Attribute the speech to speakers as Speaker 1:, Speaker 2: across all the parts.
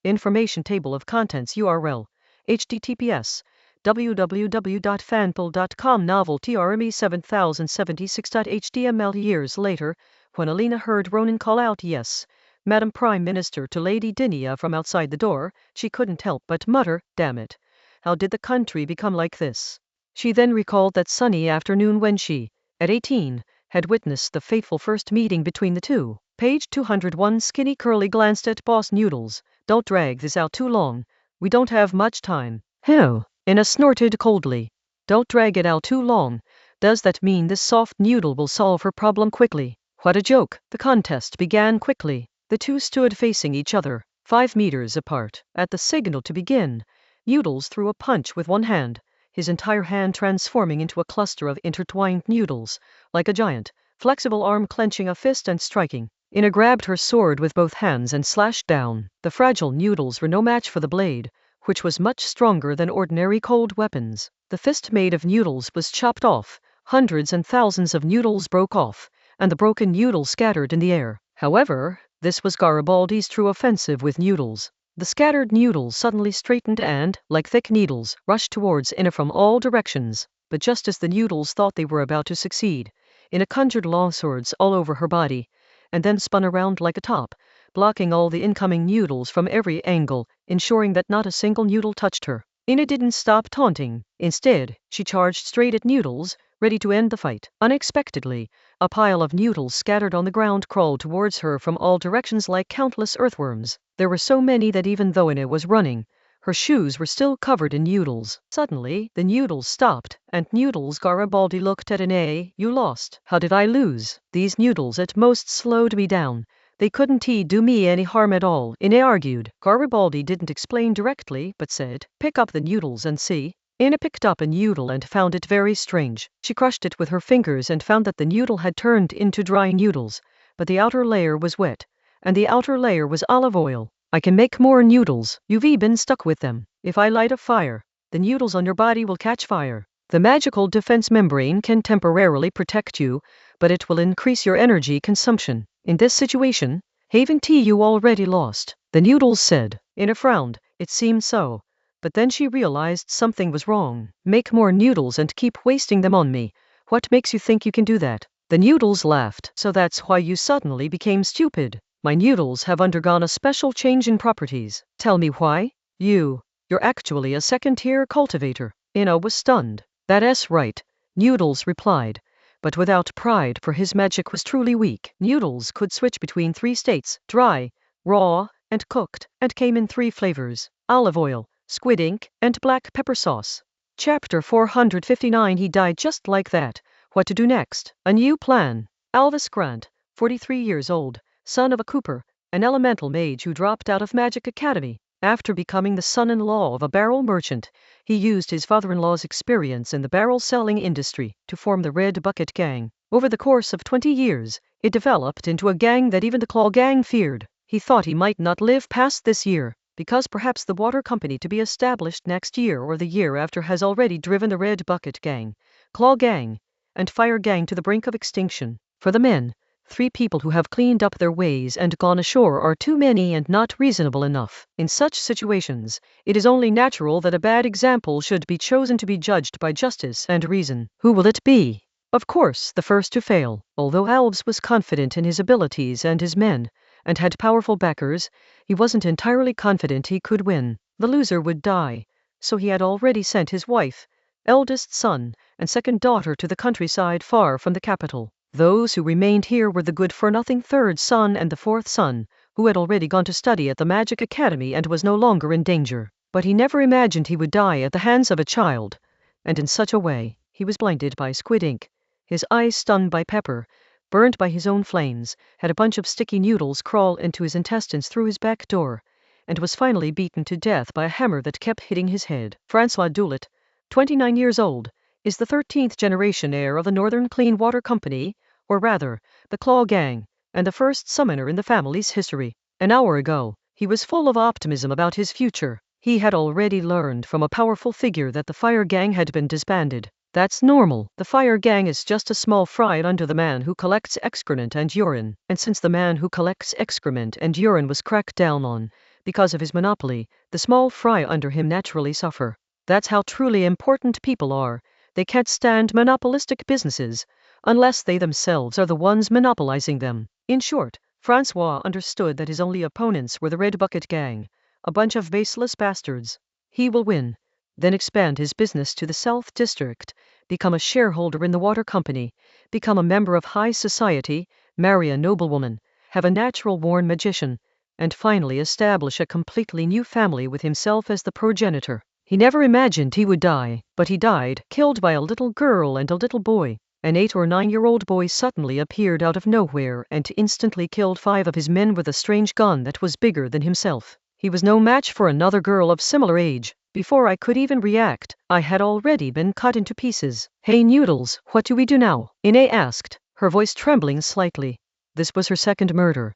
Speaker 1: Information table of contents URL. https www.fanpool.com novel TRME 7076.html. Years later, when Alina heard Ronan call out "Yes, Madam Prime Minister" to Lady Dinia from outside the door, she couldn't help but mutter, "Damn it. How did the country become like this?" She then recalled that sunny afternoon when she, at 18, had witnessed the fateful first meeting between the two. Page 201. Skinny Curly glanced at Boss Noodles. "Don't drag this out too long. We don't have much time." "Hell," Ina snorted coldly. "Don't drag it out too long. Does that mean this soft noodle will solve her problem quickly?" What a joke. The contest began quickly. The two stood facing each other, 5 meters apart. At the signal to begin, Noodles threw a punch with one hand, his entire hand transforming into a cluster of intertwined noodles, like a giant, flexible arm clenching a fist and striking. Ina grabbed her sword with both hands and slashed down. The fragile noodles were no match for the blade, which was much stronger than ordinary cold weapons. The fist made of noodles was chopped off, hundreds and thousands of noodles broke off, and the broken noodles scattered in the air. However, this was Garibaldi's true offensive with noodles. The scattered noodles suddenly straightened and, like thick needles, rushed towards Ina from all directions. But just as the noodles thought they were about to succeed, Ina conjured longswords all over her body, and then spun around like a top, blocking all the incoming noodles from every angle, ensuring that not a single noodle touched her. Ina didn't stop taunting. Instead, she charged straight at noodles, ready to end the fight. Unexpectedly, a pile of noodles scattered on the ground crawled towards her from all directions like countless earthworms. There were so many that even though Ina was running, her shoes were still covered in noodles. Suddenly, the noodles stopped, and Noodles Garibaldi looked at Ina. "You lost." "How did I lose? These noodles at most slowed me down. They couldn't do me any harm at all," Ina argued. Garibaldi didn't explain directly, but said, "Pick up the noodles and see." Ina picked up a noodle and found it very strange. She crushed it with her fingers and found that the noodle had turned into dry noodles, but the outer layer was wet, and the outer layer was olive oil. "I can make more noodles. You've been stuck with them. If I light a fire, the noodles on your body will catch fire. The magical defense membrane can temporarily protect you, but it will increase your energy consumption. In this situation, haven't you already lost?" the noodles said. Ina frowned. It seemed so. But then she realized something was wrong. "Make more noodles and keep wasting them on me. What makes you think you can do that?" The noodles laughed. "So that's why you suddenly became stupid. My noodles have undergone a special change in properties." "Tell me why." You're actually a second-tier cultivator." Ina was stunned. "That's right," Noodles replied, but without pride, for his magic was truly weak. Noodles could switch between 3 states, dry, raw, and cooked, and came in 3 flavors: olive oil, squid ink, and black pepper sauce. Chapter 459. He died just like that. What to do next? A new plan. Alvis Grant, 43 years old, son of a cooper, an elemental mage who dropped out of Magic Academy. After becoming the son-in-law of a barrel merchant, he used his father-in-law's experience in the barrel-selling industry to form the Red Bucket Gang. Over the course of 20 years, it developed into a gang that even the Claw Gang feared. He thought he might not live past this year, because perhaps the water company to be established next year or the year after has already driven the Red Bucket Gang, Claw Gang, and Fire Gang to the brink of extinction. For the men, 3 people who have cleaned up their ways and gone ashore are too many and not reasonable enough. In such situations, it is only natural that a bad example should be chosen to be judged by justice and reason. Who will it be? Of course, the first to fail. Although Alves was confident in his abilities and his men, and had powerful backers, he wasn't entirely confident he could win. The loser would die, so he had already sent his wife, eldest son, and second daughter to the countryside far from the capital. Those who remained here were the good-for-nothing 3rd son and the 4th son, who had already gone to study at the Magic Academy and was no longer in danger. But he never imagined he would die at the hands of a child, and in such a way. He was blinded by squid ink, his eyes stunned by pepper, burned by his own flames, had a bunch of sticky noodles crawl into his intestines through his back door, and was finally beaten to death by a hammer that kept hitting his head. Francois Doulet, 29 years old, is the 13th generation heir of the Northern Clean Water Company, or rather, the Claw Gang, and the first summoner in the family's history. An hour ago, he was full of optimism about his future. He had already learned from a powerful figure that the Fire Gang had been disbanded. That's normal. The Fire Gang is just a small fry under the man who collects excrement and urine. And since the man who collects excrement and urine was cracked down on, Because of his monopoly, the small fry under him naturally suffer. That's how truly important people are. They can't stand monopolistic businesses, unless they themselves are the ones monopolizing them. In short, Francois understood that his only opponents were the Red Bucket Gang, a bunch of baseless bastards. He will win, then expand his business to the South District, become a shareholder in the water company, become a member of high society, marry a noblewoman, have a natural-born magician, and finally establish a completely new family with himself as the progenitor. He never imagined he would die, but he died, killed by a little girl and a little boy. An 8 or 9-year-old boy suddenly appeared out of nowhere and instantly killed 5 of his men with a strange gun that was bigger than himself. He was no match for another girl of similar age. Before I could even react, I had already been cut into pieces. "Hey Noodles, what do we do now?" Ine asked, her voice trembling slightly. This was her second murder,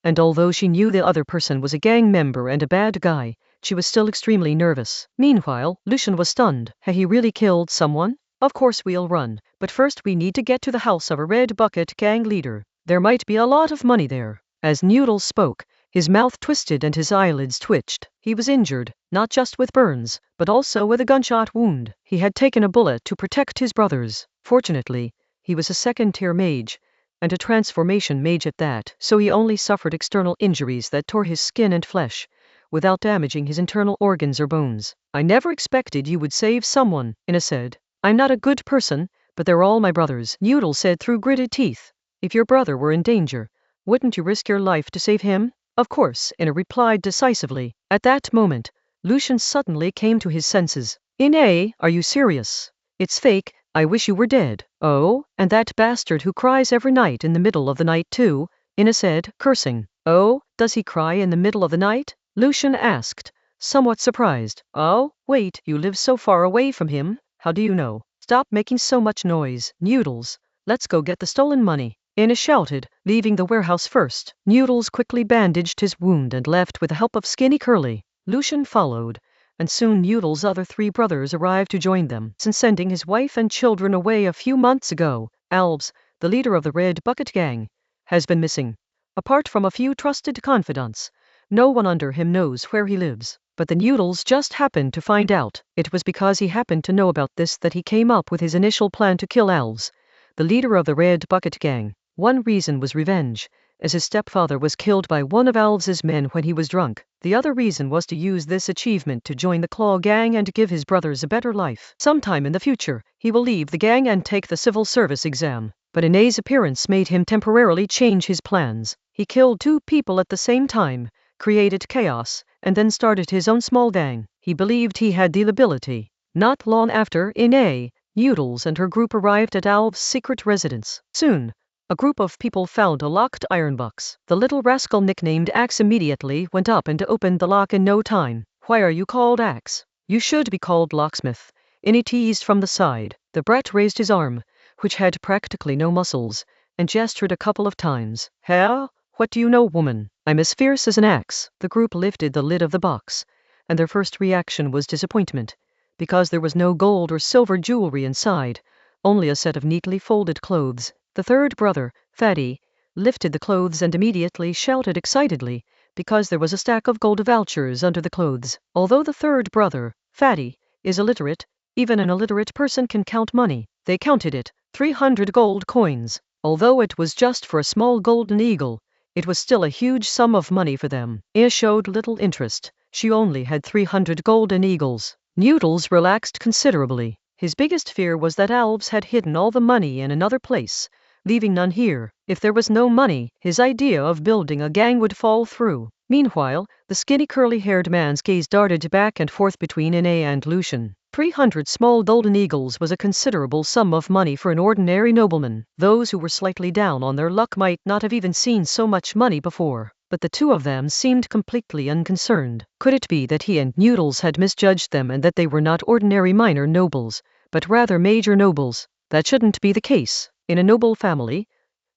Speaker 1: and although she knew the other person was a gang member and a bad guy, she was still extremely nervous. Meanwhile, Lucien was stunned. Had he really killed someone? Of course we'll run, but first we need to get to the house of a Red Bucket Gang leader. There might be a lot of money there. As Noodles spoke, his mouth twisted and his eyelids twitched. He was injured, not just with burns, but also with a gunshot wound. He had taken a bullet to protect his brothers. Fortunately, he was a second-tier mage, and a transformation mage at that, so he only suffered external injuries that tore his skin and flesh, without damaging his internal organs or bones. "I never expected you would save someone," Ina said. "I'm not a good person, but they're all my brothers," Noodle said through gritted teeth. "If your brother were in danger, wouldn't you risk your life to save him?" "Of course," Ina replied decisively. At that moment, Lucien suddenly came to his senses. "Ine, are you serious? It's fake. I wish you were dead." "Oh, and that bastard who cries every night in the middle of the night too," Ina said, cursing. "Oh, does he cry in the middle of the night?" Lucien asked, somewhat surprised. "Oh, wait, you live so far away from him, how do you know?" "Stop making so much noise, Noodles. Let's go get the stolen money," Ina shouted, leaving the warehouse first. Noodles quickly bandaged his wound and left with the help of Skinny Curly. Lucien followed, and soon Noodle's other 3 brothers arrived to join them. Since sending his wife and children away a few months ago, Albs, the leader of the Red Bucket Gang, has been missing. Apart from a few trusted confidants, no one under him knows where he lives. But the Noodles just happened to find out. It was because he happened to know about this that he came up with his initial plan to kill Albs, the leader of the Red Bucket Gang. One reason was revenge, as his stepfather was killed by one of Albs's men when he was drunk. The other reason was to use this achievement to join the Claw Gang and give his brothers a better life. Sometime in the future, he will leave the gang and take the civil service exam. But Ine's appearance made him temporarily change his plans. He killed 2 people at the same time, created chaos, and then started his own small gang. He believed he had the ability. Not long after, Ine, Noodles and her group arrived at Alb's secret residence. Soon, a group of people found a locked iron box. The little rascal nicknamed Axe immediately went up and opened the lock in no time. "Why are you called Axe? You should be called Locksmith," Ine teased from the side. The brat raised his arm, which had practically no muscles, and gestured a couple of times. "Hell? What do you know, woman? I'm as fierce as an axe." The group lifted the lid of the box, and their first reaction was disappointment, because there was no gold or silver jewelry inside, only a set of neatly folded clothes. The third brother, Fatty, lifted the clothes and immediately shouted excitedly, because there was a stack of gold vouchers under the clothes. Although the third brother, Fatty, is illiterate, even an illiterate person can count money. They counted it, 300 gold coins. Although it was just for a small golden eagle, it was still a huge sum of money for them. Ea showed little interest. She only had 300 golden eagles. Noodles relaxed considerably. His biggest fear was that Albs had hidden all the money in another place, leaving none here. If there was no money, his idea of building a gang would fall through. Meanwhile, the skinny curly-haired man's gaze darted back and forth between Ine and Lucien. 300 small golden eagles was a considerable sum of money for an ordinary nobleman. Those who were slightly down on their luck might not have even seen so much money before, but the 2 of them seemed completely unconcerned. Could it be that he and Noodles had misjudged them and that they were not ordinary minor nobles, but rather major nobles? That shouldn't be the case. In a noble family,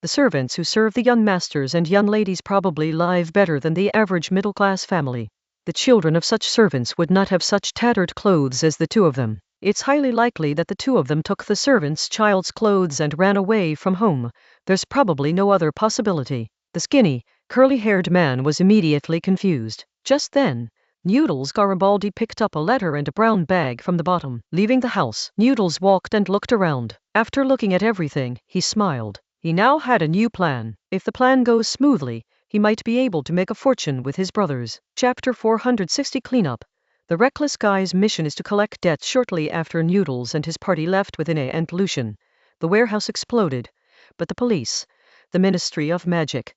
Speaker 1: the servants who serve the young masters and young ladies probably live better than the average middle-class family. The children of such servants would not have such tattered clothes as the 2 of them. It's highly likely that the 2 of them took the servant's child's clothes and ran away from home. There's probably no other possibility. The skinny, curly-haired man was immediately confused. Just then, Noodles Garibaldi picked up a letter and a brown bag from the bottom. Leaving the house, Noodles walked and looked around. After looking at everything, he smiled. He now had a new plan. If the plan goes smoothly, he might be able to make a fortune with his brothers. Chapter 460 Cleanup. The reckless guy's mission is to collect debts. Shortly after Noodles and his party left with Ine and Lucian, the warehouse exploded. But the police, the Ministry of Magic,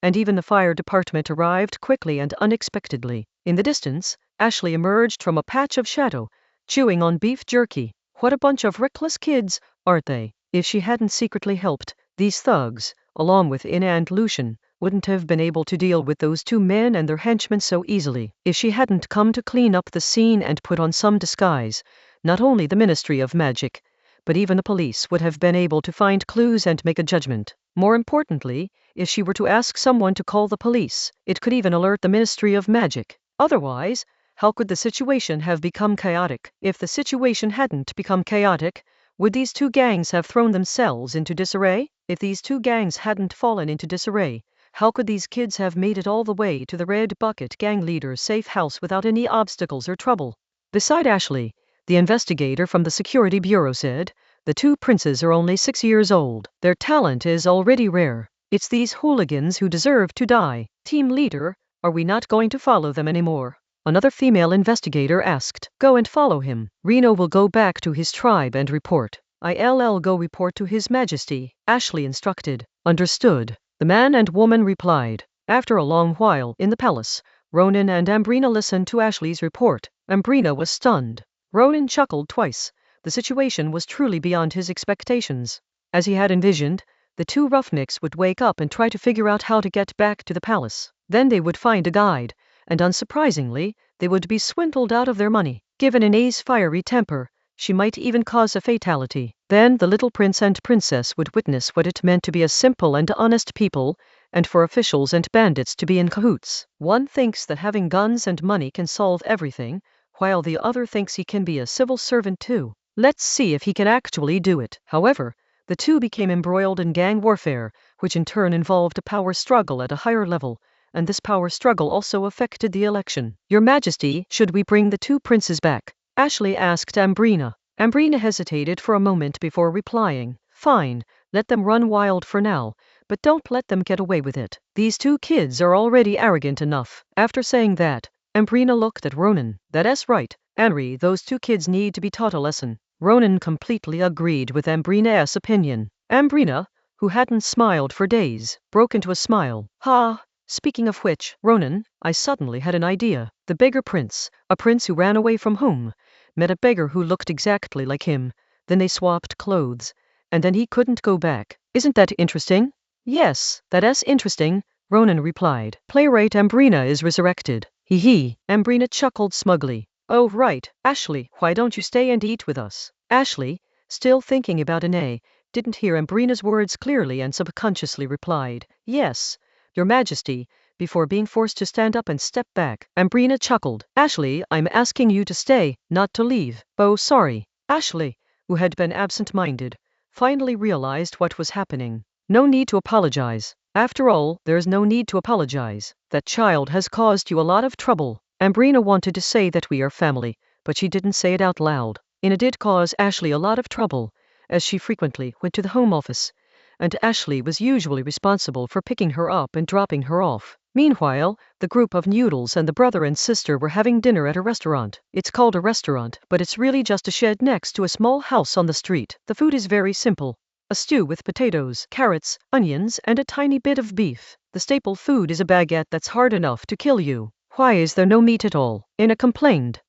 Speaker 1: and even the fire department arrived quickly and unexpectedly. In the distance, Ashley emerged from a patch of shadow, chewing on beef jerky. What a bunch of reckless kids, aren't they? If she hadn't secretly helped, these thugs, along with Ina and Lucian, wouldn't have been able to deal with those two men and their henchmen so easily. If she hadn't come to clean up the scene and put on some disguise, not only the Ministry of Magic, but even the police would have been able to find clues and make a judgment. More importantly, if she were to ask someone to call the police, it could even alert the Ministry of Magic. Otherwise, how could the situation have become chaotic? If the situation hadn't become chaotic, would these two gangs have thrown themselves into disarray? If these two gangs hadn't fallen into disarray, how could these kids have made it all the way to the Red Bucket gang leader's safe house without any obstacles or trouble? Beside Ashley, the investigator from the Security Bureau said, the two princes are only 6 years old. Their talent is already rare. It's these hooligans who deserve to die. Team leader, are we not going to follow them anymore? Another female investigator asked. Go and follow him. Reno will go back to his tribe and report. I'll go report to His Majesty, Ashley instructed. Understood. The man and woman replied. After a long while in the palace, Ronan and Ambrina listened to Ashley's report. Ambrina was stunned. Ronan chuckled twice. The situation was truly beyond his expectations. As he had envisioned, the two roughnecks would wake up and try to figure out how to get back to the palace. Then they would find a guide, and unsurprisingly, they would be swindled out of their money. Given Ina's fiery temper, she might even cause a fatality. Then the little prince and princess would witness what it meant to be a simple and honest people, and for officials and bandits to be in cahoots. One thinks that having guns and money can solve everything, while the other thinks he can be a civil servant too. Let's see if he can actually do it. However, the two became embroiled in gang warfare, which in turn involved a power struggle at a higher level, and this power struggle also affected the election. Your Majesty, should we bring the two princes back? Ashley asked Ambrina. Ambrina hesitated for a moment before replying. Fine, let them run wild for now, but don't let them get away with it. These two kids are already arrogant enough. After saying that, Ambrina looked at Ronan. That's right, Henry, those two kids need to be taught a lesson. Ronan completely agreed with Ambrina's opinion. Ambrina, who hadn't smiled for days, broke into a smile. Ha! Speaking of which, Ronan, I suddenly had an idea. The beggar prince, a prince who ran away from home, met a beggar who looked exactly like him. Then they swapped clothes, and then he couldn't go back. Isn't that interesting? Yes, that's interesting, Ronan replied. Playwright Ambrina is resurrected. Hee. Ambrina chuckled smugly. Oh right, Ashley, why don't you stay and eat with us? Ashley, still thinking about Ine, didn't hear Ambrina's words clearly and subconsciously replied, Yes, Your Majesty, before being forced to stand up and step back. Ambrina chuckled. Ashley, I'm asking you to stay, not to leave. Oh sorry. Ashley, who had been absent-minded, finally realized what was happening. No need to apologize. After all, there's no need to apologize. That child has caused you a lot of trouble. Ambrina wanted to say that we are family, but she didn't say it out loud. Ina did cause Ashley a lot of trouble, as she frequently went to the home office, and Ashley was usually responsible for picking her up and dropping her off. Meanwhile, the group of Noodles and the brother and sister were having dinner at a restaurant. It's called a restaurant, but it's really just a shed next to a small house on the street. The food is very simple. A stew with potatoes, carrots, onions, and a tiny bit of beef. The staple food is a baguette that's hard enough to kill you. Why is there no meat at all? Ina complained.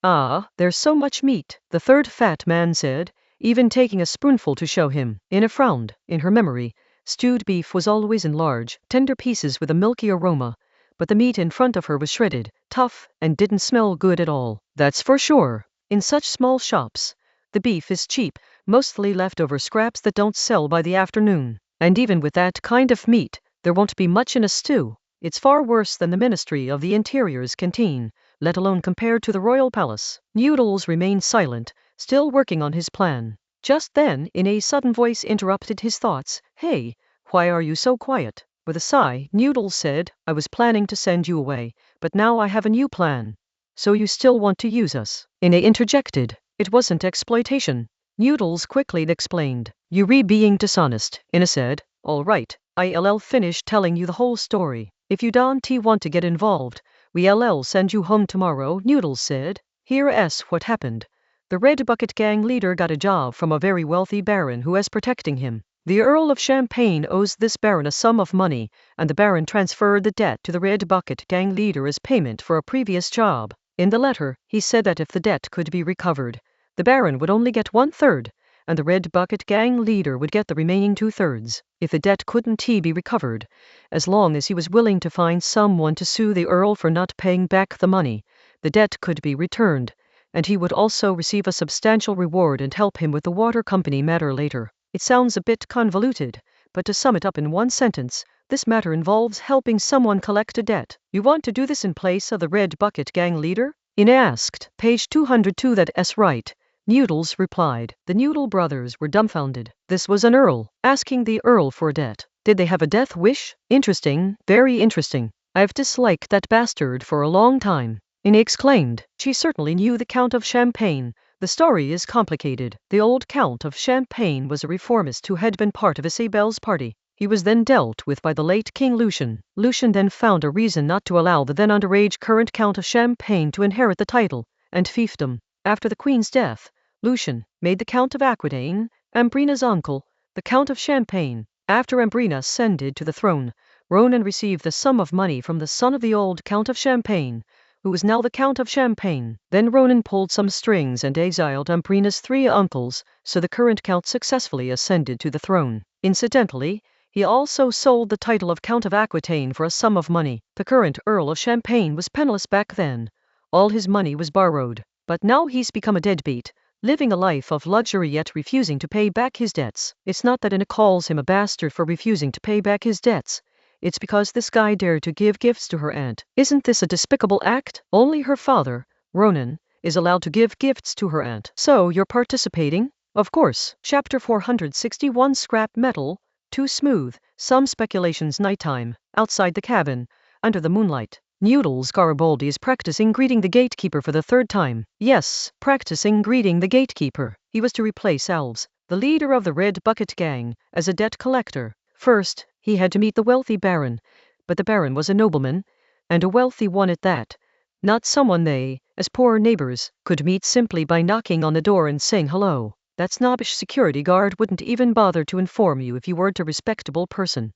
Speaker 1: There's so much meat, the third fat man said, even taking a spoonful to show him. Ina frowned. In her memory, stewed beef was always in large, tender pieces with a milky aroma, but the meat in front of her was shredded, tough, and didn't smell good at all. That's for sure. In such small shops, the beef is cheap, mostly leftover scraps that don't sell by the afternoon. And even with that kind of meat, there won't be much in a stew. It's far worse than the Ministry of the Interior's canteen, let alone compared to the royal palace. Noodles remained silent, still working on his plan. Just then, in a sudden voice interrupted his thoughts. Hey, why are you so quiet? With a sigh, Noodles said, I was planning to send you away, But now I have a new plan. So you still want to use us? Ine interjected. It wasn't exploitation. Noodles quickly explained. You being dishonest, Ina said. All right, I'll finish telling you the whole story. If you don't want to get involved, we'll send you home tomorrow, Noodles said. Here's what happened. The Red Bucket Gang leader got a job from a very wealthy baron who is protecting him. The Earl of Champagne owes this baron a sum of money, and the baron transferred the debt to the Red Bucket Gang leader as payment for a previous job. In the letter, he said that if the debt could be recovered, the baron would only get 1/3, and the Red Bucket Gang leader would get the remaining 2/3. If the debt couldn't be recovered, as long as he was willing to find someone to sue the Earl for not paying back the money, the debt could be returned, and he would also receive a substantial reward and help him with the water company matter later. It sounds a bit convoluted, but to sum it up in one sentence, this matter involves helping someone collect a debt. You want to do this in place of the Red Bucket Gang leader? Ina asked. Page 202. That's right. Noodles replied. The Noodle brothers were dumbfounded. This was an earl, asking the earl for a debt. Did they have a death wish? Interesting, very interesting. I've disliked that bastard for a long time. Ina exclaimed. She certainly knew the Count of Champagne. The story is complicated. The old Count of Champagne was a reformist who had been part of Isabel's party. He was then dealt with by the late King Lucian. Lucian then found a reason not to allow the then underage current Count of Champagne to inherit the title and fiefdom. After the Queen's death, Lucian made the Count of Aquitaine, Ambrina's uncle, the Count of Champagne. After Ambrina ascended to the throne, Ronan received the sum of money from the son of the old Count of Champagne, who was now the Count of Champagne. Then Ronan pulled some strings and exiled Ambrina's 3 uncles, so the current Count successfully ascended to the throne. Incidentally, he also sold the title of Count of Aquitaine for a sum of money. The current Earl of Champagne was penniless back then. All his money was borrowed. But now he's become a deadbeat, living a life of luxury yet refusing to pay back his debts. It's not that Ina calls him a bastard for refusing to pay back his debts. It's because this guy dared to give gifts to her aunt. Isn't this a despicable act? Only her father, Ronan, is allowed to give gifts to her aunt. So you're participating? Of course. Chapter 461. Scrap metal. Too smooth. Some speculations. Nighttime. Outside the cabin. Under the moonlight. Noodles Garibaldi is practicing greeting the gatekeeper for the 3rd time. Yes, practicing greeting the gatekeeper. He was to replace Alves, the leader of the Red Bucket Gang, as a debt collector. First, he had to meet the wealthy baron, but the baron was a nobleman, and a wealthy one at that, not someone they, as poor neighbors, could meet simply by knocking on the door and saying hello. That snobbish security guard wouldn't even bother to inform you if you weren't a respectable person.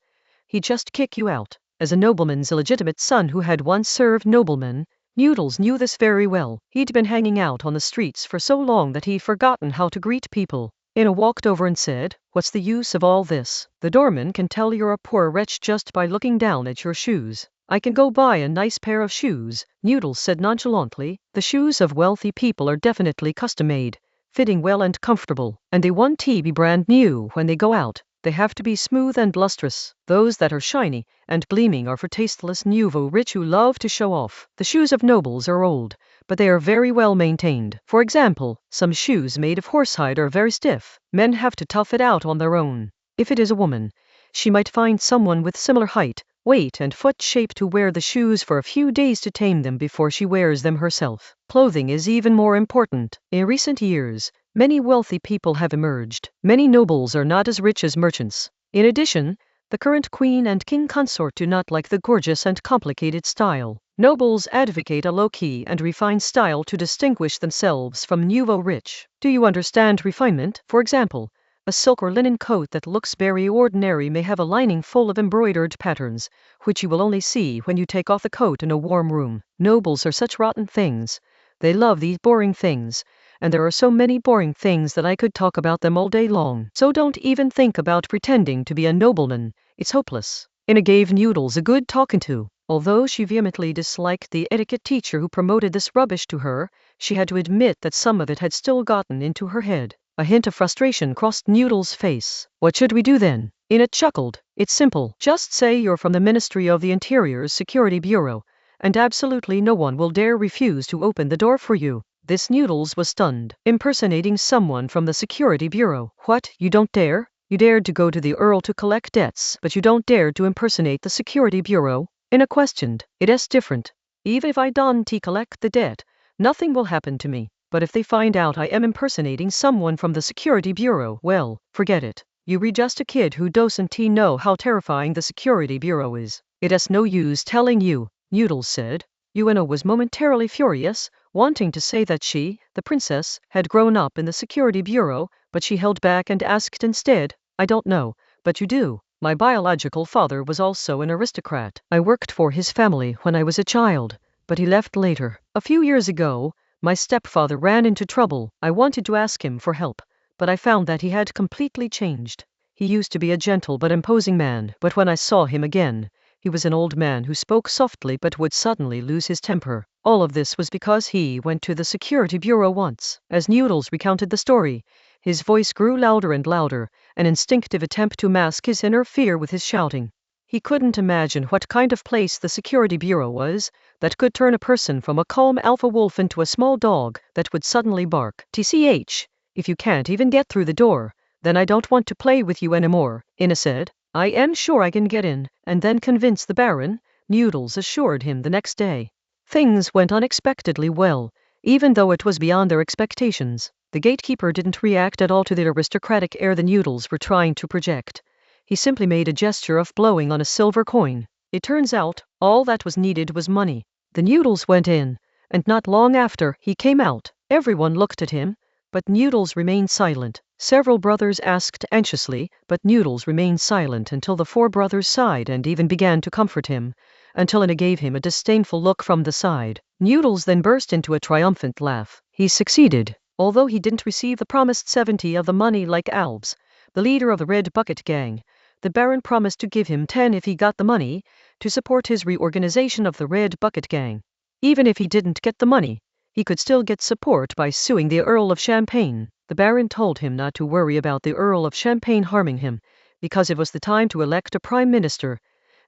Speaker 1: He'd just kick you out. As a nobleman's illegitimate son who had once served noblemen, Noodles knew this very well. He'd been hanging out on the streets for so long that he'd forgotten how to greet people. Ina walked over and said, "What's the use of all this? The doorman can tell you're a poor wretch just by looking down at your shoes." "I can go buy a nice pair of shoes," Noodles said nonchalantly. "The shoes of wealthy people are definitely custom-made, fitting well and comfortable, and they want to be brand new when they go out. They have to be smooth and lustrous. Those that are shiny and gleaming are for tasteless nouveau rich who love to show off. The shoes of nobles are old, but they are very well maintained. For example, some shoes made of horsehide are very stiff. Men have to tough it out on their own. If it is a woman, she might find someone with similar height, weight and foot shape to wear the shoes for a few days to tame them before she wears them herself. Clothing is even more important. In recent years, many wealthy people have emerged. Many nobles are not as rich as merchants. In addition, the current queen and king consort do not like the gorgeous and complicated style. Nobles advocate a low-key and refined style to distinguish themselves from nouveau rich. Do you understand refinement? For example, a silk or linen coat that looks very ordinary may have a lining full of embroidered patterns, which you will only see when you take off the coat in a warm room. Nobles are such rotten things. They love these boring things, and there are so many boring things that I could talk about them all day long. So don't even think about pretending to be a nobleman. It's hopeless. Ina gave Noodles a good talking to. Although she vehemently disliked the etiquette teacher who promoted this rubbish to her, she had to admit that some of it had still gotten into her head. A hint of frustration crossed Noodles' face. "What should we do then?" Ina chuckled. "It's simple. Just say you're from the Ministry of the Interior's Security Bureau, and absolutely no one will dare refuse to open the door for you." This Noodles was stunned. Impersonating someone from the Security Bureau. What, you don't dare? You dared to go to the Earl to collect debts, but you don't dare to impersonate the Security Bureau? Ina questioned. It's different. Even if I don't collect the debt, nothing will happen to me. But if they find out I am impersonating someone from the security bureau, well, forget it. You re just a kid who doesn't know how terrifying the security bureau is. It has no use telling you, Noodles said. Ueno was momentarily furious, wanting to say that she, the princess, had grown up in the security bureau, but she held back and asked instead, I don't know, but you do. My biological father was also an aristocrat. I worked for his family when I was a child, but he left later. A few years ago, my stepfather ran into trouble. I wanted to ask him for help, but I found that he had completely changed. He used to be a gentle but imposing man, but when I saw him again, he was an old man who spoke softly but would suddenly lose his temper. All of this was because he went to the security bureau once. As Noodles recounted the story, his voice grew louder and louder, an instinctive attempt to mask his inner fear with his shouting. He couldn't imagine what kind of place the security bureau was that could turn a person from a calm alpha wolf into a small dog that would suddenly bark. TCH, if you can't even get through the door, then I don't want to play with you anymore, Ina said. I am sure I can get in, and then convince the Baron, Noodles assured him the next day. Things went unexpectedly well, even though it was beyond their expectations. The gatekeeper didn't react at all to the aristocratic air the Noodles were trying to project. He simply made a gesture of blowing on a silver coin. It turns out, all that was needed was money. The Noodles went in, and not long after, he came out. Everyone looked at him, but Noodles remained silent. Several brothers asked anxiously, but Noodles remained silent until the four brothers sighed and even began to comfort him, until Ina gave him a disdainful look from the side. Noodles then burst into a triumphant laugh. He succeeded. Although he didn't receive the promised 70 of the money like Albs, the leader of the Red Bucket Gang, the Baron promised to give him 10 if he got the money, to support his reorganization of the Red Bucket Gang. Even if he didn't get the money, he could still get support by suing the Earl of Champagne. The Baron told him not to worry about the Earl of Champagne harming him, because it was the time to elect a prime minister,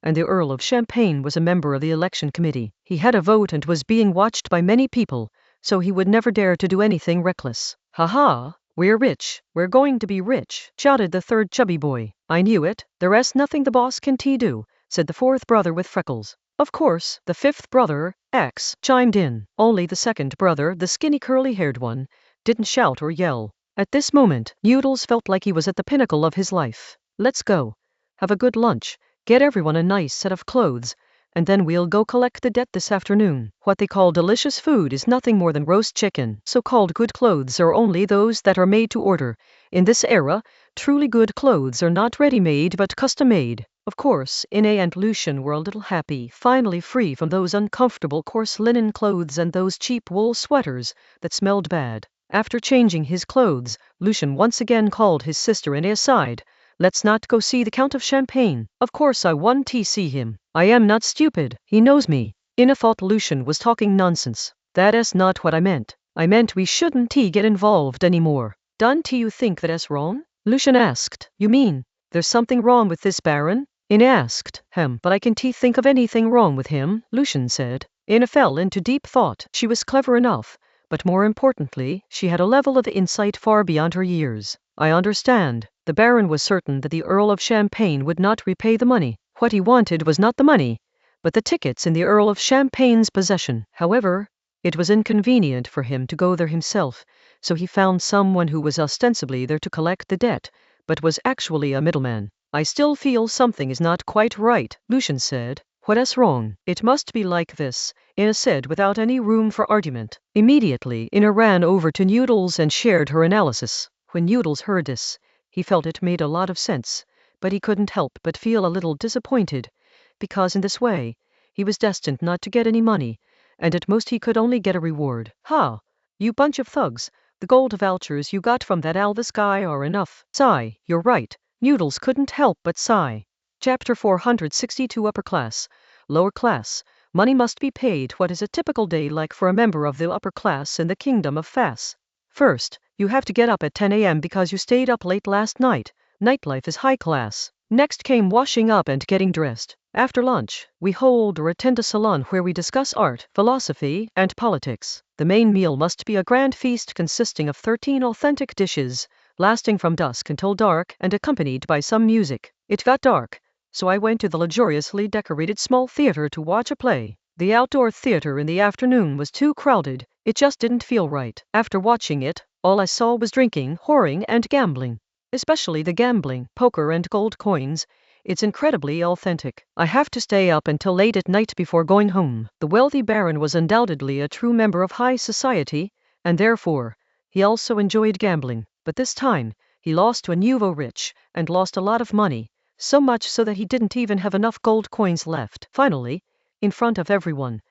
Speaker 1: and the Earl of Champagne was a member of the election committee. He had a vote and was being watched by many people, so he would never dare to do anything reckless. Ha! We're rich. We're going to be rich, shouted the third chubby boy. I knew it. The rest nothing the boss can do, said the fourth brother with freckles. Of course, the fifth brother, X, chimed in. Only the second brother, the skinny curly-haired one, didn't shout or yell. At this moment, Noodles felt like he was at the pinnacle of his life. Let's go. Have a good lunch. Get everyone a nice set of clothes, and then we'll go collect the debt this afternoon. What they call delicious food is nothing more than roast chicken. So-called good clothes are only those that are made to order. In this era, truly good clothes are not ready-made but custom-made. Of course, Ine and Lucian were a little happy, finally free from those uncomfortable coarse linen clothes and those cheap wool sweaters that smelled bad. After changing his clothes, Lucian once again called his sister Ine aside. Let's not go see the Count of Champagne. Of course I want to see him. I am not stupid. He knows me. Ina thought Lucian was talking nonsense. That is not what I meant. I meant we shouldn't get involved anymore. Don't you think that is wrong? Lucian asked. You mean, there's something wrong with this Baron? Ina asked. But I can't think of anything wrong with him, Lucian said. Ina fell into deep thought. She was clever enough, but more importantly, she had a level of insight far beyond her years. I understand. The Baron was certain that the Earl of Champagne would not repay the money. What he wanted was not the money, but the tickets in the Earl of Champagne's possession. However, it was inconvenient for him to go there himself, so he found someone who was ostensibly there to collect the debt, but was actually a middleman. I still feel something is not quite right, Lucian said. What is wrong? It must be like this, Ina said without any room for argument. Immediately, Ina ran over to Noodles and shared her analysis. When Noodles heard this, he felt it made a lot of sense, but he couldn't help but feel a little disappointed, because in this way, he was destined not to get any money, and at most he could only get a reward. Ha! You bunch of thugs, the gold vouchers you got from that Alvis guy are enough. Sigh, you're right. Noodles couldn't help but sigh. Chapter 462 Upper Class. Lower Class. Money must be paid. What is a typical day like for a member of the upper class in the Kingdom of Fass? First, you have to get up at 10 a.m. because you stayed up late last night. Nightlife is high class. Next came washing up and getting dressed. After lunch, we hold or attend a salon where we discuss art, philosophy, and politics. The main meal must be a grand feast consisting of 13 authentic dishes, lasting from dusk until dark and accompanied by some music. It got dark, so I went to the luxuriously decorated small theater to watch a play. The outdoor theater in the afternoon was too crowded, it just didn't feel right. After watching it, all I saw was drinking, whoring, and gambling. Especially the gambling, poker and gold coins. It's incredibly authentic. I have to stay up until late at night before going home. The wealthy baron was undoubtedly a true member of high society, and therefore, he also enjoyed gambling. But this time, he lost to a nouveau rich, and lost a lot of money, so much so that he didn't even have enough gold coins left. Finally, in front of everyone,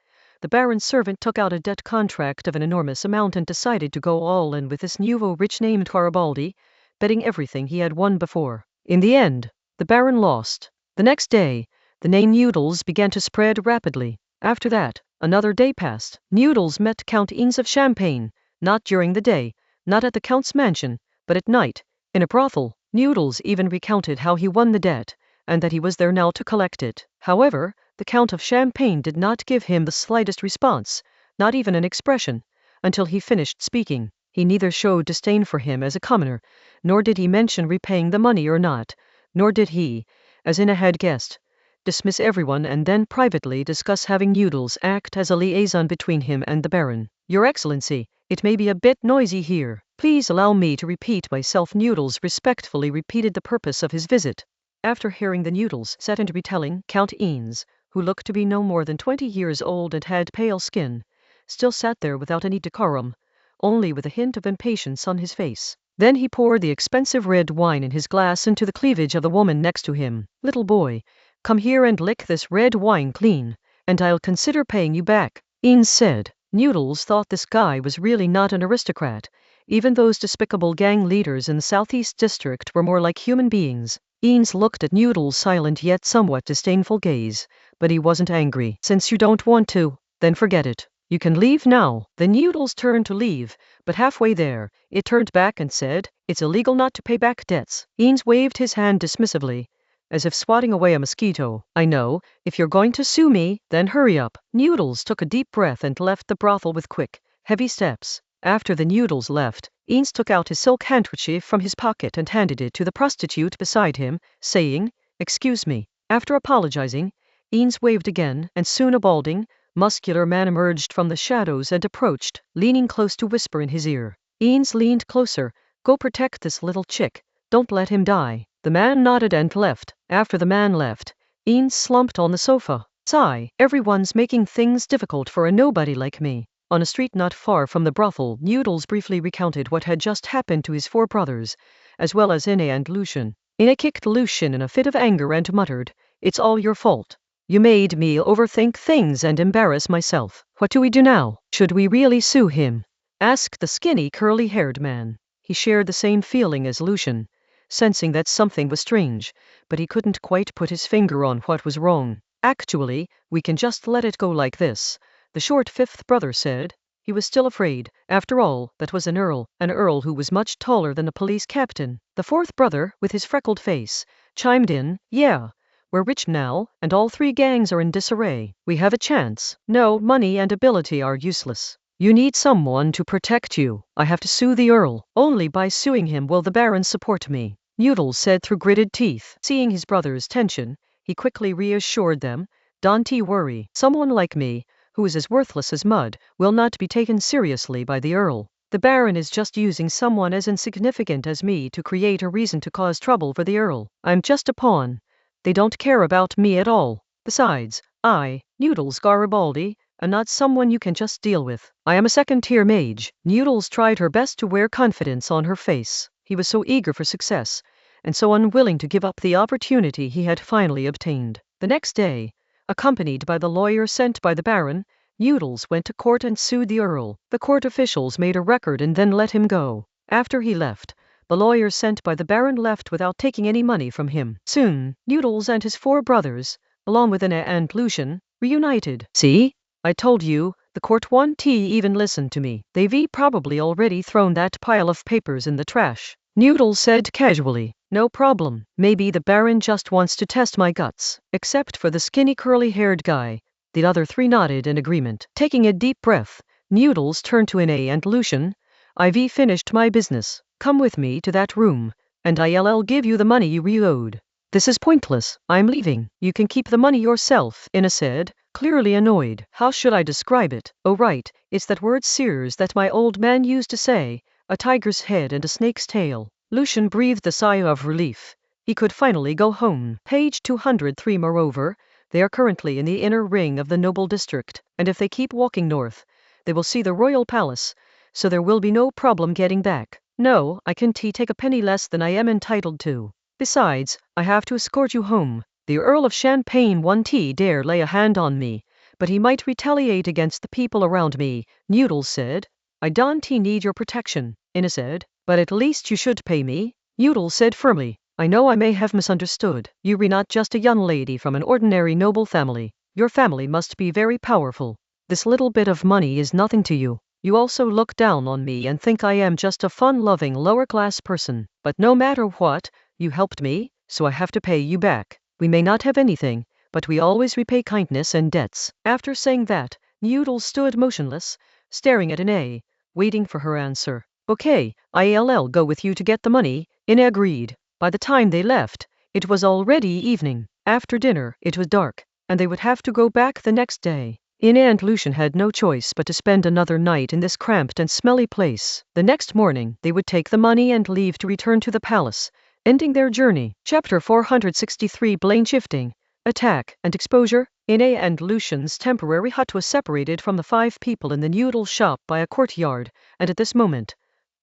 Speaker 1: the baron's servant took out a debt contract of an enormous amount and decided to go all in with this nouveau rich named Garibaldi, betting everything he had won before. In the end, the baron lost. The next day, the name Noodles began to spread rapidly. After that, another day passed. Noodles met Count Ines of Champagne, not during the day, not at the count's mansion, but at night, in a brothel. Noodles even recounted how he won the debt, and that he was there now to collect it. However, the Count of Champagne did not give him the slightest response, not even an expression, until he finished speaking. He neither showed disdain for him as a commoner, nor did he mention repaying the money or not, nor did he, as Ina had guessed, dismiss everyone and then privately discuss having Noodles act as a liaison between him and the baron. Your Excellency, it may be a bit noisy here. Please allow me to repeat myself. Noodles respectfully repeated the purpose of his visit. After hearing the Noodles set into retelling, Count Ines, who looked to be no more than 20 years old and had pale skin, still sat there without any decorum, only with a hint of impatience on his face. Then he poured the expensive red wine in his glass into the cleavage of the woman next to him. Little boy, come here and lick this red wine clean, and I'll consider paying you back, Ines said. Noodles thought this guy was really not an aristocrat. Even those despicable gang leaders in the Southeast District were more like human beings. Ines looked at Noodles' silent yet somewhat disdainful gaze, but he wasn't angry. Since you don't want to, then forget it. You can leave now. The Noodles turned to leave, but halfway there, it turned back and said, it's illegal not to pay back debts. Ines waved his hand dismissively, as if swatting away a mosquito. I know, if you're going to sue me, then hurry up. Noodles took a deep breath and left the brothel with quick, heavy steps. After the Noodles left, Ines took out his silk handkerchief from his pocket and handed it to the prostitute beside him, saying, excuse me. After apologizing, Ines waved again, and soon a balding, muscular man emerged from the shadows and approached, leaning close to whisper in his ear. Ines leaned closer. Go protect this little chick. Don't let him die. The man nodded and left. After the man left, Ines slumped on the sofa. Sigh, everyone's making things difficult for a nobody like me. On a street not far from the brothel, Noodles briefly recounted what had just happened to his 4 brothers, as well as Ine and Lucien. Ine kicked Lucien in a fit of anger and muttered, it's all your fault. You made me overthink things and embarrass myself. What do we do now? Should we really sue him? Asked the skinny curly-haired man. He shared the same feeling as Lucien, sensing that something was strange, but he couldn't quite put his finger on what was wrong. Actually, we can just let it go like this, the short 5th brother said. He was still afraid. After all, that was an earl who was much taller than a police captain. The 4th brother, with his freckled face, chimed in, yeah. We're rich now, and all 3 gangs are in disarray. We have a chance. No, money and ability are useless. You need someone to protect you. I have to sue the earl. Only by suing him will the baron support me, Noodles said through gritted teeth. Seeing his brother's tension, he quickly reassured them, don't worry. Someone like me, who is as worthless as mud, will not be taken seriously by the earl. The baron is just using someone as insignificant as me to create a reason to cause trouble for the earl. I'm just a pawn. They don't care about me at all. Besides, I, Noodles Garibaldi, am not someone you can just deal with. I am a 2nd-tier mage. Noodles tried her best to wear confidence on her face. He was so eager for success, and so unwilling to give up the opportunity he had finally obtained. The next day, accompanied by the lawyer sent by the baron, Noodles went to court and sued the earl. The court officials made a record and then let him go. After he left, the lawyer sent by the baron left without taking any money from him. Soon, Noodles and his 4 brothers, along with Ine and Lucien, reunited. See? I told you, the court won't even listen to me. They've probably already thrown that pile of papers in the trash, Noodles said casually. No problem. Maybe the baron just wants to test my guts. Except for the skinny curly-haired guy, the other 3 nodded in agreement. Taking a deep breath, Noodles turned to Ine and Lucien. I've finished my business. Come with me to that room, and I'll give you the money you owed. This is pointless. I'm leaving. You can keep the money yourself, Ina said, clearly annoyed. How should I describe it? Oh right, it's that word sears that my old man used to say, a tiger's head and a snake's tail. Lucian breathed a sigh of relief. He could finally go home. Page 203. Moreover, they are currently in the inner ring of the noble district, and if they keep walking north, they will see the royal palace, so there will be no problem getting back. No, I can't take a penny less than I am entitled to. Besides, I have to escort you home. The Earl of Champagne won't dare lay a hand on me, but he might retaliate against the people around me, Noodles said. I don't need your protection, Ina said, but at least you should pay me, Noodles said firmly. I know I may have misunderstood. You're not just a young lady from an ordinary noble family. Your family must be very powerful. This little bit of money is nothing to you. You also look down on me and think I am just a fun-loving lower-class person. But no matter what, you helped me, so I have to pay you back. We may not have anything, but we always repay kindness and debts. After saying that, Noodles stood motionless, staring at Ina, waiting for her answer. Okay, I'll go with you to get the money, Ina agreed. By the time they left, it was already evening. After dinner, it was dark, and they would have to go back the next day. Ina and Lucian had no choice but to spend another night in this cramped and smelly place. The next morning, they would take the money and leave to return to the palace, ending their journey. Chapter 463. Blame shifting, attack, and exposure. Ina and Lucian's temporary hut was separated from the 5 people in the noodle shop by a courtyard, and at this moment,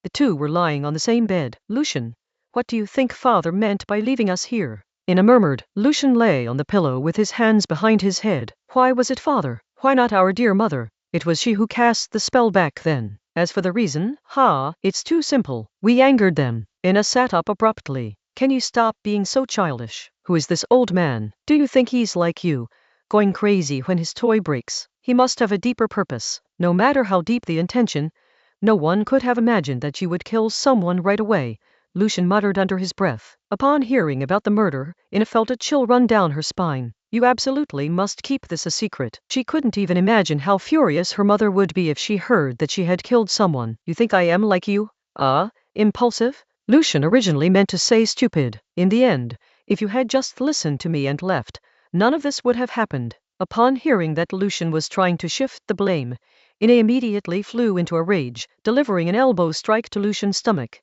Speaker 1: the 2 were lying on the same bed. Lucian, what do you think father meant by leaving us here? Ina murmured. Lucian lay on the pillow with his hands behind his head. Why was it father? Why not our dear mother? It was she who cast the spell back then. As for the reason, it's too simple. We angered them. Ina sat up abruptly. Can you stop being so childish? Who is this old man? Do you think he's like you, going crazy when his toy breaks? He must have a deeper purpose. No matter how deep the intention, no one could have imagined that you would kill someone right away, Lucian muttered under his breath. Upon hearing about the murder, Ina felt a chill run down her spine. You absolutely must keep this a secret. She couldn't even imagine how furious her mother would be if she heard that she had killed someone. You think I am like you? Impulsive? Lucian originally meant to say stupid. In the end, if you had just listened to me and left, none of this would have happened. Upon hearing that Lucian was trying to shift the blame, Ina immediately flew into a rage, delivering an elbow strike to Lucian's stomach.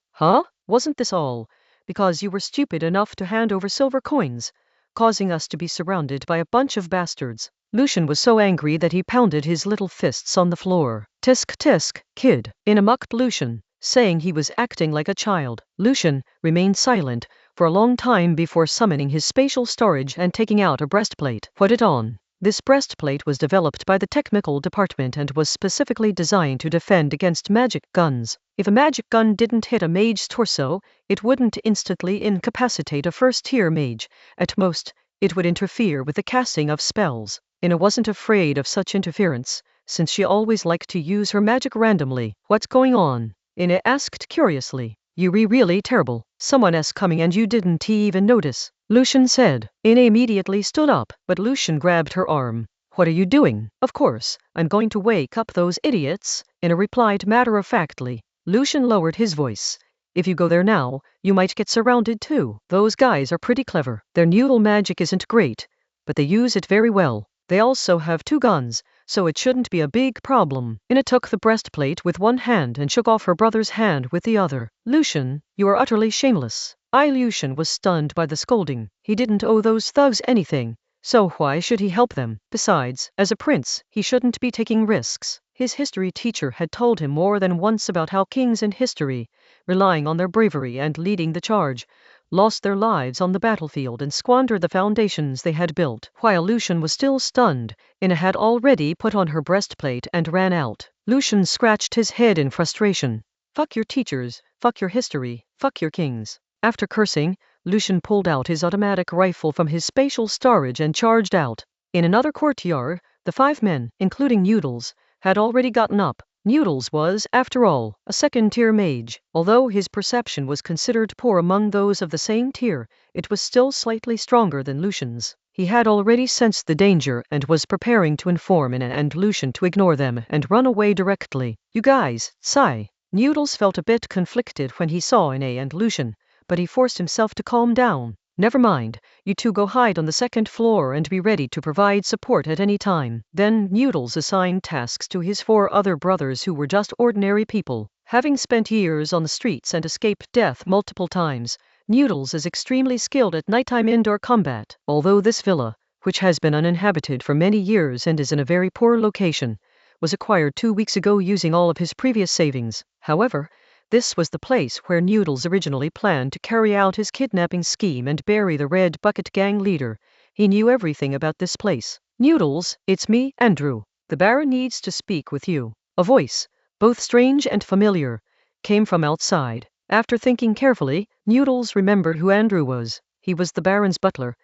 Speaker 1: Wasn't this all because you were stupid enough to hand over silver coins, causing us to be surrounded by a bunch of bastards? Lucian was so angry that he pounded his little fists on the floor. Tisk tisk, kid, Ina mocked Lucian, saying he was acting like a child. Lucian remained silent for a long time before summoning his spatial storage and taking out a breastplate. Put it on. This breastplate was developed by the technical department and was specifically designed to defend against magic guns. If a magic gun didn't hit a mage's torso, it wouldn't instantly incapacitate a first-tier mage. At most, it would interfere with the casting of spells. Ina wasn't afraid of such interference, since she always liked to use her magic randomly. What's going on? Ina asked curiously. You're really terrible. Someone's coming and you didn't even notice, Lucian said. Ina immediately stood up, but Lucian grabbed her arm. What are you doing? Of course, I'm going to wake up those idiots, Ina replied matter-of-factly. Lucian lowered his voice. If you go there now, you might get surrounded too. Those guys are pretty clever. Their noodle magic isn't great, but they use it very well. They also have 2 guns, so it shouldn't be a big problem. Ina took the breastplate with one hand and shook off her brother's hand with the other. Lucian, you are utterly shameless. Lucian was stunned by the scolding. He didn't owe those thugs anything, so why should he help them? Besides, as a prince, he shouldn't be taking risks. His history teacher had told him more than once about how kings in history, relying on their bravery and leading the charge, lost their lives on the battlefield and squandered the foundations they had built. While Lucian was still stunned, Ina had already put on her breastplate and ran out. Lucian scratched his head in frustration. Fuck your teachers, fuck your history, fuck your kings. After cursing, Lucian pulled out his automatic rifle from his spatial storage and charged out. In another courtyard, the 5 men, including Noodles, had already gotten up. Noodles was, after all, a second-tier mage. Although his perception was considered poor among those of the same tier, it was still slightly stronger than Lucian's. He had already sensed the danger and was preparing to inform Ina and Lucian to ignore them and run away directly. You guys, sigh. Noodles felt a bit conflicted when he saw Ina and Lucian, but he forced himself to calm down. Never mind, you two go hide on the second floor and be ready to provide support at any time. Then Noodles assigned tasks to his 4 other brothers who were just ordinary people. Having spent years on the streets and escaped death multiple times, Noodles is extremely skilled at nighttime indoor combat. Although this villa, which has been uninhabited for many years and is in a very poor location, was acquired 2 weeks ago using all of his previous savings. However, this was the place where Noodles originally planned to carry out his kidnapping scheme and bury the Red Bucket Gang leader. He knew everything about this place. Noodles, it's me, Andrew. The Baron needs to speak with you. A voice, both strange and familiar, came from outside. After thinking carefully, Noodles remembered who Andrew was. He was the Baron's butler,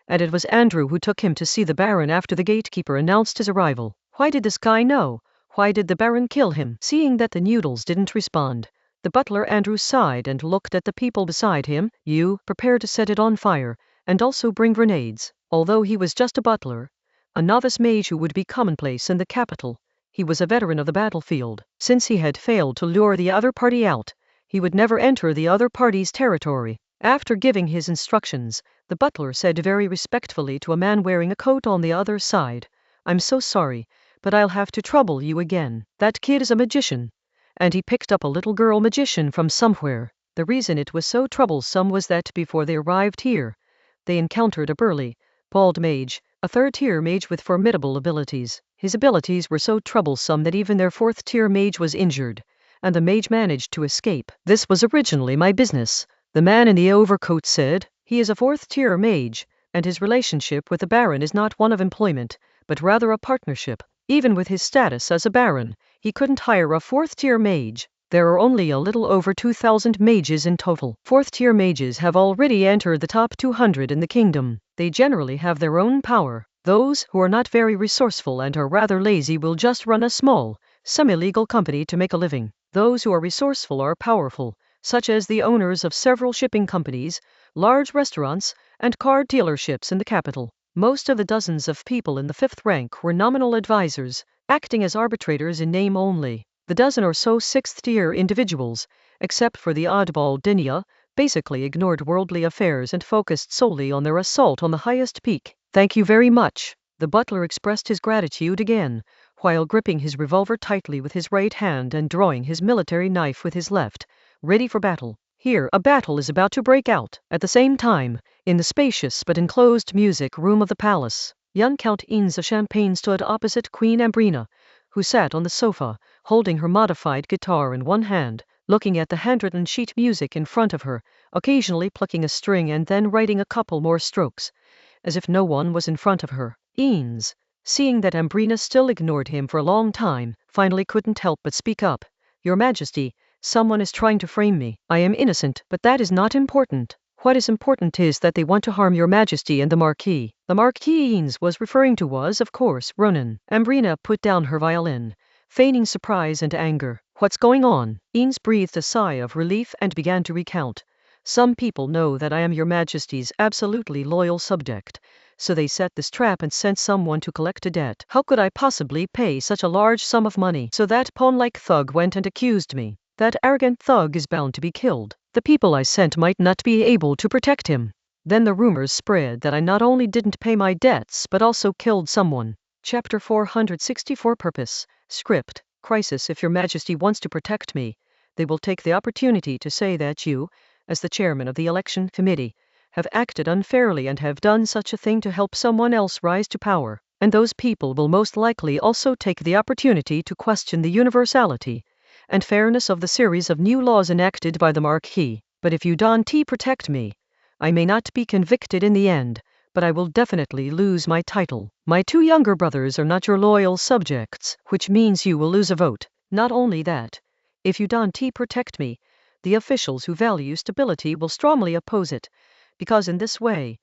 Speaker 1: and it was Andrew who took him to see the Baron after the gatekeeper announced his arrival. Why did this guy know? Why did the Baron kill him? Seeing that the Noodles didn't respond, the butler Andrew sighed and looked at the people beside him. You prepare to set it on fire, and also bring grenades. Although he was just a butler, a novice mage who would be commonplace in the capital, he was a veteran of the battlefield. Since he had failed to lure the other party out, he would never enter the other party's territory. After giving his instructions, the butler said very respectfully to a man wearing a coat on the other side, I'm so sorry, but I'll have to trouble you again. That kid is a magician, and he picked up a little girl magician from somewhere. The reason it was so troublesome was that before they arrived here, they encountered a burly, bald mage, a 3rd-tier mage with formidable abilities. His abilities were so troublesome that even their 4th-tier mage was injured, and the mage managed to escape. This was originally my business, the man in the overcoat said. He is a 4th-tier mage, and his relationship with the Baron is not one of employment, but rather a partnership. Even with his status as a Baron, he couldn't hire a 4th-tier mage. There are only a little over 2,000 mages in total. 4th-tier mages have already entered the top 200 in the kingdom. They generally have their own power. Those who are not very resourceful and are rather lazy will just run a small, semi-legal company to make a living. Those who are resourceful are powerful, such as the owners of several shipping companies, large restaurants, and car dealerships in the capital. Most of the dozens of people in the 5th rank were nominal advisors, acting as arbitrators in name only. The dozen or so 6th-tier individuals, except for the oddball Dinia, basically ignored worldly affairs and focused solely on their assault on the highest peak. Thank you very much. The butler expressed his gratitude again, while gripping his revolver tightly with his right hand and drawing his military knife with his left, ready for battle. Here, a battle is about to break out. At the same time, in the spacious but enclosed music room of the palace, young Count Ines of Champagne stood opposite Queen Ambrina, who sat on the sofa, holding her modified guitar in one hand, looking at the handwritten sheet music in front of her, occasionally plucking a string and then writing a couple more strokes, as if no one was in front of her. Ines, seeing that Ambrina still ignored him for a long time, finally couldn't help but speak up. Your Majesty, someone is trying to frame me. I am innocent, but that is not important. What is important is that they want to harm your Majesty and the Marquis. The Marquis Ines was referring to was, of course, Ronan. Ambrina put down her violin, feigning surprise and anger. What's going on? Ines breathed a sigh of relief and began to recount. Some people know that I am your Majesty's absolutely loyal subject, so they set this trap and sent someone to collect a debt. How could I possibly pay such a large sum of money? So that pawn-like thug went and accused me. That arrogant thug is bound to be killed. The people I sent might not be able to protect him. Then the rumors spread that I not only didn't pay my debts but also killed someone. Chapter 464 Purpose. Script. Crisis. If your Majesty wants to protect me, they will take the opportunity to say that you, as the chairman of the election committee, have acted unfairly and have done such a thing to help someone else rise to power. And those people will most likely also take the opportunity to question the universality and fairness of the series of new laws enacted by the Marquis. But if you don't protect me, I may not be convicted in the end, but I will definitely lose my title. My 2 younger brothers are not your loyal subjects, which means you will lose a vote. Not only that, if you don't protect me, the officials who value stability will strongly oppose it, because in this way,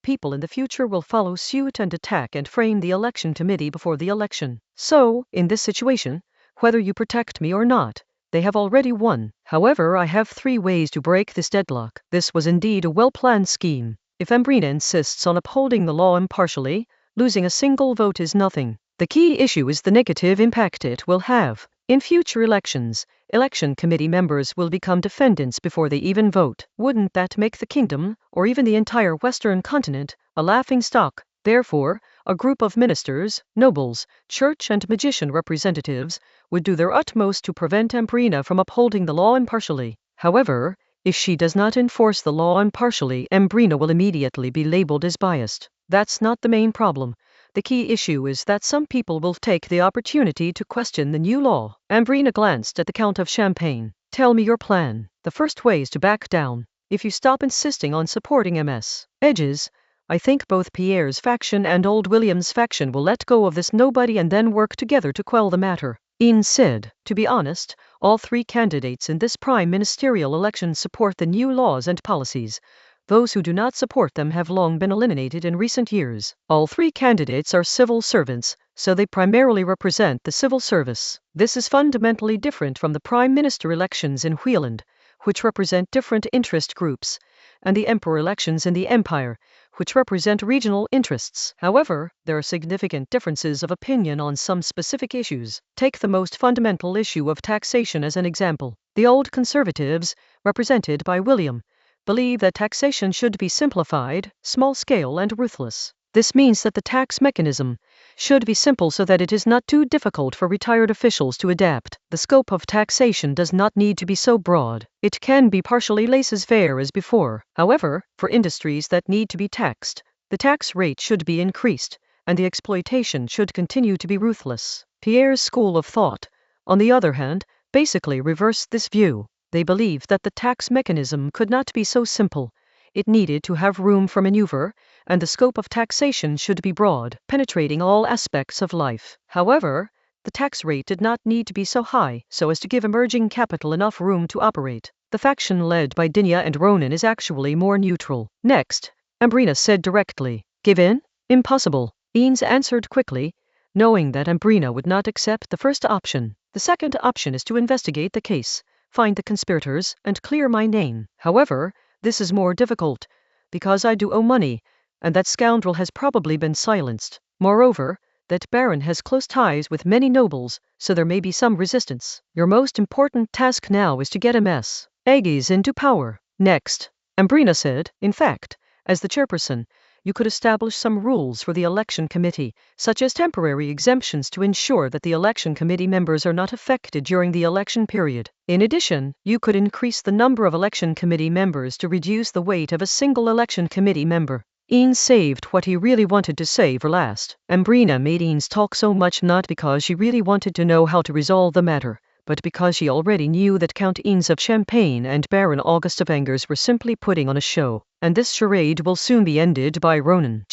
Speaker 1: people in the future will follow suit and attack and frame the election committee before the election. So, in this situation, whether you protect me or not, they have already won. However, I have 3 ways to break this deadlock. This was indeed a well-planned scheme. If Ambrina insists on upholding the law impartially, losing a single vote is nothing. The key issue is the negative impact it will have. In future elections, election committee members will become defendants before they even vote. Wouldn't that make the kingdom, or even the entire Western continent, a laughingstock? Therefore, a group of ministers, nobles, church and magician representatives would do their utmost to prevent Ambrina from upholding the law impartially. However, if she does not enforce the law impartially, Ambrina will immediately be labeled as biased. That's not the main problem. The key issue is that some people will take the opportunity to question the new law. Ambrina glanced at the Count of Champagne. Tell me your plan. The first way is to back down. If you stop insisting on supporting MS Edges, I think both Pierre's faction and old William's faction will let go of this nobody and then work together to quell the matter. Ian said, to be honest, all three candidates in this prime ministerial election support the new laws and policies. Those who do not support them have long been eliminated in recent years. All three candidates are civil servants, so they primarily represent the civil service. This is fundamentally different from the prime minister elections in Wheeland, which represent different interest groups, and the emperor elections in the empire, which represent regional interests. However, there are significant differences of opinion on some specific issues. Take the most fundamental issue of taxation as an example. The old conservatives, represented by William, believe that taxation should be simplified, small-scale and ruthless. This means that the tax mechanism should be simple so that it is not too difficult for retired officials to adapt. The scope of taxation does not need to be so broad. It can be partially laissez-faire as before. However, for industries that need to be taxed, the tax rate should be increased, and the exploitation should continue to be ruthless. Pierre's school of thought, on the other hand, basically reversed this view. They believed that the tax mechanism could not be so simple. It needed to have room for maneuver, and the scope of taxation should be broad, penetrating all aspects of life. However, the tax rate did not need to be so high so as to give emerging capital enough room to operate. The faction led by Dinia and Ronan is actually more neutral. Next, Ambrina said directly, "Give in? Impossible." Eanes answered quickly, knowing that Ambrina would not accept the first option. The second option is to investigate the case, find the conspirators, and clear my name. However, this is more difficult, because I do owe money, and that scoundrel has probably been silenced. Moreover, that baron has close ties with many nobles, so there may be some resistance. Your most important task now is to get MS Agis into power. Next, Ambrina said, in fact, as the chairperson, you could establish some rules for the election committee, such as temporary exemptions to ensure that the election committee members are not affected during the election period. In addition, you could increase the number of election committee members to reduce the weight of a single election committee member. Eanes saved what he really wanted to say for last. Ambrina made Eanes talk so much not because she really wanted to know how to resolve the matter, but because she already knew that Count Eanes of Champagne and Baron August of Angers were simply putting on a show. And this charade will soon be ended by Ronan.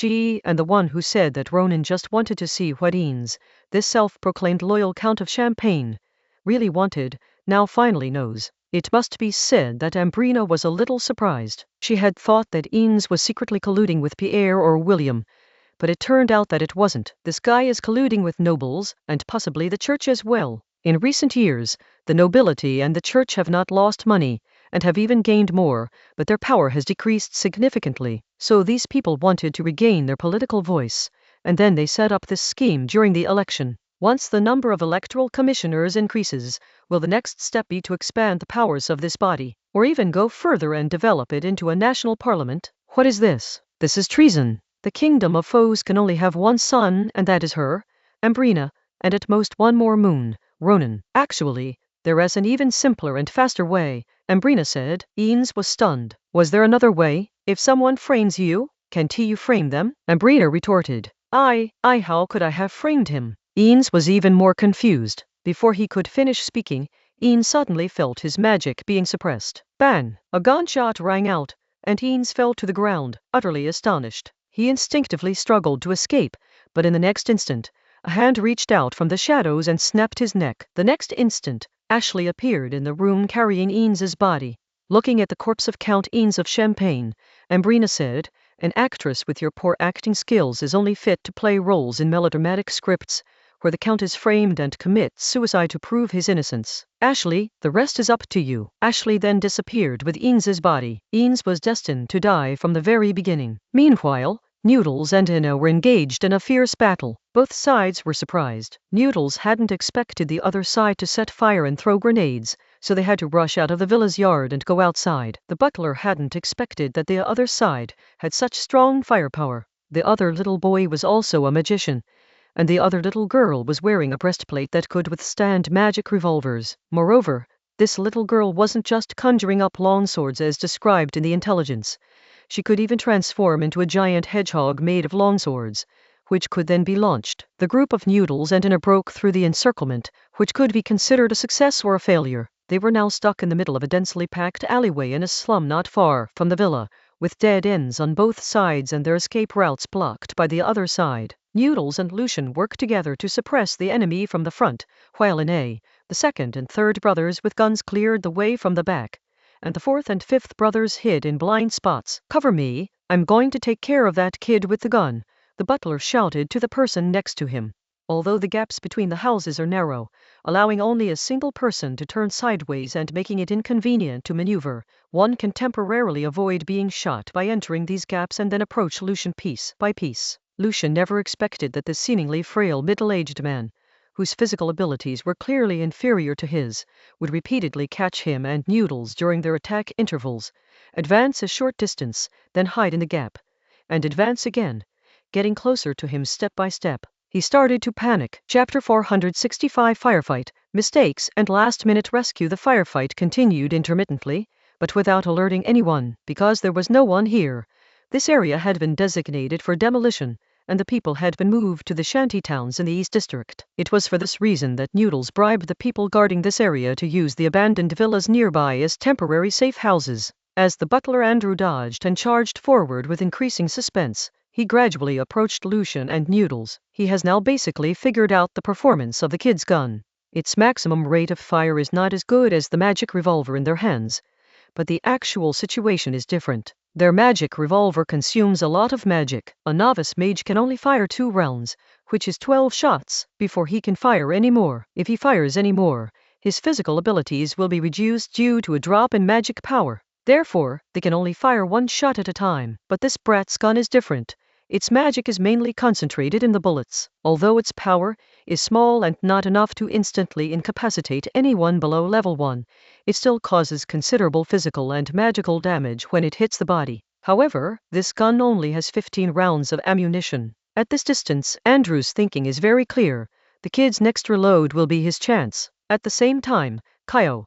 Speaker 1: And the one who said that Ronan just wanted to see what Eanes, this self-proclaimed loyal Count of Champagne, really wanted, now finally knows. It must be said that Ambrina was a little surprised. She had thought that Eanes was secretly colluding with Pierre or William, but it turned out that it wasn't. This guy is colluding with nobles, and possibly the church as well. In recent years, the nobility and the church have not lost money, and have even gained more, but their power has decreased significantly. So these people wanted to regain their political voice, and then they set up this scheme during the election. Once the number of electoral commissioners increases, will the next step be to expand the powers of this body, or even go further and develop it into a national parliament? What is this? This is treason. The kingdom of foes can only have one son, and that is her, Ambrina, and at most one more moon, Ronan. Actually, there is an even simpler and faster way, Ambrina said. Eanes was stunned. Was there another way? If someone frames you, can't you frame them? Ambrina retorted. How could I have framed him? Eanes was even more confused. Before he could finish speaking, Eanes suddenly felt his magic being suppressed. Bang! A gunshot rang out, and Eanes fell to the ground, utterly astonished. He instinctively struggled to escape, but in the next instant, a hand reached out from the shadows and snapped his neck. The next instant, Ashley appeared in the room carrying Eanes's body. Looking at the corpse of Count Eanes of Champagne, Ambrina said, "An actress with your poor acting skills is only fit to play roles in melodramatic scripts, where the Count is framed and commits suicide to prove his innocence. Ashley, the rest is up to you." Ashley then disappeared with Eanes's body. Eanes was destined to die from the very beginning. Meanwhile, Noodles and Ina were engaged in a fierce battle. Both sides were surprised. Noodles hadn't expected the other side to set fire and throw grenades, so they had to rush out of the villa's yard and go outside. The butler hadn't expected that the other side had such strong firepower. The other little boy was also a magician, and the other little girl was wearing a breastplate that could withstand magic revolvers. Moreover, this little girl wasn't just conjuring up long swords as described in the intelligence. She could even transform into a giant hedgehog made of long swords, which could then be launched. The group of Noodles and Ina broke through the encirclement, which could be considered a success or a failure. They were now stuck in the middle of a densely packed alleyway in a slum not far from the villa, with dead ends on both sides and their escape routes blocked by the other side. Noodles and Lucian worked together to suppress the enemy from the front, while Ina, the second and third brothers with guns cleared the way from the back, and the fourth and fifth brothers hid in blind spots. "Cover me, I'm going to take care of that kid with the gun," the butler shouted to the person next to him. Although the gaps between the houses are narrow, allowing only a single person to turn sideways and making it inconvenient to maneuver, one can temporarily avoid being shot by entering these gaps and then approach Lucian piece by piece. Lucian never expected that this seemingly frail middle-aged man, whose physical abilities were clearly inferior to his, would repeatedly catch him and Noodles during their attack intervals, advance a short distance, then hide in the gap, and advance again, getting closer to him step by step. He started to panic. Chapter 465 Firefight, Mistakes and Last-Minute Rescue. The firefight continued intermittently, but without alerting anyone, because there was no one here. This area had been designated for demolition, and the people had been moved to the shanty towns in the East District. It was for this reason that Noodles bribed the people guarding this area to use the abandoned villas nearby as temporary safe houses. As the butler Andrew dodged and charged forward with increasing suspense, he gradually approached Lucian and Noodles. He has now basically figured out the performance of the kid's gun. Its maximum rate of fire is not as good as the magic revolver in their hands, but the actual situation is different. Their magic revolver consumes a lot of magic. A novice mage can only fire 2 rounds, which is 12 shots, before he can fire any more. If he fires any more, his physical abilities will be reduced due to a drop in magic power. Therefore, they can only fire 1 shot at a time. But this brat's gun is different. Its magic is mainly concentrated in the bullets. Although its power is small and not enough to instantly incapacitate anyone below level 1, it still causes considerable physical and magical damage when it hits the body. However, this gun only has 15 rounds of ammunition. At this distance, Andrew's thinking is very clear. The kid's next reload will be his chance. At the same time, Kaio,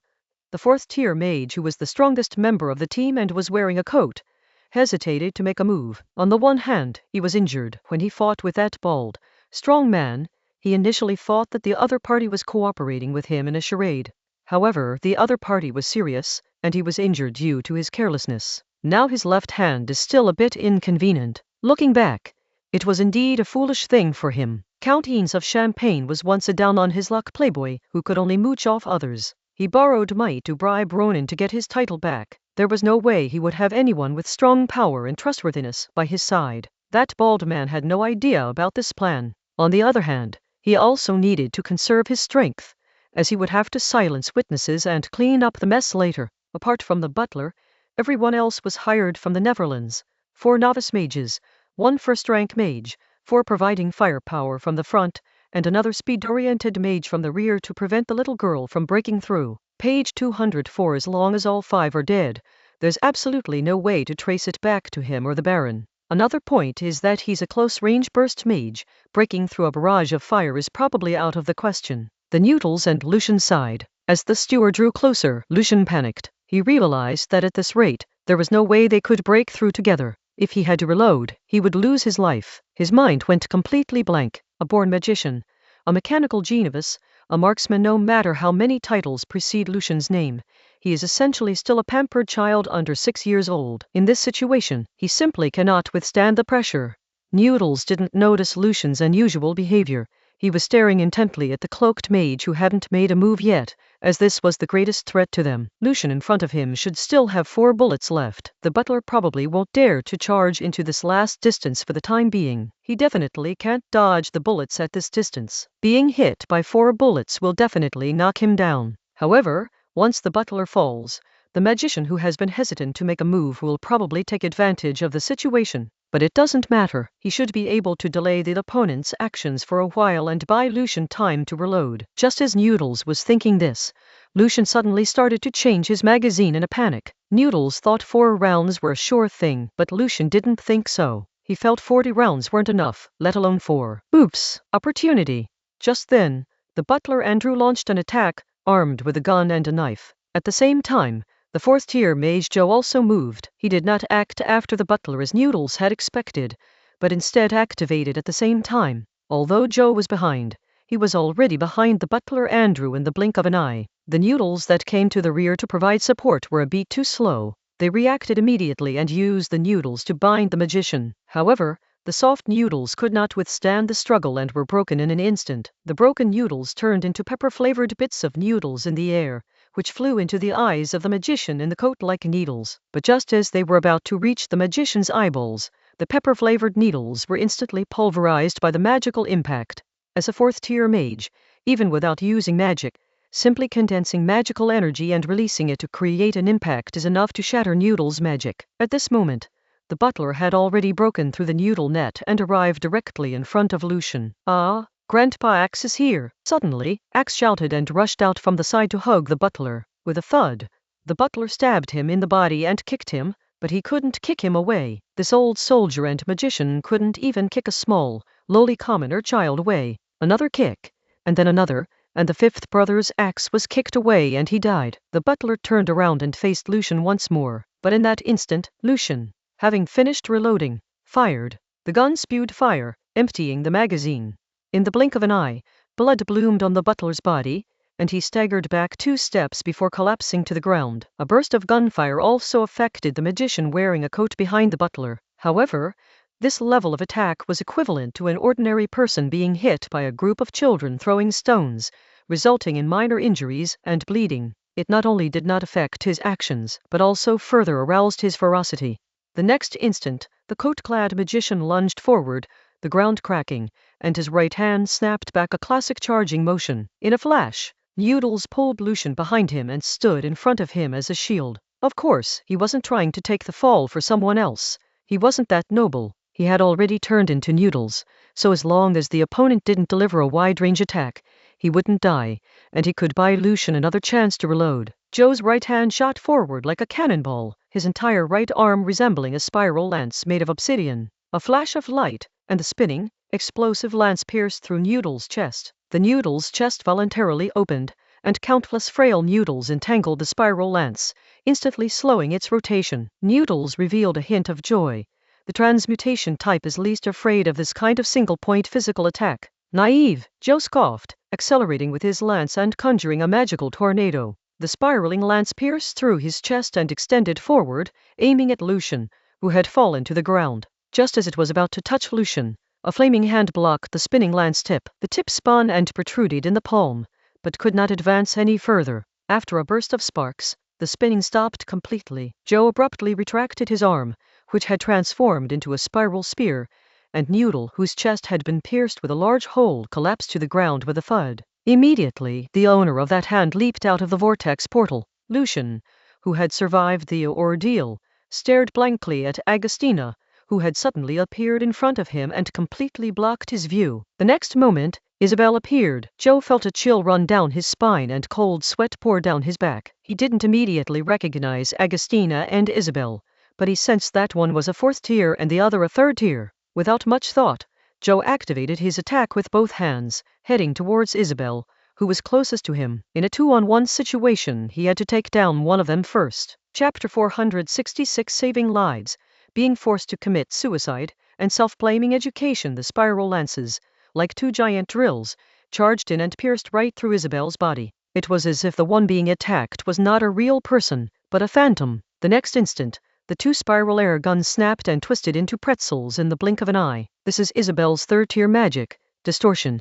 Speaker 1: the 4th-tier mage who was the strongest member of the team and was wearing a coat, hesitated to make a move. On the one hand, he was injured. When he fought with that bald, strong man, he initially thought that the other party was cooperating with him in a charade. However, the other party was serious, and he was injured due to his carelessness. Now his left hand is still a bit inconvenient. Looking back, it was indeed a foolish thing for him. Count Eanes of Champagne was once a down-on-his-luck playboy who could only mooch off others. He borrowed might to bribe Ronan to get his title back. There was no way he would have anyone with strong power and trustworthiness by his side. That bald man had no idea about this plan. On the other hand, he also needed to conserve his strength, as he would have to silence witnesses and clean up the mess later. Apart from the butler, everyone else was hired from the Netherlands. 4 novice mages, 1 first-rank mage, 4 providing firepower from the front, and another speed-oriented mage from the rear to prevent the little girl from breaking through. Page 204. As long as all 5 are dead, there's absolutely no way to trace it back to him or the Baron. Another point is that he's a close-range burst mage. Breaking through a barrage of fire is probably out of the question. The Noodles and Lucian sighed. As the steward drew closer, Lucian panicked. He realized that at this rate, there was no way they could break through together. If he had to reload, he would lose his life. His mind went completely blank. A born magician, a mechanical genius, a marksman. No matter how many titles precede Lucian's name, he is essentially still a pampered child under 6 years old. In this situation, he simply cannot withstand the pressure. Noodles didn't notice Lucian's unusual behavior. He was staring intently at the cloaked mage who hadn't made a move yet, as this was the greatest threat to them. Lucian in front of him should still have 4 bullets left. The butler probably won't dare to charge into this last distance for the time being. He definitely can't dodge the bullets at this distance. Being hit by 4 bullets will definitely knock him down. However, once the butler falls, the magician who has been hesitant to make a move will probably take advantage of the situation. But it doesn't matter. He should be able to delay the opponent's actions for a while and buy Lucian time to reload. Just as Noodles was thinking this, Lucian suddenly started to change his magazine in a panic. Noodles thought 4 rounds were a sure thing, but Lucian didn't think so. He felt 40 rounds weren't enough, let alone 4. Oops! Opportunity! Just then, the butler Andrew launched an attack, armed with a gun and a knife. At the same time, the 4th-tier mage Joe also moved. He did not act after the butler as Noodles had expected, but instead activated at the same time. Although Joe was behind, he was already behind the butler Andrew in the blink of an eye. The Noodles that came to the rear to provide support were a beat too slow. They reacted immediately and used the Noodles to bind the magician. However, the soft Noodles could not withstand the struggle and were broken in an instant. The broken Noodles turned into pepper-flavored bits of noodles in the air, which flew into the eyes of the magician in the coat like needles. But just as they were about to reach the magician's eyeballs, the pepper-flavored needles were instantly pulverized by the magical impact. As a 4th-tier mage, even without using magic, simply condensing magical energy and releasing it to create an impact is enough to shatter Noodle's magic. At this moment, the butler had already broken through the noodle net and arrived directly in front of Lucian. "Ah, Grandpa Axe is here!" Suddenly, Axe shouted and rushed out from the side to hug the butler. With a thud, the butler stabbed him in the body and kicked him, but he couldn't kick him away. This old soldier and magician couldn't even kick a small, lowly commoner child away. Another kick, and then another, and the 5th brother's axe was kicked away and he died. The butler turned around and faced Lucian once more, but in that instant, Lucian, having finished reloading, fired. The gun spewed fire, emptying the magazine. In the blink of an eye, blood bloomed on the butler's body, and he staggered back 2 steps before collapsing to the ground. A burst of gunfire also affected the magician wearing a coat behind the butler. However, this level of attack was equivalent to an ordinary person being hit by a group of children throwing stones, resulting in minor injuries and bleeding. It not only did not affect his actions, but also further aroused his ferocity. The next instant, the coat-clad magician lunged forward, the ground cracking, and his right hand snapped back a classic charging motion. In a flash, Noodles pulled Lucian behind him and stood in front of him as a shield. Of course, he wasn't trying to take the fall for someone else. He wasn't that noble. He had already turned into Noodles, so as long as the opponent didn't deliver a wide-range attack, he wouldn't die, and he could buy Lucian another chance to reload. Joe's right hand shot forward like a cannonball, his entire right arm resembling a spiral lance made of obsidian. A flash of light, and the spinning, explosive lance pierced through Noodles' chest. The Noodles' chest voluntarily opened, and countless frail Noodles entangled the spiral lance, instantly slowing its rotation. Noodles revealed a hint of joy. The transmutation type is least afraid of this kind of single-point physical attack. Naive, Joe scoffed, accelerating with his lance and conjuring a magical tornado. The spiraling lance pierced through his chest and extended forward, aiming at Lucian, who had fallen to the ground. Just as it was about to touch Lucian, a flaming hand blocked the spinning lance tip. The tip spun and protruded in the palm, but could not advance any further. After a burst of sparks, the spinning stopped completely. Joe abruptly retracted his arm, which had transformed into a spiral spear, and Noodle, whose chest had been pierced with a large hole, collapsed to the ground with a thud. Immediately, the owner of that hand leaped out of the vortex portal. Lucian, who had survived the ordeal, stared blankly at Agostina, who had suddenly appeared in front of him and completely blocked his view. The next moment, Isabel appeared. Joe felt a chill run down his spine and cold sweat pour down his back. He didn't immediately recognize Agostina and Isabel, but he sensed that one was a 4th tier and the other a 3rd tier. Without much thought, Joe activated his attack with both hands, heading towards Isabel, who was closest to him. In a 2-on-1 situation, he had to take down one of them first. Chapter 466 Saving Lives, Being Forced to Commit Suicide, and Self-Blaming Education. The spiral lances, like 2 giant drills, charged in and pierced right through Isabel's body. It was as if the one being attacked was not a real person, but a phantom. The next instant, the 2 spiral air guns snapped and twisted into pretzels in the blink of an eye. This is Isabel's 3rd-tier magic, distortion,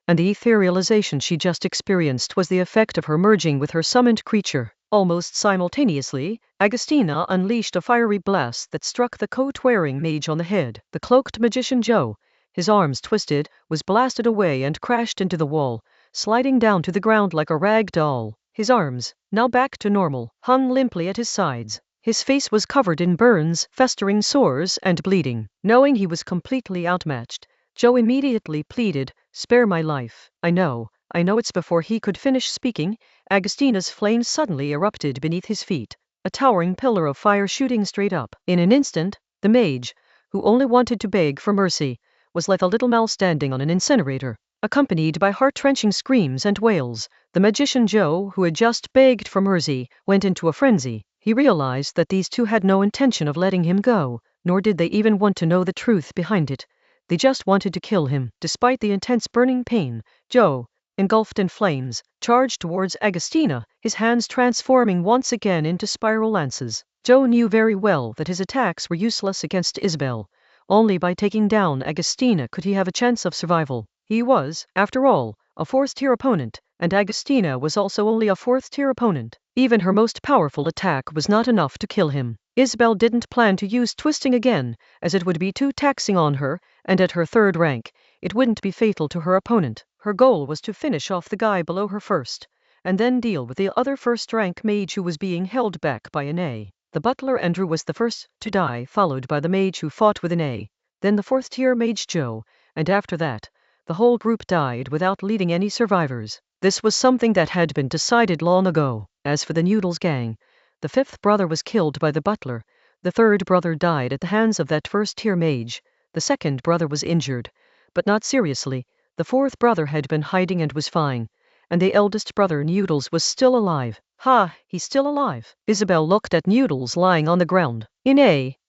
Speaker 1: and the etherealization she just experienced was the effect of her merging with her summoned creature. Almost simultaneously, Agostina unleashed a fiery blast that struck the coat-wearing mage on the head. The cloaked magician Joe, his arms twisted, was blasted away and crashed into the wall, sliding down to the ground like a rag doll. His arms, now back to normal, hung limply at his sides. His face was covered in burns, festering sores, and bleeding. Knowing he was completely outmatched, Joe immediately pleaded, "Spare my life." I know it's." Before he could finish speaking, Agostina's flame suddenly erupted beneath his feet, a towering pillar of fire shooting straight up. In an instant, the mage, who only wanted to beg for mercy, was like a little mouse standing on an incinerator, accompanied by heart-wrenching screams and wails. The magician Joe, who had just begged for mercy, went into a frenzy. He realized that these two had no intention of letting him go, nor did they even want to know the truth behind it. They just wanted to kill him. Despite the intense burning pain, Joe, engulfed in flames, charged towards Agostina, his hands transforming once again into spiral lances. Joe knew very well that his attacks were useless against Isabel. Only by taking down Agostina could he have a chance of survival. He was, after all, a fourth-tier opponent, and Agostina was also only a fourth-tier opponent. Even her most powerful attack was not enough to kill him. Isabel didn't plan to use twisting again, as it would be too taxing on her, and at her third rank, it wouldn't be fatal to her opponent. Her goal was to finish off the guy below her first, and then deal with the other first-rank mage who was being held back by an A. The butler Andrew was the first to die, followed by the mage who fought with an A, then the fourth-tier mage Joe, and after that, the whole group died without leaving any survivors. This was something that had been decided long ago. As for the Noodles gang, the fifth brother was killed by the butler, the third brother died at the hands of that first-tier mage, the second brother was injured, but not seriously, the fourth brother had been hiding and was fine, and the eldest brother Noodles was still alive. Ha, he's still alive. Isabel looked at Noodles lying on the ground.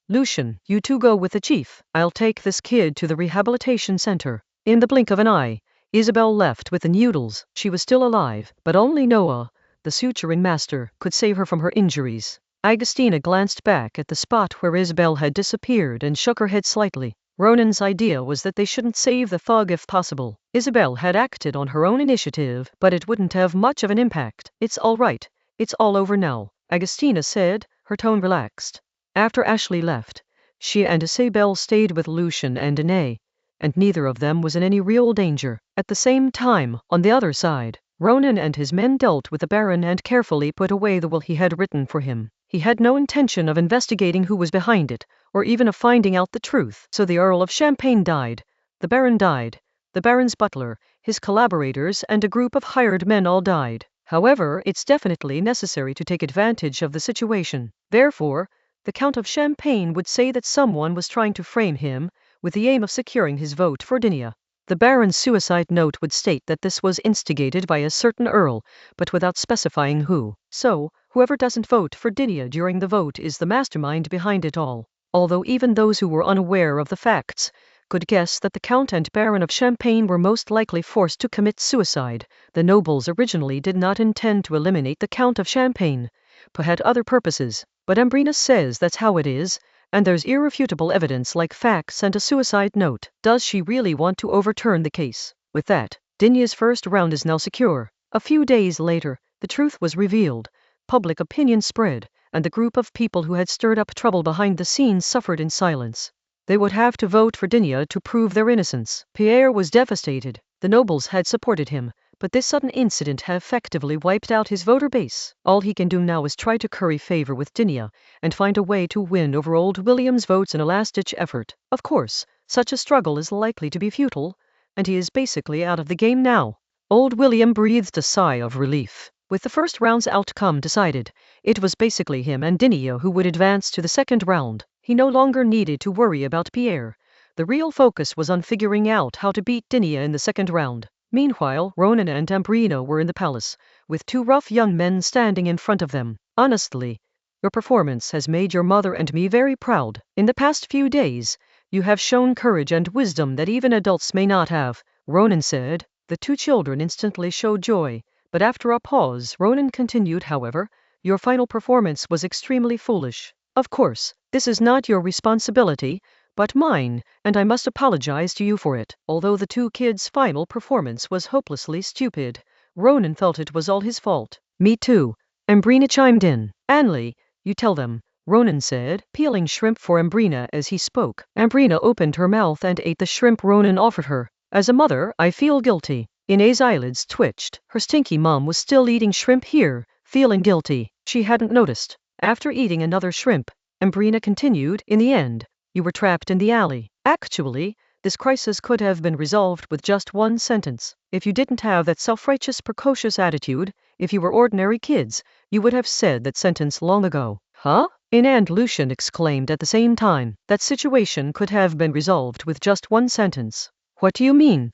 Speaker 1: Lucian, you two go with the chief. I'll take this kid to the rehabilitation center. In the blink of an eye, Isabel left with the Noodles. She was still alive, but only Noah, the suturing master, could save her from her injuries. Agostina glanced back at the spot where Isabel had disappeared and shook her head slightly. Ronan's idea was that they shouldn't save the thug if possible. Isabel had acted on her own initiative, but it wouldn't have much of an impact. It's all right. It's all over now, Agostina said, her tone relaxed. After Ashley left, she and Isabel stayed with Lucian and Danae, and neither of them was in any real danger. At the same time, on the other side, Ronan and his men dealt with the Baron and carefully put away the will he had written for him. He had no intention of investigating who was behind it, or even of finding out the truth. So the Earl of Champagne died, the Baron died, the Baron's butler, his collaborators, and a group of hired men all died. However, it's definitely necessary to take advantage of the situation. Therefore, the Count of Champagne would say that someone was trying to frame him, with the aim of securing his vote for Dinia. The Baron's suicide note would state that this was instigated by a certain earl, but without specifying who. So, whoever doesn't vote for Dinia during the vote is the mastermind behind it all. Although even those who were unaware of the facts could guess that the Count and Baron of Champagne were most likely forced to commit suicide, the nobles originally did not intend to eliminate the Count of Champagne, but had other purposes. But Ambrina says that's how it is, and there's irrefutable evidence like facts and a suicide note. Does she really want to overturn the case? With that, Dinia's first round is now secure. A few days later, the truth was revealed, public opinion spread, and the group of people who had stirred up trouble behind the scenes suffered in silence. They would have to vote for Dinia to prove their innocence. Pierre was devastated. The nobles had supported him, but this sudden incident had effectively wiped out his voter base. All he can do now is try to curry favor with Dinia and find a way to win over old William's votes in a last-ditch effort. Of course, such a struggle is likely to be futile, and he is basically out of the game now. Old William breathed a sigh of relief. With the first round's outcome decided, it was basically him and Dinia who would advance to the second round. He no longer needed to worry about Pierre. The real focus was on figuring out how to beat Dinia in the second round. Meanwhile, Ronan and Ambrina were in the palace, with two rough young men standing in front of them. Honestly, your performance has made your mother and me very proud. In the past few days, you have shown courage and wisdom that even adults may not have, Ronan said. The two children instantly showed joy, but after a pause, Ronan continued, however, your final performance was extremely foolish. Of course, this is not your responsibility, but mine, and I must apologize to you for it. Although the two kids' final performance was hopelessly stupid, Ronan felt it was all his fault. Me too, Ambrina chimed in. Anley, you tell them, Ronan said, peeling shrimp for Ambrina as he spoke. Ambrina opened her mouth and ate the shrimp Ronan offered her. As a mother, I feel guilty. Inae's eyelids twitched. Her stinky mom was still eating shrimp here, feeling guilty. She hadn't noticed. After eating another shrimp, Ambrina continued, in the end, you were trapped in the alley. Actually, this crisis could have been resolved with just one sentence. If you didn't have that self-righteous, precocious attitude, if you were ordinary kids, you would have said that sentence long ago. Huh? Ina and Lucian exclaimed at the same time. That situation could have been resolved with just one sentence. What do you mean?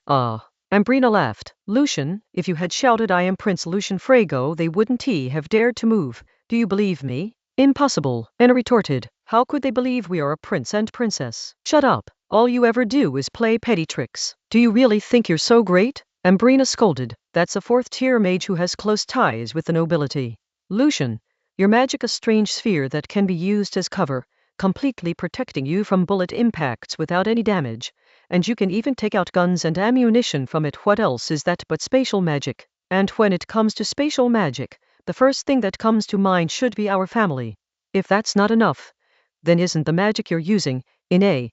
Speaker 1: Ambrina laughed. Lucian, if you had shouted I am Prince Lucian Frago, they wouldn't have dared to move. Do you believe me? Impossible, Ina retorted. How could they believe we are a prince and princess? Shut up. All you ever do is play petty tricks. Do you really think you're so great? Ambrina scolded. That's a fourth-tier mage who has close ties with the nobility. Lucian, your magic a strange sphere that can be used as cover, completely protecting you from bullet impacts without any damage. And you can even take out guns and ammunition from it. What else is that but spatial magic? And when it comes to spatial magic, the first thing that comes to mind should be our family. If that's not enough, then isn't the magic you're using, Ina,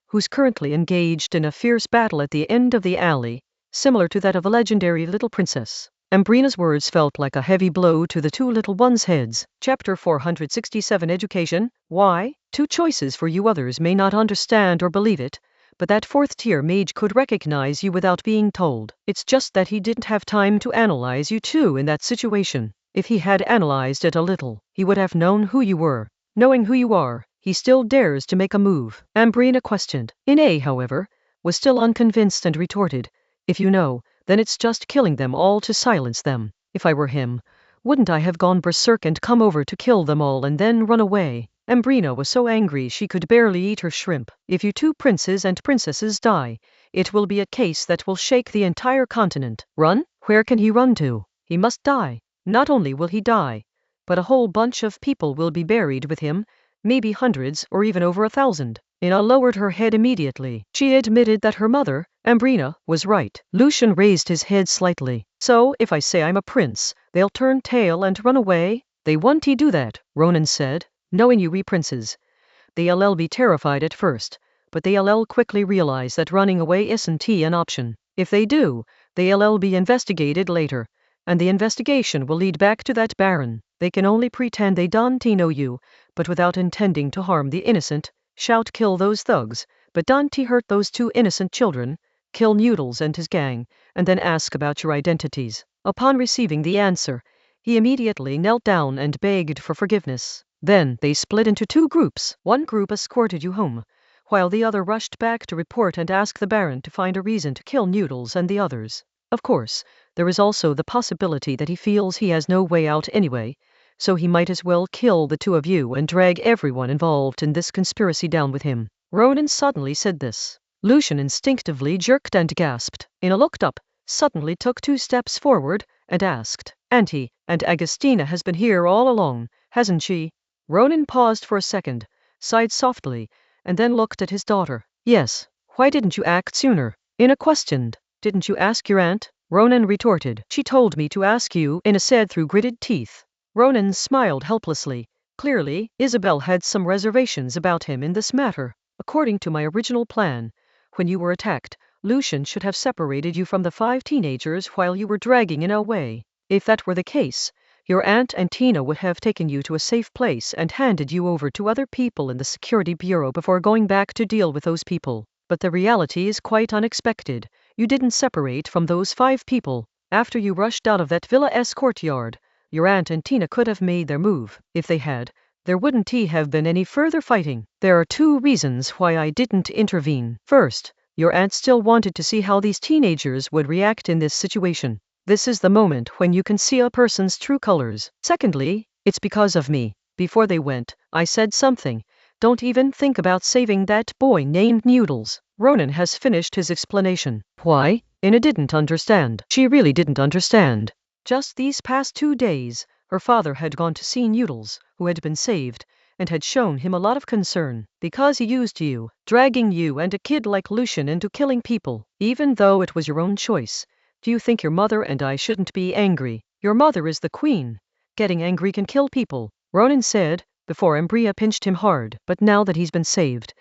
Speaker 1: who's currently engaged in a fierce battle at the end of the alley, similar to that of a legendary little princess. Ambrina's words felt like a heavy blow to the two little ones' heads. Chapter 467 Education. Why? Two choices for you. Others may not understand or believe it, but that fourth-tier mage could recognize you without being told. It's just that he didn't have time to analyze you two in that situation. If he had analyzed it a little, he would have known who you were. Knowing who you are, he still dares to make a move. Ambrina questioned. Ina, however, was still unconvinced and retorted, if you know, then it's just killing them all to silence them. If I were him, wouldn't I have gone berserk and come over to kill them all and then run away? Ambrina was so angry she could barely eat her shrimp. If you two princes and princesses die, it will be a case that will shake the entire continent. Run? Where can he run to? He must die. Not only will he die, but a whole bunch of people will be buried with him, maybe hundreds or even over 1,000. Ina lowered her head immediately. She admitted that her mother, Ambrina, was right. Lucian raised his head slightly. So, if I say I'm a prince, they'll turn tail and run away? They won't do that, Ronan said. Knowing you princes, they'll be terrified at first, but they'll quickly realize that running away isn't an option. If they do, they'll be investigated later, and the investigation will lead back to that baron. They can only pretend they don't know you, but without intending to harm the innocent, shout kill those thugs, but don't hurt those two innocent children, kill Noodles and his gang, and then ask about your identities. Upon receiving the answer, he immediately knelt down and begged for forgiveness. Then they split into two groups. One group escorted you home, while the other rushed back to report and ask the Baron to find a reason to kill Noodles and the others. Of course, there is also the possibility that he feels he has no way out anyway, so he might as well kill the two of you and drag everyone involved in this conspiracy down with him. Ronan suddenly said this. Lucian instinctively jerked and gasped. Ina looked up, suddenly took 2 steps forward, and asked, Auntie, and Agustina has been here all along, hasn't she? Ronan paused for a second, sighed softly, and then looked at his daughter. Yes. Why didn't you act sooner? Ina questioned. Didn't you ask your aunt? Ronan retorted. She told me to ask you, Ina said through gritted teeth. Ronan smiled helplessly. Clearly, Isabel had some reservations about him in this matter. According to my original plan, when you were attacked, Lucian should have separated you from the 5 teenagers while you were dragging Ina away. If that were the case, your aunt and Tina would have taken you to a safe place and handed you over to other people in the security bureau before going back to deal with those people. But the reality is quite unexpected. You didn't separate from those 5 people. After you rushed out of that villa's courtyard, your aunt and Tina could have made their move. If they had, there wouldn't have been any further fighting. There are 2 reasons why I didn't intervene. First, your aunt still wanted to see how these teenagers would react in this situation. This is the moment when you can see a person's true colors. Secondly, it's because of me. Before they went, I said something. Don't even think about saving that boy named Noodles. Ronan has finished his explanation. Why? Ina didn't understand. She really didn't understand. Just these past 2 days, her father had gone to see Noodles, who had been saved, and had shown him a lot of concern, because he used you, dragging you and a kid like Lucian into killing people, even though it was your own choice. Do you think your mother and I shouldn't be angry? Your mother is the queen. Getting angry can kill people, Ronan said, before Ambrina pinched him hard. But now that he's been saved,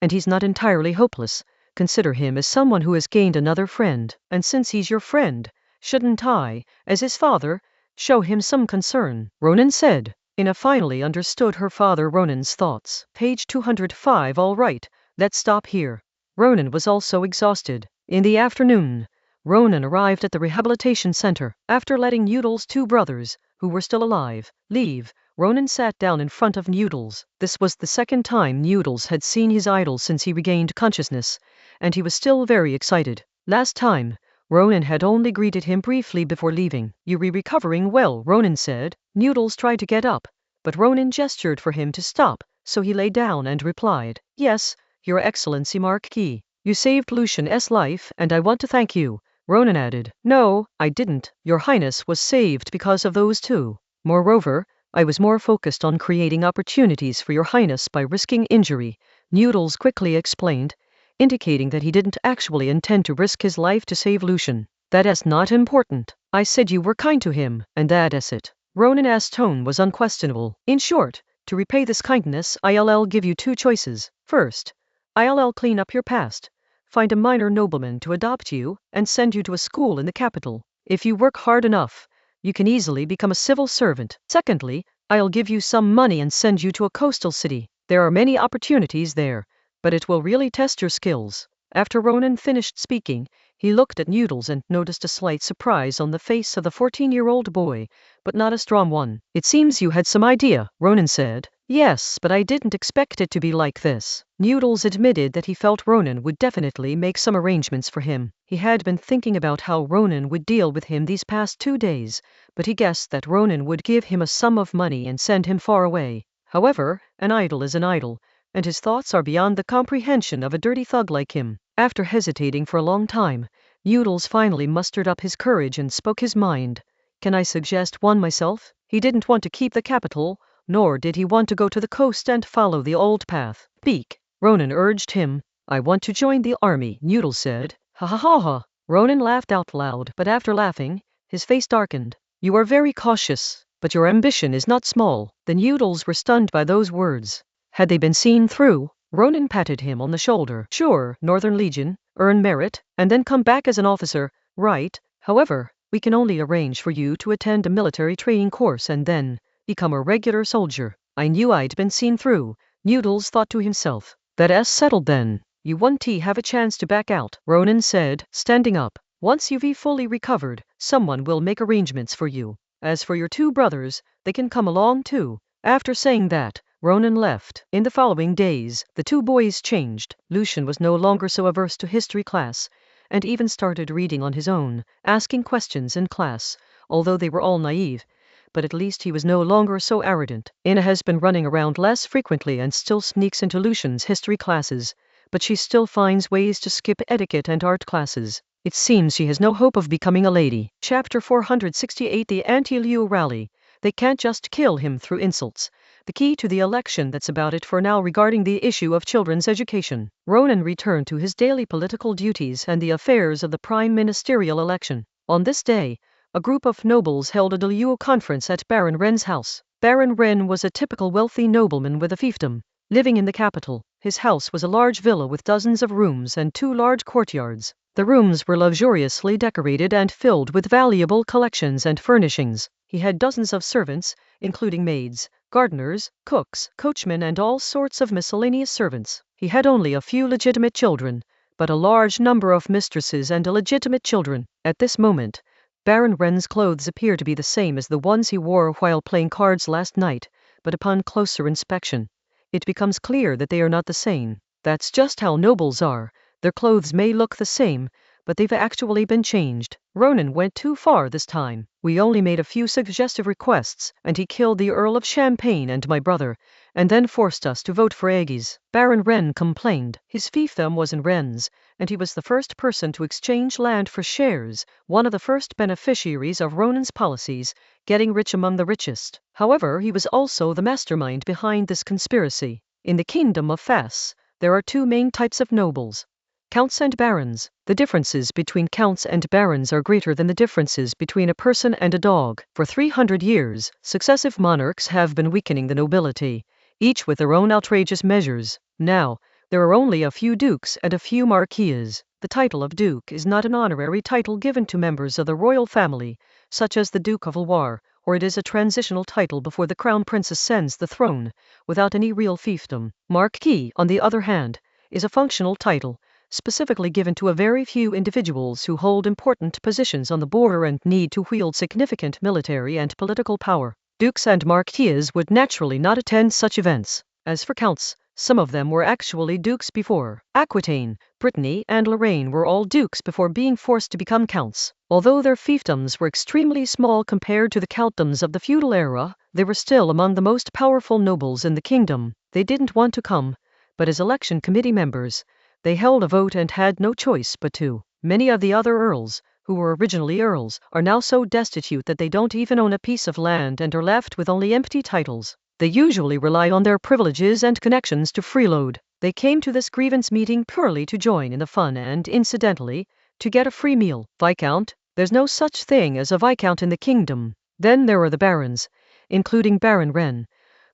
Speaker 1: and he's not entirely hopeless, consider him as someone who has gained another friend. And since he's your friend, shouldn't I, as his father, show him some concern? Ronan said. Ina finally understood her father Ronan's thoughts. Page 205. All right, let's stop here. Ronan was also exhausted. In the afternoon, Ronan arrived at the rehabilitation center. After letting Noodle's two brothers, who were still alive, leave, Ronan sat down in front of Noodles. This was the second time Noodles had seen his idol since he regained consciousness, and he was still very excited. Last time, Ronan had only greeted him briefly before leaving. "You're recovering well," Ronan said. Noodles tried to get up, but Ronan gestured for him to stop, so he lay down and replied, "Yes, Your Excellency Marquis. You saved Lucian's life, and I want to thank you." Ronan added, "No, I didn't. Your Highness was saved because of those two. Moreover, I was more focused on creating opportunities for Your Highness by risking injury," Noodles quickly explained, indicating that he didn't actually intend to risk his life to save Lucian. "That is not important. I said you were kind to him, and that is it." Ronan's tone was unquestionable. "In short, to repay this kindness, I'll give you two choices. First, I'll clean up your past, find a minor nobleman to adopt you, and send you to a school in the capital. If you work hard enough, you can easily become a civil servant. Secondly, I'll give you some money and send you to a coastal city. There are many opportunities there, but it will really test your skills." After Ronan finished speaking, he looked at Noodles and noticed a slight surprise on the face of the 14-year-old boy, but not a strong one. "It seems you had some idea," Ronan said. "Yes, but I didn't expect it to be like this." Noodles admitted that he felt Ronan would definitely make some arrangements for him. He had been thinking about how Ronan would deal with him these past 2 days, but he guessed that Ronan would give him a sum of money and send him far away. However, an idol is an idol, and his thoughts are beyond the comprehension of a dirty thug like him. After hesitating for a long time, Noodles finally mustered up his courage and spoke his mind. "Can I suggest one myself?" He didn't want to keep the capital, nor did he want to go to the coast and follow the old path. "Speak," Ronan urged him. "I want to join the army," Noodles said. "Ha ha ha ha." Ronan laughed out loud, but after laughing, his face darkened. "You are very cautious, but your ambition is not small." The Noodles were stunned by those words. Had they been seen through? Ronan patted him on the shoulder. "Sure, Northern Legion, earn merit, and then come back as an officer, right? However, we can only arrange for you to attend a military training course and then become a regular soldier." I knew I'd been seen through, Noodles thought to himself. "That's settled then. You won't have a chance to back out," Ronan said, standing up. "Once you've fully recovered, someone will make arrangements for you. As for your two brothers, they can come along too." After saying that, Ronan left. In the following days, the two boys changed. Lucian was no longer so averse to history class, and even started reading on his own, asking questions in class, although they were all naive. But at least he was no longer so arrogant. Ina has been running around less frequently and still sneaks into Lucian's history classes, but she still finds ways to skip etiquette and art classes. It seems she has no hope of becoming a lady. Chapter 468. The Anti-Liu Rally. They can't just kill him through insults. The key to the election. That's about it for now regarding the issue of children's education. Ronan returned to his daily political duties and the affairs of the prime ministerial election. On this day, a group of nobles held a Liu conference at Baron Ren's house. Baron Ren was a typical wealthy nobleman with a fiefdom, living in the capital. His house was a large villa with dozens of rooms and 2 large courtyards. The rooms were luxuriously decorated and filled with valuable collections and furnishings. He had dozens of servants, including maids, gardeners, cooks, coachmen and all sorts of miscellaneous servants. He had only a few legitimate children, but a large number of mistresses and illegitimate children. At this moment, Baron Ren's clothes appear to be the same as the ones he wore while playing cards last night, but upon closer inspection, it becomes clear that they are not the same. That's just how nobles are. Their clothes may look the same, but they've actually been changed. Ronan went too far this time. We only made a few suggestive requests, and he killed the Earl of Champagne and my brother, and then forced us to vote for Aegis. Baron Ren complained. His fiefdom was in Ren's, and he was the first person to exchange land for shares, one of the first beneficiaries of Ronan's policies, getting rich among the richest. However, he was also the mastermind behind this conspiracy. In the kingdom of Fas, there are 2 main types of nobles: counts and barons. The differences between counts and barons are greater than the differences between a person and a dog. For 300 years, successive monarchs have been weakening the nobility, each with their own outrageous measures. Now, there are only a few dukes and a few marquises. The title of duke is not an honorary title given to members of the royal family, such as the Duke of Alwar, or it is a transitional title before the crown prince ascends the throne, without any real fiefdom. Marquis, on the other hand, is a functional title, specifically given to a very few individuals who hold important positions on the border and need to wield significant military and political power. Dukes and marquises would naturally not attend such events. As for counts, some of them were actually dukes before. Aquitaine, Brittany, and Lorraine were all dukes before being forced to become counts. Although their fiefdoms were extremely small compared to the countdoms of the feudal era, they were still among the most powerful nobles in the kingdom. They didn't want to come, but as election committee members, they held a vote and had no choice but to. Many of the other earls, who were originally earls, are now so destitute that they don't even own a piece of land and are left with only empty titles. They usually rely on their privileges and connections to freeload. They came to this grievance meeting purely to join in the fun and, incidentally, to get a free meal. Viscount? There's no such thing as a viscount in the kingdom. Then there are the barons, including Baron Wren,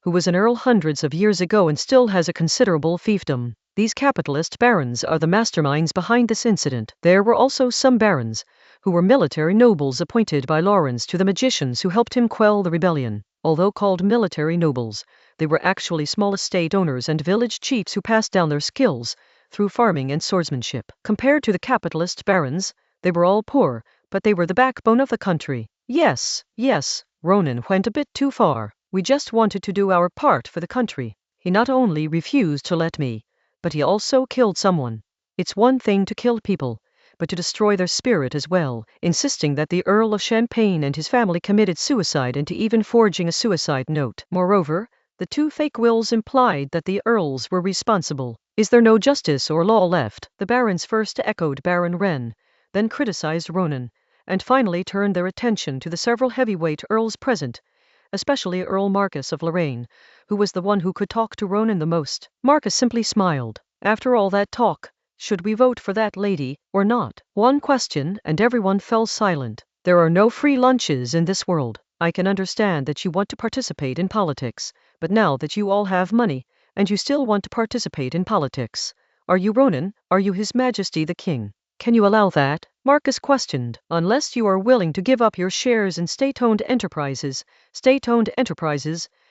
Speaker 1: who was an earl hundreds of years ago and still has a considerable fiefdom. These capitalist barons are the masterminds behind this incident. There were also some barons, who were military nobles appointed by Lawrence to the magicians who helped him quell the rebellion. Although called military nobles, they were actually small estate owners and village chiefs who passed down their skills through farming and swordsmanship. Compared to the capitalist barons, they were all poor, but they were the backbone of the country. Yes, Ronan went a bit too far. We just wanted to do our part for the country. He not only refused to let me, but he also killed someone. It's one thing to kill people, but to destroy their spirit as well, insisting that the Earl of Champagne and his family committed suicide and to even forging a suicide note. Moreover, the two fake wills implied that the earls were responsible. Is there no justice or law left? The barons first echoed Baron Wren, then criticized Ronan, and finally turned their attention to the several heavyweight earls present, especially Earl Marcus of Lorraine, who was the one who could talk to Ronan the most. Marcus simply smiled. After all that talk, should we vote for that lady, or not? One question, and everyone fell silent. There are no free lunches in this world. I can understand that you want to participate in politics, but now that you all have money, and you still want to participate in politics, are you Ronan? Are you His Majesty the King? Can you allow that? Marcus questioned. Unless you are willing to give up your shares in state-owned enterprises,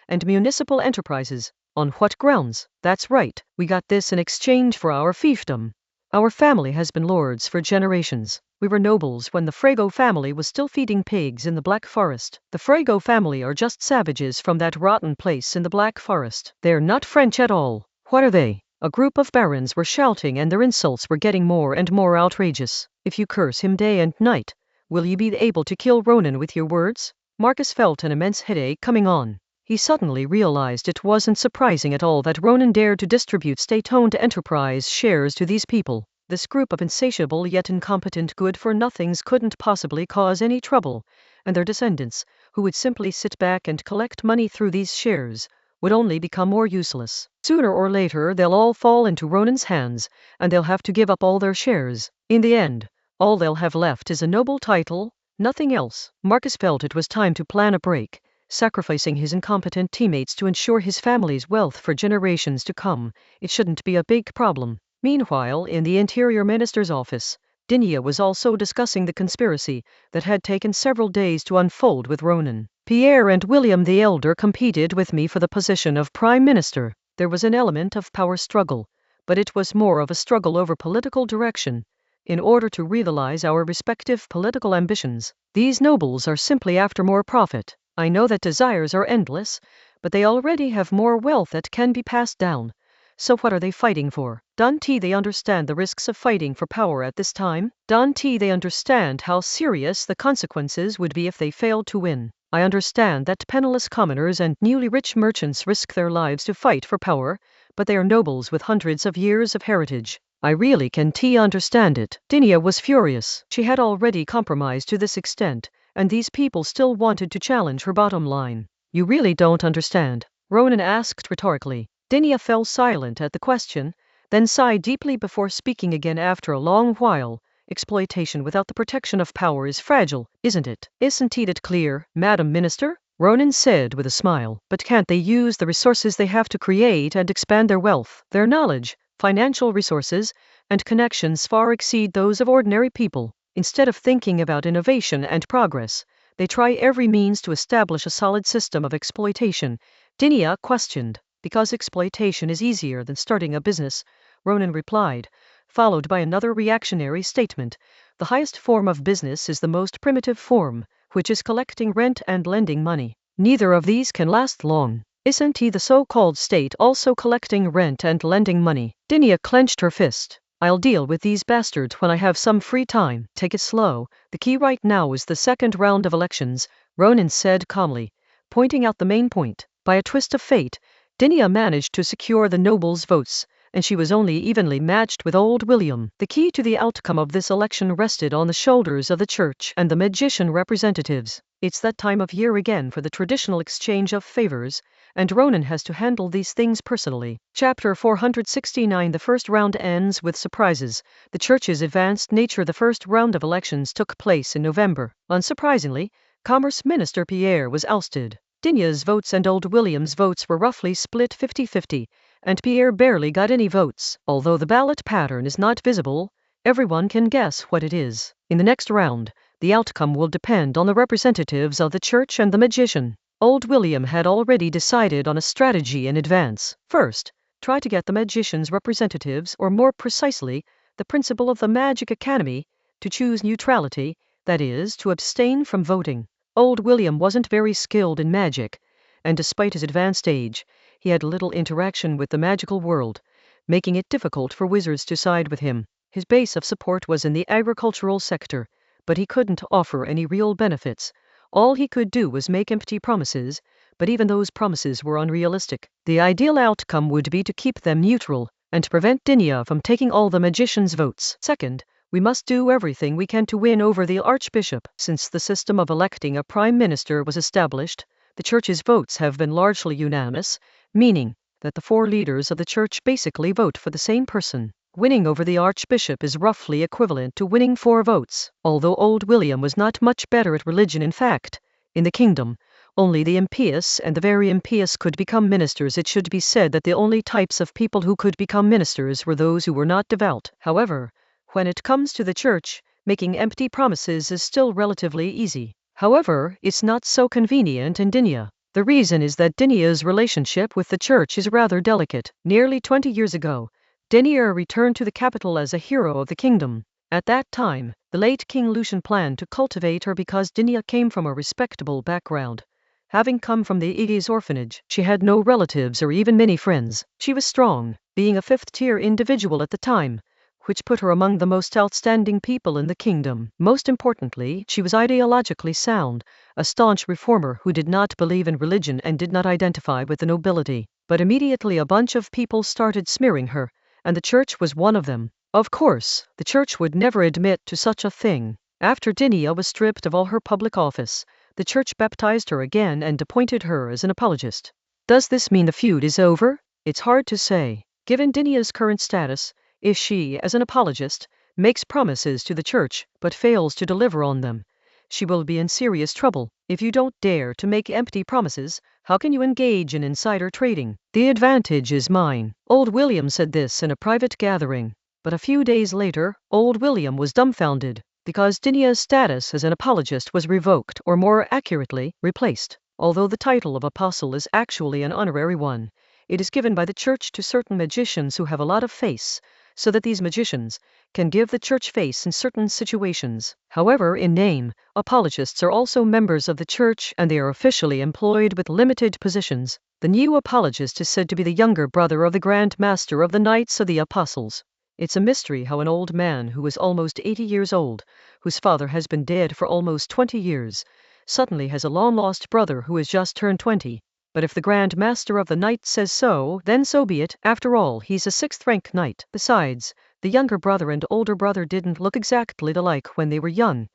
Speaker 1: and municipal enterprises. On what grounds? That's right, we got this in exchange for our fiefdom. Our family has been lords for generations. We were nobles when the Frago family was still feeding pigs in the Black Forest. The Frago family are just savages from that rotten place in the Black Forest. They're not French at all. What are they? A group of barons were shouting and their insults were getting more and more outrageous. If you curse him day and night, will you be able to kill Ronan with your words? Marcus felt an immense headache coming on. He suddenly realized it wasn't surprising at all that Ronan dared to distribute state-owned enterprise shares to these people. This group of insatiable yet incompetent good-for-nothings couldn't possibly cause any trouble, and their descendants, who would simply sit back and collect money through these shares, would only become more useless. Sooner or later they'll all fall into Ronan's hands, and they'll have to give up all their shares. In the end, all they'll have left is a noble title, nothing else. Marcus felt it was time to plan a break, sacrificing his incompetent teammates to ensure his family's wealth for generations to come. It shouldn't be a big problem. Meanwhile, in the Interior Minister's office, Dinia was also discussing the conspiracy that had taken several days to unfold with Ronan. Pierre and William the Elder competed with me for the position of Prime Minister. There was an element of power struggle, but it was more of a struggle over political direction, in order to realize our respective political ambitions. These nobles are simply after more profit. I know that desires are endless, but they already have more wealth that can be passed down. So what are they fighting for? Don't they understand the risks of fighting for power at this time? Don't they understand how serious the consequences would be if they failed to win? I understand that penniless commoners and newly rich merchants risk their lives to fight for power, but they are nobles with hundreds of years of heritage. I really can't understand it. Dinia was furious. She had already compromised to this extent, and these people still wanted to challenge her bottom line. You really don't understand? Ronan asked rhetorically. Dinia fell silent at the question, then sighed deeply before speaking again after a long while. Exploitation without the protection of power is fragile, isn't it? Isn't it clear, Madam Minister? Ronan said with a smile. But can't they use the resources they have to create and expand their wealth? Their knowledge, financial resources, and connections far exceed those of ordinary people. Instead of thinking about innovation and progress, They try every means to establish a solid system of exploitation. Dinia questioned. Because exploitation is easier than starting a business, Ronan replied, followed by another reactionary statement. The highest form of business is the most primitive form, which is collecting rent and lending money. Neither of these can last long. Isn't he the so-called state also collecting rent and lending money? Dinia clenched her fist. I'll deal with these bastards when I have some free time. Take it slow. The key right now is the second round of elections, Ronan said calmly, pointing out the main point. By a twist of fate, Dinia managed to secure the nobles' votes, and she was only evenly matched with old William. The key to the outcome of this election rested on the shoulders of the church and the magician representatives. It's that time of year again for the traditional exchange of favors, and Ronan has to handle these things personally. Chapter 469. The first round ends with surprises. The church's advanced nature. The first round of elections took place in November. Unsurprisingly, Commerce Minister Pierre was ousted. Dinia's votes and old William's votes were roughly split 50-50, and Pierre barely got any votes. Although the ballot pattern is not visible, everyone can guess what it is. In the next round, the outcome will depend on the representatives of the church and the magician. Old William had already decided on a strategy in advance. First, try to get the magician's representatives, or more precisely, the principal of the Magic Academy, to choose neutrality, that is, to abstain from voting. Old William wasn't very skilled in magic, and despite his advanced age, he had little interaction with the magical world, making it difficult for wizards to side with him. His base of support was in the agricultural sector, but he couldn't offer any real benefits. All he could do was make empty promises, but even those promises were unrealistic. The ideal outcome would be to keep them neutral, and to prevent Dinia from taking all the magician's votes. Second, we must do everything we can to win over the archbishop. Since the system of electing a prime minister was established, the church's votes have been largely unanimous, meaning that the four leaders of the church basically vote for the same person. Winning over the archbishop is roughly equivalent to winning 4 votes. Although old William was not much better at religion, in fact, in the kingdom, only the impious and the very impious could become ministers. It should be said that the only types of people who could become ministers were those who were not devout. However, when it comes to the church, making empty promises is still relatively easy. However, it's not so convenient in Dinia. The reason is that Dinia's relationship with the church is rather delicate. Nearly 20 years ago, Dinia returned to the capital as a hero of the kingdom. At that time, the late King Lucian planned to cultivate her because Dinia came from a respectable background. Having come from the Iggy's orphanage, she had no relatives or even many friends. She was strong, being a 5th-tier individual at the time, which put her among the most outstanding people in the kingdom. Most importantly, she was ideologically sound, a staunch reformer who did not believe in religion and did not identify with the nobility. But immediately a bunch of people started smearing her, and the church was one of them. Of course, the church would never admit to such a thing. After Dinia was stripped of all her public office, the church baptized her again and appointed her as an apologist. Does this mean the feud is over? It's hard to say. Given Dinia's current status, if she, as an apologist, makes promises to the church but fails to deliver on them, she will be in serious trouble. If you don't dare to make empty promises, how can you engage in insider trading? The advantage is mine. Old William said this in a private gathering. But a few days later, old William was dumbfounded, because Dinia's status as an apologist was revoked, or more accurately, replaced. Although the title of apostle is actually an honorary one, it is given by the church to certain magicians who have a lot of face, so that these magicians can give the church face in certain situations. However, in name, apologists are also members of the church and they are officially employed with limited positions. The new apologist is said to be the younger brother of the Grand Master of the Knights of the Apostles. It's a mystery how an old man who is almost 80 years old, whose father has been dead for almost 20 years, suddenly has a long-lost brother who has just turned 20. But if the Grand Master of the Knights says so, then so be it. After all, he's a 6th-rank knight. Besides, the younger brother and older brother didn't look exactly alike when they were young.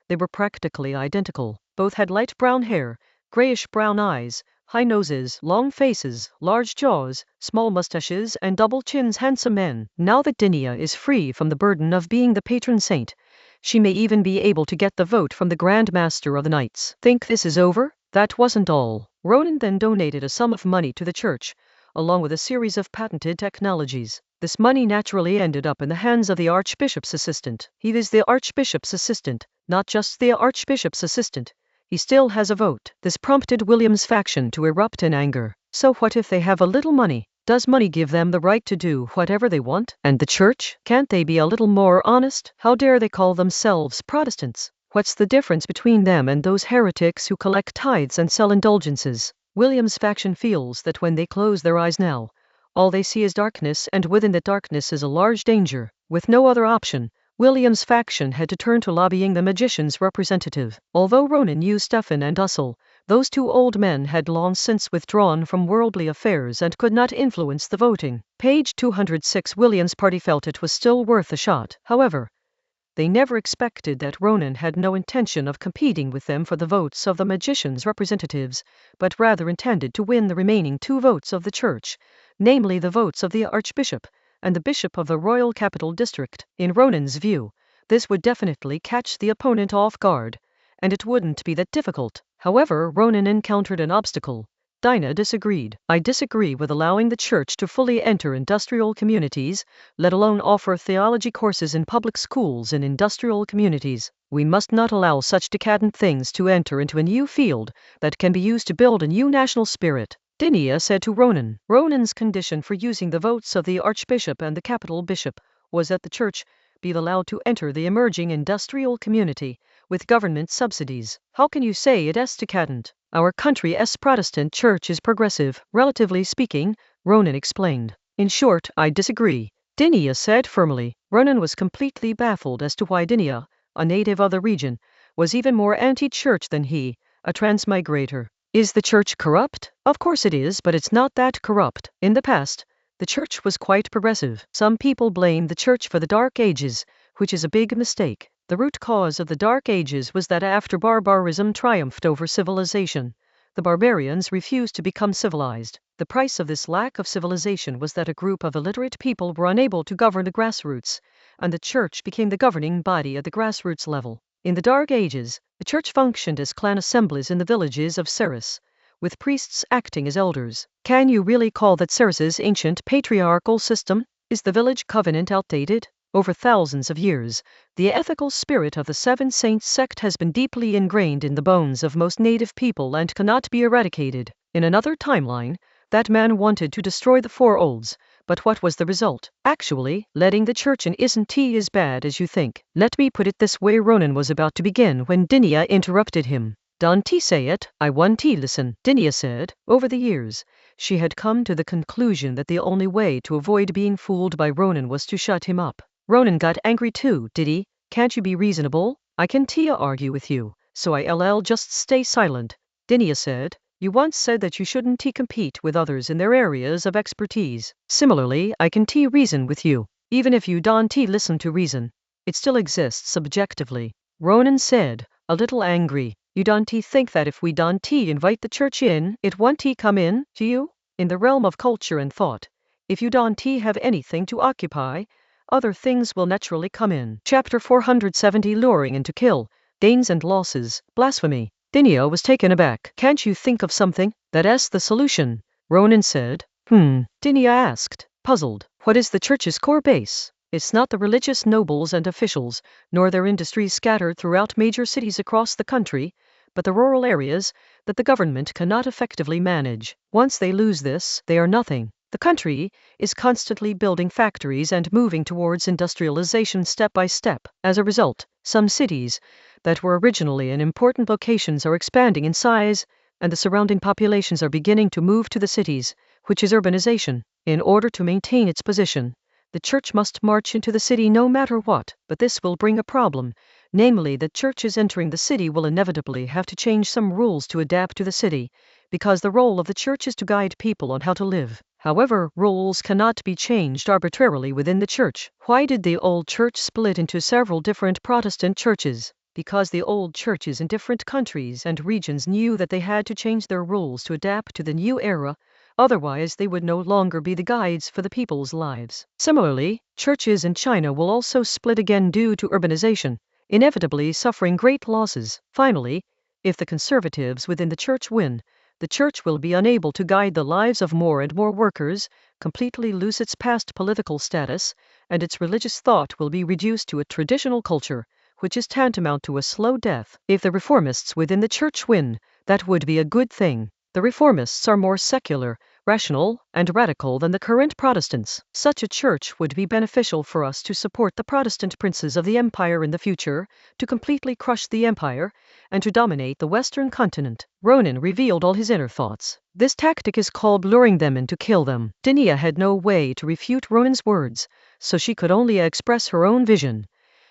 Speaker 1: They were practically identical. Both had light brown hair, grayish-brown eyes, high noses, long faces, large jaws, small mustaches, and double chins. Handsome men. Now that Dinia is free from the burden of being the patron saint, she may even be able to get the vote from the Grand Master of the Knights. Think this is over? That wasn't all. Ronan then donated a sum of money to the church, along with a series of patented technologies. This money naturally ended up in the hands of the Archbishop's assistant. He is the Archbishop's assistant, not just the Archbishop's assistant. He still has a vote. This prompted William's faction to erupt in anger. So what if they have a little money? Does money give them the right to do whatever they want? And the church? Can't they be a little more honest? How dare they call themselves Protestants? What's the difference between them and those heretics who collect tithes and sell indulgences? William's faction feels that when they close their eyes now, all they see is darkness, and within that darkness is a large danger. With no other option, William's faction had to turn to lobbying the magician's representative. Although Ronan knew Stephen and Ussel, those two old men had long since withdrawn from worldly affairs and could not influence the voting. Page 206. William's party felt it was still worth a shot. However, they never expected that Ronan had no intention of competing with them for the votes of the magician's representatives, but rather intended to win the remaining 2 votes of the church, namely the votes of the archbishop and the bishop of the royal capital district. In Ronan's view, this would definitely catch the opponent off guard, and it wouldn't be that difficult. However, Ronan encountered an obstacle. Dinah disagreed. I disagree with allowing the church to fully enter industrial communities, let alone offer theology courses in public schools in industrial communities. We must not allow such decadent things to enter into a new field that can be used to build a new national spirit, Dinah said to Ronan. Ronan's condition for using the votes of the archbishop and the capital bishop was that the church be allowed to enter the emerging industrial community with government subsidies. How can you say it is decadent? Our country's Protestant church is progressive, relatively speaking, Ronan explained. In short, I disagree, Dinah said firmly. Ronan was completely baffled as to why Dinah, a native of the region, was even more anti-church than he, a transmigrator. Is the church corrupt? Of course it is, but it's not that corrupt. In the past, the church was quite progressive. Some people blame the church for the Dark Ages, which is a big mistake. The root cause of the Dark Ages was that after barbarism triumphed over civilization, the barbarians refused to become civilized. The price of this lack of civilization was that a group of illiterate people were unable to govern the grassroots, and the church became the governing body at the grassroots level. In the Dark Ages, the church functioned as clan assemblies in the villages of Ceres, with priests acting as elders. Can you really call that Ceres's ancient patriarchal system? Is the village covenant outdated? Over thousands of years, the ethical spirit of the Seven Saints sect has been deeply ingrained in the bones of most native people and cannot be eradicated. In another timeline, that man wanted to destroy the Four Olds, but what was the result? Actually, letting the church in isn't as bad as you think. Let me put it this way. Ronan was about to begin when Dinah interrupted him. Don't say it, I want to listen, Dinah said. Over the years, she had come to the conclusion that the only way to avoid being fooled by Ronan was to shut him up. Ronan got angry too. Did he? Can't you be reasonable? I can't argue with you, so I'll just stay silent, Dinah said. You once said that you shouldn't compete with others in their areas of expertise. Similarly, I can reason with you. Even if you don't listen to reason, it still exists subjectively, Ronan said, a little angry. You don't think that if we don't invite the church in, it won't come in, do you? In the realm of culture and thought, if you don't have anything to occupy, other things will naturally come in. Chapter 470. Luring and to kill, gains and losses, blasphemy. Dinah was taken aback. Can't you think of something? That's the solution, Ronan said. Dinah asked, puzzled. What is the church's core base? It's not the religious nobles and officials, nor their industries scattered throughout major cities across the country, but the rural areas that the government cannot effectively manage. Once they lose this, they are nothing. The country is constantly building factories and moving towards industrialization step by step. As a result, some cities that were originally in important locations are expanding in size, and the surrounding populations are beginning to move to the cities, which is urbanization. In order to maintain its position, the church must march into the city no matter what, but this will bring a problem, namely that churches entering the city will inevitably have to change some rules to adapt to the city, because the role of the church is to guide people on how to live. However, rules cannot be changed arbitrarily within the church. Why did the old church split into several different Protestant churches? Because the old churches in different countries and regions knew that they had to change their rules to adapt to the new era, otherwise they would no longer be the guides for the people's lives. Similarly, churches in China will also split again due to urbanization, inevitably suffering great losses. Finally, if the conservatives within the church win, the church will be unable to guide the lives of more and more workers, completely lose its past political status, and its religious thought will be reduced to a traditional culture, which is tantamount to a slow death. If the reformists within the church win, that would be a good thing. The reformists are more secular, rational, and radical than the current Protestants. Such a church would be beneficial for us to support the Protestant princes of the empire in the future, to completely crush the empire, and to dominate the Western continent. Ronan revealed all his inner thoughts. This tactic is called luring them in to kill them. Dinia had no way to refute Ronan's words, so she could only express her own vision.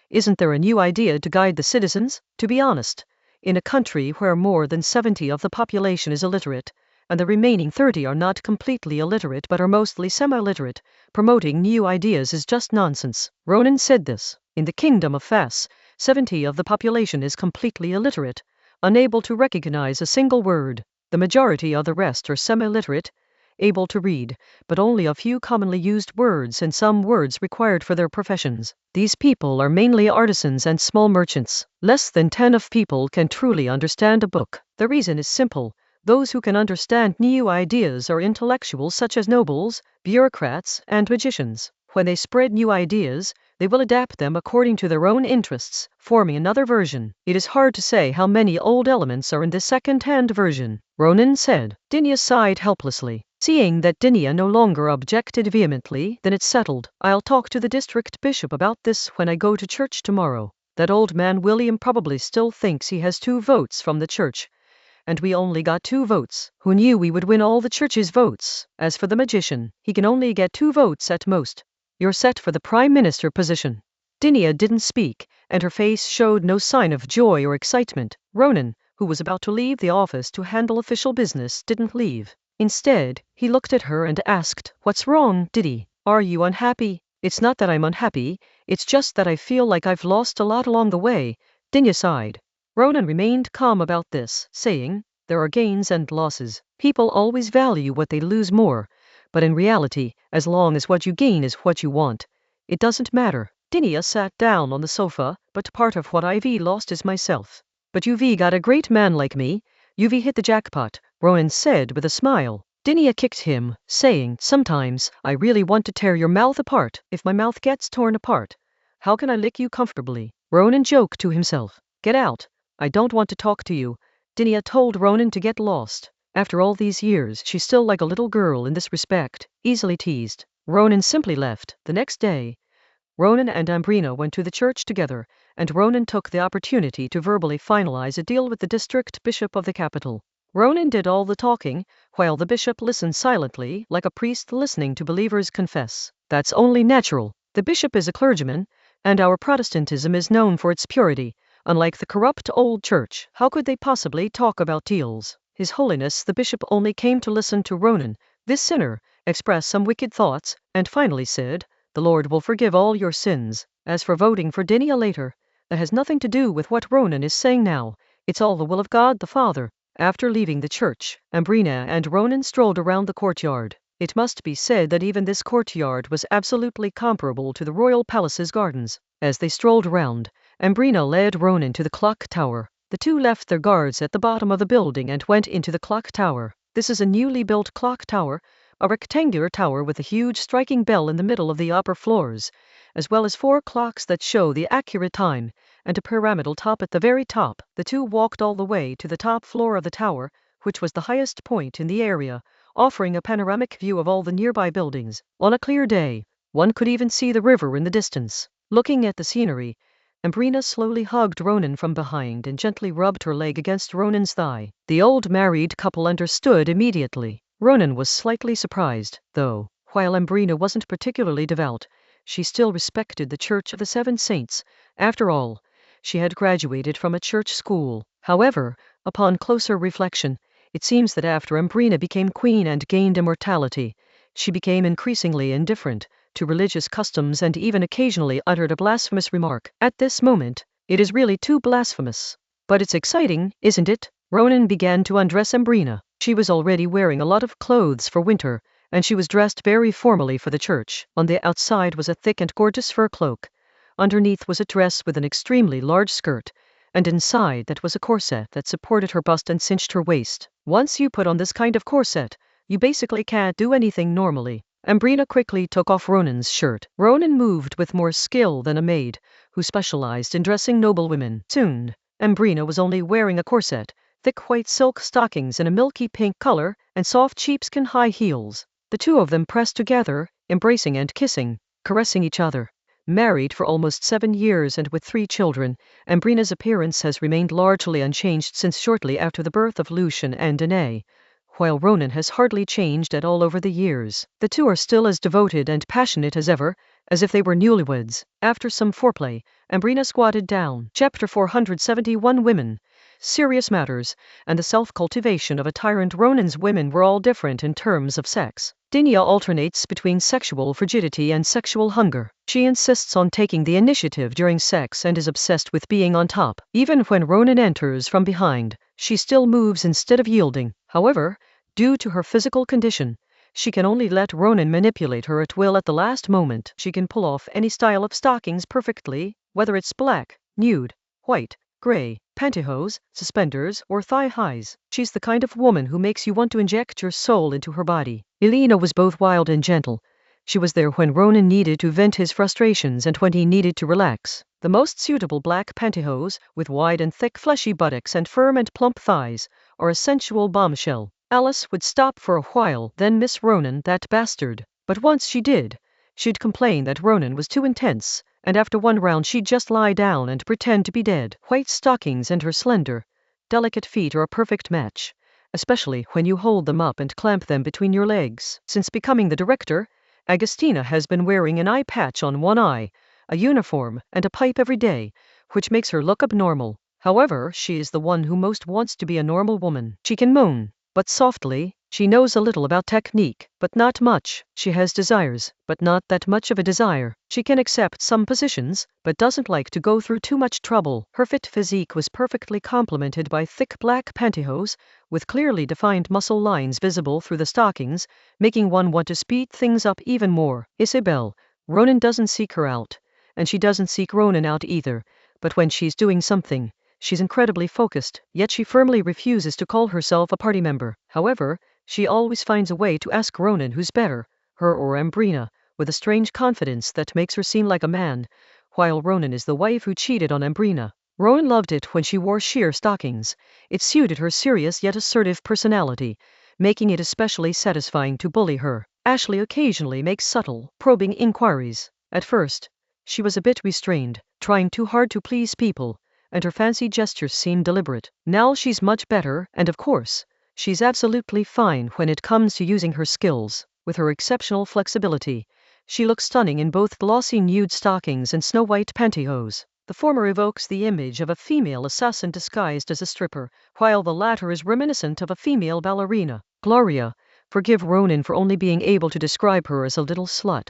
Speaker 1: Isn't there a new idea to guide the citizens? To be honest, in a country where more than 70% of the population is illiterate, and the remaining 30% are not completely illiterate but are mostly semi-literate, promoting new ideas is just nonsense. Ronan said this. In the kingdom of Fas, 70% of the population is completely illiterate, unable to recognize a single word. The majority of the rest are semi-literate, able to read, but only a few commonly used words and some words required for their professions. These people are mainly artisans and small merchants. Less than 10% of people can truly understand a book. The reason is simple. Those who can understand new ideas are intellectuals such as nobles, bureaucrats, and magicians. When they spread new ideas, they will adapt them according to their own interests, forming another version. It is hard to say how many old elements are in this second-hand version. Ronan said. Dinia sighed helplessly. Seeing that Dinia no longer objected vehemently, then it's settled. I'll talk to the district bishop about this when I go to church tomorrow. That old man William probably still thinks he has 2 votes from the church. And we only got 2 votes. Who knew we would win all the church's votes? As for the magician, he can only get 2 votes at most. You're set for the prime minister position. Dinia didn't speak, and her face showed no sign of joy or excitement. Ronan, who was about to leave the office to handle official business, didn't leave. Instead, he looked at her and asked, "What's wrong, Didi? Are you unhappy?" "It's not that I'm unhappy, it's just that I feel like I've lost a lot along the way." Dinia sighed. Ronan remained calm about this, saying, "There are gains and losses. People always value what they lose more, but in reality, as long as what you gain is what you want, it doesn't matter." Dinia sat down on the sofa. "But part of what I've lost is myself." "But you've got a great man like me. You've hit the jackpot," Ronan said with a smile. Dinia kicked him, saying, "Sometimes, I really want to tear your mouth apart. If my mouth gets torn apart, how can I lick you comfortably?" Ronan joked to himself. "Get out. I don't want to talk to you." Dinia told Ronan to get lost. After all these years, she's still like a little girl in this respect, easily teased. Ronan simply left. The next day, Ronan and Ambrina went to the church together, and Ronan took the opportunity to verbally finalize a deal with the district bishop of the capital. Ronan did all the talking, while the bishop listened silently, like a priest listening to believers confess. That's only natural. The bishop is a clergyman, and our Protestantism is known for its purity. Unlike the corrupt old church, how could they possibly talk about deals? His Holiness the bishop only came to listen to Ronan, this sinner, express some wicked thoughts, and finally said, "The Lord will forgive all your sins." As for voting for Dinia later, that has nothing to do with what Ronan is saying now. It's all the will of God the Father. After leaving the church, Ambrina and Ronan strolled around the courtyard. It must be said that even this courtyard was absolutely comparable to the royal palace's gardens. As they strolled around, Ambrina led Ronan to the clock tower. The two left their guards at the bottom of the building and went into the clock tower. This is a newly built clock tower, a rectangular tower with a huge striking bell in the middle of the upper floors, as well as 4 clocks that show the accurate time, and a pyramidal top at the very top. The two walked all the way to the top floor of the tower, which was the highest point in the area, offering a panoramic view of all the nearby buildings. On a clear day, one could even see the river in the distance. Looking at the scenery, Ambrina slowly hugged Ronan from behind and gently rubbed her leg against Ronan's thigh. The old married couple understood immediately. Ronan was slightly surprised, though. While Ambrina wasn't particularly devout, she still respected the Church of the Seven Saints. After all, she had graduated from a church school. However, upon closer reflection, it seems that after Ambrina became queen and gained immortality, she became increasingly indifferent to religious customs and even occasionally uttered a blasphemous remark. At this moment, it is really too blasphemous. But it's exciting, isn't it? Ronan began to undress Ambrina. She was already wearing a lot of clothes for winter, and she was dressed very formally for the church. On the outside was a thick and gorgeous fur cloak. Underneath was a dress with an extremely large skirt, and inside that was a corset that supported her bust and cinched her waist. Once you put on this kind of corset, you basically can't do anything normally. Ambrina quickly took off Ronan's shirt. Ronan moved with more skill than a maid, who specialized in dressing noble women. Soon, Ambrina was only wearing a corset, thick white silk stockings in a milky pink color, and soft sheepskin high heels. The two of them pressed together, embracing and kissing, caressing each other. Married for almost 7 years and with 3 children, Ambrina's appearance has remained largely unchanged since shortly after the birth of Lucian and Danae, while Ronan has hardly changed at all over the years. The two are still as devoted and passionate as ever, as if they were newlyweds. After some foreplay, Ambrina squatted down. Chapter 471. Women, Serious Matters, and the Self-Cultivation of a Tyrant. Ronan's women were all different in terms of sex. Dinia alternates between sexual frigidity and sexual hunger. She insists on taking the initiative during sex and is obsessed with being on top. Even when Ronan enters from behind, she still moves instead of yielding. However, due to her physical condition, she can only let Ronan manipulate her at will at the last moment. She can pull off any style of stockings perfectly, whether it's black, nude, white, gray, pantyhose, suspenders, or thigh highs. She's the kind of woman who makes you want to inject your soul into her body. Elena was both wild and gentle. She was there when Ronan needed to vent his frustrations and when he needed to relax. The most suitable black pantyhose, with wide and thick fleshy buttocks and firm and plump thighs, are a sensual bombshell. Alice would stop for a while, then miss Ronan, that bastard. But once she did, she'd complain that Ronan was too intense, and after one round she'd just lie down and pretend to be dead. White stockings and her slender, delicate feet are a perfect match, especially when you hold them up and clamp them between your legs. Since becoming the director, Agustina has been wearing an eye patch on one eye, a uniform, and a pipe every day, which makes her look abnormal. However, she is the one who most wants to be a normal woman. She can moan, but softly. She knows a little about technique, but not much. She has desires, but not that much of a desire. She can accept some positions, but doesn't like to go through too much trouble. Her fit physique was perfectly complemented by thick black pantyhose, with clearly defined muscle lines visible through the stockings, making one want to speed things up even more. Isabel, Ronan doesn't seek her out, and she doesn't seek Ronan out either, but when she's doing something, she's incredibly focused, yet she firmly refuses to call herself a party member. However, she always finds a way to ask Ronan who's better, her or Ambrina, with a strange confidence that makes her seem like a man, while Ronan is the wife who cheated on Ambrina. Ronan loved it when she wore sheer stockings. It suited her serious yet assertive personality, making it especially satisfying to bully her. Ashley occasionally makes subtle, probing inquiries. At first, she was a bit restrained, trying too hard to please people, and her fancy gestures seemed deliberate. Now she's much better, and of course, she's absolutely fine when it comes to using her skills. With her exceptional flexibility, she looks stunning in both glossy nude stockings and snow-white pantyhose. The former evokes the image of a female assassin disguised as a stripper, while the latter is reminiscent of a female ballerina. Gloria, forgive Ronan for only being able to describe her as a little slut.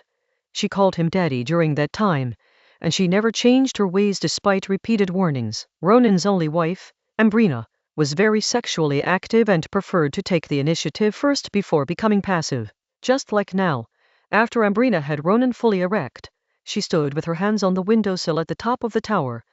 Speaker 1: She called him daddy during that time, and she never changed her ways despite repeated warnings. Ronan's only wife, Ambrina, was very sexually active and preferred to take the initiative first before becoming passive. Just like now, after Ambrina had Ronan fully erect, she stood with her hands on the windowsill at the top of the tower,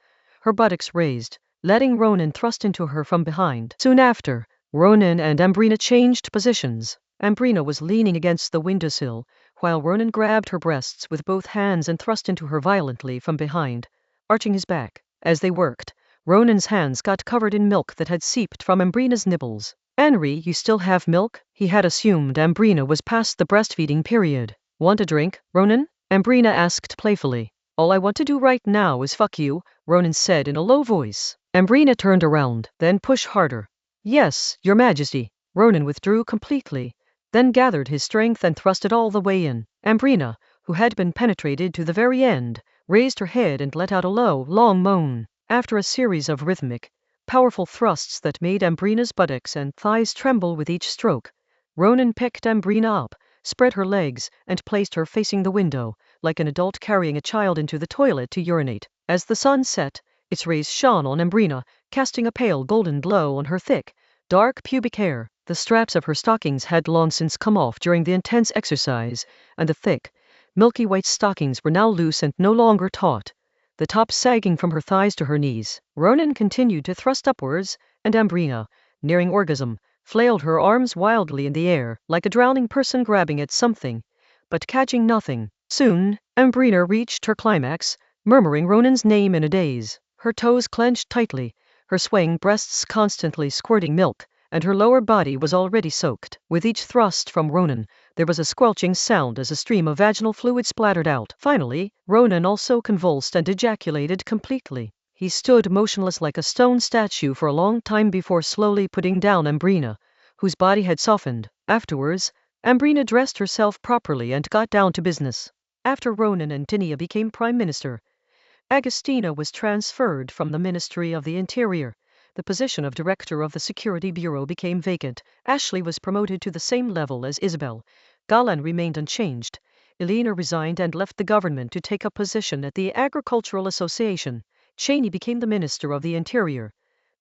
Speaker 1: her buttocks raised, letting Ronan thrust into her from behind. Soon after, Ronan and Ambrina changed positions. Ambrina was leaning against the windowsill, while Ronan grabbed her breasts with both hands and thrust into her violently from behind, arching his back. As they worked, Ronan's hands got covered in milk that had seeped from Ambrina's nipples. Henry, you still have milk? He had assumed Ambrina was past the breastfeeding period. Want a drink, Ronan? Ambrina asked playfully. All I want to do right now is fuck you, Ronan said in a low voice. Ambrina turned around, then push harder. Yes, Your Majesty. Ronan withdrew completely, then gathered his strength and thrust it all the way in. Ambrina, who had been penetrated to the very end, raised her head and let out a low, long moan. After a series of rhythmic, powerful thrusts that made Ambrina's buttocks and thighs tremble with each stroke, Ronan picked Ambrina up, spread her legs, and placed her facing the window, like an adult carrying a child into the toilet to urinate. As the sun set, its rays shone on Ambrina, casting a pale golden glow on her thick, dark pubic hair. The straps of her stockings had long since come off during the intense exercise, and the thick, milky white stockings were now loose and no longer taut, the top sagging from her thighs to her knees. Ronan continued to thrust upwards, and Ambrina, nearing orgasm, flailed her arms wildly in the air, like a drowning person grabbing at something, but catching nothing. Soon, Ambrina reached her climax, murmuring Ronan's name in a daze. Her toes clenched tightly, her swaying breasts constantly squirting milk, and her lower body was already soaked. With each thrust from Ronan, there was a squelching sound as a stream of vaginal fluid splattered out. Finally, Ronan also convulsed and ejaculated completely. He stood motionless like a stone statue for a long time before slowly putting down Ambrina, whose body had softened. Afterwards, Ambrina dressed herself properly and got down to business. After Ronan and Dinia became Prime Minister, Agostina was transferred from the Ministry of the Interior. The position of Director of the Security Bureau became vacant. Ashley was promoted to the same level as Isabel. Galan remained unchanged. Elena resigned and left the government to take a position at the Agricultural Association. Cheney became the Minister of the Interior,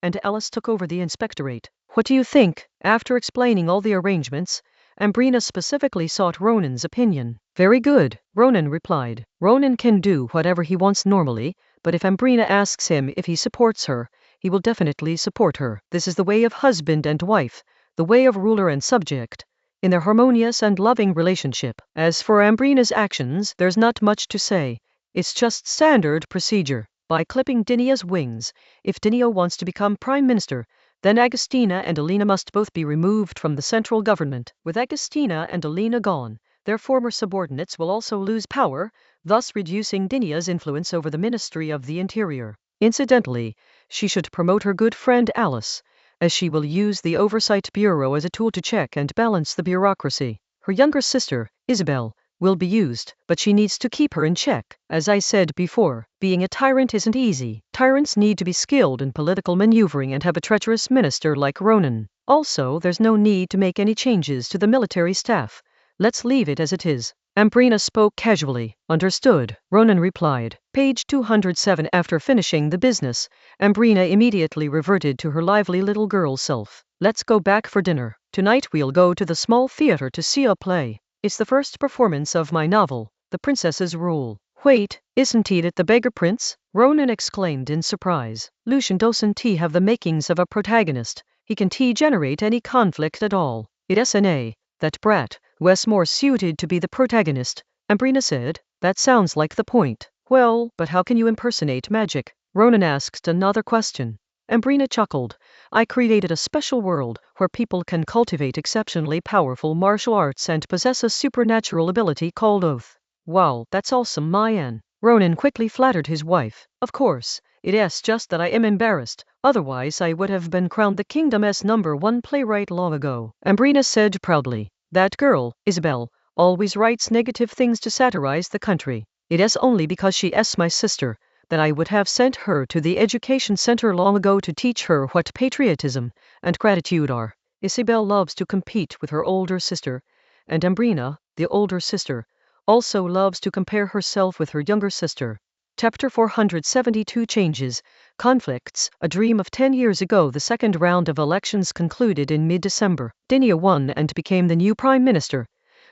Speaker 1: and Alice took over the inspectorate. What do you think? After explaining all the arrangements, Ambrina specifically sought Ronan's opinion. Very good, Ronan replied. Ronan can do whatever he wants normally, but if Ambrina asks him if he supports her, he will definitely support her. This is the way of husband and wife, the way of ruler and subject, in their harmonious and loving relationship. As for Ambrina's actions, there's not much to say. It's just standard procedure. By clipping Dinia's wings, if Dinia wants to become Prime Minister, then Agostina and Elena must both be removed from the central government. With Agostina and Elena gone, their former subordinates will also lose power, thus reducing Dinia's influence over the Ministry of the Interior. Incidentally, she should promote her good friend Alice, as she will use the Oversight Bureau as a tool to check and balance the bureaucracy. Her younger sister, Isabel, will be used, but she needs to keep her in check. As I said before, being a tyrant isn't easy. Tyrants need to be skilled in political maneuvering and have a treacherous minister like Ronan. Also, there's no need to make any changes to the military staff. Let's leave it as it is. Ambrina spoke casually. Understood, Ronan replied. Page 207. After finishing the business, Ambrina immediately reverted to her lively little girl self. Let's go back for dinner. Tonight we'll go to the small theater to see a play. It's the first performance of my novel, The Princess's Rule. Wait, isn't it the Beggar Prince? Ronan exclaimed in surprise. Lucian doesn't have the makings of a protagonist. He can generate any conflict at all. It's that brat, who's more suited to be the protagonist, Ambrina said. That sounds like the point. Well, but how can you impersonate magic? Ronan asked another question. Ambrina chuckled. I created a special world where people can cultivate exceptionally powerful martial arts and possess a supernatural ability called Oath. Wow, that's awesome, Mayan. Ronan quickly flattered his wife. Of course, it's just that I am embarrassed. Otherwise I would have been crowned the kingdom's #1 playwright long ago. Ambrina said proudly. That girl, Isabel, always writes negative things to satirize the country. It is only because she is my sister that I would have sent her to the education center long ago to teach her what patriotism and gratitude are. Isabel loves to compete with her older sister, and Ambrina, the older sister, also loves to compare herself with her younger sister. Chapter 472. Changes, Conflicts. A dream of 10 years ago, the second round of elections concluded in mid-December. Dinia won and became the new Prime Minister,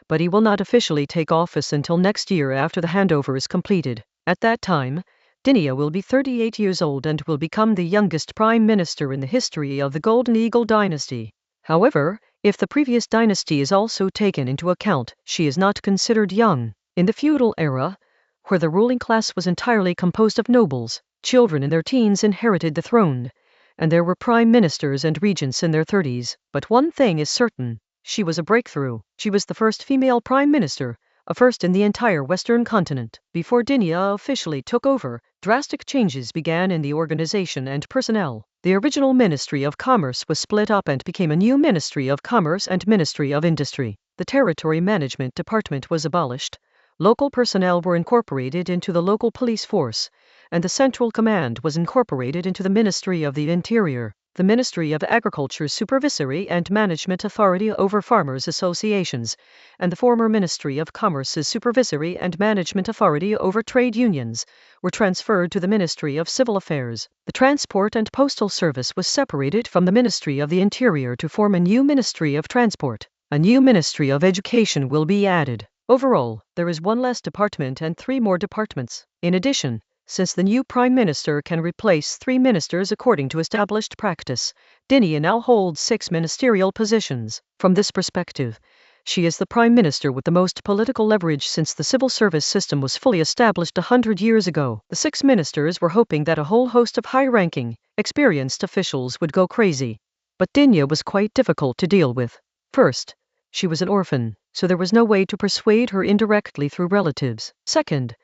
Speaker 1: but he will not officially take office until next year after the handover is completed. At that time, Dinia will be 38 years old and will become the youngest Prime Minister in the history of the Golden Eagle dynasty. However, if the previous dynasty is also taken into account, she is not considered young. In the feudal era, where the ruling class was entirely composed of nobles, children in their teens inherited the throne, and there were prime ministers and regents in their 30s. But one thing is certain, she was a breakthrough. She was the first female prime minister, a first in the entire Western continent. Before Dinia officially took over, drastic changes began in the organization and personnel. The original Ministry of Commerce was split up and became a new Ministry of Commerce and Ministry of Industry. The Territory Management Department was abolished. Local personnel were incorporated into the local police force, and the Central Command was incorporated into the Ministry of the Interior. The Ministry of Agriculture's Supervisory and Management Authority over Farmers' Associations, and the former Ministry of Commerce's Supervisory and Management Authority over Trade Unions, were transferred to the Ministry of Civil Affairs. The Transport and Postal Service was separated from the Ministry of the Interior to form a new Ministry of Transport. A new Ministry of Education will be added. Overall, there is one less department and 3 more departments. In addition, since the new Prime Minister can replace 3 ministers according to established practice, Dinia now holds 6 ministerial positions. From this perspective, She is the prime minister with the most political leverage since the civil service system was fully established 100 years ago. The 6 ministers were hoping that a whole host of high-ranking, experienced officials would go crazy. But Dinya was quite difficult to deal with. First, she was an orphan, so there was no way to persuade her indirectly through relatives. Second,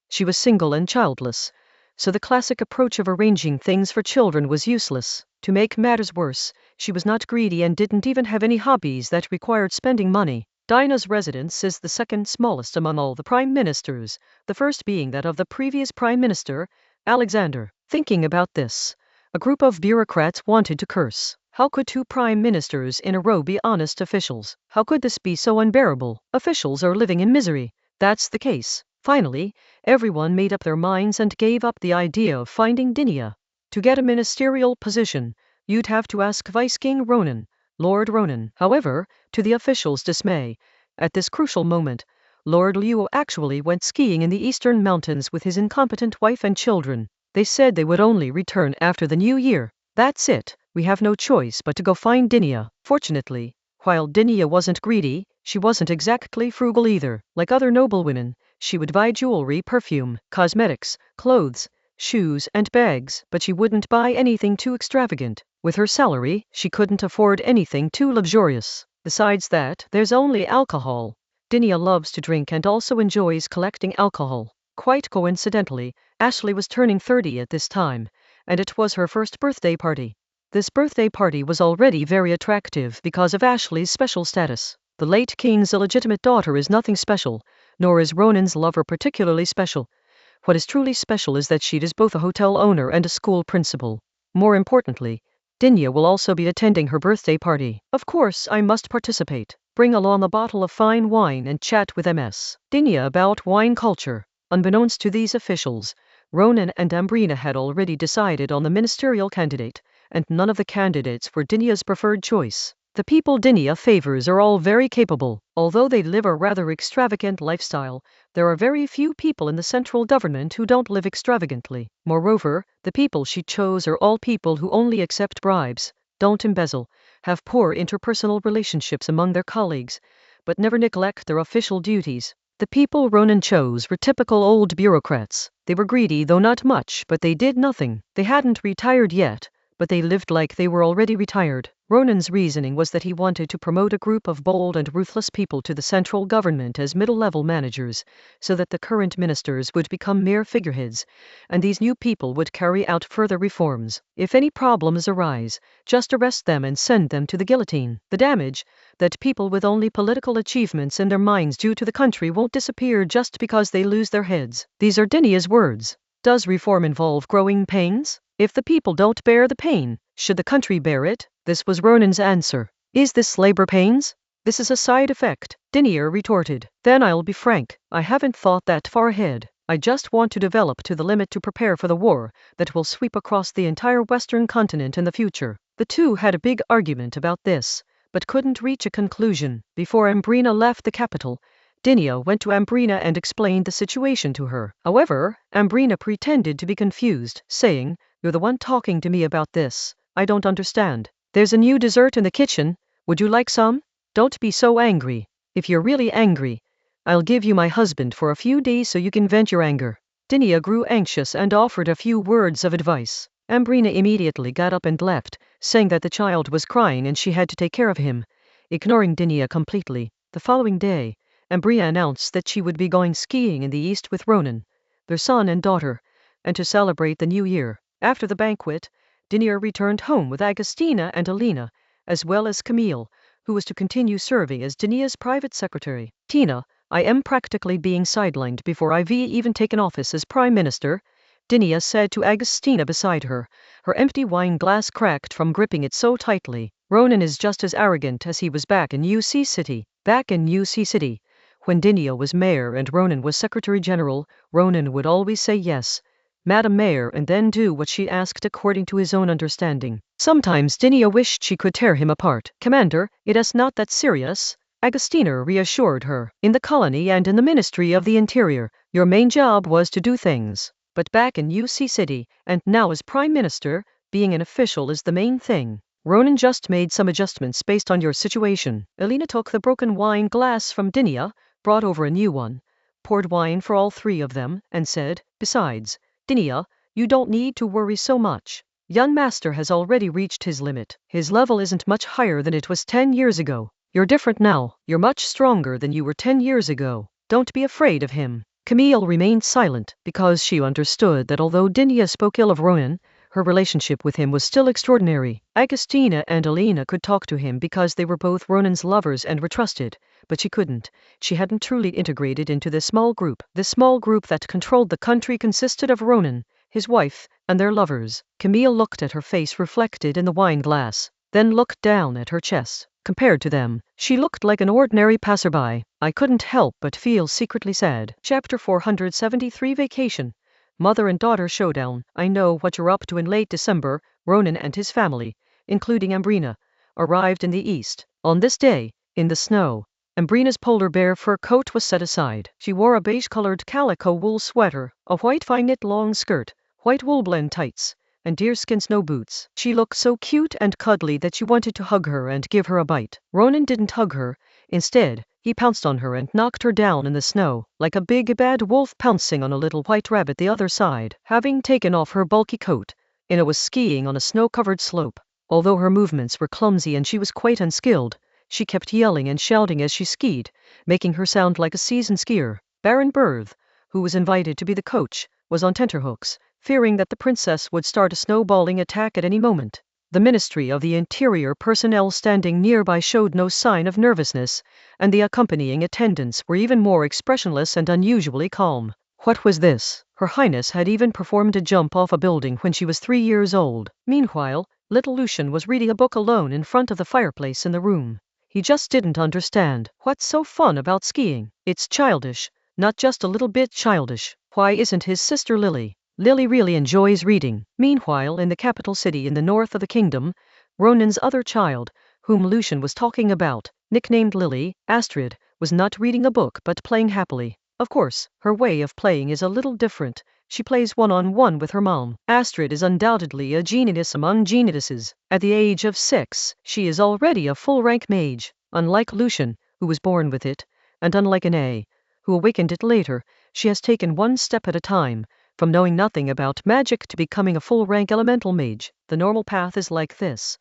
Speaker 1: she was single and childless, so the classic approach of arranging things for children was useless. To make matters worse, she was not greedy and didn't even have any hobbies that required spending money. Dinah's residence is the second smallest among all the prime ministers, the first being that of the previous prime minister, Alexander. Thinking about this, a group of bureaucrats wanted to curse. How could 2 prime ministers in a row be honest officials? How could this be so unbearable? Officials are living in misery. That's the case. Finally, everyone made up their minds and gave up the idea of finding Dinya. To get a ministerial position, you'd have to ask Vice King Ronan, Lord Ronan. However, to the officials' dismay, at this crucial moment, Lord Luo actually went skiing in the eastern mountains with his incompetent wife and children. They said they would only return after the new year. That's it. We have no choice but to go find Dinya. Fortunately, while Dinya wasn't greedy, she wasn't exactly frugal either. Like other noblewomen, she would buy jewelry, perfume, cosmetics, clothes, shoes, and bags, but she wouldn't buy anything too extravagant. With her salary, she couldn't afford anything too luxurious. Besides that, there's only alcohol. Dinya loves to drink and also enjoys collecting alcohol. Quite coincidentally, Ashley was turning 30 at this time, and it was her first birthday party. This birthday party was already very attractive because of Ashley's special status. The late king's illegitimate daughter is nothing special, nor is Ronan's lover particularly special. What is truly special is that she is both a hotel owner and a school principal. More importantly, Dinya will also be attending her birthday party. Of course, I must participate. Bring along a bottle of fine wine and chat with MS. Dinya about wine culture. Unbeknownst to these officials, Ronan and Ambrina had already decided on the ministerial candidate, and none of the candidates were Dinya's preferred choice. The people Dinya favors are all very capable. Although they live a rather extravagant lifestyle, there are very few people in the central government who don't live extravagantly. Moreover, the people she chose are all people who only accept bribes, don't embezzle, have poor interpersonal relationships among their colleagues, but never neglect their official duties. The people Ronan chose were typical old bureaucrats. They were greedy, though not much, but they did nothing. They hadn't retired yet, but they lived like they were already retired. Ronan's reasoning was that he wanted to promote a group of bold and ruthless people to the central government as middle-level managers, so that the current ministers would become mere figureheads, and these new people would carry out further reforms. If any problems arise, just arrest them and send them to the guillotine. The damage that people with only political achievements in their minds do to the country won't disappear just because they lose their heads. These are Dinya's words. Does reform involve growing pains? If the people don't bear the pain, should the country bear it? This was Ronan's answer. Is this labor pains? This is a side effect, Dinya retorted. Then I'll be frank, I haven't thought that far ahead. I just want to develop to the limit to prepare for the war that will sweep across the entire Western continent in the future. The two had a big argument about this, but couldn't reach a conclusion. Before Ambrina left the capital, Dinya went to Ambrina and explained the situation to her. However, Ambrina pretended to be confused, saying, "You're the one talking to me about this. I don't understand. There's a new dessert in the kitchen. Would you like some? Don't be so angry. If you're really angry, I'll give you my husband for a few days so you can vent your anger." Dinya grew anxious and offered a few words of advice. Ambrina immediately got up and left, saying that the child was crying and she had to take care of him, ignoring Dinya completely. The following day, Ambrina announced that she would be going skiing in the east with Ronan, their son and daughter, and to celebrate the new year. After the banquet, Dinya returned home with Agostina and Alina, as well as Camille, who was to continue serving as Dinya's private secretary. "Tina, I am practically being sidelined before I've even taken office as prime minister," Dinya said to Agostina beside her, her empty wine glass cracked from gripping it so tightly. "Ronan is just as arrogant as he was back in UC City. Back in UC City, when Dinya was mayor and Ronan was secretary general, Ronan would always say yes, Madam Mayor, and then do what she asked according to his own understanding. Sometimes Dinya wished she could tear him apart. Commander, it is not that serious," Agostina reassured her. "In the colony and in the Ministry of the Interior, your main job was to do things. But back in UC City, and now as Prime Minister, being an official is the main thing. Ronan just made some adjustments based on your situation. Alina took the broken wine glass from Dinia, brought over a new one, poured wine for all three of them, and said, "Besides, Dinia, you don't need to worry so much. Young master has already reached his limit. His level isn't much higher than it was 10 years ago. You're different now. You're much stronger than you were 10 years ago. Don't be afraid of him." Camille remained silent, because she understood that although Dinia spoke ill of Ronan, her relationship with him was still extraordinary. Agostina and Alina could talk to him because they were both Ronan's lovers and were trusted, but she couldn't. She hadn't truly integrated into this small group. This small group that controlled the country consisted of Ronan, his wife, and their lovers. Camille looked at her face reflected in the wine glass, then looked down at her chest. Compared to them, she looked like an ordinary passerby. I couldn't help but feel secretly sad. Chapter 473 Vacation. Mother and daughter showdown. I know what you're up to. In late December, Ronan and his family, including Ambrina, arrived in the east. On this day, in the snow, Ambrina's polar bear fur coat was set aside. She wore a beige-colored calico wool sweater, a white fine-knit long skirt, white wool blend tights, and deerskin snow boots. She looked so cute and cuddly that you wanted to hug her and give her a bite. Ronan didn't hug her. Instead, he pounced on her and knocked her down in the snow, like a big bad wolf pouncing on a little white rabbit. The other side, having taken off her bulky coat, Ina was skiing on a snow-covered slope. Although her movements were clumsy and she was quite unskilled, she kept yelling and shouting as she skied, making her sound like a seasoned skier. Baron Berth, who was invited to be the coach, was on tenterhooks, fearing that the princess would start a snowballing attack at any moment. The Ministry of the Interior personnel standing nearby showed no sign of nervousness, and the accompanying attendants were even more expressionless and unusually calm. What was this? Her Highness had even performed a jump off a building when she was 3 years old. Meanwhile, little Lucian was reading a book alone in front of the fireplace in the room. He just didn't understand. What's so fun about skiing? It's childish, not just a little bit childish. Why isn't his sister Lily? Lily really enjoys reading. Meanwhile, in the capital city in the north of the kingdom, Ronan's other child, whom Lucian was talking about, nicknamed Lily, Astrid, was not reading a book but playing happily. Of course, her way of playing is a little different. She plays one-on-one with her mom. Astrid is undoubtedly a genius among geniuses. At the age of 6, she is already a full-rank mage. Unlike Lucian, who was born with it, and unlike Ine, who awakened it later, she has taken one step at a time, from knowing nothing about magic to becoming a full-rank elemental mage. The normal path is like this.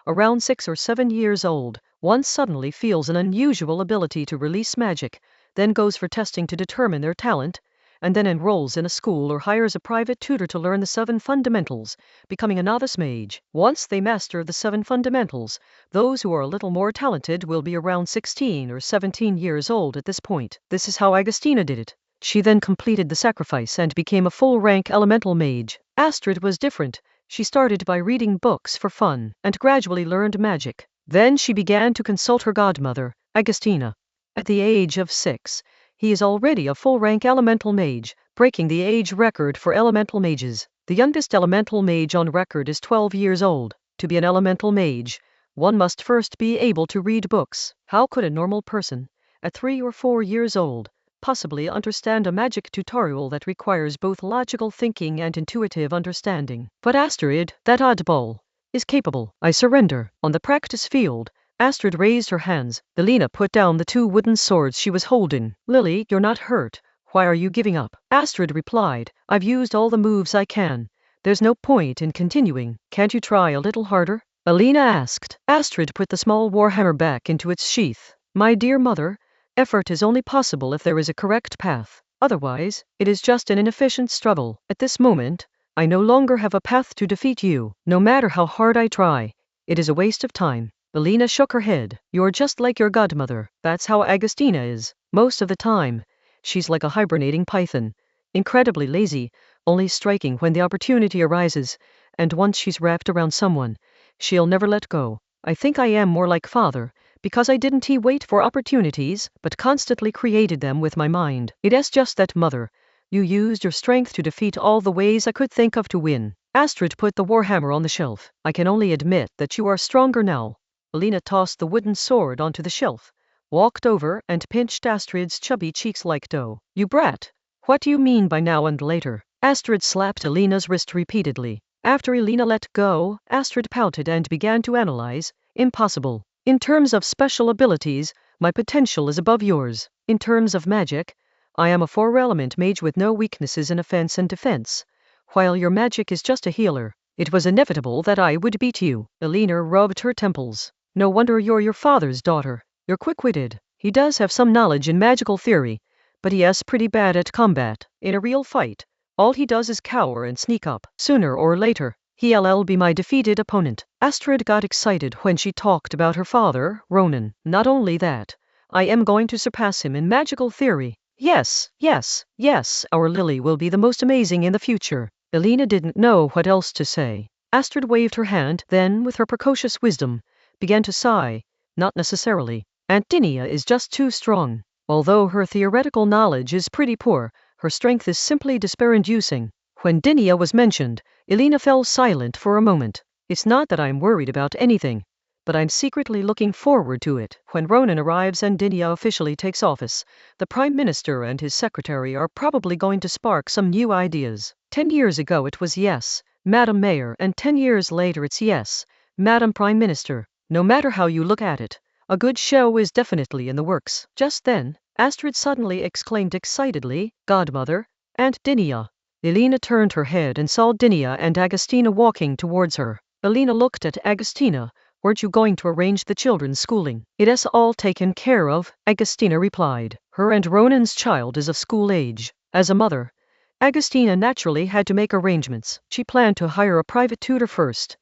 Speaker 1: Around 6 or 7 years old, one suddenly feels an unusual ability to release magic, then goes for testing to determine their talent, and then enrolls in a school or hires a private tutor to learn the 7 fundamentals, becoming a novice mage. Once they master the 7 fundamentals, those who are a little more talented will be around 16 or 17 years old at this point. This is how Agostina did it. She then completed the sacrifice and became a full-rank elemental mage. Astrid was different. She started by reading books for fun, and gradually learned magic. Then she began to consult her godmother, Agostina. At the age of 6, he is already a full-rank elemental mage, breaking the age record for elemental mages. The youngest elemental mage on record is 12 years old. To be an elemental mage, one must first be able to read books. How could a normal person, at 3 or 4 years old, possibly understand a magic tutorial that requires both logical thinking and intuitive understanding? But Astrid, that oddball, is capable. I surrender. On the practice field, Astrid raised her hands. Alina put down the 2 wooden swords she was holding. Lily, you're not hurt. Why are you giving up? Astrid replied, I've used all the moves I can. There's no point in continuing. Can't you try a little harder? Alina asked. Astrid put the small warhammer back into its sheath. My dear mother, effort is only possible if there is a correct path. Otherwise, it is just an inefficient struggle. At this moment, I no longer have a path to defeat you. No matter how hard I try, it is a waste of time. Alina shook her head. You're just like your godmother. That's how Agostina is. Most of the time, she's like a hibernating python. Incredibly lazy, only striking when the opportunity arises, and once she's wrapped around someone, she'll never let go. I think I am more like father, because I didn't wait for opportunities, but constantly created them with my mind. It's just that, mother, you used your strength to defeat all the ways I could think of to win. Astrid put the warhammer on the shelf. I can only admit that you are stronger now. Alina tossed the wooden sword onto the shelf, walked over and pinched Astrid's chubby cheeks like dough. You brat! What do you mean by now and later? Astrid slapped Alina's wrist repeatedly. After Elena let go, Astrid pouted and began to analyze. Impossible. In terms of special abilities, my potential is above yours. In terms of magic, I am a four-element mage with no weaknesses in offense and defense, while your magic is just a healer. It was inevitable that I would beat you. Elena rubbed her temples. No wonder you're your father's daughter. You're quick-witted. He does have some knowledge in magical theory, but he is pretty bad at combat. In a real fight, all he does is cower and sneak up. Sooner or later, he'll be my defeated opponent. Astrid got excited when she talked about her father, Ronan. Not only that, I am going to surpass him in magical theory. Yes, yes, yes, our Lily will be the most amazing in the future. Elena didn't know what else to say. Astrid waved her hand, then, with her precocious wisdom, began to sigh. Not necessarily. Aunt Dinia is just too strong. Although her theoretical knowledge is pretty poor, her strength is simply despair-inducing. When Dinia was mentioned, Elena fell silent for a moment. It's not that I'm worried about anything, but I'm secretly looking forward to it. When Ronan arrives and Dinia officially takes office, the Prime Minister and his secretary are probably going to spark some new ideas. 10 years ago it was yes, Madam Mayor, and 10 years later it's yes, Madam Prime Minister. No matter how you look at it, a good show is definitely in the works. Just then, Astrid suddenly exclaimed excitedly, "Godmother, Aunt Dinia." Elena turned her head and saw Dinia and Agostina walking towards her. Elena looked at Agostina. "Weren't you going to arrange the children's schooling?" "It is all taken care of," Agostina replied. Her and Ronan's child is of school age. As a mother, Agostina naturally had to make arrangements. She planned to hire a private tutor first,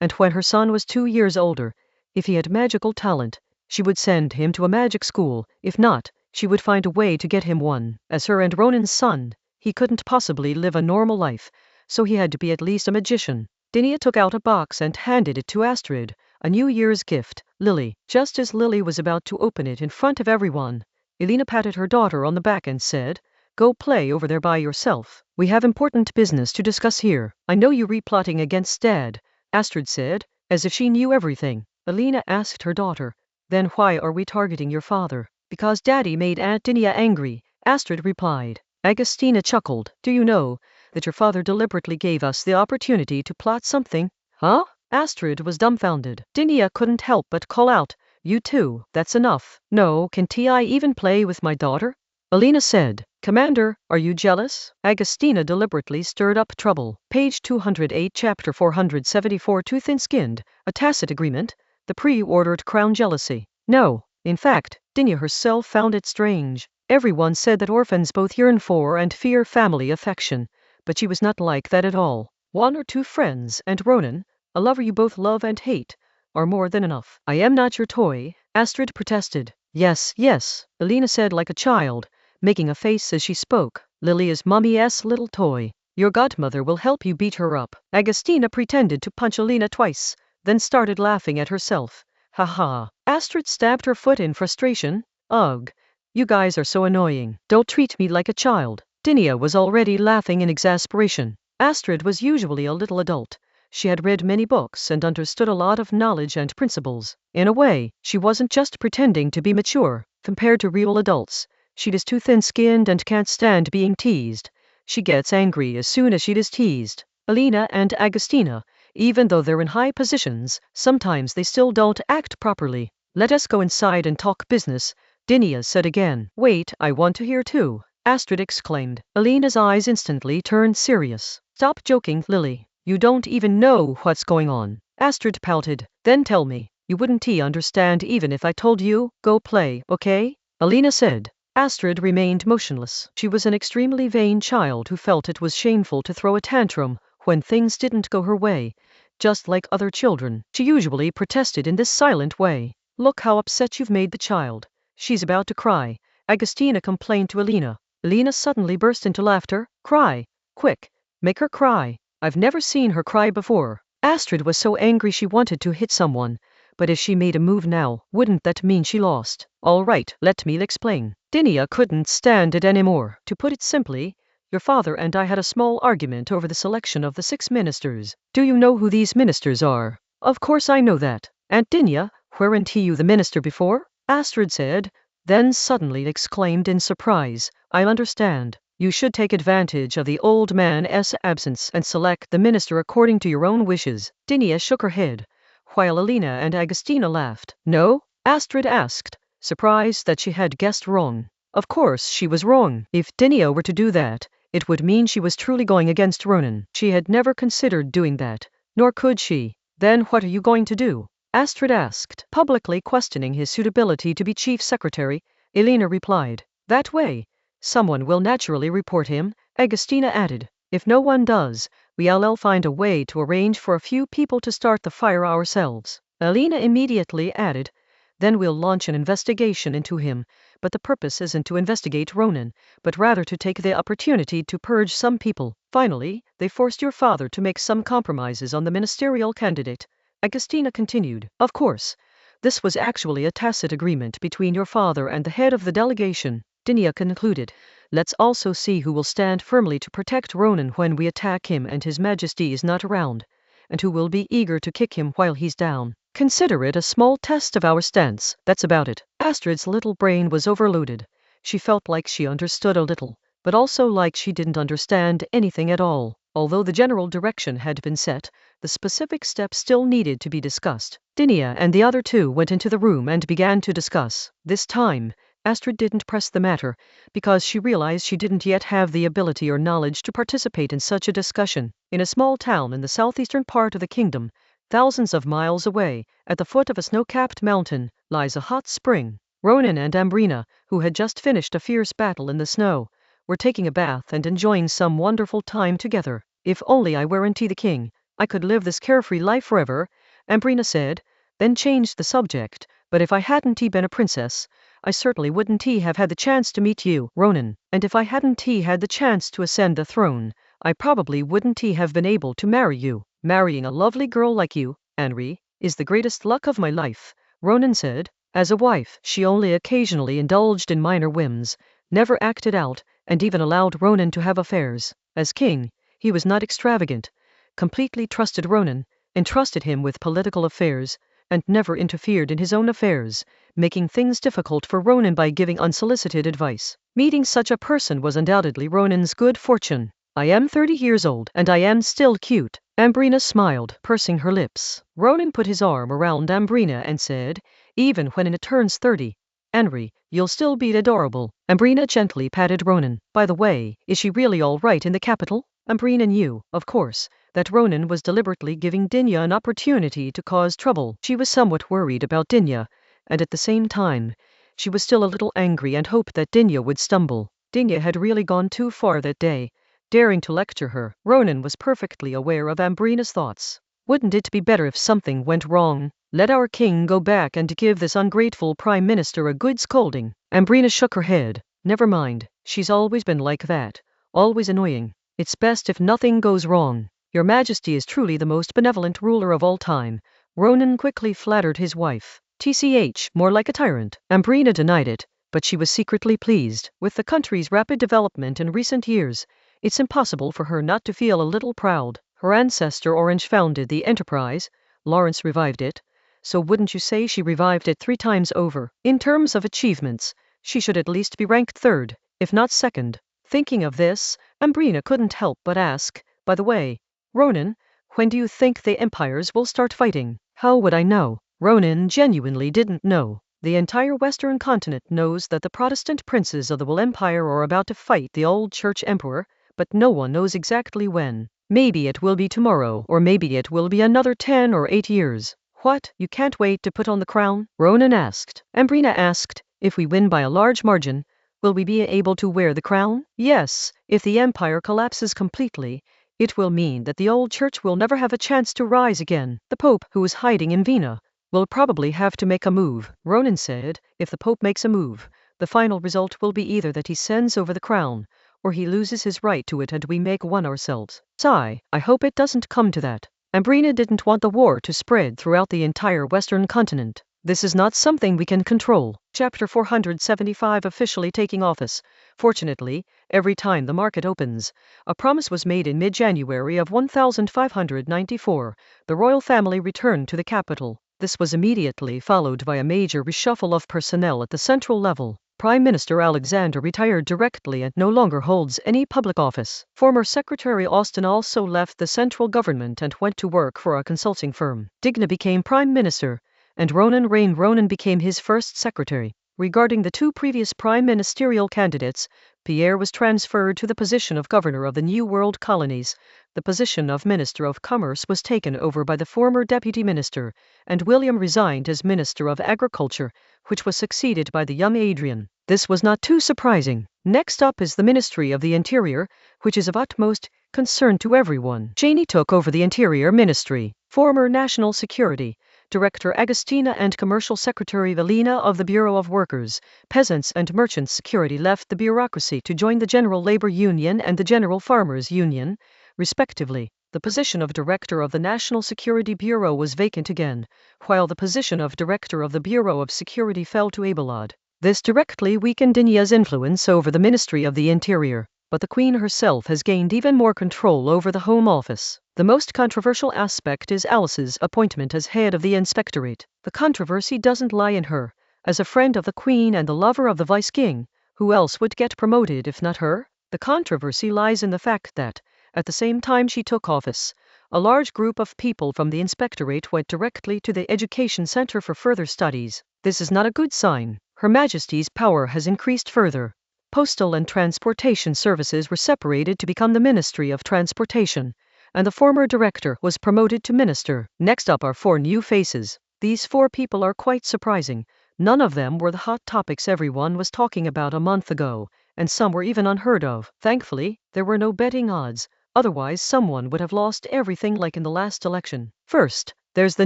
Speaker 1: and when her son was 2 years older, if he had magical talent, she would send him to a magic school. If not, she would find a way to get him one. As her and Ronan's son, he couldn't possibly live a normal life, so he had to be at least a magician. Dinia took out a box and handed it to Astrid. A New Year's gift, Lily. Just as Lily was about to open it in front of everyone, Elena patted her daughter on the back and said, "Go play over there by yourself. We have important business to discuss here." "I know you replotting against Dad," Astrid said, as if she knew everything. Elena asked her daughter, "Then why are we targeting your father?" "Because Daddy made Aunt Dinia angry," Astrid replied. Agostina chuckled. "Do you know that your father deliberately gave us the opportunity to plot something?" "Huh?" Astrid was dumbfounded. Dinia couldn't help but call out, "You too, that's enough." "No, can't I even play with my daughter?" Elena said. "Commander, are you jealous?" Agostina deliberately stirred up trouble. Page 208, chapter 474. Too thin-skinned, a tacit agreement, the pre-ordered crown jealousy. No, in fact, Dinia herself found it strange. Everyone said that orphans both yearn for and fear family affection, but she was not like that at all. 1 or 2 friends and Ronan, a lover you both love and hate, are more than enough. "I am not your toy," Astrid protested. "Yes, yes," Elena said like a child, making a face as she spoke. "Lily is Mommy's little toy. Your godmother will help you beat her up." Agostina pretended to punch Elena twice, then started laughing at herself. "Ha ha." Astrid stabbed her foot in frustration. "Ugh. You guys are so annoying. Don't treat me like a child." Dinia was already laughing in exasperation. Astrid was usually a little adult. She had read many books and understood a lot of knowledge and principles. In a way, she wasn't just pretending to be mature. Compared to real adults, she is too thin-skinned and can't stand being teased. She gets angry as soon as she is teased. Elena and Agostina, even though they're in high positions, sometimes they still don't act properly. "Let us go inside and talk business," Dinia said again. "Wait, I want to hear too," Astrid exclaimed. Elena's eyes instantly turned serious. "Stop joking, Lily. You don't even know what's going on." Astrid pouted. "Then tell me. You wouldn't understand even if I told you. Go play, okay?" Elena said. Astrid remained motionless. She was an extremely vain child who felt it was shameful to throw a tantrum when things didn't go her way. Just like other children, she usually protested in this silent way. "Look how upset you've made the child. She's about to cry," Agostina complained to Elena. Elena suddenly burst into laughter. "Cry. Quick. Make her cry. I've never seen her cry before." Astrid was so angry she wanted to hit someone, but if she made a move now, wouldn't that mean she lost? "All right, let me explain." Dinia couldn't stand it anymore. "To put it simply, your father and I had a small argument over the selection of the 6 ministers. Do you know who these ministers are?" "Of course I know that. Aunt Dinia, weren't he you the minister before?" Astrid said, then suddenly exclaimed in surprise, "I understand. You should take advantage of the old man's absence and select the minister according to your own wishes. Dinia shook her head, while Alina and Agostina laughed. No? Astrid asked, surprised that she had guessed wrong. Of course she was wrong. If Dinia were to do that, it would mean she was truly going against Ronan. She had never considered doing that, nor could she. Then what are you going to do? Astrid asked, publicly questioning his suitability to be chief secretary. Elena replied, that way, someone will naturally report him. Agostina added, if no one does, we'll find a way to arrange for a few people to start the fire ourselves. Elena immediately added, then we'll launch an investigation into him, but the purpose isn't to investigate Ronan, but rather to take the opportunity to purge some people. Finally, they forced your father to make some compromises on the ministerial candidate. Agostina continued, of course, this was actually a tacit agreement between your father and the head of the delegation. Dinia concluded, let's also see who will stand firmly to protect Ronan when we attack him and His Majesty is not around, and who will be eager to kick him while he's down. Consider it a small test of our stance, that's about it. Astrid's little brain was overloaded. She felt like she understood a little, but also like she didn't understand anything at all. Although the general direction had been set, the specific steps still needed to be discussed. Dinia and the other two went into the room and began to discuss. This time, Astrid didn't press the matter, because she realized she didn't yet have the ability or knowledge to participate in such a discussion. In a small town in the southeastern part of the kingdom, thousands of miles away, at the foot of a snow-capped mountain, lies a hot spring. Ronan and Ambrina, who had just finished a fierce battle in the snow, were taking a bath and enjoying some wonderful time together. If only I weren't the king, I could live this carefree life forever, Ambrina said, then changed the subject. But if I hadn't been a princess, I certainly wouldn't have had the chance to meet you, Ronan. And if I hadn't had the chance to ascend the throne, I probably wouldn't have been able to marry you. Marrying a lovely girl like you, Henri, is the greatest luck of my life, Ronan said. As a wife, she only occasionally indulged in minor whims, never acted out, and even allowed Ronan to have affairs. As king, he was not extravagant, completely trusted Ronan, entrusted him with political affairs, and never interfered in his own affairs, making things difficult for Ronan by giving unsolicited advice. Meeting such a person was undoubtedly Ronan's good fortune. I am 30 years old, and I am still cute. Ambrina smiled, pursing her lips. Ronan put his arm around Ambrina and said, even when it turns 30, Henri, you'll still be adorable. Ambrina gently patted Ronan. By the way, is she really all right in the capital? Ambrina knew, of course, that Ronan was deliberately giving Dinia an opportunity to cause trouble. She was somewhat worried about Dinia, and at the same time, she was still a little angry and hoped that Dinia would stumble. Dinia had really gone too far that day, daring to lecture her. Ronan was perfectly aware of Ambrina's thoughts. Wouldn't it be better if something went wrong? Let our king go back and give this ungrateful prime minister a good scolding. Ambrina shook her head. Never mind, she's always been like that, always annoying. It's best if nothing goes wrong. Your Majesty is truly the most benevolent ruler of all time. Ronan quickly flattered his wife. TCH, more like a tyrant. Ambrina denied it, but she was secretly pleased. With the country's rapid development in recent years, it's impossible for her not to feel a little proud. Her ancestor Orange founded the enterprise, Lawrence revived it, so wouldn't you say she revived it 3 times over? In terms of achievements, she should at least be ranked 3rd, if not 2nd. Thinking of this, Ambrina couldn't help but ask, by the way, Ronan, when do you think the empires will start fighting? How would I know? Ronan genuinely didn't know. The entire Western continent knows that the Protestant princes of the Will Empire are about to fight the old Church Emperor, but no one knows exactly when. Maybe it will be tomorrow, or maybe it will be another 10 or 8 years. What, you can't wait to put on the crown? Ronan asked. Ambrina asked, if we win by a large margin, will we be able to wear the crown? Yes, if the empire collapses completely, it will mean that the old church will never have a chance to rise again. The Pope, who is hiding in Vienna, will probably have to make a move. Ronan said, if the Pope makes a move, the final result will be either that he sends over the crown, or he loses his right to it and we make one ourselves. Sigh, I hope it doesn't come to that. Ambrina didn't want the war to spread throughout the entire Western continent. This is not something we can control. Chapter 475 Officially taking office. Fortunately, every time the market opens, a promise was made in mid-January of 1594. The royal family returned to the capital. This was immediately followed by a major reshuffle of personnel at the central level. Prime Minister Alexander retired directly and no longer holds any public office. Former Secretary Austin also left the central government and went to work for a consulting firm. Digna became Prime Minister, and Ronan became his first secretary. Regarding the two previous prime ministerial candidates, Pierre was transferred to the position of governor of the New World colonies. The position of Minister of Commerce was taken over by the former deputy minister, and William resigned as Minister of Agriculture, which was succeeded by the young Adrian. This was not too surprising. Next up is the Ministry of the Interior, which is of utmost concern to everyone. Cheney took over the Interior Ministry. Former National Security Director Agustina and Commercial Secretary Valina of the Bureau of Workers, Peasants and Merchants Security left the bureaucracy to join the General Labor Union and the General Farmers Union, respectively. The position of Director of the National Security Bureau was vacant again, while the position of Director of the Bureau of Security fell to Abelard. This directly weakened Dinia's influence over the Ministry of the Interior, but the Queen herself has gained even more control over the Home Office. The most controversial aspect is Alice's appointment as head of the Inspectorate. The controversy doesn't lie in her. As a friend of the Queen and the lover of the Vice-King, who else would get promoted if not her? The controversy lies in the fact that, at the same time she took office, a large group of people from the Inspectorate went directly to the Education Center for further studies. This is not a good sign. Her Majesty's power has increased further. Postal and Transportation Services were separated to become the Ministry of Transportation, and the former director was promoted to minister. Next up are 4 new faces. These 4 people are quite surprising. None of them were the hot topics everyone was talking about a month ago, and some were even unheard of. Thankfully, there were no betting odds, otherwise someone would have lost everything like in the last election. First, there's the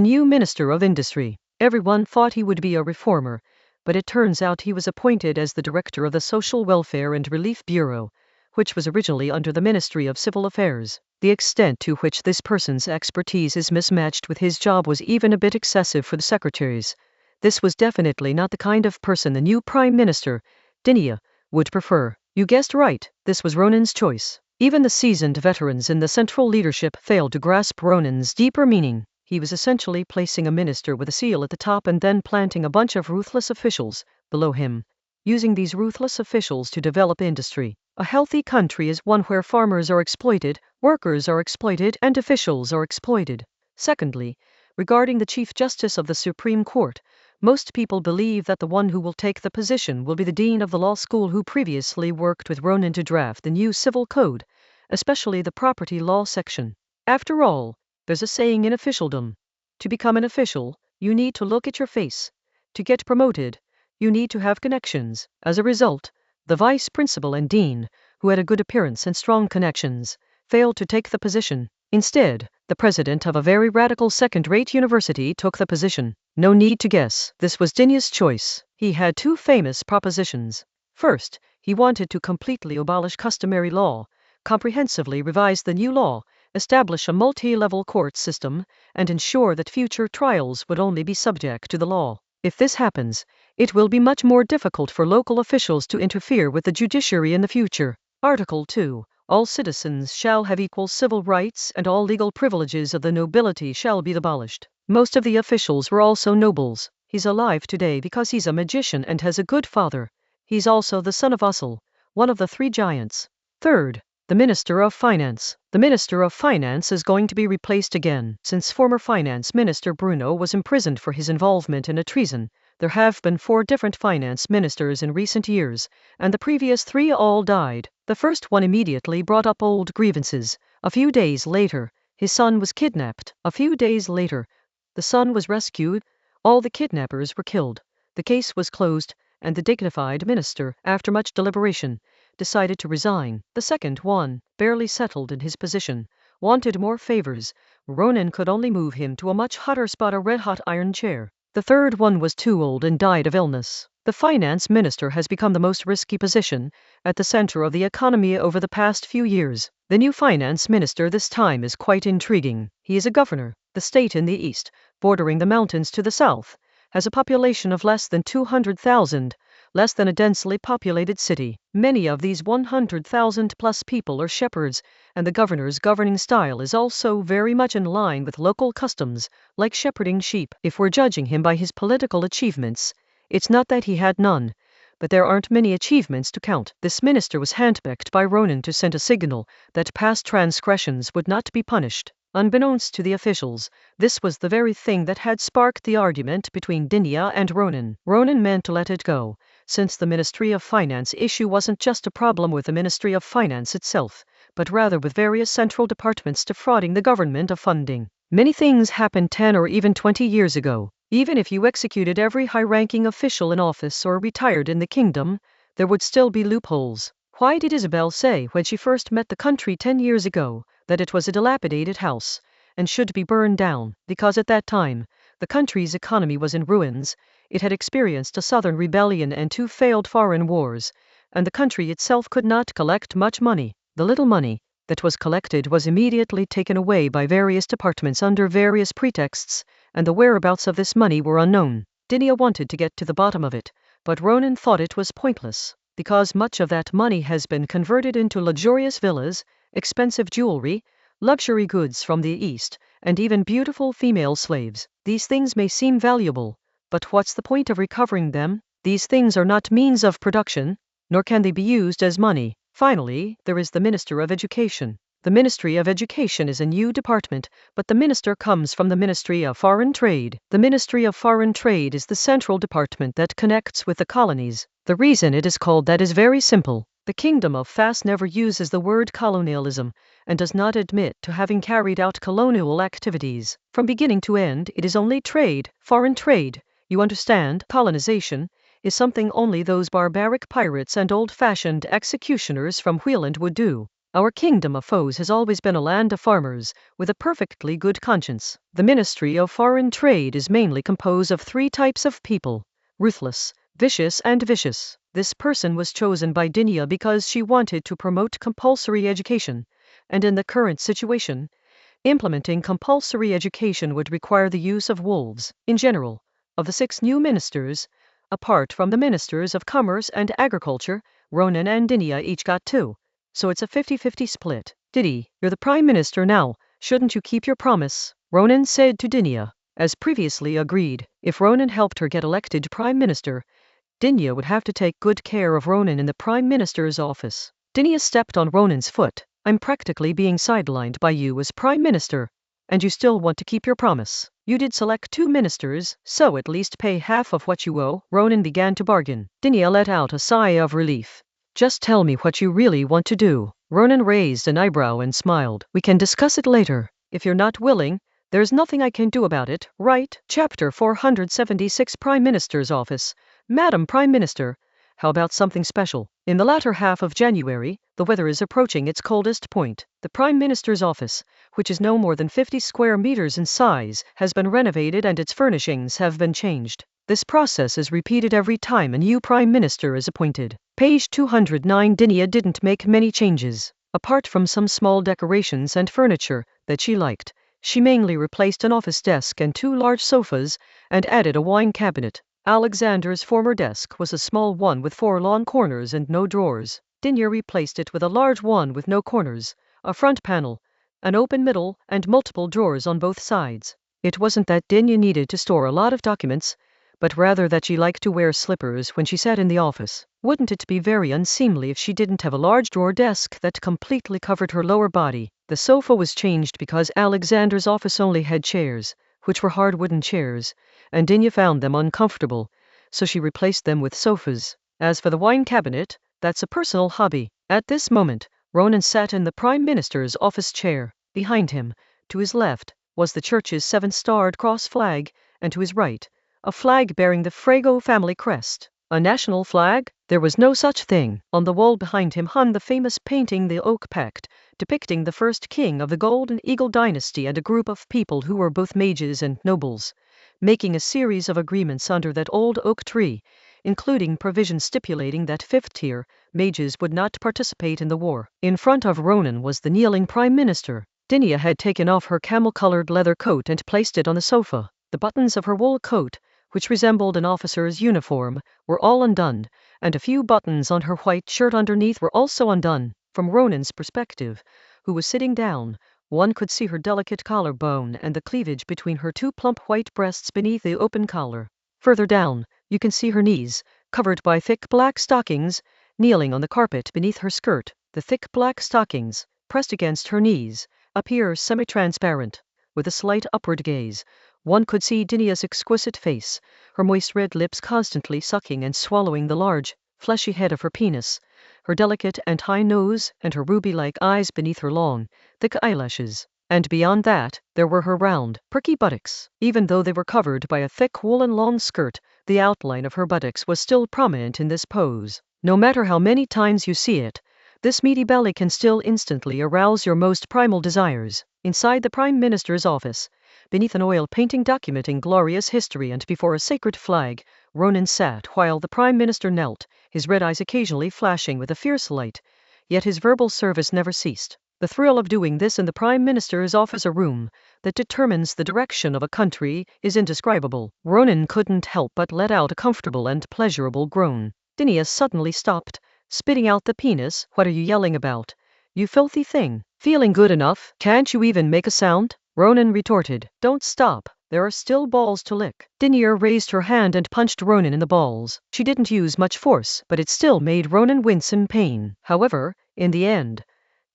Speaker 1: new Minister of Industry. Everyone thought he would be a reformer, but it turns out he was appointed as the director of the Social Welfare and Relief Bureau, which was originally under the Ministry of Civil Affairs. The extent to which this person's expertise is mismatched with his job was even a bit excessive for the secretaries. This was definitely not the kind of person the new Prime Minister, Dinia, would prefer. You guessed right, this was Ronan's choice. Even the seasoned veterans in the central leadership failed to grasp Ronan's deeper meaning. He was essentially placing a minister with a seal at the top and then planting a bunch of ruthless officials below him, using these ruthless officials to develop industry. A healthy country is one where farmers are exploited, workers are exploited, and officials are exploited. Secondly, regarding the Chief Justice of the Supreme Court, most people believe that the one who will take the position will be the Dean of the Law School who previously worked with Ronan to draft the new Civil Code, especially the property law section. After all, there's a saying in officialdom: to become an official, you need to look at your face. To get promoted, you need to have connections. As a result, the vice principal and dean, who had a good appearance and strong connections, failed to take the position. Instead, the president of a very radical second-rate university took the position. No need to guess, this was Dinia's choice. He had 2 famous propositions. First, he wanted to completely abolish customary law, comprehensively revise the new law, establish a multi-level court system, and ensure that future trials would only be subject to the law. If this happens, it will be much more difficult for local officials to interfere with the judiciary in the future. Article 2. All citizens shall have equal civil rights and all legal privileges of the nobility shall be abolished. Most of the officials were also nobles. He's alive today because he's a magician and has a good father. He's also the son of Ussel, one of the 3 giants. Third, the Minister of Finance. The Minister of Finance is going to be replaced again. Since former Finance Minister Bruno was imprisoned for his involvement in a treason, there have been 4 different finance ministers in recent years, and the previous 3 all died. The first one immediately brought up old grievances. A few days later, his son was kidnapped. A few days later, the son was rescued. All the kidnappers were killed. The case was closed, and the dignified minister, after much deliberation, decided to resign. The second one, barely settled in his position, wanted more favors. Ronan could only move him to a much hotter spot, a red-hot iron chair. The third one was too old and died of illness. The finance minister has become the most risky position at the center of the economy over the past few years. The new finance minister this time is quite intriguing. He is a governor. The state in the east, bordering the mountains to the south, has a population of less than 200,000, less than a densely populated city. Many of these 100,000 plus people are shepherds, and the governor's governing style is also very much in line with local customs, like shepherding sheep. If we're judging him by his political achievements, it's not that he had none, but there aren't many achievements to count. This minister was handpicked by Ronan to send a signal that past transgressions would not be punished. Unbeknownst to the officials, this was the very thing that had sparked the argument between Dinia and Ronan. Ronan meant to let it go, since the Ministry of Finance issue wasn't just a problem with the Ministry of Finance itself, but rather with various central departments defrauding the government of funding. Many things happened 10 or even 20 years ago. Even if you executed every high-ranking official in office or retired in the kingdom, there would still be loopholes. Why did Isabel say when she first met the country 10 years ago that it was a dilapidated house and should be burned down? Because at that time, the country's economy was in ruins, it had experienced a southern rebellion and 2 failed foreign wars, and the country itself could not collect much money. The little money that was collected was immediately taken away by various departments under various pretexts, and the whereabouts of this money were unknown. Dinia wanted to get to the bottom of it, but Ronan thought it was pointless, because much of that money has been converted into luxurious villas, expensive jewelry, luxury goods from the East, and even beautiful female slaves. These things may seem valuable, but what's the point of recovering them? These things are not means of production, nor can they be used as money. Finally, there is the Minister of Education. The Ministry of Education is a new department, but the minister comes from the Ministry of Foreign Trade. The Ministry of Foreign Trade is the central department that connects with the colonies. The reason it is called that is very simple. The Kingdom of Fas never uses the word colonialism, and does not admit to having carried out colonial activities. From beginning to end, it is only trade, foreign trade. You understand? Colonization is something only those barbaric pirates and old-fashioned executioners from Wheeland would do. Our kingdom of foes has always been a land of farmers, with a perfectly good conscience. The Ministry of Foreign Trade is mainly composed of 3 types of people: ruthless, vicious and vicious. This person was chosen by Dinia because she wanted to promote compulsory education, and in the current situation, implementing compulsory education would require the use of wolves. In general, of the 6 new ministers, apart from the ministers of Commerce and Agriculture, Ronan and Dinia each got 2. So it's a 50-50 split. Didi, you're the Prime Minister now, shouldn't you keep your promise? Ronan said to Dinia. As previously agreed, if Ronan helped her get elected Prime Minister, Dinia would have to take good care of Ronan in the Prime Minister's office. Dinia stepped on Ronan's foot. I'm practically being sidelined by you as Prime Minister, and you still want to keep your promise. You did select 2 ministers, so at least pay half of what you owe. Ronan began to bargain. Dinia let out a sigh of relief. Just tell me what you really want to do. Ronan raised an eyebrow and smiled. We can discuss it later. If you're not willing, there's nothing I can do about it, right? Chapter 476 Prime Minister's Office. Madam Prime Minister, how about something special? In the latter half of January, the weather is approaching its coldest point. The Prime Minister's office, which is no more than 50 square meters in size, has been renovated and its furnishings have been changed. This process is repeated every time a new Prime Minister is appointed. Page 209. Dinia didn't make many changes. Apart from some small decorations and furniture that she liked, she mainly replaced an office desk and 2 large sofas, and added a wine cabinet. Alexander's former desk was a small one with 4 long corners and no drawers. Dinia replaced it with a large one with no corners, a front panel, an open middle, and multiple drawers on both sides. It wasn't that Dinia needed to store a lot of documents, but rather that she liked to wear slippers when she sat in the office. Wouldn't it be very unseemly if she didn't have a large drawer desk that completely covered her lower body? The sofa was changed because Alexander's office only had chairs, which were hard wooden chairs, and Dinia found them uncomfortable, so she replaced them with sofas. As for the wine cabinet, that's a personal hobby. At this moment, Ronan sat in the Prime Minister's office chair. Behind him, to his left, was the church's 7-starred cross flag, and to his right, a flag bearing the Frago family crest. A national flag? There was no such thing. On the wall behind him hung the famous painting The Oak Pact, depicting the first king of the Golden Eagle dynasty and a group of people who were both mages and nobles, making a series of agreements under that old oak tree, including provisions stipulating that 5th-tier mages would not participate in the war. In front of Ronan was the kneeling Prime Minister. Dinia had taken off her camel-colored leather coat and placed it on the sofa. The buttons of her wool coat, which resembled an officer's uniform, were all undone, and a few buttons on her white shirt underneath were also undone. From Ronan's perspective, who was sitting down, one could see her delicate collarbone and the cleavage between her 2 plump white breasts beneath the open collar. Further down, you can see her knees, covered by thick black stockings, kneeling on the carpet beneath her skirt. The thick black stockings, pressed against her knees, appear semi-transparent. With a slight upward gaze, one could see Dinia's exquisite face, her moist red lips constantly sucking and swallowing the large, fleshy head of her penis, her delicate and high nose, and her ruby-like eyes beneath her long, thick eyelashes. And beyond that, there were her round, perky buttocks. Even though they were covered by a thick woolen long skirt, the outline of her buttocks was still prominent in this pose. No matter how many times you see it, this meaty belly can still instantly arouse your most primal desires. Inside the Prime Minister's office, beneath an oil painting documenting glorious history and before a sacred flag, Ronan sat while the Prime Minister knelt, his red eyes occasionally flashing with a fierce light, yet his verbal service never ceased. The thrill of doing this in the Prime Minister's office, a room that determines the direction of a country, is indescribable. Ronan couldn't help but let out a comfortable and pleasurable groan. Dinia suddenly stopped, spitting out the penis. What are you yelling about, you filthy thing? Feeling good enough? Can't you even make a sound? Ronan retorted. Don't stop. There are still balls to lick. Dinia raised her hand and punched Ronan in the balls. She didn't use much force, but it still made Ronan wince in pain. However, in the end,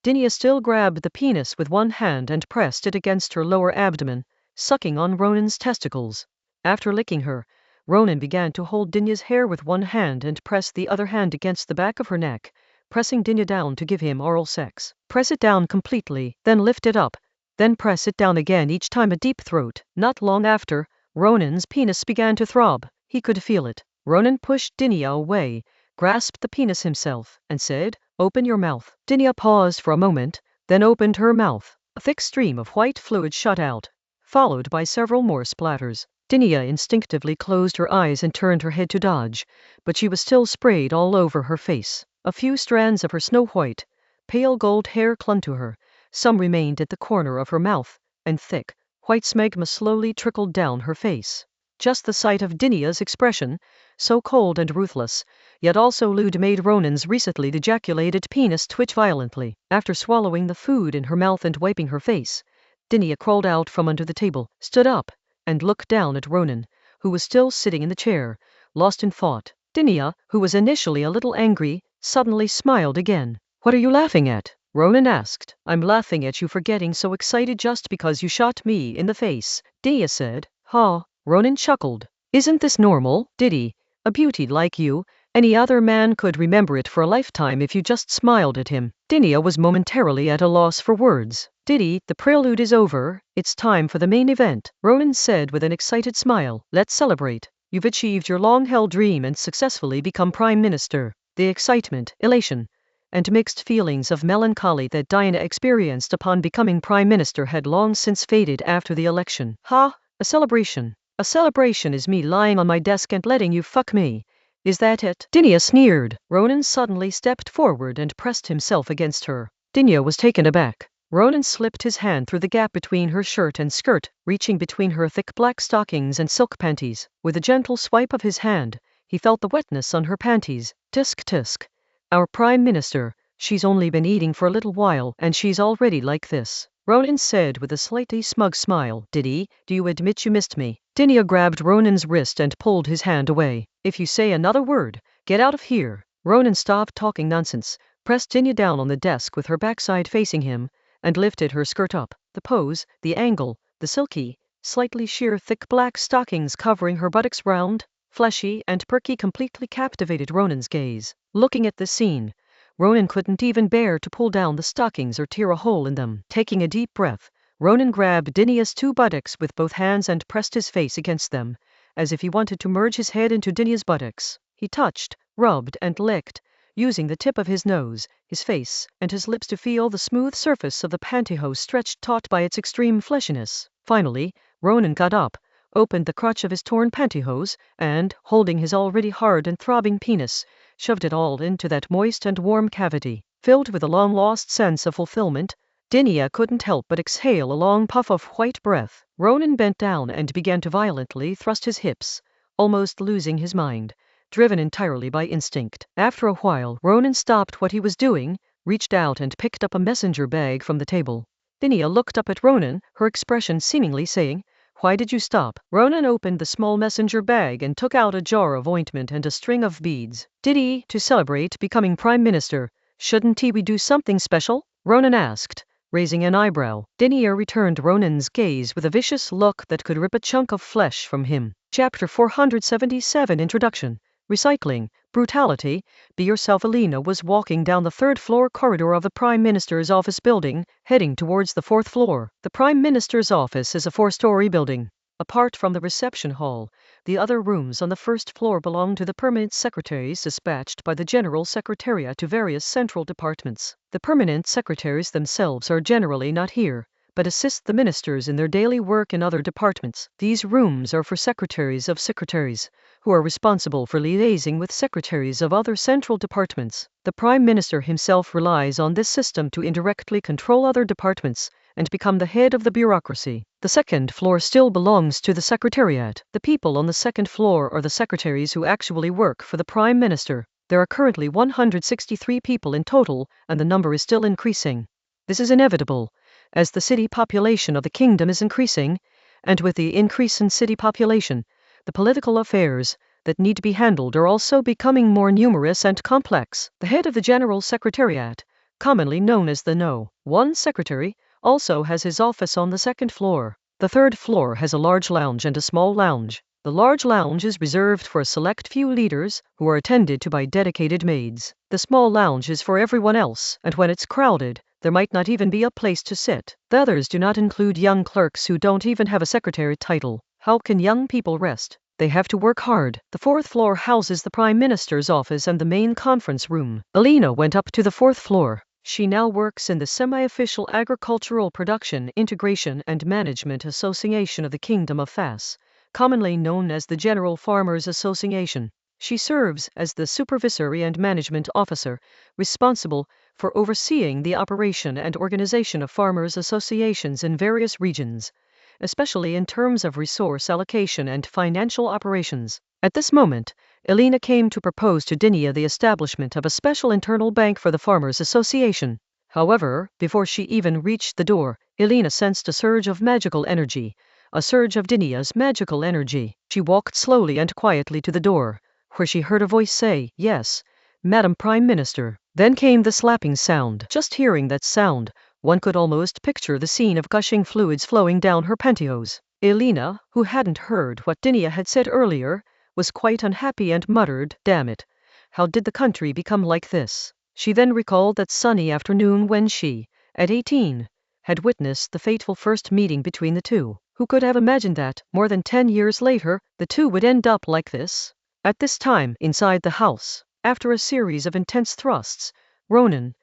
Speaker 1: Dinia still grabbed the penis with one hand and pressed it against her lower abdomen, sucking on Ronan's testicles. After licking her, Ronan began to hold Dinia's hair with one hand and press the other hand against the back of her neck, pressing Dinia down to give him oral sex. Press it down completely, then lift it up, then press it down again, each time a deep throat. Not long after, Ronan's penis began to throb. He could feel it. Ronan pushed Dinia away, grasped the penis himself, and said, "Open your mouth." Dinia paused for a moment, then opened her mouth. A thick stream of white fluid shot out, followed by several more splatters. Dinia instinctively closed her eyes and turned her head to dodge, but she was still sprayed all over her face. A few strands of her snow-white, pale gold hair clung to her, some remained at the corner of her mouth, and thick, white smegma slowly trickled down her face. Just the sight of Dinia's expression, so cold and ruthless, yet also lewd, made Ronan's recently ejaculated penis twitch violently. After swallowing the food in her mouth and wiping her face, Dinia crawled out from under the table, stood up, and looked down at Ronan, who was still sitting in the chair, lost in thought. Dinia, who was initially a little angry, suddenly smiled again. "What are you laughing at?" Ronan asked. "I'm laughing at you for getting so excited just because you shot me in the face," Dinia said. "Ha." Ronan chuckled. "Isn't this normal, Diddy? A beauty like you, any other man could remember it for a lifetime if you just smiled at him." Dinia was momentarily at a loss for words. "Diddy, the prelude is over, it's time for the main event," Ronan said with an excited smile. "Let's celebrate. You've achieved your long-held dream and successfully become Prime Minister." The excitement, elation, and mixed feelings of melancholy that Diana experienced upon becoming Prime Minister had long since faded after the election. "Ha, a celebration. A celebration is me lying on my desk and letting you fuck me. Is that it?" Dinia sneered. Ronan suddenly stepped forward and pressed himself against her. Dinia was taken aback. Ronan slipped his hand through the gap between her shirt and skirt, reaching between her thick black stockings and silk panties. With a gentle swipe of his hand, he felt the wetness on her panties. "Tisk tisk. Our Prime Minister, she's only been eating for a little while and she's already like this," Ronan said with a slightly smug smile. "Diddy, do you admit you missed me?" Dinia grabbed Ronan's wrist and pulled his hand away. "If you say another word, get out of here." Ronan stopped talking nonsense, pressed Dinia down on the desk with her backside facing him, and lifted her skirt up. The pose, the angle, the silky, slightly sheer thick black stockings covering her buttocks, round, fleshy, and perky, completely captivated Ronan's gaze. Looking at this scene, Ronan couldn't even bear to pull down the stockings or tear a hole in them. Taking a deep breath, Ronan grabbed Dinia's two buttocks with both hands and pressed his face against them, as if he wanted to merge his head into Dinia's buttocks. He touched, rubbed, and licked, using the tip of his nose, his face, and his lips to feel the smooth surface of the pantyhose stretched taut by its extreme fleshiness. Finally, Ronan got up, opened the crotch of his torn pantyhose, and, holding his already hard and throbbing penis, shoved it all into that moist and warm cavity. Filled with a long-lost sense of fulfillment, Dinia couldn't help but exhale a long puff of white breath. Ronan bent down and began to violently thrust his hips, almost losing his mind, driven entirely by instinct. After a while, Ronan stopped what he was doing, reached out and picked up a messenger bag from the table. Dinia looked up at Ronan, her expression seemingly saying, Why did you stop? Ronan opened the small messenger bag and took out a jar of ointment and a string of beads. Did he, to celebrate becoming Prime Minister? Shouldn't he do something special? Ronan asked, raising an eyebrow. Dinia returned Ronan's gaze with a vicious look that could rip a chunk of flesh from him. Chapter 477 Introduction. Recycling, brutality. Be yourself. Alina was walking down the third-floor corridor of the Prime Minister's office building, heading towards the fourth floor. The Prime Minister's office is a four-story building. Apart from the reception hall, the other rooms on the first floor belong to the permanent secretaries dispatched by the General Secretariat to various central departments. The permanent secretaries themselves are generally not here, but assist the ministers in their daily work in other departments. These rooms are for secretaries of secretaries, who are responsible for liaising with secretaries of other central departments. The Prime Minister himself relies on this system to indirectly control other departments and become the head of the bureaucracy. The second floor still belongs to the Secretariat. The people on the second floor are the secretaries who actually work for the Prime Minister. There are currently 163 people in total, and the number is still increasing. This is inevitable, as the city population of the kingdom is increasing, and with the increase in city population, the political affairs that need to be handled are also becoming more numerous and complex. The head of the General Secretariat, commonly known as the No. 1 Secretary, also has his office on the second floor. The third floor has a large lounge and a small lounge. The large lounge is reserved for a select few leaders, who are attended to by dedicated maids. The small lounge is for everyone else, and when it's crowded, there might not even be a place to sit. The others do not include young clerks who don't even have a secretary title. How can young people rest? They have to work hard. The fourth floor houses the Prime Minister's office and the main conference room. Alina went up to the fourth floor. She now works in the Semi-Official Agricultural Production, Integration and Management Association of the Kingdom of Fas, commonly known as the General Farmers Association. She serves as the Supervisory and Management Officer, responsible for overseeing the operation and organization of farmers' associations in various regions, especially in terms of resource allocation and financial operations. At this moment, Alina came to propose to Dinia the establishment of a special internal bank for the Farmers' Association. However, before she even reached the door, Alina sensed a surge of magical energy, a surge of Dinia's magical energy. She walked slowly and quietly to the door, where she heard a voice say, "Yes, Madam Prime Minister." Then came the slapping sound. Just hearing that sound, one could almost picture the scene of gushing fluids flowing down her pantyhose. Alina, who hadn't heard what Dinia had said earlier, was quite unhappy and muttered, "Damn it, how did the country become like this?" She then recalled that sunny afternoon when she, at 18, had witnessed the fateful first meeting between the two. Who could have imagined that, more than 10 years later, the two would end up like this? At this time, inside the house, after a series of intense thrusts, Ronan,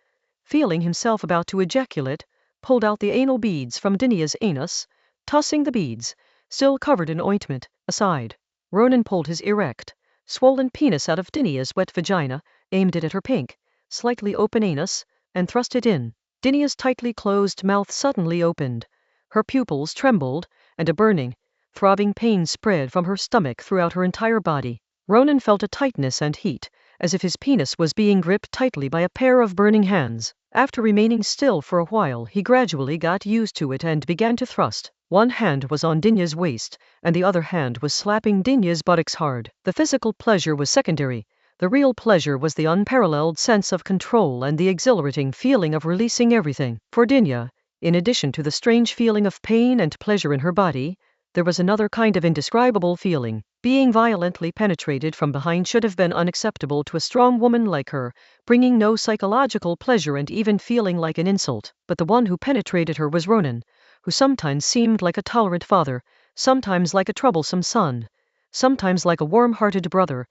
Speaker 1: feeling himself about to ejaculate, pulled out the anal beads from Dinia's anus, tossing the beads, still covered in ointment, aside. Ronan pulled his erect, swollen penis out of Dinia's wet vagina, aimed it at her pink, slightly open anus, and thrust it in. Dinia's tightly closed mouth suddenly opened. Her pupils trembled, and a burning, throbbing pain spread from her stomach throughout her entire body. Ronan felt a tightness and heat, as if his penis was being gripped tightly by a pair of burning hands. After remaining still for a while, he gradually got used to it and began to thrust. One hand was on Dinia's waist, and the other hand was slapping Dinia's buttocks hard. The physical pleasure was secondary. The real pleasure was the unparalleled sense of control and the exhilarating feeling of releasing everything. For Dinia, in addition to the strange feeling of pain and pleasure in her body, there was another kind of indescribable feeling. Being violently penetrated from behind should have been unacceptable to a strong woman like her, bringing no psychological pleasure and even feeling like an insult. But the one who penetrated her was Ronan, who sometimes seemed like a tolerant father, sometimes like a troublesome son, sometimes like a warm-hearted brother,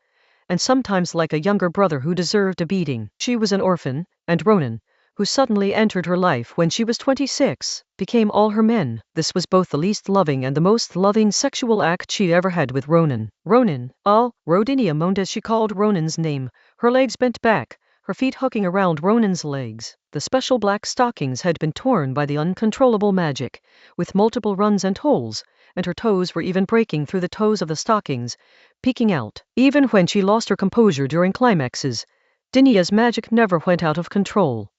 Speaker 1: and sometimes like a younger brother who deserved a beating. She was an orphan, and Ronan, who suddenly entered her life when she was 26, became all her men. This was both the least loving and the most loving sexual act she ever had with Ronan. Ronan, Rodinia moaned as she called Ronan's name, her legs bent back, her feet hooking around Ronan's legs. The special black stockings had been torn by the uncontrollable magic, with multiple runs and holes, and her toes were even breaking through the toes of the stockings, peeking out. Even when she lost her composure during climaxes, Dinia's magic never went out of control.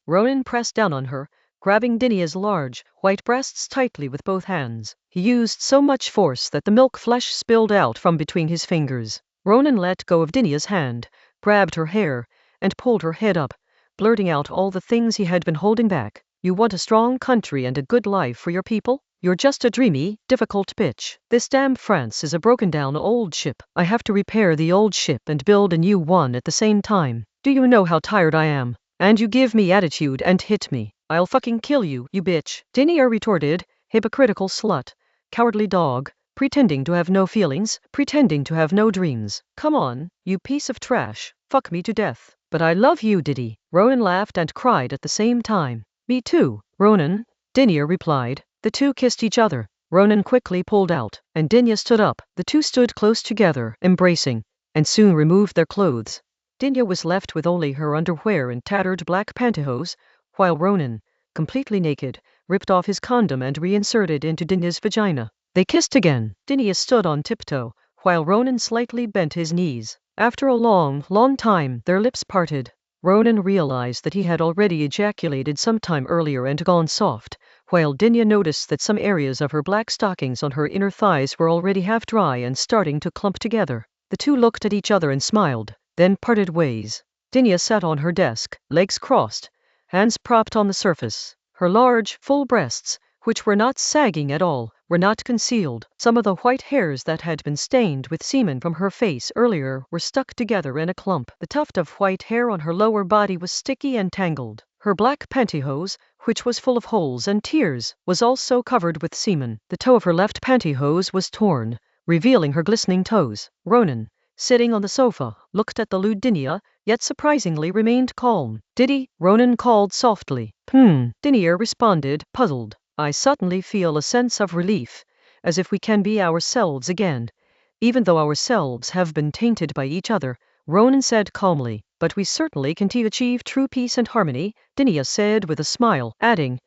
Speaker 1: Ronan pressed down on her, grabbing Dinia's large, white breasts tightly with both hands. He used so much force that the milk flesh spilled out from between his fingers. Ronan let go of Dinia's hand, grabbed her hair, and pulled her head up, blurting out all the things he had been holding back. You want a strong country and a good life for your people? You're just a dreamy, difficult bitch. This damn France is a broken-down old ship. I have to repair the old ship and build a new one at the same time. Do you know how tired I am? And you give me attitude and hit me. I'll fucking kill you, you bitch. Dinia retorted, hypocritical slut, cowardly dog, pretending to have no feelings, pretending to have no dreams. Come on, you piece of trash. Fuck me to death. But I love you, Diddy. Ronan laughed and cried at the same time. Me too, Ronan, Dinia replied. The two kissed each other. Ronan quickly pulled out, and Dinia stood up. The two stood close together, embracing, and soon removed their clothes. Dinia was left with only her underwear and tattered black pantyhose, while Ronan, completely naked, ripped off his condom and reinserted into Dinia's vagina. They kissed again. Dinia stood on tiptoe, while Ronan slightly bent his knees. After a long, long time, their lips parted. Ronan realized that he had already ejaculated some time earlier and gone soft, while Dinia noticed that some areas of her black stockings on her inner thighs were already half dry and starting to clump together. The two looked at each other and smiled, then parted ways. Dinia sat on her desk, legs crossed, hands propped on the surface. Her large, full breasts, which were not sagging at all, were not concealed. Some of the white hairs that had been stained with semen from her face earlier were stuck together in a clump. The tuft of white hair on her lower body was sticky and tangled. Her black pantyhose, which was full of holes and tears, was also covered with semen. The toe of her left pantyhose was torn, revealing her glistening toes. Ronan, sitting on the sofa, looked at the lewd Dinia, yet surprisingly remained calm. Diddy, Ronan called softly. Dinia responded, puzzled. I suddenly feel a sense of relief, as if we can be ourselves again, even though ourselves have been tainted by each other, Ronan said calmly. But we certainly can achieve true peace and harmony, Dinia said with a smile, adding,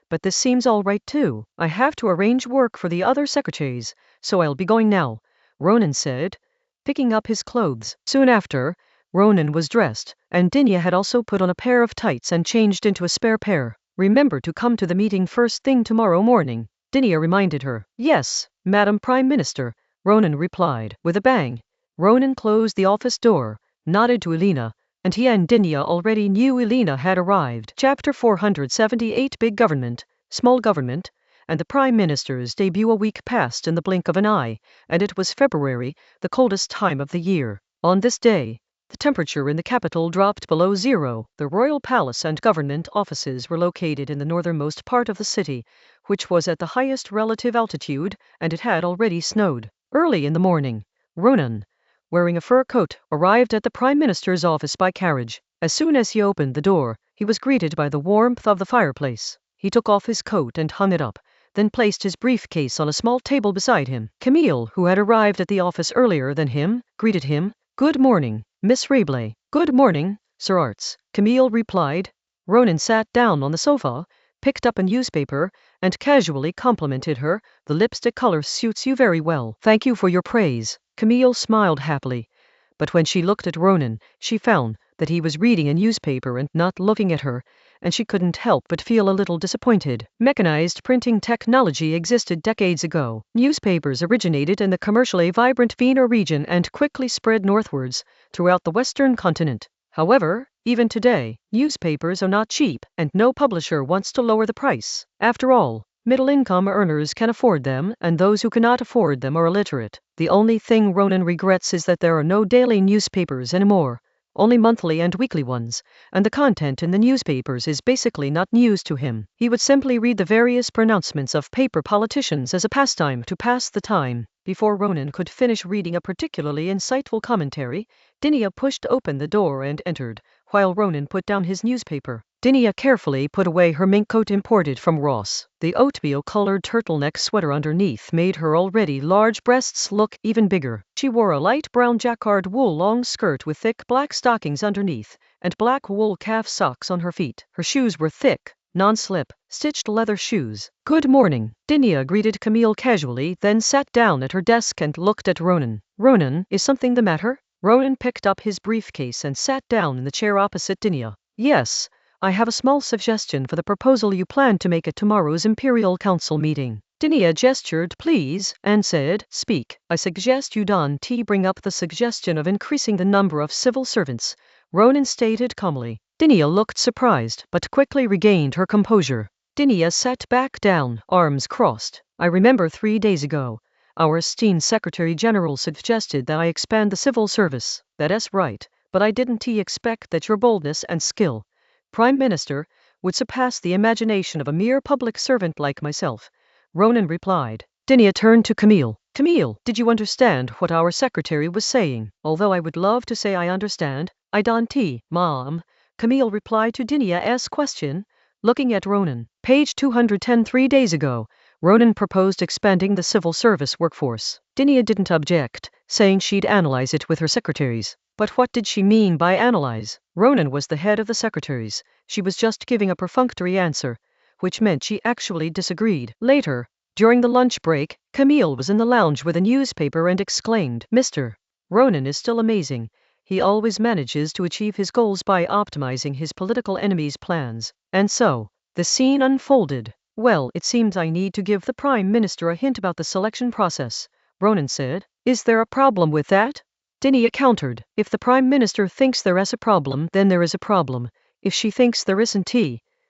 Speaker 1: but this seems all right too. I have to arrange work for the other secretaries, so I'll be going now, Ronan said, picking up his clothes. Soon after, Ronan was dressed, and Dinia had also put on a pair of tights and changed into a spare pair. Remember to come to the meeting first thing tomorrow morning, Dinia reminded her. Yes, Madam Prime Minister, Ronan replied. With a bang, Ronan closed the office door, nodded to Elena, and he and Dinia already knew Elena had arrived. Chapter 478 Big Government, Small Government, and the Prime Minister's debut. A week passed in the blink of an eye, and it was February, the coldest time of the year. On this day, the temperature in the capital dropped below zero. The royal palace and government offices were located in the northernmost part of the city, which was at the highest relative altitude, and it had already snowed. Early in the morning, Ronan, wearing a fur coat, arrived at the Prime Minister's office by carriage. As soon as he opened the door, he was greeted by the warmth of the fireplace. He took off his coat and hung it up, then placed his briefcase on a small table beside him. Camille, who had arrived at the office earlier than him, greeted him. Good morning, Miss Rabelais. Good morning, Sir Arts, Camille replied. Ronan sat down on the sofa, picked up a newspaper, and casually complimented her. The lipstick color suits you very well. Thank you for your praise. Camille smiled happily, but when she looked at Ronan, she found that he was reading a newspaper and not looking at her, and she couldn't help but feel a little disappointed. Mechanized printing technology existed decades ago. Newspapers originated in the commercially vibrant Vienna region and quickly spread northwards throughout the western continent. However, even today, newspapers are not cheap, and no publisher wants to lower the price. After all, middle-income earners can afford them, and those who cannot afford them are illiterate. The only thing Ronan regrets is that there are no daily newspapers anymore, only monthly and weekly ones, and the content in the newspapers is basically not news to him. He would simply read the various pronouncements of paper politicians as a pastime to pass the time. Before Ronan could finish reading a particularly insightful commentary, Dinia pushed open the door and entered, while Ronan put down his newspaper. Dinia carefully put away her mink coat imported from Ross. The oatmeal-colored turtleneck sweater underneath made her already large breasts look even bigger. She wore a light brown jacquard wool long skirt with thick black stockings underneath, and black wool calf socks on her feet. Her shoes were thick, non-slip, stitched leather shoes. Good morning, Dinia greeted Camille casually, then sat down at her desk and looked at Ronan. Ronan, is something the matter? Ronan picked up his briefcase and sat down in the chair opposite Dinia. Yes, I have a small suggestion for the proposal you plan to make at tomorrow's Imperial Council meeting. Dinia gestured please and said, speak. I suggest you bring up the suggestion of increasing the number of civil servants, Ronan stated calmly. Dinia looked surprised, but quickly regained her composure. Dinia sat back down, arms crossed. I remember 3 days ago, our esteemed Secretary General suggested that I expand the civil service. That's right, but I didn't expect that your boldness and skill, Prime Minister, would surpass the imagination of a mere public servant like myself, Ronan replied. Dinia turned to Camille. Camille, did you understand what our secretary was saying? Although I would love to say I understand, I don't, Mom, Camille replied to Dinia's question, looking at Ronan. Page 210. 3 days ago, Ronan proposed expanding the civil service workforce. Dinia didn't object, saying she'd analyze it with her secretaries. But what did she mean by analyze? Ronan was the head of the secretaries. She was just giving a perfunctory answer, which meant she actually disagreed. Later, during the lunch break, Camille was in the lounge with a newspaper and exclaimed, Mr. Ronan is still amazing. He always manages to achieve his goals by optimizing his political enemies' plans. And so, the scene unfolded. Well, it seems I need to give the Prime Minister a hint about the selection process, Ronan said. Is there a problem with that? Dinia countered. If the Prime Minister thinks there is a problem, then there is a problem. If she thinks there isn't,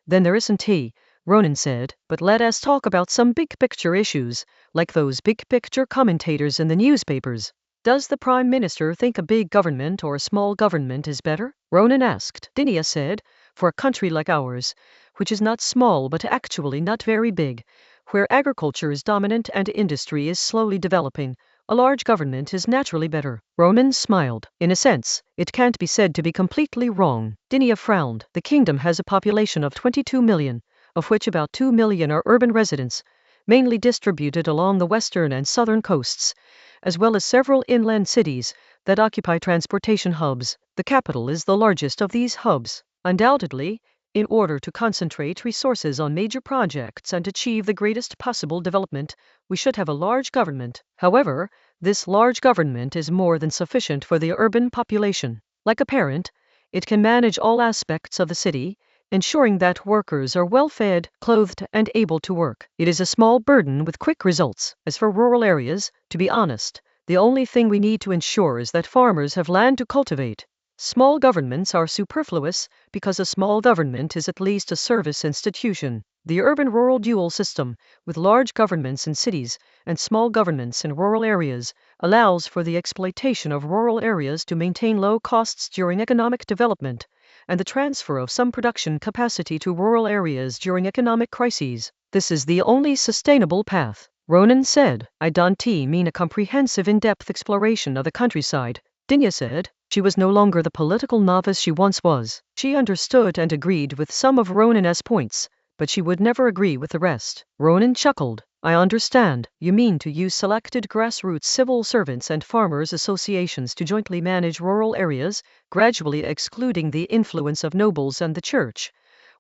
Speaker 1: then there isn't, Ronan said. But let us talk about some big picture issues, like those big picture commentators in the newspapers. Does the Prime Minister think a big government or a small government is better? Ronan asked. Dinia said, for a country like ours, which is not small but actually not very big, where agriculture is dominant and industry is slowly developing, a large government is naturally better. Ronan smiled. In a sense, it can't be said to be completely wrong. Dinia frowned. The kingdom has a population of 22 million, of which about 2 million are urban residents, mainly distributed along the western and southern coasts, as well as several inland cities that occupy transportation hubs. The capital is the largest of these hubs. Undoubtedly, in order to concentrate resources on major projects and achieve the greatest possible development, we should have a large government. However, this large government is more than sufficient for the urban population. Like a parent, it can manage all aspects of the city, ensuring that workers are well fed, clothed, and able to work. It is a small burden with quick results. As for rural areas, to be honest, the only thing we need to ensure is that farmers have land to cultivate. Small governments are superfluous because a small government is at least a service institution. The urban-rural dual system, with large governments in cities and small governments in rural areas, allows for the exploitation of rural areas to maintain low costs during economic development, and the transfer of some production capacity to rural areas during economic crises. This is the only sustainable path, Ronan said. I don't mean a comprehensive in-depth exploration of the countryside, Dinia said. She was no longer the political novice she once was. She understood and agreed with some of Ronan's points, but she would never agree with the rest. Ronan chuckled. I understand. You mean to use selected grassroots civil servants and farmers' associations to jointly manage rural areas, gradually excluding the influence of nobles and the church,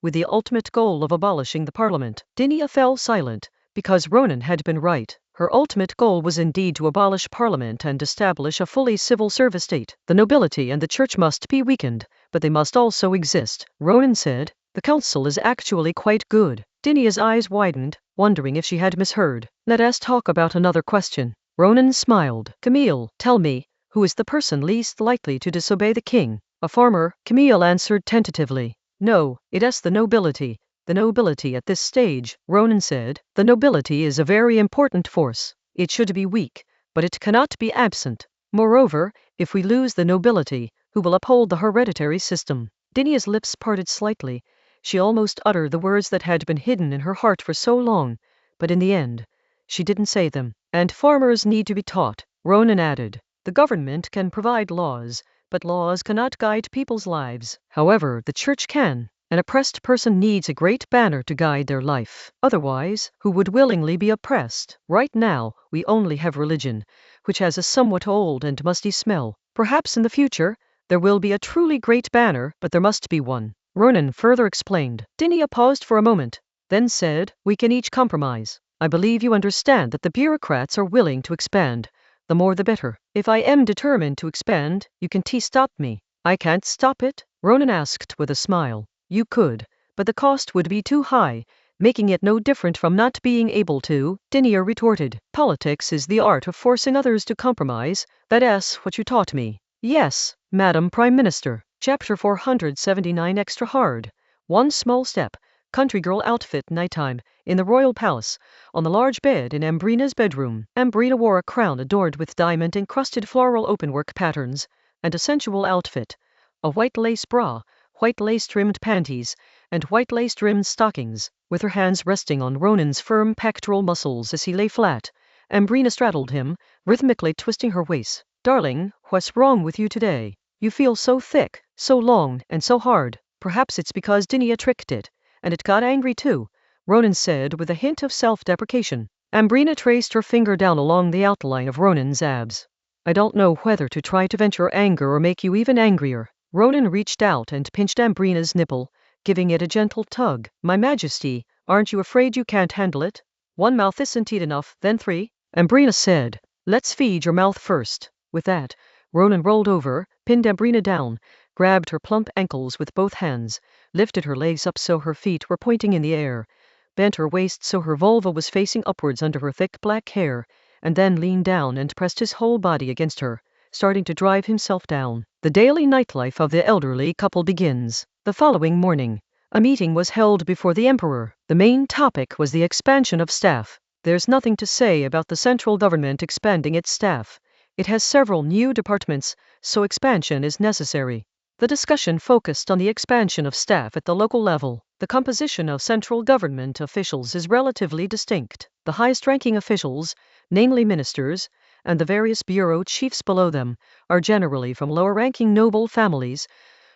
Speaker 1: with the ultimate goal of abolishing the parliament. Dinia fell silent, because Ronan had been right. Her ultimate goal was indeed to abolish parliament and establish a fully civil service state. The nobility and the church must be weakened, but they must also exist, Ronan said. The council is actually quite good. Dinia's eyes widened, wondering if she had misheard. Let us talk about another question. Ronan smiled. Camille, tell me, who is the person least likely to disobey the king? A farmer, Camille answered tentatively. No, it is the nobility. The nobility at this stage, Ronan said. The nobility is a very important force. It should be weak, but it cannot be absent. Moreover, if we lose the nobility, who will uphold the hereditary system? Dinia's lips parted slightly. She almost uttered the words that had been hidden in her heart for so long, but in the end, she didn't say them. And farmers need to be taught, Ronan added. The government can provide laws, but laws cannot guide people's lives. However, the church can. An oppressed person needs a great banner to guide their life. Otherwise, who would willingly be oppressed? Right now, we only have religion, which has a somewhat old and musty smell. Perhaps in the future, there will be a truly great banner, but there must be one. Ronan further explained. Dinia paused for a moment, then said, we can each compromise. I believe you understand that the bureaucrats are willing to expand. The more the better. If I am determined to expand, you can stop me. I can't stop it? Ronan asked with a smile. You could, but the cost would be too high, making it no different from not being able to, Dinia retorted. Politics is the art of forcing others to compromise. That's what you taught me. Yes, Madam Prime Minister. Chapter 479 Extra Hard. One small step. Country girl outfit nighttime. In the royal palace. On the large bed in Ambrina's bedroom. Ambrina wore a crown adorned with diamond-encrusted floral openwork patterns, and a sensual outfit. A white lace bra, white lace-trimmed panties, and white lace-trimmed stockings. With her hands resting on Ronan's firm pectoral muscles as he lay flat, Ambrina straddled him, rhythmically twisting her waist. Darling, what's wrong with you today? You feel so thick, so long, and so hard. Perhaps it's because Dinia tricked it, and it got angry too, Ronan said with a hint of self-deprecation. Ambrina traced her finger down along the outline of Ronan's abs. I don't know whether to try to vent your anger or make you even angrier. Ronan reached out and pinched Ambrina's nipple, giving it a gentle tug. My Majesty, aren't you afraid you can't handle it? One mouth isn't enough, then three, Ambrina said. Let's feed your mouth first. With that, Ronan rolled over, pinned Ambrina down, grabbed her plump ankles with both hands, lifted her legs up so her feet were pointing in the air, bent her waist so her vulva was facing upwards under her thick black hair, and then leaned down and pressed his whole body against her, starting to drive himself down. The daily nightlife of the elderly couple begins. The following morning, a meeting was held before the emperor. The main topic was the expansion of staff. There's nothing to say about the central government expanding its staff. It has several new departments, so expansion is necessary. The discussion focused on the expansion of staff at the local level. The composition of central government officials is relatively distinct. The highest-ranking officials, namely ministers, and the various bureau chiefs below them, are generally from lower-ranking noble families,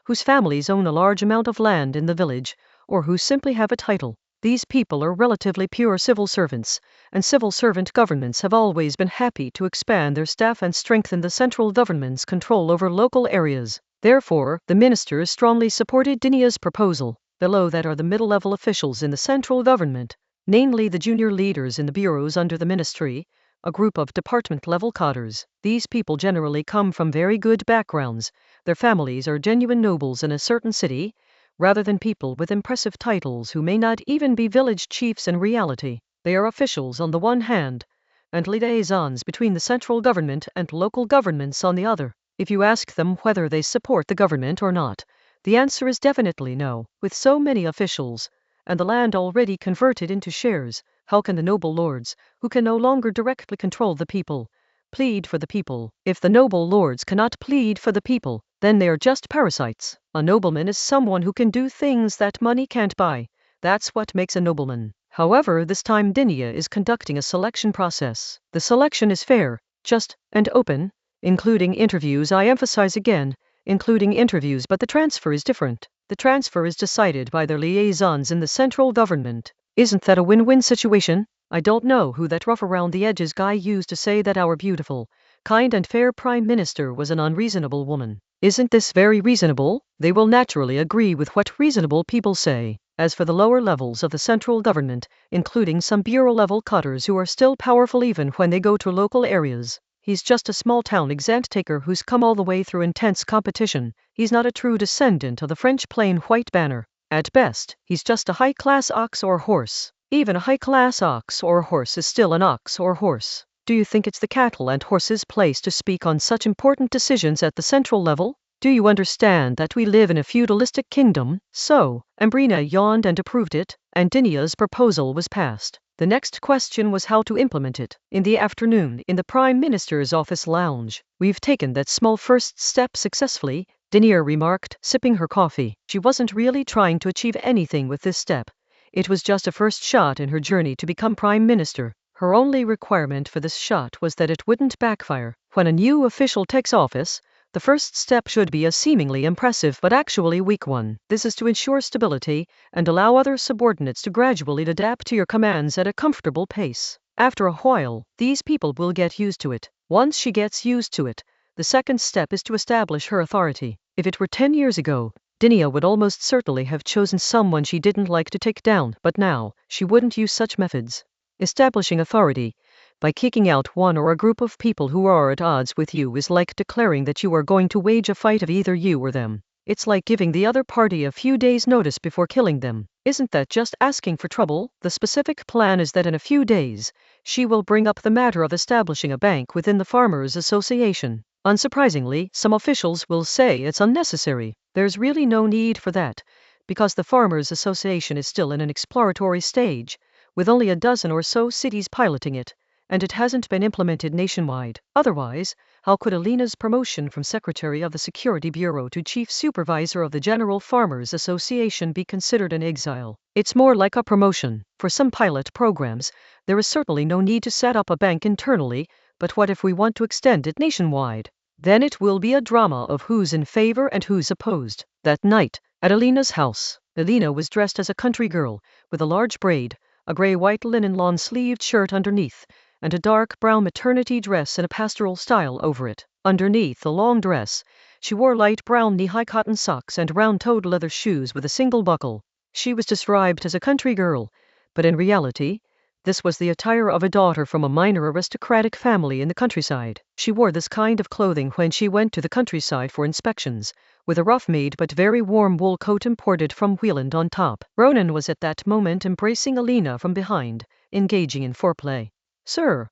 Speaker 1: whose families own a large amount of land in the village, or who simply have a title. These people are relatively pure civil servants, and civil servant governments have always been happy to expand their staff and strengthen the central government's control over local areas. Therefore, the ministers strongly supported Dinia's proposal. Below that are the middle-level officials in the central government, namely the junior leaders in the bureaus under the ministry, a group of department-level cadres. These people generally come from very good backgrounds. Their families are genuine nobles in a certain city, rather than people with impressive titles who may not even be village chiefs in reality. They are officials on the one hand, and liaisons between the central government and local governments on the other. If you ask them whether they support the government or not, the answer is definitely no. With so many officials, and the land already converted into shares, how can the noble lords, who can no longer directly control the people, plead for the people? If the noble lords cannot plead for the people, then they are just parasites. A nobleman is someone who can do things that money can't buy. That's what makes a nobleman. However, this time Dinia is conducting a selection process. The selection is fair, just, and open, including interviews. I emphasize again, including interviews, but the transfer is different. The transfer is decided by their liaisons in the central government. Isn't that a win-win situation? I don't know who that rough-around-the-edges guy used to say that our beautiful, kind and fair Prime Minister was an unreasonable woman. Isn't this very reasonable? They will naturally agree with what reasonable people say. As for the lower levels of the central government, including some bureau-level cutters who are still powerful even when they go to local areas, he's just a small-town exant-taker who's come all the way through intense competition. He's not a true descendant of the French plain white banner. At best, he's just a high-class ox or horse. Even a high-class ox or horse is still an ox or horse. Do you think it's the cattle and horses' place to speak on such important decisions at the central level? Do you understand that we live in a feudalistic kingdom? So, Ambrina yawned and approved it, and Dinia's proposal was passed. The next question was how to implement it. In the afternoon, in the Prime Minister's office lounge, we've taken that small first step successfully, Dinia remarked, sipping her coffee. She wasn't really trying to achieve anything with this step. It was just a first shot in her journey to become Prime Minister. Her only requirement for this shot was that it wouldn't backfire. When a new official takes office, the first step should be a seemingly impressive but actually weak one. This is to ensure stability and allow other subordinates to gradually adapt to your commands at a comfortable pace. After a while, these people will get used to it. Once she gets used to it, the second step is to establish her authority. If it were 10 years ago, Dinia would almost certainly have chosen someone she didn't like to take down, but now, she wouldn't use such methods. Establishing authority by kicking out one or a group of people who are at odds with you is like declaring that you are going to wage a fight of either you or them. It's like giving the other party a few days' notice before killing them. Isn't that just asking for trouble? The specific plan is that in a few days, she will bring up the matter of establishing a bank within the Farmers Association. Unsurprisingly, some officials will say it's unnecessary. There's really no need for that, because the Farmers Association is still in an exploratory stage, with only a dozen or so cities piloting it, and it hasn't been implemented nationwide. Otherwise, how could Alina's promotion from Secretary of the Security Bureau to Chief Supervisor of the General Farmers Association be considered an exile? It's more like a promotion. For some pilot programs, there is certainly no need to set up a bank internally, but what if we want to extend it nationwide? Then it will be a drama of who's in favor and who's opposed. That night, at Alina's house, Alina was dressed as a country girl, with a large braid, a grey-white linen lawn-sleeved shirt underneath, and a dark brown maternity dress in a pastoral style over it. Underneath the long dress, she wore light brown knee-high cotton socks and round-toed leather shoes with a single buckle. She was described as a country girl, but in reality, this was the attire of a daughter from a minor aristocratic family in the countryside. She wore this kind of clothing when she went to the countryside for inspections, with a rough-made but very warm wool coat imported from Wheeland on top. Ronan was at that moment embracing Alina from behind, engaging in foreplay. "Sir,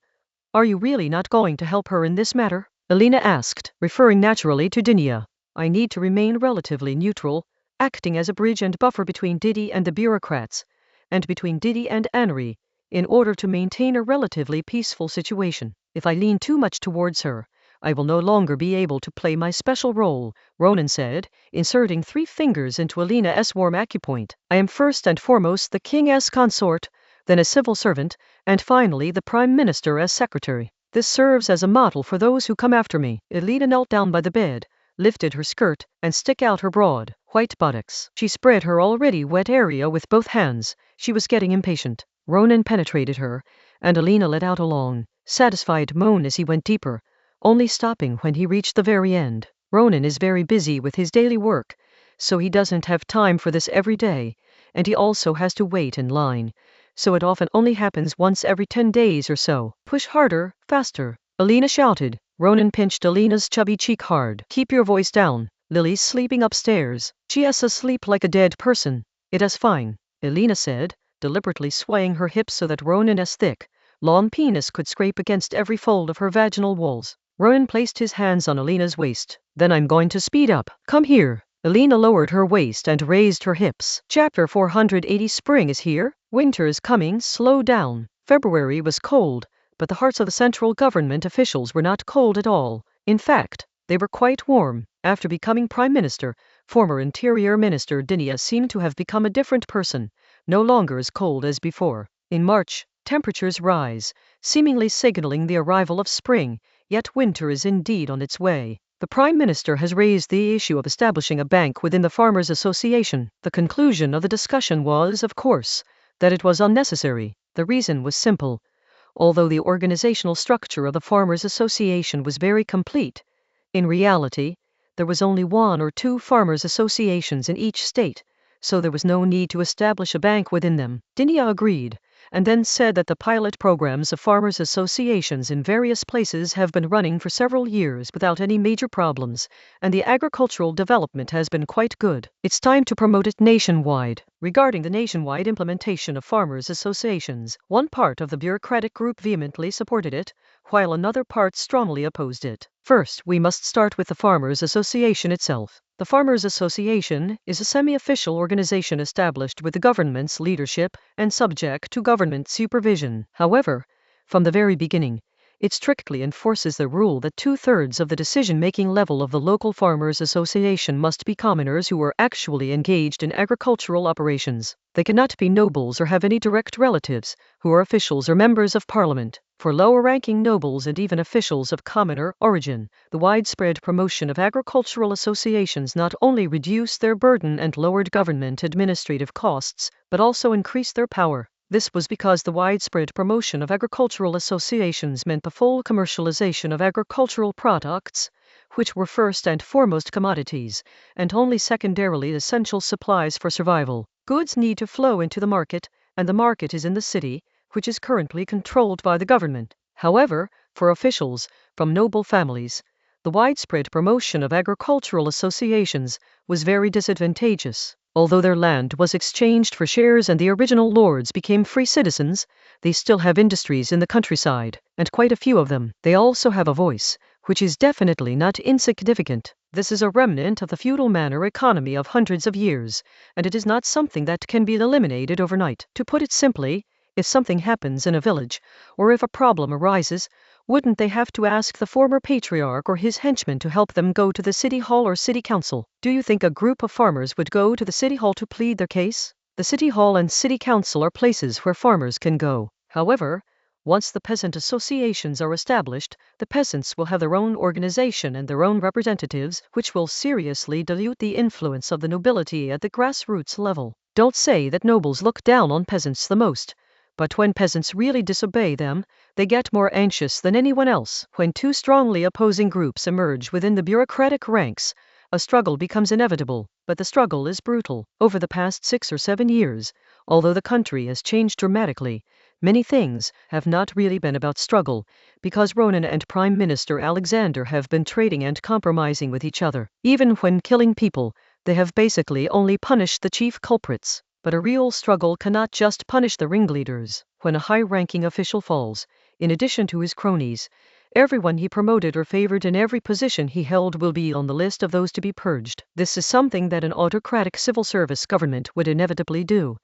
Speaker 1: are you really not going to help her in this matter?" Alina asked, referring naturally to Dinia. "I need to remain relatively neutral, acting as a bridge and buffer between Didi and the bureaucrats, and between Didi and Anri, in order to maintain a relatively peaceful situation. If I lean too much towards her, I will no longer be able to play my special role," Ronan said, inserting 3 fingers into Alina's warm acupoint. "I am first and foremost the king's consort, then a civil servant, and finally the Prime Minister as secretary. This serves as a model for those who come after me." Alina knelt down by the bed, lifted her skirt, and stuck out her broad, white buttocks. She spread her already wet area with both hands. She was getting impatient. Ronan penetrated her, and Alina let out a long, satisfied moan as he went deeper, only stopping when he reached the very end. Ronan is very busy with his daily work, so he doesn't have time for this every day, and he also has to wait in line, so it often only happens once every 10 days or so. "Push harder, faster," Alina shouted. Ronan pinched Alina's chubby cheek hard. "Keep your voice down. Lily's sleeping upstairs. She is asleep like a dead person." "It is fine," Alina said, deliberately swaying her hips so that Ronan's thick, long penis could scrape against every fold of her vaginal walls. Ronan placed his hands on Alina's waist. "Then I'm going to speed up. Come here." Alina lowered her waist and raised her hips. Chapter 480. Spring is here. Winter is coming. Slow down. February was cold, but the hearts of the central government officials were not cold at all. In fact, they were quite warm. After becoming Prime Minister, former Interior Minister Dinia seemed to have become a different person, no longer as cold as before. In March, temperatures rise, seemingly signaling the arrival of spring, yet winter is indeed on its way. The Prime Minister has raised the issue of establishing a bank within the Farmers Association. The conclusion of the discussion was, of course, that it was unnecessary. The reason was simple. Although the organizational structure of the Farmers Association was very complete, in reality, there was only 1 or 2 farmers' associations in each state, so there was no need to establish a bank within them. Dinia agreed, and then said that the pilot programs of farmers' associations in various places have been running for several years without any major problems, and the agricultural development has been quite good. It's time to promote it nationwide. Regarding the nationwide implementation of farmers' associations, one part of the bureaucratic group vehemently supported it, while another part strongly opposed it. First, we must start with the Farmers Association itself. The Farmers Association is a semi-official organization established with the government's leadership and subject to government supervision. However, from the very beginning, it strictly enforces the rule that 2/3 of the decision-making level of the local Farmers Association must be commoners who are actually engaged in agricultural operations. They cannot be nobles or have any direct relatives who are officials or members of parliament. For lower-ranking nobles and even officials of commoner origin, the widespread promotion of agricultural associations not only reduced their burden and lowered government administrative costs, but also increased their power. This was because the widespread promotion of agricultural associations meant the full commercialization of agricultural products, which were first and foremost commodities, and only secondarily essential supplies for survival. Goods need to flow into the market, and the market is in the city, which is currently controlled by the government. However, for officials from noble families, The widespread promotion of agricultural associations was very disadvantageous. Although their land was exchanged for shares and the original lords became free citizens, they still have industries in the countryside, and quite a few of them. They also have a voice, which is definitely not insignificant. This is a remnant of the feudal manor economy of hundreds of years, and it is not something that can be eliminated overnight. To put it simply, if something happens in a village, or if a problem arises, wouldn't they have to ask the former patriarch or his henchmen to help them go to the city hall or city council? Do you think a group of farmers would go to the city hall to plead their case? The city hall and city council are places where farmers can go. However, once the peasant associations are established, the peasants will have their own organization and their own representatives, which will seriously dilute the influence of the nobility at the grassroots level. Don't say that nobles look down on peasants the most, but when peasants really disobey them, they get more anxious than anyone else. When two strongly opposing groups emerge within the bureaucratic ranks, a struggle becomes inevitable, but the struggle is brutal. Over the past 6 or 7 years, although the country has changed dramatically, many things have not really been about struggle, because Ronan and Prime Minister Alexander have been trading and compromising with each other. Even when killing people, they have basically only punished the chief culprits. But a real struggle cannot just punish the ringleaders. When a high-ranking official falls, in addition to his cronies, everyone he promoted or favored in every position he held will be on the list of those to be purged. This is something that an autocratic civil service government would inevitably do,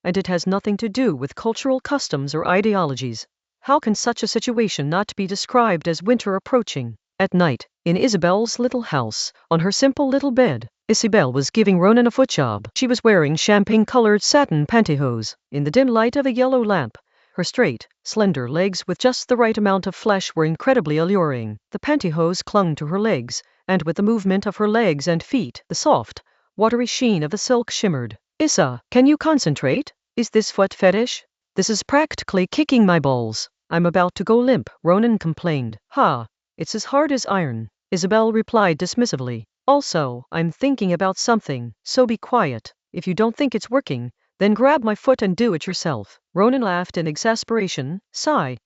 Speaker 1: and it has nothing to do with cultural customs or ideologies. How can such a situation not be described as winter approaching? At night, in Isabel's little house, on her simple little bed, Isabel was giving Ronan a foot job. She was wearing champagne-colored satin pantyhose. In the dim light of a yellow lamp, her straight, slender legs with just the right amount of flesh were incredibly alluring. The pantyhose clung to her legs, and with the movement of her legs and feet, the soft, watery sheen of the silk shimmered. Issa, can you concentrate? Is this foot fetish? This is practically kicking my balls. I'm about to go limp, Ronan complained. Ha, it's as hard as iron, Isabel replied dismissively. Also, I'm thinking about something, so be quiet. If you don't think it's working, then grab my foot and do it yourself. Ronan laughed in exasperation,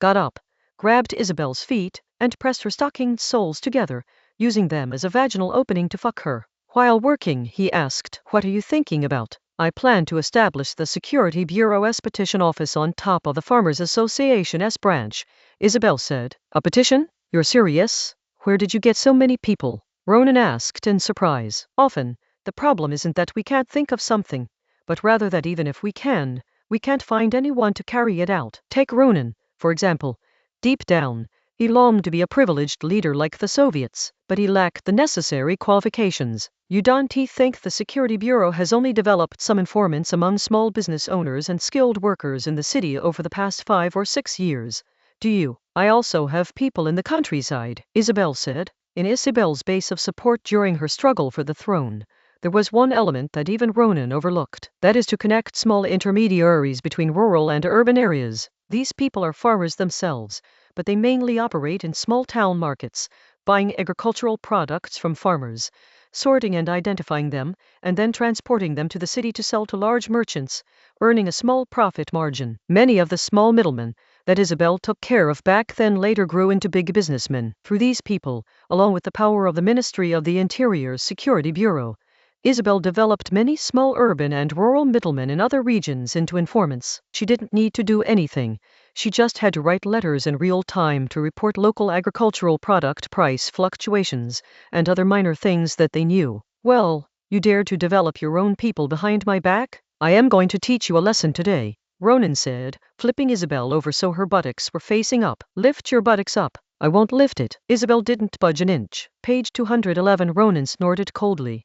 Speaker 1: got up, grabbed Isabel's feet, and pressed her stockinged soles together, using them as a vaginal opening to fuck her. While working, he asked, "What are you thinking about?" "I plan to establish the Security Bureau's petition office on top of the Farmers Association's branch," Isabel said. "A petition? You're serious? Where did you get so many people?" Ronan asked in surprise. "Often, the problem isn't that we can't think of something, but rather that even if we can, we can't find anyone to carry it out. Take Ronan, for example. Deep down, he longed to be a privileged leader like the Soviets, but he lacked the necessary qualifications. You don't think the Security Bureau has only developed some informants among small business owners and skilled workers in the city over the past 5 or 6 years, do you?" "I also have people in the countryside," Isabel said. In Isabel's base of support during her struggle for the throne, there was one element that even Ronan overlooked. That is to connect small intermediaries between rural and urban areas. These people are farmers themselves, but they mainly operate in small town markets, buying agricultural products from farmers, sorting and identifying them, and then transporting them to the city to sell to large merchants, earning a small profit margin. Many of the small middlemen that Isabel took care of back then later grew into big businessmen. Through these people, along with the power of the Ministry of the Interior's Security Bureau, Isabel developed many small urban and rural middlemen in other regions into informants. She didn't need to do anything. She just had to write letters in real time to report local agricultural product price fluctuations and other minor things that they knew. "Well, you dare to develop your own people behind my back? I am going to teach you a lesson today," Ronan said, flipping Isabel over so her buttocks were facing up. "Lift your buttocks up." "I won't lift it." Isabel didn't budge an inch. Page 211. Ronan snorted coldly,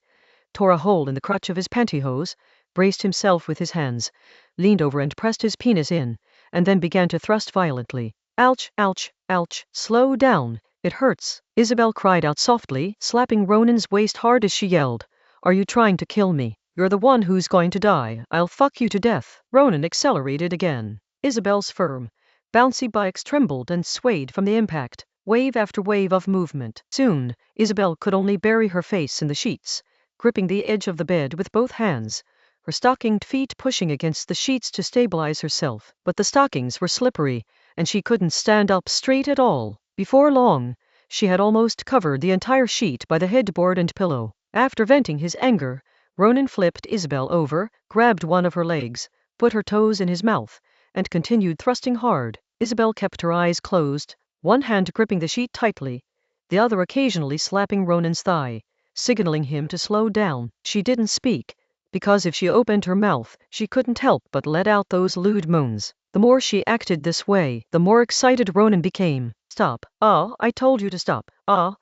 Speaker 1: tore a hole in the crotch of his pantyhose, braced himself with his hands, leaned over and pressed his penis in, and then began to thrust violently. "Ouch, ouch, ouch. Slow down. It hurts," Isabel cried out softly, slapping Ronan's waist hard as she yelled. "Are you trying to kill me? You're the one who's going to die. I'll fuck you to death." Ronan accelerated again. Isabel's firm, bouncy bikes trembled and swayed from the impact, wave after wave of movement. Soon, Isabel could only bury her face in the sheets, gripping the edge of the bed with both hands, her stockinged feet pushing against the sheets to stabilize herself. But the stockings were slippery, and she couldn't stand up straight at all. Before long, She had almost covered the entire sheet by the headboard and pillow. After venting his anger, Ronan flipped Isabel over, grabbed one of her legs, put her toes in his mouth, and continued thrusting hard. Isabel kept her eyes closed, one hand gripping the sheet tightly, the other occasionally slapping Ronan's thigh, signaling him to slow down. She didn't speak, because if she opened her mouth, she couldn't help but let out those lewd moans. The more she acted this way, the more excited Ronan became. Stop. I told you to stop.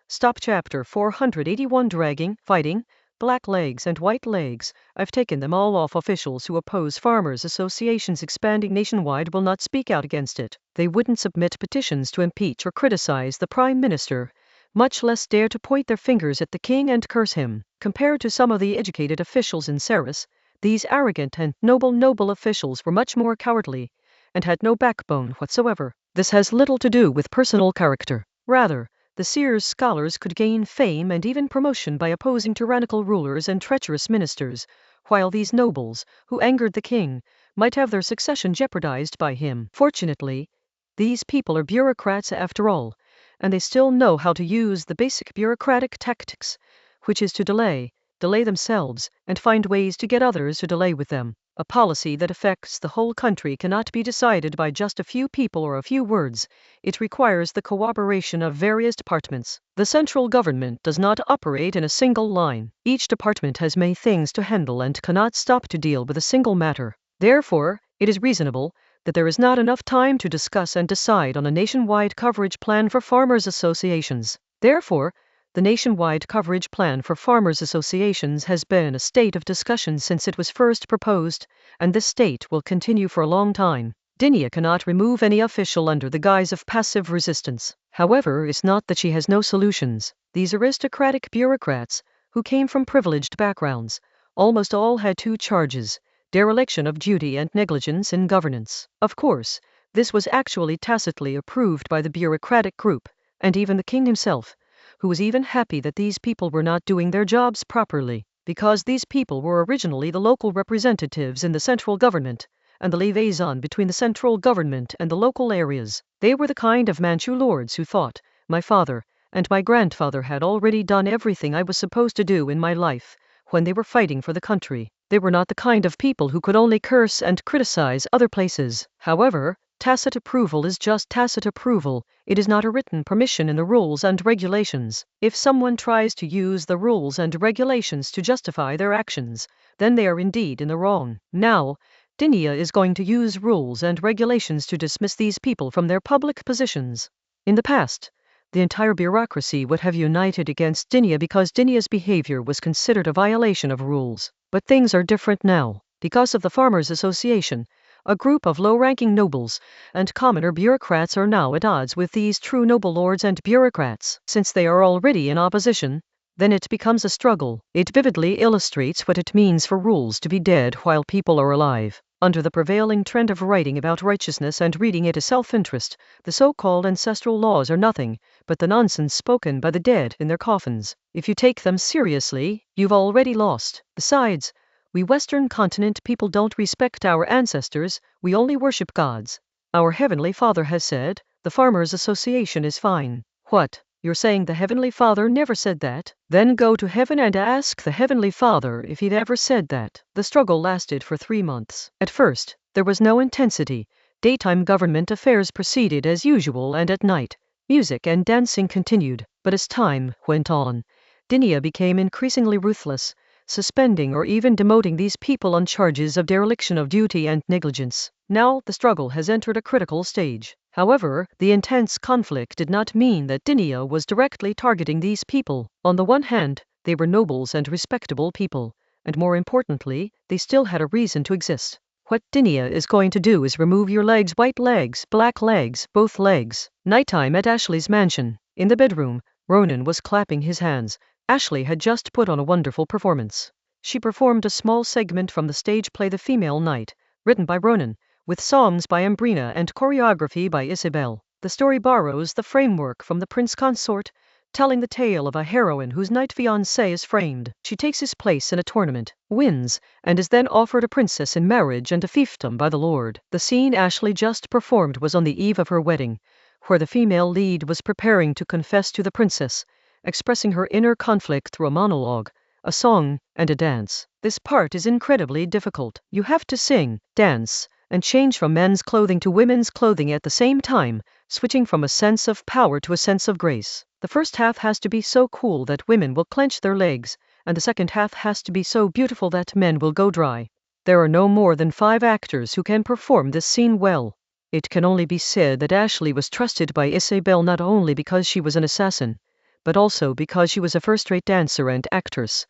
Speaker 1: Stop. Chapter 481. Dragging, fighting, black legs and white legs. I've taken them all off. Officials who oppose farmers' associations expanding nationwide will not speak out against it. They wouldn't submit petitions to impeach or criticize the Prime Minister, much less dare to point their fingers at the king and curse him. Compared to some of the educated officials in Saris, these arrogant and noble officials were much more cowardly, and had no backbone whatsoever. This has little to do with personal character. Rather, the Seers scholars could gain fame and even promotion by opposing tyrannical rulers and treacherous ministers, while these nobles, who angered the king, might have their succession jeopardized by him. Fortunately, these people are bureaucrats after all, and they still know how to use the basic bureaucratic tactics, which is to delay themselves, and find ways to get others to delay with them. A policy that affects the whole country cannot be decided by just a few people or a few words. It requires the cooperation of various departments. The central government does not operate in a single line. Each department has many things to handle and cannot stop to deal with a single matter. Therefore, it is reasonable that there is not enough time to discuss and decide on a nationwide coverage plan for farmers' associations. Therefore, the nationwide coverage plan for farmers' associations has been a state of discussion since it was first proposed, and this state will continue for a long time. Dinia cannot remove any official under the guise of passive resistance. However, it's not that she has no solutions. These aristocratic bureaucrats, who came from privileged backgrounds, almost all had two charges: dereliction of duty and negligence in governance. Of course, this was actually tacitly approved by the bureaucratic group, and even the king himself, who was even happy that these people were not doing their jobs properly, because these people were originally the local representatives in the central government, and the liaison between the central government and the local areas. They were the kind of Manchu lords who thought, my father and my grandfather had already done everything I was supposed to do in my life when they were fighting for the country. They were not the kind of people who could only curse and criticize other places. However, tacit approval is just tacit approval. It is not a written permission in the rules and regulations. If someone tries to use the rules and regulations to justify their actions, then they are indeed in the wrong. Now, Dinia is going to use rules and regulations to dismiss these people from their public positions. In the past, the entire bureaucracy would have united against Dinia because Dinia's behavior was considered a violation of rules. But things are different now. Because of the Farmers' Association, a group of low-ranking nobles and commoner bureaucrats are now at odds with these true noble lords and bureaucrats. Since they are already in opposition, then it becomes a struggle. It vividly illustrates what it means for rules to be dead while people are alive. Under the prevailing trend of writing about righteousness and reading it as self-interest, the so-called ancestral laws are nothing but the nonsense spoken by the dead in their coffins. If you take them seriously, you've already lost. Besides, we Western continent people don't respect our ancestors, we only worship gods. Our Heavenly Father has said, the Farmers' Association is fine. What? You're saying the Heavenly Father never said that? Then go to heaven and ask the Heavenly Father if he'd ever said that. The struggle lasted for 3 months. At first, there was no intensity. Daytime government affairs proceeded as usual, and at night, music and dancing continued. But as time went on, Dinia became increasingly ruthless, suspending or even demoting these people on charges of dereliction of duty and negligence. Now the struggle has entered a critical stage. However, the intense conflict did not mean that Dinia was directly targeting these people. On the one hand, they were nobles and respectable people, and more importantly, they still had a reason to exist. What Dinia is going to do is remove your legs, white legs, black legs, both legs. Nighttime at Ashley's mansion. In the bedroom, Ronan was clapping his hands. Ashley had just put on a wonderful performance. She performed a small segment from the stage play The Female Knight, written by Ronan, with songs by Ambrina and choreography by Isabel. The story borrows the framework from The Prince Consort, telling the tale of a heroine whose knight fiancé is framed. She takes his place in a tournament, wins, and is then offered a princess in marriage and a fiefdom by the lord. The scene Ashley just performed was on the eve of her wedding, where the female lead was preparing to confess to the princess, expressing her inner conflict through a monologue, a song, and a dance. This part is incredibly difficult. You have to sing, dance, and change from men's clothing to women's clothing at the same time, switching from a sense of power to a sense of grace. The first half has to be so cool that women will clench their legs, and the second half has to be so beautiful that men will go dry. There are no more than 5 actors who can perform this scene well. It can only be said that Ashley was trusted by Isabel not only because she was an assassin, but also because she was a first-rate dancer and actress,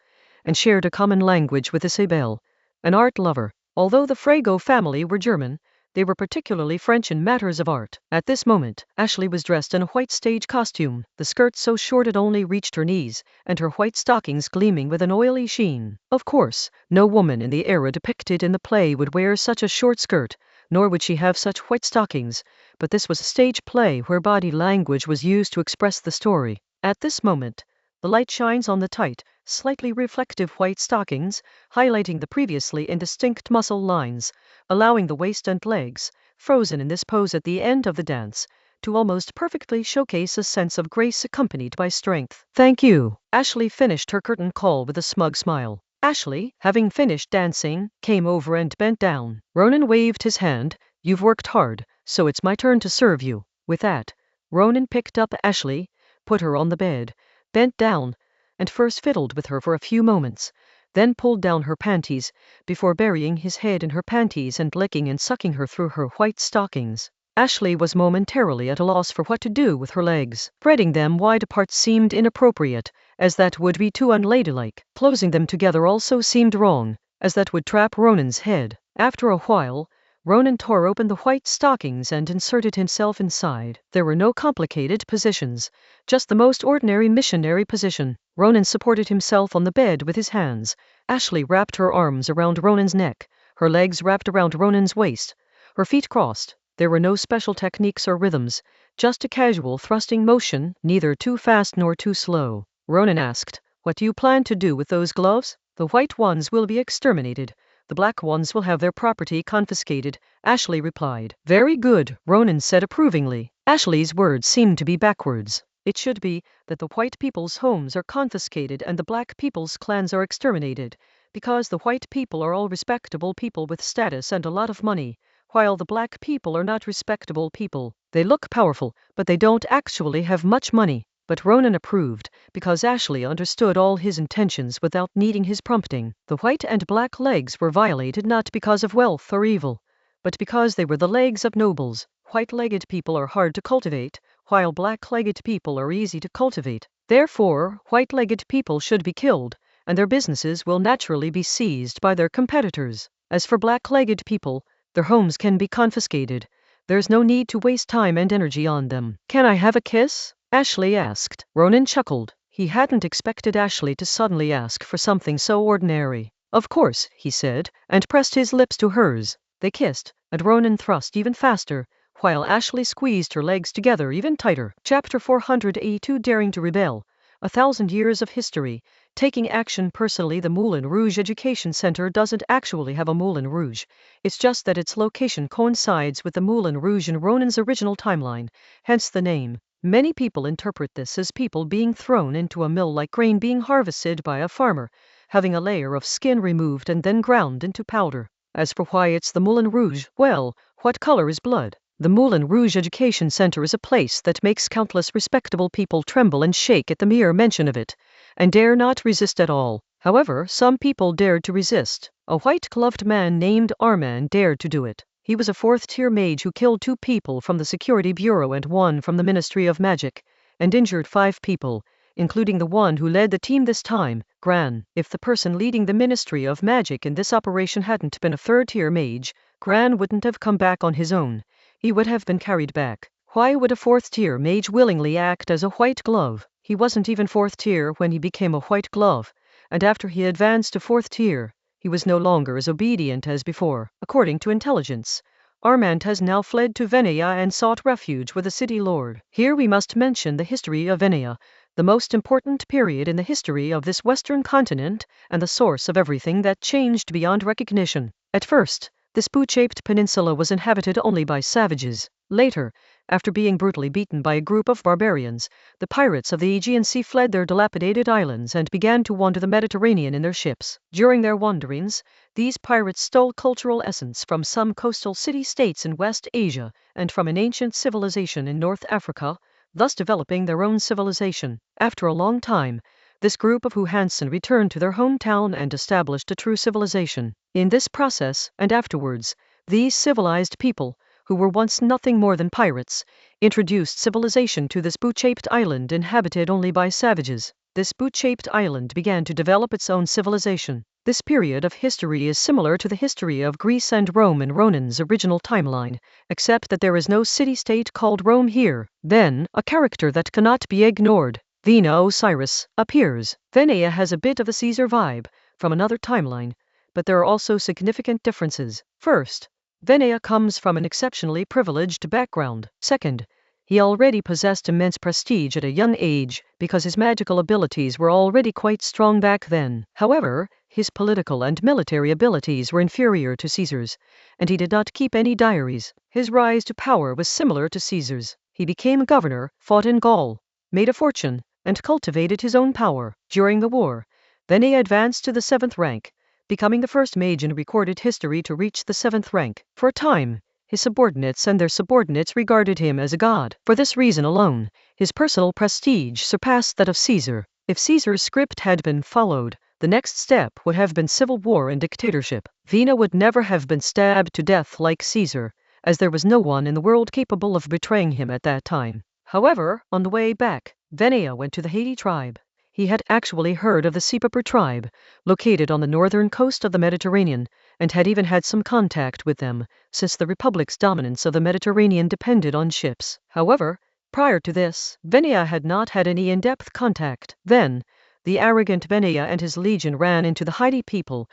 Speaker 1: and shared a common language with Isabel, an art lover. Although the Frago family were German, they were particularly French in matters of art. At this moment, Ashley was dressed in a white stage costume, the skirt so short it only reached her knees, and her white stockings gleaming with an oily sheen. Of course, no woman in the era depicted in the play would wear such a short skirt, nor would she have such white stockings, but this was a stage play where body language was used to express the story. At this moment, the light shines on the tight, slightly reflective white stockings, highlighting the previously indistinct muscle lines, allowing the waist and legs, frozen in this pose at the end of the dance, to almost perfectly showcase a sense of grace accompanied by strength. Thank you. Ashley finished her curtain call with a smug smile. Ashley, having finished dancing, came over and bent down. Ronan waved his hand. You've worked hard, so it's my turn to serve you. With that, Ronan picked up Ashley, put her on the bed, bent down, and first fiddled with her for a few moments, then pulled down her panties, before burying his head in her panties and licking and sucking her through her white stockings. Ashley was momentarily at a loss for what to do with her legs. Spreading them wide apart seemed inappropriate, as that would be too unladylike. Closing them together also seemed wrong, as that would trap Ronan's head. After a while, Ronan tore open the white stockings and inserted himself inside. There were no complicated positions, just the most ordinary missionary position. Ronan supported himself on the bed with his hands. Ashley wrapped her arms around Ronan's neck, her legs wrapped around Ronan's waist, her feet crossed. There were no special techniques or rhythms, just a casual thrusting motion, neither too fast nor too slow. Ronan asked, "What do you plan to do with those gloves?" "The white ones will be exterminated. The black ones will have their property confiscated," Ashley replied. "Very good," Ronan said approvingly. Ashley's words seemed to be backwards. It should be that the white people's homes are confiscated and the black people's clans are exterminated, because the white people are all respectable people with status and a lot of money, while the black people are not respectable people. They look powerful, but they don't actually have much money. But Ronan approved, because Ashley understood all his intentions without needing his prompting. The white and black legs were violated not because of wealth or evil, but because they were the legs of nobles. White-legged people are hard to cultivate, while black-legged people are easy to cultivate. Therefore, white-legged people should be killed, and their businesses will naturally be seized by their competitors. As for black-legged people, their homes can be confiscated. There's no need to waste time and energy on them. "Can I have a kiss?" Ashley asked. Ronan chuckled. He hadn't expected Ashley to suddenly ask for something so ordinary. "Of course," he said, and pressed his lips to hers. They kissed, and Ronan thrust even faster, while Ashley squeezed her legs together even tighter. Chapter 482 Daring to Rebel. 1,000 Years of History. Taking action personally. The Moulin Rouge Education Center doesn't actually have a Moulin Rouge. It's just that its location coincides with the Moulin Rouge in Ronan's original timeline, hence the name. Many people interpret this as people being thrown into a mill like grain being harvested by a farmer, having a layer of skin removed and then ground into powder. As for why it's the Moulin Rouge, well, what color is blood? The Moulin Rouge Education Center is a place that makes countless respectable people tremble and shake at the mere mention of it, and dare not resist at all. However, some people dared to resist. A white-gloved man named Armand dared to do it. He was a 4th-tier mage who killed 2 people from the Security Bureau and 1 from the Ministry of Magic, and injured 5 people, including the one who led the team this time, Gran. If the person leading the Ministry of Magic in this operation hadn't been a 3rd-tier mage, Gran wouldn't have come back on his own. He would have been carried back. Why would a 4th-tier mage willingly act as a white glove? He wasn't even 4th tier when he became a white glove, and after he advanced to 4th tier, he was no longer as obedient as before. According to intelligence, Armand has now fled to Venia and sought refuge with the city lord. Here we must mention the history of Venia, the most important period in the history of this western continent and the source of everything that changed beyond recognition. At first, this boot-shaped peninsula was inhabited only by savages. Later, After being brutally beaten by a group of barbarians, the pirates of the Aegean Sea fled their dilapidated islands and began to wander the Mediterranean in their ships. During their wanderings, these pirates stole cultural essence from some coastal city-states in West Asia and from an ancient civilization in North Africa, thus developing their own civilization. After a long time, this group of Hansen returned to their hometown and established a true civilization. In this process, and afterwards, these civilized people, who were once nothing more than pirates, introduced civilization to this boot-shaped island inhabited only by savages. This boot-shaped island began to develop its own civilization. This period of history is similar to the history of Greece and Rome in Ronan's original timeline, except that there is no city-state called Rome here. Then, a character that cannot be ignored, Vena Osiris, appears. Venea has a bit of a Caesar vibe from another timeline, but there are also significant differences. First, Venea comes from an exceptionally privileged background. Second, he already possessed immense prestige at a young age because his magical abilities were already quite strong back then. However, his political and military abilities were inferior to Caesar's, and he did not keep any diaries. His rise to power was similar to Caesar's. He became a governor, fought in Gaul, made a fortune, and cultivated his own power. During the war, Venea advanced to the 7th rank, becoming the first mage in recorded history to reach the 7th rank. For a time, his subordinates and their subordinates regarded him as a god. For this reason alone, his personal prestige surpassed that of Caesar. If Caesar's script had been followed, the next step would have been civil war and dictatorship. Vena would never have been stabbed to death like Caesar, as there was no one in the world capable of betraying him at that time. However, on the way back, Venea went to the Haiti tribe. He had actually heard of the Sipaper tribe, located on the northern coast of the Mediterranean, and had even had some contact with them, since the Republic's dominance of the Mediterranean depended on ships. However, prior to this, Venea had not had any in-depth contact. Then, the arrogant Venea and his legion ran into the Haiti people,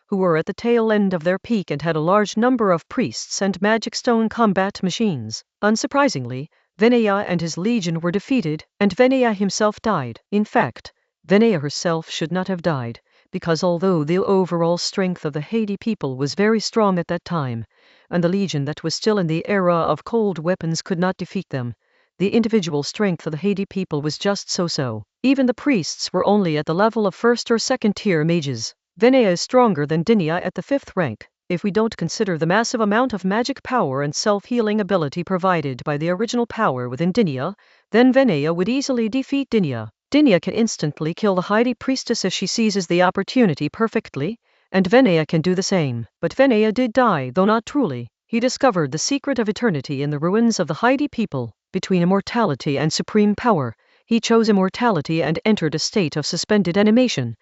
Speaker 1: who were at the tail end of their peak and had a large number of priests and magic stone combat machines. Unsurprisingly, Venea and his legion were defeated, and Venea himself died. In fact, Venea herself should not have died, because although the overall strength of the Haiti people was very strong at that time, and the legion that was still in the era of cold weapons could not defeat them, the individual strength of the Haiti people was just so-so. Even the priests were only at the level of 1st or 2nd tier mages. Venea is stronger than Dinia at the 5th rank. If we don't consider the massive amount of magic power and self-healing ability provided by the original power within Dinia, then Venea would easily defeat Dinia. Dinia can instantly kill the Haiti priestess if she seizes the opportunity perfectly, and Venea can do the same. But Venea did die, though not truly. He discovered the secret of eternity in the ruins of the Haiti people. Between immortality and supreme power, he chose immortality and entered a state of suspended animation,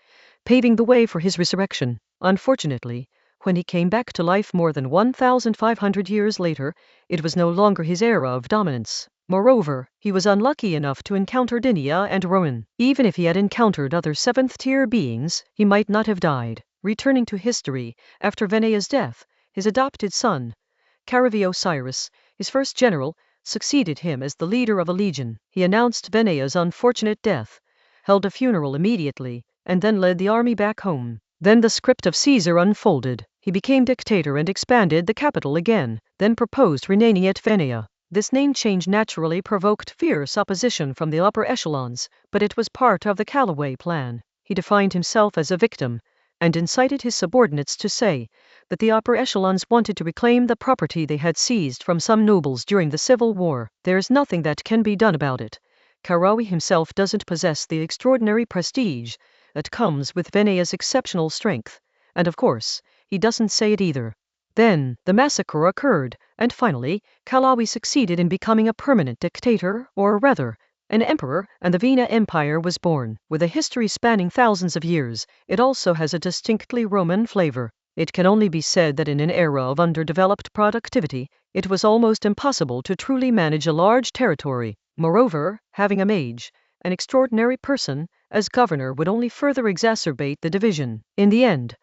Speaker 1: paving the way for his resurrection. Unfortunately, when he came back to life more than 1,500 years later, it was no longer his era of dominance. Moreover, he was unlucky enough to encounter Dinia and Rowan. Even if he had encountered other 7th-tier beings, he might not have died. Returning to history, after Venea's death, his adopted son, Caravi Osiris, his first general, succeeded him as the leader of a legion. He announced Venea's unfortunate death, held a funeral immediately, and then led the army back home. Then the script of Caesar unfolded. He became dictator and expanded the capital again, then proposed renaming it Venea. This name change naturally provoked fierce opposition from the upper echelons, but it was part of the Callaway plan. He defined himself as a victim, and incited his subordinates to say that the upper echelons wanted to reclaim the property they had seized from some nobles during the Civil War. There's nothing that can be done about it. Karawi himself doesn't possess the extraordinary prestige that comes with Venea's exceptional strength, and of course, he doesn't say it either. Then, the massacre occurred, and finally, Kalawi succeeded in becoming a permanent dictator, or rather, an emperor, and the Vena Empire was born. With a history spanning thousands of years, it also has a distinctly Roman flavor. It can only be said that in an era of underdeveloped productivity, it was almost impossible to truly manage a large territory. Moreover, having a mage, an extraordinary person, as governor would only further exacerbate the division. In the end,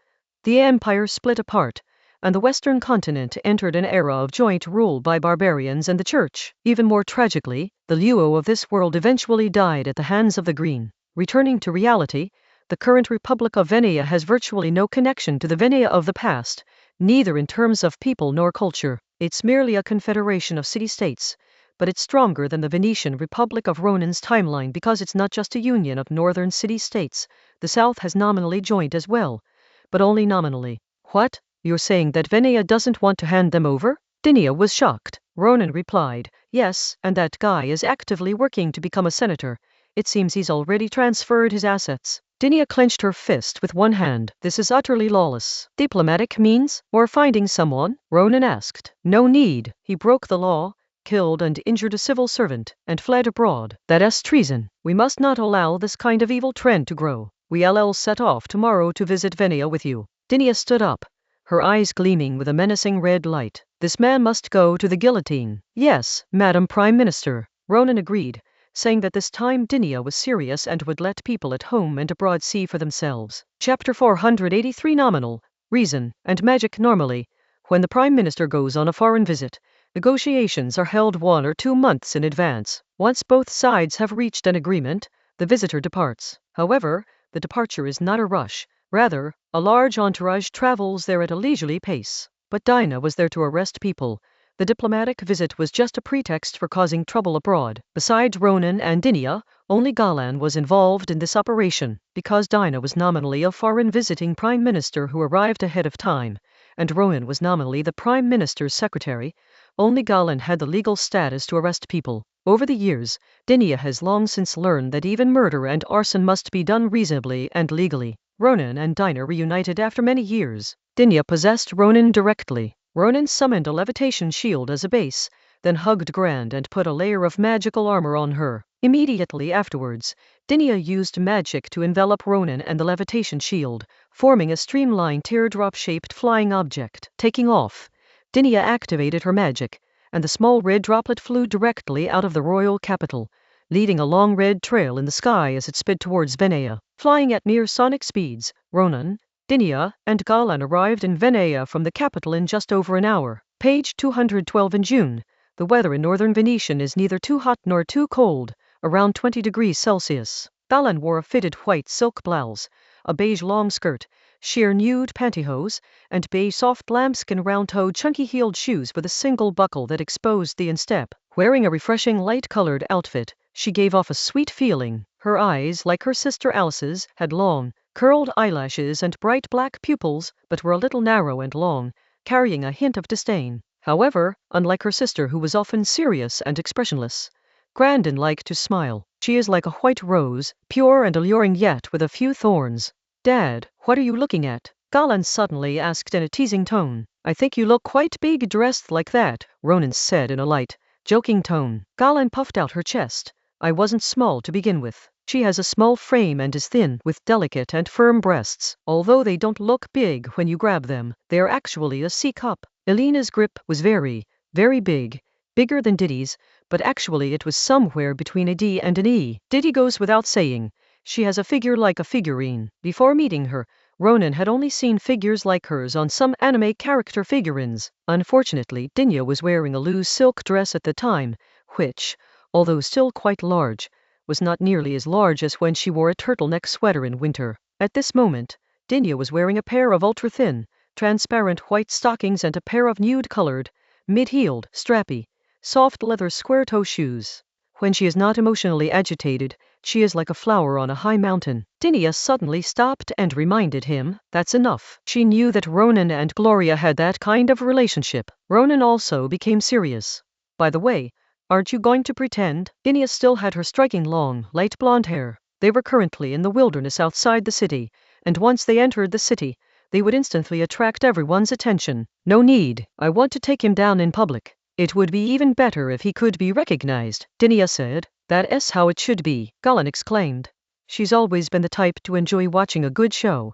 Speaker 1: the empire split apart, and the Western continent entered an era of joint rule by barbarians and the church. Even more tragically, the Luo of this world eventually died at the hands of the Green. Returning to reality, the current Republic of Venea has virtually no connection to the Venea of the past, neither in terms of people nor culture. It's merely a confederation of city-states, but it's stronger than the Venetian Republic of Ronan's timeline because it's not just a union of northern city-states. The South has nominally joined as well, but only nominally. What? You're saying that Venea doesn't want to hand them over? Dinia was shocked. Ronan replied, yes, and that guy is actively working to become a senator. It seems he's already transferred his assets. Dinia clenched her fist with one hand. This is utterly lawless. Diplomatic means? Or finding someone? Ronan asked. No need. He broke the law, killed and injured a civil servant, and fled abroad. That's treason. We must not allow this kind of evil trend to grow. We'll set off tomorrow to visit Venea with you. Dinia stood up, her eyes gleaming with a menacing red light. This man must go to the guillotine. Yes, Madam Prime Minister. Ronan agreed, saying that this time Dinia was serious and would let people at home and abroad see for themselves. Chapter 483 Nominal, Reason, and Magic. Normally, when the Prime Minister goes on a foreign visit, negotiations are held 1 or 2 months in advance. Once both sides have reached an agreement, the visitor departs. However, the departure is not a rush. Rather, a large entourage travels there at a leisurely pace. But Dinah was there to arrest people. The diplomatic visit was just a pretext for causing trouble abroad. Besides Ronan and Dinia, only Galan was involved in this operation, because Dinah was nominally a foreign visiting prime minister who arrived ahead of time, and Ronan was nominally the prime minister's secretary. Only Galan had the legal status to arrest people. Over the years, Dinia has long since learned that even murder and arson must be done reasonably and legally. Ronan and Dinah reunited after many years. Dinia possessed Ronan directly. Ronan summoned a levitation shield as a base, then hugged Grand and put a layer of magical armor on her. Immediately afterwards, Dinia used magic to envelop Ronan and the levitation shield, forming a streamlined teardrop-shaped flying object. Taking off, Dinia activated her magic, and the small red droplet flew directly out of the royal capital, leading a long red trail in the sky as it sped towards Venea. Flying at near sonic speeds, Ronan, Dinia, and Galan arrived in Venea from the capital in just over an hour. Page 212. In June, the weather in northern Venetian is neither too hot nor too cold, around 20 degrees Celsius. Galan wore a fitted white silk blouse, a beige long skirt, sheer nude pantyhose, and beige soft lambskin round-toed chunky-heeled shoes with a single buckle that exposed the instep. Wearing a refreshing light-colored outfit, she gave off a sweet feeling. Her eyes, like her sister Alice's, had long, curled eyelashes and bright black pupils, but were a little narrow and long, carrying a hint of disdain. However, unlike her sister who was often serious and expressionless, Grandin liked to smile. She is like a white rose, pure and alluring yet with a few thorns. Dad, what are you looking at? Galan suddenly asked in a teasing tone. I think you look quite big dressed like that, Ronan said in a light, joking tone. Galan puffed out her chest. I wasn't small to begin with. She has a small frame and is thin, with delicate and firm breasts. Although they don't look big when you grab them, they are actually a C-cup. Elena's grip was very, very big, bigger than Diddy's, but actually it was somewhere between a D and an E. Diddy goes without saying. She has a figure like a figurine. Before meeting her, Ronan had only seen figures like hers on some anime character figurines. Unfortunately, Dinia was wearing a loose silk dress at the time, which, although still quite large, was not nearly as large as when she wore a turtleneck sweater in winter. At this moment, Dinia was wearing a pair of ultra-thin, transparent white stockings and a pair of nude-colored, mid-heeled, strappy, soft leather square-toe shoes. When she is not emotionally agitated, she is like a flower on a high mountain. Dinia suddenly stopped and reminded him, that's enough. She knew that Ronan and Gloria had that kind of relationship. Ronan also became serious. By the way, aren't you going to pretend? Dinia still had her striking long, light blonde hair. They were currently in the wilderness outside the city, and once they entered the city, they would instantly attract everyone's attention. No need. I want to take him down in public. It would be even better if he could be recognized, Dinia said. That's how it should be, Galan exclaimed. She's always been the type to enjoy watching a good show,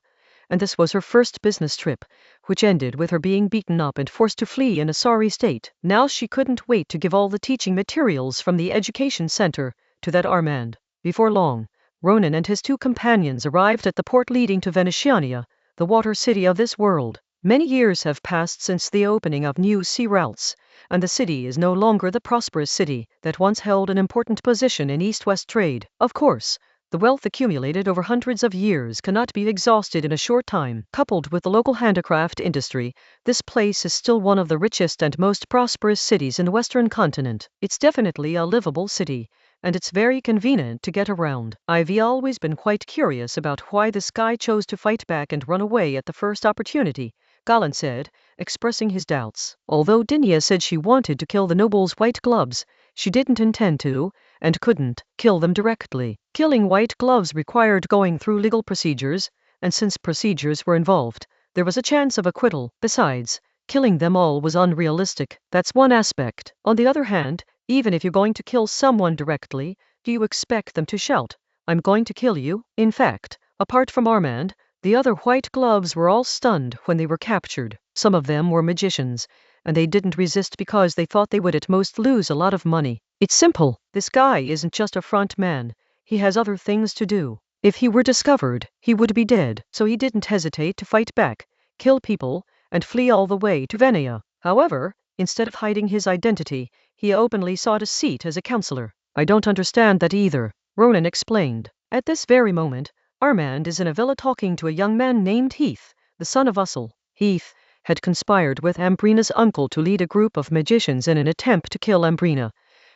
Speaker 1: and this was her first business trip, which ended with her being beaten up and forced to flee in a sorry state. Now she couldn't wait to give all the teaching materials from the education center to that Armand. Before long, Ronan and his 2 companions arrived at the port leading to Venetiania, the water city of this world. Many years have passed since the opening of new sea routes, and the city is no longer the prosperous city that once held an important position in east-west trade. Of course, The wealth accumulated over hundreds of years cannot be exhausted in a short time. Coupled with the local handicraft industry, this place is still one of the richest and most prosperous cities in the Western continent. It's definitely a livable city, and it's very convenient to get around. I've always been quite curious about why this guy chose to fight back and run away at the first opportunity, Galan said, expressing his doubts. Although Dinia said she wanted to kill the noble's white gloves, she didn't intend to, and couldn't, kill them directly. Killing white gloves required going through legal procedures, and since procedures were involved, there was a chance of acquittal. Besides, killing them all was unrealistic. That's one aspect. On the other hand, even if you're going to kill someone directly, do you expect them to shout, "I'm going to kill you"? In fact, apart from Armand, the other white gloves were all stunned when they were captured. Some of them were magicians, and they didn't resist because they thought they would at most lose a lot of money. It's simple. This guy isn't just a front man. He has other things to do. If he were discovered, he would be dead. So he didn't hesitate to fight back, kill people, and flee all the way to Venia. However, instead of hiding his identity, he openly sought a seat as a counselor. I don't understand that either, Ronan explained. At this very moment, Armand is in a villa talking to a young man named Heath, the son of Ussel. Heath had conspired with Ambrina's uncle to lead a group of magicians in an attempt to kill Ambrina,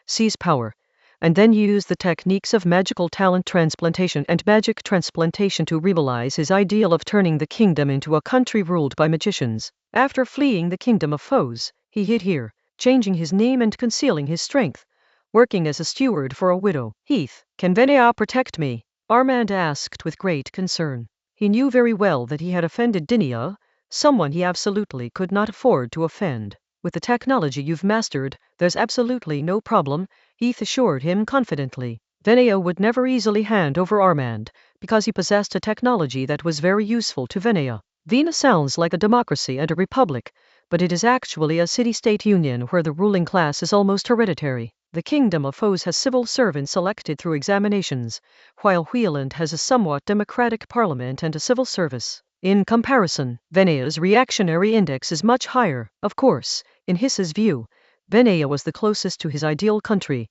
Speaker 1: seize power, and then use the techniques of magical talent transplantation and magic transplantation to realize his ideal of turning the kingdom into a country ruled by magicians. After fleeing the kingdom of foes, he hid here, changing his name and concealing his strength, working as a steward for a widow. Heath, can Venia protect me? Armand asked with great concern. He knew very well that he had offended Dinia, someone he absolutely could not afford to offend. With the technology you've mastered, there's absolutely no problem, Heath assured him confidently. Venia would never easily hand over Armand, because he possessed a technology that was very useful to Venia. Venia sounds like a democracy and a republic, but it is actually a city-state union where the ruling class is almost hereditary. The Kingdom of Foes has civil servants elected through examinations, while Wheeland has a somewhat democratic parliament and a civil service. In comparison, Venia's reactionary index is much higher. Of course, in his view, Venia was the closest to his ideal country,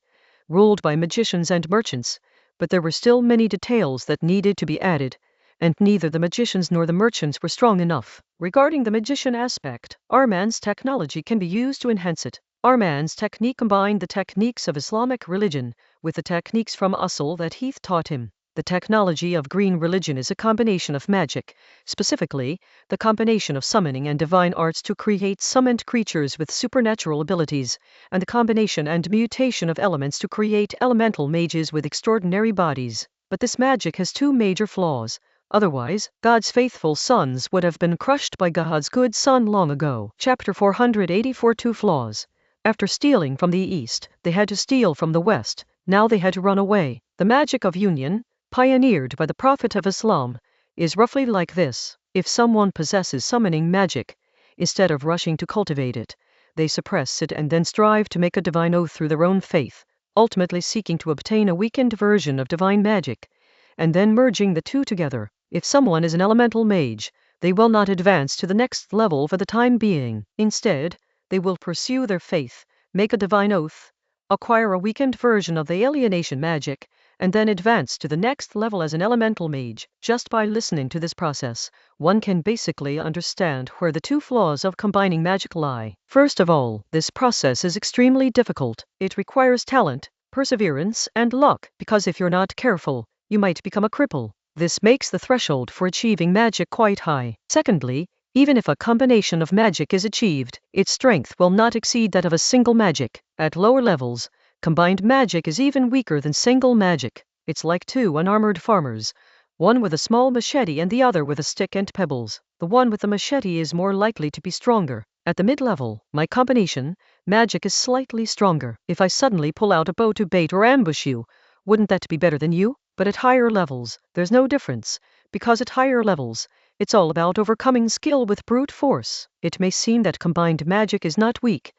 Speaker 1: ruled by magicians and merchants, but there were still many details that needed to be added, and neither the magicians nor the merchants were strong enough. Regarding the magician aspect, Armand's technology can be used to enhance it. Armand's technique combined the techniques of Islamic religion with the techniques from Ussel that Heath taught him. The technology of green religion is a combination of magic, specifically, the combination of summoning and divine arts to create summoned creatures with supernatural abilities, and the combination and mutation of elements to create elemental mages with extraordinary bodies. But this magic has two major flaws. Otherwise, God's faithful sons would have been crushed by God's good son long ago. Chapter 484 Two Flaws. After stealing from the east, they had to steal from the west. Now they had to run away. The magic of union, pioneered by the Prophet of Islam, is roughly like this. If someone possesses summoning magic, instead of rushing to cultivate it, they suppress it and then strive to make a divine oath through their own faith, ultimately seeking to obtain a weakened version of divine magic, and then merging the two together. If someone is an elemental mage, they will not advance to the next level for the time being. Instead, they will pursue their faith, make a divine oath, acquire a weakened version of the alienation magic, and then advance to the next level as an elemental mage. Just by listening to this process, one can basically understand where the two flaws of combining magic lie. First of all, this process is extremely difficult. It requires talent, perseverance, and luck, because if you're not careful, you might become a cripple. This makes the threshold for achieving magic quite high. Secondly, even if a combination of magic is achieved, its strength will not exceed that of a single magic. At lower levels, combined magic is even weaker than single magic. It's like two unarmored farmers, one with a small machete and the other with a stick and pebbles. The one with the machete is more likely to be stronger. At the mid-level, my combination, magic is slightly stronger. If I suddenly pull out a bow to bait or ambush you, wouldn't that be better than you? But at higher levels, there's no difference, because at higher levels, it's all about overcoming skill with brute force. It may seem that combined magic is not weak,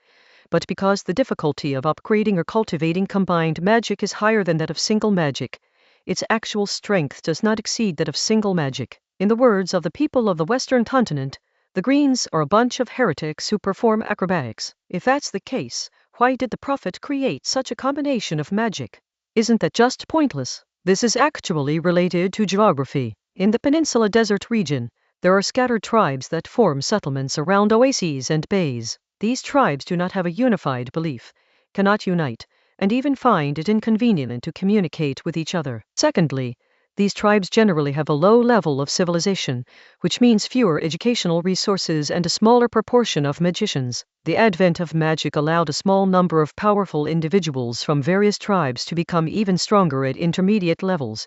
Speaker 1: but because the difficulty of upgrading or cultivating combined magic is higher than that of single magic, its actual strength does not exceed that of single magic. In the words of the people of the Western continent, the Greens are a bunch of heretics who perform acrobatics. If that's the case, why did the Prophet create such a combination of magic? Isn't that just pointless? This is actually related to geography. In the peninsula desert region, there are scattered tribes that form settlements around oases and bays. These tribes do not have a unified belief, cannot unite, and even find it inconvenient to communicate with each other. Secondly, these tribes generally have a low level of civilization, which means fewer educational resources and a smaller proportion of magicians. The advent of magic allowed a small number of powerful individuals from various tribes to become even stronger at intermediate levels,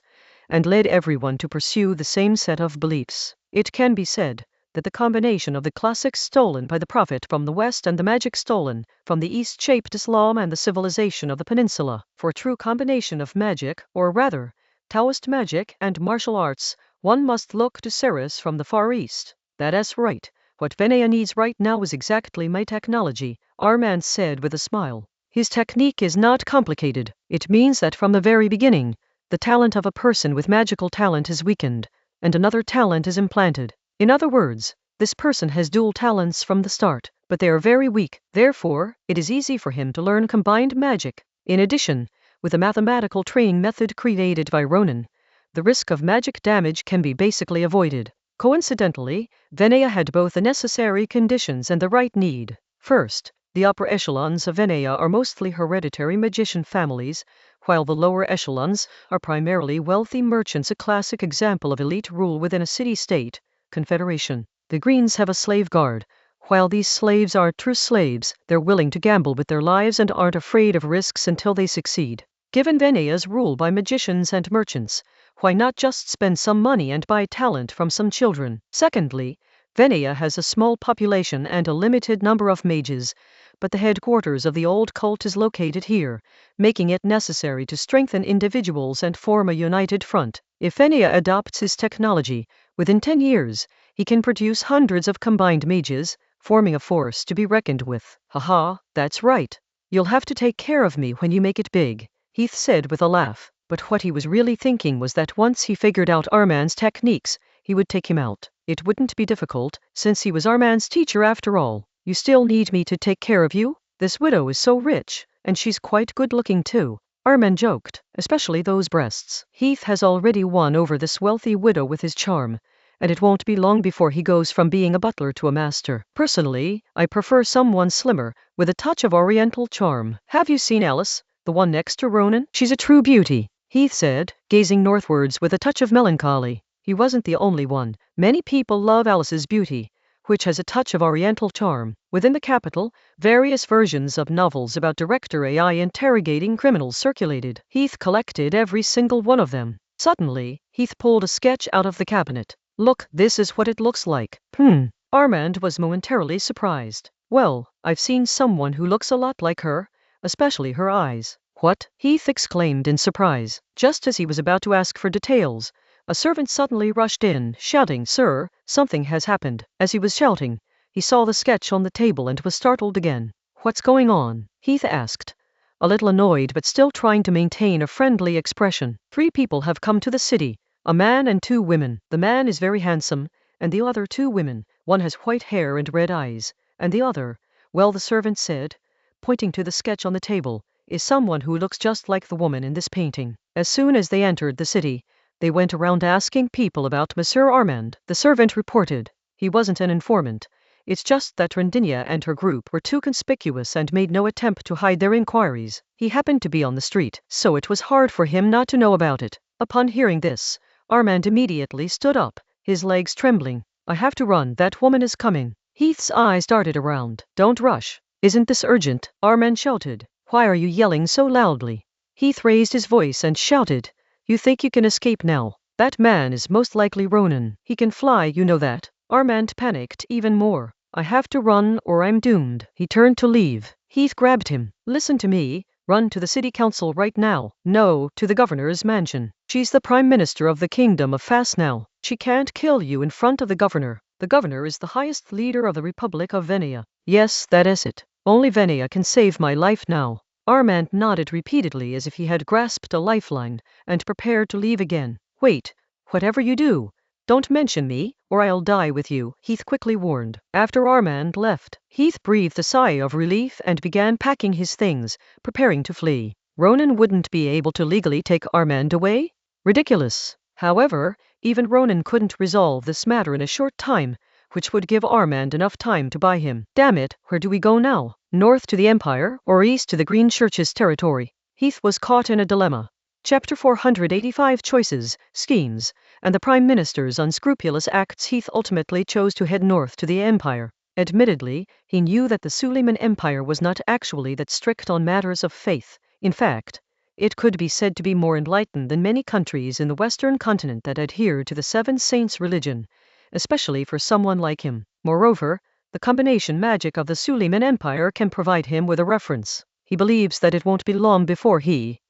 Speaker 1: and led everyone to pursue the same set of beliefs. It can be said that the combination of the classics stolen by the Prophet from the West and the magic stolen from the East shaped Islam and the civilization of the peninsula. For a true combination of magic, or rather, Taoist magic and martial arts, one must look to Ceres from the Far East. That's right. What Vinaya needs right now is exactly my technology, Armand said with a smile. His technique is not complicated. It means that from the very beginning, the talent of a person with magical talent is weakened, and another talent is implanted. In other words, this person has dual talents from the start, but they are very weak. Therefore, it is easy for him to learn combined magic. In addition, with a mathematical training method created by Ronan, the risk of magic damage can be basically avoided. Coincidentally, Vinaya had both the necessary conditions and the right need. First, the upper echelons of Vinaya are mostly hereditary magician families, while the lower echelons are primarily wealthy merchants, a classic example of elite rule within a city-state confederation. The Greens have a slave guard. While these slaves are true slaves, they're willing to gamble with their lives and aren't afraid of risks until they succeed. Given Vinaya's rule by magicians and merchants, why not just spend some money and buy talent from some children? Secondly, Vinaya has a small population and a limited number of mages, but the headquarters of the old cult is located here, making it necessary to strengthen individuals and form a united front. If Vinaya adopts his technology, within 10 years, he can produce hundreds of combined mages, forming a force to be reckoned with. Haha, that's right. You'll have to take care of me when you make it big, Heath said with a laugh. But what he was really thinking was that once he figured out Armand's techniques, he would take him out. It wouldn't be difficult, since he was Armand's teacher after all. You still need me to take care of you? This widow is so rich, and she's quite good looking too, Armand joked, especially those breasts. Heath has already won over this wealthy widow with his charm, and it won't be long before he goes from being a butler to a master. Personally, I prefer someone slimmer, with a touch of oriental charm. Have you seen Alice, the one next to Ronan? She's a true beauty, Heath said, gazing northwards with a touch of melancholy. He wasn't the only one. Many people love Alice's beauty, which has a touch of oriental charm. Within the capital, various versions of novels about Director AI interrogating criminals circulated. Heath collected every single one of them. Suddenly, Heath pulled a sketch out of the cabinet. Look, this is what it looks like. Armand was momentarily surprised. Well, I've seen someone who looks a lot like her, especially her eyes. What? Heath exclaimed in surprise. Just as he was about to ask for details, a servant suddenly rushed in, shouting, "Sir, something has happened." As he was shouting, he saw the sketch on the table and was startled again. What's going on? Heath asked, a little annoyed but still trying to maintain a friendly expression. 3 people have come to the city, a man and 2 women. The man is very handsome, and the other 2 women, one has white hair and red eyes, and the other, well, the servant said, pointing to the sketch on the table, is someone who looks just like the woman in this painting. As soon as they entered the city, they went around asking people about Monsieur Armand. The servant reported. He wasn't an informant. It's just that Rendinia and her group were too conspicuous and made no attempt to hide their inquiries. He happened to be on the street, so it was hard for him not to know about it. Upon hearing this, Armand immediately stood up, his legs trembling. I have to run, that woman is coming. Heath's eyes darted around. Don't rush. Isn't this urgent? Armand shouted. Why are you yelling so loudly? Heath raised his voice and shouted. You think you can escape now? That man is most likely Ronan. He can fly, you know that. Armand panicked even more. I have to run or I'm doomed. He turned to leave. Heath grabbed him. Listen to me. Run to the city council right now. No, to the governor's mansion. She's the prime minister of the kingdom of Fas now. She can't kill you in front of the governor. The governor is the highest leader of the Republic of Vinaya. Yes, that is it. Only Vinaya can save my life now. Armand nodded repeatedly as if he had grasped a lifeline and prepared to leave again. Wait, whatever you do, don't mention me, or I'll die with you, Heath quickly warned. After Armand left, Heath breathed a sigh of relief and began packing his things, preparing to flee. Ronan wouldn't be able to legally take Armand away? Ridiculous. However, even Ronan couldn't resolve this matter in a short time, which would give Armand enough time to buy him. Damn it, where do we go now? North to the Empire, or east to the Green Church's territory? Heath was caught in a dilemma. Chapter 485 Choices, Schemes, and the Prime Minister's unscrupulous acts. Heath ultimately chose to head north to the Empire. Admittedly, he knew that the Suleiman Empire was not actually that strict on matters of faith. In fact, it could be said to be more enlightened than many countries in the Western continent that adhere to the Seven Saints religion, especially for someone like him. Moreover, the combination magic of the Suleiman Empire can provide him with a reference. He believes that it won't be long before he,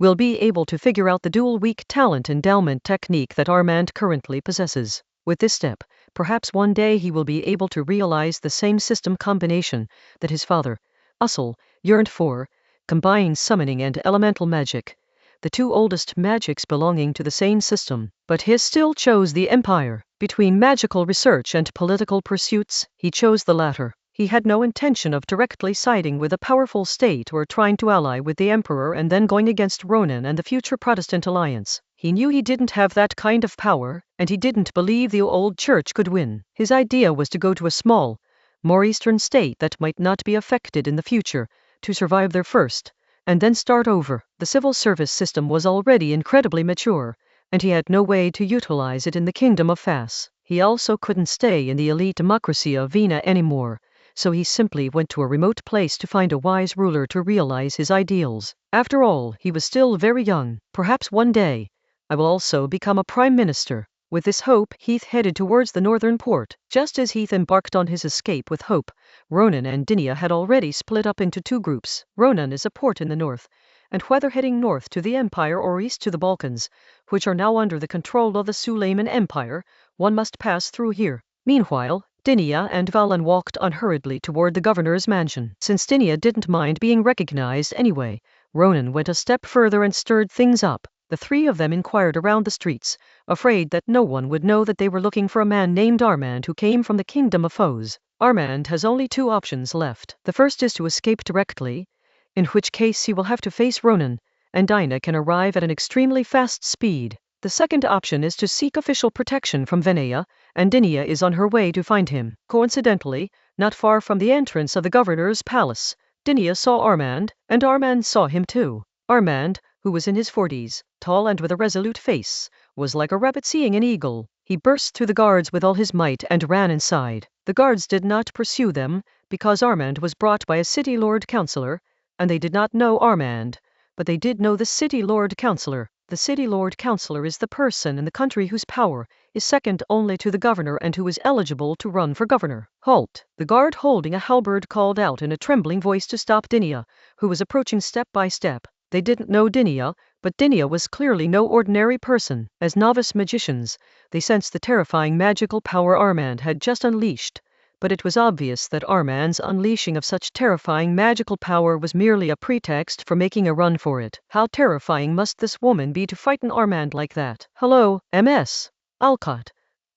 Speaker 1: will be able to figure out the dual weak talent endowment technique that Armand currently possesses. With this step, perhaps one day he will be able to realize the same system combination that his father, Usul, yearned for, combining summoning and elemental magic, the two oldest magics belonging to the same system. But he still chose the Empire. Between magical research and political pursuits, he chose the latter. He had no intention of directly siding with a powerful state or trying to ally with the Emperor and then going against Ronan and the future Protestant alliance. He knew he didn't have that kind of power, and he didn't believe the old church could win. His idea was to go to a small, more eastern state that might not be affected in the future, to survive there first, and then start over. The civil service system was already incredibly mature, and he had no way to utilize it in the kingdom of Fas. He also couldn't stay in the elite democracy of Vina anymore, so he simply went to a remote place to find a wise ruler to realize his ideals. After all, he was still very young. Perhaps one day, I will also become a prime minister. With this hope, Heath headed towards the northern port. Just as Heath embarked on his escape with hope, Ronan and Dinia had already split up into two groups. Ronan is a port in the north, and whether heading north to the Empire or east to the Balkans, which are now under the control of the Suleiman Empire, one must pass through here. Meanwhile, Dinia and Valan walked unhurriedly toward the governor's mansion. Since Dinia didn't mind being recognized anyway, Ronan went a step further and stirred things up. The three of them inquired around the streets, afraid that no one would know that they were looking for a man named Armand who came from the kingdom of foes. Armand has only two options left. The first is to escape directly, in which case he will have to face Ronan, and Dinah can arrive at an extremely fast speed. The second option is to seek official protection from Venea, and Dinia is on her way to find him. Coincidentally, not far from the entrance of the governor's palace, Dinia saw Armand, and Armand saw him too. Armand, who was in his 40s, tall and with a resolute face, was like a rabbit seeing an eagle. He burst through the guards with all his might and ran inside. The guards did not pursue them, because Armand was brought by a city lord councillor, and they did not know Armand, but they did know the city lord councillor. The city lord councillor is the person in the country whose power is second only to the governor and who is eligible to run for governor. Halt! The guard holding a halberd called out in a trembling voice to stop Dinia, who was approaching step by step. They didn't know Dinia, but Dinia was clearly no ordinary person. As novice magicians, they sensed the terrifying magical power Armand had just unleashed, but it was obvious that Armand's unleashing of such terrifying magical power was merely a pretext for making a run for it. How terrifying must this woman be to frighten Armand like that? Hello, MS. Alcott.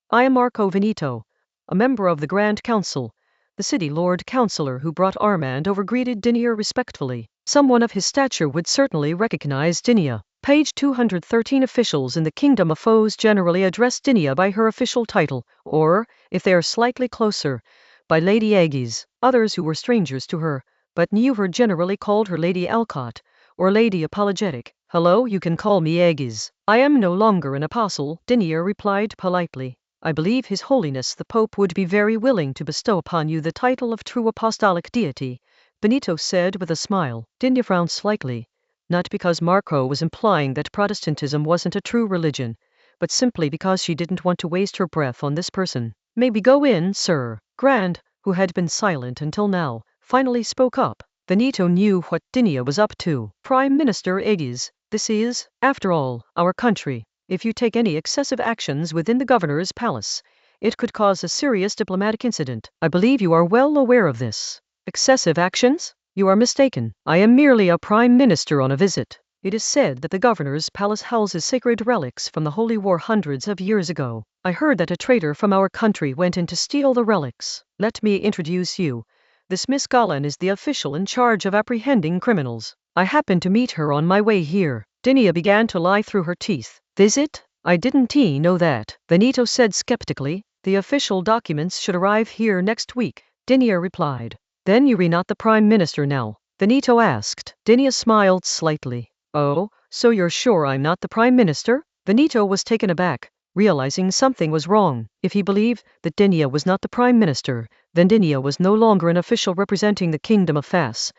Speaker 1: I am Marco Veneto, a member of the Grand Council. The city lord councillor who brought Armand over greeted Dinia respectfully. Someone of his stature would certainly recognize Dinia. Page 213. Officials in the Kingdom of Foes generally address Dinia by her official title, or, if they are slightly closer, by Lady Aegis. Others who were strangers to her, but knew her, generally called her Lady Alcott, or Lady Apologetic. Hello, you can call me Aegis. I am no longer an apostle, Dinia replied politely. I believe His Holiness the Pope would be very willing to bestow upon you the title of true apostolic deity, Benito said with a smile. Dinia frowned slightly, not because Marco was implying that Protestantism wasn't a true religion, but simply because she didn't want to waste her breath on this person. Maybe go in, sir. Grand, who had been silent until now, finally spoke up. Benito knew what Dinia was up to. Prime Minister Aegis, this is, after all, our country. If you take any excessive actions within the governor's palace, it could cause a serious diplomatic incident. I believe you are well aware of this. Excessive actions? You are mistaken. I am merely a prime minister on a visit. It is said that the governor's palace houses sacred relics from the Holy War hundreds of years ago. I heard that a traitor from our country went in to steal the relics. Let me introduce you. This Miss Gallen is the official in charge of apprehending criminals. I happened to meet her on my way here. Dinia began to lie through her teeth. Is it? I didn't know that, Benito said skeptically. The official documents should arrive here next week, Dinia replied. Then you're not the Prime Minister now? Benito asked. Dinia smiled slightly. Oh, so you're sure I'm not the Prime Minister? Benito was taken aback, realizing something was wrong. If he believed that Dinia was not the Prime Minister, then Dinia was no longer an official representing the Kingdom of Fas,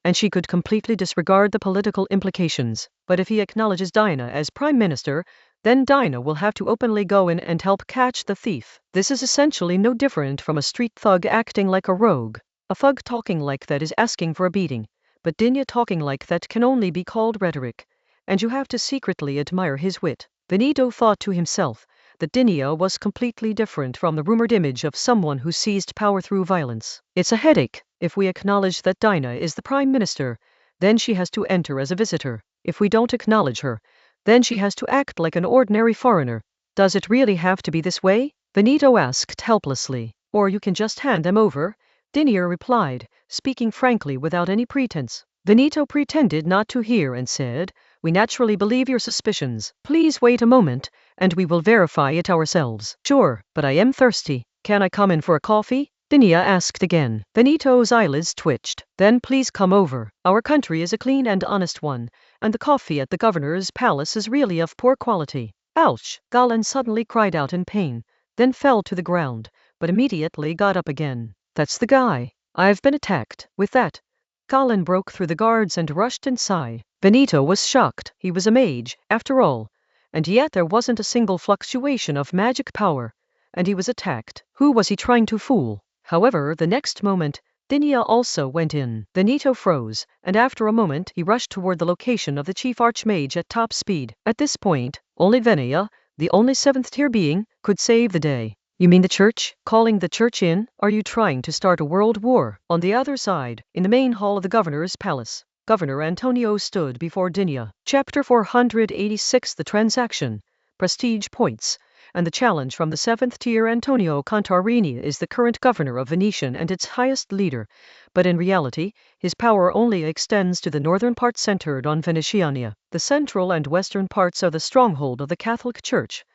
Speaker 1: and she could completely disregard the political implications. But if he acknowledges Dinah as Prime Minister, then Dinah will have to openly go in and help catch the thief. This is essentially no different from a street thug acting like a rogue. A thug talking like that is asking for a beating, but Dinya talking like that can only be called rhetoric, and you have to secretly admire his wit. Benito thought to himself that Dinya was completely different from the rumored image of someone who seized power through violence. It's a headache. If we acknowledge that Dinah is the Prime Minister, then she has to enter as a visitor. If we don't acknowledge her, then she has to act like an ordinary foreigner. Does it really have to be this way? Benito asked helplessly. Or you can just hand them over, Dinya replied, speaking frankly without any pretense. Benito pretended not to hear and said, we naturally believe your suspicions. Please wait a moment, and we will verify it ourselves. Sure, but I am thirsty. Can I come in for a coffee? Dinya asked again. Benito's eyelids twitched. Then please come over. Our country is a clean and honest one, and the coffee at the governor's palace is really of poor quality. Ouch! Galan suddenly cried out in pain, then fell to the ground, but immediately got up again. That's the guy. I've been attacked. With that, Galan broke through the guards and rushed inside. Benito was shocked. He was a mage, after all, and yet there wasn't a single fluctuation of magic power, and he was attacked. Who was he trying to fool? However, the next moment, Dinya also went in. Benito froze, and after a moment he rushed toward the location of the chief archmage at top speed. At this point, only Venia, the only 7th-tier being, could save the day. You mean the church? Calling the church in? Are you trying to start a world war? On the other side, in the main hall of the governor's palace, Governor Antonio stood before Dinya. Chapter 486 The Transaction, Prestige Points, and the challenge from the 7th-tier. Antonio Contarini is the current governor of Venetian and its highest leader, but in reality, his power only extends to the northern part centered on Venetiania. The central and western parts are the stronghold of the Catholic Church,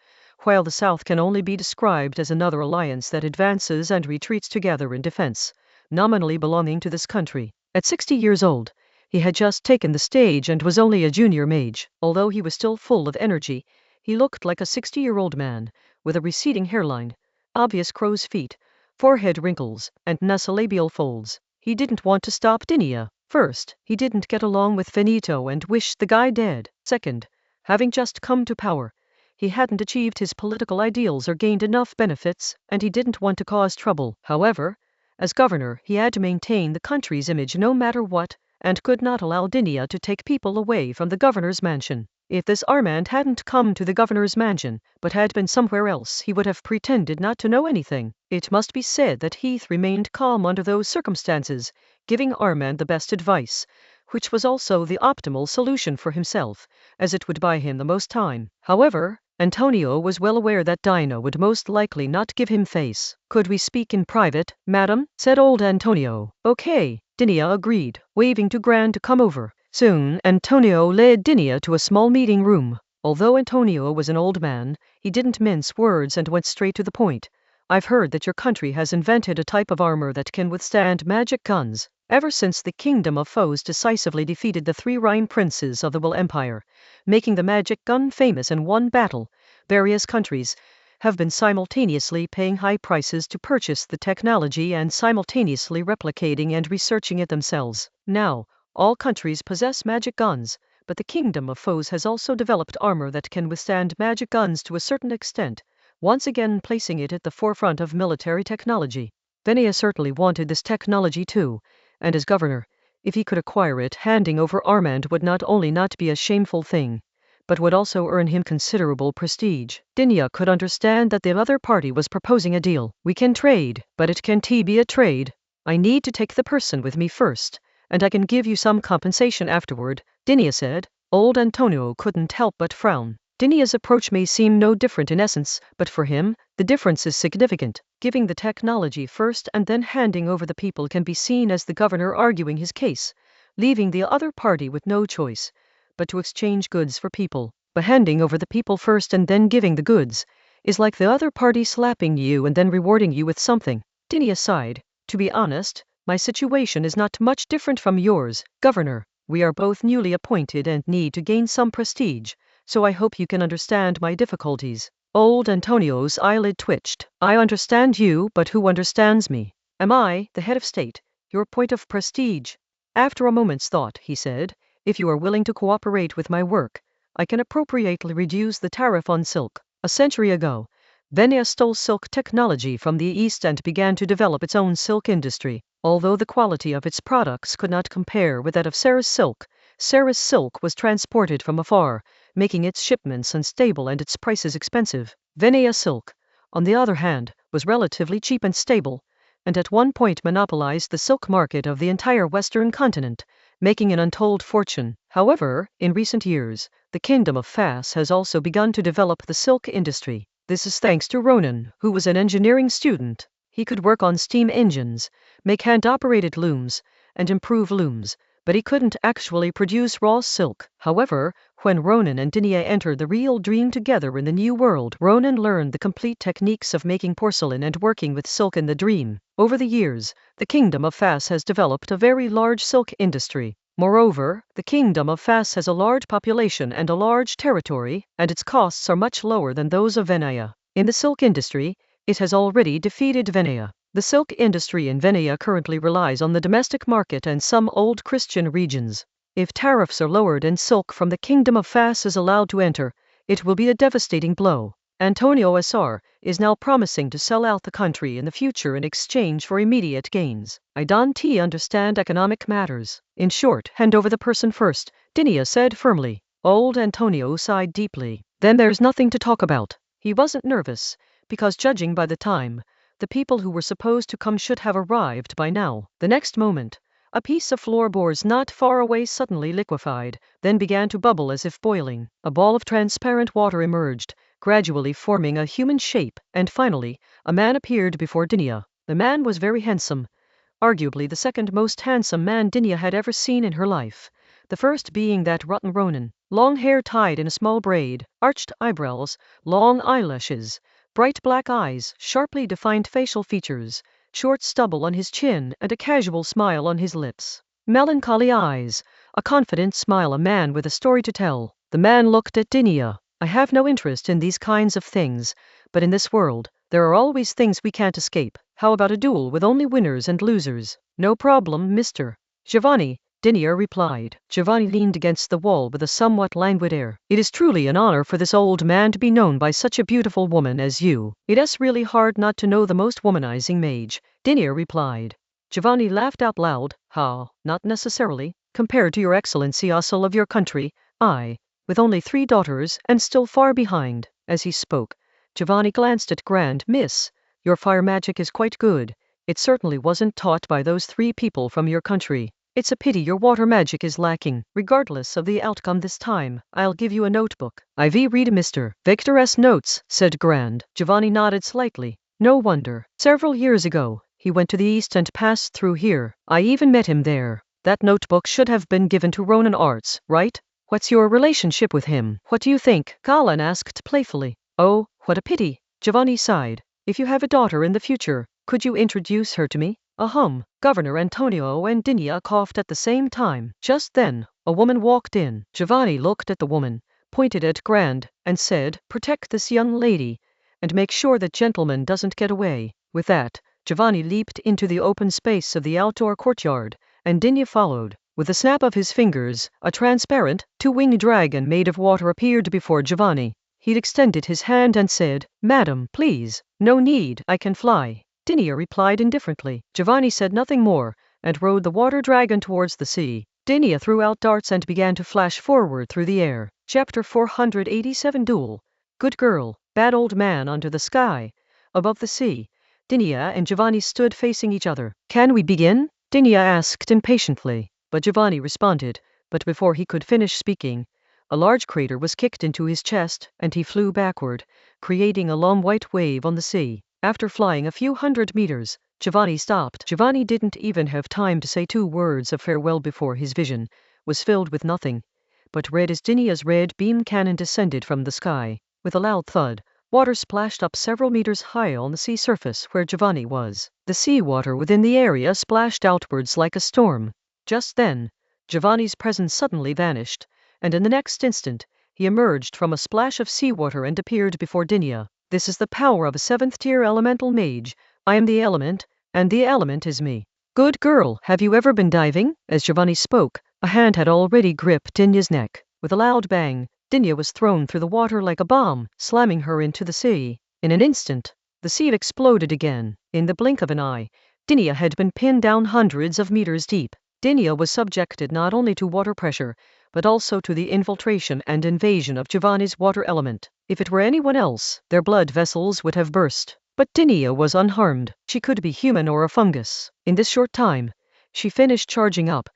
Speaker 1: while the south can only be described as another alliance that advances and retreats together in defense, nominally belonging to this country. At 60 years old, he had just taken the stage and was only a junior mage. Although he was still full of energy, he looked like a 60-year-old man, with a receding hairline, obvious crow's feet, forehead wrinkles, and nasolabial folds. He didn't want to stop Dinya. First, he didn't get along with Benito and wished the guy dead. Second, having just come to power, he hadn't achieved his political ideals or gained enough benefits, and he didn't want to cause trouble. However, as governor, he had to maintain the country's image no matter what, and could not allow Dinya to take people away from the governor's mansion. If this Armand hadn't come to the governor's mansion, but had been somewhere else, he would have pretended not to know anything. It must be said that Heath remained calm under those circumstances, giving Armand the best advice, which was also the optimal solution for himself, as it would buy him the most time. However, Antonio was well aware that Dinah would most likely not give him face. Could we speak in private, madam? Said old Antonio. Okay, Dinya agreed, waving to Gran to come over. Soon, Antonio led Dinya to a small meeting room. Although Antonio was an old man, he didn't mince words and went straight to the point. I've heard that your country has invented a type of armor that can withstand magic guns. Ever since the Kingdom of Foes decisively defeated the 3 Rhine princes of the Will Empire, making the magic gun famous in one battle, various countries have been simultaneously paying high prices to purchase the technology and simultaneously replicating and researching it themselves. Now, all countries possess magic guns, but the Kingdom of Foes has also developed armor that can withstand magic guns to a certain extent, once again placing it at the forefront of military technology. Venia certainly wanted this technology too, and as governor, if he could acquire it, handing over Armand would not only not be a shameful thing, but would also earn him considerable prestige. Dinya could understand that the other party was proposing a deal. We can trade, but it can't be a trade. I need to take the person with me first, and I can give you some compensation afterward, Dinya said. Old Antonio couldn't help but frown. Dinya's approach may seem no different in essence, but for him, the difference is significant. Giving the technology first and then handing over the people can be seen as the governor arguing his case, leaving the other party with no choice but to exchange goods for people. But handing over the people first and then giving the goods is like the other party slapping you and then rewarding you with something. Dinia sighed. To be honest, my situation is not much different from yours, Governor. We are both newly appointed and need to gain some prestige, so I hope you can understand my difficulties. Old Antonio's eyelid twitched. I understand you, but who understands me? Am I, the head of state, your point of prestige? After a moment's thought, he said, if you are willing to cooperate with my work, I can appropriately reduce the tariff on silk. A century ago, Venia stole silk technology from the East and began to develop its own silk industry. Although the quality of its products could not compare with that of Sarah's silk was transported from afar, making its shipments unstable and its prices expensive. Venia silk, on the other hand, was relatively cheap and stable, and at one point monopolized the silk market of the entire Western continent, making an untold fortune. However, in recent years, the Kingdom of Fas has also begun to develop the silk industry. This is thanks to Ronan, who was an engineering student. He could work on steam engines, make hand-operated looms, and improve looms, but he couldn't actually produce raw silk. However, when Ronan and Dinia entered the real dream together in the new world, Ronan learned the complete techniques of making porcelain and working with silk in the dream. Over the years, the Kingdom of Fas has developed a very large silk industry. Moreover, the Kingdom of Fas has a large population and a large territory, and its costs are much lower than those of Venia. In the silk industry, it has already defeated Venia. The silk industry in Venia currently relies on the domestic market and some old Christian regions. If tariffs are lowered and silk from the Kingdom of Fas is allowed to enter, it will be a devastating blow. Antonio SR is now promising to sell out the country in the future in exchange for immediate gains. I don't understand economic matters. In short, hand over the person first, Dinia said firmly. Old Antonio sighed deeply. Then there's nothing to talk about. He wasn't nervous, because judging by the time, the people who were supposed to come should have arrived by now. The next moment, a piece of floorboards not far away suddenly liquefied, then began to bubble as if boiling. A ball of transparent water emerged, gradually forming a human shape, and finally, a man appeared before Dinia. The man was very handsome, arguably the second most handsome man Dinia had ever seen in her life, the first being that rotten Ronan. Long hair tied in a small braid, arched eyebrows, long eyelashes, bright black eyes, sharply defined facial features, short stubble on his chin and a casual smile on his lips. Melancholy eyes, a confident smile, a man with a story to tell. The man looked at Dinia. I have no interest in these kinds of things, but in this world, there are always things we can't escape. How about a duel with only winners and losers? No problem, Mr. Giovanni, Dinia replied. Giovanni leaned against the wall with a somewhat languid air. It is truly an honor for this old man to be known by such a beautiful woman as you. It is really hard not to know the most womanizing mage, Dinia replied. Giovanni laughed out loud. How, not necessarily. Compared to your excellency Usul of your country, I, with only 3 daughters and still far behind. As he spoke, Giovanni glanced at Grand Miss. Your fire magic is quite good. It certainly wasn't taught by those 3 people from your country. It's a pity your water magic is lacking. Regardless of the outcome this time, I'll give you a notebook. IV read Mr. Victor's notes, said Grand. Giovanni nodded slightly. No wonder. Several years ago, he went to the east and passed through here. I even met him there. That notebook should have been given to Ronan Arts, right? What's your relationship with him? What do you think? Galan asked playfully. Oh, what a pity. Giovanni sighed. If you have a daughter in the future, could you introduce her to me? Governor Antonio and Dinia coughed at the same time. Just then, a woman walked in. Giovanni looked at the woman, pointed at Grand, and said, protect this young lady, and make sure that gentleman doesn't get away. With that, Giovanni leaped into the open space of the outdoor courtyard, and Dinia followed. With a snap of his fingers, a transparent, 2-winged dragon made of water appeared before Giovanni. He extended his hand and said, Madam, please. No need, I can fly. Dinia replied indifferently. Giovanni said nothing more, and rode the water dragon towards the sea. Dinia threw out darts and began to flash forward through the air. Chapter 487 Duel. Good girl, bad old man under the sky. Above the sea, Dinia and Giovanni stood facing each other. Can we begin? Dinia asked impatiently. But Giovanni responded, but before he could finish speaking, a large crater was kicked into his chest, and he flew backward, creating a long white wave on the sea. After flying a few hundred meters, Giovanni stopped. Giovanni didn't even have time to say 2 words of farewell before his vision was filled with nothing but red as Dinia's red beam cannon descended from the sky. With a loud thud, water splashed up several meters high on the sea surface where Giovanni was. The seawater within the area splashed outwards like a storm. Just then, Giovanni's presence suddenly vanished, and in the next instant, he emerged from a splash of seawater and appeared before Dinia. This is the power of a 7th-tier elemental mage. I am the element, and the element is me. Good girl, have you ever been diving? As Giovanni spoke, a hand had already gripped Dinia's neck. With a loud bang, Dinia was thrown through the water like a bomb, slamming her into the sea. In an instant, the sea exploded again. In the blink of an eye, Dinia had been pinned down hundreds of meters deep. Dinia was subjected not only to water pressure, but also to the infiltration and invasion of Giovanni's water element. If it were anyone else, their blood vessels would have burst. But Dinia was unharmed. She could be human or a fungus. In this short time, she finished charging up,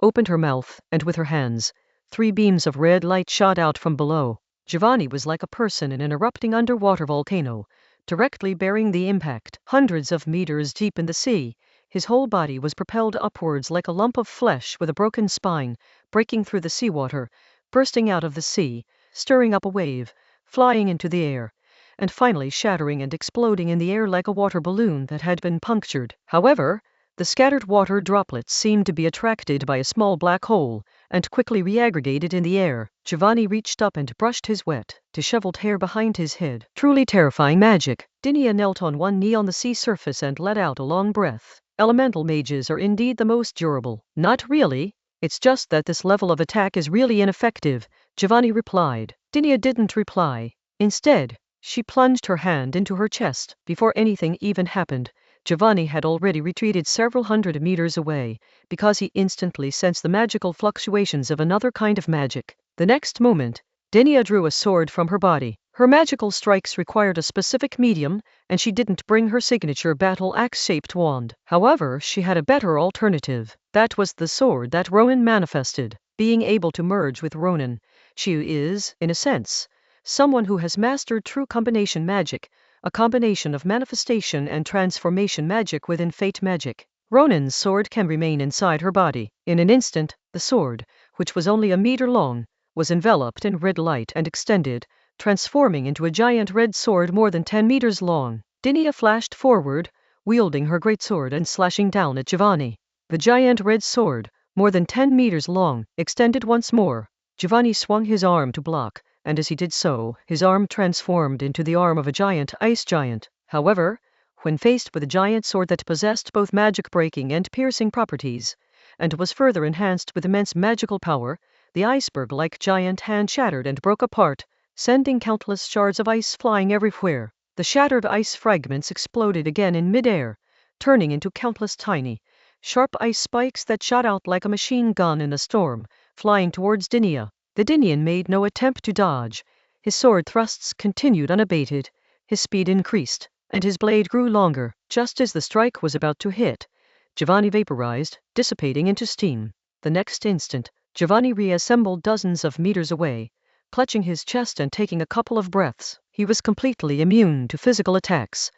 Speaker 1: opened her mouth, and with her hands, 3 beams of red light shot out from below. Giovanni was like a person in an erupting underwater volcano, directly bearing the impact. Hundreds of meters deep in the sea, his whole body was propelled upwards like a lump of flesh with a broken spine, breaking through the seawater, bursting out of the sea, stirring up a wave, flying into the air, and finally shattering and exploding in the air like a water balloon that had been punctured. However, the scattered water droplets seemed to be attracted by a small black hole, and quickly reaggregated in the air. Giovanni reached up and brushed his wet, disheveled hair behind his head. Truly terrifying magic. Dinia knelt on one knee on the sea surface and let out a long breath. Elemental mages are indeed the most durable. Not really. It's just that this level of attack is really ineffective, Giovanni replied. Dinia didn't reply. Instead, she plunged her hand into her chest. Before anything even happened, Giovanni had already retreated several hundred meters away, because he instantly sensed the magical fluctuations of another kind of magic. The next moment, Dinia drew a sword from her body. Her magical strikes required a specific medium, and she didn't bring her signature battle axe-shaped wand. However, she had a better alternative. That was the sword that Ronan manifested. Being able to merge with Ronan, she is, in a sense, someone who has mastered true combination magic, a combination of manifestation and transformation magic within fate magic. Ronan's sword can remain inside her body. In an instant, the sword, which was only a meter long, was enveloped in red light and extended, transforming into a giant red sword more than 10 meters long. Dinia flashed forward, wielding her greatsword and slashing down at Giovanni. The giant red sword, more than 10 meters long, extended once more. Giovanni swung his arm to block, and as he did so, his arm transformed into the arm of a giant ice giant. However, when faced with a giant sword that possessed both magic-breaking and piercing properties, and was further enhanced with immense magical power, the iceberg-like giant hand shattered and broke apart, sending countless shards of ice flying everywhere. The shattered ice fragments exploded again in mid-air, turning into countless tiny, sharp ice spikes that shot out like a machine gun in a storm, flying towards Dinia. The Dinian made no attempt to dodge. His sword thrusts continued unabated, his speed increased, and his blade grew longer. Just as the strike was about to hit, Giovanni vaporized, dissipating into steam. The next instant, Giovanni reassembled dozens of meters away, clutching his chest and taking a couple of breaths. He was completely immune to physical attacks,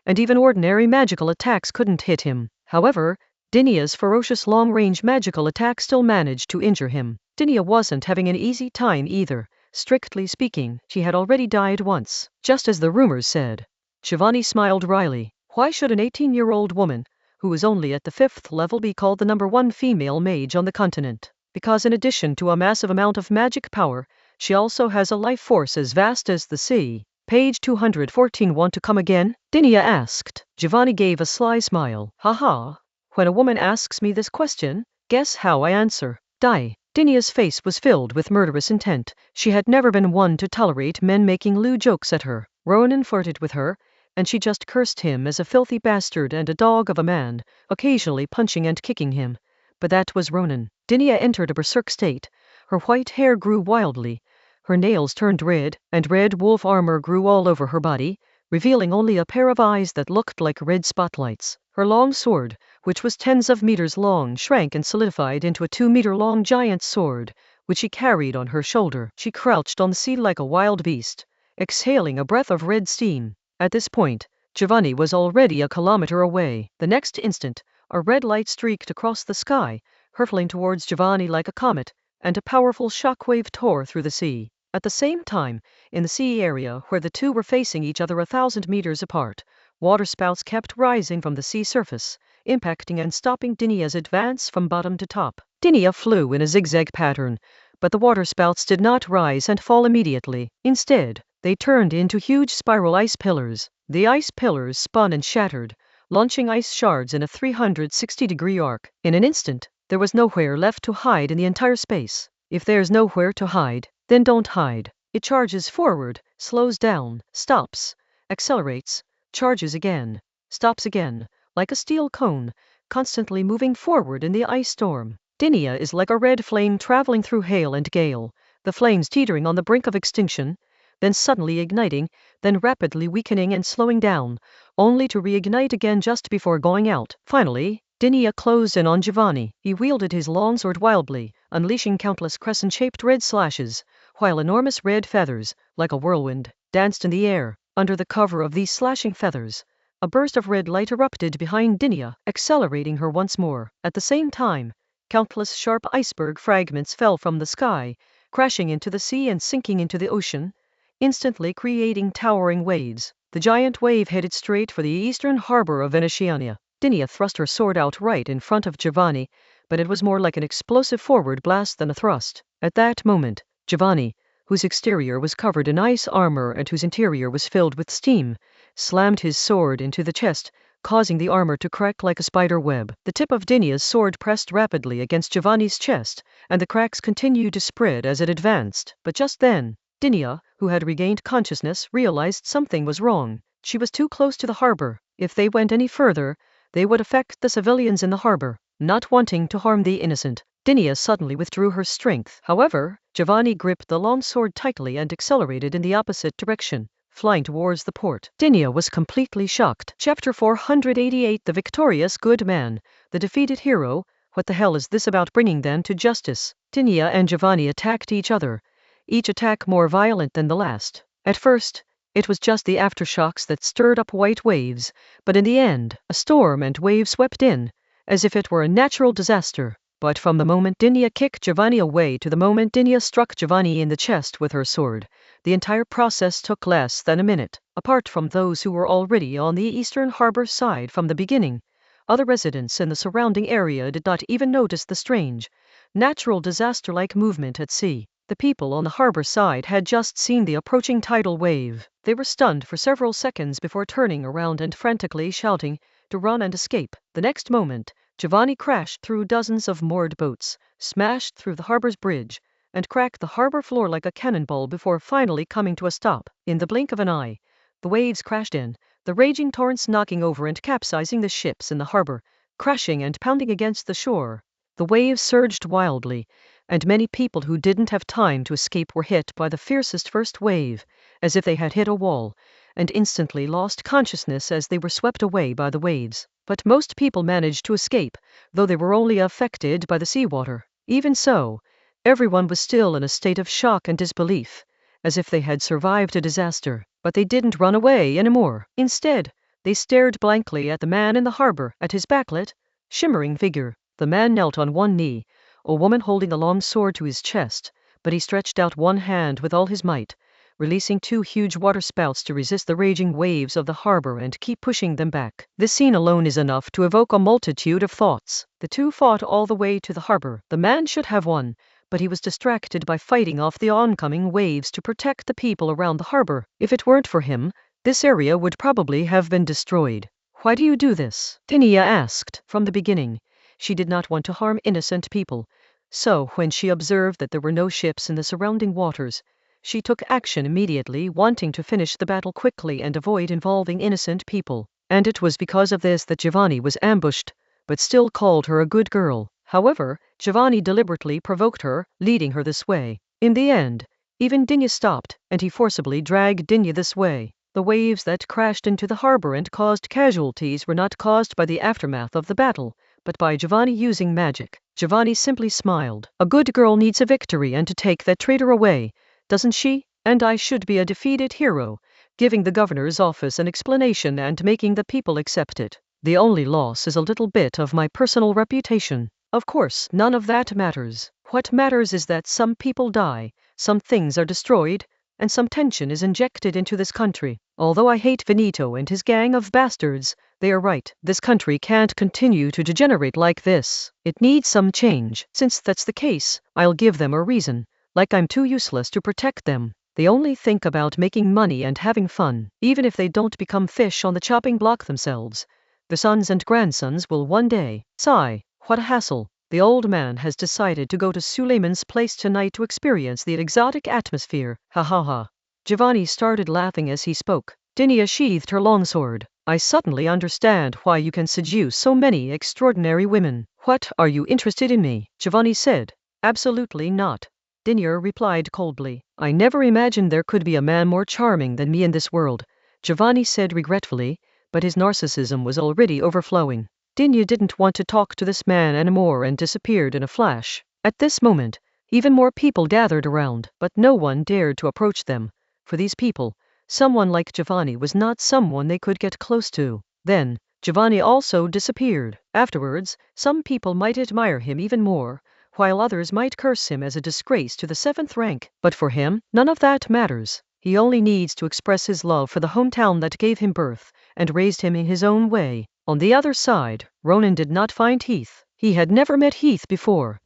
Speaker 1: and even ordinary magical attacks couldn't hit him. However, Dinia's ferocious long-range magical attack still managed to injure him. Dinia wasn't having an easy time either. Strictly speaking, she had already died once, just as the rumors said. Giovanni smiled wryly. Why should an 18-year-old woman, who is only at the 5th level, be called the #1 female mage on the continent? Because in addition to a massive amount of magic power, she also has a life force as vast as the sea. Page 214. Want to come again? Dinia asked. Giovanni gave a sly smile. Haha. When a woman asks me this question, guess how I answer. Die. Dinia's face was filled with murderous intent. She had never been one to tolerate men making lewd jokes at her. Ronan flirted with her, and she just cursed him as a filthy bastard and a dog of a man, occasionally punching and kicking him. But that was Ronan. Dinia entered a berserk state. Her white hair grew wildly, her nails turned red, and red wolf armor grew all over her body, revealing only a pair of eyes that looked like red spotlights. Her long sword, which was tens of meters long, shrank and solidified into a 2-meter-long giant sword, which she carried on her shoulder. She crouched on the sea like a wild beast, exhaling a breath of red steam. At this point, Giovanni was already a kilometer away. The next instant, a red light streaked across the sky, hurtling towards Giovanni like a comet, and a powerful shockwave tore through the sea. At the same time, in the sea area where the two were facing each other 1,000 meters apart, waterspouts kept rising from the sea surface, impacting and stopping Dinia's advance from bottom to top. Dinia flew in a zigzag pattern, but the waterspouts did not rise and fall immediately. Instead, they turned into huge spiral ice pillars. The ice pillars spun and shattered, launching ice shards in a 360-degree arc. In an instant, there was nowhere left to hide in the entire space. If there's nowhere to hide, then don't hide. It charges forward, slows down, stops, accelerates, charges again, stops again, like a steel cone, constantly moving forward in the ice storm. Dinia is like a red flame traveling through hail and gale, the flames teetering on the brink of extinction, then suddenly igniting, then rapidly weakening and slowing down, only to reignite again just before going out. Finally, Dinia closed in on Giovanni. He wielded his longsword wildly, unleashing countless crescent-shaped red slashes, while enormous red feathers, like a whirlwind, danced in the air. Under the cover of these slashing feathers, a burst of red light erupted behind Dinia, accelerating her once more. At the same time, countless sharp iceberg fragments fell from the sky, crashing into the sea and sinking into the ocean, instantly creating towering waves. The giant wave headed straight for the eastern harbor of Venetiania. Dinia thrust her sword out right in front of Giovanni, but it was more like an explosive forward blast than a thrust. At that moment, Giovanni, whose exterior was covered in ice armor and whose interior was filled with steam, slammed his sword into the chest, causing the armor to crack like a spider web. The tip of Dinia's sword pressed rapidly against Giovanni's chest, and the cracks continued to spread as it advanced. But just then, Dinia, who had regained consciousness, realized something was wrong. She was too close to the harbor. If they went any further, they would affect the civilians in the harbor. Not wanting to harm the innocent, Dinia suddenly withdrew her strength. However, Giovanni gripped the longsword tightly and accelerated in the opposite direction, flying towards the port. Dinia was completely shocked. Chapter 488 The Victorious Good Man, the Defeated Hero. What the hell is this about bringing them to justice? Dinia and Giovanni attacked each other, each attack more violent than the last. At first, it was just the aftershocks that stirred up white waves, but in the end, a storm and waves swept in, as if it were a natural disaster. But from the moment Dinia kicked Giovanni away to the moment Dinia struck Giovanni in the chest with her sword, the entire process took less than a minute. Apart from those who were already on the eastern harbor side from the beginning, other residents in the surrounding area did not even notice the strange, natural disaster-like movement at sea. The people on the harbor side had just seen the approaching tidal wave. They were stunned for several seconds before turning around and frantically shouting to run and escape. The next moment, Giovanni crashed through dozens of moored boats, smashed through the harbor's bridge, and cracked the harbor floor like a cannonball before finally coming to a stop. In the blink of an eye, the waves crashed in, the raging torrents knocking over and capsizing the ships in the harbor, crashing and pounding against the shore. The waves surged wildly, and many people who didn't have time to escape were hit by the fiercest first wave, as if they had hit a wall, and instantly lost consciousness as they were swept away by the waves. But most people managed to escape, though they were only affected by the seawater. Even so, everyone was still in a state of shock and disbelief, as if they had survived a disaster. But they didn't run away anymore. Instead, they stared blankly at the man in the harbor, at his backlit, shimmering figure. The man knelt on one knee, a woman holding a long sword to his chest, but he stretched out one hand with all his might, releasing two huge waterspouts to resist the raging waves of the harbor and keep pushing them back. This scene alone is enough to evoke a multitude of thoughts. The two fought all the way to the harbor. The man should have won, but he was distracted by fighting off the oncoming waves to protect the people around the harbor. If it weren't for him, this area would probably have been destroyed. Why do you do this? Dinia asked. From the beginning, she did not want to harm innocent people, so when she observed that there were no ships in the surrounding waters, she took action immediately, wanting to finish the battle quickly and avoid involving innocent people. And it was because of this that Giovanni was ambushed, but still called her a good girl. However, Giovanni deliberately provoked her, leading her this way. In the end, even Dinia stopped, and he forcibly dragged Dinia this way. The waves that crashed into the harbor and caused casualties were not caused by the aftermath of the battle, but by Giovanni using magic. Giovanni simply smiled. A good girl needs a victory and to take that traitor away, doesn't she? And I should be a defeated hero, giving the governor's office an explanation and making the people accept it. The only loss is a little bit of my personal reputation. Of course, none of that matters. What matters is that some people die, some things are destroyed, and some tension is injected into this country. Although I hate Veneto and his gang of bastards, they are right. This country can't continue to degenerate like this. It needs some change. Since that's the case, I'll give them a reason. Like I'm too useless to protect them. They only think about making money and having fun. Even if they don't become fish on the chopping block themselves, the sons and grandsons will one day. Sigh, what a hassle. The old man has decided to go to Suleiman's place tonight to experience the exotic atmosphere. Ha ha ha. Giovanni started laughing as he spoke. Dinia sheathed her longsword. I suddenly understand why you can seduce so many extraordinary women. What, are you interested in me? Giovanni said. Absolutely not. Dinia replied coldly. I never imagined there could be a man more charming than me in this world, Giovanni said regretfully, but his narcissism was already overflowing. Dinia didn't want to talk to this man anymore and disappeared in a flash. At this moment, even more people gathered around, but no one dared to approach them. For these people, someone like Giovanni was not someone they could get close to. Then, Giovanni also disappeared. Afterwards, some people might admire him even more, while others might curse him as a disgrace to the 7th rank. But for him, none of that matters. He only needs to express his love for the hometown that gave him birth and raised him in his own way. On the other side, Ronan did not find Heath. He had never met Heath before,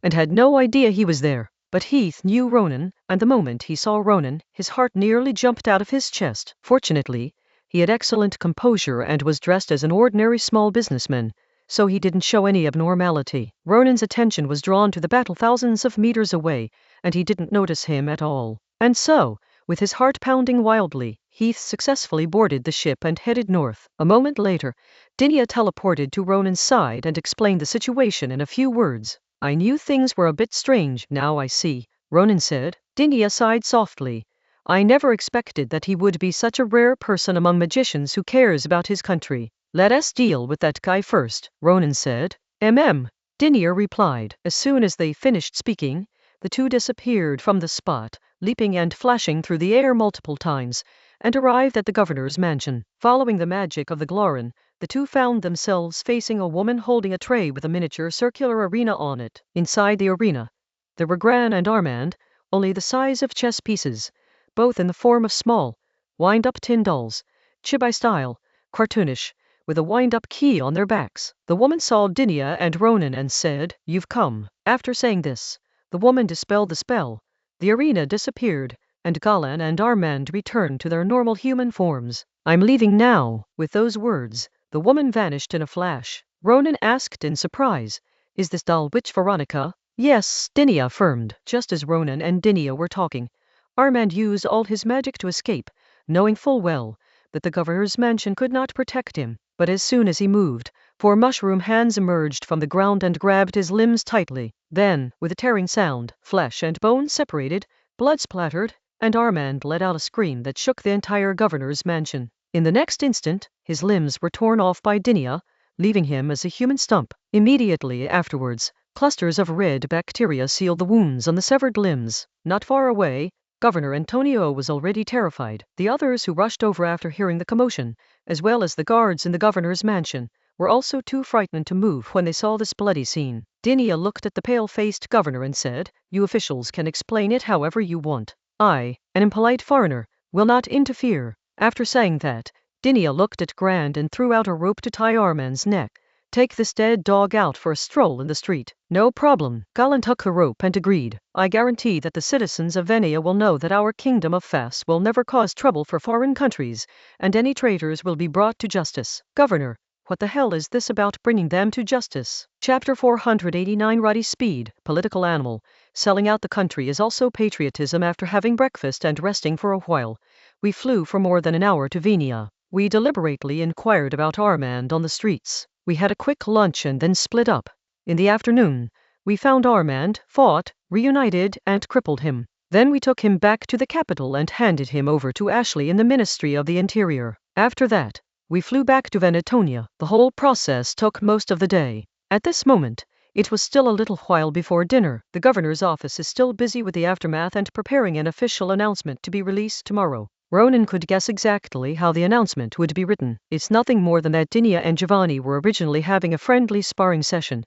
Speaker 1: and had no idea he was there. But Heath knew Ronan, and the moment he saw Ronan, his heart nearly jumped out of his chest. Fortunately, he had excellent composure and was dressed as an ordinary small businessman, so he didn't show any abnormality. Ronan's attention was drawn to the battle thousands of meters away, and he didn't notice him at all. And so, with his heart pounding wildly, Heath successfully boarded the ship and headed north. A moment later, Dinia teleported to Ronan's side and explained the situation in a few words. I knew things were a bit strange, now I see, Ronan said. Dinia sighed softly. I never expected that he would be such a rare person among magicians who cares about his country. Let us deal with that guy first, Ronan said. Dinia replied. As soon as they finished speaking, the two disappeared from the spot, leaping and flashing through the air multiple times, and arrived at the governor's mansion. Following the magic of the Glorin, the two found themselves facing a woman holding a tray with a miniature circular arena on it. Inside the arena, there were Gran and Armand, only the size of chess pieces, both in the form of small, wind-up tin dolls, chibi style, cartoonish, with a wind-up key on their backs. The woman saw Dinia and Ronan and said, You've come. After saying this, the woman dispelled the spell. The arena disappeared, and Galan and Armand returned to their normal human forms. I'm leaving now. With those words, the woman vanished in a flash. Ronan asked in surprise, Is this doll witch Veronica? Yes, Dinia affirmed. Just as Ronan and Dinia were talking, Armand used all his magic to escape, knowing full well that the governor's mansion could not protect him. But as soon as he moved, 4 mushroom hands emerged from the ground and grabbed his limbs tightly. Then, with a tearing sound, flesh and bone separated, blood splattered, and Armand let out a scream that shook the entire governor's mansion. In the next instant, his limbs were torn off by Dinia, leaving him as a human stump. Immediately afterwards, clusters of red bacteria sealed the wounds on the severed limbs. Not far away, Governor Antonio was already terrified. The others who rushed over after hearing the commotion, as well as the guards in the governor's mansion, were also too frightened to move when they saw this bloody scene. Dinia looked at the pale-faced governor and said, You officials can explain it however you want. I, an impolite foreigner, will not interfere. After saying that, Dinia looked at Grand and threw out a rope to tie Armand's neck. Take this dead dog out for a stroll in the street. No problem. Galan took the rope and agreed. I guarantee that the citizens of Venia will know that our kingdom of Fas will never cause trouble for foreign countries, and any traitors will be brought to justice. Governor, what the hell is this about bringing them to justice? Chapter 489 Ruddy Speed, Political Animal. Selling out the country is also patriotism. After having breakfast and resting for a while, we flew for more than an hour to Venia. We deliberately inquired about Armand on the streets. We had a quick lunch and then split up. In the afternoon, we found Armand, fought, reunited, and crippled him. Then we took him back to the capital and handed him over to Ashley in the Ministry of the Interior. After that, we flew back to Venetonia. The whole process took most of the day. At this moment, it was still a little while before dinner. The governor's office is still busy with the aftermath and preparing an official announcement to be released tomorrow. Ronan could guess exactly how the announcement would be written. It's nothing more than that Dinia and Giovanni were originally having a friendly sparring session,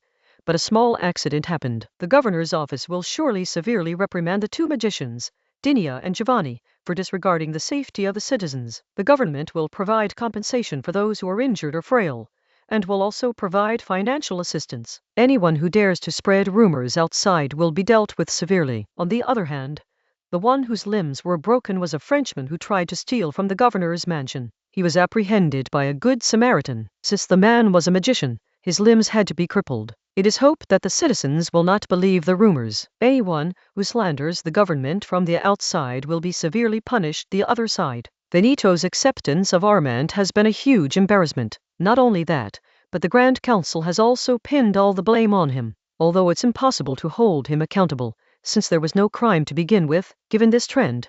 Speaker 1: but a small accident happened. The governor's office will surely severely reprimand the two magicians, Dinia and Giovanni, for disregarding the safety of the citizens. The government will provide compensation for those who are injured or frail, and will also provide financial assistance. Anyone who dares to spread rumors outside will be dealt with severely. On the other hand, the one whose limbs were broken was a Frenchman who tried to steal from the governor's mansion. He was apprehended by a good Samaritan. Since the man was a magician, his limbs had to be crippled. It is hoped that the citizens will not believe the rumors. Anyone who slanders the government from the outside will be severely punished the other side. Benito's acceptance of Armand has been a huge embarrassment. Not only that, but the Grand Council has also pinned all the blame on him. Although it's impossible to hold him accountable, since there was no crime to begin with, given this trend,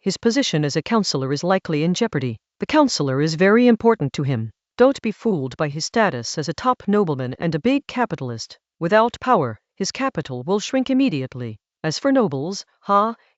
Speaker 1: his position as a councillor is likely in jeopardy. The councillor is very important to him. Don't be fooled by his status as a top nobleman and a big capitalist. Without power, his capital will shrink immediately. As for nobles,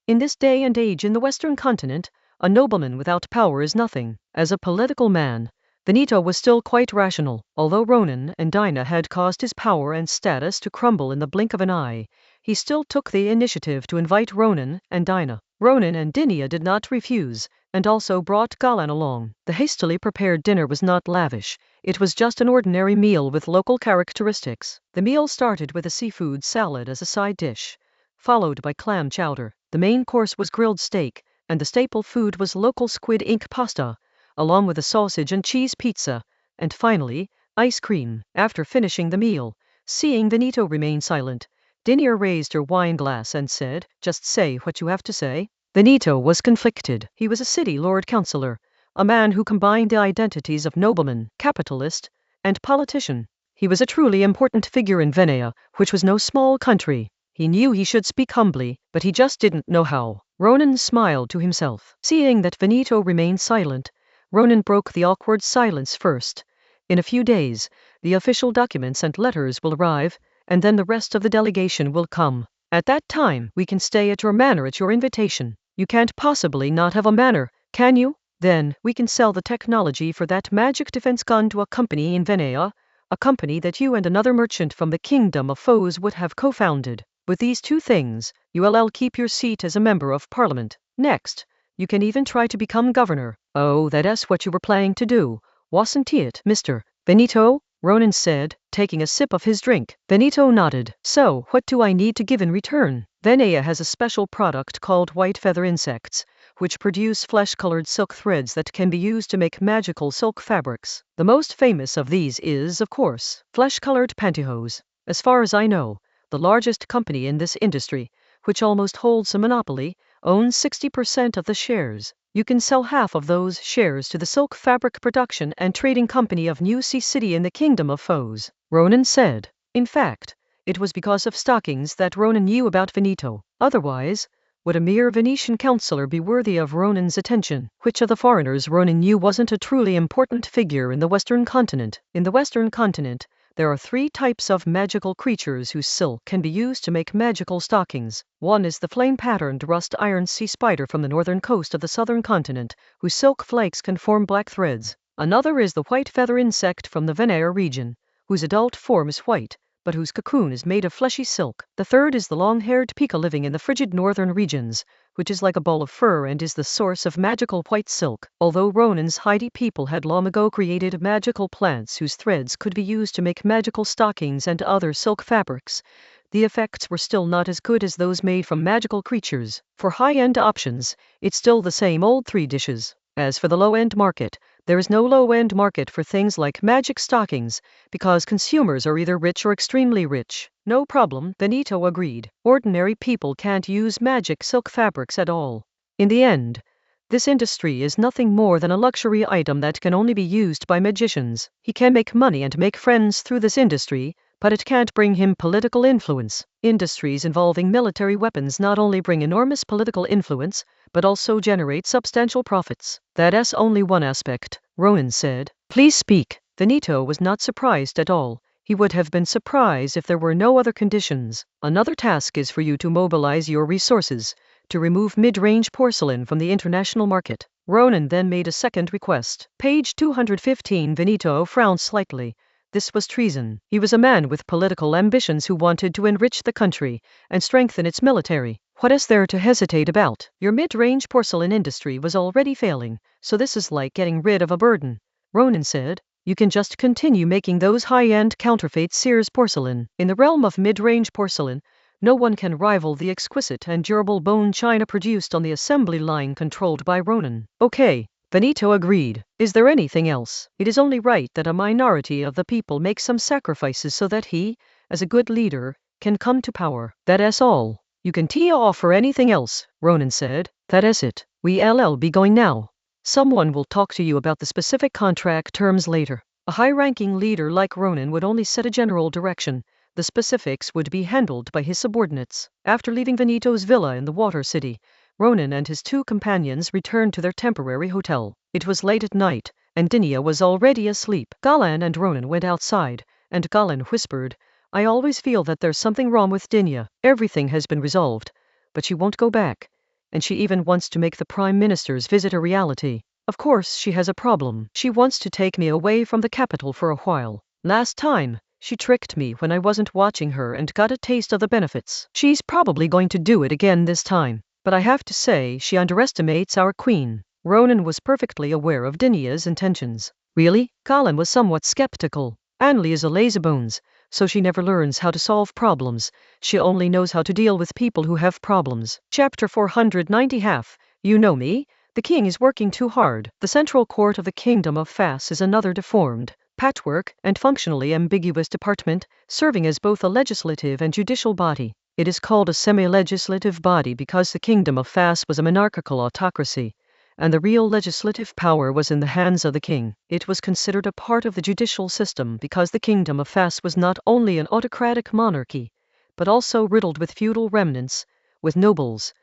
Speaker 1: in this day and age in the Western continent, a nobleman without power is nothing. As a political man, Benito was still quite rational. Although Ronan and Dinah had caused his power and status to crumble in the blink of an eye, he still took the initiative to invite Ronan and Dinah. Ronan and Dinia did not refuse, and also brought Galan along. The hastily prepared dinner was not lavish. It was just an ordinary meal with local characteristics. The meal started with a seafood salad as a side dish, followed by clam chowder. The main course was grilled steak, and the staple food was local squid ink pasta, along with a sausage and cheese pizza, and finally, ice cream. After finishing the meal, seeing Benito remain silent, Dinia raised her wine glass and said, "Just say what you have to say." Benito was conflicted. He was a city lord councillor, a man who combined the identities of nobleman, capitalist, and politician. He was a truly important figure in Venea, which was no small country. He knew he should speak humbly, but he just didn't know how. Ronan smiled to himself. Seeing that Benito remained silent, Ronan broke the awkward silence first. In a few days, the official documents and letters will arrive, and then the rest of the delegation will come. At that time, we can stay at your manor at your invitation. You can't possibly not have a manor, can you? Then, we can sell the technology for that magic defense gun to a company in Venea, a company that you and another merchant from the Kingdom of Foes would have co-founded. With these two things, you'll keep your seat as a member of Parliament. Next, you can even try to become governor. Oh, that's what you were planning to do, wasn't it, Mr. Benito? Ronan said, taking a sip of his drink. Benito nodded. So, what do I need to give in return? Venea has a special product called white feather insects, which produce flesh-colored silk threads that can be used to make magical silk fabrics. The most famous of these is, of course, flesh-colored pantyhose. As far as I know, the largest company in this industry, which almost holds a monopoly, owns 60% of the shares. You can sell half of those shares to the silk fabric production and trading company of New Sea City in the Kingdom of Foes, Ronan said. In fact, it was because of stockings that Ronan knew about Benito. Otherwise, would a mere Venetian councillor be worthy of Ronan's attention? Which of the foreigners Ronan knew wasn't a truly important figure in the Western continent? In the Western continent, there are 3 types of magical creatures whose silk can be used to make magical stockings. One is the flame-patterned rust iron sea spider from the northern coast of the southern continent, whose silk flakes can form black threads. Another is the white feather insect from the Venea region, whose adult form is white, but whose cocoon is made of fleshy silk. The third is the long-haired pika living in the frigid northern regions, which is like a ball of fur and is the source of magical white silk. Although Ronan's Heidi people had long ago created magical plants whose threads could be used to make magical stockings and other silk fabrics, the effects were still not as good as those made from magical creatures. For high-end options, it's still the same old 3 dishes. As for the low-end market, there is no low-end market for things like magic stockings, because consumers are either rich or extremely rich. No problem, Benito agreed. Ordinary people can't use magic silk fabrics at all. In the end, this industry is nothing more than a luxury item that can only be used by magicians. He can make money and make friends through this industry, but it can't bring him political influence. Industries involving military weapons not only bring enormous political influence, but also generate substantial profits. That's only one aspect, Ronan said. Please speak. Benito was not surprised at all. He would have been surprised if there were no other conditions. Another task is for you to mobilize your resources, to remove mid-range porcelain from the international market. Ronan then made a second request. Page 215. Benito frowned slightly. This was treason. He was a man with political ambitions who wanted to enrich the country and strengthen its military. What is there to hesitate about? Your mid-range porcelain industry was already failing, so this is like getting rid of a burden. Ronan said, you can just continue making those high-end counterfeit Sears porcelain. In the realm of mid-range porcelain, no one can rival the exquisite and durable bone china produced on the assembly line controlled by Ronan. Okay, Benito agreed. Is there anything else? It is only right that a minority of the people make some sacrifices so that he, as a good leader, can come to power. That is all. You can offer anything else, Ronan said. That is it. We'll be going now. Someone will talk to you about the specific contract terms later. A high-ranking leader like Ronan would only set a general direction. The specifics would be handled by his subordinates. After leaving Benito's villa in the Water City, Ronan and his two companions returned to their temporary hotel. It was late at night, and Dinia was already asleep. Galan and Ronan went outside, and Galan whispered, I always feel that there's something wrong with Dinia. Everything has been resolved, but she won't go back, and she even wants to make the Prime Minister's visit a reality. Of course she has a problem. She wants to take me away from the capital for a while. Last time, she tricked me when I wasn't watching her and got a taste of the benefits. She's probably going to do it again this time. But I have to say she underestimates our queen. Ronan was perfectly aware of Dinia's intentions. Really? Galan was somewhat skeptical. Anli is a lazybones, so she never learns how to solve problems. She only knows how to deal with people who have problems. Chapter 490 half. You know me? The king is working too hard. The central court of the kingdom of Fas is another deformed, patchwork, and functionally ambiguous department, serving as both a legislative and judicial body. It is called a semi-legislative body because the kingdom of Fas was a monarchical autocracy, and the real legislative power was in the hands of the king. It was considered a part of the judicial system because the kingdom of Fas was not only an autocratic monarchy, but also riddled with feudal remnants, with nobles,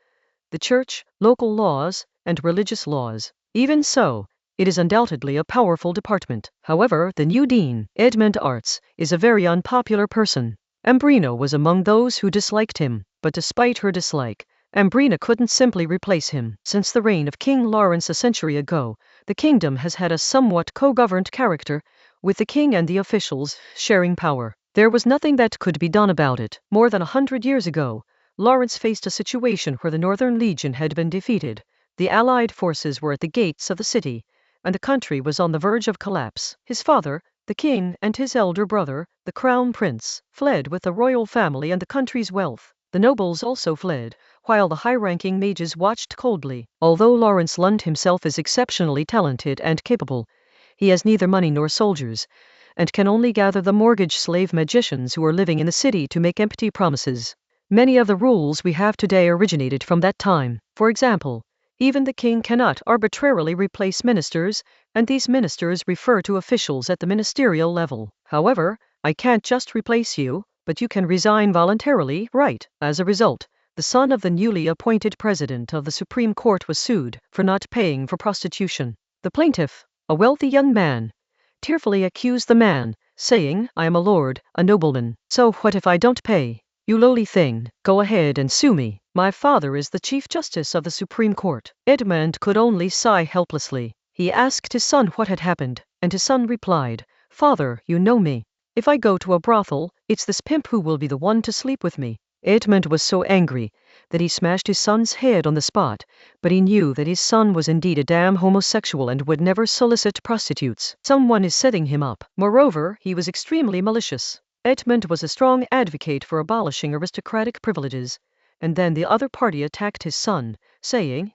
Speaker 1: the church, local laws, and religious laws. Even so, it is undoubtedly a powerful department. However, the new dean, Edmund Arts, is a very unpopular person. Ambrina was among those who disliked him, but despite her dislike, Ambrina couldn't simply replace him. Since the reign of King Lawrence a century ago, the kingdom has had a somewhat co-governed character, with the king and the officials sharing power. There was nothing that could be done about it. More than 100 years ago, Lawrence faced a situation where the Northern Legion had been defeated. The Allied forces were at the gates of the city, and the country was on the verge of collapse. His father, the king, and his elder brother, the crown prince, fled with the royal family and the country's wealth. The nobles also fled, while the high-ranking mages watched coldly. Although Lawrence Lund himself is exceptionally talented and capable, he has neither money nor soldiers, and can only gather the mortgage slave magicians who are living in the city to make empty promises. Many of the rules we have today originated from that time. For example, even the king cannot arbitrarily replace ministers, and these ministers refer to officials at the ministerial level. However, I can't just replace you, but you can resign voluntarily, right? As a result, the son of the newly appointed president of the Supreme Court was sued for not paying for prostitution. The plaintiff, a wealthy young man, tearfully accused the man, saying, I am a lord, a nobleman. So what if I don't pay? You lowly thing, go ahead and sue me. My father is the Chief Justice of the Supreme Court. Edmund could only sigh helplessly. He asked his son what had happened, and his son replied, Father, you know me. If I go to a brothel, it's this pimp who will be the one to sleep with me. Edmund was so angry that he smashed his son's head on the spot, but he knew that his son was indeed a damn homosexual and would never solicit prostitutes. Someone is setting him up. Moreover, he was extremely malicious. Edmund was a strong advocate for abolishing aristocratic privileges, and then the other party attacked his son, saying,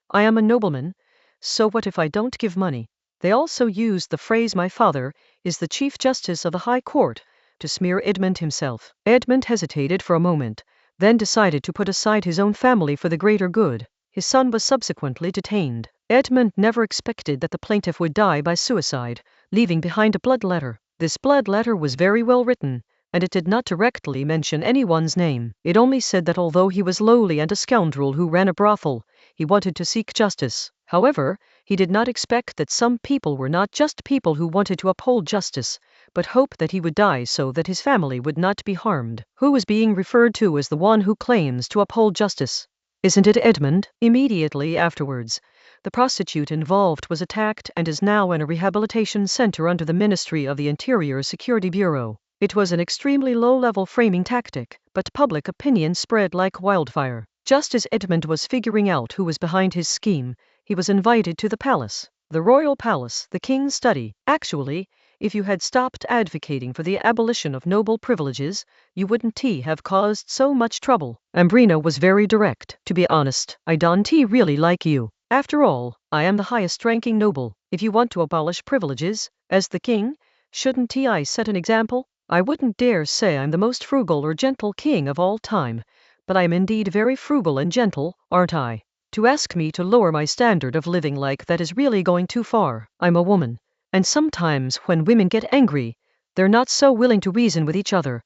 Speaker 1: I am a nobleman, so what if I don't give money? They also used the phrase my father is the Chief Justice of the High Court to smear Edmund himself. Edmund hesitated for a moment, then decided to put aside his own family for the greater good. His son was subsequently detained. Edmund never expected that the plaintiff would die by suicide, leaving behind a blood letter. This blood letter was very well written, and it did not directly mention anyone's name. It only said that although he was lowly and a scoundrel who ran a brothel, he wanted to seek justice. However, he did not expect that some people were not just people who wanted to uphold justice, but hoped that he would die so that his family would not be harmed. Who is being referred to as the one who claims to uphold justice? Isn't it Edmund? Immediately afterwards, The prostitute involved was attacked and is now in a rehabilitation center under the Ministry of the Interior Security Bureau. It was an extremely low-level framing tactic, but public opinion spread like wildfire. Just as Edmund was figuring out who was behind his scheme, he was invited to the palace. The royal palace, the king's study. Actually, if you had stopped advocating for the abolition of noble privileges, you wouldn't have caused so much trouble. Ambrina was very direct. To be honest, I don't really like you. After all, I am the highest-ranking noble. If you want to abolish privileges, as the king, shouldn't I set an example? I wouldn't dare say I'm the most frugal or gentle king of all time, but I am indeed very frugal and gentle, aren't I? To ask me to lower my standard of living like that is really going too far. I'm a woman, and sometimes when women get angry, they're not so willing to reason with each other.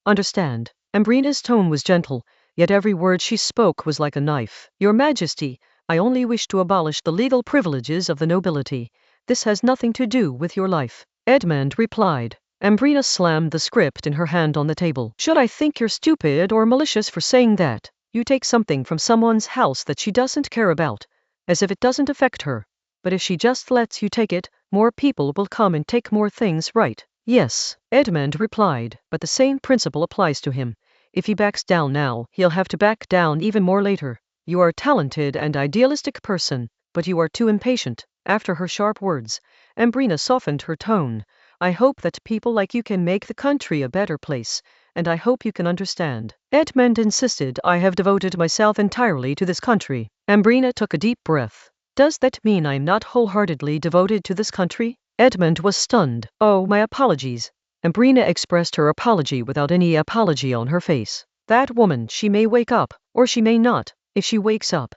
Speaker 1: Understand? Ambrina's tone was gentle, yet every word she spoke was like a knife. Your Majesty, I only wish to abolish the legal privileges of the nobility. This has nothing to do with your life. Edmund replied. Ambrina slammed the script in her hand on the table. Should I think you're stupid or malicious for saying that? You take something from someone's house that she doesn't care about, as if it doesn't affect her. But if she just lets you take it, more people will come and take more things, right? Yes, Edmund replied, but the same principle applies to him. If he backs down now, he'll have to back down even more later. You are a talented and idealistic person, but you are too impatient. After her sharp words, Ambrina softened her tone. I hope that people like you can make the country a better place, and I hope you can understand. Edmund insisted. I have devoted myself entirely to this country. Ambrina took a deep breath. Does that mean I'm not wholeheartedly devoted to this country? Edmund was stunned. Oh, my apologies. Ambrina expressed her apology without any apology on her face. That woman, she may wake up, or she may not. If she wakes up,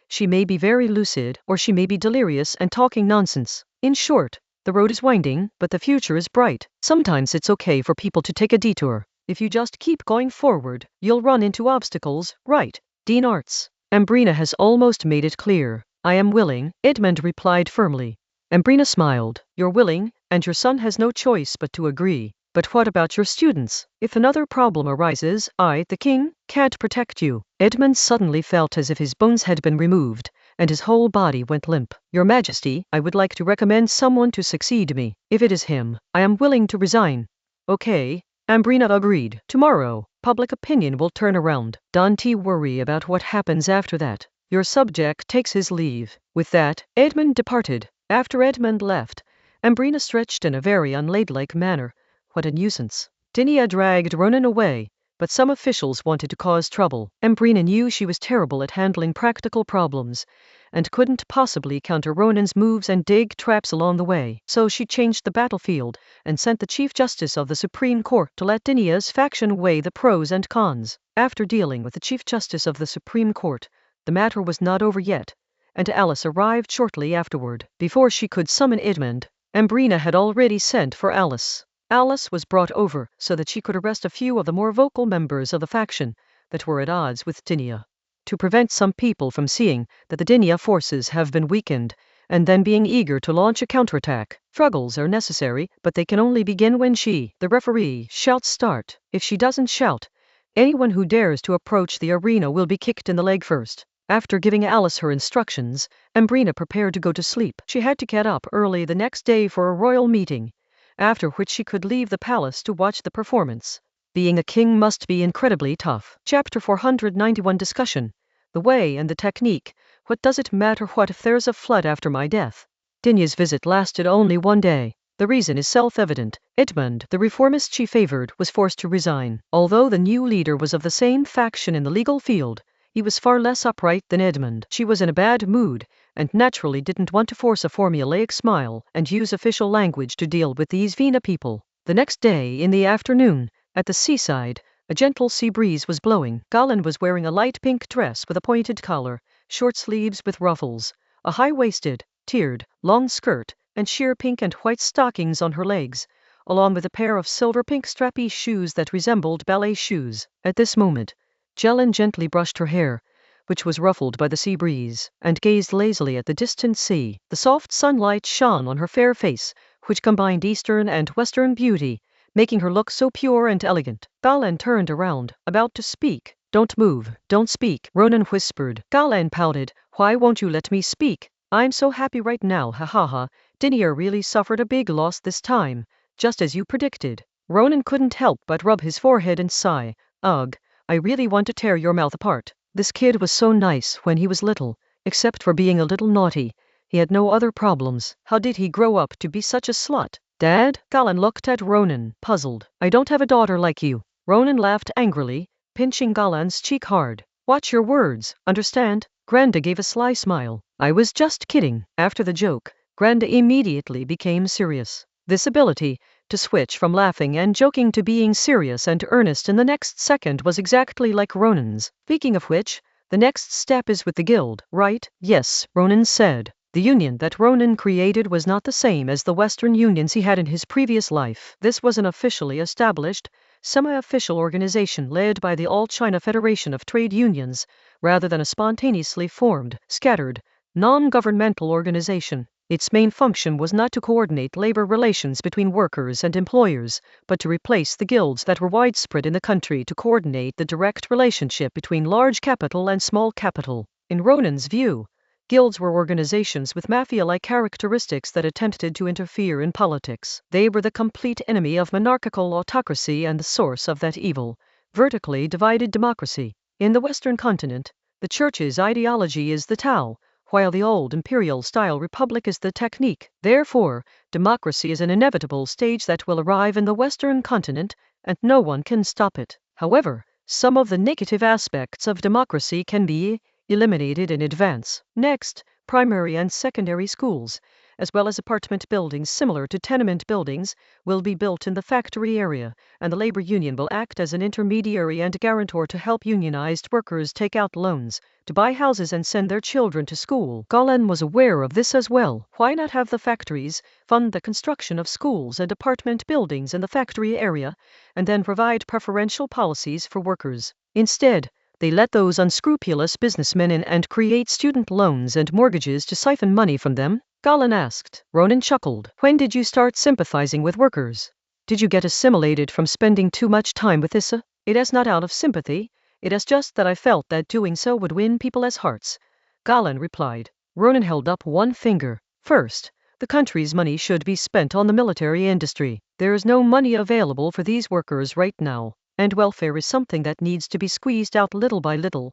Speaker 1: she may be very lucid, or she may be delirious and talking nonsense. In short, the road is winding, but the future is bright. Sometimes it's okay for people to take a detour. If you just keep going forward, you'll run into obstacles, right? Dean Arts. Ambrina has almost made it clear. I am willing, Edmund replied firmly. Ambrina smiled. You're willing, and your son has no choice but to agree. But what about your students? If another problem arises, I, the king, can't protect you. Edmund suddenly felt as if his bones had been removed, and his whole body went limp. Your Majesty, I would like to recommend someone to succeed me. If it is him, I am willing to resign. Okay, Ambrina agreed. Tomorrow, public opinion will turn around. Don't worry about what happens after that. Your subject takes his leave. With that, Edmund departed. After Edmund left, Ambrina stretched in a very unladylike manner. What a nuisance. Dinia dragged Ronan away, but some officials wanted to cause trouble. Ambrina knew she was terrible at handling practical problems, and couldn't possibly counter Ronan's moves and dig traps along the way. So she changed the battlefield, and sent the Chief Justice of the Supreme Court to let Dinia's faction weigh the pros and cons. After dealing with the Chief Justice of the Supreme Court, the matter was not over yet, and Alice arrived shortly afterward. Before she could summon Edmund, Ambrina had already sent for Alice. Alice was brought over so that she could arrest a few of the more vocal members of the faction that were at odds with Dinia, to prevent some people from seeing that the Dinia forces have been weakened and then being eager to launch a counterattack. Struggles are necessary, but they can only begin when she, the referee, shouts start. If she doesn't shout, anyone who dares to approach the arena will be kicked in the leg first. After giving Alice her instructions, Ambrina prepared to go to sleep. She had to get up early the next day for a royal meeting, after which she could leave the palace to watch the performance. Being a king must be incredibly tough. Chapter 491 Discussion. The way and the technique. What does it matter what if there's a flood after my death? Dinia's visit lasted only one day. The reason is self-evident. Edmund, the reformist she favored, was forced to resign. Although the new leader was of the same faction in the legal field, he was far less upright than Edmund. She was in a bad mood, and naturally didn't want to force a formulaic smile and use official language to deal with these Vina people. The next day, in the afternoon, at the seaside, a gentle sea breeze was blowing. Galen was wearing a light pink dress with a pointed collar, short sleeves with ruffles, a high-waisted, tiered, long skirt, and sheer pink and white stockings on her legs, along with a pair of silver-pink strappy shoes that resembled ballet shoes. At this moment, Jelen gently brushed her hair, which was ruffled by the sea breeze, and gazed lazily at the distant sea. The soft sunlight shone on her fair face, which combined Eastern and Western beauty, making her look so pure and elegant. Galen turned around, about to speak. Don't move, don't speak, Ronan whispered. Galen pouted. Why won't you let me speak? I'm so happy right now, ha ha ha. Dinia really suffered a big loss this time, just as you predicted. Ronan couldn't help but rub his forehead and sigh. Ugh, I really want to tear your mouth apart. This kid was so nice when he was little, except for being a little naughty. He had no other problems. How did he grow up to be such a slut? Dad? Galan looked at Ronan, puzzled. I don't have a daughter like you. Ronan laughed angrily, pinching Galan's cheek hard. Watch your words, understand? Granda gave a sly smile. I was just kidding. After the joke, Granda immediately became serious. This ability to switch from laughing and joking to being serious and earnest in the next second was exactly like Ronan's. Speaking of which, the next step is with the guild, right? Yes, Ronan said. The union that Ronan created was not the same as the Western unions he had in his previous life. This was an officially established, semi-official organization led by the All-China Federation of Trade Unions, rather than a spontaneously formed, scattered, non-governmental organization. Its main function was not to coordinate labor relations between workers and employers, but to replace the guilds that were widespread in the country to coordinate the direct relationship between large capital and small capital. In Ronan's view, guilds were organizations with mafia-like characteristics that attempted to interfere in politics. They were the complete enemy of monarchical autocracy and the source of that evil, vertically divided democracy. In the Western continent, the Church's ideology is the Tao, while the old imperial-style republic is the technique. Therefore, democracy is an inevitable stage that will arrive in the Western continent, and no one can stop it. However, some of the negative aspects of democracy can be eliminated in advance. Next, primary and secondary schools, as well as apartment buildings similar to tenement buildings, will be built in the factory area, and the labor union will act as an intermediary and guarantor to help unionized workers take out loans, to buy houses and send their children to school. Galan was aware of this as well. Why not have the factories fund the construction of schools and apartment buildings in the factory area, and then provide preferential policies for workers? Instead, they let those unscrupulous businessmen in and create student loans and mortgages to siphon money from them? Galan asked. Ronan chuckled. When did you start sympathizing with workers? Did you get assimilated from spending too much time with Issa? It is not out of sympathy. It is just that I felt that doing so would win people's hearts. Galan replied. Ronan held up one finger. First, the country's money should be spent on the military industry. There is no money available for these workers right now. And welfare is something that needs to be squeezed out little by little,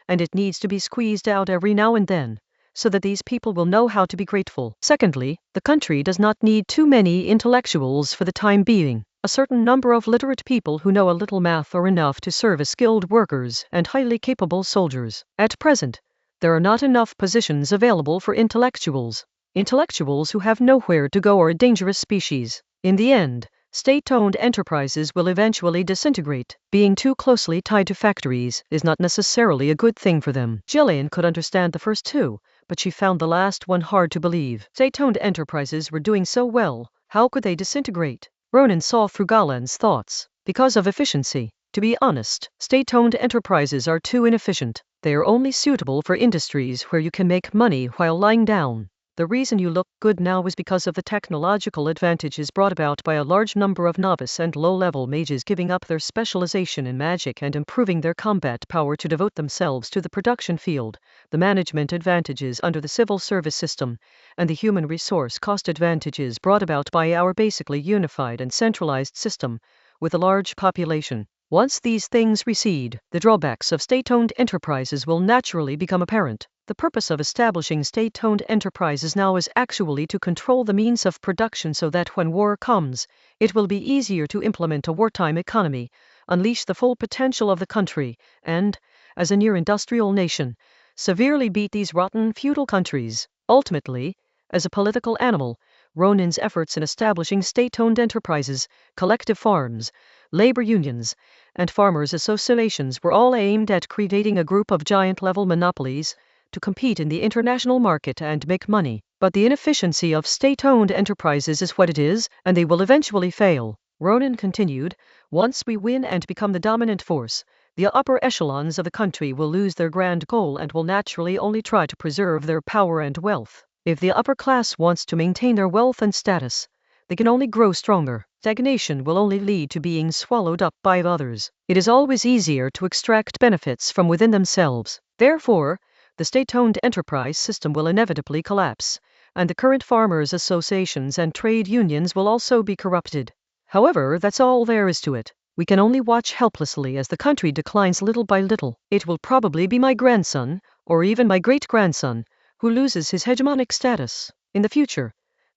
Speaker 1: and it needs to be squeezed out every now and then, so that these people will know how to be grateful. Secondly, the country does not need too many intellectuals for the time being. A certain number of literate people who know a little math are enough to serve as skilled workers and highly capable soldiers. At present, there are not enough positions available for intellectuals. Intellectuals who have nowhere to go are a dangerous species. In the end, state-owned enterprises will eventually disintegrate. Being too closely tied to factories is not necessarily a good thing for them. Jillian could understand the first two, but she found the last one hard to believe. State-owned enterprises were doing so well, how could they disintegrate? Ronan saw through Galan's thoughts. Because of efficiency. To be honest, state-owned enterprises are too inefficient. They are only suitable for industries where you can make money while lying down. The reason you look good now is because of the technological advantages brought about by a large number of novice and low-level mages giving up their specialization in magic and improving their combat power to devote themselves to the production field, the management advantages under the civil service system, and the human resource cost advantages brought about by our basically unified and centralized system, with a large population. Once these things recede, the drawbacks of state-owned enterprises will naturally become apparent. The purpose of establishing state-owned enterprises now is actually to control the means of production so that when war comes, it will be easier to implement a wartime economy, unleash the full potential of the country, and, as a near-industrial nation, severely beat these rotten feudal countries. Ultimately, as a political animal, Ronan's efforts in establishing state-owned enterprises, collective farms, labor unions, and farmers' associations were all aimed at creating a group of giant-level monopolies to compete in the international market and make money. But the inefficiency of state-owned enterprises is what it is, and they will eventually fail. Ronan continued, once we win and become the dominant force, the upper echelons of the country will lose their grand goal and will naturally only try to preserve their power and wealth. If the upper class wants to maintain their wealth and status, they can only grow stronger. Stagnation will only lead to being swallowed up by others. It is always easier to extract benefits from within themselves. Therefore, the state-owned enterprise system will inevitably collapse, and the current farmers' associations and trade unions will also be corrupted. However, that's all there is to it. We can only watch helplessly as the country declines little by little. It will probably be my grandson, or even my great-grandson, who loses his hegemonic status. In the future,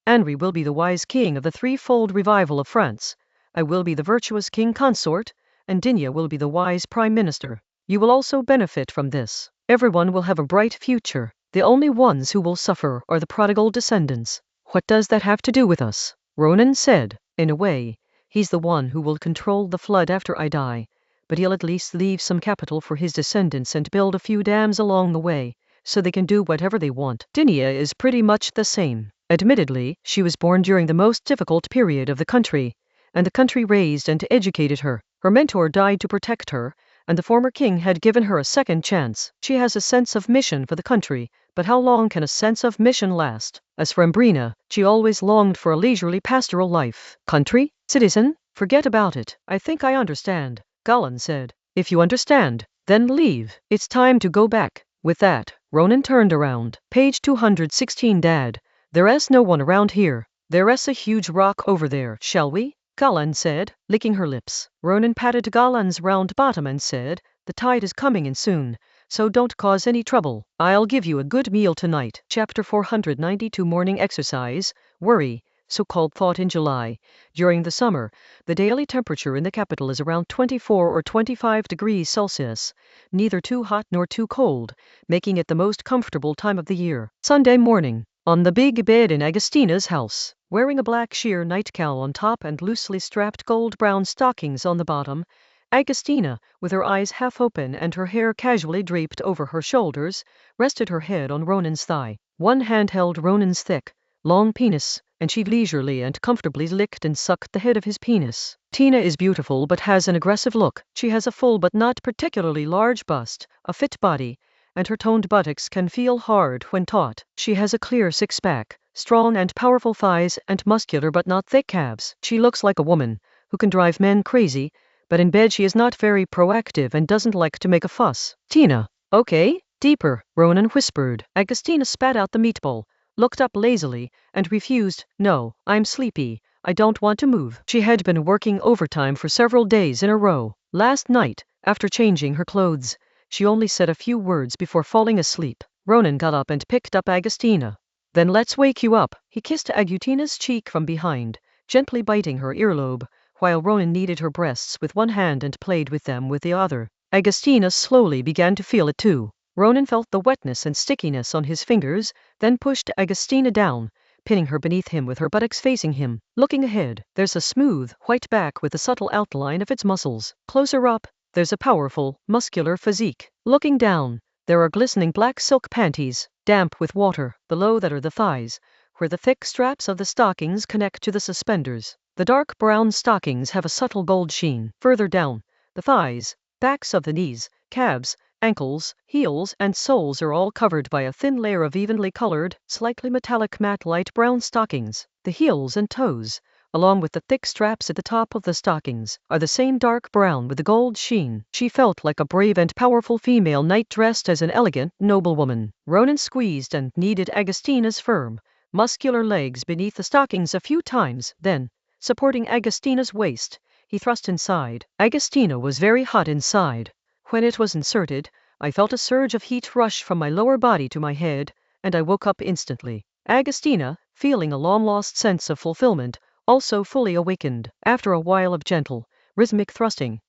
Speaker 1: Henri will be the wise king of the threefold revival of France. I will be the virtuous king consort, and Dinia will be the wise prime minister. You will also benefit from this. Everyone will have a bright future. The only ones who will suffer are the prodigal descendants. What does that have to do with us? Ronan said. In a way, he's the one who will control the flood after I die, but he'll at least leave some capital for his descendants and build a few dams along the way, so they can do whatever they want. Dinia is pretty much the same. Admittedly, she was born during the most difficult period of the country, and the country raised and educated her. Her mentor died to protect her, and the former king had given her a second chance. She has a sense of mission for the country, but how long can a sense of mission last? As for Ambrina, she always longed for a leisurely pastoral life. Country? Citizen? Forget about it. I think I understand, Galan said. If you understand, then leave. It's time to go back. With that, Ronan turned around. Page 216. Dad, there's no one around here. There's a huge rock over there. Shall we? Galan said, licking her lips. Ronan patted Galan's round bottom and said, the tide is coming in soon, so don't cause any trouble. I'll give you a good meal tonight. Chapter 492. Morning exercise. Worry. So-called thought in July. During the summer, the daily temperature in the capital is around 24 or 25 degrees Celsius, neither too hot nor too cold, making it the most comfortable time of the year. Sunday morning. On the big bed in Agostina's house, wearing a black sheer nightgown on top and loosely strapped gold-brown stockings on the bottom, Agostina, with her eyes half open and her hair casually draped over her shoulders, rested her head on Ronan's thigh. One hand held Ronan's thick, long penis, and she leisurely and comfortably licked and sucked the head of his penis. Tina is beautiful but has an aggressive look. She has a full but not particularly large bust, a fit body, and her toned buttocks can feel hard when taut. She has a clear six-pack, strong and powerful thighs, and muscular but not thick calves. She looks like a woman who can drive men crazy, but in bed she is not very proactive and doesn't like to make a fuss. Tina. Okay, deeper, Ronan whispered. Agostina spat out the meatball, looked up lazily, and refused. No, I'm sleepy. I don't want to move. She had been working overtime for several days in a row. Last night, after changing her clothes, she only said a few words before falling asleep. Ronan got up and picked up Agostina. Then let's wake you up. He kissed Agostina's cheek from behind, gently biting her earlobe, while Ronan kneaded her breasts with one hand and played with them with the other. Agostina slowly began to feel it too. Ronan felt the wetness and stickiness on his fingers, then pushed Agostina down, pinning her beneath him with her buttocks facing him. Looking ahead, there's a smooth, white back with the subtle outline of its muscles. Closer up, there's a powerful, muscular physique. Looking down, there are glistening black silk panties, damp with water. Below that are the thighs, where the thick straps of the stockings connect to the suspenders. The dark brown stockings have a subtle gold sheen. Further down, the thighs, backs of the knees, calves, ankles, heels, and soles are all covered by a thin layer of evenly colored, slightly metallic matte light brown stockings. The heels and toes, along with the thick straps at the top of the stockings, are the same dark brown with the gold sheen. She felt like a brave and powerful female knight dressed as an elegant noblewoman. Ronan squeezed and kneaded Agostina's firm, muscular legs beneath the stockings a few times, then, supporting Agostina's waist, he thrust inside. Agostina was very hot inside. When it was inserted, I felt a surge of heat rush from my lower body to my head, and I woke up instantly. Agostina, feeling a long-lost sense of fulfillment, also fully awakened. After a while of gentle, rhythmic thrusting,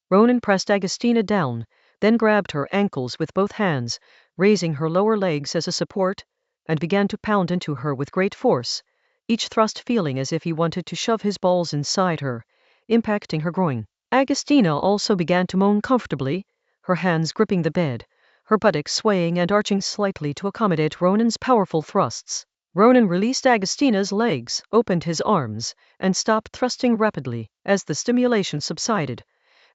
Speaker 1: Ronan pressed Agostina down, then grabbed her ankles with both hands, raising her lower legs as a support, and began to pound into her with great force, each thrust feeling as if he wanted to shove his balls inside her, impacting her groin. Agostina also began to moan comfortably, her hands gripping the bed, her buttocks swaying and arching slightly to accommodate Ronan's powerful thrusts. Ronan released Agostina's legs, opened his arms, and stopped thrusting rapidly. As the stimulation subsided,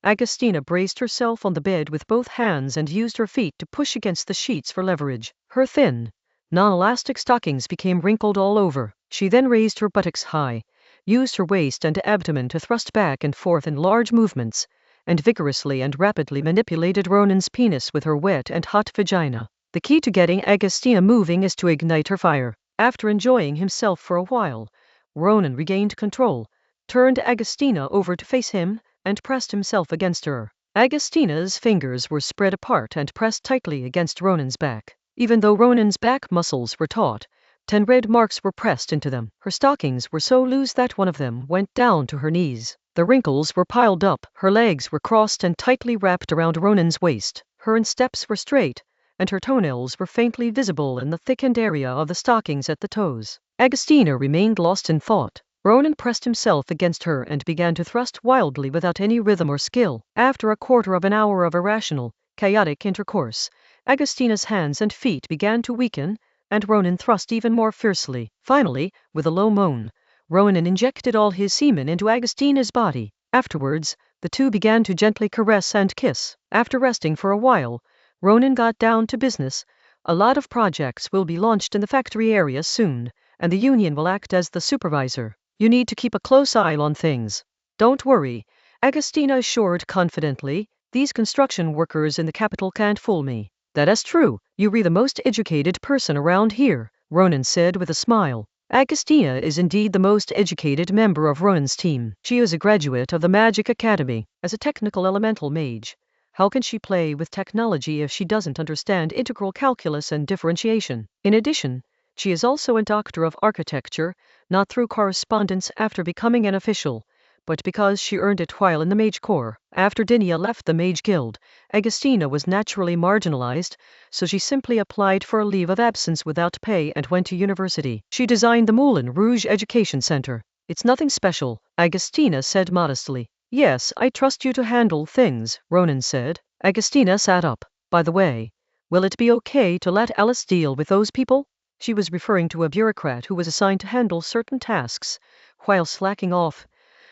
Speaker 1: Agostina braced herself on the bed with both hands and used her feet to push against the sheets for leverage. Her thin, non-elastic stockings became wrinkled all over. She then raised her buttocks high, used her waist and abdomen to thrust back and forth in large movements, and vigorously and rapidly manipulated Ronan's penis with her wet and hot vagina. The key to getting Agostina moving is to ignite her fire. After enjoying himself for a while, Ronan regained control, turned Agostina over to face him, and pressed himself against her. Agostina's fingers were spread apart and pressed tightly against Ronan's back. Even though Ronan's back muscles were taut, 10 red marks were pressed into them. Her stockings were so loose that one of them went down to her knees. The wrinkles were piled up, her legs were crossed and tightly wrapped around Ronan's waist. Her insteps were straight, and her toenails were faintly visible in the thickened area of the stockings at the toes. Agostina remained lost in thought. Ronan pressed himself against her and began to thrust wildly without any rhythm or skill. After a quarter of an hour of irrational, chaotic intercourse, Agostina's hands and feet began to weaken, and Ronan thrust even more fiercely. Finally, with a low moan, Ronan injected all his semen into Agostina's body. Afterwards, the two began to gently caress and kiss. After resting for a while, Ronan got down to business. A lot of projects will be launched in the factory area soon, and the union will act as the supervisor. You need to keep a close eye on things. Don't worry, Agostina assured confidently. These construction workers in the capital can't fool me. That is true. You're the most educated person around here, Ronan said with a smile. Agostina is indeed the most educated member of Ronan's team. She is a graduate of the Magic Academy. As a technical elemental mage, how can she play with technology if she doesn't understand integral calculus and differentiation? In addition, she is also a doctor of architecture, not through correspondence after becoming an official, but because she earned it while in the Mage Corps. After Dinia left the Mage Guild, Agostina was naturally marginalized, so she simply applied for a leave of absence without pay and went to university. She designed the Moulin Rouge Education Center. It's nothing special, Agostina said modestly. Yes, I trust you to handle things, Ronan said. Agostina sat up. By the way, will it be okay to let Alice deal with those people? She was referring to a bureaucrat who was assigned to handle certain tasks while slacking off,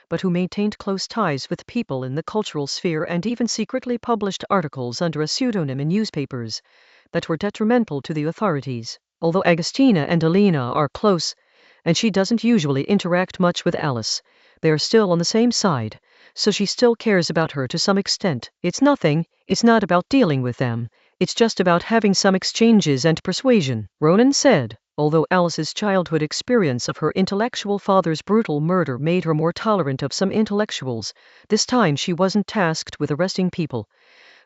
Speaker 1: but who maintained close ties with people in the cultural sphere and even secretly published articles under a pseudonym in newspapers that were detrimental to the authorities. Although Agostina and Alina are close, and she doesn't usually interact much with Alice, they are still on the same side, so she still cares about her to some extent. It's not about dealing with them. It's just about having some exchanges and persuasion, Ronan said. Although Alice's childhood experience of her intellectual father's brutal murder made her more tolerant of some intellectuals, this time she wasn't tasked with arresting people,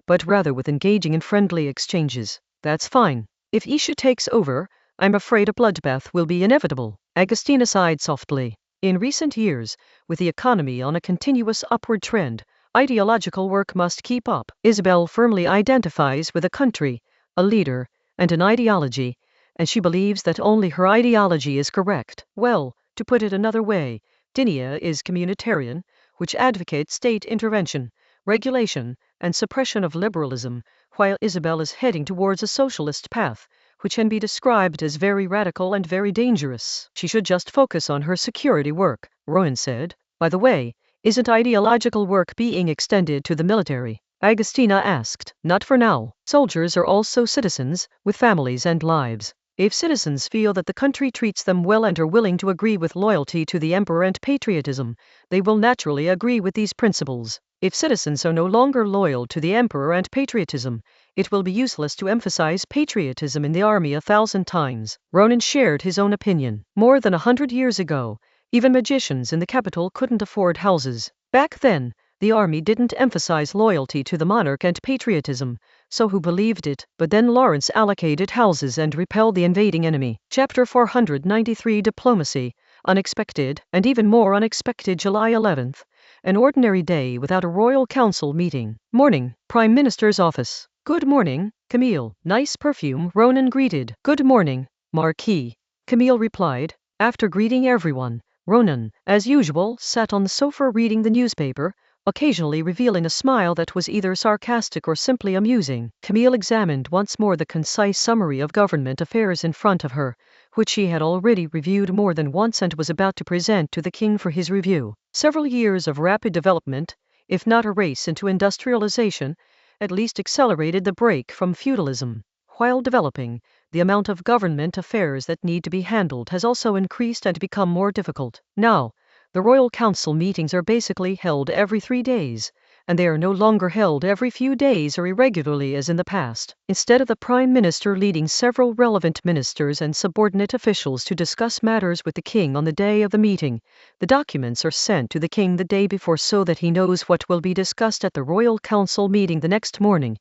Speaker 1: but rather with engaging in friendly exchanges. That's fine. If Isha takes over, I'm afraid a bloodbath will be inevitable. Agostina sighed softly. In recent years, with the economy on a continuous upward trend, ideological work must keep up. Isabel firmly identifies with a country, a leader, and an ideology, and she believes that only her ideology is correct. Well, to put it another way, Dinia is communitarian, which advocates state intervention, regulation, and suppression of liberalism, while Isabel is heading towards a socialist path, which can be described as very radical and very dangerous. She should just focus on her security work, Rowan said. By the way, isn't ideological work being extended to the military? Agostina asked. Not for now. Soldiers are also citizens, with families and lives. If citizens feel that the country treats them well and are willing to agree with loyalty to the emperor and patriotism, they will naturally agree with these principles. If citizens are no longer loyal to the emperor and patriotism, it will be useless to emphasize patriotism in the army 1,000 times. Ronan shared his own opinion. More than 100 years ago, even magicians in the capital couldn't afford houses. Back then, the army didn't emphasize loyalty to the monarch and patriotism, so who believed it? But then Lawrence allocated houses and repelled the invading enemy. Chapter 493 Diplomacy, Unexpected, and even more unexpected. July 11th, an ordinary day without a royal council meeting. Morning, Prime Minister's office. Good morning, Camille. Nice perfume, Ronan greeted. Good morning, Marquis, Camille replied. After greeting everyone, Ronan, as usual, sat on the sofa reading the newspaper, occasionally revealing a smile that was either sarcastic or simply amusing. Camille examined once more the concise summary of government affairs in front of her, which she had already reviewed more than once and was about to present to the king for his review. Several years of rapid development, if not a race into industrialization, at least accelerated the break from feudalism. While developing, the amount of government affairs that need to be handled has also increased and become more difficult. Now, the Royal Council meetings are basically held every 3 days, and they are no longer held every few days or irregularly as in the past. Instead of the Prime Minister leading several relevant ministers and subordinate officials to discuss matters with the king on the day of the meeting, the documents are sent to the king the day before so that he knows what will be discussed at the Royal Council meeting the next morning,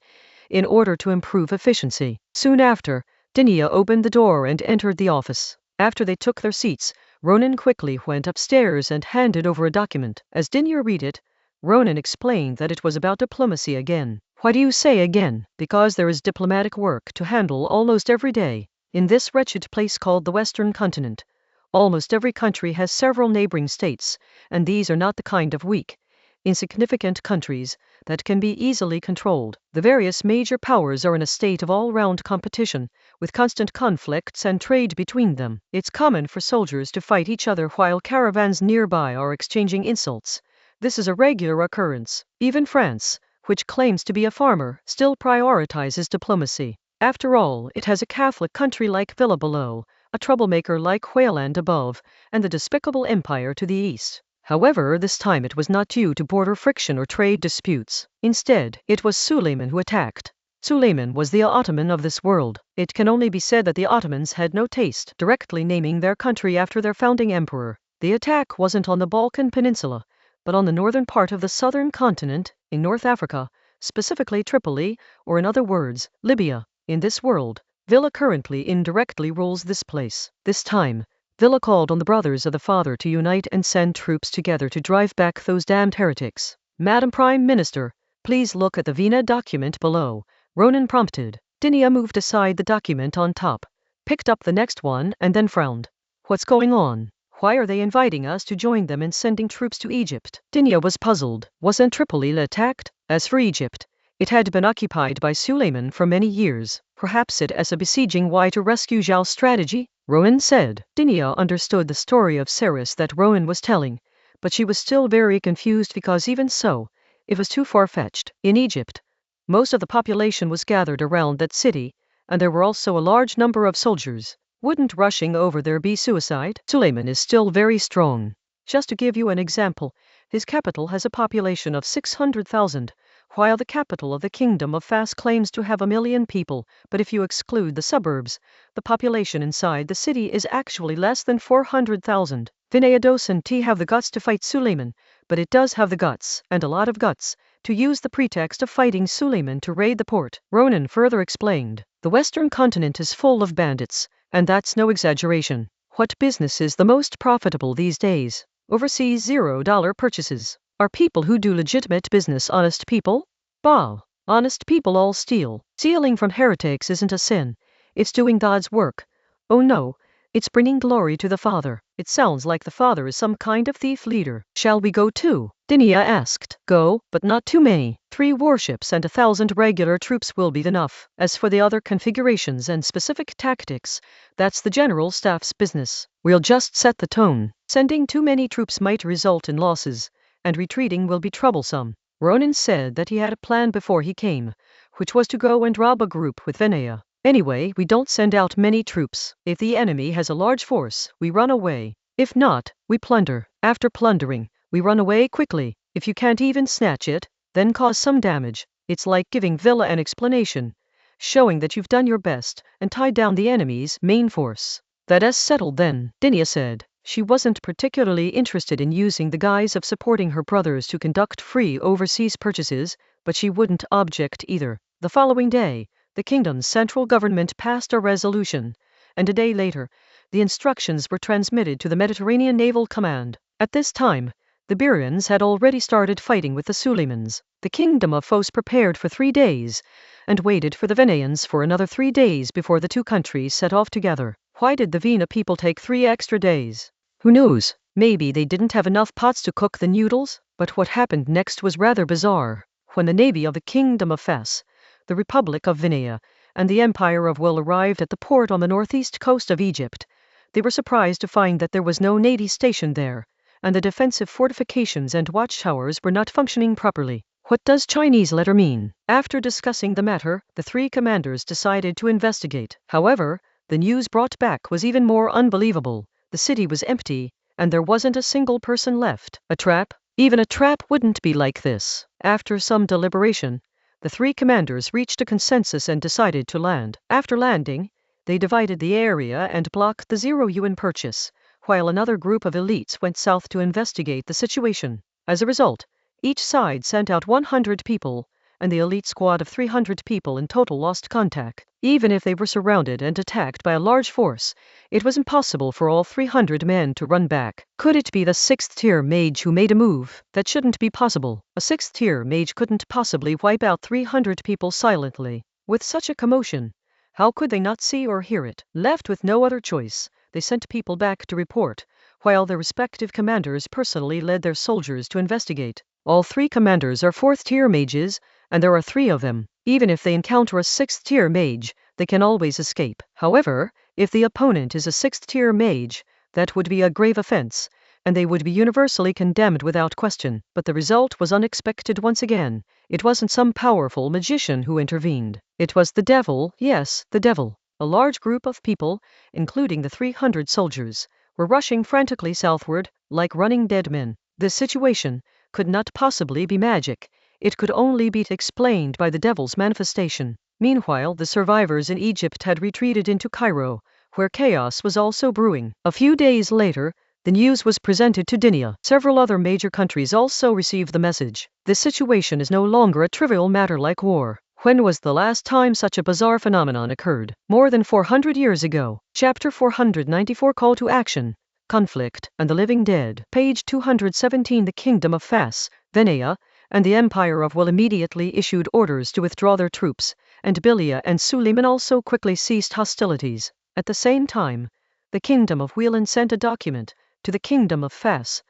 Speaker 1: in order to improve efficiency. Soon after, Dinia opened the door and entered the office. After they took their seats, Ronan quickly went upstairs and handed over a document. As Dinia read it, Ronan explained that it was about diplomacy again. Why do you say again? Because there is diplomatic work to handle almost every day. In this wretched place called the Western Continent, almost every country has several neighboring states, and these are not the kind of weak, insignificant countries that can be easily controlled. The various major powers are in a state of all-round competition, with constant conflicts and trade between them. It's common for soldiers to fight each other while caravans nearby are exchanging insults. This is a regular occurrence. Even France, which claims to be a farmer, still prioritizes diplomacy. After all, it has a Catholic country like Villa below, a troublemaker like Wayland above, and the despicable empire to the east. However, this time it was not due to border friction or trade disputes. Instead, it was Suleiman who attacked. Suleiman was the Ottoman of this world. It can only be said that the Ottomans had no taste, directly naming their country after their founding emperor. The attack wasn't on the Balkan Peninsula, but on the northern part of the southern continent, in North Africa, specifically Tripoli, or in other words, Libya. In this world, Villa currently indirectly rules this place. This time, Villa called on the brothers of the father to unite and send troops together to drive back those damned heretics. Madam Prime Minister, please look at the Vienna document below, Ronan prompted. Dinia moved aside the document on top, picked up the next one, and then frowned. What's going on? Why are they inviting us to join them in sending troops to Egypt? Dinia was puzzled. Wasn't Tripoli attacked? As for Egypt, it had been occupied by Suleiman for many years. Perhaps it as a besieging way to rescue Zhao's strategy? Ronan said. Dinia understood the story of Ceres that Ronan was telling, but she was still very confused because even so, it was too far-fetched. In Egypt, most of the population was gathered around that city, and there were also a large number of soldiers. Wouldn't rushing over there be suicide? Suleiman is still very strong. Just to give you an example, his capital has a population of 600,000, while the capital of the Kingdom of Fas claims to have 1 million people, but if you exclude the suburbs, the population inside the city is actually less than 400,000. Vinaya doesn't have the guts to fight Suleiman, but it does have the guts, and a lot of guts, to use the pretext of fighting Suleiman to raid the port. Ronan further explained. The Western Continent is full of bandits, and that's no exaggeration. What business is the most profitable these days? Overseas $0 purchases. Are people who do legitimate business honest people? Bah! Honest people all steal. Stealing from heretics isn't a sin. It's doing God's work. Oh no, it's bringing glory to the Father. It sounds like the Father is some kind of thief leader. Shall we go too? Dinia asked. Go, but not too many. 3 warships and 1,000 regular troops will be enough. As for the other configurations and specific tactics, that's the General Staff's business. We'll just set the tone. Sending too many troops might result in losses, and retreating will be troublesome. Ronan said that he had a plan before he came, which was to go and rob a group with Venaya. Anyway, we don't send out many troops. If the enemy has a large force, we run away. If not, we plunder. After plundering, we run away quickly. If you can't even snatch it, then cause some damage. It's like giving Villa an explanation, showing that you've done your best and tied down the enemy's main force. That's settled then, Dinia said. She wasn't particularly interested in using the guise of supporting her brothers to conduct free overseas purchases, but she wouldn't object either. The following day, the kingdom's central government passed a resolution, and a day later, the instructions were transmitted to the Mediterranean Naval Command. At this time, the Burians had already started fighting with the Suleimans. The kingdom of Fos prepared for 3 days, and waited for the Venetians for another 3 days before the two countries set off together. Why did the Vienna people take 3 extra days? Who knows? Maybe they didn't have enough pots to cook the noodles? But what happened next was rather bizarre. When the navy of the Kingdom of Fas, the Republic of Vinaya, and the Empire of Will arrived at the port on the northeast coast of Egypt, they were surprised to find that there was no navy stationed there, and the defensive fortifications and watchtowers were not functioning properly. What does Chinese letter mean? After discussing the matter, the 3 commanders decided to investigate. However, the news brought back was even more unbelievable. The city was empty, and there wasn't a single person left. A trap? Even a trap wouldn't be like this. After some deliberation, the three commanders reached a consensus and decided to land. After landing, they divided the area and blocked the zero-yuan purchase, while another group of elites went south to investigate the situation. As a result, each side sent out 100 people, and the elite squad of 300 people in total lost contact. Even if they were surrounded and attacked by a large force, it was impossible for all 300 men to run back. Could it be the 6th-tier mage who made a move? That shouldn't be possible. A 6th-tier mage couldn't possibly wipe out 300 people silently. With such a commotion, how could they not see or hear it? Left with no other choice, they sent people back to report, while their respective commanders personally led their soldiers to investigate. All three commanders are 4th-tier mages, and there are 3 of them. Even if they encounter a 6th-tier mage, they can always escape. However, if the opponent is a 6th-tier mage, that would be a grave offense, and they would be universally condemned without question. But the result was unexpected once again. It wasn't some powerful magician who intervened. It was the devil, yes, the devil. A large group of people, including the 300 soldiers, were rushing frantically southward, like running dead men. This situation could not possibly be magic. It could only be explained by the devil's manifestation. Meanwhile, the survivors in Egypt had retreated into Cairo, where chaos was also brewing. A few days later, the news was presented to Dinia. Several other major countries also received the message. This situation is no longer a trivial matter like war. When was the last time such a bizarre phenomenon occurred? More than 400 years ago. Chapter 494, Call to Action, Conflict, and the Living Dead. Page 217. The Kingdom of Fas, Venea, and the Empire of Will immediately issued orders to withdraw their troops, and Bilia and Suleiman also quickly ceased hostilities. At the same time, the Kingdom of Whelan sent a document to the Kingdom of Fas,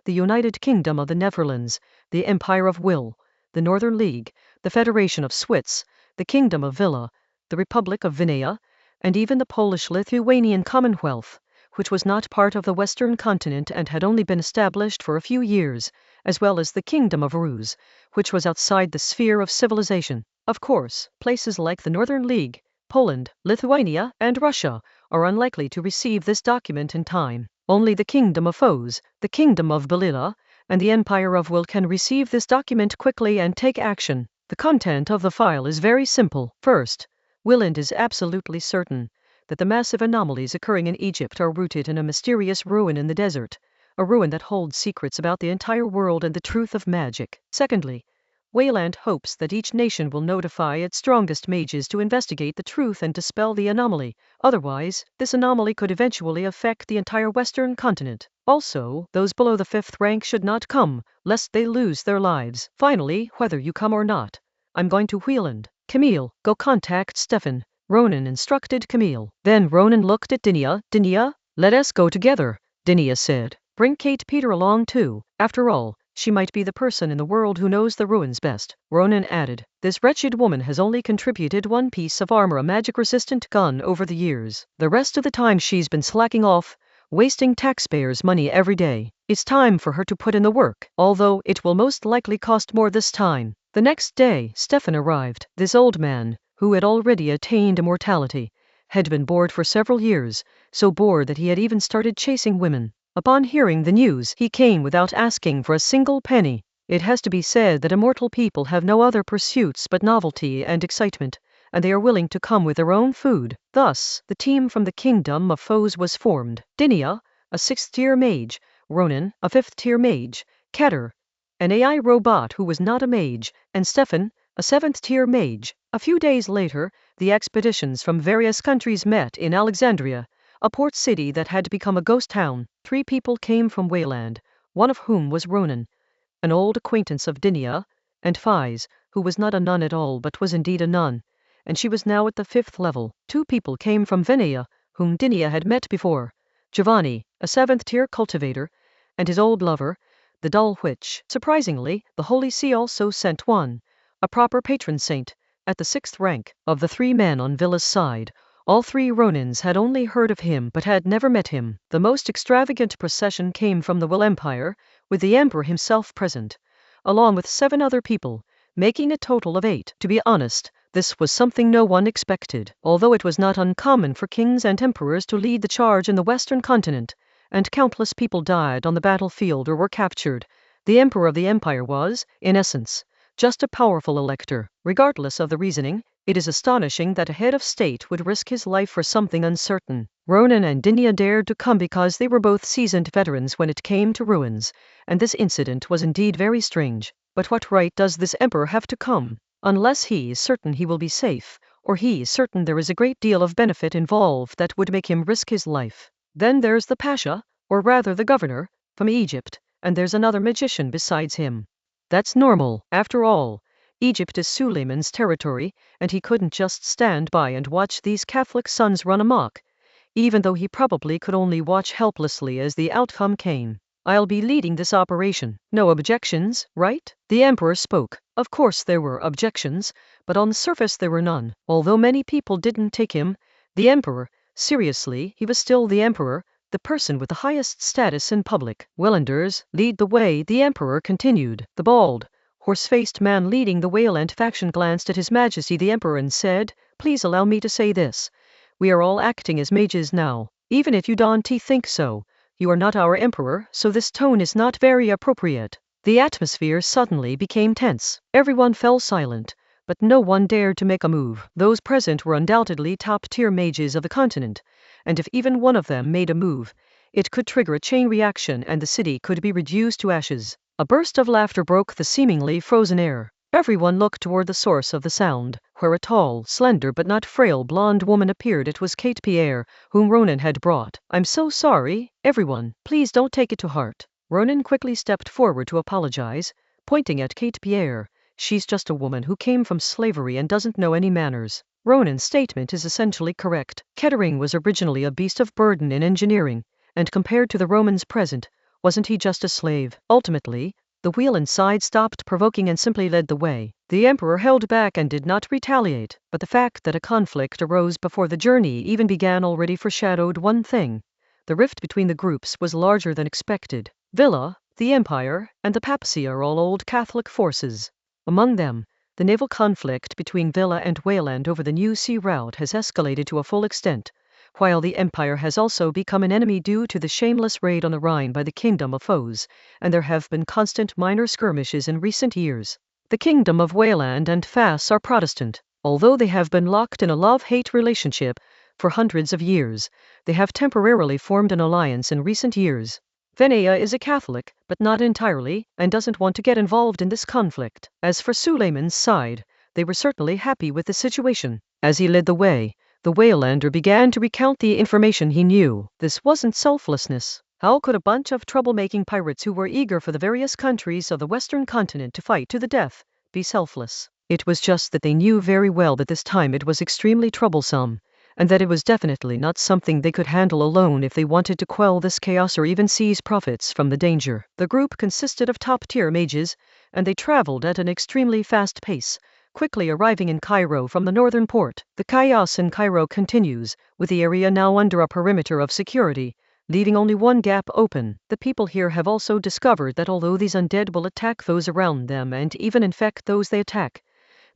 Speaker 1: the United Kingdom of the Netherlands, the Empire of Will, the Northern League, the Federation of Switz, the Kingdom of Villa, the Republic of Vinaya, and even the Polish-Lithuanian Commonwealth, which was not part of the Western continent and had only been established for a few years, as well as the Kingdom of Rus, which was outside the sphere of civilization. Of course, places like the Northern League, Poland, Lithuania, and Russia are unlikely to receive this document in time. Only the Kingdom of Foes, the Kingdom of Belila, and the Empire of Will can receive this document quickly and take action. The content of the file is very simple. First, Willand is absolutely certain that the massive anomalies occurring in Egypt are rooted in a mysterious ruin in the desert, a ruin that holds secrets about the entire world and the truth of magic. Secondly, Wayland hopes that each nation will notify its strongest mages to investigate the truth and dispel the anomaly. Otherwise, this anomaly could eventually affect the entire Western continent. Also, those below the 5th rank should not come, lest they lose their lives. Finally, whether you come or not, I'm going to Wheeland. Camille, go contact Stefan, Ronan instructed Camille. Then Ronan looked at Dinia. Dinia, let us go together, Dinia said. Bring Kate Peter along too. After all, she might be the person in the world who knows the ruins best. Ronan added, this wretched woman has only contributed 1 piece of armor, a magic-resistant gun, over the years. The rest of the time she's been slacking off, wasting taxpayers' money every day. It's time for her to put in the work, although it will most likely cost more this time. The next day, Stefan arrived. This old man, who had already attained immortality, had been bored for several years, so bored that he had even started chasing women. Upon hearing the news, he came without asking for a single penny. It has to be said that immortal people have no other pursuits but novelty and excitement, and they are willing to come with their own food. Thus, the team from the Kingdom of Foes was formed. Dinia, a 6th-tier mage, Ronan, a 5th-tier mage, Keter, an AI robot who was not a mage, and Stefan, a 7th-tier mage. A few days later, the expeditions from various countries met in Alexandria, a port city that had become a ghost town. 3 people came from Wayland, one of whom was Ronan, an old acquaintance of Dinia, and Fies, who was not a nun at all but was indeed a nun, and she was now at the 5th level. 2 people came from Venea, whom Dinia had met before, Giovanni, a 7th-tier cultivator, and his old lover, the dull witch. Surprisingly, the Holy See also sent one, a proper patron saint, at the 6th rank. Of the 3 men on Villa's side, all 3 Ronins had only heard of him but had never met him. The most extravagant procession came from the Will Empire, with the Emperor himself present, along with 7 other people, making a total of 8. To be honest, this was something no one expected. Although it was not uncommon for kings and emperors to lead the charge in the Western continent, and countless people died on the battlefield or were captured, The emperor of the empire was, in essence, just a powerful elector. Regardless of the reasoning, it is astonishing that a head of state would risk his life for something uncertain. Ronan and Dinia dared to come because they were both seasoned veterans when it came to ruins, and this incident was indeed very strange. But what right does this emperor have to come? Unless he is certain he will be safe, or he is certain there is a great deal of benefit involved that would make him risk his life. Then there's the Pasha, or rather the governor, from Egypt, and there's another magician besides him. That's normal. After all, Egypt is Suleiman's territory, and he couldn't just stand by and watch these Catholic sons run amok, even though he probably could only watch helplessly as the outcome came. I'll be leading this operation. No objections, right? The emperor spoke. Of course there were objections, but on the surface there were none. Although many people didn't take him, the emperor, seriously, he was still the emperor, the person with the highest status in public. Wellanders, lead the way, the emperor continued. The bald, horse-faced man leading the Wayland faction glanced at His Majesty the Emperor and said, "Please allow me to say this. We are all acting as mages now. Even if you don't think so, you are not our emperor, so this tone is not very appropriate." The atmosphere suddenly became tense. Everyone fell silent, but no one dared to make a move. Those present were undoubtedly top-tier mages of the continent, and if even one of them made a move, it could trigger a chain reaction and the city could be reduced to ashes. A burst of laughter broke the seemingly frozen air. Everyone looked toward the source of the sound, where a tall, slender but not frail blonde woman appeared. It was Kate Pierre, whom Ronan had brought. "I'm so sorry, everyone. Please don't take it to heart." Ronan quickly stepped forward to apologize, pointing at Kate Pierre. "She's just a woman who came from slavery and doesn't know any manners." Ronan's statement is essentially correct. Kettering was originally a beast of burden in engineering, and compared to the Romans present, wasn't he just a slave? Ultimately, the wheel inside stopped provoking and simply led the way. The emperor held back and did not retaliate, but the fact that a conflict arose before the journey even began already foreshadowed one thing. The rift between the groups was larger than expected. Villa, the Empire, and the Papacy are all old Catholic forces. Among them, the naval conflict between Villa and Wayland over the new sea route has escalated to a full extent, while the Empire has also become an enemy due to the shameless raid on the Rhine by the Kingdom of Foes, and there have been constant minor skirmishes in recent years. The Kingdom of Wayland and Fas are Protestant. Although they have been locked in a love-hate relationship for hundreds of years, they have temporarily formed an alliance in recent years. Venea is a Catholic, but not entirely, and doesn't want to get involved in this conflict. As for Suleiman's side, they were certainly happy with the situation. As he led the way, the Waylander began to recount the information he knew. This wasn't selflessness. How could a bunch of troublemaking pirates who were eager for the various countries of the Western continent to fight to the death be selfless? It was just that they knew very well that this time it was extremely troublesome, and that it was definitely not something they could handle alone if they wanted to quell this chaos or even seize profits from the danger. The group consisted of top-tier mages, and they traveled at an extremely fast pace, quickly arriving in Cairo from the northern port. The chaos in Cairo continues, with the area now under a perimeter of security, leaving only one gap open. The people here have also discovered that although these undead will attack those around them and even infect those they attack,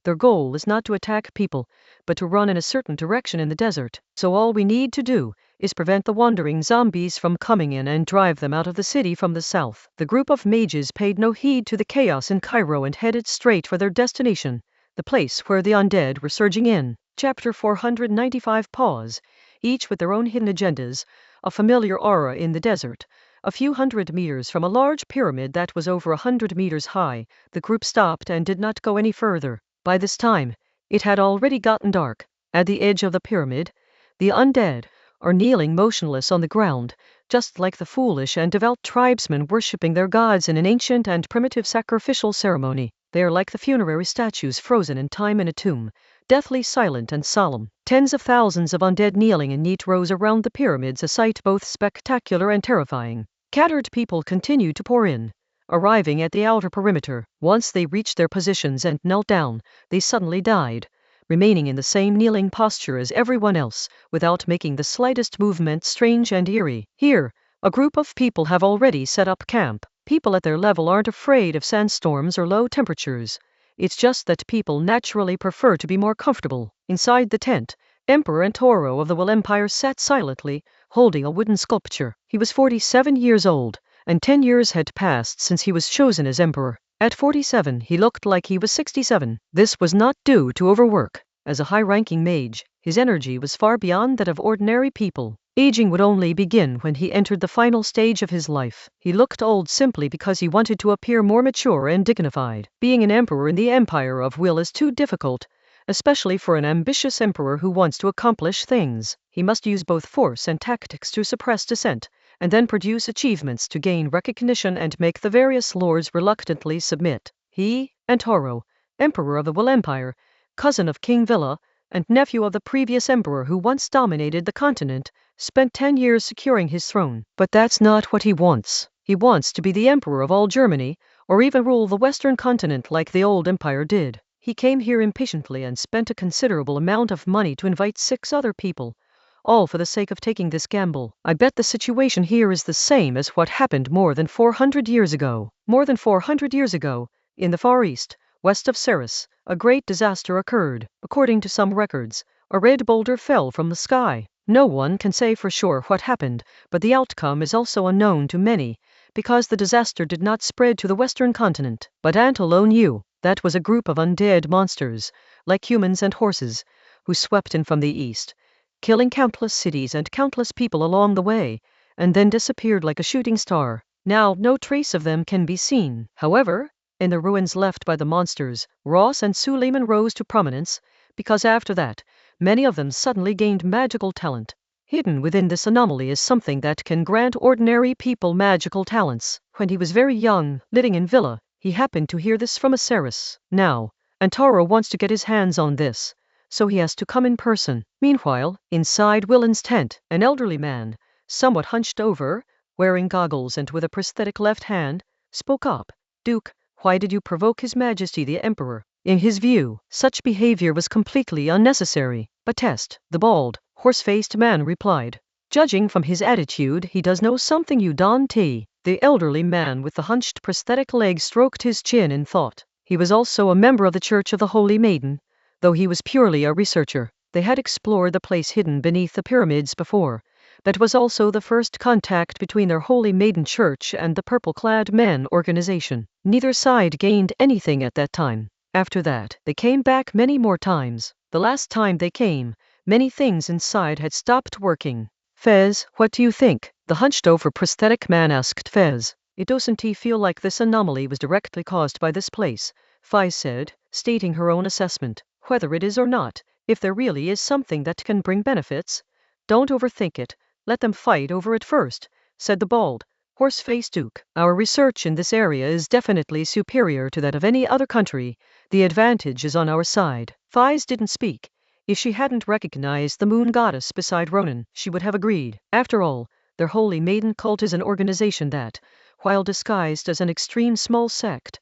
Speaker 1: their goal is not to attack people, but to run in a certain direction in the desert. So all we need to do is prevent the wandering zombies from coming in and drive them out of the city from the south. The group of mages paid no heed to the chaos in Cairo and headed straight for their destination, the place where the undead were surging in. Chapter 495. Pause. Each with their own hidden agendas, a familiar aura in the desert. A few hundred meters from a large pyramid that was over 100 meters high, the group stopped and did not go any further. By this time, it had already gotten dark. At the edge of the pyramid, the undead are kneeling motionless on the ground, just like the foolish and devout tribesmen worshipping their gods in an ancient and primitive sacrificial ceremony. They are like the funerary statues frozen in time in a tomb, deathly silent and solemn. Tens of thousands of undead kneeling in neat rows around the pyramids, a sight both spectacular and terrifying. Scattered people continued to pour in, arriving at the outer perimeter. Once they reached their positions and knelt down, they suddenly died, remaining in the same kneeling posture as everyone else, without making the slightest movement. Strange and eerie. Here, a group of people have already set up camp. People at their level aren't afraid of sandstorms or low temperatures. It's just that people naturally prefer to be more comfortable. Inside the tent, Emperor Antoro of the Will Empire sat silently, holding a wooden sculpture. He was 47 years old, and 10 years had passed since he was chosen as emperor. At 47, he looked like he was 67. This was not due to overwork. As a high-ranking mage, his energy was far beyond that of ordinary people. Aging would only begin when he entered the final stage of his life. He looked old simply because he wanted to appear more mature and dignified. Being an emperor in the empire of will is too difficult, especially for an ambitious emperor who wants to accomplish things. He must use both force and tactics to suppress dissent, and then produce achievements to gain recognition and make the various lords reluctantly submit. He, Antoro, emperor of the Will Empire, cousin of King Villa, and nephew of the previous emperor who once dominated the continent, spent 10 years securing his throne. But that's not what he wants. He wants to be the emperor of all Germany, or even rule the western continent like the old empire did. He came here impatiently and spent a considerable amount of money to invite 6 other people, all for the sake of taking this gamble. I bet the situation here is the same as what happened more than 400 years ago. More than 400 years ago, in the Far East, west of Ceres, a great disaster occurred. According to some records, a red boulder fell from the sky. No one can say for sure what happened, but the outcome is also unknown to many, because the disaster did not spread to the western continent. But Antolo knew that was a group of undead monsters, like humans and horses, who swept in from the east, killing countless cities and countless people along the way, and then disappeared like a shooting star. Now no trace of them can be seen. However, in the ruins left by the monsters, Ross and Suleiman rose to prominence, because after that, many of them suddenly gained magical talent. Hidden within this anomaly is something that can grant ordinary people magical talents. When he was very young, living in Villa, he happened to hear this from a Ceres. Now, Antoro wants to get his hands on this, so he has to come in person. Meanwhile, inside Willen's tent, an elderly man, somewhat hunched over, wearing goggles and with a prosthetic left hand, spoke up. Duke, why did you provoke His Majesty the Emperor? In his view, such behavior was completely unnecessary. Bateste, the bald, horse-faced man replied. Judging from his attitude, he does know something, you Dante. The elderly man with the hunched prosthetic leg stroked his chin in thought. He was also a member of the Church of the Holy Maiden, though he was purely a researcher. They had explored the place hidden beneath the pyramids before. That was also the first contact between their Holy Maiden Church and the Purple-Clad Men organization. Neither side gained anything at that time. After that, they came back many more times. The last time they came, many things inside had stopped working. Fez, what do you think? The hunched-over prosthetic man asked Fez. It doesn't he feel like this anomaly was directly caused by this place? Fez said, stating her own assessment. Whether it is or not, if there really is something that can bring benefits, don't overthink it. Let them fight over it first, said the bald, horse-faced Duke. Our research in this area is definitely superior to that of any other country. The advantage is on our side. Fez didn't speak. If she hadn't recognized the moon goddess beside Ronan, she would have agreed. After all, their Holy Maiden cult is an organization that, while disguised as an extreme small sect,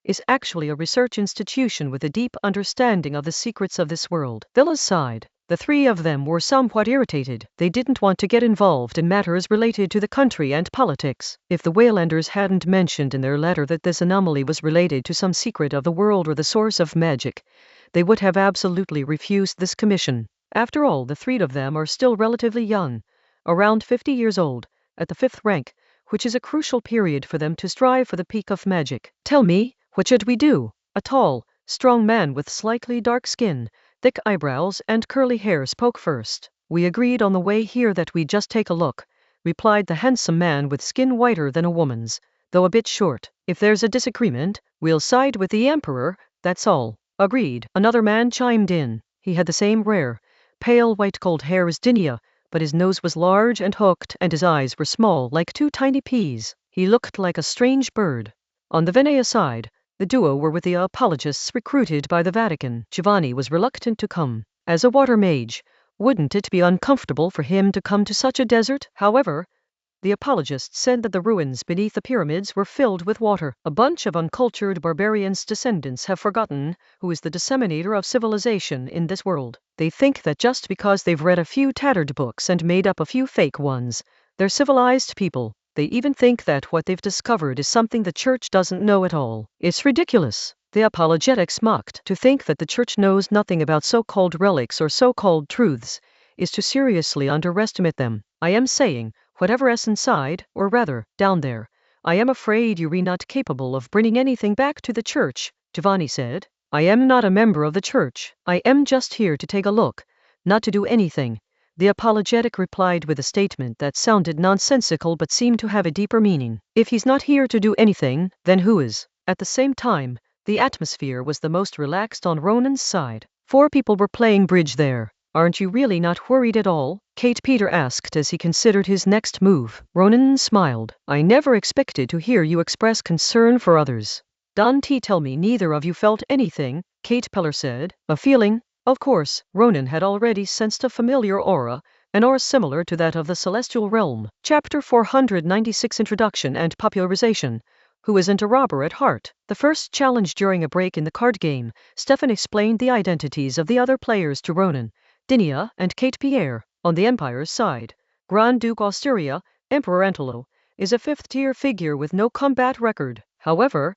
Speaker 1: is actually a research institution with a deep understanding of the secrets of this world. Villa's side. The 3 of them were somewhat irritated. They didn't want to get involved in matters related to the country and politics. If the Waylanders hadn't mentioned in their letter that this anomaly was related to some secret of the world or the source of magic, they would have absolutely refused this commission. After all, the 3 of them are still relatively young, around 50 years old, at the 5th rank, which is a crucial period for them to strive for the peak of magic. Tell me, what should we do? A tall, strong man with slightly dark skin, thick eyebrows and curly hair spoke first. We agreed on the way here that we just take a look, replied the handsome man with skin whiter than a woman's, though a bit short. If there's a disagreement, we'll side with the Emperor, that's all. Agreed. Another man chimed in. He had the same rare, pale white gold hair as Dinia, but his nose was large and hooked and his eyes were small like 2 tiny peas. He looked like a strange bird. On the Venea side, the duo were with the apologists recruited by the Vatican. Giovanni was reluctant to come. As a water mage, wouldn't it be uncomfortable for him to come to such a desert? However, the apologists said that the ruins beneath the pyramids were filled with water. A bunch of uncultured barbarians' descendants have forgotten who is the disseminator of civilization in this world. They think that just because they've read a few tattered books and made up a few fake ones, they're civilized people. They even think that what they've discovered is something the church doesn't know at all. It's ridiculous. The apologetics mocked. To think that the church knows nothing about so-called relics or so-called truths is to seriously underestimate them. I am saying, whatever is inside, or rather, down there, I am afraid you're not capable of bringing anything back to the church, Giovanni said. I am not a member of the church. I am just here to take a look, not to do anything. The apologetic replied with a statement that sounded nonsensical but seemed to have a deeper meaning. If he's not here to do anything, then who is? At the same time, the atmosphere was the most relaxed on Ronan's side. 4 people were playing bridge there. Aren't you really not worried at all? Kate Peter asked as he considered his next move. Ronan smiled. I never expected to hear you express concern for others. Don't tell me neither of you felt anything, Kate Peller said. A feeling? Of course, Ronan had already sensed a familiar aura, an aura similar to that of the celestial realm. Chapter 496 Introduction and Popularization. Who isn't a robber at heart? The first challenge during a break in the card game, Stefan explained the identities of the other players to Ronan, Dinia, and Kate Pierre. On the Empire's side, Grand Duke Osteria, Emperor Antelo, is a 5th-tier figure with no combat record. However,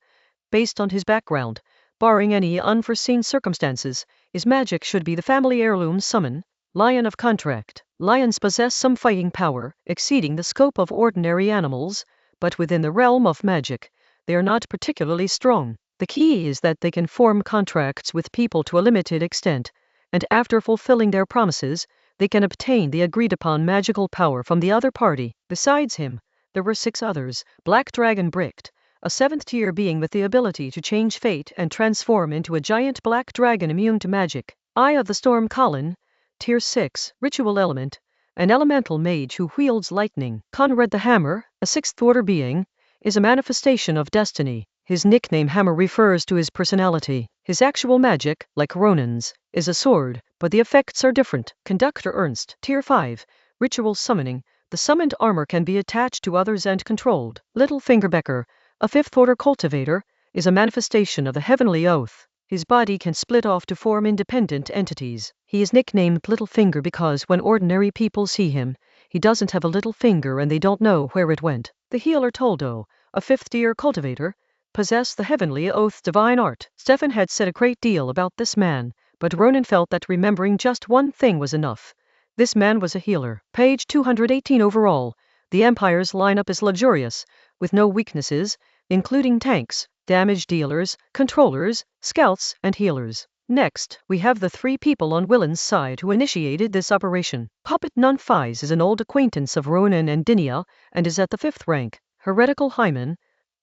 Speaker 1: based on his background, barring any unforeseen circumstances, his magic should be the family heirloom summon, Lion of Contract. Lions possess some fighting power, exceeding the scope of ordinary animals, but within the realm of magic, they are not particularly strong. The key is that they can form contracts with people to a limited extent, and after fulfilling their promises, they can obtain the agreed-upon magical power from the other party. Besides him, there were 6 others. Black Dragon Bricked, a 7th-tier being with the ability to change fate and transform into a giant black dragon immune to magic. Eye of the Storm Colin, Tier 6, Ritual Element, an elemental mage who wields lightning. Conrad the Hammer, a 6th-order being, is a manifestation of destiny. His nickname Hammer refers to his personality. His actual magic, like Ronan's, is a sword, but the effects are different. Conductor Ernst, Tier 5, Ritual Summoning. The summoned armor can be attached to others and controlled. Little Fingerbecker, a 5th-order cultivator, is a manifestation of the Heavenly Oath. His body can split off to form independent entities. He is nicknamed Little Finger because when ordinary people see him, he doesn't have a little finger and they don't know where it went. The healer Toldo, a 5th-tier cultivator, possessed the Heavenly Oath divine art. Stefan had said a great deal about this man, but Ronan felt that remembering just one thing was enough. This man was a healer. Page 218 overall. The Empire's lineup is luxurious, with no weaknesses, including tanks, damage dealers, controllers, scouts, and healers. Next, we have the 3 people on Willen's side who initiated this operation. Puppet Nunfies is an old acquaintance of Ronan and Dinia, and is at the 5th rank. Heretical Hyman,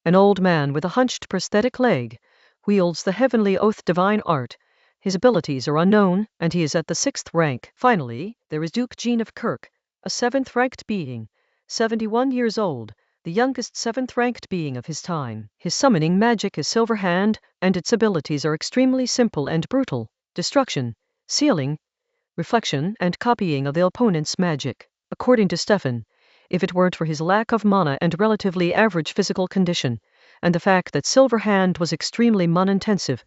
Speaker 1: an old man with a hunched prosthetic leg, wields the Heavenly Oath divine art. His abilities are unknown, and he is at the 6th rank. Finally, there is Duke Jean of Kirk, a 7th-ranked being, 71 years old, the youngest 7th-ranked being of his time. His summoning magic is Silver Hand, and its abilities are extremely simple and brutal: destruction, sealing, reflection, and copying of the opponent's magic. According to Stefan, if it weren't for his lack of mana and relatively average physical condition, and the fact that Silver Hand was extremely mana-intensive,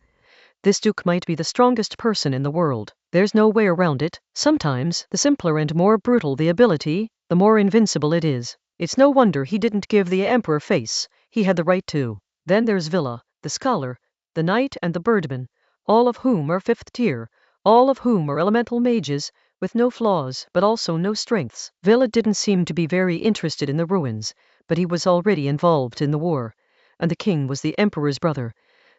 Speaker 1: this Duke might be the strongest person in the world. There's no way around it. Sometimes, the simpler and more brutal the ability, the more invincible it is. It's no wonder he didn't give the Emperor face. He had the right to. Then there's Villa, the Scholar, the Knight, and the Birdman, all of whom are 5th tier, all of whom are elemental mages, with no flaws but also no strengths. Villa didn't seem to be very interested in the ruins, but he was already involved in the war, and the king was the Emperor's brother,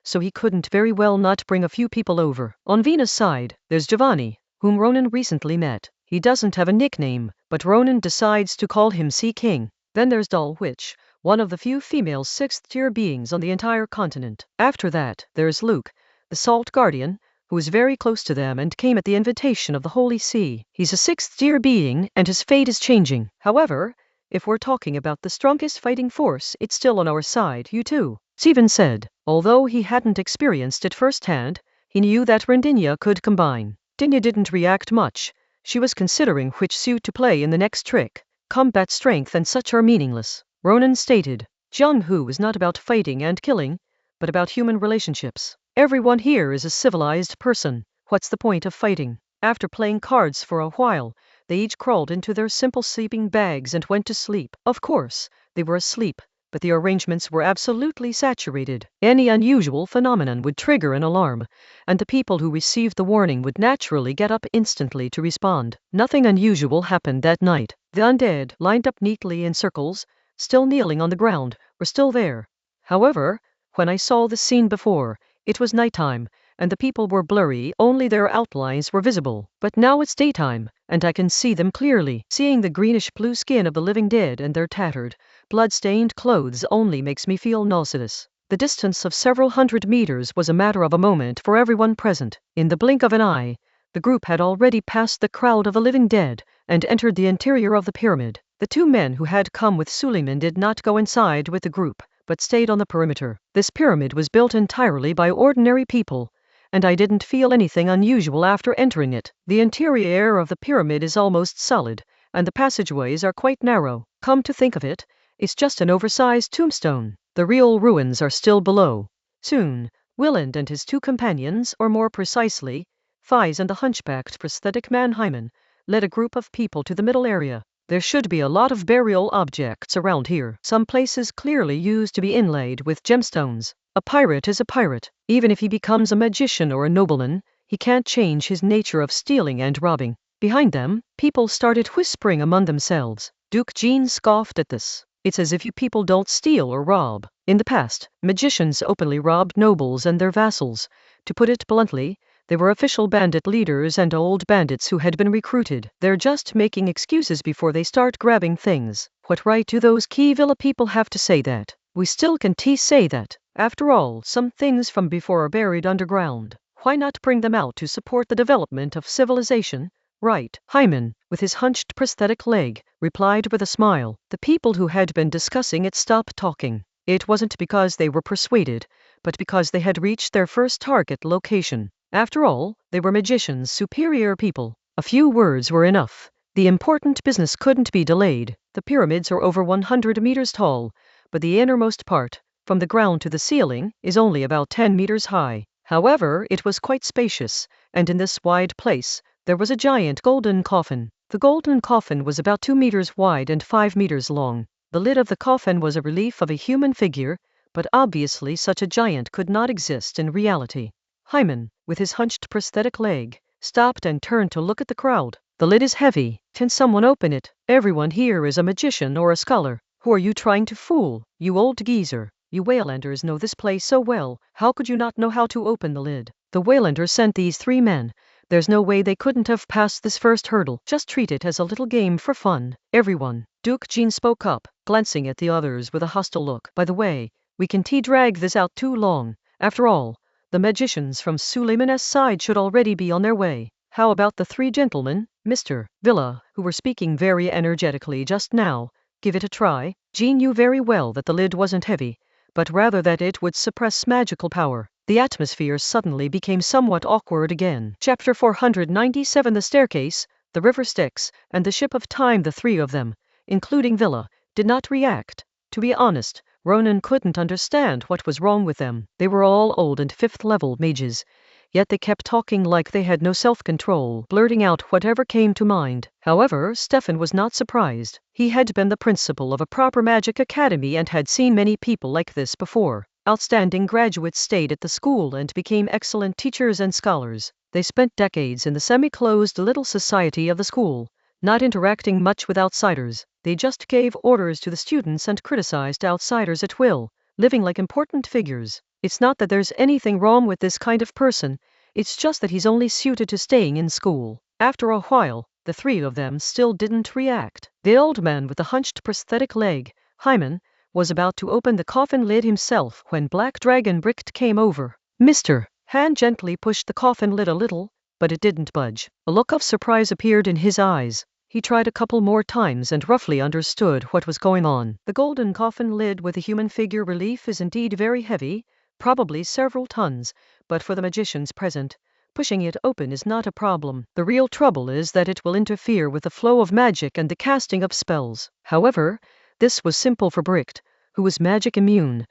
Speaker 1: so he couldn't very well not bring a few people over. On Vena's side, there's Giovanni, whom Ronan recently met. He doesn't have a nickname, but Ronan decides to call him Sea King. Then there's Doll Witch, one of the few female 6th-tier beings on the entire continent. After that, there's Luke, the Salt Guardian, who is very close to them and came at the invitation of the Holy See. He's a 6th-tier being, and his fate is changing. However, if we're talking about the strongest fighting force, it's still on our side, you too, Steven said. Although he hadn't experienced it firsthand, he knew that Rendinia could combine. Dinia didn't react much. She was considering which suit to play in the next trick. Combat strength and such are meaningless. Ronan stated, Jiang-Hu is not about fighting and killing, but about human relationships. Everyone here is a civilized person. What's the point of fighting? After playing cards for a while, they each crawled into their simple sleeping bags and went to sleep. Of course, they were asleep, but the arrangements were absolutely saturated. Any unusual phenomenon would trigger an alarm, and the people who received the warning would naturally get up instantly to respond. Nothing unusual happened that night. The undead lined up neatly in circles, still kneeling on the ground, were still there. However, when I saw the scene before, it was nighttime, and the people were blurry, only their outlines were visible. But now it's daytime, and I can see them clearly. Seeing the greenish-blue skin of the living dead and their tattered, blood-stained clothes only makes me feel nauseous. The distance of several hundred meters was a matter of a moment for everyone present. In the blink of an eye, the group had already passed the crowd of the living dead and entered the interior of the pyramid. The two men who had come with Suleiman did not go inside with the group, but stayed on the perimeter. This pyramid was built entirely by ordinary people, and I didn't feel anything unusual after entering it. The interior of the pyramid is almost solid, and the passageways are quite narrow. Come to think of it, it's just an oversized tombstone. The real ruins are still below. Soon, Willand and his two companions, or more precisely, Fies and the hunchbacked prosthetic man Hyman, led a group of people to the middle area. There should be a lot of burial objects around here. Some places clearly used to be inlaid with gemstones. A pirate is a pirate. Even if he becomes a magician or a nobleman, he can't change his nature of stealing and robbing. Behind them, people started whispering among themselves. Duke Jean scoffed at this. It's as if you people don't steal or rob. In the past, magicians openly robbed nobles and their vassals. To put it bluntly, they were official bandit leaders and old bandits who had been recruited. They're just making excuses before they start grabbing things. What right do those Key Villa people have to say that? We still can say that. After all, some things from before are buried underground. Why not bring them out to support the development of civilization? Right. Hyman, with his hunched prosthetic leg, replied with a smile. The people who had been discussing it stopped talking. It wasn't because they were persuaded, but because they had reached their first target location. After all, they were magicians, superior people. A few words were enough. The important business couldn't be delayed. The pyramids are over 100 meters tall, but the innermost part, from the ground to the ceiling, is only about 10 meters high. However, it was quite spacious, and in this wide place, there was a giant golden coffin. The golden coffin was about 2 meters wide and 5 meters long. The lid of the coffin was a relief of a human figure, but obviously such a giant could not exist in reality. Hyman, with his hunched prosthetic leg, stopped and turned to look at the crowd. The lid is heavy. Can someone open it? Everyone here is a magician or a scholar. Who are you trying to fool, you old geezer? You Waylanders know this place so well, how could you not know how to open the lid? The Waylanders sent these 3 men. There's no way they couldn't have passed this first hurdle. Just treat it as a little game for fun. Everyone. Duke Jean spoke up, glancing at the others with a hostile look. By the way, we can drag this out too long. After all, the magicians from Suleiman's side should already be on their way. How about the 3 gentlemen, Mr. Villa, who were speaking very energetically just now? Give it a try. Jean knew very well that the lid wasn't heavy, but rather that it would suppress magical power. The atmosphere suddenly became somewhat awkward again. Chapter 497. The staircase, the river Styx, and the ship of time. The 3 of them, including Villa, did not react. To be honest, Ronan couldn't understand what was wrong with them. They were all old and 5th-level mages, yet they kept talking like they had no self-control, blurting out whatever came to mind. However, Stefan was not surprised. He had been the principal of a proper magic academy and had seen many people like this before. Outstanding graduates stayed at the school and became excellent teachers and scholars. They spent decades in the semi-closed little society of the school, not interacting much with outsiders. They just gave orders to the students and criticized outsiders at will, living like important figures. It's not that there's anything wrong with this kind of person, it's just that he's only suited to staying in school. After a while, the 3 of them still didn't react. The old man with the hunched prosthetic leg, Hyman, was about to open the coffin lid himself when Black Dragon Bricked came over. Mr. Han gently pushed the coffin lid a little, but it didn't budge. A look of surprise appeared in his eyes. He tried a couple more times and roughly understood what was going on. The golden coffin lid with a human figure relief is indeed very heavy, probably several tons, but for the magicians present, pushing it open is not a problem. The real trouble is that it will interfere with the flow of magic and the casting of spells. However, this was simple for Bricht, who was magic immune,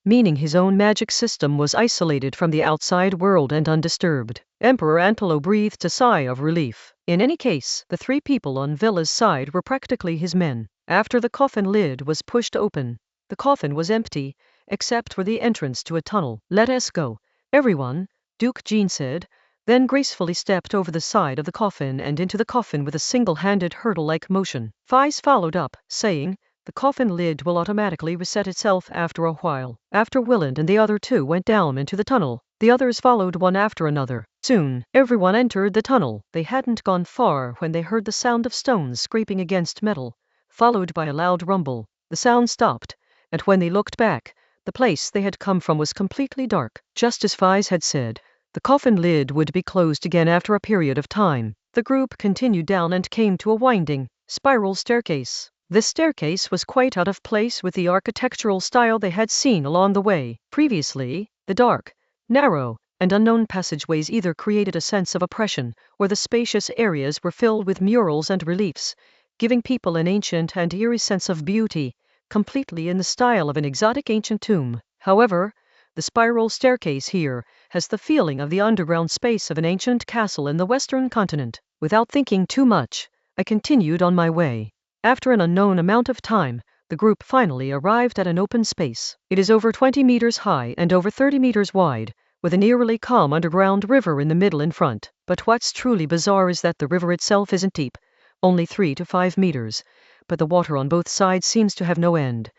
Speaker 1: meaning his own magic system was isolated from the outside world and undisturbed. Emperor Antelo breathed a sigh of relief. In any case, the 3 people on Villa's side were practically his men. After the coffin lid was pushed open, the coffin was empty, except for the entrance to a tunnel. Let us go, everyone, Duke Jean said, then gracefully stepped over the side of the coffin and into the coffin with a single-handed hurdle-like motion. Fies followed up, saying, The coffin lid will automatically reset itself after a while. After Willand and the other two went down into the tunnel, the others followed one after another. Soon, everyone entered the tunnel. They hadn't gone far when they heard the sound of stones scraping against metal, followed by a loud rumble. The sound stopped, and when they looked back, the place they had come from was completely dark. Just as Fies had said, the coffin lid would be closed again after a period of time. The group continued down and came to a winding, spiral staircase. This staircase was quite out of place with the architectural style they had seen along the way. Previously, the dark, narrow, and unknown passageways either created a sense of oppression, or the spacious areas were filled with murals and reliefs, giving people an ancient and eerie sense of beauty, completely in the style of an exotic ancient tomb. However, the spiral staircase here has the feeling of the underground space of an ancient castle in the western continent. Without thinking too much, I continued on my way. After an unknown amount of time, the group finally arrived at an open space. It is over 20 meters high and over 30 meters wide, with an eerily calm underground river in the middle in front. But what's truly bizarre is that the river itself isn't deep, only 3 to 5 meters, but the water on both sides seems to have no end.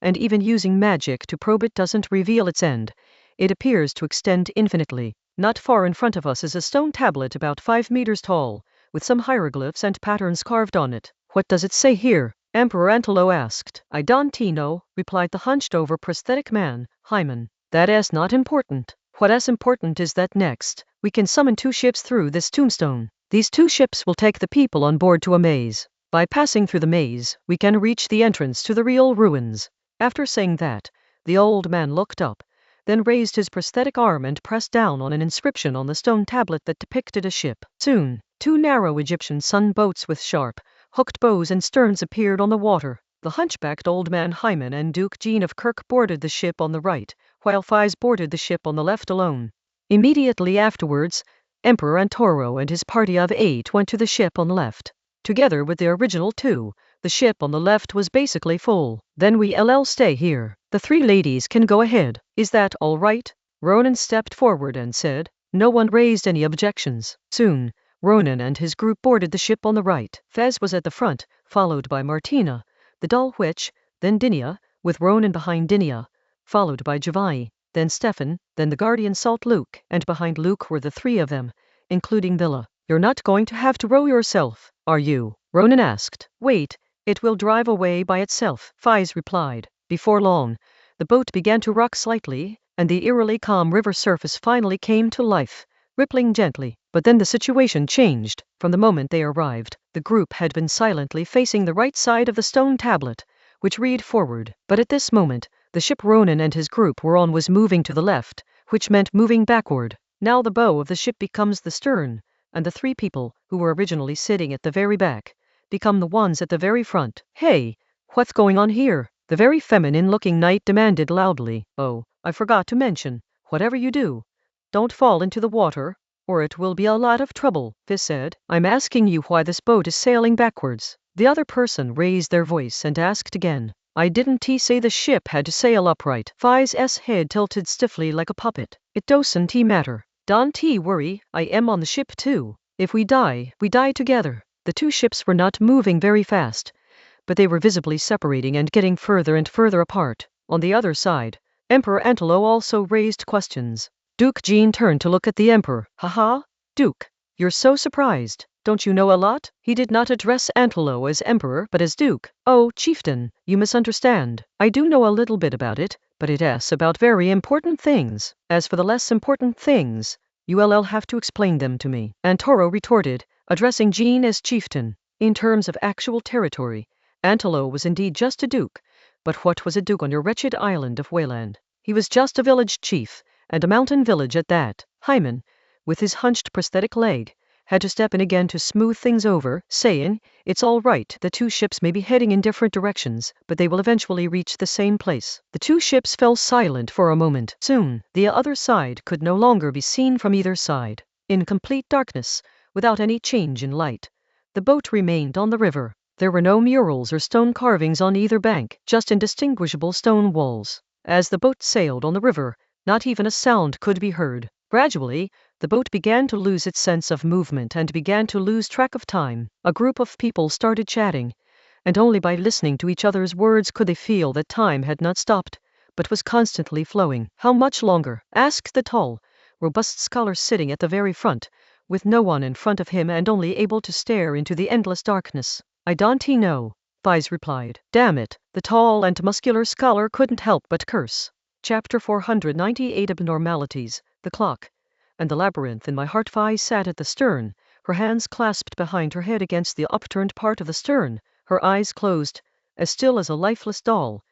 Speaker 1: And even using magic to probe it doesn't reveal its end. It appears to extend infinitely. Not far in front of us is a stone tablet about 5 meters tall, with some hieroglyphs and patterns carved on it. What does it say here? Emperor Antelo asked. I don't know, replied the hunched-over prosthetic man, Hyman. That's not important. What's important is that next, we can summon 2 ships through this tombstone. These 2 ships will take the people on board to a maze. By passing through the maze, we can reach the entrance to the real ruins. After saying that, the old man looked up, then raised his prosthetic arm and pressed down on an inscription on the stone tablet that depicted a ship. Soon, 2 narrow Egyptian sun boats with sharp, hooked bows and sterns appeared on the water. The hunchbacked old man Hyman and Duke Jean of Kirk boarded the ship on the right, while Fies boarded the ship on the left alone. Immediately afterwards, Emperor Antoro and his party of 8 went to the ship on the left. Together with the original 2, the ship on the left was basically full. Then we'll stay here. The 3 ladies can go ahead. Is that all right? Ronan stepped forward and said. No one raised any objections. Soon, Ronan and his group boarded the ship on the right. Fez was at the front, followed by Martina, the doll witch, then Dinia, with Ronan behind Dinia, followed by Giovanni, then Stefan, then the guardian Salt Luke, and behind Luke were the 3 of them, including Villa. You're not going to have to row yourself, are you? Ronan asked. Wait, it will drive away by itself, Fies replied. Before long, the boat began to rock slightly, and the eerily calm river surface finally came to life, rippling gently. But then the situation changed. From the moment they arrived, the group had been silently facing the right side of the stone tablet, which read forward. But at this moment, the ship Ronan and his group were on was moving to the left, which meant moving backward. Now the bow of the ship becomes the stern, and the 3 people, who were originally sitting at the very back, become the ones at the very front. Hey, what's going on here? The very feminine-looking knight demanded loudly. Oh, I forgot to mention, whatever you do, don't fall into the water, or it will be a lot of trouble, Fizz said. I'm asking you why this boat is sailing backwards. The other person raised their voice and asked again. I didn't say the ship had to sail upright. Fies' head tilted stiffly like a puppet. It doesn't matter. Don't worry, I am on the ship too. If we die, we die together. The 2 ships were not moving very fast, but they were visibly separating and getting further and further apart. On the other side, Emperor Antelo also raised questions. Duke Jean turned to look at the Emperor. Haha, Duke, you're so surprised. Don't you know a lot? He did not address Antelo as Emperor but as Duke. Oh, Chieftain, you misunderstand. I do know a little bit about it, but it's about very important things. As for the less important things, you'll have to explain them to me. Antoro retorted, addressing Jean as Chieftain. In terms of actual territory, Antelo was indeed just a duke, but what was a duke on your wretched island of Wayland? He was just a village chief, and a mountain village at that. Hyman, with his hunched prosthetic leg, had to step in again to smooth things over, saying, it's all right, the 2 ships may be heading in different directions, but they will eventually reach the same place. The 2 ships fell silent for a moment. Soon, the other side could no longer be seen from either side. In complete darkness, without any change in light, the boat remained on the river. There were no murals or stone carvings on either bank, just indistinguishable stone walls. As the boat sailed on the river, not even a sound could be heard. Gradually, the boat began to lose its sense of movement and began to lose track of time. A group of people started chatting, and only by listening to each other's words could they feel that time had not stopped, but was constantly flowing. How much longer? Asked the tall, robust scholar sitting at the very front, with no one in front of him and only able to stare into the endless darkness. I don't know, Fies replied. Damn it, the tall and muscular scholar couldn't help but curse. Chapter 498 Abnormalities, the clock, and the labyrinth in my heart. Fies sat at the stern, her hands clasped behind her head against the upturned part of the stern, her eyes closed, as still as a lifeless doll,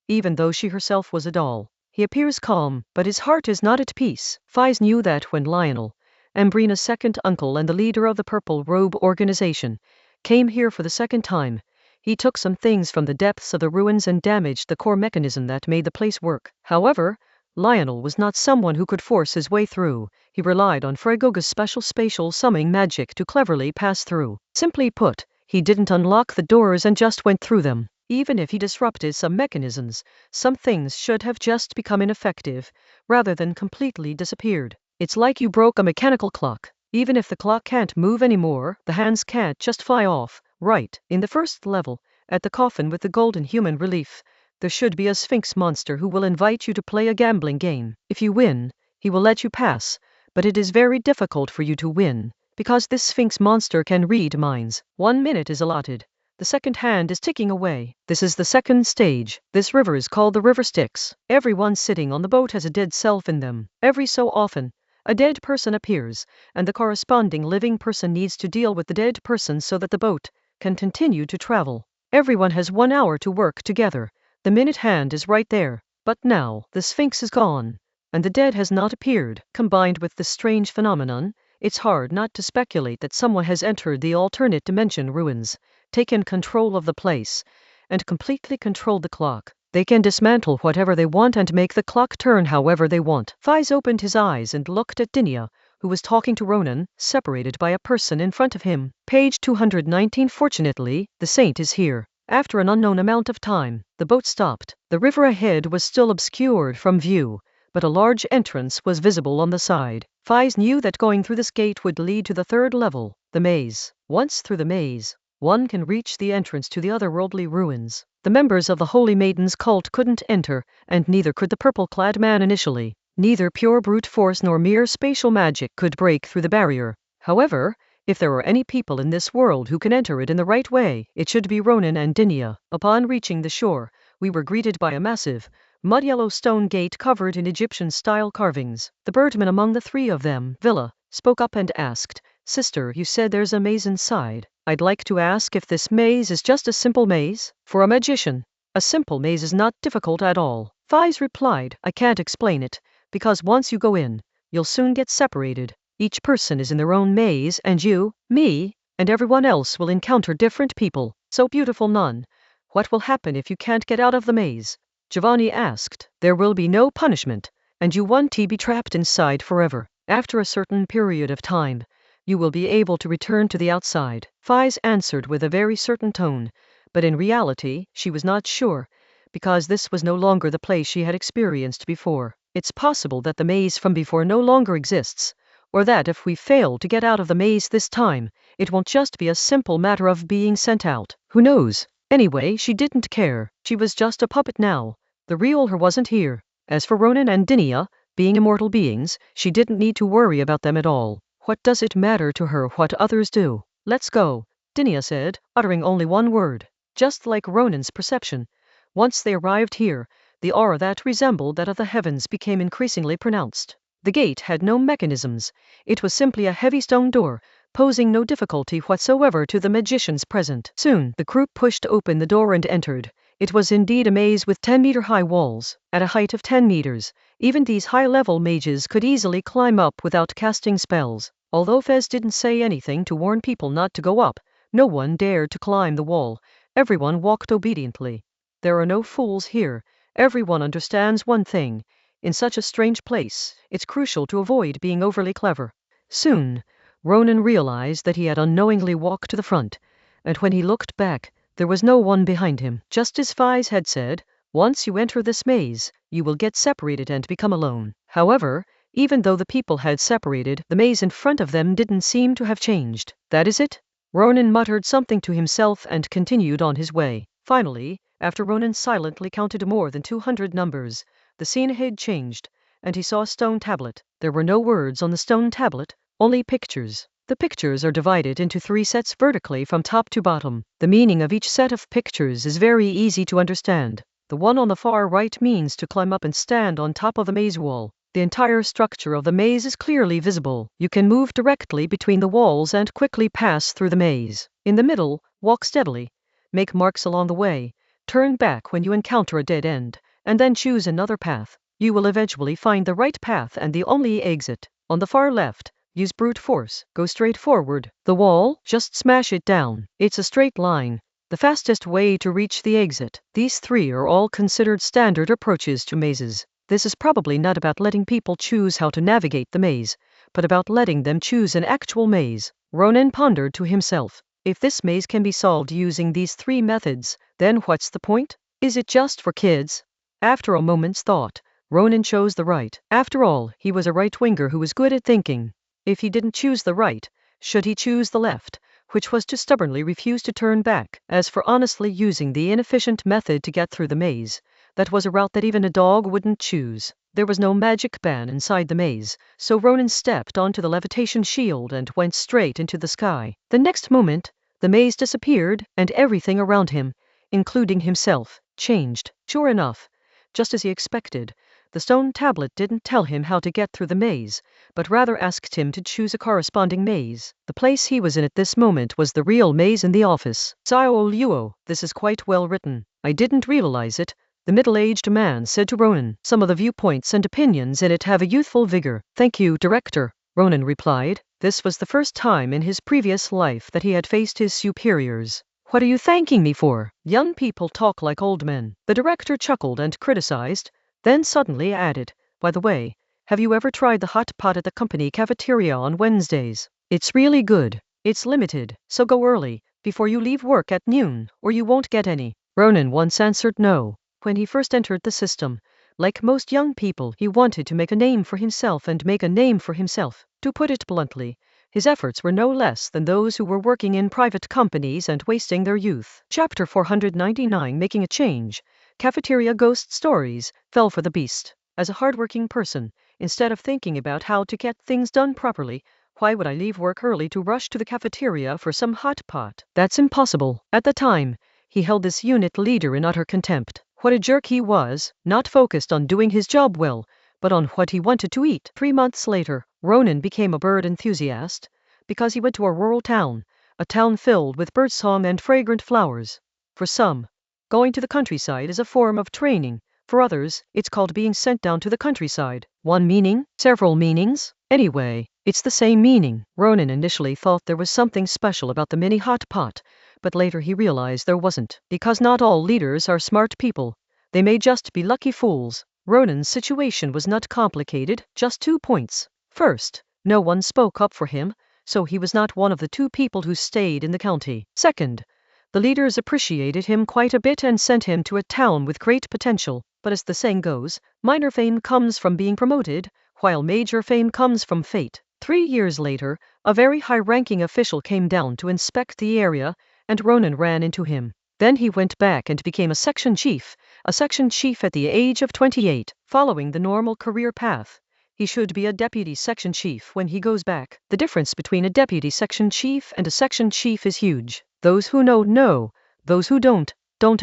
Speaker 1: even though she herself was a doll. He appears calm, but his heart is not at peace. Fies knew that when Lionel, Ambrina's second uncle and the leader of the Purple Robe organization, came here for the second time, he took some things from the depths of the ruins and damaged the core mechanism that made the place work. However, Lionel was not someone who could force his way through. He relied on Fregoga's special spatial summoning magic to cleverly pass through. Simply put, he didn't unlock the doors and just went through them. Even if he disrupted some mechanisms, some things should have just become ineffective, rather than completely disappeared. It's like you broke a mechanical clock. Even if the clock can't move anymore, the hands can't just fly off. Right, in the first level, at the coffin with the golden human relief, there should be a Sphinx monster who will invite you to play a gambling game. If you win, he will let you pass, but it is very difficult for you to win, because this Sphinx monster can read minds. 1 minute is allotted. The second hand is ticking away. This is the second stage. This river is called the River Styx. Everyone sitting on the boat has a dead self in them. Every so often, a dead person appears, and the corresponding living person needs to deal with the dead person so that the boat can continue to travel. Everyone has 1 hour to work together. The minute hand is right there. But now, the Sphinx is gone, and the dead has not appeared. Combined with this strange phenomenon, it's hard not to speculate that someone has entered the alternate dimension ruins, taken control of the place, and completely controlled the clock. They can dismantle whatever they want and make the clock turn however they want. Fies opened his eyes and looked at Dinia, who was talking to Ronan, separated by a person in front of him. Page 219. Fortunately, the saint is here. After an unknown amount of time, the boat stopped. The river ahead was still obscured from view, but a large entrance was visible on the side. Fies knew that going through this gate would lead to the third level, the maze. Once through the maze, one can reach the entrance to the otherworldly ruins. The members of the Holy Maiden's cult couldn't enter, and neither could the purple-clad man initially. Neither pure brute force nor mere spatial magic could break through the barrier. However, if there are any people in this world who can enter it in the right way, it should be Ronan and Dinia. Upon reaching the shore, we were greeted by a massive, mud-yellow stone gate covered in Egyptian-style carvings. The birdman among the three of them, Villa, spoke up and asked, "Sister, you said there's a maze inside. I'd like to ask if this maze is just a simple maze?" For a magician, a simple maze is not difficult at all. Fies replied, "I can't explain it, because once you go in, you'll soon get separated. Each person is in their own maze, and you, me, and everyone else will encounter different people. So beautiful nun, what will happen if you can't get out of the maze?" Giovanni asked. "There will be no punishment, and you won't be trapped inside forever. After a certain period of time, you will be able to return to the outside." Fies answered with a very certain tone, but in reality, she was not sure, because this was no longer the place she had experienced before. It's possible that the maze from before no longer exists, or that if we fail to get out of the maze this time, it won't just be a simple matter of being sent out. Who knows? Anyway, she didn't care. She was just a puppet now. The real her wasn't here. As for Ronan and Dinia, being immortal beings, she didn't need to worry about them at all. What does it matter to her what others do? "Let's go," Dinia said, uttering only one word. Just like Ronan's perception, once they arrived here, the aura that resembled that of the heavens became increasingly pronounced. The gate had no mechanisms. It was simply a heavy stone door, posing no difficulty whatsoever to the magicians present. Soon, the group pushed open the door and entered. It was indeed a maze with 10-meter-high walls. At a height of 10 meters, even these high-level mages could easily climb up without casting spells. Although Fez didn't say anything to warn people not to go up, no one dared to climb the wall. Everyone walked obediently. There are no fools here. Everyone understands one thing. In such a strange place, it's crucial to avoid being overly clever. Soon, Ronan realized that he had unknowingly walked to the front, and when he looked back, there was no one behind him. Just as Fies had said, once you enter this maze, you will get separated and become alone. However, even though the people had separated, the maze in front of them didn't seem to have changed. "That is it?" Ronan muttered something to himself and continued on his way. Finally, after Ronan silently counted more than 200 numbers, the scene ahead changed, and he saw a stone tablet. There were no words on the stone tablet, only pictures. The pictures are divided into 3 sets vertically from top to bottom. The meaning of each set of pictures is very easy to understand. The one on the far right means to climb up and stand on top of the maze wall. The entire structure of the maze is clearly visible. You can move directly between the walls and quickly pass through the maze. In the middle, walk steadily, make marks along the way, turn back when you encounter a dead end, and then choose another path. You will eventually find the right path and the only exit. On the far left, use brute force. Go straight forward. The wall, just smash it down. It's a straight line. The fastest way to reach the exit. These 3 are all considered standard approaches to mazes. This is probably not about letting people choose how to navigate the maze, but about letting them choose an actual maze. Ronan pondered to himself. If this maze can be solved using these 3 methods, then what's the point? Is it just for kids? After a moment's thought, Ronan chose the right. After all, he was a right-winger who was good at thinking. If he didn't choose the right, should he choose the left, which was to stubbornly refuse to turn back? As for honestly using the inefficient method to get through the maze, that was a route that even a dog wouldn't choose. There was no magic ban inside the maze, so Ronan stepped onto the levitation shield and went straight into the sky. The next moment, the maze disappeared, and everything around him, including himself, changed. Sure enough, just as he expected, the stone tablet didn't tell him how to get through the maze, but rather asked him to choose a corresponding maze. The place he was in at this moment was the real maze in the office. Luo, this is quite well written. I didn't realize it, the middle-aged man said to Ronan. Some of the viewpoints and opinions in it have a youthful vigor. Thank you, director, Ronan replied. This was the first time in his previous life that he had faced his superiors. What are you thanking me for? Young people talk like old men. The director chuckled and criticized, then suddenly added, by the way, have you ever tried the hot pot at the company cafeteria on Wednesdays? It's really good. It's limited, so go early, before you leave work at noon, or you won't get any. Ronan once answered no. When he first entered the system, like most young people, he wanted to make a name for himself and make a name for himself. To put it bluntly, his efforts were no less than those who were working in private companies and wasting their youth. Chapter 499, Making a Change. Cafeteria Ghost Stories, fell for the beast. As a hardworking person, instead of thinking about how to get things done properly, why would I leave work early to rush to the cafeteria for some hot pot? That's impossible. At the time, he held this unit leader in utter contempt. What a jerk he was, not focused on doing his job well, but on what he wanted to eat. 3 months later, Ronan became a bird enthusiast, because he went to a rural town, a town filled with birdsong and fragrant flowers. For some, going to the countryside is a form of training. For others, it's called being sent down to the countryside. One meaning? Several meanings? Anyway, it's the same meaning. Ronan initially thought there was something special about the mini hot pot, but later he realized there wasn't. Because not all leaders are smart people. They may just be lucky fools. Ronan's situation was not complicated, just 2 points. First, no one spoke up for him, so he was not one of the 2 people who stayed in the county. Second, the leaders appreciated him quite a bit and sent him to a town with great potential. But as the saying goes, minor fame comes from being promoted, while major fame comes from fate. 3 years later, a very high-ranking official came down to inspect the area, and Ronan ran into him. Then he went back and became a section chief at the age of 28, following the normal career path. He should be a deputy section chief when he goes back. The difference between a deputy section chief and a section chief is huge. Those who know, those who don't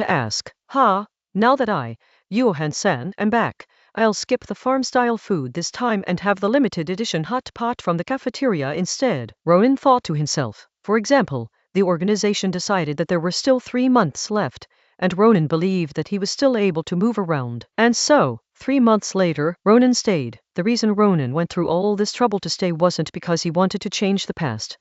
Speaker 1: ask. Now that I, Johan-san, am back, I'll skip the farm-style food this time and have the limited edition hot pot from the cafeteria instead, Ronan thought to himself. For example, the organization decided that there were still 3 months left, and Ronan believed that he was still able to move around. And so, 3 months later, Ronan stayed. The reason Ronan went through all this trouble to stay wasn't because he wanted to change the past,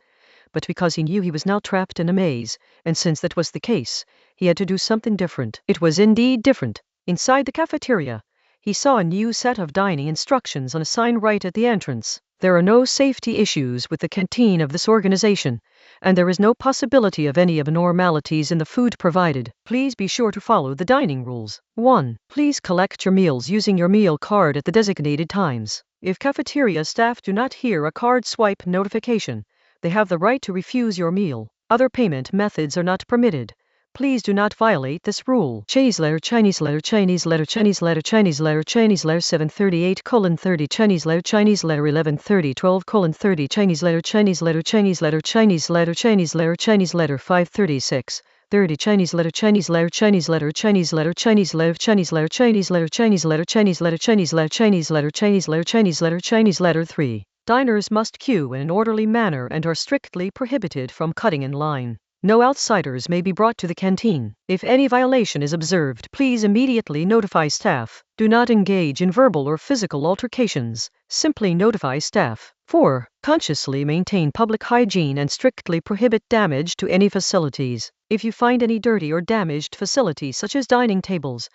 Speaker 1: but because he knew he was now trapped in a maze, and since that was the case, he had to do something different. It was indeed different. Inside the cafeteria, he saw a new set of dining instructions on a sign right at the entrance. There are no safety issues with the canteen of this organization, and there is no possibility of any abnormalities in the food provided. Please be sure to follow the dining rules. 1. Please collect your meals using your meal card at the designated times. If cafeteria staff do not hear a card swipe notification, they have the right to refuse your meal. Other payment methods are not permitted. Please do not violate this rule. Chinese letter, Chinese letter, Chinese letter, Chinese letter, Chinese letter, Chinese letter 738:30, Chinese letter, Chinese letter 1130:12:30, Chinese letter, Chinese letter, Chinese letter, Chinese letter, Chinese letter, Chinese letter 536:30, Chinese letter, Chinese letter, Chinese letter, Chinese letter, Chinese letter, Chinese letter, Chinese letter, Chinese letter, Chinese letter, Chinese letter, Chinese letter, Chinese letter, Chinese letter, Chinese letter 3. Diners must queue in an orderly manner and are strictly prohibited from cutting in line. No outsiders may be brought to the canteen. If any violation is observed, please immediately notify staff. Do not engage in verbal or physical altercations. Simply notify staff. 4. Consciously maintain public hygiene and strictly prohibit damage to any facilities. If you find any dirty or damaged facilities such as dining tables,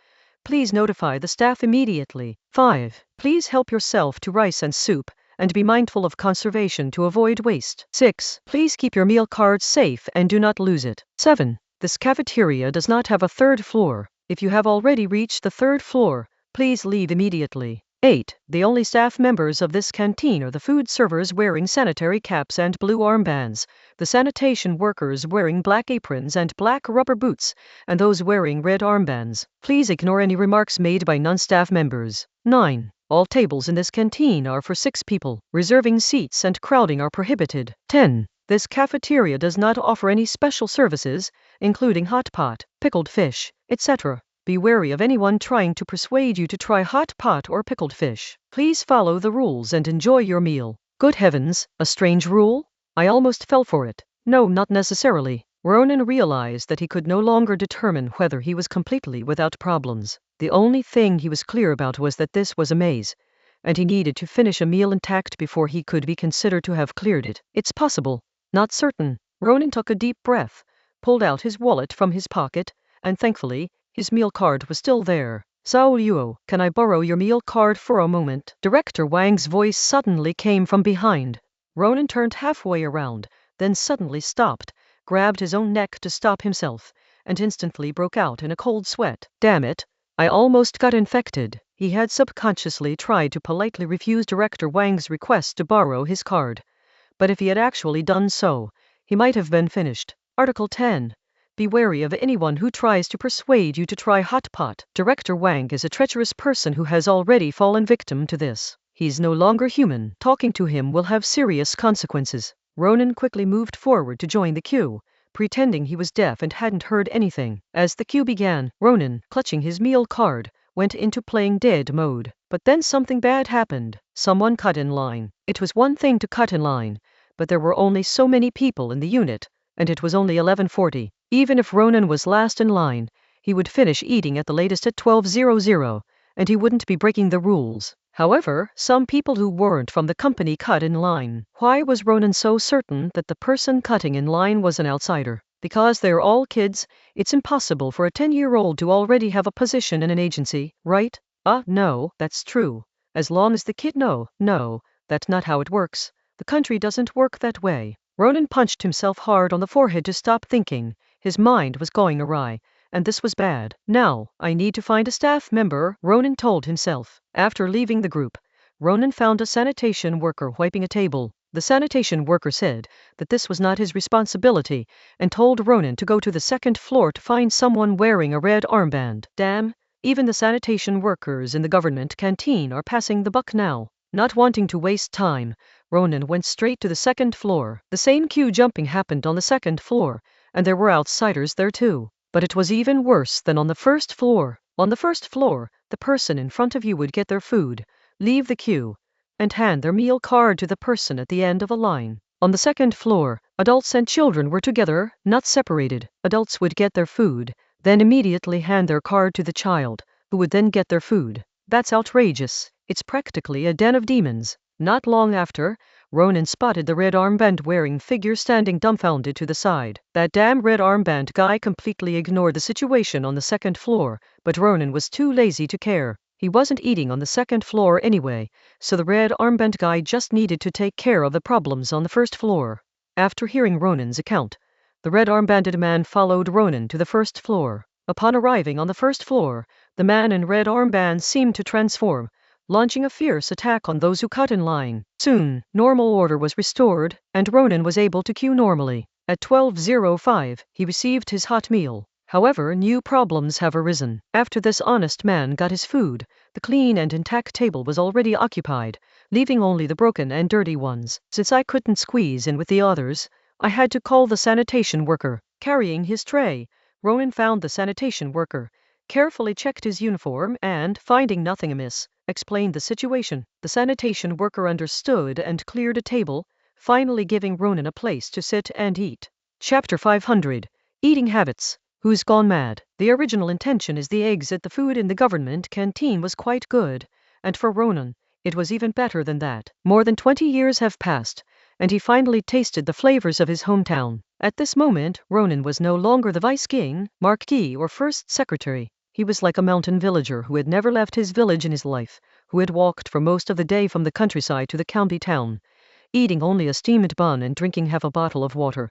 Speaker 1: please notify the staff immediately. 5. Please help yourself to rice and soup, and be mindful of conservation to avoid waste. 6. Please keep your meal card safe and do not lose it. 7. This cafeteria does not have a third floor. If you have already reached the third floor, please leave immediately. 8. The only staff members of this canteen are the food servers wearing sanitary caps and blue armbands, the sanitation workers wearing black aprons and black rubber boots, and those wearing red armbands. Please ignore any remarks made by non-staff members. 9. All tables in this canteen are for 6 people. Reserving seats and crowding are prohibited. 10. This cafeteria does not offer any special services, including hot pot, pickled fish, etc. Be wary of anyone trying to persuade you to try hot pot or pickled fish. Please follow the rules and enjoy your meal. Good heavens, a strange rule? I almost fell for it. No, not necessarily. Ronan realized that he could no longer determine whether he was completely without problems. The only thing he was clear about was that this was a maze, and he needed to finish a meal intact before he could be considered to have cleared it. It's possible, not certain. Ronan took a deep breath, pulled out his wallet from his pocket, and thankfully, his meal card was still there. Zhao Luo, can I borrow your meal card for a moment? Director Wang's voice suddenly came from behind. Ronan turned halfway around, then suddenly stopped, grabbed his own neck to stop himself, and instantly broke out in a cold sweat. Damn it, I almost got infected. He had subconsciously tried to politely refuse Director Wang's request to borrow his card. But if he had actually done so, he might have been finished. Article 10. Be wary of anyone who tries to persuade you to try hot pot. Director Wang is a treacherous person who has already fallen victim to this. He's no longer human. Talking to him will have serious consequences. Ronan quickly moved forward to join the queue, pretending he was deaf and hadn't heard anything. As the queue began, Ronan, clutching his meal card, went into playing dead mode. But then something bad happened. Someone cut in line. It was one thing to cut in line, but there were only so many people in the unit, and it was only 11:40. Even if Ronan was last in line, he would finish eating at the latest at 12:00, and he wouldn't be breaking the rules. However, some people who weren't from the company cut in line. Why was Ronan so certain that the person cutting in line was an outsider? Because they're all kids, it's impossible for a 10-year-old to already have a position in an agency, right? No, that's true. As long as the kid No, that's not how it works. The country doesn't work that way. Ronan punched himself hard on the forehead to stop thinking. His mind was going awry, and this was bad. Now, I need to find a staff member, Ronan told himself. After leaving the group, Ronan found a sanitation worker wiping a table. The sanitation worker said that this was not his responsibility, and told Ronan to go to the second floor to find someone wearing a red armband. Damn, even the sanitation workers in the government canteen are passing the buck now. Not wanting to waste time, Ronan went straight to the second floor. The same queue jumping happened on the second floor, and there were outsiders there too. But it was even worse than on the first floor. On the first floor, the person in front of you would get their food, leave the queue, and hand their meal card to the person at the end of a line. On the second floor, adults and children were together, not separated. Adults would get their food, then immediately hand their card to the child, who would then get their food. That's outrageous. It's practically a den of demons. Not long after, Ronan spotted the red armband-wearing figure standing dumbfounded to the side. That damn red armband guy completely ignored the situation on the second floor, but Ronan was too lazy to care. He wasn't eating on the second floor anyway, so the red armband guy just needed to take care of the problems on the first floor. After hearing Ronan's account, the red armbanded man followed Ronan to the first floor. Upon arriving on the first floor, the man in red armband seemed to transform, launching a fierce attack on those who cut in line. Soon, normal order was restored, and Ronan was able to queue normally. At 12:05, he received his hot meal. However, new problems have arisen. After this honest man got his food, the clean and intact table was already occupied, leaving only the broken and dirty ones. Since I couldn't squeeze in with the others, I had to call the sanitation worker. Carrying his tray, Ronan found the sanitation worker, carefully checked his uniform and, finding nothing amiss, explained the situation. The sanitation worker understood and cleared a table, finally giving Ronan a place to sit and eat. Chapter 500. Eating Habits. Who's gone mad? The original intention is the eggs at the food in the government canteen was quite good, and for Ronan, it was even better than that. More than 20 years have passed, and he finally tasted the flavors of his hometown. At this moment, Ronan was no longer the vice king, marquis, or first secretary. He was like a mountain villager who had never left his village in his life, who had walked for most of the day from the countryside to the county town, eating only a steamed bun and drinking half a bottle of water,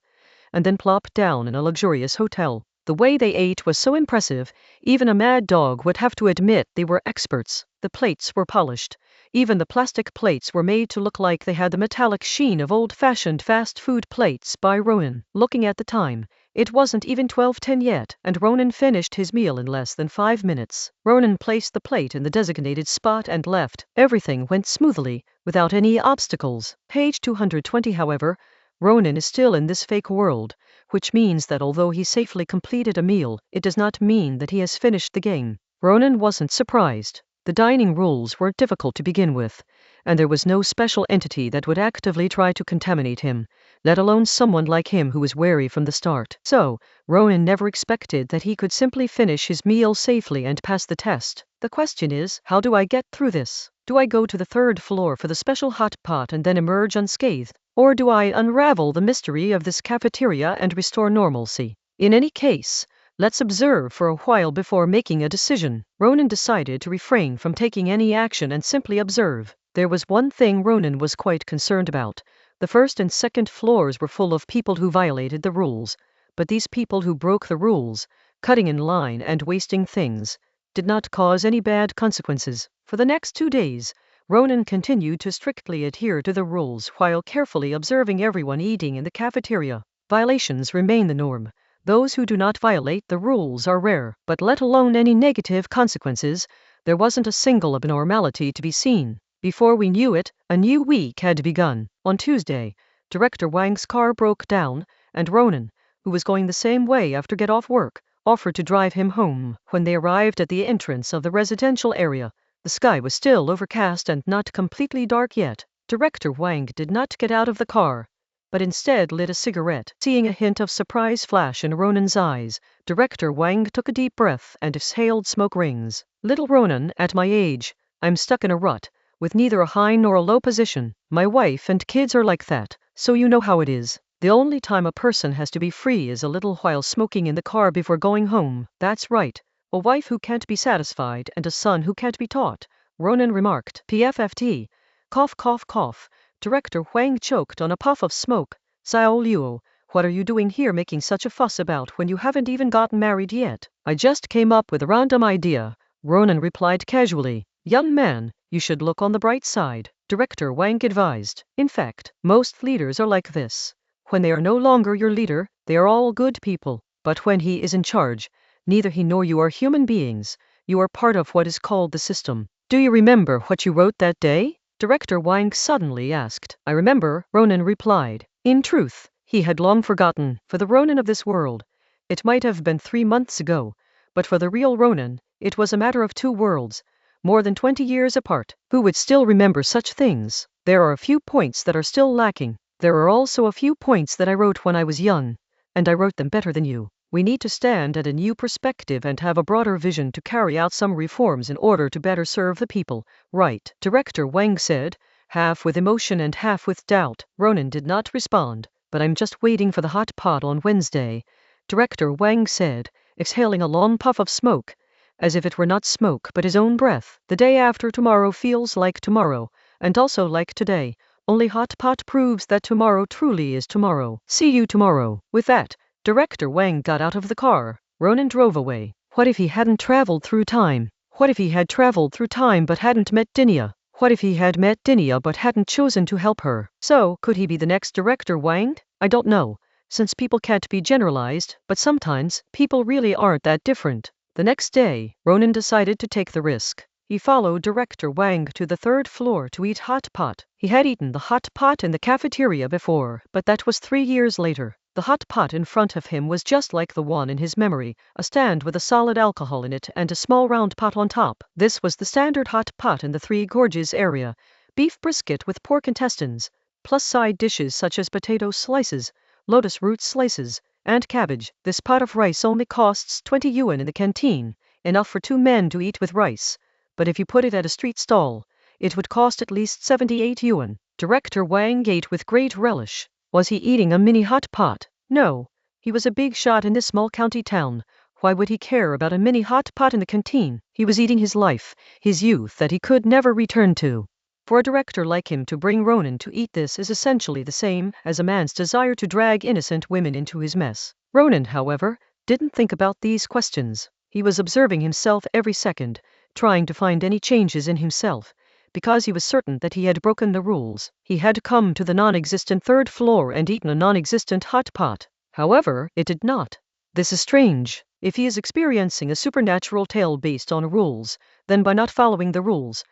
Speaker 1: and then plopped down in a luxurious hotel. The way they ate was so impressive, even a mad dog would have to admit they were experts. The plates were polished. Even the plastic plates were made to look like they had the metallic sheen of old-fashioned fast food plates by Ronan. Looking at the time, it wasn't even 12:10 yet, and Ronan finished his meal in less than 5 minutes. Ronan placed the plate in the designated spot and left. Everything went smoothly, without any obstacles. Page 220. However, Ronan is still in this fake world, which means that although he safely completed a meal, it does not mean that he has finished the game. Ronan wasn't surprised. The dining rules were difficult to begin with, and there was no special entity that would actively try to contaminate him, let alone someone like him who was wary from the start. So, Ronan never expected that he could simply finish his meal safely and pass the test. The question is, how do I get through this? Do I go to the 3rd floor for the special hot pot and then emerge unscathed? Or do I unravel the mystery of this cafeteria and restore normalcy? In any case, let's observe for a while before making a decision. Ronan decided to refrain from taking any action and simply observe. There was one thing Ronan was quite concerned about. The 1st and 2nd floors were full of people who violated the rules, but these people who broke the rules, cutting in line and wasting things, did not cause any bad consequences. For the next 2 days, Ronan continued to strictly adhere to the rules while carefully observing everyone eating in the cafeteria. Violations remain the norm. Those who do not violate the rules are rare, but let alone any negative consequences, there wasn't a single abnormality to be seen. Before we knew it, a new week had begun. On Tuesday, Director Wang's car broke down, and Ronan, who was going the same way after get off work, offered to drive him home. When they arrived at the entrance of the residential area, the sky was still overcast and not completely dark yet. Director Wang did not get out of the car, but instead lit a cigarette. Seeing a hint of surprise flash in Ronan's eyes, Director Wang took a deep breath and exhaled smoke rings. Little Ronan, at my age, I'm stuck in a rut, with neither a high nor a low position. My wife and kids are like that, so you know how it is. The only time a person has to be free is a little while smoking in the car before going home. That's right. A wife who can't be satisfied and a son who can't be taught, Ronan remarked. PFFT. Cough, cough, cough. Director Wang choked on a puff of smoke. Xiao Luo, what are you doing here making such a fuss about when you haven't even gotten married yet? I just came up with a random idea, Ronan replied casually. Young man, you should look on the bright side, Director Wang advised. In fact, most leaders are like this. When they are no longer your leader, they are all good people. But when he is in charge, neither he nor you are human beings. You are part of what is called the system. Do you remember what you wrote that day? Director Wang suddenly asked. I remember, Ronan replied. In truth, he had long forgotten. For the Ronan of this world, it might have been 3 months ago, but for the real Ronan, it was a matter of 2 worlds, more than 20 years apart. Who would still remember such things? There are a few points that are still lacking. There are also a few points that I wrote when I was young, and I wrote them better than you. We need to stand at a new perspective and have a broader vision to carry out some reforms in order to better serve the people. Right, Director Wang said, half with emotion and half with doubt. Ronan did not respond. But I'm just waiting for the hot pot on Wednesday, Director Wang said, exhaling a long puff of smoke, as if it were not smoke but his own breath. The day after tomorrow feels like tomorrow, and also like today. Only hot pot proves that tomorrow truly is tomorrow. See you tomorrow. With that, Director Wang got out of the car. Ronan drove away. What if he hadn't traveled through time? What if he had traveled through time but hadn't met Dinia? What if he had met Dinia but hadn't chosen to help her? So, could he be the next Director Wang? I don't know. since people can't be generalized, but sometimes people really aren't that different. The next day, Ronan decided to take the risk. He followed Director Wang to the third floor to eat hot pot. He had eaten the hot pot in the cafeteria before, but that was 3 years later. The hot pot in front of him was just like the one in his memory, a stand with a solid alcohol in it and a small round pot on top. This was the standard hot pot in the Three Gorges area. Beef brisket with pork intestines, plus side dishes such as potato slices, lotus root slices, and cabbage. This pot of rice only costs 20 yuan in the canteen, enough for 2 men to eat with rice. But if you put it at a street stall, it would cost at least 78 yuan. Director Wang ate with great relish. Was he eating a mini hot pot? No. He was a big shot in this small county town. Why would he care about a mini hot pot in the canteen? He was eating his life, his youth that he could never return to. For a director like him to bring Ronan to eat this is essentially the same as a man's desire to drag innocent women into his mess. Ronan, however, didn't think about these questions. He was observing himself every second, trying to find any changes in himself, because he was certain that he had broken the rules. He had come to the non-existent third floor and eaten a non-existent hot pot. However, it did not. This is strange. If he is experiencing a supernatural tale based on rules, then by not following the rules,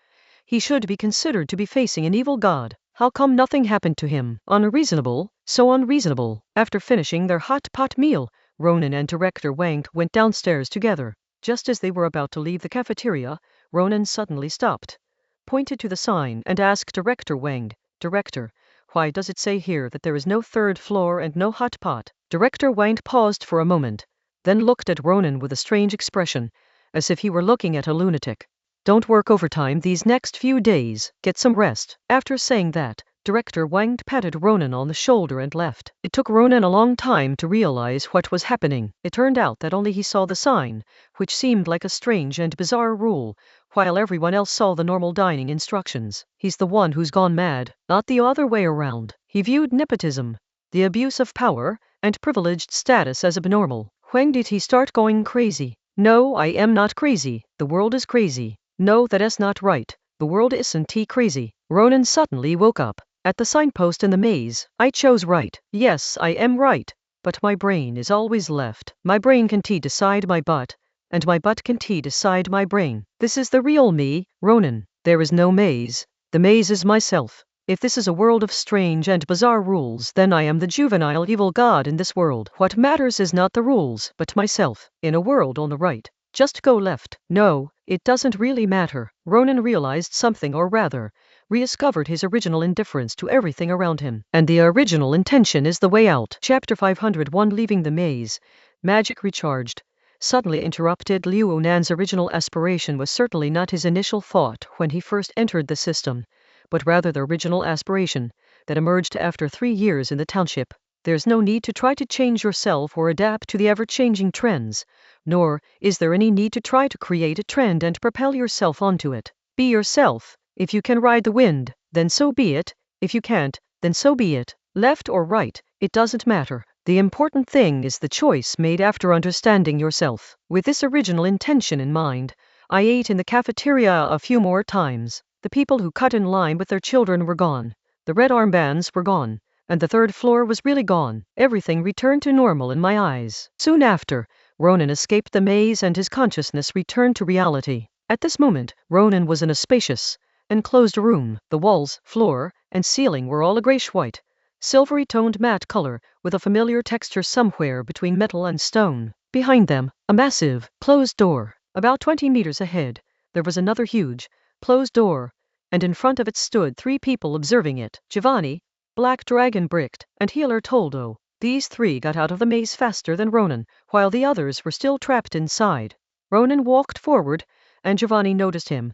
Speaker 1: he should be considered to be facing an evil god. How come nothing happened to him? Unreasonable, so unreasonable. After finishing their hot pot meal, Ronan and Director Wang went downstairs together. Just as they were about to leave the cafeteria, Ronan suddenly stopped, pointed to the sign and asked Director Wang, "Director, why does it say here that there is no third floor and no hot pot?" Director Wang paused for a moment, then looked at Ronan with a strange expression, as if he were looking at a lunatic. "Don't work overtime these next few days, get some rest." After saying that, Director Wang patted Ronan on the shoulder and left. It took Ronan a long time to realize what was happening. It turned out that only he saw the sign, which seemed like a strange and bizarre rule, while everyone else saw the normal dining instructions. He's the one who's gone mad, not the other way around. He viewed nepotism, the abuse of power, and privileged status as abnormal. When did he start going crazy? No, I am not crazy. The world is crazy. No, that's not right. The world isn't crazy. Ronan suddenly woke up. At the signpost in the maze, I chose right. Yes, I am right. But my brain is always left. My brain can decide my butt, and my butt can decide my brain. This is the real me, Ronan. There is no maze. The maze is myself. If this is a world of strange and bizarre rules, then I am the juvenile evil god in this world. What matters is not the rules, but myself. In a world on the right, just go left. No, it doesn't really matter. Ronan realized something, or rather, rediscovered his original indifference to everything around him. And the original intention is the way out. Chapter 501, Leaving the Maze. Magic recharged. Suddenly interrupted. Liu Nan's original aspiration was certainly not his initial thought when he first entered the system, but rather the original aspiration that emerged after 3 years in the township. There's no need to try to change yourself or adapt to the ever-changing trends, nor is there any need to try to create a trend and propel yourself onto it. Be yourself. If you can ride the wind, then so be it. If you can't, then so be it. Left or right, it doesn't matter. The important thing is the choice made after understanding yourself. With this original intention in mind, I ate in the cafeteria a few more times. The people who cut in line with their children were gone. The red armbands were gone, and the third floor was really gone. Everything returned to normal in my eyes. Soon after, Ronan escaped the maze and his consciousness returned to reality. At this moment, Ronan was in a spacious, enclosed room. The walls, floor, and ceiling were all a grayish-white, silvery-toned matte color, with a familiar texture somewhere between metal and stone. Behind them, a massive, closed door. About 20 meters ahead, there was another huge, closed door, and in front of it stood 3 people observing it. Giovanni, Black Dragon Bricked, and Healer Toldo. These 3 got out of the maze faster than Ronan, while the others were still trapped inside. Ronan walked forward, and Giovanni noticed him,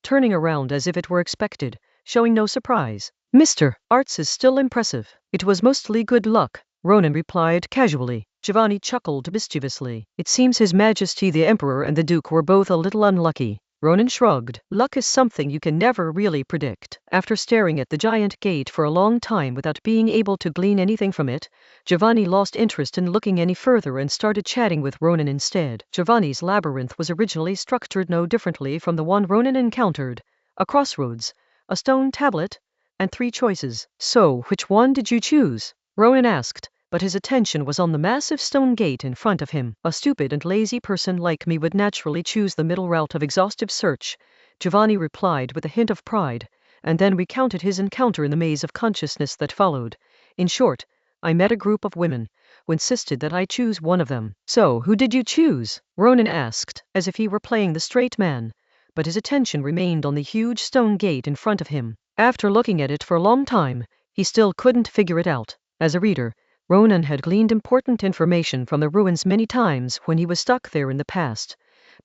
Speaker 1: turning around as if it were expected, showing no surprise. "Mr. Arts is still impressive." "It was mostly good luck," Ronan replied casually. Giovanni chuckled mischievously. "It seems His Majesty the Emperor and the Duke were both a little unlucky." Ronan shrugged. Luck is something you can never really predict. After staring at the giant gate for a long time without being able to glean anything from it, Giovanni lost interest in looking any further and started chatting with Ronan instead. Giovanni's labyrinth was originally structured no differently from the one Ronan encountered. A crossroads, a stone tablet, and 3 choices. "So, which one did you choose?" Ronan asked, but his attention was on the massive stone gate in front of him. A stupid and lazy person like me would naturally choose the middle route of exhaustive search, Giovanni replied with a hint of pride, and then recounted his encounter in the maze of consciousness that followed. In short, I met a group of women who insisted that I choose one of them. So, who did you choose? Ronan asked, as if he were playing the straight man, but his attention remained on the huge stone gate in front of him. After looking at it for a long time, he still couldn't figure it out. As a reader, Ronan had gleaned important information from the ruins many times when he was stuck there in the past,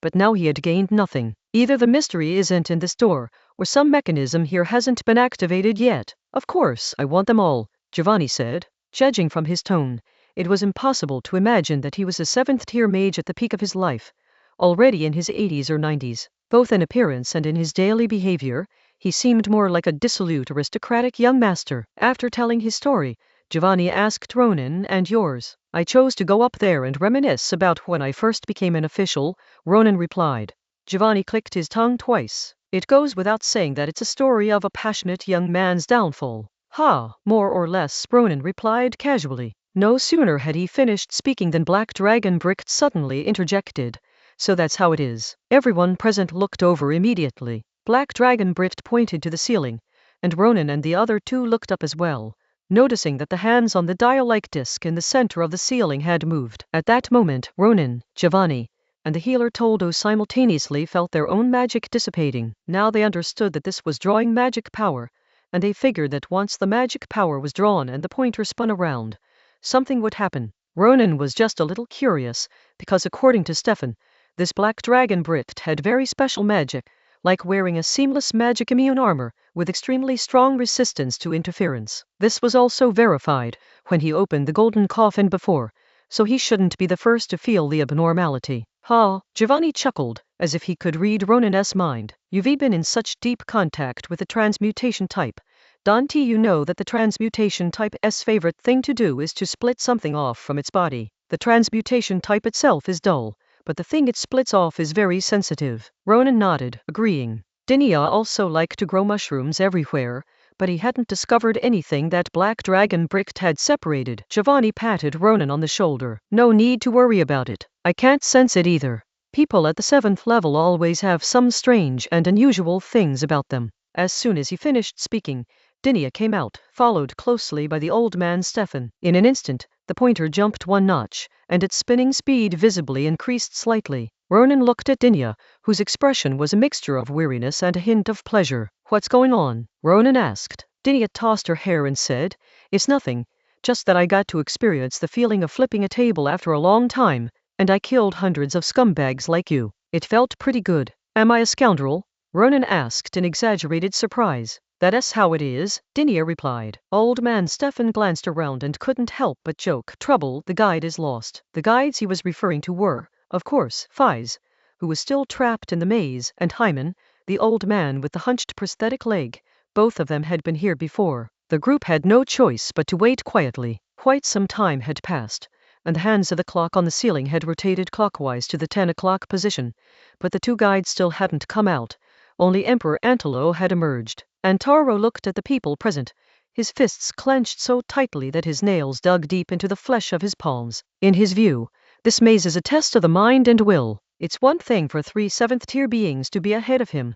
Speaker 1: but now he had gained nothing. Either the mystery isn't in this door, or some mechanism here hasn't been activated yet. Of course, I want them all, Giovanni said. Judging from his tone, it was impossible to imagine that he was a 7th-tier mage at the peak of his life, already in his 80s or 90s. Both in appearance and in his daily behavior, he seemed more like a dissolute aristocratic young master. After telling his story, Giovanni asked Ronan, and yours? I chose to go up there and reminisce about when I first became an official, Ronan replied. Giovanni clicked his tongue twice. It goes without saying that it's a story of a passionate young man's downfall. Ha, more or less, Ronan replied casually. No sooner had he finished speaking than Black Dragon Brick suddenly interjected. So that's how it is. Everyone present looked over immediately. Black Dragon Brick pointed to the ceiling, and Ronan and the other two looked up as well, noticing that the hands on the dial-like disc in the center of the ceiling had moved. At that moment, Ronan, Giovanni, and the healer Toldo simultaneously felt their own magic dissipating. Now they understood that this was drawing magic power, and they figured that once the magic power was drawn and the pointer spun around, something would happen. Ronan was just a little curious, because according to Stefan, this Black Dragon Brit had very special magic, like wearing a seamless magic immune armor with extremely strong resistance to interference. This was also verified when he opened the golden coffin before, so he shouldn't be the first to feel the abnormality. Ha, Giovanni chuckled, as if he could read Ronan's mind. You've been in such deep contact with the transmutation type. Dante, you know that the transmutation type's favorite thing to do is to split something off from its body. The transmutation type itself is dull, but the thing it splits off is very sensitive. Ronan nodded, agreeing. Dinia also liked to grow mushrooms everywhere, but he hadn't discovered anything that Black Dragon Brick had separated. Giovanni patted Ronan on the shoulder. No need to worry about it. I can't sense it either. People at the 7th level always have some strange and unusual things about them. As soon as he finished speaking, Dinia came out, followed closely by the old man Stefan. In an instant, the pointer jumped one notch, and its spinning speed visibly increased slightly. Ronan looked at Dinia, whose expression was a mixture of weariness and a hint of pleasure. What's going on? Ronan asked. Dinia tossed her hair and said, It's nothing, just that I got to experience the feeling of flipping a table after a long time, and I killed hundreds of scumbags like you. It felt pretty good. Am I a scoundrel? Ronan asked in exaggerated surprise. That's how it is, Dinia replied. Old man Stefan glanced around and couldn't help but joke. Trouble, the guide is lost. The guides he was referring to were, of course, Fies, who was still trapped in the maze, and Hyman, the old man with the hunched prosthetic leg. Both of them had been here before. The group had no choice but to wait quietly. Quite some time had passed, and the hands of the clock on the ceiling had rotated clockwise to the 10 o'clock position, but the two guides still hadn't come out. Only Emperor Antelo had emerged. Antaro looked at the people present, his fists clenched so tightly that his nails dug deep into the flesh of his palms. In his view, this maze is a test of the mind and will. It's one thing for 3 7th-tier beings to be ahead of him,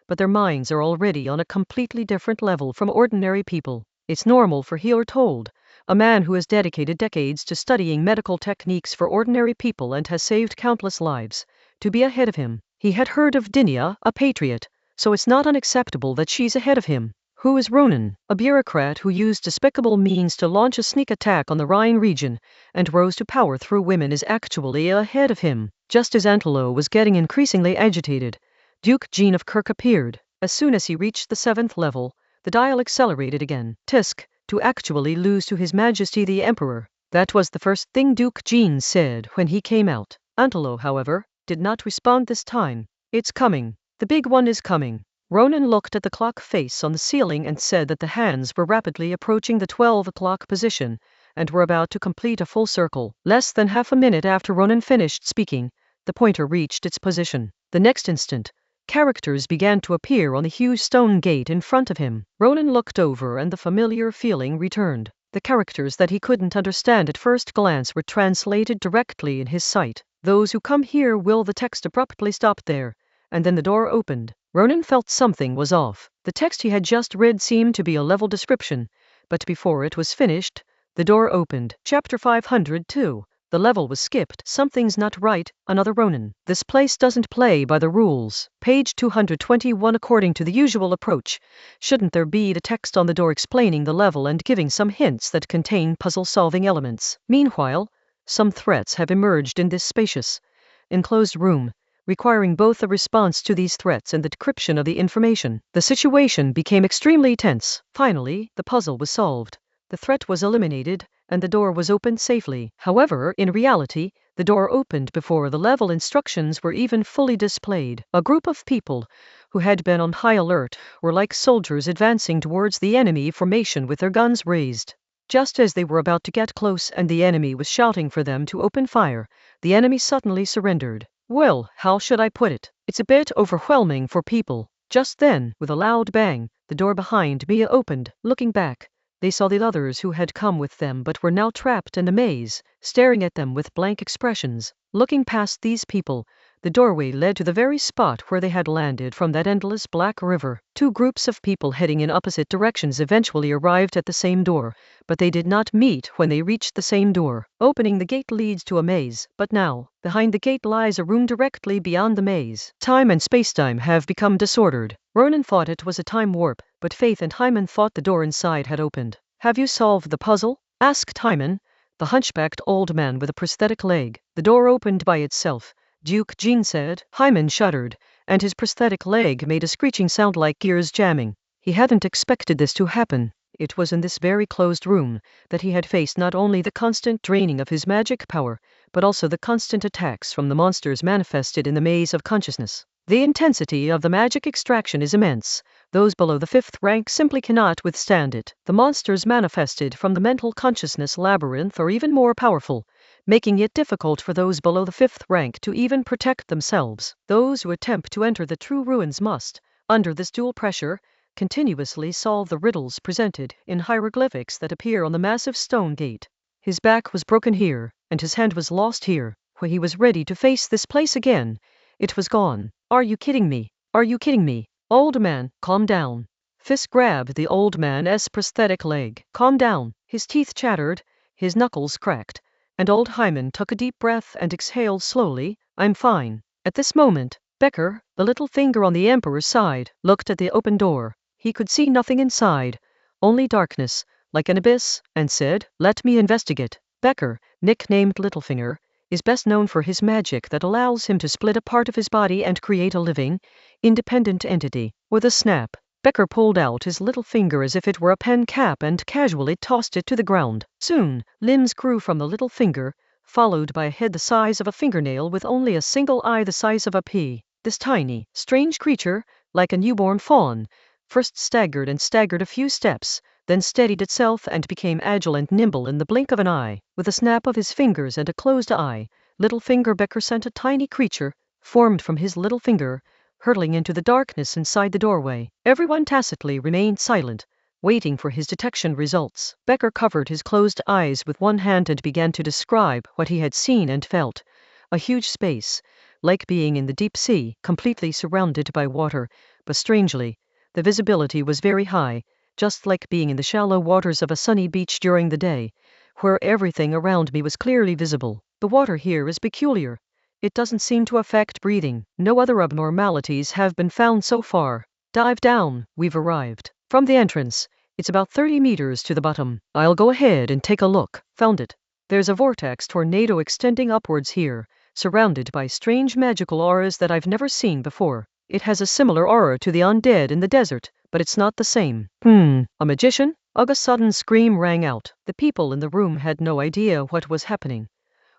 Speaker 1: but their minds are already on a completely different level from ordinary people. It's normal for Healer Told, a man who has dedicated decades to studying medical techniques for ordinary people and has saved countless lives, to be ahead of him. He had heard of Dinia, a patriot, so it's not unacceptable that she's ahead of him. Who is Ronan? A bureaucrat who used despicable means to launch a sneak attack on the Rhine region and rose to power through women is actually ahead of him. Just as Antelo was getting increasingly agitated, Duke Jean of Kirk appeared. As soon as he reached the 7th level, the dial accelerated again. Tisk, to actually lose to His Majesty the Emperor. That was the first thing Duke Jean said when he came out. Antelo, however, did not respond this time. It's coming. The big one is coming. Ronan looked at the clock face on the ceiling and said that the hands were rapidly approaching the 12 o'clock position and were about to complete a full circle. Less than half a minute after Ronan finished speaking, the pointer reached its position. The next instant, characters began to appear on the huge stone gate in front of him. Ronan looked over and the familiar feeling returned. The characters that he couldn't understand at first glance were translated directly in his sight. Those who come here will. The text abruptly stopped there, and then the door opened. Ronan felt something was off. The text he had just read seemed to be a level description, but before it was finished, the door opened. Chapter 502. The level was skipped. Something's not right, another Ronan. This place doesn't play by the rules. Page 221. According to the usual approach, shouldn't there be the text on the door explaining the level and giving some hints that contain puzzle-solving elements? Meanwhile, some threats have emerged in this spacious, enclosed room, requiring both a response to these threats and the decryption of the information. The situation became extremely tense. Finally, the puzzle was solved. The threat was eliminated, and the door was opened safely. However, in reality, the door opened before the level instructions were even fully displayed. A group of people, who had been on high alert, were like soldiers advancing towards the enemy formation with their guns raised. Just as they were about to get close and the enemy was shouting for them to open fire, the enemy suddenly surrendered. Well, how should I put it? It's a bit overwhelming for people. Just then, with a loud bang, the door behind me opened. Looking back, they saw the others who had come with them but were now trapped in the maze, staring at them with blank expressions. Looking past these people, the doorway led to the very spot where they had landed from that endless black river. Two groups of people heading in opposite directions eventually arrived at the same door, but they did not meet when they reached the same door. Opening the gate leads to a maze, but now, behind the gate lies a room directly beyond the maze. Time and spacetime have become disordered. Ronan thought it was a time warp, but Faith and Hyman thought the door inside had opened. Have you solved the puzzle? Asked Hyman, the hunchbacked old man with a prosthetic leg. The door opened by itself, Duke Jean said. Hyman shuddered, and his prosthetic leg made a screeching sound like gears jamming. He hadn't expected this to happen. It was in this very closed room that he had faced not only the constant draining of his magic power, but also the constant attacks from the monsters manifested in the maze of consciousness. The intensity of the magic extraction is immense. Those below the 5th rank simply cannot withstand it. The monsters manifested from the mental consciousness labyrinth are even more powerful, making it difficult for those below the 5th rank to even protect themselves. Those who attempt to enter the true ruins must, under this dual pressure, continuously solve the riddles presented in hieroglyphics that appear on the massive stone gate. His back was broken here, and his hand was lost here. When he was ready to face this place again, it was gone. Are you kidding me? Are you kidding me? Old man, calm down. Fisk grabbed the old man's prosthetic leg. Calm down. His teeth chattered, his knuckles cracked, and old Hyman took a deep breath and exhaled slowly. I'm fine. At this moment, Becker, the little finger on the Emperor's side, looked at the open door. He could see nothing inside, only darkness, like an abyss, and said, "Let me investigate." Becker, nicknamed Littlefinger, is best known for his magic that allows him to split a part of his body and create a living, independent entity. With a snap, Becker pulled out his little finger as if it were a pen cap and casually tossed it to the ground. Soon, limbs grew from the little finger, followed by a head the size of a fingernail with only a single eye the size of a pea. This tiny, strange creature, like a newborn fawn, first staggered a few steps, then steadied itself and became agile and nimble in the blink of an eye. With a snap of his fingers and a closed eye, Littlefinger Becker sent a tiny creature, formed from his little finger, hurtling into the darkness inside the doorway. Everyone tacitly remained silent, waiting for his detection results. Becker covered his closed eyes with one hand and began to describe what he had seen and felt. A huge space, like being in the deep sea, completely surrounded by water, but strangely, the visibility was very high, just like being in the shallow waters of a sunny beach during the day, where everything around me was clearly visible. The water here is peculiar. It doesn't seem to affect breathing. No other abnormalities have been found so far. Dive down, we've arrived. From the entrance, it's about 30 meters to the bottom. I'll go ahead and take a look. Found it. There's a vortex tornado extending upwards here, surrounded by strange magical auras that I've never seen before. It has a similar aura to the undead in the desert, but it's not the same. A magician? A sudden scream rang out. The people in the room had no idea what was happening.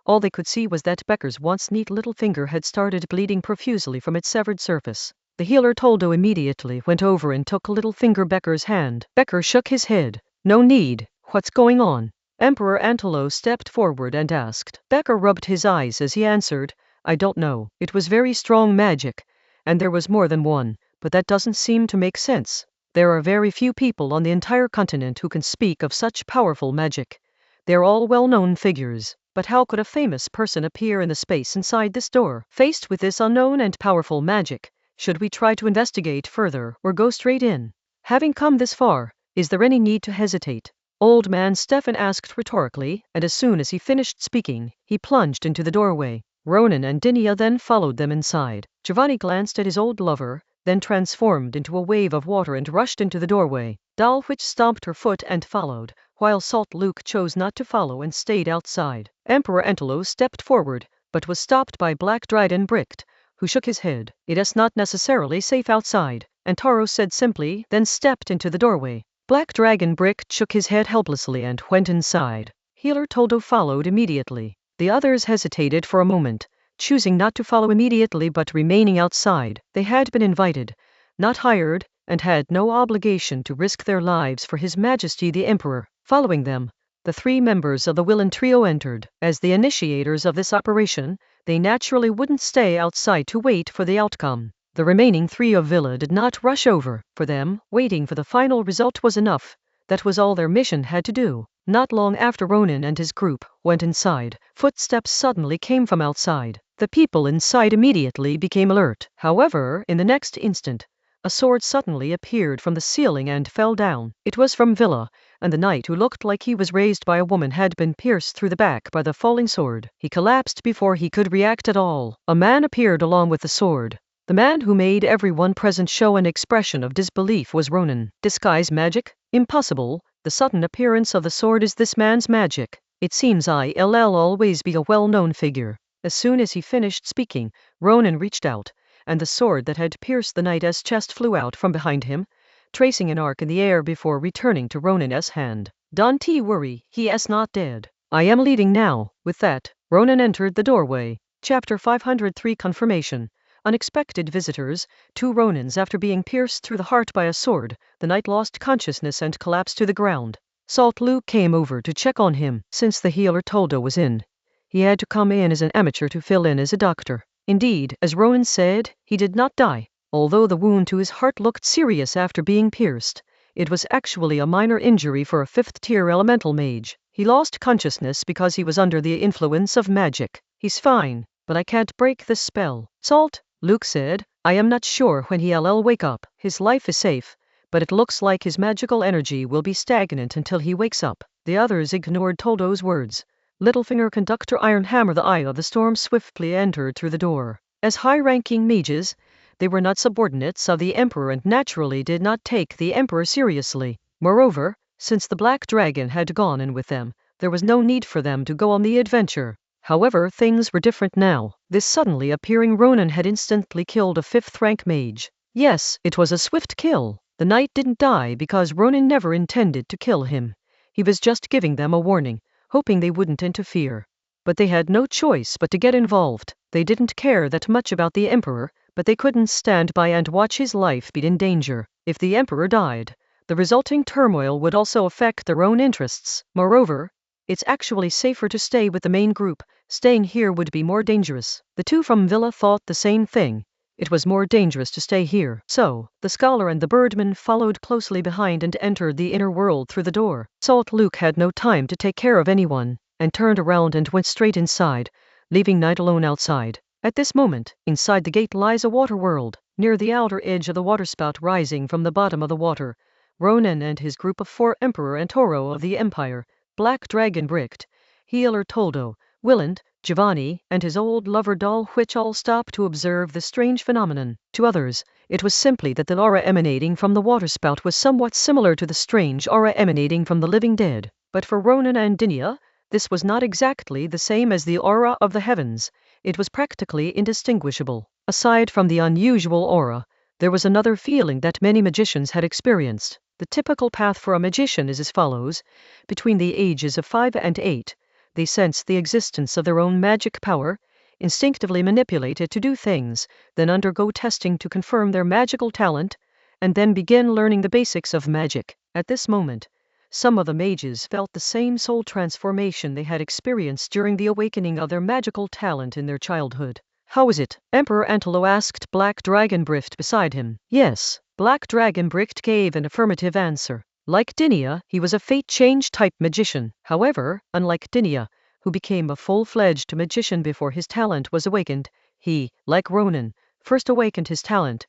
Speaker 1: All they could see was that Becker's once neat little finger had started bleeding profusely from its severed surface. The healer Toldo immediately went over and took Littlefinger Becker's hand. Becker shook his head. No need. What's going on? Emperor Antelo stepped forward and asked. Becker rubbed his eyes as he answered, I don't know. It was very strong magic, and there was more than one, but that doesn't seem to make sense. There are very few people on the entire continent who can speak of such powerful magic. They're all well-known figures. But how could a famous person appear in the space inside this door? Faced with this unknown and powerful magic, should we try to investigate further or go straight in? Having come this far, is there any need to hesitate? Old man Stefan asked rhetorically, and as soon as he finished speaking, he plunged into the doorway. Ronan and Dinia then followed them inside. Giovanni glanced at his old lover, then transformed into a wave of water and rushed into the doorway. Dalwitch stomped her foot and followed, while Salt Luke chose not to follow and stayed outside. Emperor Antelo stepped forward, but was stopped by Black Dragon Bricht, who shook his head. It is not necessarily safe outside, Antaro said simply, then stepped into the doorway. Black Dragon Bricht shook his head helplessly and went inside. Healer Toldo followed immediately. The others hesitated for a moment, choosing not to follow immediately but remaining outside. They had been invited, not hired, and had no obligation to risk their lives for His Majesty the Emperor. Following them, the 3 members of the Willen trio entered. As the initiators of this operation, they naturally wouldn't stay outside to wait for the outcome. The remaining 3 of Villa did not rush over. For them, waiting for the final result was enough. That was all their mission had to do. Not long after Ronan and his group went inside, footsteps suddenly came from outside. The people inside immediately became alert. However, in the next instant, a sword suddenly appeared from the ceiling and fell down. It was from Villa, and the knight, who looked like he was raised by a woman, had been pierced through the back by the falling sword. He collapsed before he could react at all. A man appeared along with the sword. The man who made everyone present show an expression of disbelief was Ronan. Disguise magic? Impossible. The sudden appearance of the sword is this man's magic. It seems I'll always be a well-known figure. As soon as he finished speaking, Ronan reached out, and the sword that had pierced the knight's chest flew out from behind him, tracing an arc in the air before returning to Ronan's hand. Don't worry, he is not dead. I am leaving now. With that, Ronan entered the doorway. Chapter 503 Confirmation. Unexpected visitors. 2 Ronans. After being pierced through the heart by a sword, the knight lost consciousness and collapsed to the ground. Salt Luke came over to check on him. Since the healer Toldo was in, he had to come in as an amateur to fill in as a doctor. Indeed, as Ronan said, he did not die. Although the wound to his heart looked serious after being pierced, it was actually a minor injury for a 5th-tier elemental mage. He lost consciousness because he was under the influence of magic. He's fine, but I can't break this spell. Salt, Luke said, I am not sure when he'll wake up. His life is safe, but it looks like his magical energy will be stagnant until he wakes up. The others ignored Toldo's words. Littlefinger Conductor Ironhammer, the Eye of the Storm, swiftly entered through the door. As high-ranking mages, they were not subordinates of the Emperor and naturally did not take the Emperor seriously. Moreover, since the Black Dragon had gone in with them, there was no need for them to go on the adventure. However, things were different now. This suddenly appearing Ronan had instantly killed a 5th-rank mage. Yes, it was a swift kill. The knight didn't die because Ronan never intended to kill him. He was just giving them a warning, hoping they wouldn't interfere. But they had no choice but to get involved. They didn't care that much about the Emperor, but they couldn't stand by and watch his life be in danger. If the Emperor died, the resulting turmoil would also affect their own interests. Moreover, it's actually safer to stay with the main group. Staying here would be more dangerous. The 2 from Villa thought the same thing. It was more dangerous to stay here. So, the scholar and the birdman followed closely behind and entered the inner world through the door. Salt Luke had no time to take care of anyone, and turned around and went straight inside, leaving Knight alone outside. At this moment, inside the gate lies a water world. Near the outer edge of the waterspout rising from the bottom of the water, Ronan and his group of 4 Emperor and Toro of the Empire, Black Dragon Bricht, Healer Toldo, Willand, Giovanni, and his old lover Dalwitch all stopped to observe the strange phenomenon. To others, it was simply that the aura emanating from the waterspout was somewhat similar to the strange aura emanating from the living dead. But for Ronan and Dinia, this was not exactly the same as the aura of the heavens. It was practically indistinguishable. Aside from the unusual aura, there was another feeling that many magicians had experienced. The typical path for a magician is as follows. Between the ages of 5 and 8, they sense the existence of their own magic power, instinctively manipulate it to do things, then undergo testing to confirm their magical talent, and then begin learning the basics of magic. At this moment, some of the mages felt the same soul transformation they had experienced during the awakening of their magical talent in their childhood. How is it? Emperor Antelo asked Black Dragon Bricht beside him. Yes, Black Dragon Bricked gave an affirmative answer. Like Dinia, he was a fate change type magician. However, unlike Dinia, who became a full-fledged magician before his talent was awakened, he, like Ronan, first awakened his talent,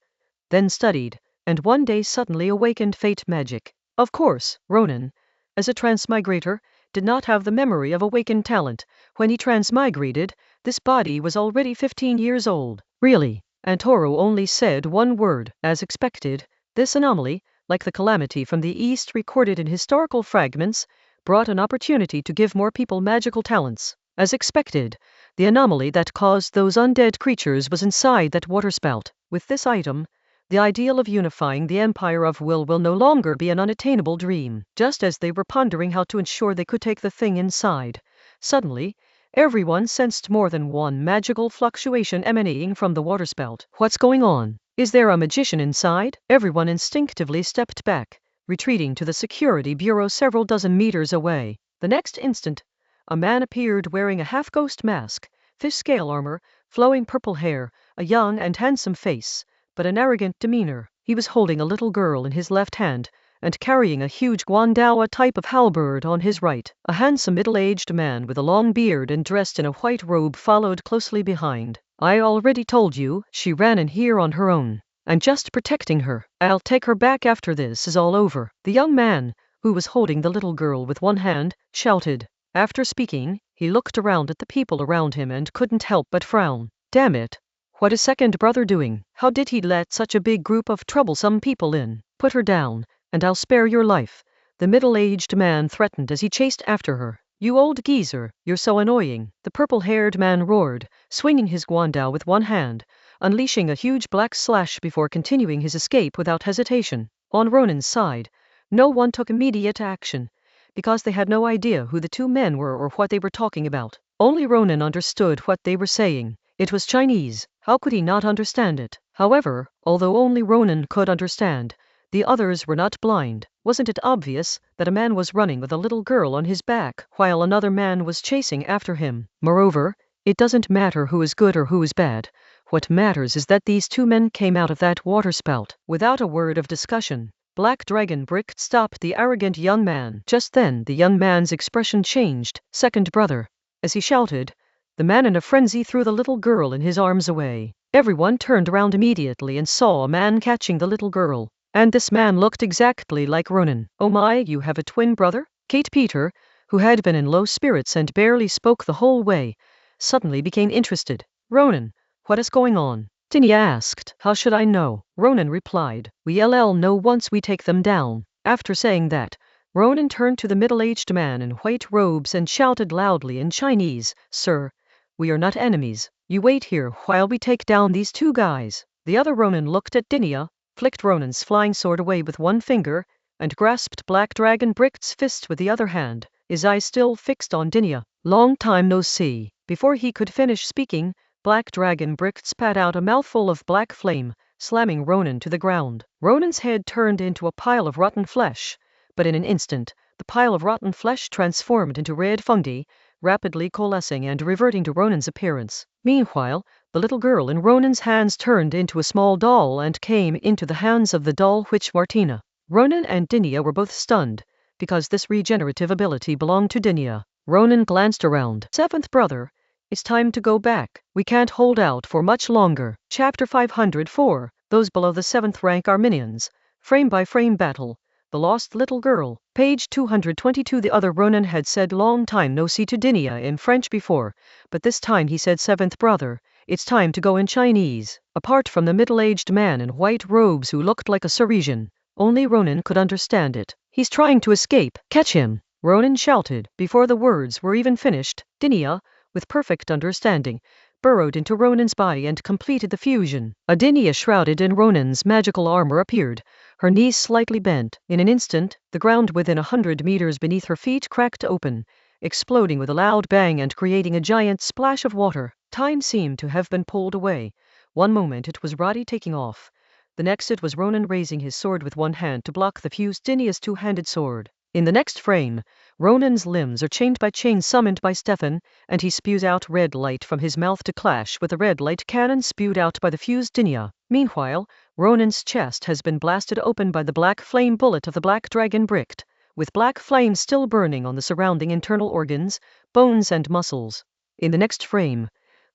Speaker 1: then studied, and one day suddenly awakened fate magic. Of course, Ronan, as a transmigrator, did not have the memory of awakened talent. When he transmigrated, this body was already 15 years old. Really? And Toru only said one word, as expected. This anomaly, like the calamity from the East recorded in historical fragments, brought an opportunity to give more people magical talents. As expected, the anomaly that caused those undead creatures was inside that waterspout. With this item, the ideal of unifying the Empire of Will no longer be an unattainable dream. Just as they were pondering how to ensure they could take the thing inside, suddenly, everyone sensed more than one magical fluctuation emanating from the waterspout. What's going on? Is there a magician inside? Everyone instinctively stepped back, retreating to the security bureau several dozen meters away. The next instant, a man appeared wearing a half-ghost mask, fish-scale armor, flowing purple hair, a young and handsome face, but an arrogant demeanor. He was holding a little girl in his left hand, and carrying a huge Guandawa type of halberd on his right. A handsome middle-aged man with a long beard and dressed in a white robe followed closely behind. I already told you, she ran in here on her own. I'm just protecting her. I'll take her back after this is all over. The young man, who was holding the little girl with one hand, shouted. After speaking, he looked around at the people around him and couldn't help but frown. Damn it. What is second brother doing? How did he let such a big group of troublesome people in? Put her down, and I'll spare your life, the middle-aged man threatened as he chased after her. You old geezer, you're so annoying, the purple-haired man roared, swinging his guandao with one hand, unleashing a huge black slash before continuing his escape without hesitation. On Ronan's side, no one took immediate action, because they had no idea who the two men were or what they were talking about. Only Ronan understood what they were saying. It was Chinese. How could he not understand it? However, although only Ronan could understand, the others were not blind. Wasn't it obvious that a man was running with a little girl on his back while another man was chasing after him? Moreover, it doesn't matter who is good or who is bad. What matters is that these two men came out of that waterspout. Without a word of discussion, Black Dragon Brick stopped the arrogant young man. Just then, the young man's expression changed. Second brother. As he shouted, the man in a frenzy threw the little girl in his arms away. Everyone turned around immediately and saw a man catching the little girl. And this man looked exactly like Ronan. Oh my, you have a twin brother? Kate Peter, who had been in low spirits and barely spoke the whole way, suddenly became interested. Ronan, what is going on? Tinny asked. How should I know? Ronan replied. We'll know once we take them down. After saying that, Ronan turned to the middle-aged man in white robes and shouted loudly in Chinese, Sir, we are not enemies. You wait here while we take down these two guys. The other Ronan looked at Dinia, flicked Ronan's flying sword away with one finger, and grasped Black Dragon Brick's fist with the other hand, his eyes still fixed on Dinia. Long time no see. Before he could finish speaking, Black Dragon Brick spat out a mouthful of black flame, slamming Ronan to the ground. Ronan's head turned into a pile of rotten flesh, but in an instant, the pile of rotten flesh transformed into red fungi, rapidly coalescing and reverting to Ronan's appearance. Meanwhile, the little girl in Ronan's hands turned into a small doll and came into the hands of the doll witch Martina. Ronan and Dinia were both stunned, because this regenerative ability belonged to Dinia. Ronan glanced around. Seventh brother, it's time to go back. We can't hold out for much longer. Chapter 504, those below the 7th rank are minions. Frame-by-frame battle. The Lost Little Girl. Page 222. The other Ronan had said long time no see to Dinia in French before, but this time he said seventh brother, it's time to go in Chinese. Apart from the middle-aged man in white robes who looked like a Sarisian, only Ronan could understand it. He's trying to escape. Catch him! Ronan shouted. Before the words were even finished, Dinia, with perfect understanding, burrowed into Ronan's body and completed the fusion. A Dinia shrouded in Ronan's magical armor appeared, her knees slightly bent. In an instant, the ground within 100 meters beneath her feet cracked open, exploding with a loud bang and creating a giant splash of water. Time seemed to have been pulled away. One moment it was Roddy taking off. The next it was Ronan raising his sword with one hand to block the fused Dinia's two-handed sword. In the next frame, Ronan's limbs are chained by chains summoned by Stefan, and he spews out red light from his mouth to clash with the red light cannon spewed out by the fused Dinia. Meanwhile, Ronan's chest has been blasted open by the black flame bullet of the black dragon bricked, with black flames still burning on the surrounding internal organs, bones and muscles. In the next frame,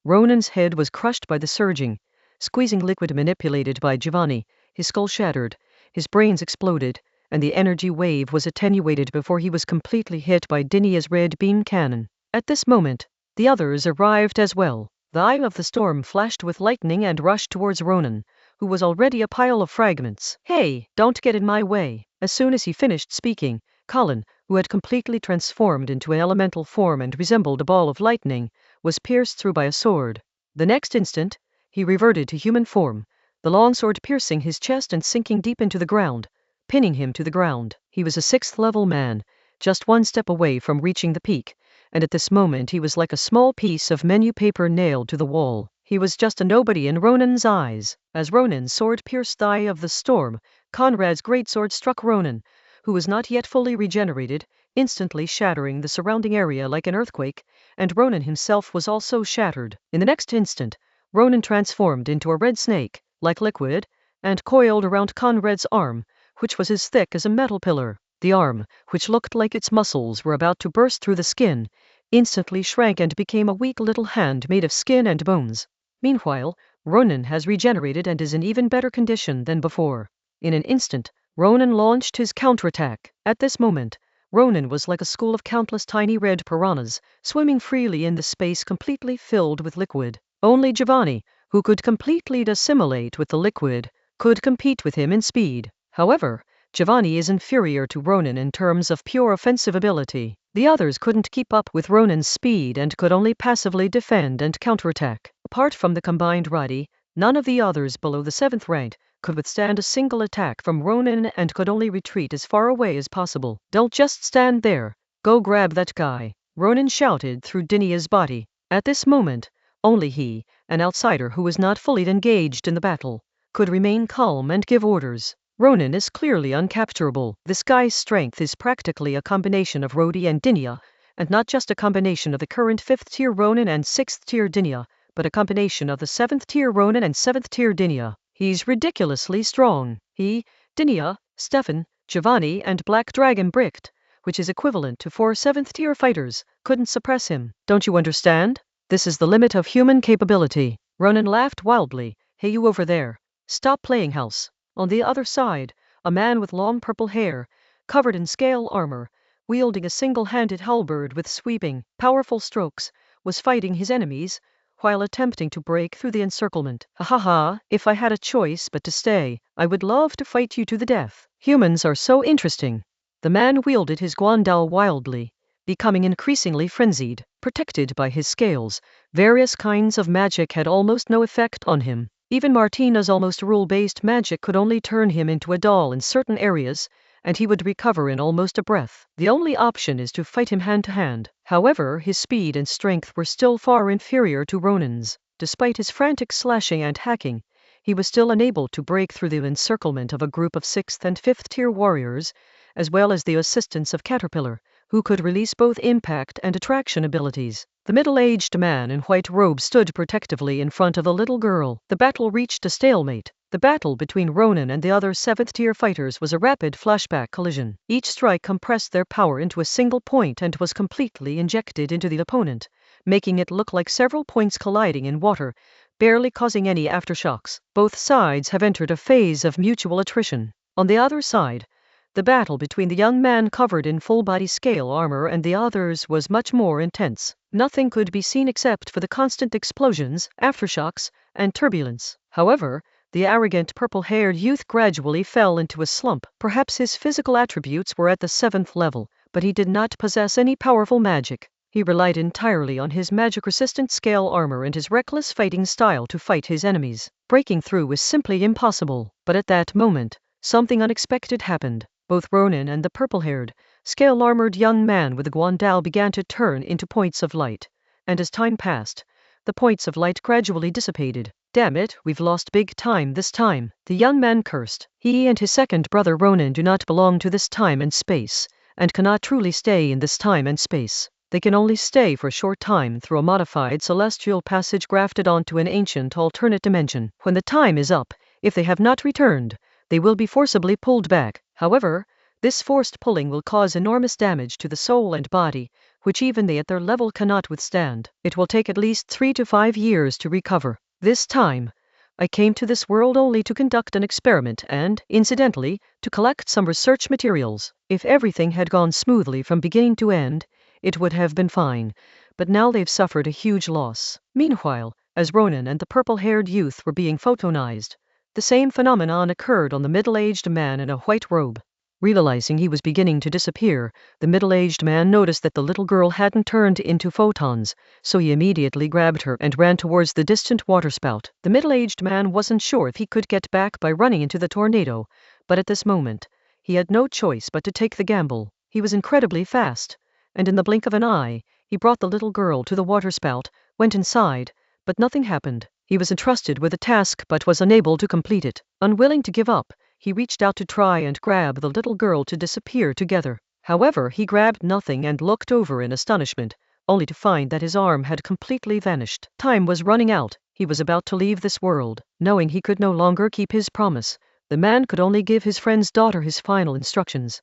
Speaker 1: Ronan's head was crushed by the surging, squeezing liquid manipulated by Giovanni. His skull shattered, his brains exploded, and the energy wave was attenuated before he was completely hit by Dinia's red beam cannon. At this moment, the others arrived as well. The eye of the storm flashed with lightning and rushed towards Ronan, who was already a pile of fragments. "Hey, don't get in my way." As soon as he finished speaking, Colin, who had completely transformed into an elemental form and resembled a ball of lightning, was pierced through by a sword. The next instant, he reverted to human form, the long sword piercing his chest and sinking deep into the ground, pinning him to the ground. He was a 6th-level man, just one step away from reaching the peak, and at this moment he was like a small piece of menu paper nailed to the wall. He was just a nobody in Ronan's eyes. As Ronan's sword pierced the eye of the storm, Conrad's greatsword struck Ronan, who was not yet fully regenerated, instantly shattering the surrounding area like an earthquake, and Ronan himself was also shattered. In the next instant, Ronan transformed into a red snake, like liquid, and coiled around Conrad's arm, which was as thick as a metal pillar. The arm, which looked like its muscles were about to burst through the skin, instantly shrank and became a weak little hand made of skin and bones. Meanwhile, Ronan has regenerated and is in even better condition than before. In an instant, Ronan launched his counterattack. At this moment, Ronan was like a school of countless tiny red piranhas, swimming freely in the space completely filled with liquid. Only Giovanni, who could completely assimilate with the liquid, could compete with him in speed. However, Giovanni is inferior to Ronan in terms of pure offensive ability. The others couldn't keep up with Ronan's speed and could only passively defend and counterattack. Apart from the combined Radi, none of the others below the 7th rank could withstand a single attack from Ronan and could only retreat as far away as possible. "Don't just stand there. Go grab that guy," Ronan shouted through Dinia's body. At this moment, only he, an outsider who was not fully engaged in the battle, could remain calm and give orders. Ronan is clearly uncapturable. This guy's strength is practically a combination of Rodi and Dinia, and not just a combination of the current 5th-tier Ronan and 6th-tier Dinia, but a combination of the 7th-tier Ronan and 7th-tier Dinia. He's ridiculously strong. He, Dinia, Stefan, Giovanni and Black Dragon Bricked, which is equivalent to 4 7th-tier fighters, couldn't suppress him. Don't you understand? This is the limit of human capability. Ronan laughed wildly. "Hey, you over there. Stop playing house." On the other side, a man with long purple hair, covered in scale armor, wielding a single-handed halberd with sweeping, powerful strokes, was fighting his enemies, while attempting to break through the encirclement. "Ha ha ha, if I had a choice but to stay, I would love to fight you to the death. Humans are so interesting." The man wielded his guandao wildly, becoming increasingly frenzied. Protected by his scales, various kinds of magic had almost no effect on him. Even Martina's almost rule-based magic could only turn him into a doll in certain areas, and he would recover in almost a breath. The only option is to fight him hand-to-hand. However, his speed and strength were still far inferior to Ronan's. Despite his frantic slashing and hacking, he was still unable to break through the encirclement of a group of 6th and 5th-tier warriors, as well as the assistance of Caterpillar, who could release both impact and attraction abilities. The middle-aged man in white robe stood protectively in front of the little girl. The battle reached a stalemate. The battle between Ronan and the other 7th-tier fighters was a rapid flashback collision. Each strike compressed their power into a single point and was completely injected into the opponent, making it look like several points colliding in water, barely causing any aftershocks. Both sides have entered a phase of mutual attrition. On the other side, the battle between the young man covered in full-body scale armor and the others was much more intense. Nothing could be seen except for the constant explosions, aftershocks, and turbulence. However, the arrogant purple-haired youth gradually fell into a slump. Perhaps his physical attributes were at the 7th level, but he did not possess any powerful magic. He relied entirely on his magic-resistant scale armor and his reckless fighting style to fight his enemies. Breaking through was simply impossible. But at that moment, something unexpected happened. Both Ronan and the purple-haired, scale-armored young man with the guandao began to turn into points of light, and as time passed, the points of light gradually dissipated. "Damn it, we've lost big time this time," the young man cursed. He and his second brother Ronan do not belong to this time and space, and cannot truly stay in this time and space. They can only stay for a short time through a modified celestial passage grafted onto an ancient alternate dimension. When the time is up, If they have not returned, they will be forcibly pulled back. However, this forced pulling will cause enormous damage to the soul and body, which even they at their level cannot withstand. It will take at least 3 to 5 years to recover. This time, I came to this world only to conduct an experiment and, incidentally, to collect some research materials. If everything had gone smoothly from beginning to end, it would have been fine, but now they've suffered a huge loss. Meanwhile, as Ronan and the purple-haired youth were being photonized, the same phenomenon occurred on the middle-aged man in a white robe. Realizing he was beginning to disappear, the middle-aged man noticed that the little girl hadn't turned into photons, so he immediately grabbed her and ran towards the distant waterspout. The middle-aged man wasn't sure if he could get back by running into the tornado, but at this moment, he had no choice but to take the gamble. He was incredibly fast, and in the blink of an eye, he brought the little girl to the waterspout, went inside, but nothing happened. He was entrusted with a task but was unable to complete it. Unwilling to give up, he reached out to try and grab the little girl to disappear together. However, he grabbed nothing and looked over in astonishment, only to find that his arm had completely vanished. Time was running out. He was about to leave this world. Knowing he could no longer keep his promise, the man could only give his friend's daughter his final instructions.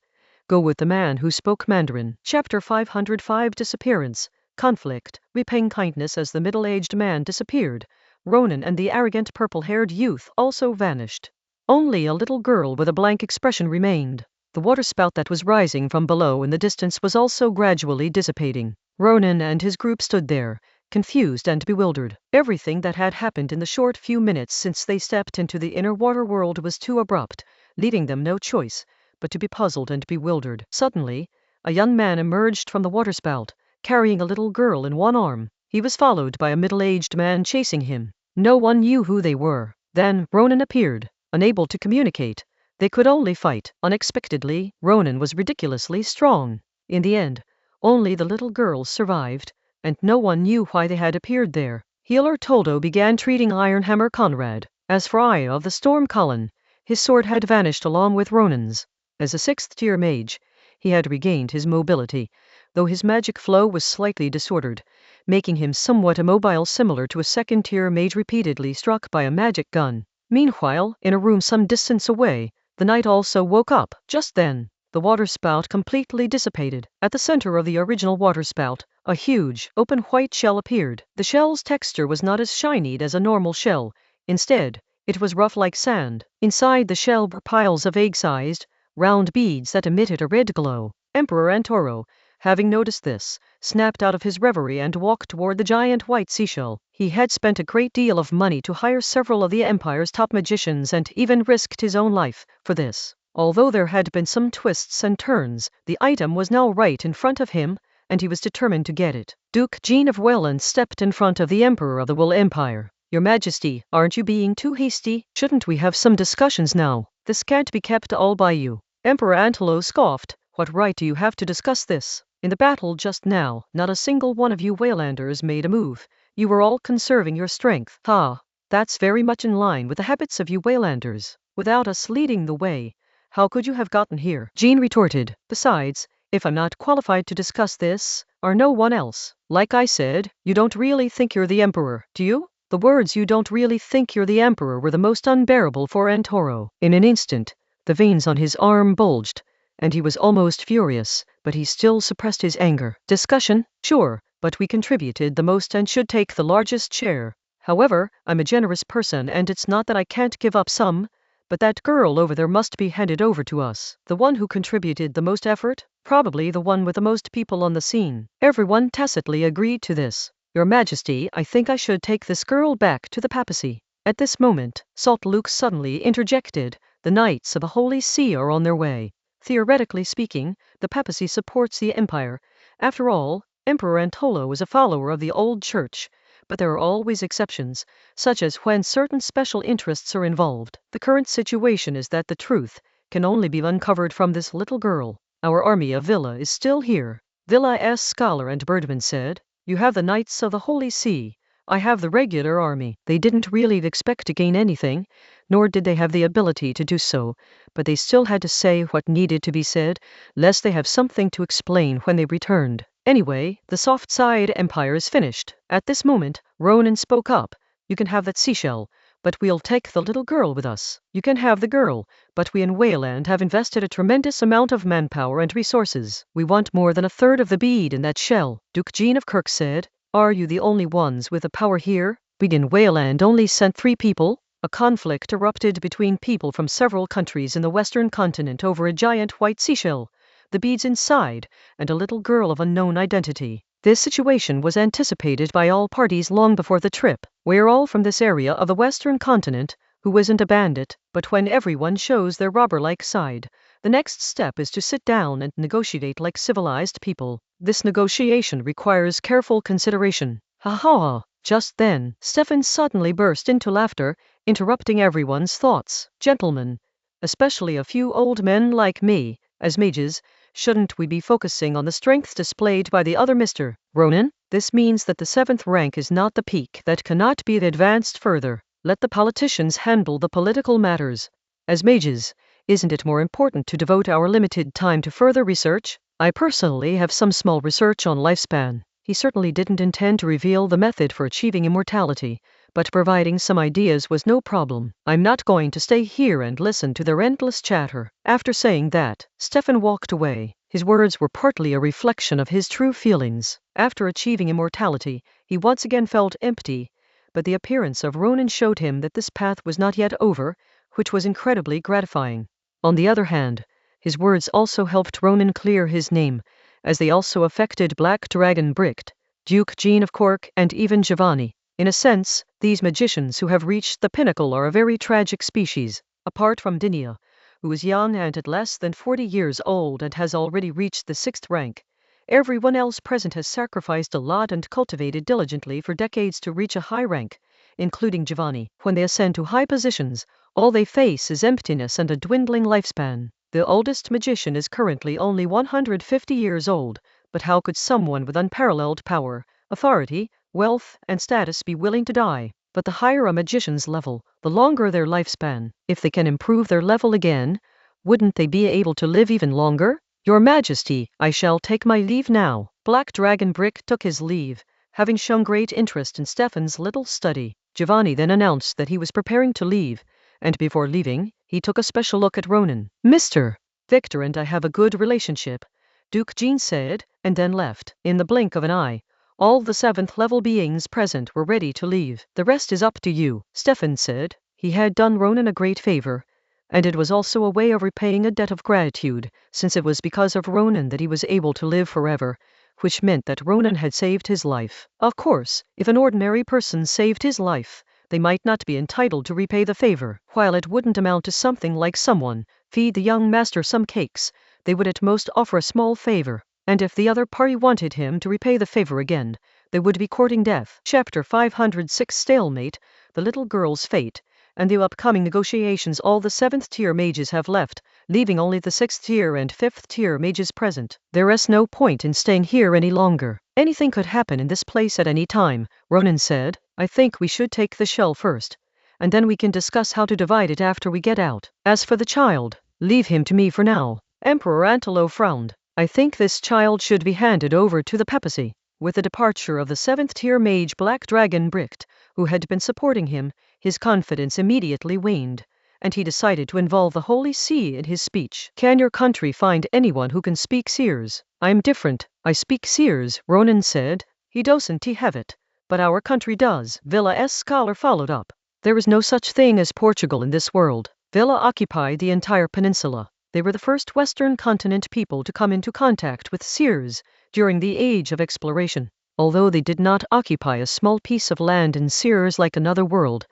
Speaker 1: Go with the man who spoke Mandarin. Chapter 505 Disappearance. Conflict. Repaying kindness. As the middle-aged man disappeared, Ronan and the arrogant purple-haired youth also vanished. Only a little girl with a blank expression remained. The waterspout that was rising from below in the distance was also gradually dissipating. Ronan and his group stood there, confused and bewildered. Everything that had happened in the short few minutes since they stepped into the inner water world was too abrupt, leaving them no choice but to be puzzled and bewildered. Suddenly, a young man emerged from the waterspout, carrying a little girl in one arm. He was followed by a middle-aged man chasing him. No one knew who they were. Then Ronan appeared. Unable to communicate, they could only fight. Unexpectedly, Ronan was ridiculously strong. In the end, only the little girl survived, and no one knew why they had appeared there. Healer Toldo began treating Ironhammer Conrad. As for Eye of the Storm Cullen, his sword had vanished along with Ronan's. As a 6th-tier mage, he had regained his mobility, though his magic flow was slightly disordered, making him somewhat immobile, similar to a 2nd-tier mage repeatedly struck by a magic gun. Meanwhile, in a room some distance away, the knight also woke up. Just then, the waterspout completely dissipated. At the center of the original waterspout, a huge, open white shell appeared. The shell's texture was not as shiny as a normal shell. Instead, it was rough like sand. Inside the shell were piles of egg-sized, round beads that emitted a red glow. Emperor Antoro, having noticed this, snapped out of his reverie and walked toward the giant white seashell. He had spent a great deal of money to hire several of the Empire's top magicians and even risked his own life for this. Although there had been some twists and turns, the item was now right in front of him, and he was determined to get it. Duke Jean of Welland stepped in front of the Emperor of the Wool Empire. Your Majesty, aren't you being too hasty? Shouldn't we have some discussions now? This can't be kept all by you. Emperor Antelo scoffed. What right do you have to discuss this? In the battle just now, not a single one of you Waylanders made a move. You were all conserving your strength. Ha! That's very much in line with the habits of you Waylanders. Without us leading the way, how could you have gotten here? Jean retorted. Besides, if I'm not qualified to discuss this, or no one else. Like I said, you don't really think you're the Emperor, do you? The words "you don't really think you're the Emperor" were the most unbearable for Antoro. In an instant, the veins on his arm bulged, and he was almost furious, but he still suppressed his anger. Discussion? Sure, but we contributed the most and should take the largest share. However, I'm a generous person and it's not that I can't give up some, but that girl over there must be handed over to us. The one who contributed the most effort? Probably the one with the most people on the scene. Everyone tacitly agreed to this. Your Majesty, I think I should take this girl back to the papacy. At this moment, Salt Luke suddenly interjected. The Knights of the Holy See are on their way. Theoretically speaking, the papacy supports the empire. After all, Emperor Antolo is a follower of the old church, but there are always exceptions, such as when certain special interests are involved. The current situation is that the truth can only be uncovered from this little girl. Our army of Villa is still here. Villa's scholar and Birdman said. You have the Knights of the Holy See. I have the regular army. They didn't really expect to gain anything, nor did they have the ability to do so, but they still had to say what needed to be said, lest they have something to explain when they returned. Anyway, the soft side empire is finished. At this moment, Ronan spoke up. You can have that seashell. but we'll take the little girl with us. You can have the girl, but we in Wayland have invested a tremendous amount of manpower and resources. We want more than a third of the bead in that shell, Duke Jean of Kirk said. Are you the only ones with the power here? We in Wayland only sent 3 people. A conflict erupted between people from several countries in the western continent over a giant white seashell, the beads inside, and a little girl of unknown identity. This situation was anticipated by all parties long before the trip. We're all from this area of the western continent. Who isn't a bandit? But when everyone shows their robber-like side, the next step is to sit down and negotiate like civilized people. This negotiation requires careful consideration. Ha ha! Just then, Stefan suddenly burst into laughter, interrupting everyone's thoughts. Gentlemen, especially a few old men like me, as mages, shouldn't we be focusing on the strength displayed by the other Mr. Ronan? This means that the 7th rank is not the peak that cannot be advanced further. Let the politicians handle the political matters. As mages, isn't it more important to devote our limited time to further research? I personally have some small research on lifespan. He certainly didn't intend to reveal the method for achieving immortality, but providing some ideas was no problem. I'm not going to stay here and listen to their endless chatter. After saying that, Stefan walked away. His words were partly a reflection of his true feelings. After achieving immortality, he once again felt empty, but the appearance of Ronan showed him that this path was not yet over, which was incredibly gratifying. On the other hand, his words also helped Ronan clear his name, as they also affected Black Dragon Bricht, Duke Jean of Cork, and even Giovanni. In a sense, these magicians who have reached the pinnacle are a very tragic species. Apart from Dinia, who is young and at less than 40 years old and has already reached the 6th rank, everyone else present has sacrificed a lot and cultivated diligently for decades to reach a high rank, including Giovanni. When they ascend to high positions, all they face is emptiness and a dwindling lifespan. The oldest magician is currently only 150 years old, but how could someone with unparalleled power, authority, wealth, and status be willing to die? But the higher a magician's level, the longer their lifespan. If they can improve their level again, wouldn't they be able to live even longer? Your Majesty, I shall take my leave now. Black Dragon Brick took his leave, having shown great interest in Stefan's little study. Giovanni then announced that he was preparing to leave, and before leaving, he took a special look at Ronan. Mr. Victor and I have a good relationship, Duke Jean said, and then left. In the blink of an eye, all the 7th level beings present were ready to leave. The rest is up to you, Stefan said. He had done Ronan a great favor, and it was also a way of repaying a debt of gratitude, since it was because of Ronan that he was able to live forever, which meant that Ronan had saved his life. Of course, if an ordinary person saved his life, they might not be entitled to repay the favor. While it wouldn't amount to something like someone feed the young master some cakes, they would at most offer a small favor, and if the other party wanted him to repay the favor again, they would be courting death. Chapter 506 Stalemate, the little girl's fate, and the upcoming negotiations. All the 7th tier mages have left, leaving only the 6th tier and 5th tier mages present. There is no point in staying here any longer. Anything could happen in this place at any time, Ronan said. I think we should take the shell first, and then we can discuss how to divide it after we get out. As for the child, leave him to me for now. Emperor Antelo frowned. I think this child should be handed over to the papacy. With the departure of the 7th tier mage Black Dragon Bricht, who had been supporting him, his confidence immediately waned, and he decided to involve the Holy See in his speech. Can your country find anyone who can speak Seers? I'm different, I speak Seers, Ronan said. He doesn't have it, but our country does. Villa's scholar followed up. There is no such thing as Portugal in this world. Villa occupied the entire peninsula. They were the first Western continent people to come into contact with Seers during the Age of Exploration. Although they did not occupy a small piece of land in Seers like another world,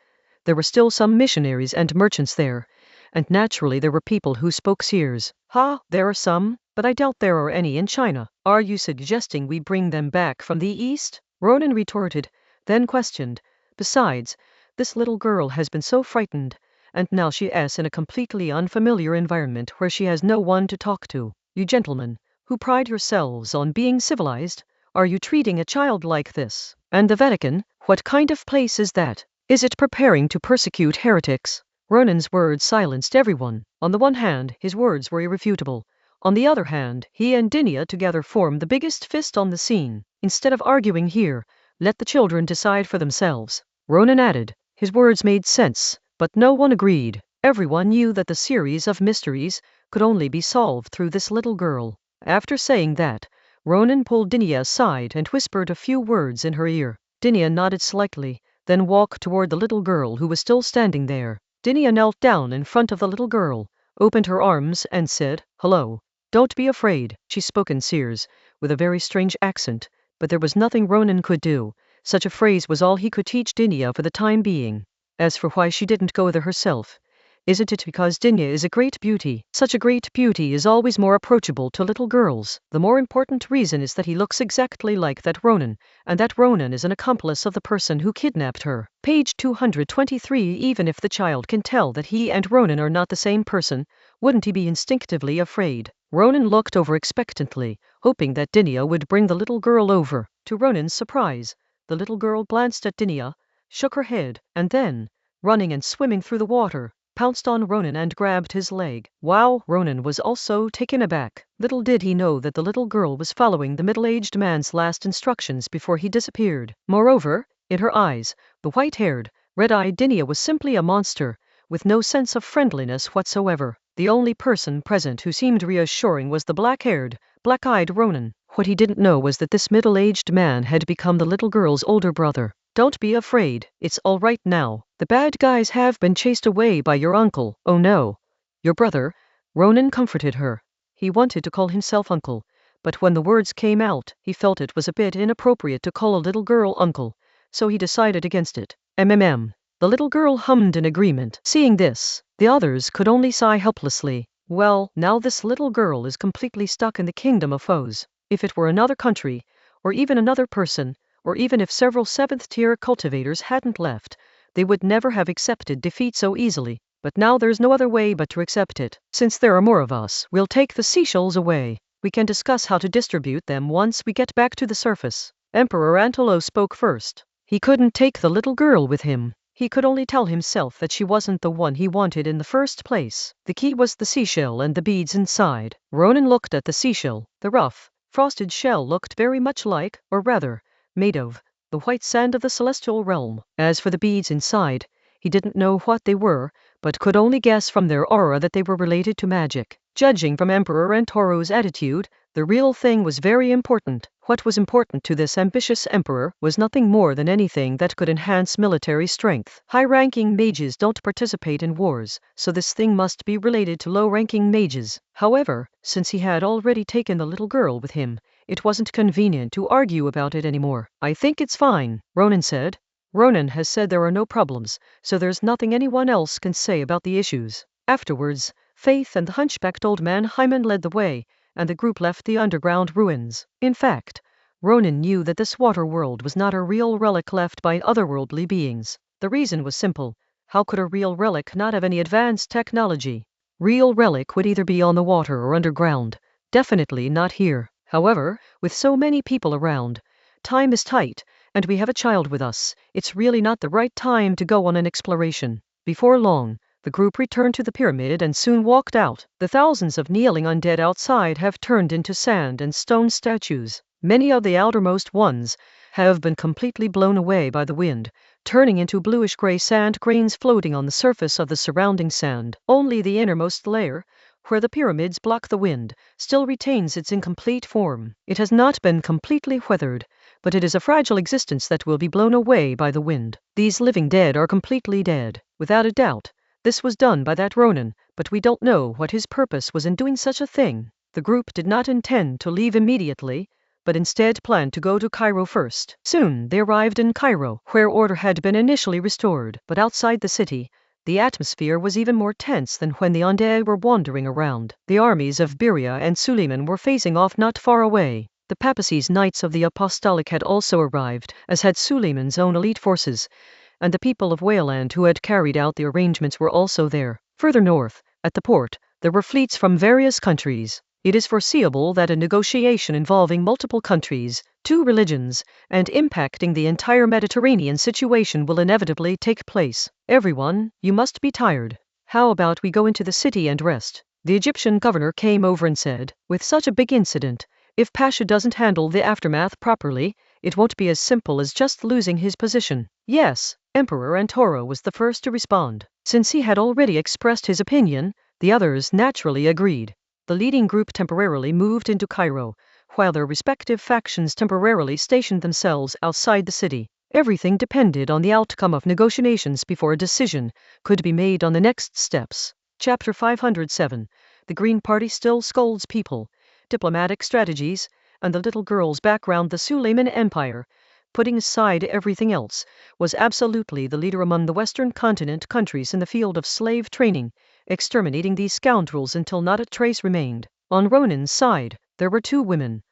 Speaker 1: there were still some missionaries and merchants there, and naturally there were people who spoke Seers. There are some, but I doubt there are any in China. Are you suggesting we bring them back from the east? Ronan retorted, then questioned. Besides, this little girl has been so frightened, and now she is in a completely unfamiliar environment where she has no one to talk to. You gentlemen, who pride yourselves on being civilized, are you treating a child like this? And the Vatican, what kind of place is that? Is it preparing to persecute heretics? Ronan's words silenced everyone. On the one hand, his words were irrefutable. On the other hand, he and Dinia together formed the biggest fist on the scene. Instead of arguing here, let the children decide for themselves. Ronan added, His words made sense, but no one agreed. Everyone knew that the series of mysteries could only be solved through this little girl. After saying that, Ronan pulled Dinia aside and whispered a few words in her ear. Dinia nodded slightly, then walked toward the little girl who was still standing there. Dinia knelt down in front of the little girl, opened her arms and said, "Hello. Don't be afraid." She spoke in Seers, with a very strange accent, but there was nothing Ronan could do. Such a phrase was all he could teach Dinia for the time being. As for why she didn't go there herself, isn't it because Dinia is a great beauty? Such a great beauty is always more approachable to little girls. The more important reason is that he looks exactly like that Ronan, and that Ronan is an accomplice of the person who kidnapped her. Page 223. Even if the child can tell that he and Ronan are not the same person, wouldn't he be instinctively afraid? Ronan looked over expectantly, hoping that Dinia would bring the little girl over. To Ronan's surprise, the little girl glanced at Dinia, shook her head, and then, running and swimming through the water, pounced on Ronan and grabbed his leg. Wow! Ronan was also taken aback. Little did he know that the little girl was following the middle-aged man's last instructions before he disappeared. Moreover, in her eyes, the white-haired, red-eyed Dinia was simply a monster, with no sense of friendliness whatsoever. The only person present who seemed reassuring was the black-haired, black-eyed Ronan. What he didn't know was that this middle-aged man had become the little girl's older brother. "Don't be afraid, it's all right now. The bad guys have been chased away by your uncle." "Oh no. Your brother?" Ronan comforted her. He wanted to call himself uncle, but when the words came out, he felt it was a bit inappropriate to call a little girl uncle, so he decided against it. The little girl hummed in agreement. Seeing this, the others could only sigh helplessly. Well, now this little girl is completely stuck in the kingdom of foes. If it were another country, or even another person, or even if several seventh-tier cultivators hadn't left, they would never have accepted defeat so easily. But now there's no other way but to accept it. Since there are more of us, we'll take the seashells away. We can discuss how to distribute them once we get back to the surface. Emperor Antelo spoke first. He couldn't take the little girl with him. He could only tell himself that she wasn't the one he wanted in the first place. The key was the seashell and the beads inside. Ronan looked at the seashell. The rough, frosted shell looked very much like, or rather, made of, the white sand of the celestial realm. As for the beads inside, he didn't know what they were, but could only guess from their aura that they were related to magic. Judging from Emperor Antoro's attitude, the real thing was very important. What was important to this ambitious emperor was nothing more than anything that could enhance military strength. High-ranking mages don't participate in wars, so this thing must be related to low-ranking mages. However, since he had already taken the little girl with him, it wasn't convenient to argue about it anymore. "I think it's fine," Ronan said. Ronan has said there are no problems, so there's nothing anyone else can say about the issues. Afterwards, Faith and the hunchbacked old man Hyman led the way, and the group left the underground ruins. In fact, Ronan knew that this water world was not a real relic left by otherworldly beings. The reason was simple. How could a real relic not have any advanced technology? Real relic would either be on the water or underground. Definitely not here. However, with so many people around, time is tight, and we have a child with us. It's really not the right time to go on an exploration. Before long, the group returned to the pyramid and soon walked out. The thousands of kneeling undead outside have turned into sand and stone statues. Many of the outermost ones have been completely blown away by the wind, turning into bluish-gray sand grains floating on the surface of the surrounding sand. Only the innermost layer, where the pyramids block the wind, still retains its incomplete form. It has not been completely weathered, but it is a fragile existence that will be blown away by the wind. These living dead are completely dead. Without a doubt, this was done by that Ronan, but we don't know what his purpose was in doing such a thing. The group did not intend to leave immediately, but instead planned to go to Cairo first. Soon they arrived in Cairo, where order had been initially restored. But outside the city, the atmosphere was even more tense than when the undead were wandering around. The armies of Beria and Suleiman were facing off not far away. The papacy's Knights of the Apostolic had also arrived, as had Suleiman's own elite forces, and the people of Wayland who had carried out the arrangements were also there. Further north, at the port, there were fleets from various countries. It is foreseeable that a negotiation involving multiple countries, 2 religions, and impacting the entire Mediterranean situation will inevitably take place. "Everyone, you must be tired. How about we go into the city and rest?" The Egyptian governor came over and said, "With such a big incident, if Pasha doesn't handle the aftermath properly, It won't be as simple as just losing his position. Yes, Emperor Antoro was the first to respond. Since he had already expressed his opinion, the others naturally agreed. The leading group temporarily moved into Cairo, while their respective factions temporarily stationed themselves outside the city. Everything depended on the outcome of negotiations before a decision could be made on the next steps. Chapter 507. The Green Party still scolds people. Diplomatic strategies, and the little girl's background. The Suleiman Empire, putting aside everything else, was absolutely the leader among the Western continent countries in the field of slave training, exterminating these scoundrels until not a trace remained. On Ronan's side, there were 2 women,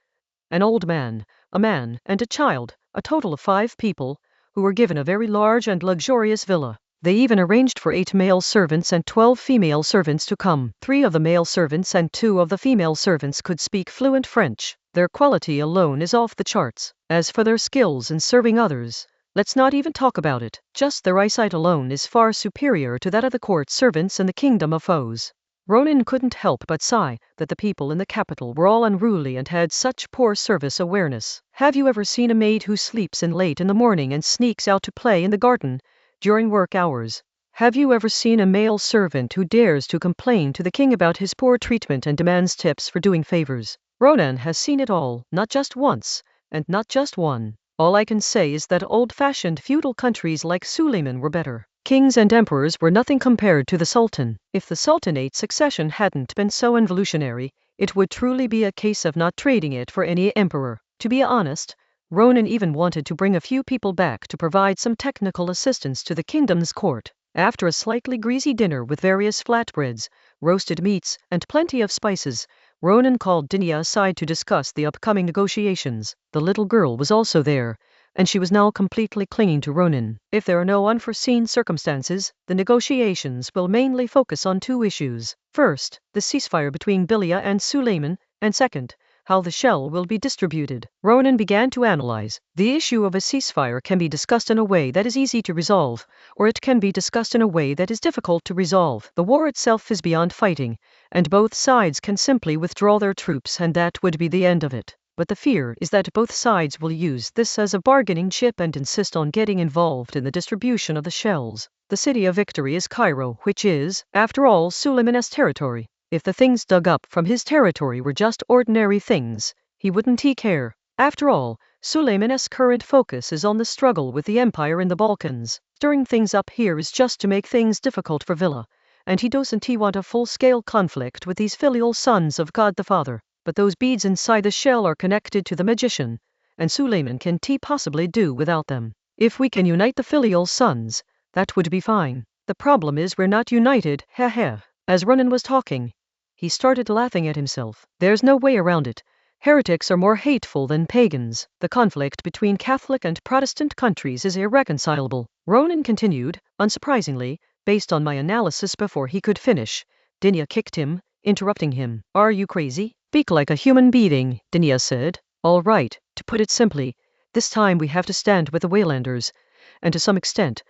Speaker 1: an old man, a man, and a child, a total of 5 people, who were given a very large and luxurious villa. They even arranged for 8 male servants and 12 female servants to come. 3 of the male servants and 2 of the female servants could speak fluent French. Their quality alone is off the charts. As for their skills in serving others, let's not even talk about it. Just their eyesight alone is far superior to that of the court servants in the kingdom of foes. Ronan couldn't help but sigh that the people in the capital were all unruly and had such poor service awareness. Have you ever seen a maid who sleeps in late in the morning and sneaks out to play in the garden during work hours? Have you ever seen a male servant who dares to complain to the king about his poor treatment and demands tips for doing favors? Ronan has seen it all, not just once, and not just one. All I can say is that old-fashioned feudal countries like Suleiman were better. Kings and emperors were nothing compared to the Sultan. If the Sultanate succession hadn't been so involutionary, it would truly be a case of not trading it for any emperor. To be honest, Ronan even wanted to bring a few people back to provide some technical assistance to the kingdom's court. After a slightly greasy dinner with various flatbreads, roasted meats, and plenty of spices, Ronan called Dinia aside to discuss the upcoming negotiations. The little girl was also there, and she was now completely clinging to Ronan. If there are no unforeseen circumstances, the negotiations will mainly focus on 2 issues. First, the ceasefire between Bilia and Suleiman, and second, how the shell will be distributed. Ronan began to analyze. The issue of a ceasefire can be discussed in a way that is easy to resolve, or it can be discussed in a way that is difficult to resolve. The war itself is beyond fighting, and both sides can simply withdraw their troops and that would be the end of it. But the fear is that both sides will use this as a bargaining chip and insist on getting involved in the distribution of the shells. The city of victory is Cairo, which is, after all, Suleiman's territory. If the things dug up from his territory were just ordinary things, he wouldn't care. After all, Suleiman's current focus is on the struggle with the empire in the Balkans. Stirring things up here is just to make things difficult for Villa, and he doesn't want a full-scale conflict with these filial sons of God the Father. But those beads inside the shell are connected to the magician, and Suleiman can possibly do without them. If we can unite the filial sons, that would be fine. The problem is we're not united, heh. As Ronan was talking, he started laughing at himself. There's no way around it. Heretics are more hateful than pagans. The conflict between Catholic and Protestant countries is irreconcilable. Ronan continued, unsurprisingly, based on my analysis. Before he could finish, Dinia kicked him, interrupting him. Are you crazy? Speak like a human being, Dinia said. All right, to put it simply, this time we have to stand with the Waylanders, and to some extent,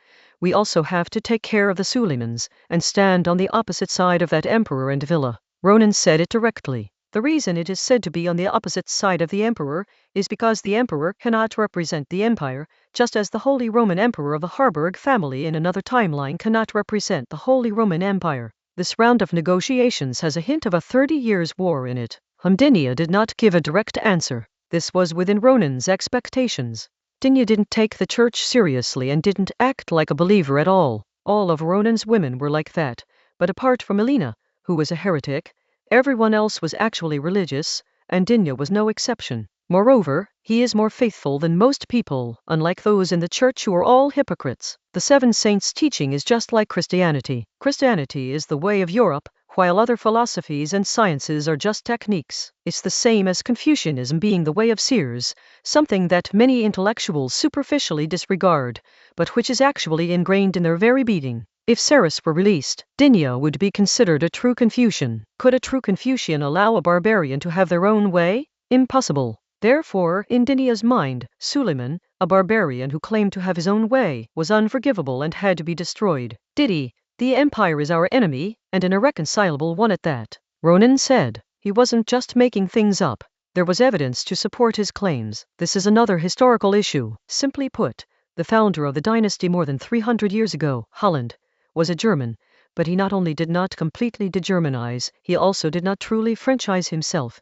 Speaker 1: we also have to take care of the Suleimans, and stand on the opposite side of that emperor and Villa. Ronan said it directly. The reason it is said to be on the opposite side of the emperor is because the emperor cannot represent the empire, just as the Holy Roman Emperor of the Harburg family in another timeline cannot represent the Holy Roman Empire. This round of negotiations has a hint of a 30 years war in it. Dinia did not give a direct answer. This was within Ronan's expectations. Dinia didn't take the church seriously and didn't act like a believer at all. All of Ronan's women were like that, but apart from Elena, who was a heretic, everyone else was actually religious, and Dinia was no exception. Moreover, he is more faithful than most people, unlike those in the church who are all hypocrites. The Seven Saints' teaching is just like Christianity. Christianity is the way of Europe, while other philosophies and sciences are just techniques. It's the same as Confucianism being the way of seers, something that many intellectuals superficially disregard, but which is actually ingrained in their very being. If Ceres were released, Dinia would be considered a true Confucian. Could a true Confucian allow a barbarian to have their own way? Impossible. Therefore, in Dinia's mind, Suleiman, a barbarian who claimed to have his own way, was unforgivable and had to be destroyed. Didi, the empire is our enemy, and an irreconcilable one at that. Ronan said. He wasn't just making things up. There was evidence to support his claims. This is another historical issue. Simply put, the founder of the dynasty more than 300 years ago, Holland, was a German, but he not only did not completely de-Germanize, he also did not truly Frenchize himself,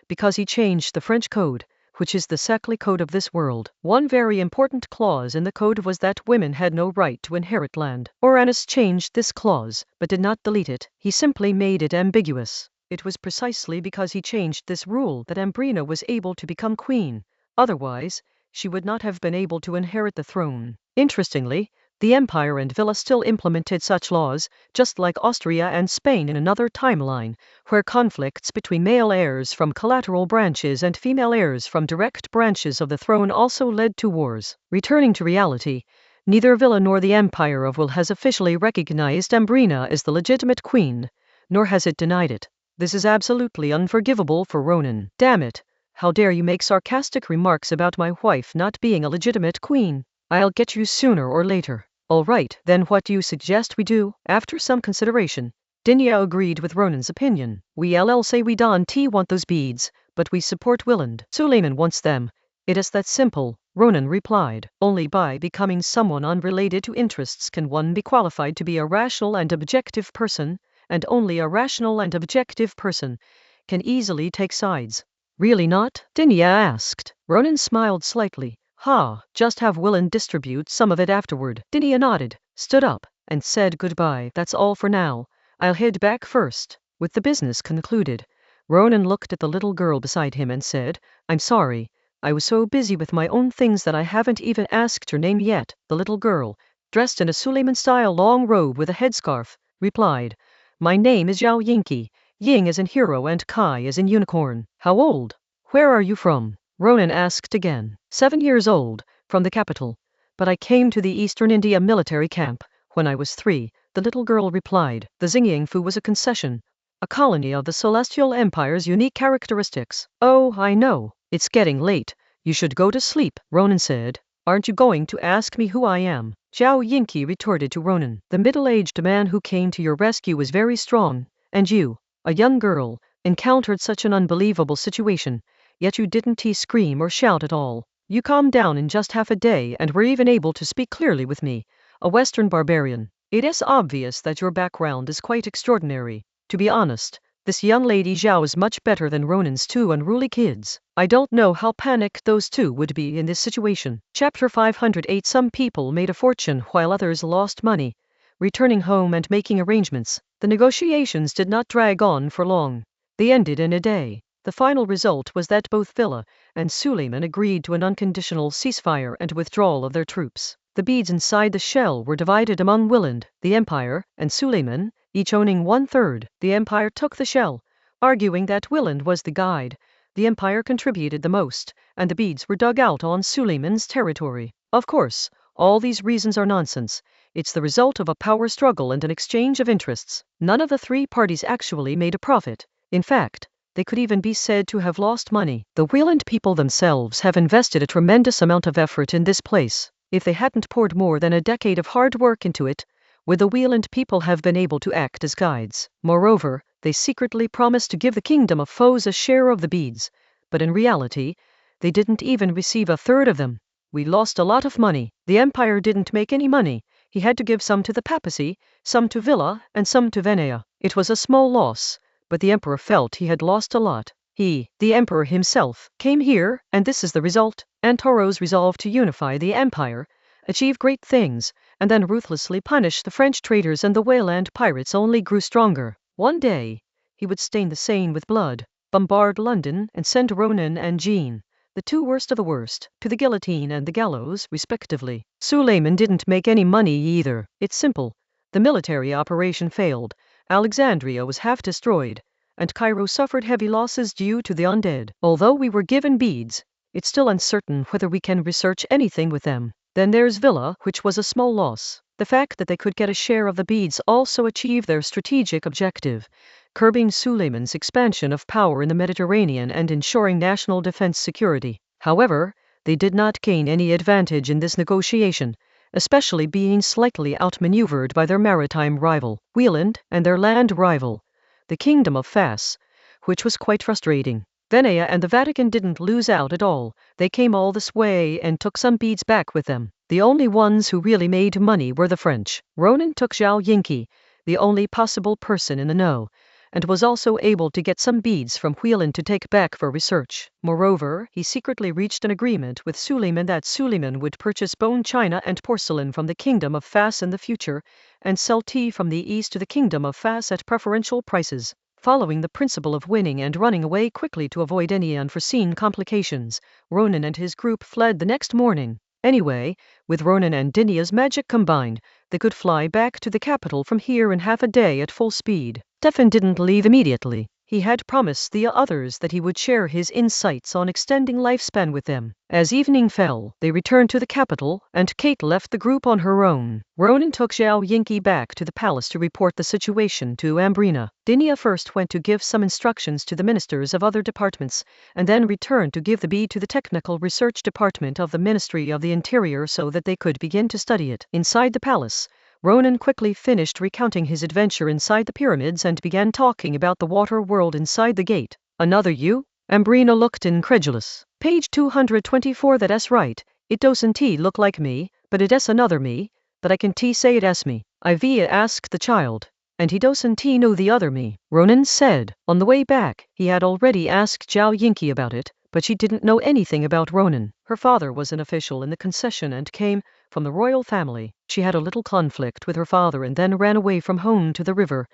Speaker 1: because he changed the French code, which is the sacred code of this world. One very important clause in the code was that women had no right to inherit land. Uranus changed this clause, but did not delete it. He simply made it ambiguous. It was precisely because he changed this rule that Ambrina was able to become queen. Otherwise, she would not have been able to inherit the throne. Interestingly, the Empire and Villa still implemented such laws, just like Austria and Spain in another timeline, where conflicts between male heirs from collateral branches and female heirs from direct branches of the throne also led to wars. Returning to reality, neither Villa nor the Empire of Will has officially recognized Ambrina as the legitimate queen, nor has it denied it. This is absolutely unforgivable for Ronan. Damn it, how dare you make sarcastic remarks about my wife not being a legitimate queen? I'll get you sooner or later. All right, then what do you suggest we do? After some consideration, Dinya agreed with Ronan's opinion. We say we don't want those beads, but we support Willand. Suleiman wants them. It is that simple, Ronan replied. Only by becoming someone unrelated to interests can one be qualified to be a rational and objective person, and only a rational and objective person can easily take sides. Really not? Dinya asked. Ronan smiled slightly. Just have Willand distribute some of it afterward. Dinya nodded, stood up, and said goodbye. That's all for now. I'll head back first. With the business concluded, Ronan looked at the little girl beside him and said, I'm sorry. I was so busy with my own things that I haven't even asked her name yet. The little girl, dressed in a Suleiman-style long robe with a headscarf, replied, My name is Zhao Yinki. Ying as in hero and Kai as in unicorn. How old? Where are you from? Ronan asked again. 7 years old, from the capital. But I came to the Eastern India military camp when I was 3, the little girl replied. The Xingyingfu was a concession, a colony of the Celestial Empire's unique characteristics. Oh, I know. It's getting late. You should go to sleep, Ronan said. Aren't you going to ask me who I am? Zhao Yinki retorted to Ronan. The middle-aged man who came to your rescue was very strong, and you, a young girl, encountered such an unbelievable situation. Yet you didn't scream or shout at all. You calmed down in just half a day and were even able to speak clearly with me, a Western barbarian. It is obvious that your background is quite extraordinary. To be honest, this young lady Zhao is much better than Ronan's 2 unruly kids. I don't know how panicked those 2 would be in this situation. Chapter 508. Some people made a fortune while others lost money. Returning home and making arrangements, the negotiations did not drag on for long. They ended in a day. The final result was that both Villa and Suleiman agreed to an unconditional ceasefire and withdrawal of their troops. The beads inside the shell were divided among Willand, the Empire, and Suleiman, each owning 1/3. The Empire took the shell, arguing that Willand was the guide. The Empire contributed the most, and the beads were dug out on Suleiman's territory. Of course, all these reasons are nonsense. It's the result of a power struggle and an exchange of interests. None of the 3 parties actually made a profit. In fact, they could even be said to have lost money. The Willand people themselves have invested a tremendous amount of effort in this place. If they hadn't poured more than a decade of hard work into it, would the Willand people have been able to act as guides? Moreover, they secretly promised to give the kingdom of foes a share of the beads, but in reality, they didn't even receive 1/3 of them. We lost a lot of money. The Empire didn't make any money. He had to give some to the papacy, some to Villa, and some to Venea. It was a small loss, but the Emperor felt he had lost a lot. He, the Emperor himself, came here, and this is the result. Antoros resolved to unify the Empire, achieve great things, and then ruthlessly punish the French traitors, and the Wayland pirates only grew stronger. One day, he would stain the Seine with blood, bombard London, and send Ronan and Jean, the 2 worst of the worst, to the guillotine and the gallows, respectively. Suleiman didn't make any money either. It's simple. The military operation failed, Alexandria was half destroyed, and Cairo suffered heavy losses due to the undead. Although we were given beads, it's still uncertain whether we can research anything with them. Then there's Villa, which was a small loss. The fact that they could get a share of the beads also achieved their strategic objective, curbing Suleiman's expansion of power in the Mediterranean and ensuring national defense security. However, they did not gain any advantage in this negotiation, especially being slightly outmaneuvered by their maritime rival, Wieland, and their land rival, the Kingdom of Fas, which was quite frustrating. Venia and the Vatican didn't lose out at all. They came all this way and took some beads back with them. The only ones who really made money were the French. Ronan took Zhao Yingqi, the only possible person in the know, and was also able to get some beads from Huilin to take back for research. Moreover, he secretly reached an agreement with Suleiman that Suleiman would purchase bone china and porcelain from the kingdom of Fas in the future, and sell tea from the east to the kingdom of Fas at preferential prices. Following the principle of winning and running away quickly to avoid any unforeseen complications, Ronan and his group fled the next morning. Anyway, with Ronan and Dinia's magic combined, they could fly back to the capital from here in half a day at full speed. Stefan didn't leave immediately. He had promised the others that he would share his insights on extending lifespan with them. As evening fell, they returned to the capital, and Kate left the group on her own. Ronan took Zhao Yingqi back to the palace to report the situation to Ambrina. Dinia first went to give some instructions to the ministers of other departments, and then returned to give the bead to the technical research department of the Ministry of the Interior so that they could begin to study it. Inside the palace, Ronan quickly finished recounting his adventure inside the pyramids and began talking about the water world inside the gate. Another you? Ambrina looked incredulous. Page 224. That's right. It doesn't look like me, but it is another me, that I can say it as me. Ivia asked the child. And he doesn't know the other me, Ronan said. On the way back, he had already asked Zhao Yingqi about it, but she didn't know anything about Ronan. Her father was an official in the concession and came from the royal family. She had a little conflict with her father and then ran away from home to the river,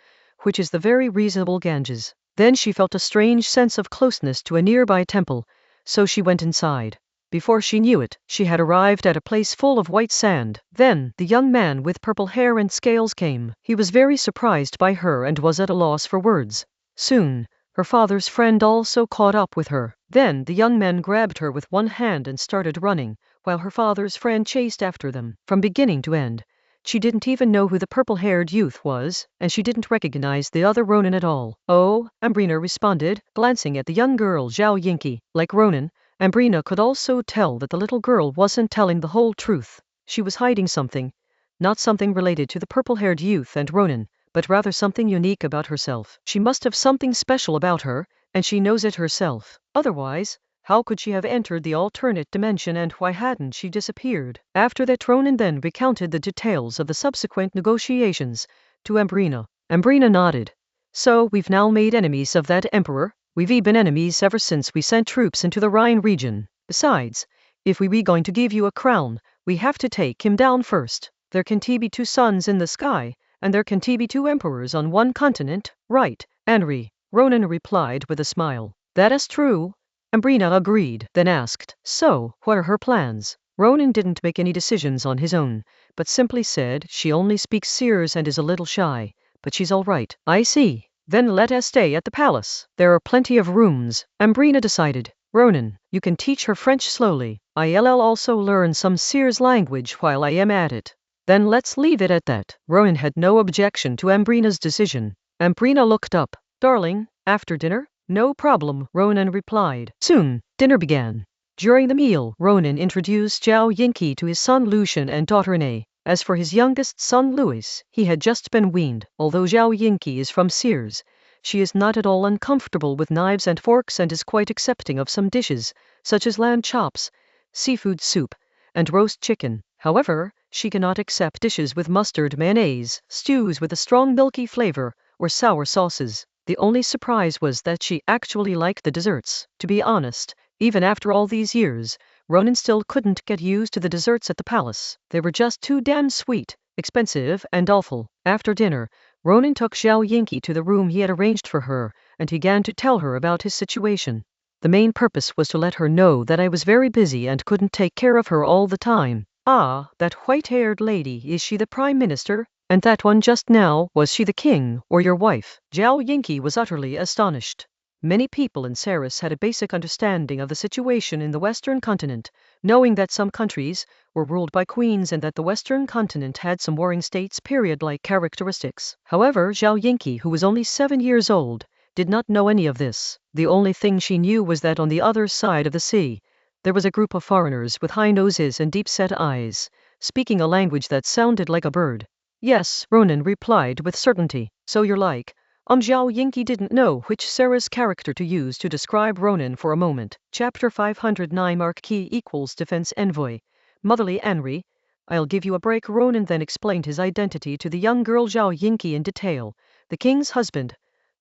Speaker 1: which is the very reasonable Ganges. Then she felt a strange sense of closeness to a nearby temple, so she went inside. Before she knew it, she had arrived at a place full of white sand. Then, the young man with purple hair and scales came. He was very surprised by her and was at a loss for words. Soon, her father's friend also caught up with her. Then the young man grabbed her with one hand and started running, while her father's friend chased after them. From beginning to end, she didn't even know who the purple-haired youth was, and she didn't recognize the other Ronan at all. Oh, Ambrina responded, glancing at the young girl Zhao Yingqi. Like Ronan, Ambrina could also tell that the little girl wasn't telling the whole truth. She was hiding something, not something related to the purple-haired youth and Ronan, but rather something unique about herself. She must have something special about her, and she knows it herself. Otherwise, how could she have entered the alternate dimension and why hadn't she disappeared? After that, Ronan then recounted the details of the subsequent negotiations to Ambrina. Ambrina nodded. So we've now made enemies of that emperor? We've been enemies ever since we sent troops into the Rhine region. Besides, if we going to give you a crown, we have to take him down first. There can be two suns in the sky, and there can be two emperors on one continent, right, Henri? Ronan replied with a smile. That is true. Ambrina agreed, then asked, so, what are her plans? Ronan didn't make any decisions on his own, but simply said she only speaks Seers and is a little shy, but she's all right. I see. Then let us stay at the palace. There are plenty of rooms, Ambrina decided. Ronan, you can teach her French slowly. I'll also learn some Seers language while I am at it. Then let's leave it at that. Ronan had no objection to Ambrina's decision. Ambrina looked up. Darling, after dinner? No problem, Ronan replied. Soon, dinner began. During the meal, Ronan introduced Zhao Yingqi to his son Lucian and daughter Nay. As for his youngest son Louis, he had just been weaned. Although Zhao Yingqi is from Seers, she is not at all uncomfortable with knives and forks and is quite accepting of some dishes, such as lamb chops, seafood soup, and roast chicken. However, she cannot accept dishes with mustard mayonnaise, stews with a strong milky flavor, or sour sauces. The only surprise was that she actually liked the desserts. To be honest, even after all these years, Ronan still couldn't get used to the desserts at the palace. They were just too damn sweet, expensive, and awful. After dinner, Ronan took Zhao Yingqi to the room he had arranged for her, and began to tell her about his situation. The main purpose was to let her know that I was very busy and couldn't take care of her all the time. Ah, that white-haired lady, is she the prime minister? And that one just now, was she the king, or your wife? Zhao Yingqi was utterly astonished. Many people in Ceres had a basic understanding of the situation in the Western continent, knowing that some countries were ruled by queens and that the Western continent had some warring states period-like characteristics. However, Zhao Yingqi, who was only 7 years old, did not know any of this. The only thing she knew was that on the other side of the sea, there was a group of foreigners with high noses and deep-set eyes, speaking a language that sounded like a bird. Yes, Ronan replied with certainty. So you're like Zhao Yingqi didn't know which Sarah's character to use to describe Ronan for a moment. Chapter 509 Marquis equals Defense Envoy. Motherly Henry. I'll give you a break. Ronan then explained his identity to the young girl Zhao Yingqi in detail. The king's husband,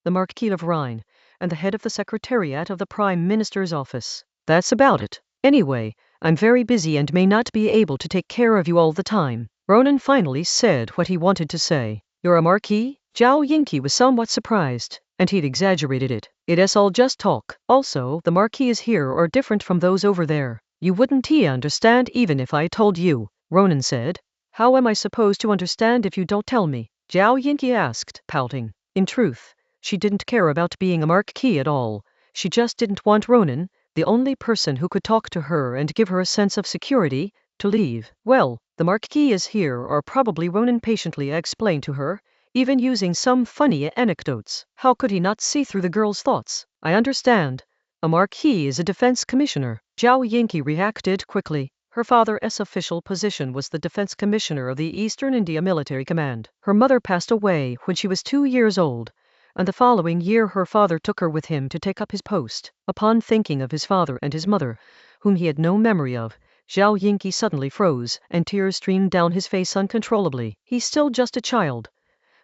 Speaker 1: the Marquis of Rhine, and the head of the Secretariat of the Prime Minister's office. That's about it. Anyway, I'm very busy and may not be able to take care of you all the time. Ronan finally said what he wanted to say. You're a Marquis? Zhao Yingqi was somewhat surprised, and he'd exaggerated it. It's all just talk. Also, the Marquis here are different from those over there. You wouldn't understand even if I told you, Ronan said. How am I supposed to understand if you don't tell me? Zhao Yingqi asked, pouting. In truth, she didn't care about being a Marquis at all. She just didn't want Ronan, the only person who could talk to her and give her a sense of security, to leave. Well, the Marquis here or probably Ronan patiently explained to her, even using some funny anecdotes. How could he not see through the girl's thoughts? I understand. A Marquis is a defense commissioner. Zhao Yingqi reacted quickly. Her father's official position was the defense commissioner of the Eastern India Military Command. Her mother passed away when she was 2 years old, and the following year her father took her with him to take up his post. Upon thinking of his father and his mother, whom he had no memory of, Zhao Yingqi suddenly froze, and tears streamed down his face uncontrollably. He's still just a child.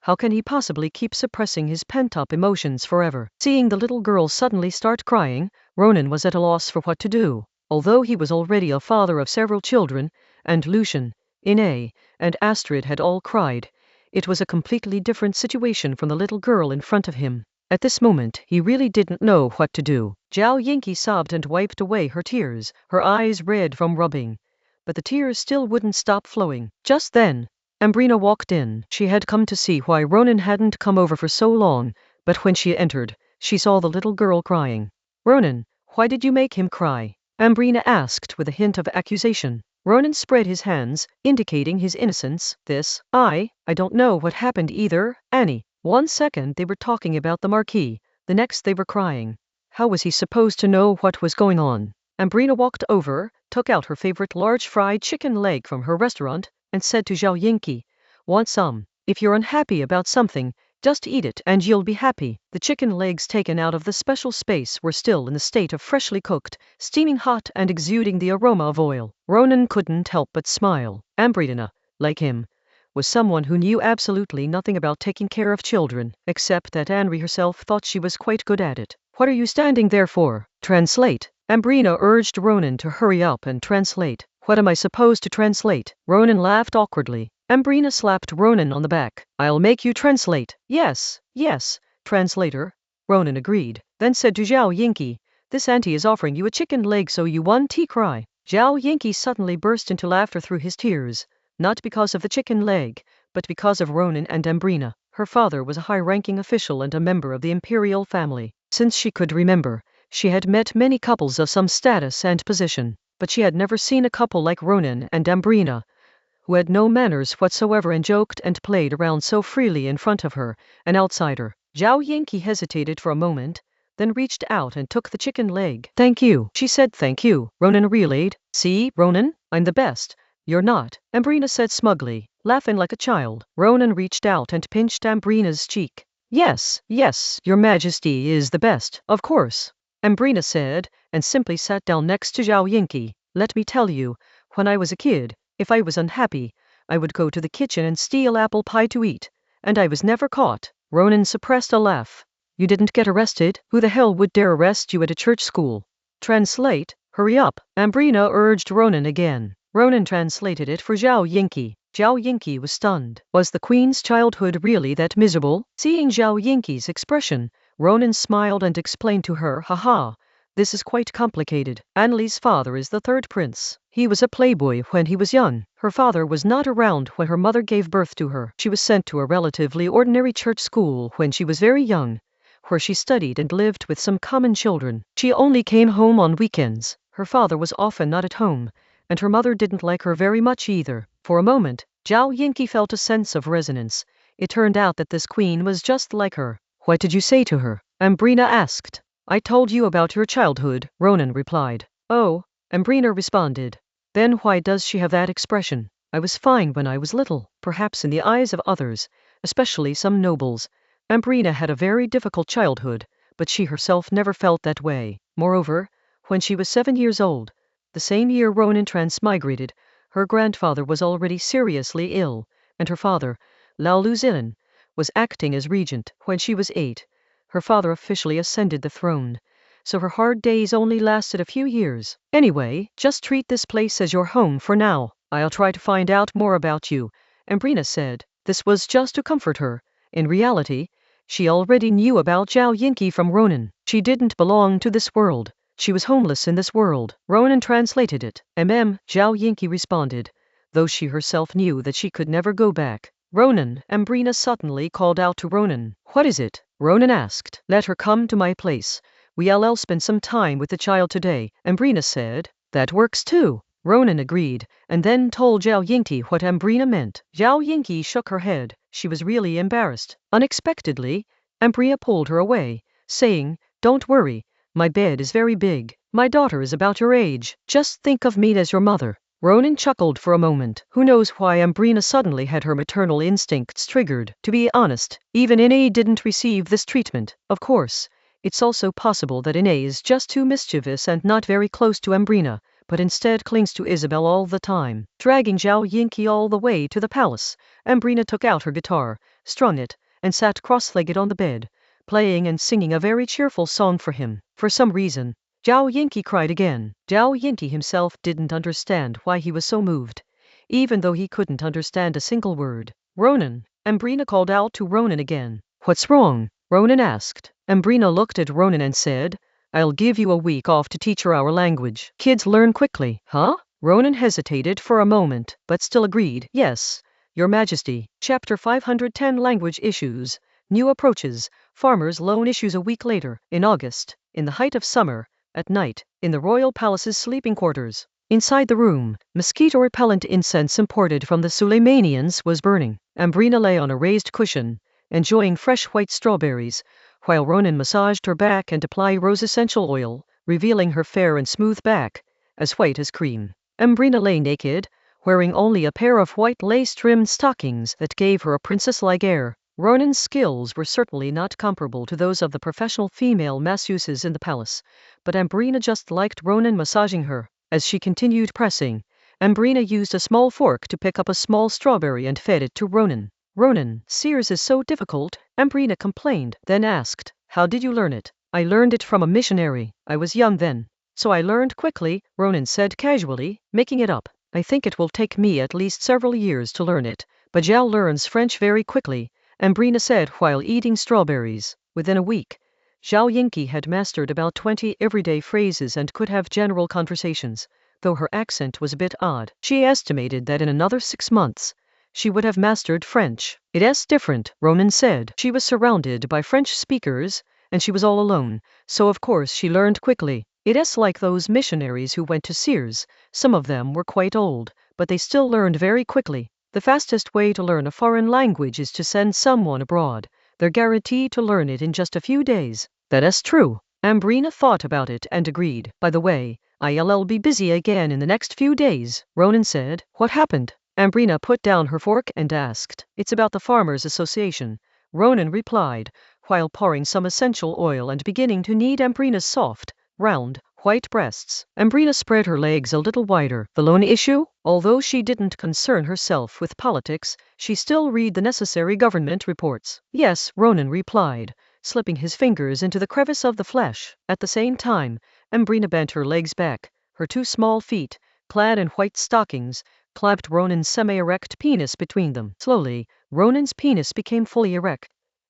Speaker 1: How can he possibly keep suppressing his pent-up emotions forever? Seeing the little girl suddenly start crying, Ronan was at a loss for what to do. Although he was already a father of several children, and Lucian, Ine, and Astrid had all cried, it was a completely different situation from the little girl in front of him. At this moment, he really didn't know what to do. Zhao Yingqi sobbed and wiped away her tears, her eyes red from rubbing. But the tears still wouldn't stop flowing. Just then, Ambrina walked in. She had come to see why Ronan hadn't come over for so long, but when she entered, she saw the little girl crying. Ronan, why did you make him cry? Ambrina asked with a hint of accusation. Ronan spread his hands, indicating his innocence. I don't know what happened either, Annie. 1 second they were talking about the Marquis, the next they were crying. How was he supposed to know what was going on? Ambrina walked over, took out her favorite large fried chicken leg from her restaurant, and said to Zhao Yingqi, want some? If you're unhappy about something, just eat it and you'll be happy. The chicken legs taken out of the special space were still in the state of freshly cooked, steaming hot and exuding the aroma of oil. Ronan couldn't help but smile. Ambrina, like him, was someone who knew absolutely nothing about taking care of children, except that Henry herself thought she was quite good at it. What are you standing there for? Translate. Ambrina urged Ronan to hurry up and translate. What am I supposed to translate? Ronan laughed awkwardly. Ambrina slapped Ronan on the back. I'll make you translate. Yes, translator. Ronan agreed, then said to Zhao Yingqi, this auntie is offering you a chicken leg so you want to cry. Zhao Yingqi suddenly burst into laughter through his tears, not because of the chicken leg, but because of Ronan and Ambrina. Her father was a high-ranking official and a member of the imperial family. Since she could remember, she had met many couples of some status and position, but she had never seen a couple like Ronan and Ambrina, who had no manners whatsoever and joked and played around so freely in front of her, an outsider. Zhao Yingqi hesitated for a moment, then reached out and took the chicken leg. Thank you, she said. Thank you, Ronan relayed. See, Ronan, I'm the best. You're not, Ambrina said smugly, laughing like a child. Ronan reached out and pinched Ambrina's cheek. Yes, your majesty is the best, of course, Ambrina said, and simply sat down next to Zhao Yingqi. Let me tell you, when I was a kid, if I was unhappy, I would go to the kitchen and steal apple pie to eat, and I was never caught. Ronan suppressed a laugh. You didn't get arrested? Who the hell would dare arrest you at a church school? Translate, hurry up, Ambrina urged Ronan again. Ronan translated it for Zhao Yingqi. Zhao Yingqi was stunned. Was the queen's childhood really that miserable? Seeing Zhao Yingqi's expression, Ronan smiled and explained to her, haha, this is quite complicated. Annalie's father is the third prince. He was a playboy when he was young. Her father was not around when her mother gave birth to her. She was sent to a relatively ordinary church school when she was very young, where she studied and lived with some common children. She only came home on weekends. Her father was often not at home, and her mother didn't like her very much either. For a moment, Zhao Yingqi felt a sense of resonance. It turned out that this queen was just like her. What did you say to her? Ambrina asked. I told you about your childhood, Ronan replied. Oh, Ambrina responded. Then why does she have that expression? I was fine when I was little, perhaps in the eyes of others, especially some nobles. Ambrina had a very difficult childhood, but she herself never felt that way. Moreover, when she was 7 years old, the same year Ronan transmigrated, her grandfather was already seriously ill, and her father, Lao Luzilin, was acting as regent. When she was 8, her father officially ascended the throne, so her hard days only lasted a few years. Anyway, just treat this place as your home for now. I'll try to find out more about you, Ambrina said. This was just to comfort her. In reality, she already knew about Zhao Yinqi from Ronan. She didn't belong to this world. She was homeless in this world. Ronan translated it. Zhao Yinqi responded, though she herself knew that she could never go back. Ronan, Ambrina suddenly called out to Ronan. What is it? Ronan asked. Let her come to my place. We'll spend some time with the child today, Ambrina said. That works too. Ronan agreed, and then told Zhao Yinqi what Ambrina meant. Zhao Yinqi shook her head. She was really embarrassed. Unexpectedly, Ambrina pulled her away, saying, Don't worry, my bed is very big. My daughter is about your age. Just think of me as your mother. Ronan chuckled for a moment. Who knows why Ambrina suddenly had her maternal instincts triggered. To be honest, even Ine didn't receive this treatment. Of course, it's also possible that Ine is just too mischievous and not very close to Ambrina, but instead clings to Isabel all the time. Dragging Zhao Yinqi all the way to the palace, Ambrina took out her guitar, strung it, and sat cross-legged on the bed, playing and singing a very cheerful song for him. For some reason, Zhao Yinqi cried again. Zhao Yinqi himself didn't understand why he was so moved, even though he couldn't understand a single word. Ronan, Ambrina called out to Ronan again. What's wrong? Ronan asked. Ambrina looked at Ronan and said, I'll give you a week off to teach her our language. Kids learn quickly. Huh? Ronan hesitated for a moment, but still agreed. Yes, Your Majesty. Chapter 510 Language Issues. New Approaches. Farmers' Loan issues a week later, in August, in the height of summer, at night, in the royal palace's sleeping quarters. Inside the room, mosquito-repellent incense imported from the Suleymanians was burning. Ambrina lay on a raised cushion, enjoying fresh white strawberries, while Ronan massaged her back and applied rose essential oil, revealing her fair and smooth back, as white as cream. Ambrina lay naked, wearing only a pair of white lace-trimmed stockings that gave her a princess-like air. Ronan's skills were certainly not comparable to those of the professional female masseuses in the palace, but Ambrina just liked Ronan massaging her. As she continued pressing, Ambrina used a small fork to pick up a small strawberry and fed it to Ronan. Ronan, Sears is so difficult, Ambrina complained, then asked, How did you learn it? I learned it from a missionary. I was young then, so I learned quickly, Ronan said casually, making it up. I think it will take me at least several years to learn it, but Zhao learns French very quickly, Ambrina said while eating strawberries. Within a week, Zhao Yinqi had mastered about 20 everyday phrases and could have general conversations, though her accent was a bit odd. She estimated that in another 6 months, she would have mastered French. It's different, Ronan said. She was surrounded by French speakers, and she was all alone, so of course she learned quickly. It's like those missionaries who went to Sears. Some of them were quite old, but they still learned very quickly. The fastest way to learn a foreign language is to send someone abroad. They're guaranteed to learn it in just a few days. That's true. Ambrina thought about it and agreed. By the way, I'll be busy again in the next few days, Ronan said. What happened? Ambrina put down her fork and asked. It's about the Farmers' Association, Ronan replied, while pouring some essential oil and beginning to knead Ambrina's soft, round, white breasts. Ambrina spread her legs a little wider. The loan issue? Although she didn't concern herself with politics, she still read the necessary government reports. Yes, Ronan replied, slipping his fingers into the crevice of the flesh. At the same time, Ambrina bent her legs back. Her 2 small feet, clad in white stockings, clapped Ronan's semi-erect penis between them. Slowly, Ronan's penis became fully erect,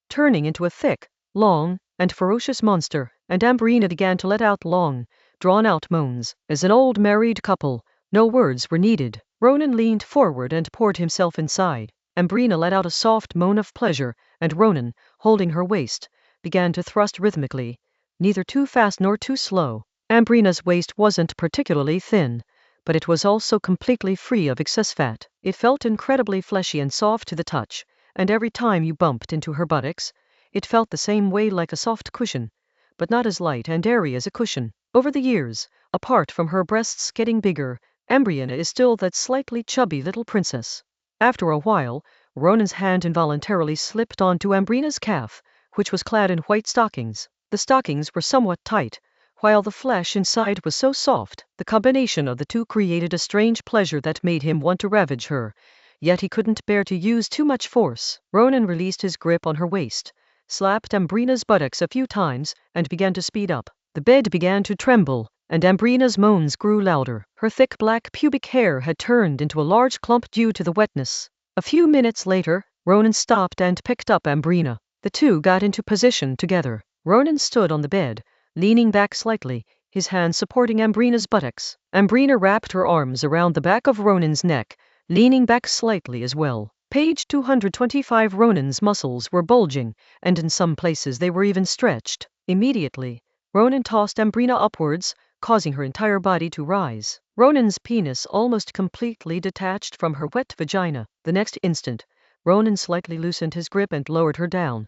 Speaker 1: turning into a thick, long, and ferocious monster, and Ambrina began to let out long, drawn-out moans. As an old married couple, no words were needed. Ronan leaned forward and poured himself inside. Ambrina let out a soft moan of pleasure, and Ronan, holding her waist, began to thrust rhythmically, neither too fast nor too slow. Ambrina's waist wasn't particularly thin, but it was also completely free of excess fat. It felt incredibly fleshy and soft to the touch, and every time you bumped into her buttocks, it felt the same way, like a soft cushion, but not as light and airy as a cushion. Over the years, apart from her breasts getting bigger, Ambrina is still that slightly chubby little princess. After a while, Ronan's hand involuntarily slipped onto Ambrina's calf, which was clad in white stockings. The stockings were somewhat tight, while the flesh inside was so soft. The combination of the two created a strange pleasure that made him want to ravage her, yet he couldn't bear to use too much force. Ronan released his grip on her waist, slapped Ambrina's buttocks a few times, and began to speed up. The bed began to tremble, and Ambrina's moans grew louder. Her thick black pubic hair had turned into a large clump due to the wetness. A few minutes later, Ronan stopped and picked up Ambrina. The two got into position together. Ronan stood on the bed, leaning back slightly, his hands supporting Ambrina's buttocks. Ambrina wrapped her arms around the back of Ronan's neck, leaning back slightly as well. Page 225. Ronan's muscles were bulging, and in some places they were even stretched. Immediately, Ronan tossed Ambrina upwards, causing her entire body to rise. Ronan's penis almost completely detached from her wet vagina. The next instant, Ronan slightly loosened his grip and lowered her down,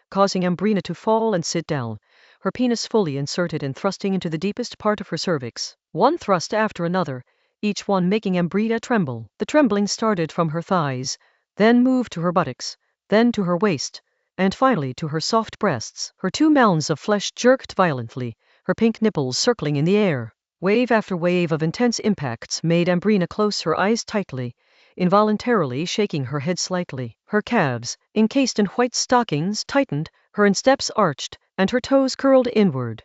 Speaker 1: causing Ambrina to fall and sit down, her penis fully inserted and thrusting into the deepest part of her cervix. One thrust after another, each one making Ambrina tremble. The trembling started from her thighs, then moved to her buttocks, then to her waist, and finally to her soft breasts. Her 2 mounds of flesh jerked violently, her pink nipples circling in the air. Wave after wave of intense impacts made Ambrina close her eyes tightly, involuntarily shaking her head slightly. Her calves, encased in white stockings, tightened, her insteps arched, and her toes curled inward.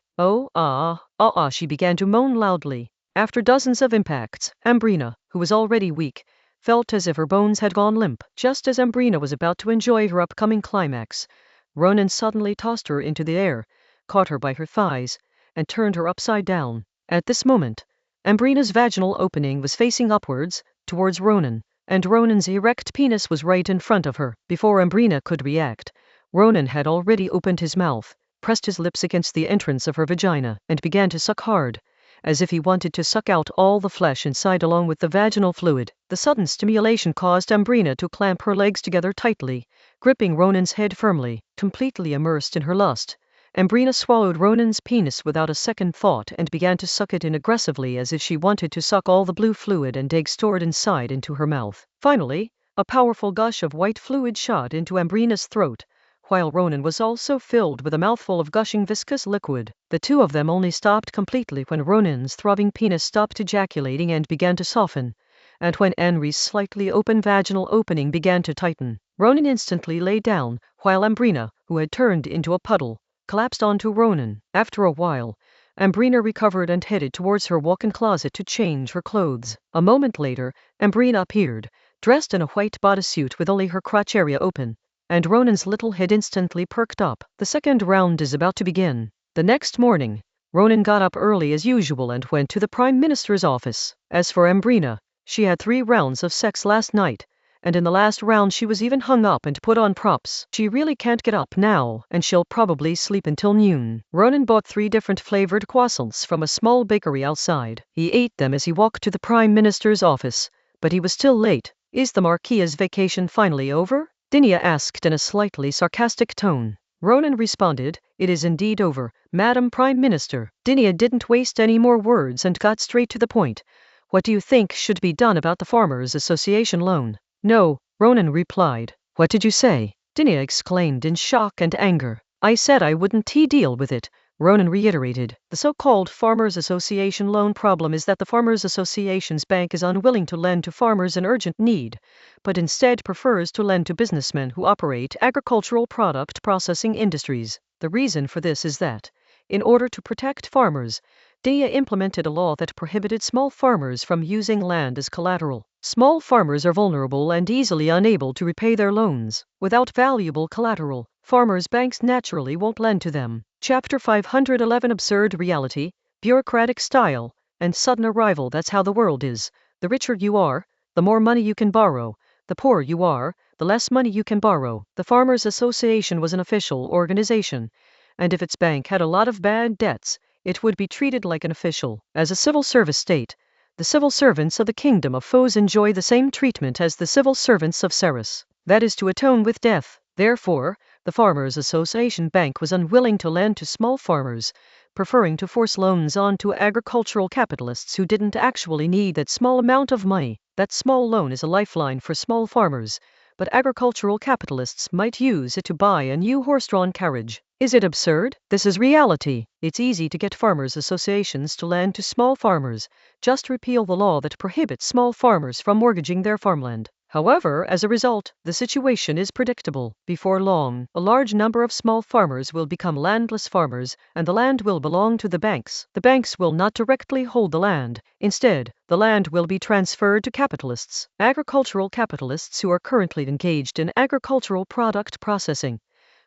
Speaker 1: She began to moan loudly. After dozens of impacts, Ambrina, who was already weak, felt as if her bones had gone limp. Just as Ambrina was about to enjoy her upcoming climax, Ronan suddenly tossed her into the air, caught her by her thighs, and turned her upside down. At this moment, Ambrina's vaginal opening was facing upwards, towards Ronan, and Ronan's erect penis was right in front of her. Before Ambrina could react, Ronan had already opened his mouth, pressed his lips against the entrance of her vagina, and began to suck hard, as if he wanted to suck out all the flesh inside along with the vaginal fluid. The sudden stimulation caused Ambrina to clamp her legs together tightly, gripping Ronan's head firmly. Completely immersed in her lust, Ambrina swallowed Ronan's penis without a second thought and began to suck it in aggressively as if she wanted to suck all the blue fluid and egg stored inside into her mouth. Finally, a powerful gush of white fluid shot into Ambrina's throat, while Ronan was also filled with a mouthful of gushing viscous liquid. The two of them only stopped completely when Ronan's throbbing penis stopped ejaculating and began to soften, and when Henry's slightly open vaginal opening began to tighten. Ronan instantly lay down, while Ambrina, who had turned into a puddle, collapsed onto Ronan. After a while, Ambrina recovered and headed towards her walk-in closet to change her clothes. A moment later, Ambrina appeared, dressed in a white bodysuit with only her crotch area open, and Ronan's little head instantly perked up. The second round is about to begin. The next morning, Ronan got up early as usual and went to the Prime Minister's office. As for Ambrina, she had 3 rounds of sex last night, and in the last round she was even hung up and put on props. She really can't get up now, and she'll probably sleep until noon. Ronan bought 3 different flavored croissants from a small bakery outside. He ate them as he walked to the Prime Minister's office, but he was still late. Is the Marquis's vacation finally over? Dinia asked in a slightly sarcastic tone. Ronan responded, "It is indeed over, Madam Prime Minister." Dinia didn't waste any more words and got straight to the point. What do you think should be done about the Farmers Association loan? No, Ronan replied. What did you say? Dinia exclaimed in shock and anger. I said I wouldn't deal with it, Ronan reiterated. The so-called Farmers Association loan problem is that the Farmers Association's bank is unwilling to lend to farmers in urgent need, but instead prefers to lend to businessmen who operate agricultural product processing industries. The reason for this is that, in order to protect farmers, Dinia implemented a law that prohibited small farmers from using land as collateral. Small farmers are vulnerable and easily unable to repay their loans. Without valuable collateral, farmers' banks naturally won't lend to them. Chapter 511. Absurd reality, bureaucratic style, and sudden arrival. That's how the world is. The richer you are, the more money you can borrow. The poorer you are, the less money you can borrow. The Farmers Association was an official organization, and if its bank had a lot of bad debts, it would be treated like an official. As a civil service state, the civil servants of the Kingdom of Foes enjoy the same treatment as the civil servants of Ceres. That is to atone with death. Therefore, the Farmers Association Bank was unwilling to lend to small farmers, preferring to force loans on to agricultural capitalists who didn't actually need that small amount of money. That small loan is a lifeline for small farmers, but agricultural capitalists might use it to buy a new horse-drawn carriage. Is it absurd? This is reality. It's easy to get farmers' associations to lend to small farmers. Just repeal the law that prohibits small farmers from mortgaging their farmland. However, as a result, the situation is predictable. Before long, a large number of small farmers will become landless farmers, and the land will belong to the banks. The banks will not directly hold the land. Instead, the land will be transferred to capitalists, agricultural capitalists who are currently engaged in agricultural product processing,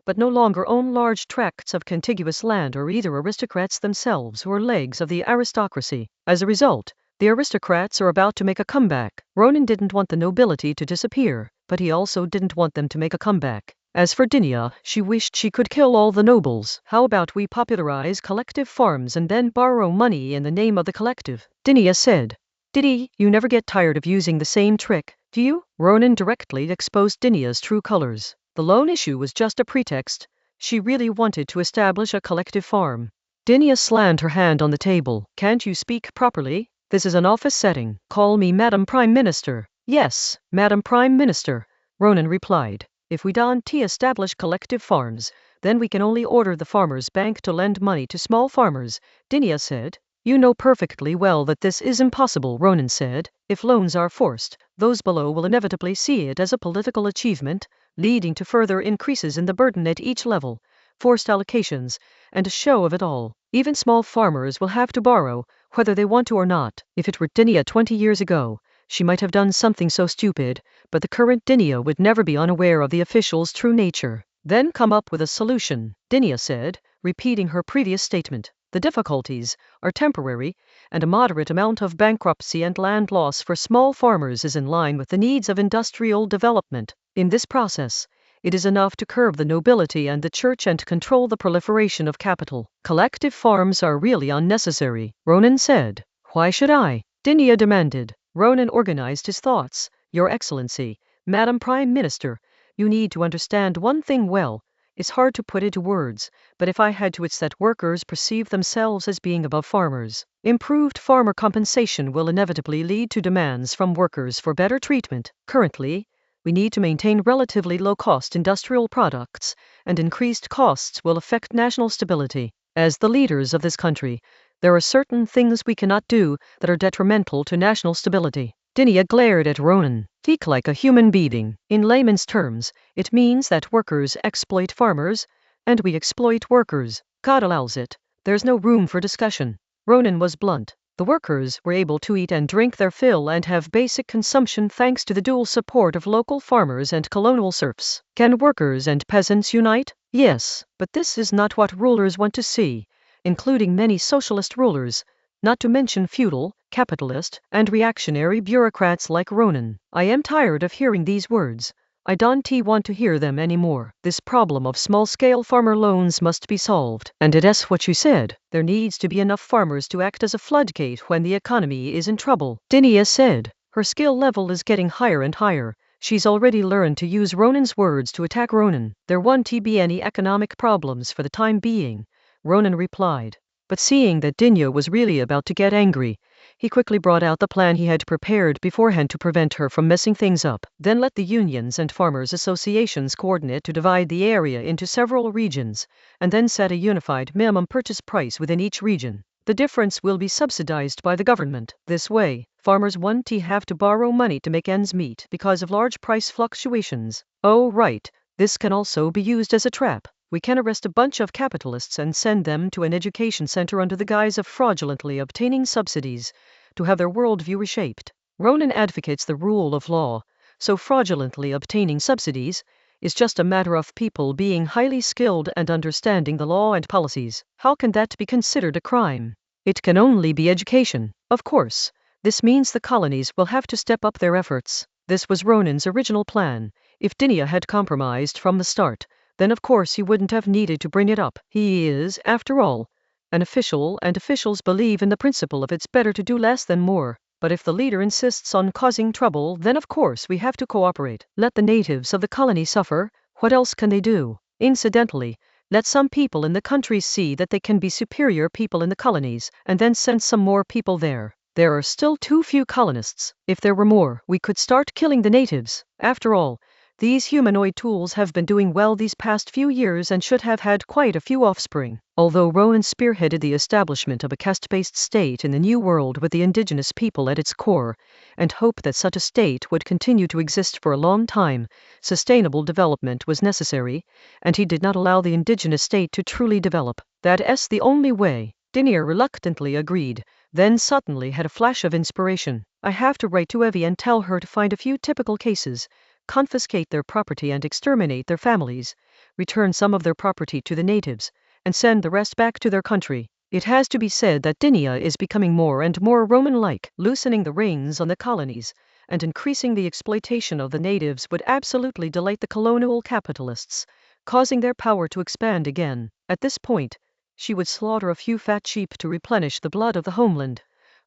Speaker 1: but no longer own large tracts of contiguous land, or either aristocrats themselves or legs of the aristocracy. As a result, the aristocrats are about to make a comeback. Ronan didn't want the nobility to disappear, but he also didn't want them to make a comeback. As for Dinia, she wished she could kill all the nobles. How about we popularize collective farms and then borrow money in the name of the collective? Dinia said. Didi, you never get tired of using the same trick, do you? Ronan directly exposed Dinia's true colors. The loan issue was just a pretext. She really wanted to establish a collective farm. Dinia slammed her hand on the table. Can't you speak properly? This is an office setting. Call me Madam Prime Minister. Yes, Madam Prime Minister, Ronan replied. If we don't establish collective farms, then we can only order the farmers' bank to lend money to small farmers, Dinia said. You know perfectly well that this is impossible, Ronan said. If loans are forced, those below will inevitably see it as a political achievement, leading to further increases in the burden at each level, forced allocations, and a show of it all. Even small farmers will have to borrow, whether they want to or not. If it were Dinia 20 years ago, she might have done something so stupid, but the current Dinia would never be unaware of the official's true nature. Then come up with a solution, Dinia said, repeating her previous statement. The difficulties are temporary, and a moderate amount of bankruptcy and land loss for small farmers is in line with the needs of industrial development. In this process, it is enough to curb the nobility and the church and control the proliferation of capital. Collective farms are really unnecessary, Ronan said. Why should I? Dinia demanded. Ronan organized his thoughts. Your Excellency, Madam Prime Minister, you need to understand one thing well. It's hard to put into words, but if I had to, it's that workers perceive themselves as being above farmers. Improved farmer compensation will inevitably lead to demands from workers for better treatment. Currently, we need to maintain relatively low-cost industrial products, and increased costs will affect national stability. As the leaders of this country, there are certain things we cannot do that are detrimental to national stability. Dinia glared at Ronan. Speak like a human being. In layman's terms, it means that workers exploit farmers, and we exploit workers. God allows it. There's no room for discussion. Ronan was blunt. The workers were able to eat and drink their fill and have basic consumption thanks to the dual support of local farmers and colonial serfs. Can workers and peasants unite? Yes, but this is not what rulers want to see, including many socialist rulers, not to mention feudal, capitalist, and reactionary bureaucrats like Ronan. I am tired of hearing these words. I don't want to hear them anymore. This problem of small-scale farmer loans must be solved. And it's what you said. There needs to be enough farmers to act as a floodgate when the economy is in trouble. Dinia said. Her skill level is getting higher and higher. She's already learned to use Ronan's words to attack Ronan. There won't be any economic problems for the time being, Ronan replied. But seeing that Dinia was really about to get angry, he quickly brought out the plan he had prepared beforehand to prevent her from messing things up. Then let the unions and farmers' associations coordinate to divide the area into several regions, and then set a unified minimum purchase price within each region. The difference will be subsidized by the government. This way, farmers won't have to borrow money to make ends meet because of large price fluctuations. Oh right, this can also be used as a trap. We can arrest a bunch of capitalists and send them to an education center under the guise of fraudulently obtaining subsidies to have their worldview reshaped. Ronan advocates the rule of law, so fraudulently obtaining subsidies is just a matter of people being highly skilled and understanding the law and policies. How can that be considered a crime? It can only be education. Of course, this means the colonies will have to step up their efforts. This was Ronan's original plan. If Dinia had compromised from the start, then of course he wouldn't have needed to bring it up. He is, after all, an official, and officials believe in the principle of it's better to do less than more. But if the leader insists on causing trouble, then of course we have to cooperate. Let the natives of the colony suffer. What else can they do? Incidentally, let some people in the country see that they can be superior people in the colonies, and then send some more people there. There are still too few colonists. If there were more, we could start killing the natives. After all, These humanoid tools have been doing well these past few years and should have had quite a few offspring. Although Ronan spearheaded the establishment of a caste-based state in the New World with the indigenous people at its core, and hoped that such a state would continue to exist for a long time, sustainable development was necessary, and he did not allow the indigenous state to truly develop. That's the only way. Dinia reluctantly agreed, then suddenly had a flash of inspiration. I have to write to Evie and tell her to find a few typical cases, confiscate their property and exterminate their families, return some of their property to the natives, and send the rest back to their country. It has to be said that Dinia is becoming more and more Roman-like, loosening the reins on the colonies, and increasing the exploitation of the natives would absolutely delight the colonial capitalists, causing their power to expand again. At this point, she would slaughter a few fat sheep to replenish the blood of the homeland,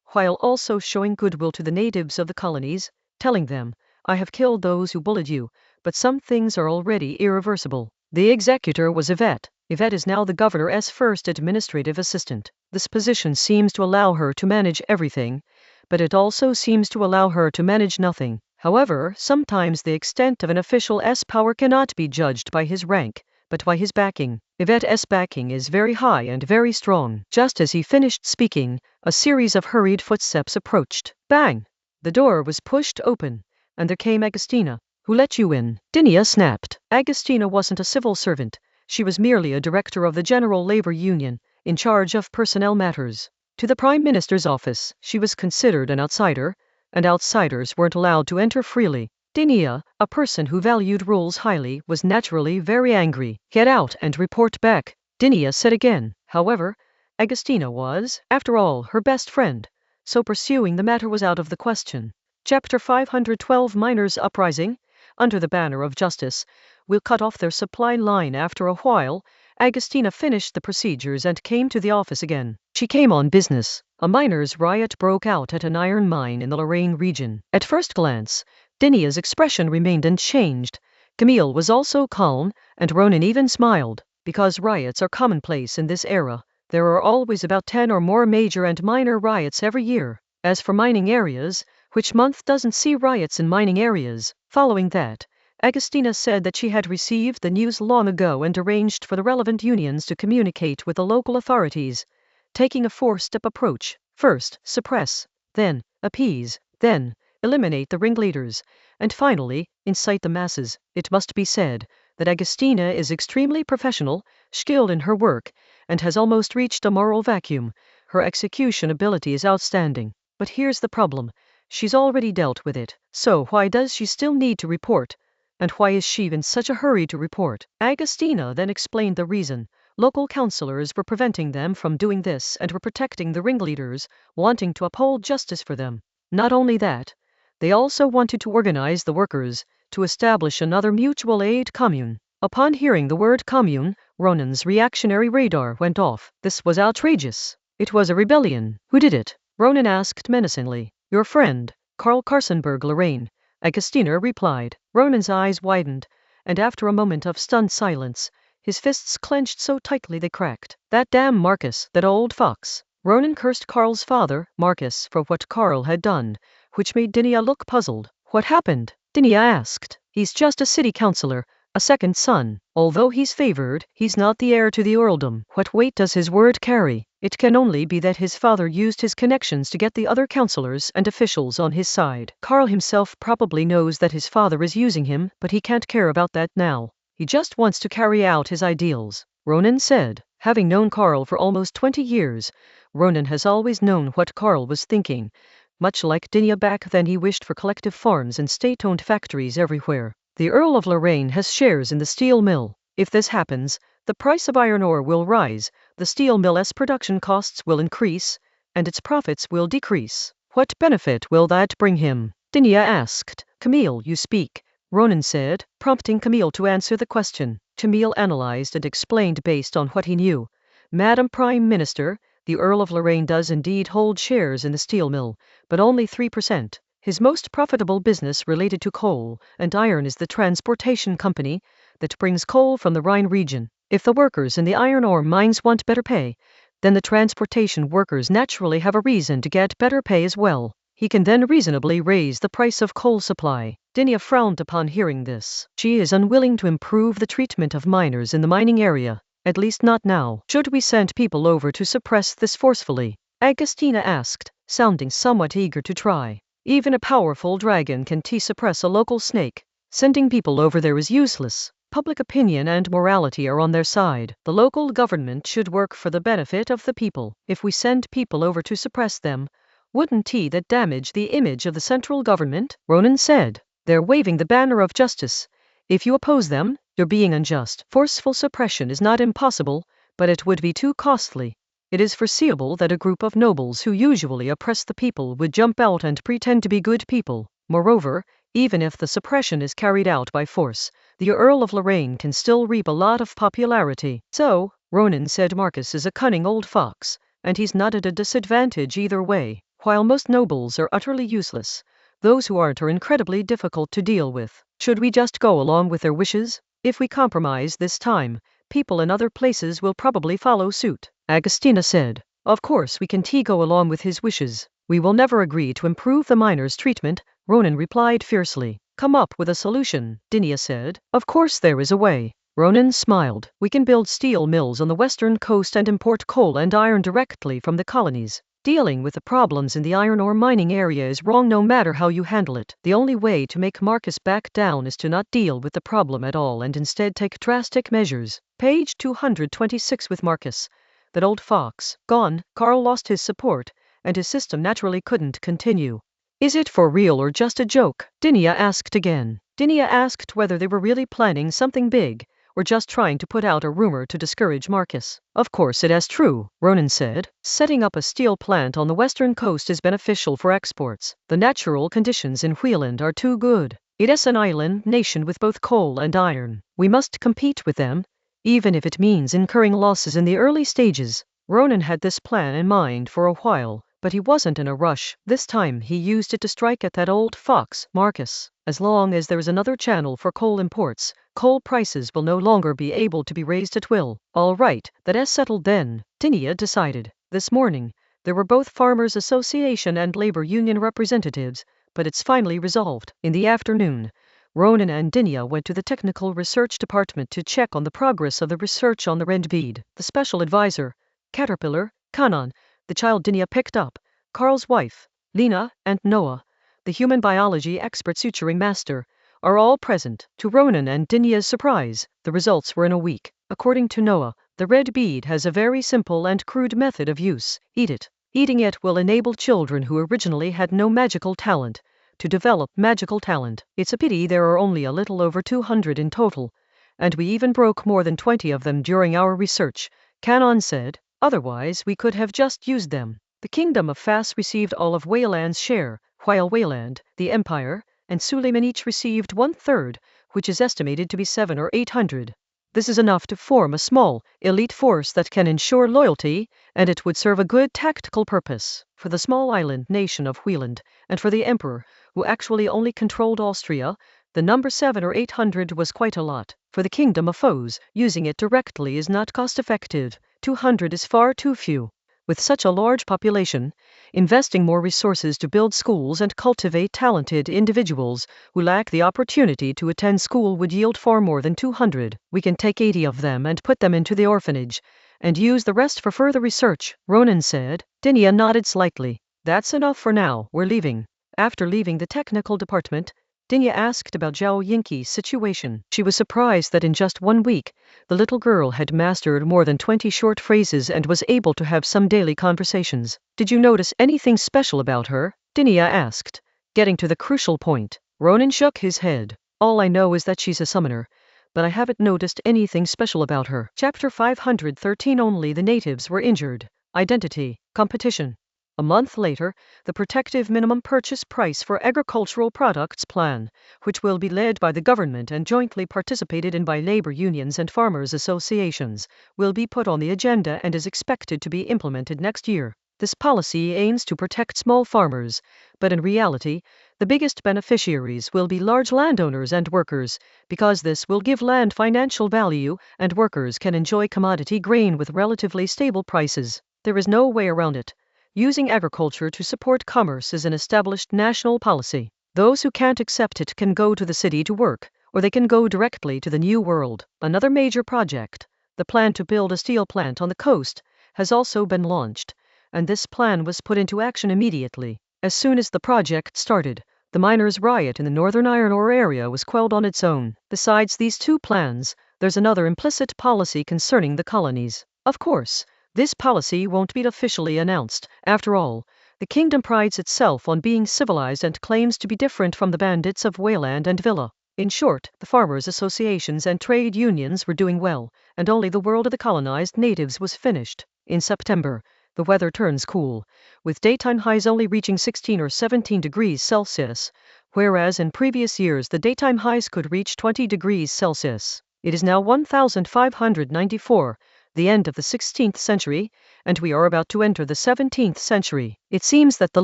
Speaker 1: while also showing goodwill to the natives of the colonies, telling them, I have killed those who bullied you, but some things are already irreversible. The executor was Yvette. Yvette is now the governor's first administrative assistant. This position seems to allow her to manage everything, but it also seems to allow her to manage nothing. However, sometimes the extent of an official's power cannot be judged by his rank, but by his backing. Yvette's backing is very high and very strong. Just as he finished speaking, a series of hurried footsteps approached. Bang! The door was pushed open, and there came Agustina. Who let you in? Dinia snapped. Agustina wasn't a civil servant. She was merely a director of the General Labor Union, in charge of personnel matters. To the Prime Minister's office, she was considered an outsider, and outsiders weren't allowed to enter freely. Dinia, a person who valued rules highly, was naturally very angry. Get out and report back, Dinia said again. However, Agustina was, after all, her best friend, so pursuing the matter was out of the question. Chapter 512 Miners' Uprising. Under the banner of justice, will cut off their supply line. After a while, Agustina finished the procedures and came to the office again. She came on business. A miners' riot broke out at an iron mine in the Lorraine region. At first glance, Dinia's expression remained unchanged. Camille was also calm, and Ronan even smiled. Because riots are commonplace in this era, there are always about 10 or more major and minor riots every year. As for mining areas, which month doesn't see riots in mining areas? Following that, Agustina said that she had received the news long ago and arranged for the relevant unions to communicate with the local authorities, taking a four-step approach. First, suppress, then, appease, then, eliminate the ringleaders, and finally, incite the masses. It must be said that Agustina is extremely professional, skilled in her work, and has almost reached a moral vacuum. Her execution ability is outstanding. But here's the problem. She's already dealt with it. So why does she still need to report? And why is she in such a hurry to report? Agustina then explained the reason. Local councillors were preventing them from doing this and were protecting the ringleaders, wanting to uphold justice for them. Not only that, they also wanted to organize the workers to establish another mutual aid commune. Upon hearing the word commune, Ronan's reactionary radar went off. This was outrageous. It was a rebellion. Who did it? Ronan asked menacingly. Your friend, Karl Karsenberg Lorraine, Agustina replied. Ronan's eyes widened, and after a moment of stunned silence, his fists clenched so tightly they cracked. That damn Marcus, that old fox. Ronan cursed Karl's father, Marcus, for what Karl had done, which made Dinia look puzzled. What happened? Dinia asked. He's just a city councillor, a second son. Although he's favored, he's not the heir to the earldom. What weight does his word carry? It can only be that his father used his connections to get the other councillors and officials on his side. Karl himself probably knows that his father is using him, but he can't care about that now. He just wants to carry out his ideals, Ronan said. Having known Karl for almost 20 years, Ronan has always known what Karl was thinking. Much like Dinia back then, he wished for collective farms and state-owned factories everywhere. The Earl of Lorraine has shares in the steel mill. If this happens, the price of iron ore will rise, the steel mill's production costs will increase, and its profits will decrease. What benefit will that bring him? Dinia asked. Camille, you speak, Ronan said, prompting Camille to answer the question. Camille analyzed and explained based on what he knew. Madam Prime Minister, the Earl of Lorraine does indeed hold shares in the steel mill, but only 3%. His most profitable business related to coal and iron is the transportation company that brings coal from the Rhine region. If the workers in the iron ore mines want better pay, then the transportation workers naturally have a reason to get better pay as well. He can then reasonably raise the price of coal supply. Dinia frowned upon hearing this. She is unwilling to improve the treatment of minors in the mining area, at least not now. Should we send people over to suppress this forcefully? Agustina asked, sounding somewhat eager to try. Even a powerful dragon can suppress a local snake. Sending people over there is useless. Public opinion and morality are on their side. The local government should work for the benefit of the people. If we send people over to suppress them, wouldn't that damage the image of the central government? Ronan said. They're waving the banner of justice. If you oppose them, you're being unjust. Forceful suppression is not impossible, but it would be too costly. It is foreseeable that a group of nobles who usually oppress the people would jump out and pretend to be good people. Moreover, even if the suppression is carried out by force, the Earl of Lorraine can still reap a lot of popularity. So, Ronan said, Marcus is a cunning old fox, and he's not at a disadvantage either way. While most nobles are utterly useless, those who aren't are incredibly difficult to deal with. Should we just go along with their wishes? If we compromise this time, people in other places will probably follow suit. Agustina said. Of course we can go along with his wishes. We will never agree to improve the miners' treatment, Ronan replied fiercely. Come up with a solution, Dinia said. Of course there is a way. Ronan smiled. We can build steel mills on the western coast and import coal and iron directly from the colonies. Dealing with the problems in the iron ore mining area is wrong no matter how you handle it. The only way to make Marcus back down is to not deal with the problem at all and instead take drastic measures. Page 226. With Marcus, that old fox, gone, Carl lost his support, and his system naturally couldn't continue. Is it for real or just a joke? Dinia asked again. Dinia asked whether they were really planning something big, or just trying to put out a rumor to discourage Marcus. Of course it is true, Ronan said. Setting up a steel plant on the western coast is beneficial for exports. The natural conditions in Wheeland are too good. It is an island nation with both coal and iron. We must compete with them, even if it means incurring losses in the early stages. Ronan had this plan in mind for a while, but he wasn't in a rush. This time he used it to strike at that old fox, Marcus. As long as there is another channel for coal imports, coal prices will no longer be able to be raised at will. All right, that is settled then, Dinia decided. This morning, there were both Farmers Association and Labor Union representatives, but it's finally resolved. In the afternoon, Ronan and Dinia went to the Technical Research Department to check on the progress of the research on the red bead. The special advisor, Caterpillar, Kanan, the child Dinia picked up, Carl's wife, Lena, and Noah, the human biology expert suturing master, are all present. To Ronan and Dinia's surprise, the results were in a week. According to Noah, the red bead has a very simple and crude method of use. Eat it. Eating it will enable children who originally had no magical talent to develop magical talent. It's a pity there are only a little over 200 in total, and we even broke more than 20 of them during our research, Kanan said. Otherwise we could have just used them. The Kingdom of Fas received all of Wayland's share, while Wayland, the Empire, and Suleiman each received 1/3, which is estimated to be 700 or 800. This is enough to form a small, elite force that can ensure loyalty, and it would serve a good tactical purpose for the small island nation of Wheeland, and for the Emperor, who actually only controlled Austria. The number 700 or 800 was quite a lot. For the Kingdom of Foes, using it directly is not cost-effective. 200 is far too few. With such a large population, investing more resources to build schools and cultivate talented individuals who lack the opportunity to attend school would yield far more than 200. We can take 80 of them and put them into the orphanage, and use the rest for further research, Ronan said. Dinia nodded slightly. That's enough for now, we're leaving. After leaving the technical department, Dinia asked about Zhao Yinqi's situation. She was surprised that in just 1 week, the little girl had mastered more than 20 short phrases and was able to have some daily conversations. Did you notice anything special about her? Dinia asked, getting to the crucial point. Ronan shook his head. All I know is that she's a summoner, but I haven't noticed anything special about her. Chapter 513. Only the natives were injured. Identity. Competition. A month later, the Protective Minimum Purchase Price for Agricultural Products Plan, which will be led by the government and jointly participated in by labor unions and farmers associations, will be put on the agenda and is expected to be implemented next year. This policy aims to protect small farmers, but in reality, the biggest beneficiaries will be large landowners and workers, because this will give land financial value and workers can enjoy commodity grain with relatively stable prices. There is no way around it. Using agriculture to support commerce is an established national policy. Those who can't accept it can go to the city to work, or they can go directly to the New World. Another major project, the plan to build a steel plant on the coast, has also been launched, and this plan was put into action immediately. As soon as the project started, the miners' riot in the northern iron ore area was quelled on its own. Besides these two plans, there's another implicit policy concerning the colonies. Of course, this policy won't be officially announced. After all, the kingdom prides itself on being civilized and claims to be different from the bandits of Wayland and Villa. In short, the farmers' associations and trade unions were doing well, and only the world of the colonized natives was finished. In September, the weather turns cool, with daytime highs only reaching 16 or 17 degrees Celsius, whereas in previous years the daytime highs could reach 20 degrees Celsius. It is now 1594, the end of the 16th century, and we are about to enter the 17th century. It seems that the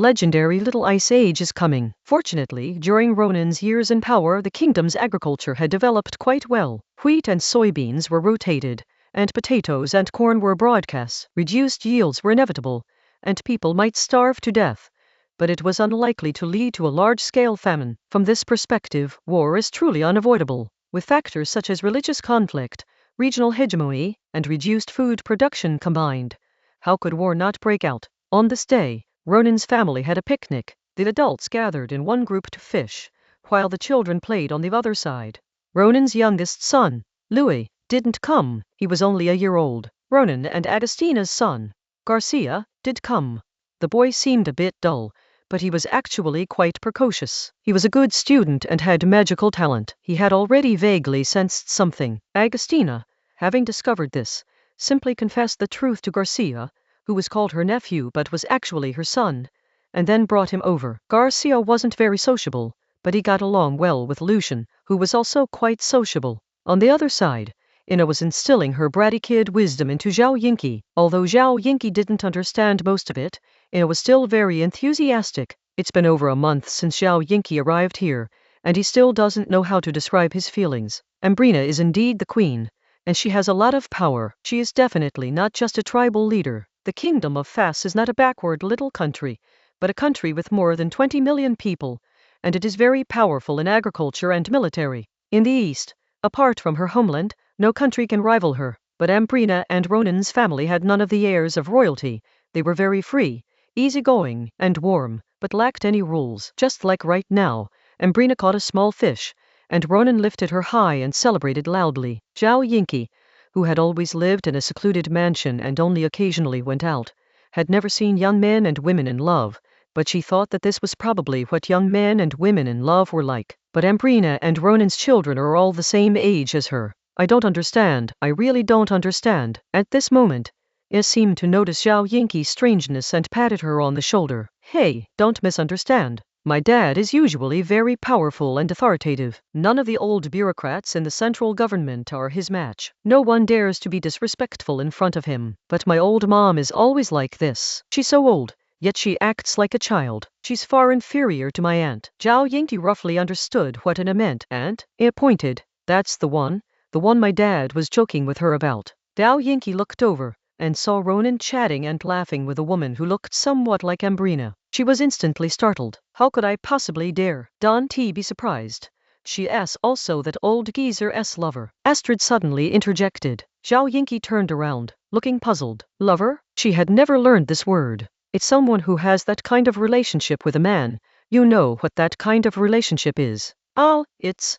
Speaker 1: legendary Little Ice Age is coming. Fortunately, during Ronan's years in power, the kingdom's agriculture had developed quite well. Wheat and soybeans were rotated, and potatoes and corn were broadcast. Reduced yields were inevitable, and people might starve to death, but it was unlikely to lead to a large-scale famine. From this perspective, war is truly unavoidable. With factors such as religious conflict, regional hegemony, and reduced food production combined, how could war not break out? On this day, Ronan's family had a picnic. The adults gathered in one group to fish, while the children played on the other side. Ronan's youngest son, Louis, didn't come. He was only a year old. Ronan and Agostina's son, Garcia, did come. The boy seemed a bit dull, but he was actually quite precocious. He was a good student and had magical talent. He had already vaguely sensed something. Agostina, having discovered this, simply confessed the truth to Garcia, who was called her nephew but was actually her son, and then brought him over. Garcia wasn't very sociable, but he got along well with Lucian, who was also quite sociable. On the other side, Ina was instilling her bratty kid wisdom into Zhao Yinki. Although Zhao Yinki didn't understand most of it, Ina was still very enthusiastic. It's been over a month since Zhao Yinki arrived here, and he still doesn't know how to describe his feelings. Ambrina is indeed the queen, and she has a lot of power. She is definitely not just a tribal leader. The kingdom of Fas is not a backward little country, but a country with more than 20 million people, and it is very powerful in agriculture and military. In the east, apart from her homeland, no country can rival her. But Ambrina and Ronan's family had none of the airs of royalty. They were very free, easygoing, and warm, but lacked any rules. Just like right now, Ambrina caught a small fish, and Ronan lifted her high and celebrated loudly. Zhao Yinki, who had always lived in a secluded mansion and only occasionally went out, had never seen young men and women in love, but she thought that this was probably what young men and women in love were like. But Ambrina and Ronan's children are all the same age as her. I don't understand. I really don't understand. At this moment, Ina seemed to notice Zhao Yinki's strangeness and patted her on the shoulder. Hey, don't misunderstand. My dad is usually very powerful and authoritative. None of the old bureaucrats in the central government are his match. No one dares to be disrespectful in front of him. But my old mom is always like this. She's so old, yet she acts like a child. She's far inferior to my aunt. Zhao Yinki roughly understood what Ina meant. Aunt? Ina pointed. That's the one my dad was joking with her about. Zhao Yinki looked over and saw Ronan chatting and laughing with a woman who looked somewhat like Ambrina. She was instantly startled. How could I possibly dare? Don't be surprised. She asked also that old geezer's lover. Astrid suddenly interjected. Zhao Yinki turned around, looking puzzled. Lover? She had never learned this word. It's someone who has that kind of relationship with a man. You know what that kind of relationship is. Oh, it's,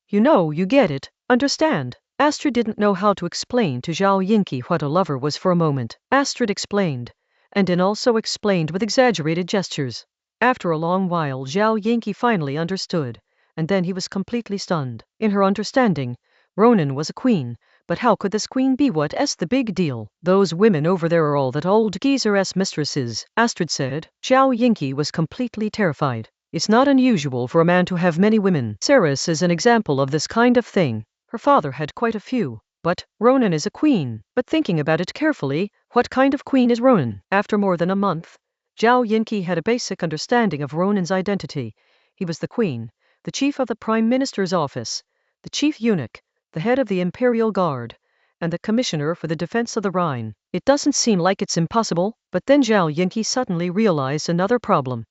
Speaker 1: you get it. Understand? Astrid didn't know how to explain to Zhao Yinki what a lover was for a moment. Astrid explained, and then also explained with exaggerated gestures. After a long while Zhao Yinki finally understood, and then he was completely stunned. In her understanding, Ronan was a queen, but how could this queen be what's the big deal? Those women over there are all that old geezer's mistresses, Astrid said. Zhao Yinki was completely terrified. It's not unusual for a man to have many women. Saris is an example of this kind of thing. Her father had quite a few, but Ronan is a queen. But thinking about it carefully, what kind of queen is Ronan? After more than a month, Zhao Yinki had a basic understanding of Ronan's identity. He was the queen, the chief of the prime minister's office, the chief eunuch, the head of the imperial guard, and the commissioner for the defense of the Rhine. It doesn't seem like it's impossible, but then Zhao Yinki suddenly realized another problem.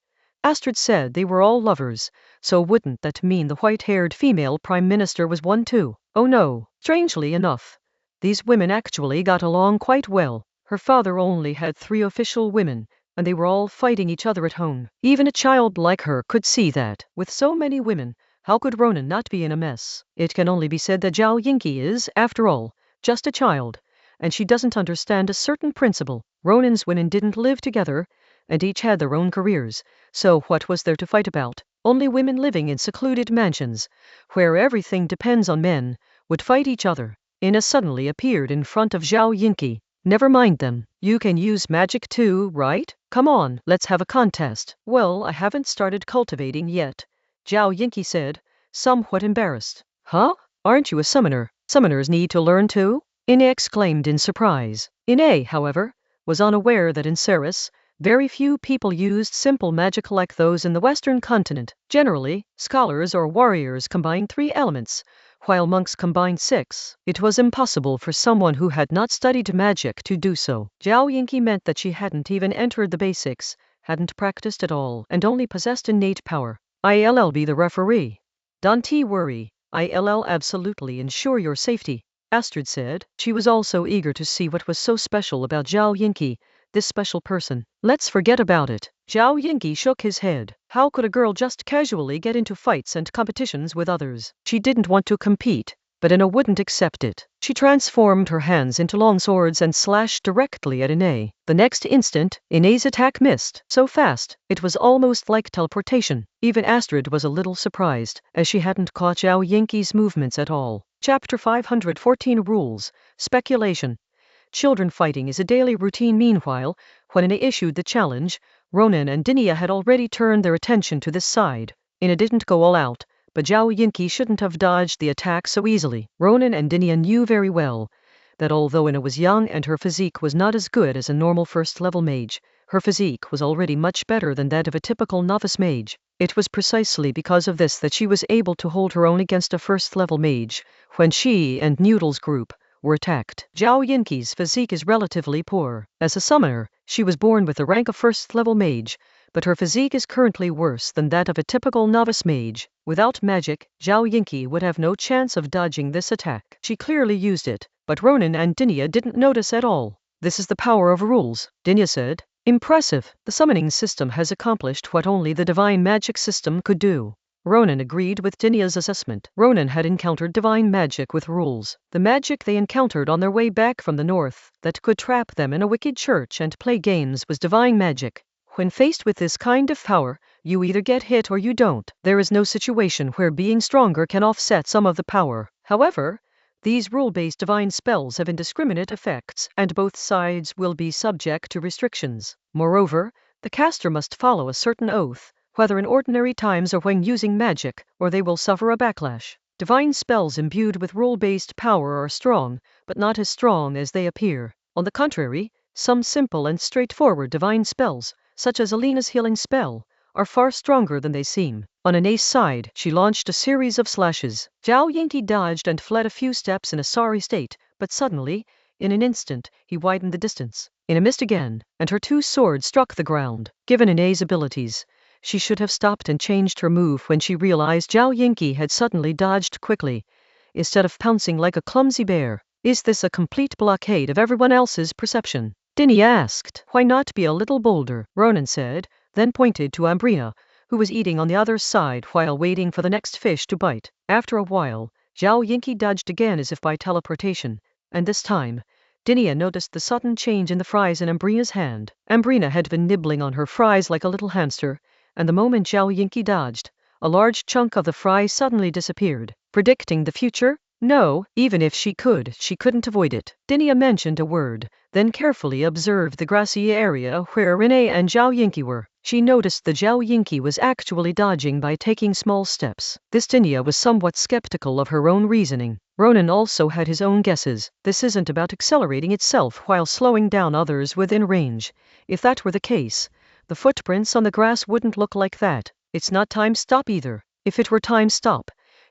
Speaker 1: Astrid said they were all lovers, so wouldn't that mean the white-haired female prime minister was one too? Oh no, strangely enough, these women actually got along quite well. Her father only had 3 official women, and they were all fighting each other at home. Even a child like her could see that. With so many women, how could Ronan not be in a mess? It can only be said that Zhao Yingqi is, after all, just a child, and she doesn't understand a certain principle. Ronan's women didn't live together, and each had their own careers, so what was there to fight about? Only women living in secluded mansions, where everything depends on men, would fight each other. Ina suddenly appeared in front of Zhao Yingqi. Never mind them. You can use magic too, right? Come on, let's have a contest. Well, I haven't started cultivating yet, Zhao Yingqi said, somewhat embarrassed. Huh? Aren't you a summoner? Summoners need to learn too? Ine exclaimed in surprise. Ine, however, was unaware that in Ceres, very few people used simple magic like those in the Western continent. Generally, scholars or warriors combine 3 elements, while monks combined 6. It was impossible for someone who had not studied magic to do so. Zhao Yingqi meant that she hadn't even entered the basics, hadn't practiced at all, and only possessed innate power. I'll be the referee. Don't worry, I'll absolutely ensure your safety, Astrid said. She was also eager to see what was so special about Zhao Yingqi, this special person. Let's forget about it. Zhao Yingqi shook his head. How could a girl just casually get into fights and competitions with others? She didn't want to compete, but Ina wouldn't accept it. She transformed her hands into long swords and slashed directly at Ine. The next instant, Ine's attack missed. So fast, it was almost like teleportation. Even Astrid was a little surprised, as she hadn't caught Zhao Yingqi's movements at all. Chapter 514 Rules, Speculation. Children fighting is a daily routine. Meanwhile, when Ina issued the challenge, Ronan and Dinia had already turned their attention to this side. Ina didn't go all out, but Zhao Yingqi shouldn't have dodged the attack so easily. Ronan and Dinia knew very well that although Ina was young and her physique was not as good as a normal first-level mage, her physique was already much better than that of a typical novice mage. It was precisely because of this that she was able to hold her own against a first-level mage when she and Noodle's group were attacked. Zhao Yingqi's physique is relatively poor. As a summoner, she was born with the rank of first-level mage, but her physique is currently worse than that of a typical novice mage. Without magic, Zhao Yingqi would have no chance of dodging this attack. She clearly used it, but Ronan and Dinia didn't notice at all. This is the power of rules, Dinia said. Impressive. The summoning system has accomplished what only the divine magic system could do. Ronan agreed with Dinia's assessment. Ronan had encountered divine magic with rules. The magic they encountered on their way back from the north, that could trap them in a wicked church and play games, was divine magic. When faced with this kind of power, you either get hit or you don't. There is no situation where being stronger can offset some of the power. However, these rule-based divine spells have indiscriminate effects, and both sides will be subject to restrictions. Moreover, the caster must follow a certain oath, whether in ordinary times or when using magic, or they will suffer a backlash. Divine spells imbued with rule-based power are strong, but not as strong as they appear. On the contrary, some simple and straightforward divine spells, such as Alina's healing spell, are far stronger than they seem. On Ana's side, she launched a series of slashes. Zhao Yingqi dodged and fled a few steps in a sorry state, but suddenly, in an instant, he widened the distance. Ina missed again, and her 2 swords struck the ground. Given Ana's abilities, she should have stopped and changed her move when she realized Zhao Yingqi had suddenly dodged quickly, instead of pouncing like a clumsy bear. Is this a complete blockade of everyone else's perception? Dinia asked. Why not be a little bolder? Ronan said, then pointed to Ambrina, who was eating on the other side while waiting for the next fish to bite. After a while, Zhao Yingqi dodged again as if by teleportation, and this time, Dinia noticed the sudden change in the fries in Ambrina's hand. Ambrina had been nibbling on her fries like a little hamster, and the moment Zhao Yingqi dodged, a large chunk of the fry suddenly disappeared. Predicting the future? No, even if she could, she couldn't avoid it. Dinia mentioned a word, then carefully observed the grassy area where Rene and Zhao Yingqi were. She noticed that Zhao Yingqi was actually dodging by taking small steps. This Dinia was somewhat skeptical of her own reasoning. Ronan also had his own guesses. This isn't about accelerating itself while slowing down others within range. If that were the case, the footprints on the grass wouldn't look like that. It's not time stop either. If it were time stop,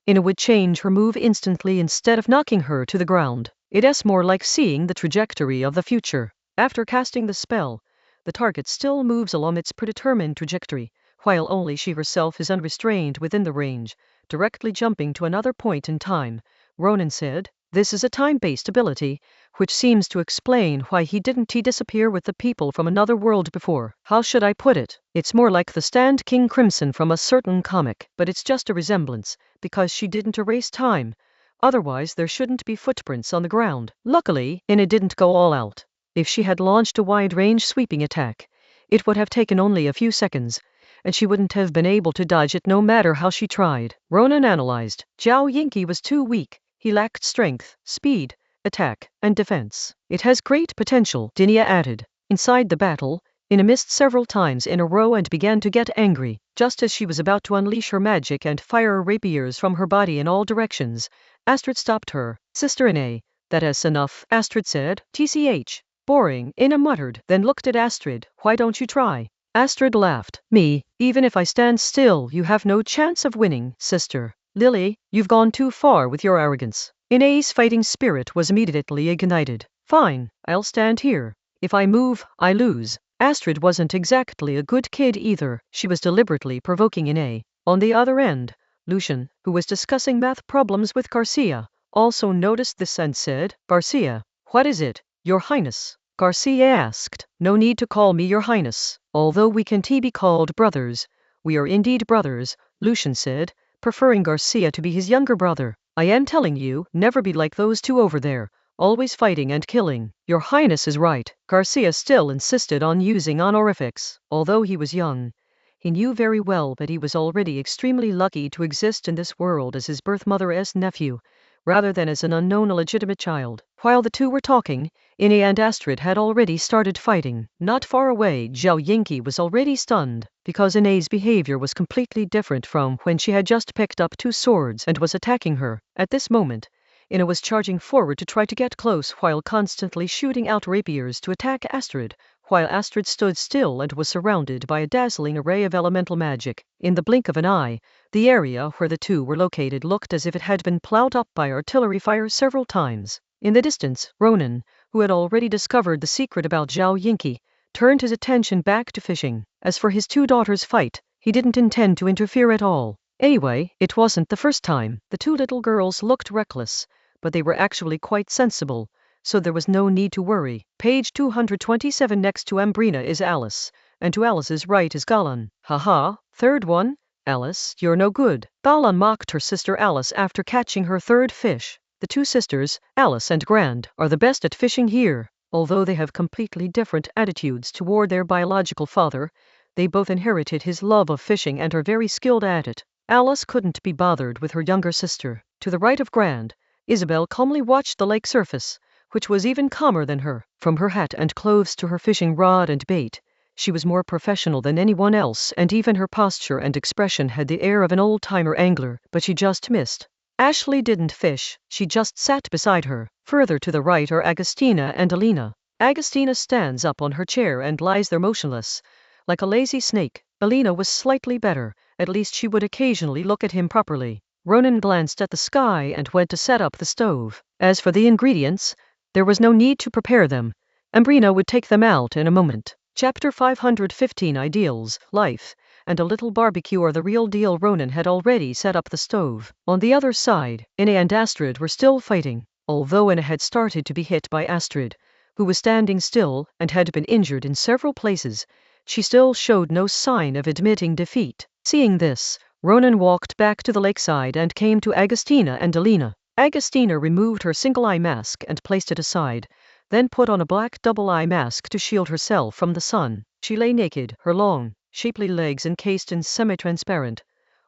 Speaker 1: Ina would change her move instantly instead of knocking her to the ground. It's more like seeing the trajectory of the future. After casting the spell, the target still moves along its predetermined trajectory, while only she herself is unrestrained within the range, directly jumping to another point in time. Ronan said, "This is a time-based ability, which seems to explain why he didn't disappear with the people from another world before. How should I put it? It's more like the Stand King Crimson from a certain comic, but it's just a resemblance, because she didn't erase time. Otherwise there shouldn't be footprints on the ground." Luckily, Ina didn't go all out. If she had launched a wide-range sweeping attack, it would have taken only a few seconds, and she wouldn't have been able to dodge it no matter how she tried. Ronan analyzed. Zhao Yingqi was too weak. He lacked strength, speed, attack, and defense. "It has great potential," Dinia added. Inside the battle, Ina missed several times in a row and began to get angry. Just as she was about to unleash her magic and fire rapiers from her body in all directions, Astrid stopped her. "Sister Ina, that is enough," Astrid said. "TCH. Boring," Ina muttered, then looked at Astrid. "Why don't you try?" Astrid laughed. "Me, even if I stand still, you have no chance of winning, sister. Lily, you've gone too far with your arrogance." Ina's fighting spirit was immediately ignited. "Fine, I'll stand here. If I move, I lose." Astrid wasn't exactly a good kid either. She was deliberately provoking Ina. On the other end, Lucian, who was discussing math problems with Garcia, also noticed this and said, "Garcia, what is it, Your Highness?" Garcia asked. "No need to call me Your Highness. Although we can be called brothers, we are indeed brothers," Lucian said, preferring Garcia to be his younger brother. "I am telling you, never be like those two over there, always fighting and killing." "Your Highness is right." Garcia still insisted on using honorifics. Although he was young, he knew very well that he was already extremely lucky to exist in this world as his birth mother's nephew, rather than as an unknown illegitimate child. While the two were talking, Ina and Astrid had already started fighting. Not far away, Zhao Yingqi was already stunned, because Ina's behavior was completely different from when she had just picked up two swords and was attacking her. At this moment, Ina was charging forward to try to get close while constantly shooting out rapiers to attack Astrid, while Astrid stood still and was surrounded by a dazzling array of elemental magic. In the blink of an eye, the area where the two were located looked as if it had been plowed up by artillery fire several times. In the distance, Ronan, who had already discovered the secret about Zhao Yingqi, turned his attention back to fishing. As for his two daughters' fight, he didn't intend to interfere at all. Anyway, it wasn't the first time. The two little girls looked reckless, but they were actually quite sensible, so there was no need to worry. Page 227. Next to Ambrina is Alice, and to Alice's right is Galan. "Haha, third one? Alice, you're no good." Galan mocked her sister Alice after catching her third fish. The two sisters, Alice and Grand, are the best at fishing here. Although they have completely different attitudes toward their biological father, they both inherited his love of fishing and are very skilled at it. Alice couldn't be bothered with her younger sister. To the right of Grand, Isabel calmly watched the lake surface, which was even calmer than her. From her hat and clothes to her fishing rod and bait, she was more professional than anyone else, and even her posture and expression had the air of an old-timer angler, but she just missed. Ashley didn't fish, she just sat beside her. Further to the right are Agustina and Alina. Agustina stands up on her chair and lies there motionless, like a lazy snake. Alina was slightly better, at least she would occasionally look at him properly. Ronan glanced at the sky and went to set up the stove. As for the ingredients, there was no need to prepare them. Ambrina would take them out in a moment. Chapter 515. Ideals, Life, and a Little Barbecue are the real deal. Ronan had already set up the stove. On the other side, Ina and Astrid were still fighting. Although Ina had started to be hit by Astrid, who was standing still and had been injured in several places, she still showed no sign of admitting defeat. Seeing this, Ronan walked back to the lakeside and came to Agustina and Alina. Agustina removed her single-eye mask and placed it aside, then put on a black double-eye mask to shield herself from the sun. She lay naked, her long, shapely legs encased in semi-transparent,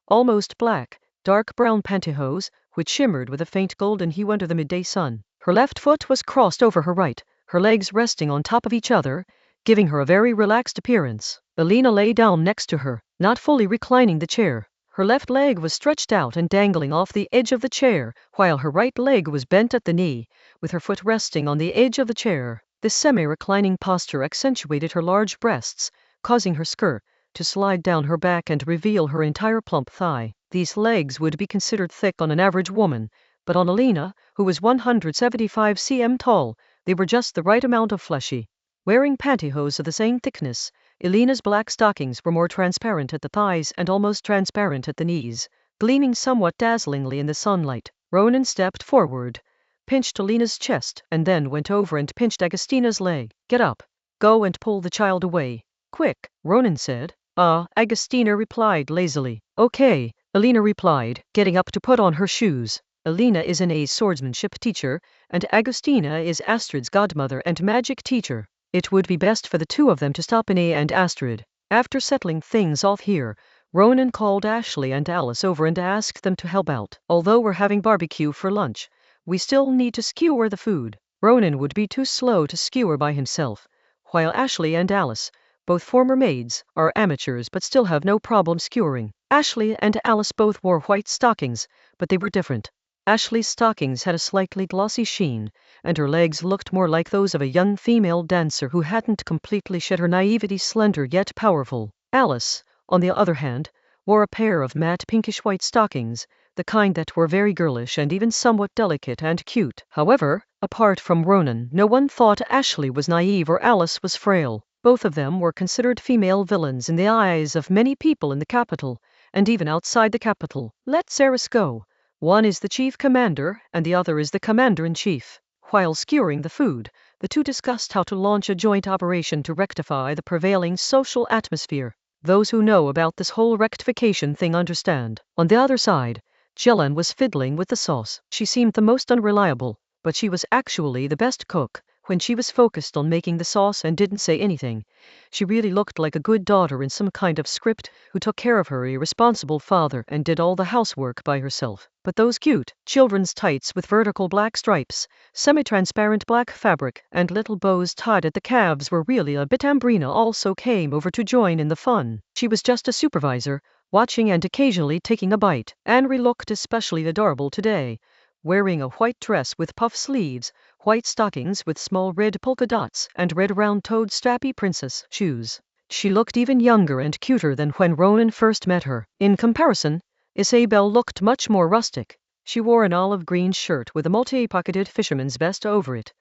Speaker 1: almost black, dark brown pantyhose, which shimmered with a faint golden hue under the midday sun. Her left foot was crossed over her right, her legs resting on top of each other, giving her a very relaxed appearance. Alina lay down next to her, not fully reclining the chair. Her left leg was stretched out and dangling off the edge of the chair, while her right leg was bent at the knee, with her foot resting on the edge of the chair. This semi-reclining posture accentuated her large breasts, causing her skirt to slide down her back and reveal her entire plump thigh. These legs would be considered thick on an average woman, but on Alina, who was 175 cm tall, they were just the right amount of fleshy. Wearing pantyhose of the same thickness, Elena's black stockings were more transparent at the thighs and almost transparent at the knees, gleaming somewhat dazzlingly in the sunlight. Ronan stepped forward, pinched Elena's chest, and then went over and pinched Agostina's leg. Get up. Go and pull the child away. Quick, Ronan said. Agostina replied lazily. Okay, Elena replied, getting up to put on her shoes. Elena is an swordsmanship teacher, and Agostina is Astrid's godmother and magic teacher. It would be best for the two of them to stop and Astrid. After settling things off here, Ronan called Ashley and Alice over and asked them to help out. Although we're having barbecue for lunch, we still need to skewer the food. Ronan would be too slow to skewer by himself, while Ashley and Alice, both former maids, are amateurs but still have no problem skewering. Ashley and Alice both wore white stockings, but they were different. Ashley's stockings had a slightly glossy sheen, and her legs looked more like those of a young female dancer who hadn't completely shed her naivety, slender yet powerful. Alice, on the other hand, wore a pair of matte pinkish-white stockings, the kind that were very girlish and even somewhat delicate and cute. However, apart from Ronan, no one thought Ashley was naive or Alice was frail. Both of them were considered female villains in the eyes of many people in the capital, and even outside the capital. Let Ceres go. One is the chief commander, and the other is the commander-in-chief. While skewering the food, the two discussed how to launch a joint operation to rectify the prevailing social atmosphere. Those who know about this whole rectification thing understand. On the other side, Jillian was fiddling with the sauce. She seemed the most unreliable, but she was actually the best cook. When she was focused on making the sauce and didn't say anything, she really looked like a good daughter in some kind of script who took care of her irresponsible father and did all the housework by herself. But those cute children's tights with vertical black stripes, semi-transparent black fabric, and little bows tied at the calves were really a bit. Ambrina also came over to join in the fun. She was just a supervisor, watching and occasionally taking a bite. Henri looked especially adorable today, wearing a white dress with puff sleeves, white stockings with small red polka dots, and red round-toed strappy princess shoes. She looked even younger and cuter than when Ronan first met her. In comparison, Isabelle looked much more rustic. She wore an olive green shirt with a multi-pocketed fisherman's vest over it,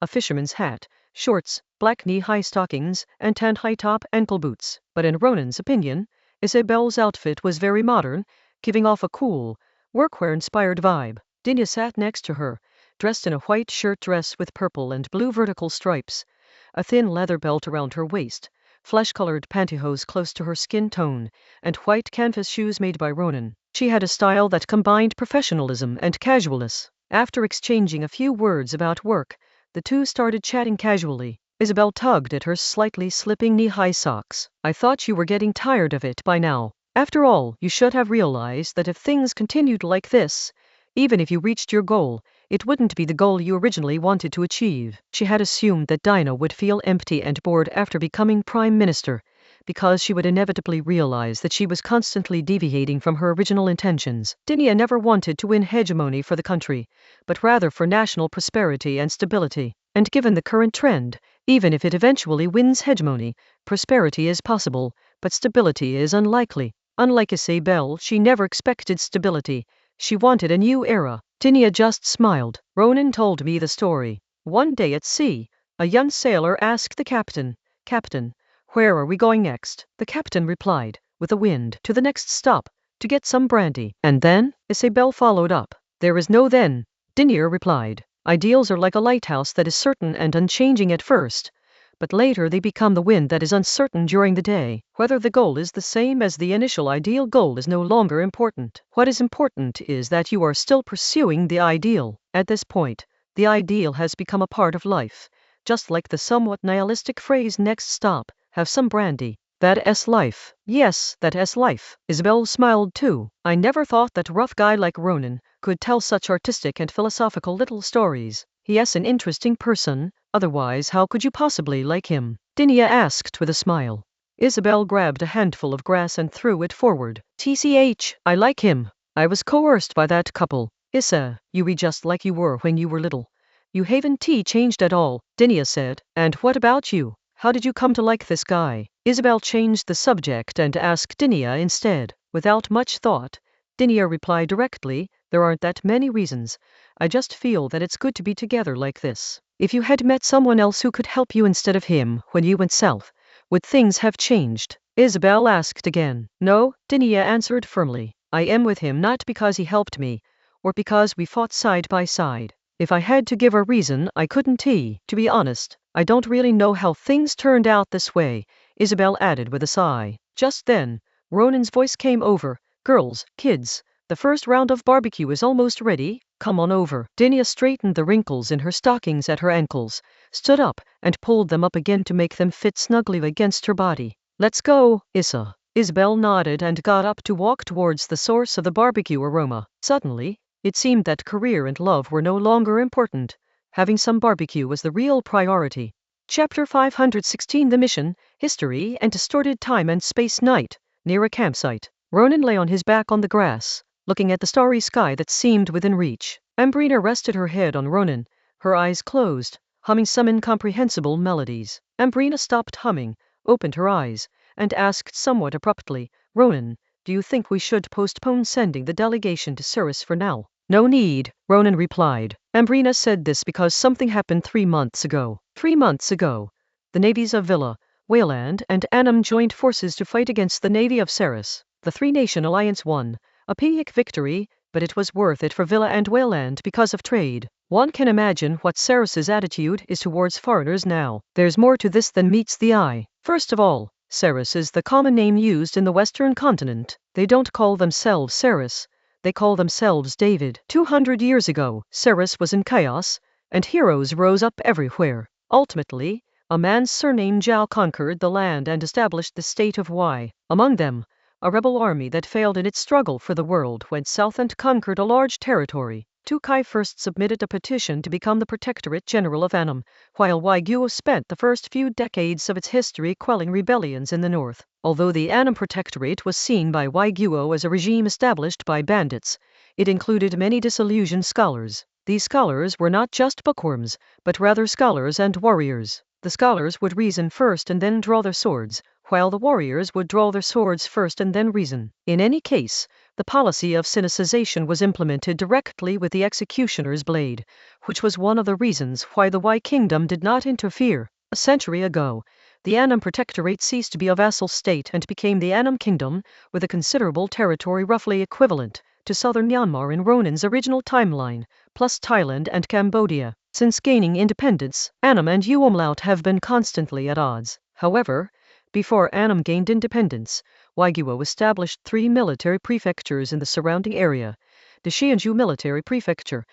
Speaker 1: a fisherman's hat, shorts, black knee-high stockings, and tan high-top ankle boots. But in Ronan's opinion, Isabelle's outfit was very modern, giving off a cool, workwear-inspired vibe. Dinya sat next to her, dressed in a white shirt dress with purple and blue vertical stripes, a thin leather belt around her waist, flesh-colored pantyhose close to her skin tone, and white canvas shoes made by Ronan. She had a style that combined professionalism and casualness. After exchanging a few words about work, the two started chatting casually. Isabelle tugged at her slightly slipping knee-high socks. I thought you were getting tired of it by now. After all, you should have realized that if things continued like this, even if you reached your goal, it wouldn't be the goal you originally wanted to achieve. She had assumed that Dinah would feel empty and bored after becoming prime minister, because she would inevitably realize that she was constantly deviating from her original intentions. Dinya never wanted to win hegemony for the country, but rather for national prosperity and stability. And given the current trend, even if it eventually wins hegemony, prosperity is possible, but stability is unlikely. Unlike Isabelle, she never expected stability. She wanted a new era. Dinya just smiled. Ronan told me the story. One day at sea, a young sailor asked the captain, "Captain, where are we going next?" The captain replied, with a wind, "To the next stop, to get some brandy." And then? Isabelle followed up. "There is no then," Dinya replied. "Ideals are like a lighthouse that is certain and unchanging at first, but later they become the wind that is uncertain during the day. Whether the goal is the same as the initial ideal goal is no longer important. What is important is that you are still pursuing the ideal. At this point, the ideal has become a part of life, just like the somewhat nihilistic phrase next stop, have some brandy. That's life. Yes, that's life. Isabelle smiled too. I never thought that rough guy like Ronan could tell such artistic and philosophical little stories. He's an interesting person, otherwise how could you possibly like him? Dinya asked with a smile. Isabelle grabbed a handful of grass and threw it forward. TCH, I like him. I was coerced by that couple. Issa, you be just like you were when you were little. You haven't changed at all, Dinya said. And what about you? How did you come to like this guy? Isabelle changed the subject and asked Dinya instead. Without much thought, Dinya replied directly, there aren't that many reasons. I just feel that it's good to be together like this. If you had met someone else who could help you instead of him when you went south, would things have changed? Isabel asked again. No, Dinia answered firmly. I am with him not because he helped me, or because we fought side by side. If I had to give a reason, I couldn't. To be honest, I don't really know how things turned out this way, Isabel added with a sigh. Just then, Ronan's voice came over. Girls, kids, the first round of barbecue is almost ready. Come on over. Dinia straightened the wrinkles in her stockings at her ankles, stood up, and pulled them up again to make them fit snugly against her body. Let's go, Issa. Isabel nodded and got up to walk towards the source of the barbecue aroma. Suddenly, it seemed that career and love were no longer important. Having some barbecue was the real priority. Chapter 516 The Mission, History and Distorted Time and Space Night. Near a campsite, Ronan lay on his back on the grass, looking at the starry sky that seemed within reach. Ambrina rested her head on Ronan, her eyes closed, humming some incomprehensible melodies. Ambrina stopped humming, opened her eyes, and asked somewhat abruptly, Ronan, do you think we should postpone sending the delegation to Ceres for now? No need, Ronan replied. Ambrina said this because something happened 3 months ago. 3 months ago, the navies of Villa, Wayland, and Annam joined forces to fight against the navy of Ceres. The three-nation alliance won, a pyrrhic victory, but it was worth it for Villa and Wayland because of trade. One can imagine what Ceres's attitude is towards foreigners now. There's more to this than meets the eye. First of all, Ceres is the common name used in the Western continent. They don't call themselves Ceres. They call themselves David. 200 years ago, Ceres was in chaos, and heroes rose up everywhere. Ultimately, a man's surname Zhao conquered the land and established the state of Y. Among them, a rebel army that failed in its struggle for the world went south and conquered a large territory. Tukai first submitted a petition to become the Protectorate General of Annam, while Guo spent the first few decades of its history quelling rebellions in the north. Although the Annam Protectorate was seen by Guo as a regime established by bandits, it included many disillusioned scholars. These scholars were not just bookworms, but rather scholars and warriors. The scholars would reason first and then draw their swords, while the warriors would draw their swords first and then reason. In any case, the policy of synicization was implemented directly with the executioner's blade, which was one of the reasons why the Y Kingdom did not interfere. A century ago, the Annam Protectorate ceased to be a vassal state and became the Annam Kingdom, with a considerable territory roughly equivalent to southern Myanmar in Ronan's original timeline, plus Thailand and Cambodia. Since gaining independence, Annam and Umlaut have been constantly at odds. However, before Annam gained independence, Guo established 3 military prefectures in the surrounding area. The Xianju Military Prefecture,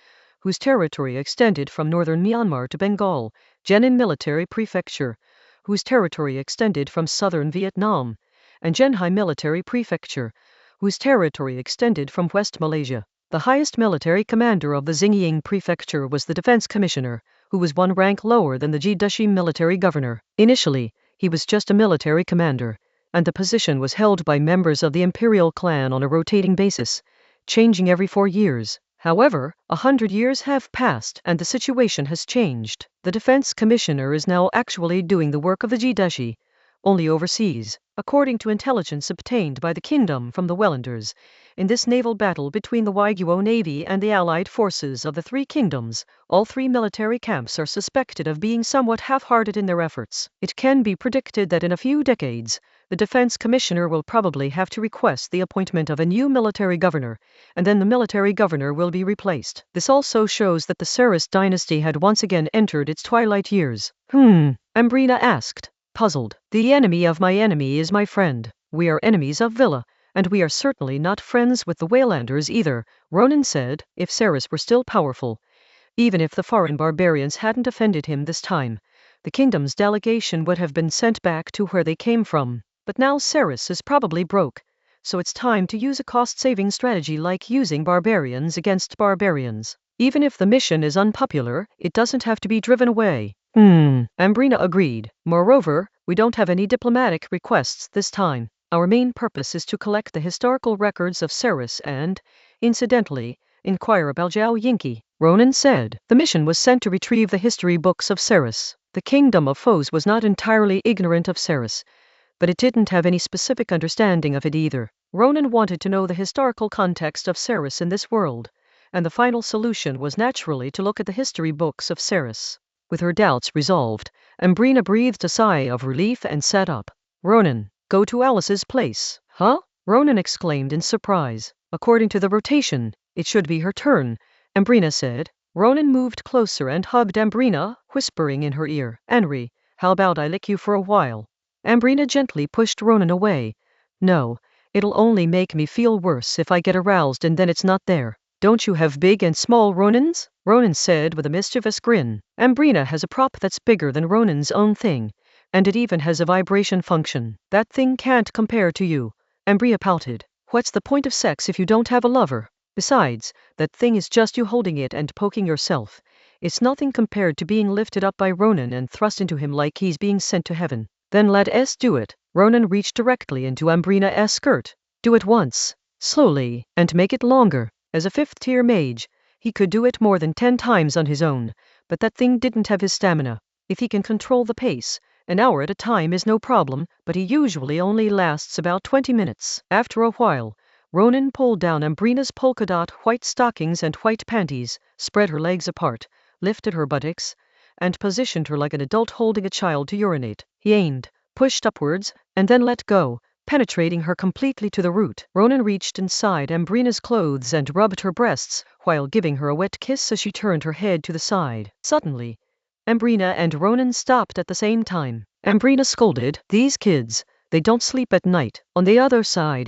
Speaker 1: whose territory extended from northern Myanmar to Bengal, Jenin Military Prefecture, whose territory extended from southern Vietnam, and Genhai Military Prefecture, whose territory extended from West Malaysia. The highest military commander of the Xingying Prefecture was the Defense Commissioner, who was 1 rank lower than the Jidashi military governor. Initially, he was just a military commander, and the position was held by members of the imperial clan on a rotating basis, changing every 4 years. However, 100 years have passed and the situation has changed. The defense commissioner is now actually doing the work of the Jidashi, only overseas. According to intelligence obtained by the kingdom from the Wellanders, in this naval battle between the Guo Navy and the allied forces of the 3 kingdoms, all 3 military camps are suspected of being somewhat half-hearted in their efforts. It can be predicted that in a few decades, the defense commissioner will probably have to request the appointment of a new military governor, and then the military governor will be replaced. This also shows that the Ceres dynasty had once again entered its twilight years. Ambrina asked, puzzled. The enemy of my enemy is my friend. We are enemies of Villa, and we are certainly not friends with the Waylanders either, Ronan said. If Ceres were still powerful, even if the foreign barbarians hadn't offended him this time, the kingdom's delegation would have been sent back to where they came from. But now Ceres is probably broke, so it's time to use a cost-saving strategy like using barbarians against barbarians. Even if the mission is unpopular, it doesn't have to be driven away. Ambrina agreed. Moreover, we don't have any diplomatic requests this time. Our main purpose is to collect the historical records of Ceres and, incidentally, inquire about Zhao Yinki, Ronan said. The mission was sent to retrieve the history books of Ceres. The kingdom of foes was not entirely ignorant of Ceres, but it didn't have any specific understanding of it either. Ronan wanted to know the historical context of Ceres in this world, and the final solution was naturally to look at the history books of Ceres. With her doubts resolved, Ambrina breathed a sigh of relief and sat up. Ronan, go to Alice's place. Huh? Ronan exclaimed in surprise. According to the rotation, it should be her turn, Ambrina said. Ronan moved closer and hugged Ambrina, whispering in her ear, Henry, how about I lick you for a while? Ambrina gently pushed Ronan away. No, it'll only make me feel worse if I get aroused and then it's not there. Don't you have big and small Ronans? Ronan said with a mischievous grin. Ambrina has a prop that's bigger than Ronan's own thing, and it even has a vibration function. That thing can't compare to you. Ambrina pouted. What's the point of sex if you don't have a lover? Besides, that thing is just you holding it and poking yourself. It's nothing compared to being lifted up by Ronan and thrust into him like he's being sent to heaven. Then let us do it. Ronan reached directly into Ambrina's skirt. Do it once, slowly, and make it longer. As a fifth-tier mage, he could do it more than 10 times on his own, but that thing didn't have his stamina. If he can control the pace, an hour at a time is no problem, but he usually only lasts about 20 minutes. After a while, Ronan pulled down Ambrina's polka-dot white stockings and white panties, spread her legs apart, lifted her buttocks, and positioned her like an adult holding a child to urinate. He aimed, pushed upwards, and then let go, penetrating her completely to the root. Ronan reached inside Ambrina's clothes and rubbed her breasts, while giving her a wet kiss as she turned her head to the side. Suddenly, Ambrina and Ronan stopped at the same time. Ambrina scolded, these kids, they don't sleep at night. On the other side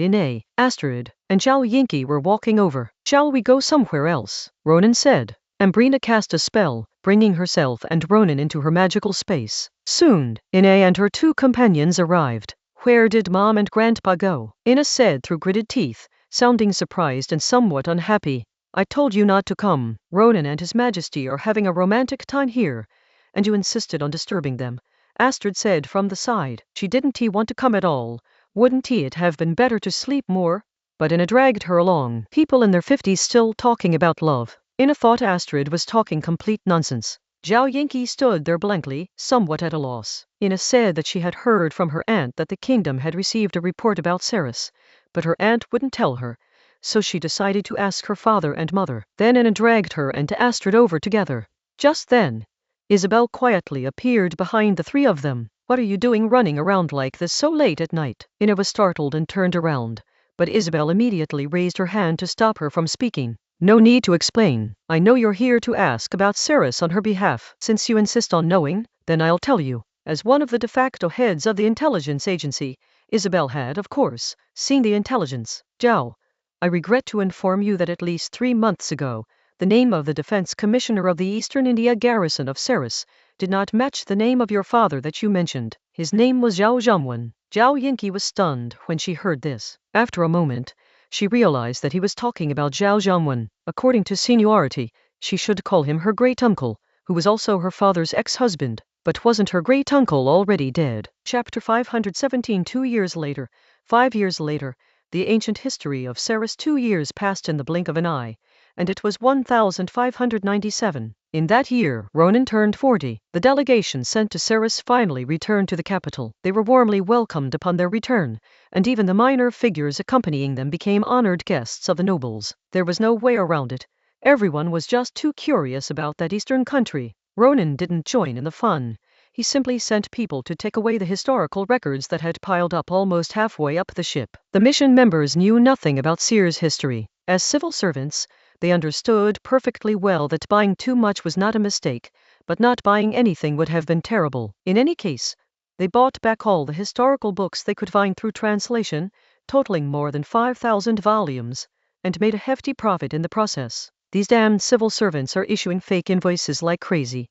Speaker 1: Astrid and Zhao Yinki were walking over. Shall we go somewhere else? Ronan said. Ambrina cast a spell, bringing herself and Ronan into her magical space. Soon, Ine and her 2 companions arrived. Where did Mom and Grandpa go? Ina said through gritted teeth, sounding surprised and somewhat unhappy. I told you not to come. Ronan and His Majesty are having a romantic time here, and you insisted on disturbing them. Astrid said from the side. Didn't he want to come at all? Wouldn't it have been better to sleep more? But Ina dragged her along. People in their 50s still talking about love. Ina thought Astrid was talking complete nonsense. Zhao Yinki stood there blankly, somewhat at a loss. Ina said that she had heard from her aunt that the kingdom had received a report about Ceres, but her aunt wouldn't tell her, so she decided to ask her father and mother. Then Ina dragged her and Astrid over together. Just then, Isabel quietly appeared behind the 3 of them. What are you doing running around like this so late at night? Ina was startled and turned around, but Isabel immediately raised her hand to stop her from speaking. No need to explain. I know you're here to ask about Ceres on her behalf. Since you insist on knowing, then I'll tell you. As one of the de facto heads of the intelligence agency, Isabel had, of course, seen the intelligence. Zhao, I regret to inform you that at least 3 months ago, the name of the defense commissioner of the Eastern India garrison of Ceres did not match the name of your father that you mentioned. His name was Zhao Zhangwen. Zhao Yinki was stunned when she heard this. After a moment, she realized that he was talking about Zhao Zhangwen. According to seniority, she should call him her great-uncle, who was also her father's ex-husband. But wasn't her great-uncle already dead? Chapter 517. 2 years later. 5 years later, the ancient history of Ceres. 2 years passed in the blink of an eye, and it was 1597. In that year, Ronan turned 40. The delegation sent to Ceres finally returned to the capital. They were warmly welcomed upon their return, and even the minor figures accompanying them became honored guests of the nobles. There was no way around it. Everyone was just too curious about that eastern country. Ronan didn't join in the fun. He simply sent people to take away the historical records that had piled up almost halfway up the ship. The mission members knew nothing about Ceres history. As civil servants, they understood perfectly well that buying too much was not a mistake, but not buying anything would have been terrible. In any case, they bought back all the historical books they could find through translation, totaling more than 5,000 volumes, and made a hefty profit in the process. These damned civil servants are issuing fake invoices like crazy,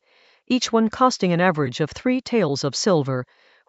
Speaker 1: each one costing an average of 3 taels of silver,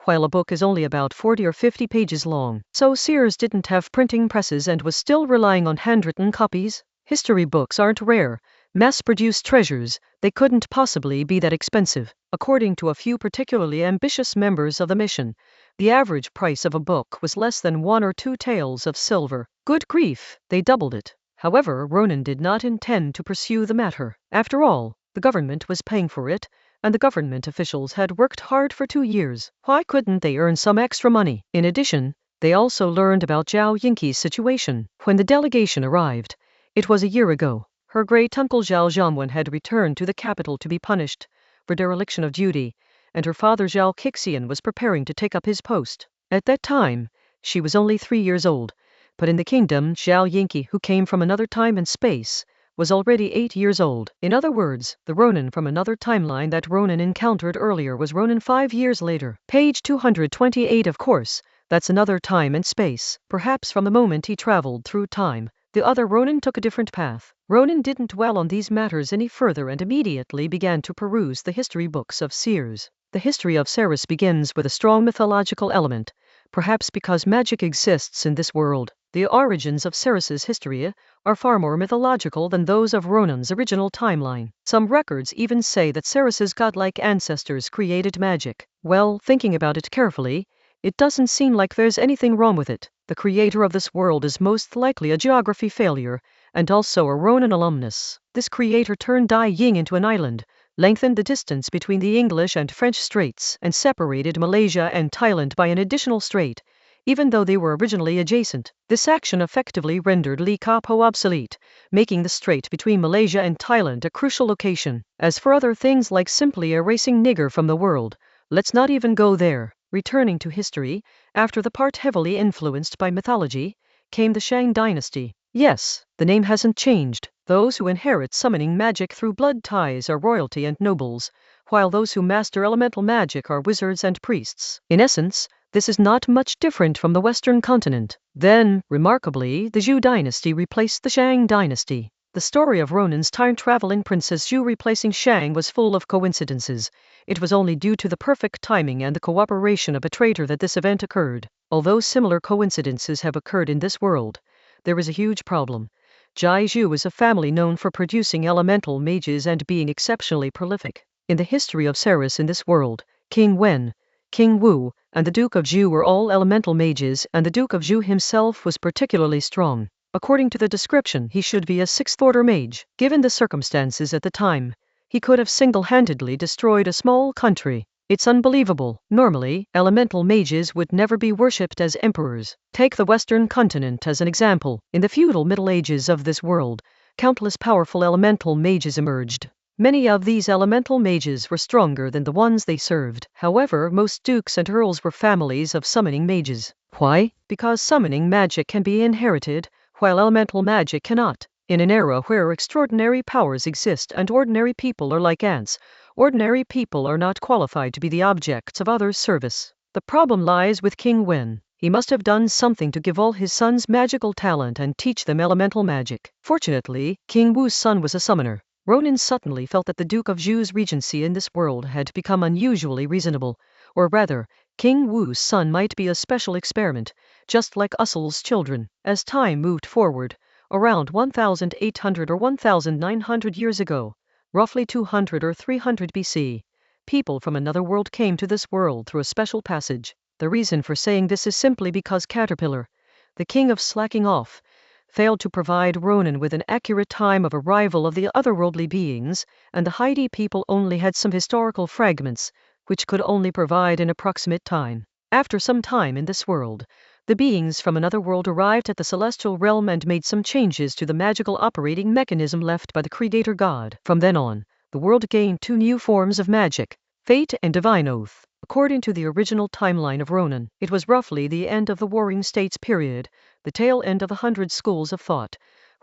Speaker 1: while a book is only about 40 or 50 pages long. So Sears didn't have printing presses and was still relying on handwritten copies. History books aren't rare, mass-produced treasures. They couldn't possibly be that expensive. According to a few particularly ambitious members of the mission, the average price of a book was less than 1 or 2 taels of silver. Good grief, they doubled it. However, Ronan did not intend to pursue the matter. After all, the government was paying for it, and the government officials had worked hard for 2 years. Why couldn't they earn some extra money? In addition, they also learned about Zhao Yinki's situation. When the delegation arrived, it was a year ago. Her great uncle Zhao Zhongwen had returned to the capital to be punished for dereliction of duty, and her father Zhao Qixian was preparing to take up his post. At that time, she was only 3 years old, but in the kingdom, Zhao Yingqi, who came from another time and space, was already 8 years old. In other words, the Ronin from another timeline that Ronin encountered earlier was Ronin 5 years later. Page 228. Of course, that's another time and space. Perhaps from the moment he traveled through time, the other Ronin took a different path. Ronin didn't dwell on these matters any further and immediately began to peruse the history books of seers. The history of Ceres begins with a strong mythological element, perhaps because magic exists in this world. The origins of Ceres's history are far more mythological than those of Ronin's original timeline. Some records even say that Ceres's godlike ancestors created magic. Well, thinking about it carefully, it doesn't seem like there's anything wrong with it. The creator of this world is most likely a geography failure, and also a Ronin alumnus. This creator turned Dai Ying into an island, lengthened the distance between the English and French straits, and separated Malaysia and Thailand by an additional strait, even though they were originally adjacent. This action effectively rendered Li Ka Po obsolete, making the strait between Malaysia and Thailand a crucial location. As for other things like simply erasing nigger from the world, let's not even go there. Returning to history, after the part heavily influenced by mythology, came the Shang dynasty. Yes, the name hasn't changed. Those who inherit summoning magic through blood ties are royalty and nobles, while those who master elemental magic are wizards and priests. In essence, this is not much different from the Western continent. Then, remarkably, the Zhou dynasty replaced the Shang dynasty. The story of Ronin's time-traveling Princess Zhou replacing Shang was full of coincidences. It was only due to the perfect timing and the cooperation of a traitor that this event occurred. Although similar coincidences have occurred in this world, there is a huge problem. Jai Zhu is a family known for producing elemental mages and being exceptionally prolific. In the history of Ceres in this world, King Wen, King Wu, and the Duke of Zhou were all elemental mages, and the Duke of Zhou himself was particularly strong. According to the description, he should be a 6th-order mage. Given the circumstances at the time, he could have single-handedly destroyed a small country. It's unbelievable. Normally, elemental mages would never be worshipped as emperors. Take the Western continent as an example. In the feudal Middle Ages of this world, countless powerful elemental mages emerged. Many of these elemental mages were stronger than the ones they served. However, most dukes and earls were families of summoning mages. Why? Because summoning magic can be inherited, while elemental magic cannot. In an era where extraordinary powers exist and ordinary people are like ants, ordinary people are not qualified to be the objects of others' service. The problem lies with King Wen. He must have done something to give all his sons magical talent and teach them elemental magic. Fortunately, King Wu's son was a summoner. Ronin suddenly felt that the Duke of Zhou's regency in this world had become unusually reasonable, or rather, King Wu's son might be a special experiment, just like Usul's children. As time moved forward, around 1,800 or 1,900 years ago, roughly 200 or 300 BC, people from another world came to this world through a special passage. The reason for saying this is simply because Caterpillar, the king of slacking off, failed to provide Ronin with an accurate time of arrival of the otherworldly beings, and the Haiti people only had some historical fragments, which could only provide an approximate time. After some time in this world, the beings from another world arrived at the celestial realm and made some changes to the magical operating mechanism left by the Creator God. From then on, the world gained 2 new forms of magic, Fate and Divine Oath. According to the original timeline of Ronin, it was roughly the end of the Warring States period, the tail end of 100 schools of thought,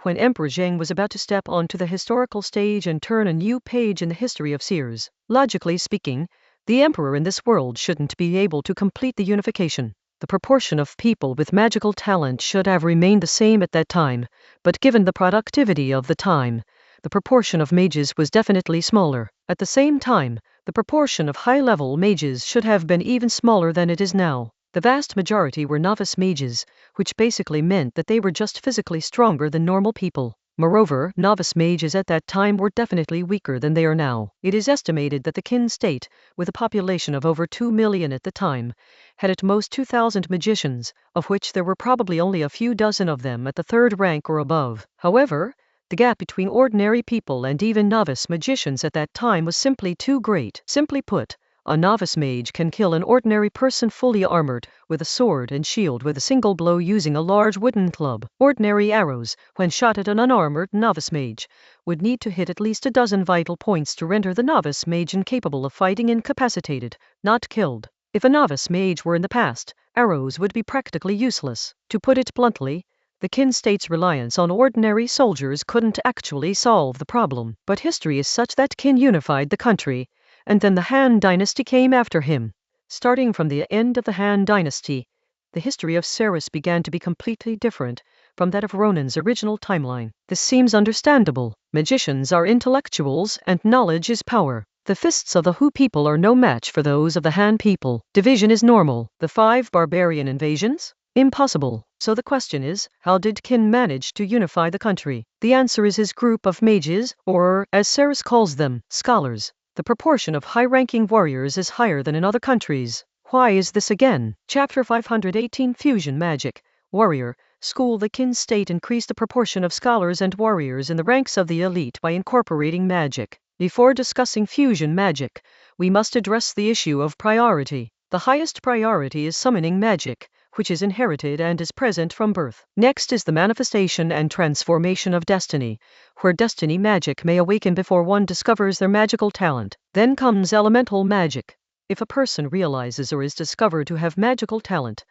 Speaker 1: when Emperor Zheng was about to step onto the historical stage and turn a new page in the history of seers. Logically speaking, the emperor in this world shouldn't be able to complete the unification. The proportion of people with magical talent should have remained the same at that time, but given the productivity of the time, the proportion of mages was definitely smaller. At the same time, the proportion of high-level mages should have been even smaller than it is now. The vast majority were novice mages, which basically meant that they were just physically stronger than normal people. Moreover, novice mages at that time were definitely weaker than they are now. It is estimated that the Qin state, with a population of over 2 million at the time, had at most 2,000 magicians, of which there were probably only a few dozen of them at the 3rd rank or above. However, the gap between ordinary people and even novice magicians at that time was simply too great. Simply put, A novice mage can kill an ordinary person fully armored, with a sword and shield with a single blow using a large wooden club. Ordinary arrows, when shot at an unarmored novice mage, would need to hit at least a dozen vital points to render the novice mage incapable of fighting, incapacitated, not killed. If a novice mage were in the past, arrows would be practically useless. To put it bluntly, the Qin state's reliance on ordinary soldiers couldn't actually solve the problem. But history is such that Qin unified the country, and then the Han dynasty came after him. Starting from the end of the Han dynasty, the history of Ceres began to be completely different from that of Ronan's original timeline. This seems understandable. Magicians are intellectuals and knowledge is power. The fists of the Hu people are no match for those of the Han people. Division is normal. The 5 barbarian invasions? Impossible. So the question is, how did Qin manage to unify the country? The answer is his group of mages, or, as Ceres calls them, scholars. The proportion of high-ranking warriors is higher than in other countries. Why is this again? Chapter 518 Fusion Magic. Warrior. School. The Qin state increased the proportion of scholars and warriors in the ranks of the elite by incorporating magic. Before discussing fusion magic, we must address the issue of priority. The highest priority is summoning magic, which is inherited and is present from birth. Next is the manifestation and transformation of destiny, where destiny magic may awaken before one discovers their magical talent. Then comes elemental magic. If a person realizes or is discovered to have magical talent,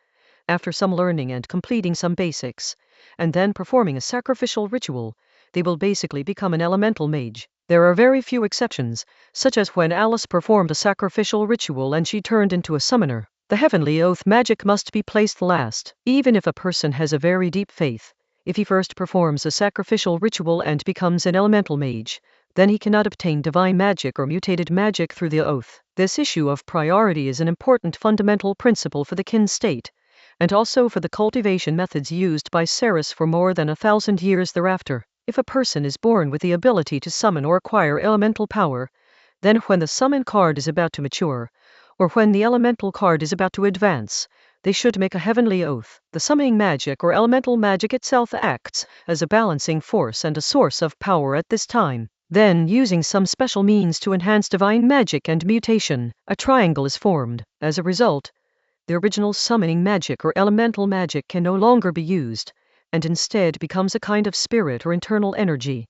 Speaker 1: after some learning and completing some basics, and then performing a sacrificial ritual, they will basically become an elemental mage. There are very few exceptions, such as when Alice performed a sacrificial ritual and she turned into a summoner. The heavenly oath magic must be placed last. Even if a person has a very deep faith, if he first performs a sacrificial ritual and becomes an elemental mage, then he cannot obtain divine magic or mutated magic through the oath. This issue of priority is an important fundamental principle for the Qin state, and also for the cultivation methods used by Ceres for more than 1,000 years thereafter. If a person is born with the ability to summon or acquire elemental power, then when the summon card is about to mature, or when the elemental card is about to advance, they should make a heavenly oath. The summoning magic or elemental magic itself acts as a balancing force and a source of power at this time. Then, using some special means to enhance divine magic and mutation, a triangle is formed. As a result, the original summoning magic or elemental magic can no longer be used, and instead becomes a kind of spirit or internal energy,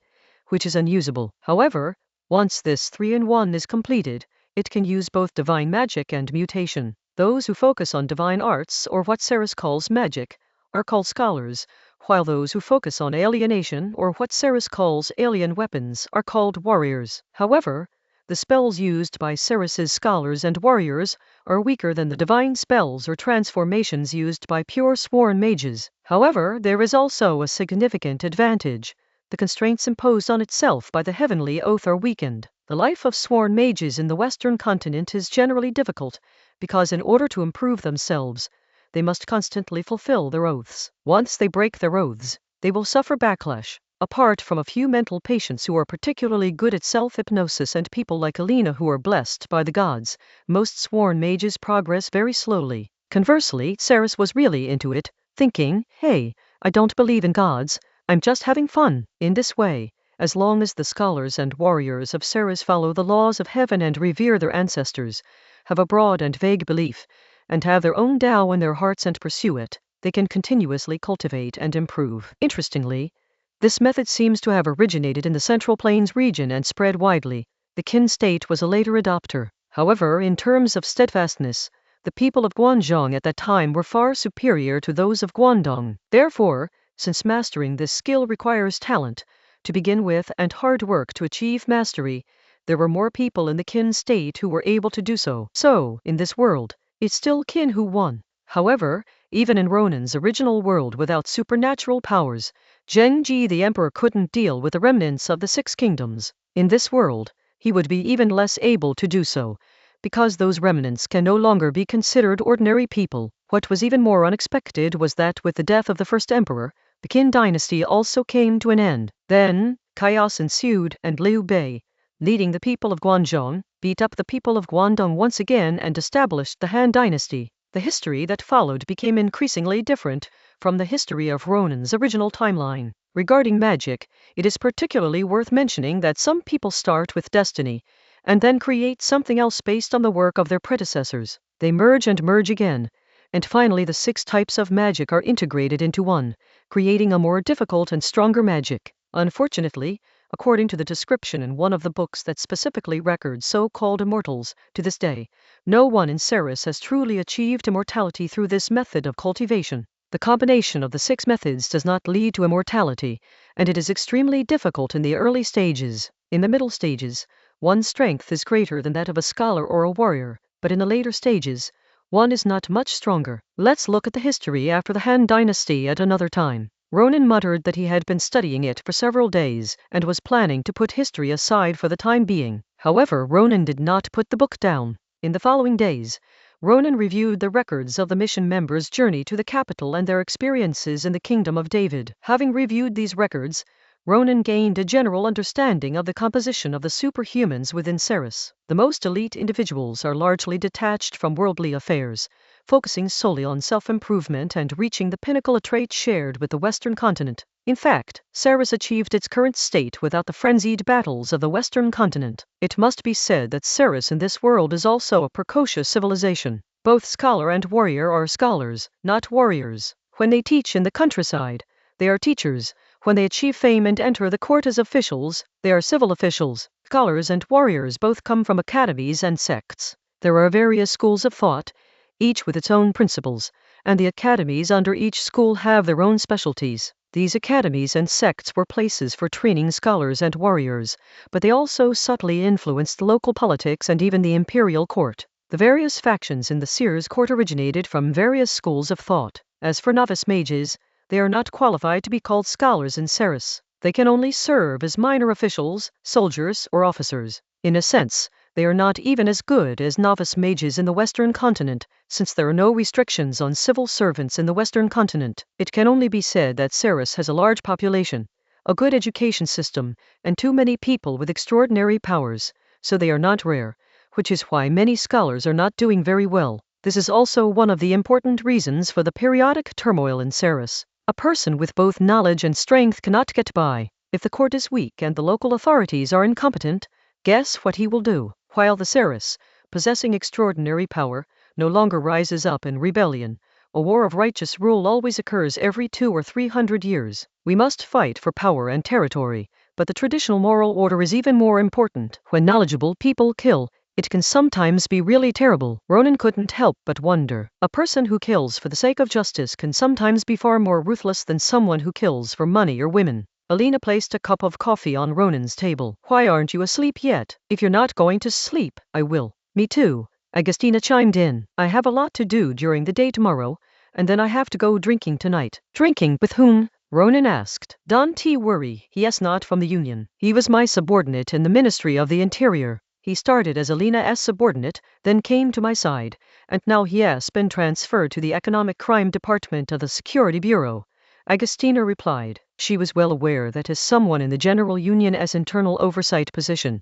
Speaker 1: which is unusable. However, once this 3-in-1 is completed, it can use both divine magic and mutation. Those who focus on divine arts, or what Ceres calls magic, are called scholars, while those who focus on alienation, or what Ceres calls alien weapons, are called warriors. However, the spells used by Ceres's scholars and warriors are weaker than the divine spells or transformations used by pure sworn mages. However, there is also a significant advantage. The constraints imposed on itself by the heavenly oath are weakened. The life of sworn mages in the Western continent is generally difficult, because in order to improve themselves, they must constantly fulfill their oaths. Once they break their oaths, they will suffer backlash. Apart from a few mental patients who are particularly good at self-hypnosis and people like Alina who are blessed by the gods, most sworn mages progress very slowly. Conversely, Ceres was really into it, thinking, hey, I don't believe in gods, I'm just having fun. In this way, as long as the scholars and warriors of Ceres follow the laws of heaven and revere their ancestors, have a broad and vague belief, and have their own Tao in their hearts and pursue it, they can continuously cultivate and improve. Interestingly, this method seems to have originated in the Central Plains region and spread widely. The Qin state was a later adopter. However, in terms of steadfastness, the people of Guangzhong at that time were far superior to those of Guangdong. Therefore, since mastering this skill requires talent to begin with and hard work to achieve mastery, there were more people in the Qin state who were able to do so. So, in this world, it's still Qin who won. However, even in Ronan's original world without supernatural powers, Zheng Ji the emperor couldn't deal with the remnants of the 6 kingdoms. In this world, he would be even less able to do so, because those remnants can no longer be considered ordinary people. What was even more unexpected was that with the death of the first emperor, the Qin dynasty also came to an end. Then, chaos ensued, and Liu Bei, leading the people of Guangzhong, beat up the people of Guangdong once again and established the Han dynasty. The history that followed became increasingly different from the history of Ronan's original timeline. Regarding magic, it is particularly worth mentioning that some people start with destiny, and then create something else based on the work of their predecessors. They merge and merge again, and finally the 6 types of magic are integrated into one, creating a more difficult and stronger magic. Unfortunately, according to the description in one of the books that specifically records so-called immortals, to this day, no one in Ceres has truly achieved immortality through this method of cultivation. The combination of the 6 methods does not lead to immortality, and it is extremely difficult in the early stages. In the middle stages, one's strength is greater than that of a scholar or a warrior, but in the later stages, one is not much stronger. Let's look at the history after the Han Dynasty at another time. Ronan muttered that he had been studying it for several days and was planning to put history aside for the time being. However, Ronan did not put the book down. In the following days, Ronan reviewed the records of the mission members' journey to the capital and their experiences in the Kingdom of David. Having reviewed these records, Ronan gained a general understanding of the composition of the superhumans within Ceres. The most elite individuals are largely detached from worldly affairs, focusing solely on self-improvement and reaching the pinnacle, a trait shared with the Western continent. In fact, Ceres achieved its current state without the frenzied battles of the Western continent. It must be said that Ceres in this world is also a precocious civilization. Both scholar and warrior are scholars, not warriors. When they teach in the countryside, they are teachers. When they achieve fame and enter the court as officials, they are civil officials. Scholars and warriors both come from academies and sects. There are various schools of thought, each with its own principles, and the academies under each school have their own specialties. These academies and sects were places for training scholars and warriors, but they also subtly influenced local politics and even the imperial court. The various factions in the Seers' court originated from various schools of thought. As for novice mages, they are not qualified to be called scholars in Ceres. They can only serve as minor officials, soldiers, or officers. In a sense, they are not even as good as novice mages in the Western continent, since there are no restrictions on civil servants in the Western continent. It can only be said that Ceres has a large population, a good education system, and too many people with extraordinary powers, so they are not rare, which is why many scholars are not doing very well. This is also one of the important reasons for the periodic turmoil in Ceres. A person with both knowledge and strength cannot get by. If the court is weak and the local authorities are incompetent, guess what he will do? While the Ceres, possessing extraordinary power, no longer rises up in rebellion, a war of righteous rule always occurs every 200 or 300 years. We must fight for power and territory, but the traditional moral order is even more important. When knowledgeable people kill, it can sometimes be really terrible. Ronan couldn't help but wonder. A person who kills for the sake of justice can sometimes be far more ruthless than someone who kills for money or women. Alina placed a cup of coffee on Ronan's table. Why aren't you asleep yet? If you're not going to sleep, I will. Me too, Agustina chimed in. I have a lot to do during the day tomorrow, and then I have to go drinking tonight. Drinking with whom? Ronan asked. Don't worry, he is not from the Union. He was my subordinate in the Ministry of the Interior. He started as Alina's subordinate, then came to my side, and now he has been transferred to the Economic Crime Department of the Security Bureau. Agustina replied. She was well aware that as someone in the General Union's internal oversight position,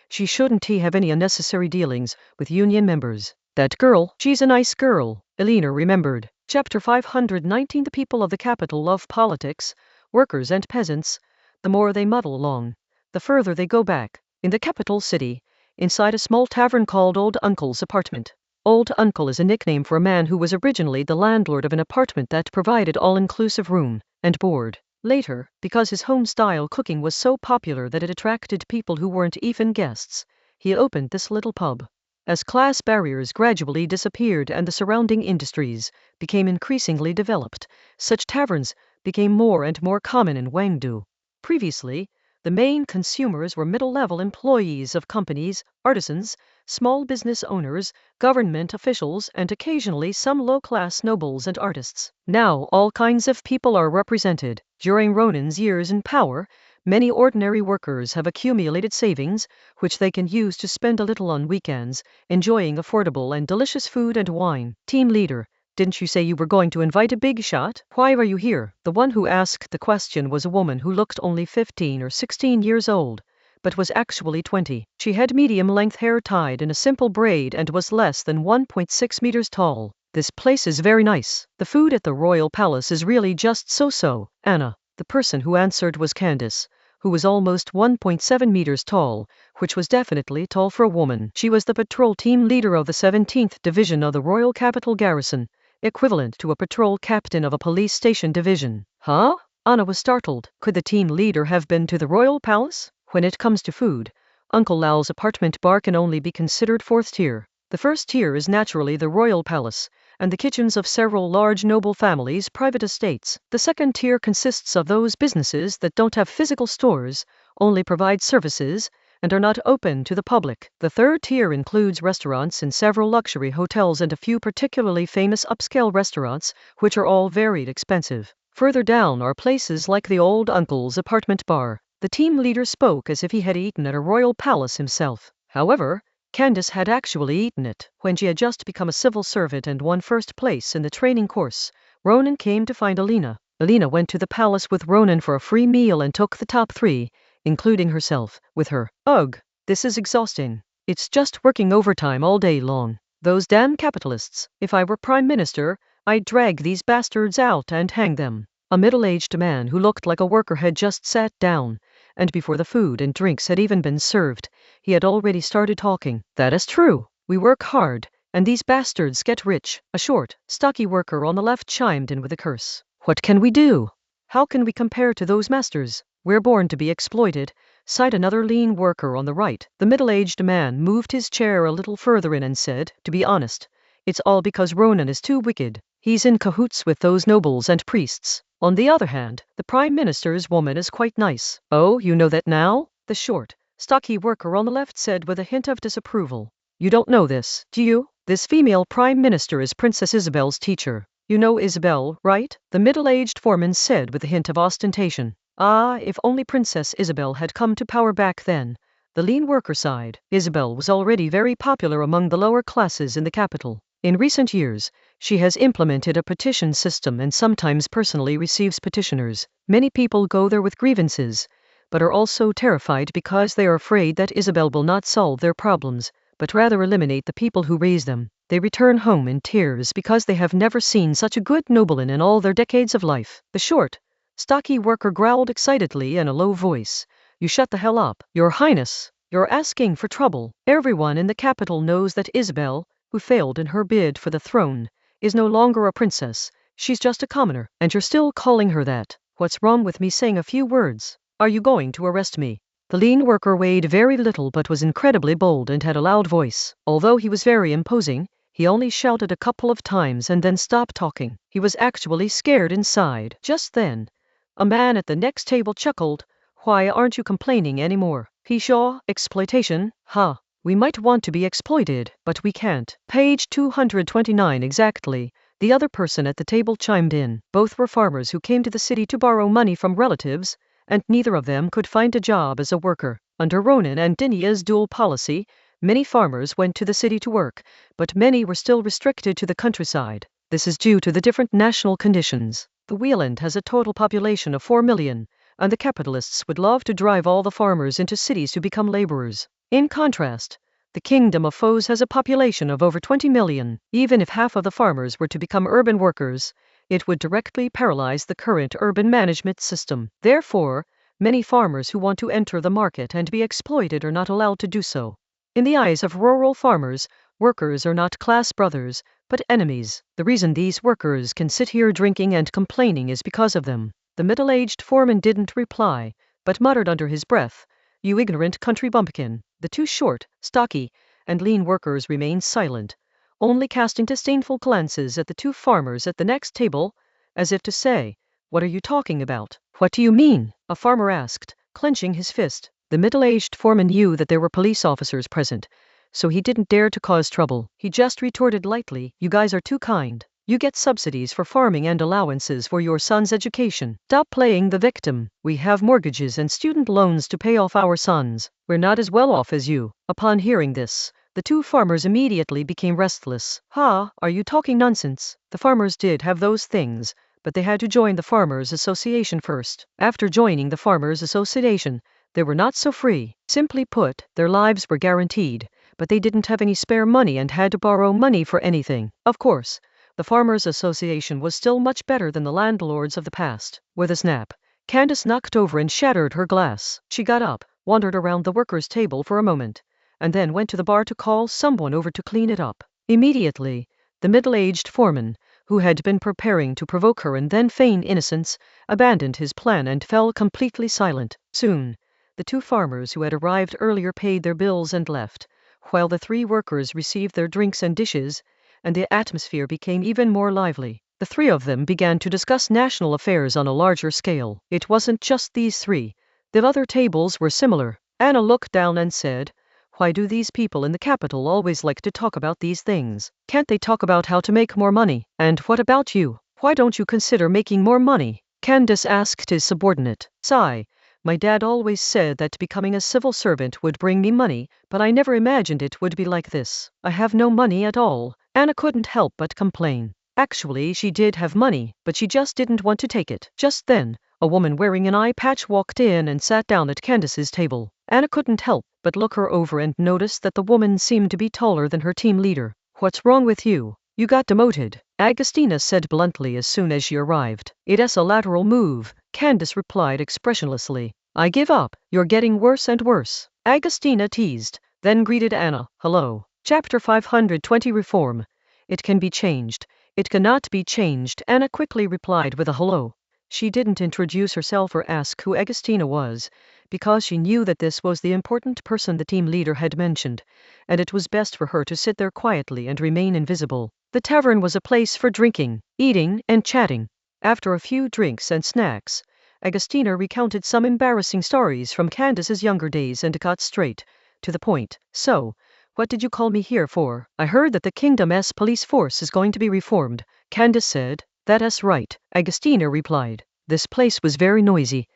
Speaker 1: she shouldn't have any unnecessary dealings with union members. That girl, she's a nice girl, Alina remembered. Chapter 519. The people of the capital love politics, workers and peasants. The more they muddle along, the further they go back. In the capital city, inside a small tavern called Old Uncle's apartment. Old Uncle is a nickname for a man who was originally the landlord of an apartment that provided all-inclusive room and board. Later, because his home-style cooking was so popular that it attracted people who weren't even guests, he opened this little pub. As class barriers gradually disappeared and the surrounding industries became increasingly developed, such taverns became more and more common in Wangdu. Previously, the main consumers were middle-level employees of companies, artisans, small business owners, government officials, and occasionally some low-class nobles and artists. Now all kinds of people are represented. During Ronan's years in power, many ordinary workers have accumulated savings, which they can use to spend a little on weekends, enjoying affordable and delicious food and wine. Team leader, didn't you say you were going to invite a big shot? Why are you here? The one who asked the question was a woman who looked only 15 or 16 years old, but was actually 20. She had medium-length hair tied in a simple braid and was less than 1.6 meters tall. This place is very nice. The food at the Royal Palace is really just so-so. Anna. The person who answered was Candace, who was almost 1.7 meters tall, which was definitely tall for a woman. She was the patrol team leader of the 17th Division of the Royal Capital Garrison, equivalent to a patrol captain of a police station division. Huh? Anna was startled. Could the team leader have been to the royal palace? When it comes to food, Uncle Lal's apartment bar can only be considered fourth tier. The first tier is naturally the royal palace, and the kitchens of several large noble families' private estates. The second tier consists of those businesses that don't have physical stores, only provide services, and are not open to the public. The third tier includes restaurants in several luxury hotels and a few particularly famous upscale restaurants, which are all very expensive. Further down are places like the old uncle's apartment bar. The team leader spoke as if he had eaten at a royal palace himself. However, Candace had actually eaten it. When she had just become a civil servant and won first place in the training course, Ronan came to find Alina. Alina went to the palace with Ronan for a free meal and took the top 3, including herself, with her. Ugh, this is exhausting. It's just working overtime all day long. Those damn capitalists. If I were prime minister, I'd drag these bastards out and hang them. A middle-aged man who looked like a worker had just sat down, and before the food and drinks had even been served, he had already started talking. That is true. We work hard, and these bastards get rich. A short, stocky worker on the left chimed in with a curse. What can we do? How can we compare to those masters? We're born to be exploited, sighed another lean worker on the right. The middle-aged man moved his chair a little further in and said, to be honest, it's all because Ronan is too wicked. He's in cahoots with those nobles and priests. On the other hand, the Prime Minister's woman is quite nice. Oh, you know that now? The short, stocky worker on the left said with a hint of disapproval. You don't know this, do you? This female Prime Minister is Princess Isabel's teacher. You know Isabel, right? The middle-aged foreman said with a hint of ostentation. Ah, if only Princess Isabel had come to power back then. The lean worker sighed. Isabel was already very popular among the lower classes in the capital. In recent years, she has implemented a petition system and sometimes personally receives petitioners. Many people go there with grievances, but are also terrified because they are afraid that Isabel will not solve their problems, but rather eliminate the people who raise them. They return home in tears because they have never seen such a good nobleman in all their decades of life. The short, stocky worker growled excitedly in a low voice. You shut the hell up. Your Highness, you're asking for trouble. Everyone in the capital knows that Isabel, who failed in her bid for the throne, is no longer a princess. She's just a commoner, and you're still calling her that. What's wrong with me saying a few words? Are you going to arrest me? The lean worker weighed very little but was incredibly bold and had a loud voice. Although he was very imposing, he only shouted a couple of times and then stopped talking. He was actually scared inside. Just then, a man at the next table chuckled. Why aren't you complaining anymore? Pshaw, exploitation, huh? We might want to be exploited, but we can't. Page 229 exactly. The other person at the table chimed in. Both were farmers who came to the city to borrow money from relatives, and neither of them could find a job as a worker. Under Ronan and Dinia's dual policy, many farmers went to the city to work, but many were still restricted to the countryside. This is due to the different national conditions. The Wieland has a total population of 4 million, and the capitalists would love to drive all the farmers into cities to become laborers. In contrast, the Kingdom of Foes has a population of over 20 million. Even if half of the farmers were to become urban workers, it would directly paralyze the current urban management system. Therefore, many farmers who want to enter the market and be exploited are not allowed to do so. In the eyes of rural farmers, workers are not class brothers, but enemies. The reason these workers can sit here drinking and complaining is because of them. The middle-aged foreman didn't reply, but muttered under his breath, You ignorant country bumpkin. The two short, stocky, and lean workers remained silent, only casting disdainful glances at the two farmers at the next table, as if to say, What are you talking about? What do you mean? A farmer asked, clenching his fist. The middle-aged foreman knew that there were police officers present, so he didn't dare to cause trouble. He just retorted lightly, You guys are too kind. You get subsidies for farming and allowances for your son's education. Stop playing the victim. We have mortgages and student loans to pay off our sons. We're not as well off as you. Upon hearing this, the two farmers immediately became restless. Ha, are you talking nonsense? The farmers did have those things, but they had to join the Farmers Association first. After joining the Farmers Association, they were not so free. Simply put, their lives were guaranteed, but they didn't have any spare money and had to borrow money for anything. Of course, the Farmers Association was still much better than the landlords of the past. With a snap, Candace knocked over and shattered her glass. She got up, wandered around the workers' table for a moment, and then went to the bar to call someone over to clean it up. Immediately, the middle-aged foreman, who had been preparing to provoke her and then feign innocence, abandoned his plan and fell completely silent. Soon, the two farmers who had arrived earlier paid their bills and left, while the three workers received their drinks and dishes, and the atmosphere became even more lively. The three of them began to discuss national affairs on a larger scale. It wasn't just these three. The other tables were similar. Anna looked down and said, "Why do these people in the capital always like to talk about these things? Can't they talk about how to make more money? And what about you? Why don't you consider making more money?" Candace asked his subordinate. Sigh. "My dad always said that becoming a civil servant would bring me money, but I never imagined it would be like this. I have no money at all." Anna couldn't help but complain. Actually, she did have money, but she just didn't want to take it. Just then, a woman wearing an eye patch walked in and sat down at Candace's table. Anna couldn't help but look her over and notice that the woman seemed to be taller than her team leader. "What's wrong with you? You got demoted," Agustina said bluntly as soon as she arrived. "It's a lateral move," Candace replied expressionlessly. "I give up. You're getting worse and worse," Agustina teased, then greeted Anna. "Hello." Chapter 520 Reform. "It can be changed. It cannot be changed," Anna quickly replied with a hello. She didn't introduce herself or ask who Agustina was, because she knew that this was the important person the team leader had mentioned, and it was best for her to sit there quietly and remain invisible. The tavern was a place for drinking, eating, and chatting. After a few drinks and snacks, Agustina recounted some embarrassing stories from Candace's younger days and got straight to the point. "So, what did you call me here for?" "I heard that the kingdom's police force is going to be reformed," Candace said. "That's right," Agustina replied. This place was very noisy,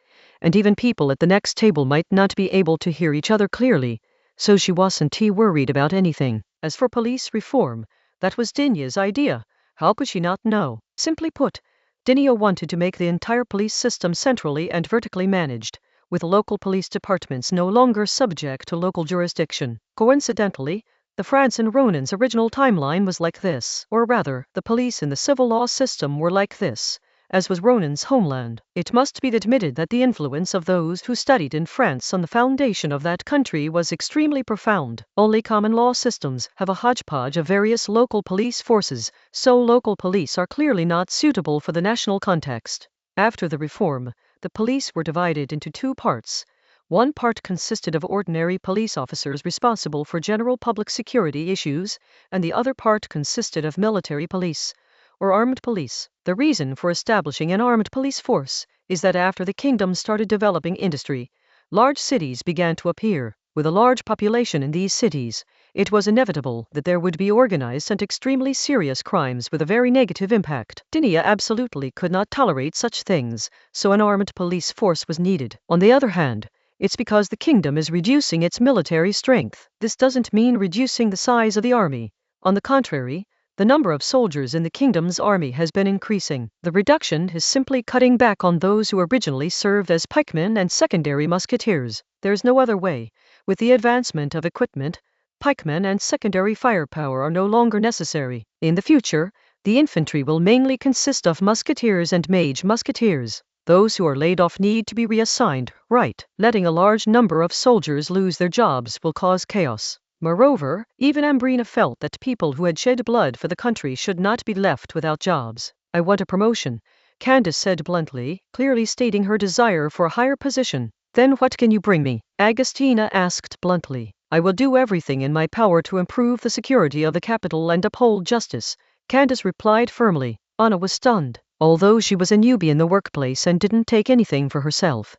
Speaker 1: and even people at the next table might not be able to hear each other clearly, so she wasn't too worried about anything. As for police reform, that was Dinya's idea. How could she not know? Simply put, Dinya wanted to make the entire police system centrally and vertically managed, with local police departments no longer subject to local jurisdiction. Coincidentally, the France and Ronan's original timeline was like this, or rather, the police in the civil law system were like this, as was Ronan's homeland. It must be admitted that the influence of those who studied in France on the foundation of that country was extremely profound. Only common law systems have a hodgepodge of various local police forces, so local police are clearly not suitable for the national context. After the reform, the police were divided into two parts. One part consisted of ordinary police officers responsible for general public security issues, and the other part consisted of military police, or armed police. The reason for establishing an armed police force is that after the kingdom started developing industry, large cities began to appear. With a large population in these cities, it was inevitable that there would be organized and extremely serious crimes with a very negative impact. Dinya absolutely could not tolerate such things, so an armed police force was needed. On the other hand, it's because the kingdom is reducing its military strength. This doesn't mean reducing the size of the army. On the contrary, the number of soldiers in the kingdom's army has been increasing. The reduction is simply cutting back on those who originally served as pikemen and secondary musketeers. There's no other way. With the advancement of equipment, pikemen and secondary firepower are no longer necessary. In the future, the infantry will mainly consist of musketeers and mage musketeers. Those who are laid off need to be reassigned, right? Letting a large number of soldiers lose their jobs will cause chaos. Moreover, even Ambrina felt that people who had shed blood for the country should not be left without jobs. "I want a promotion," Candace said bluntly, clearly stating her desire for a higher position. "Then what can you bring me?" Agustina asked bluntly. "I will do everything in my power to improve the security of the capital and uphold justice," Candace replied firmly. Anna was stunned. Although she was a newbie in the workplace and didn't take anything for herself,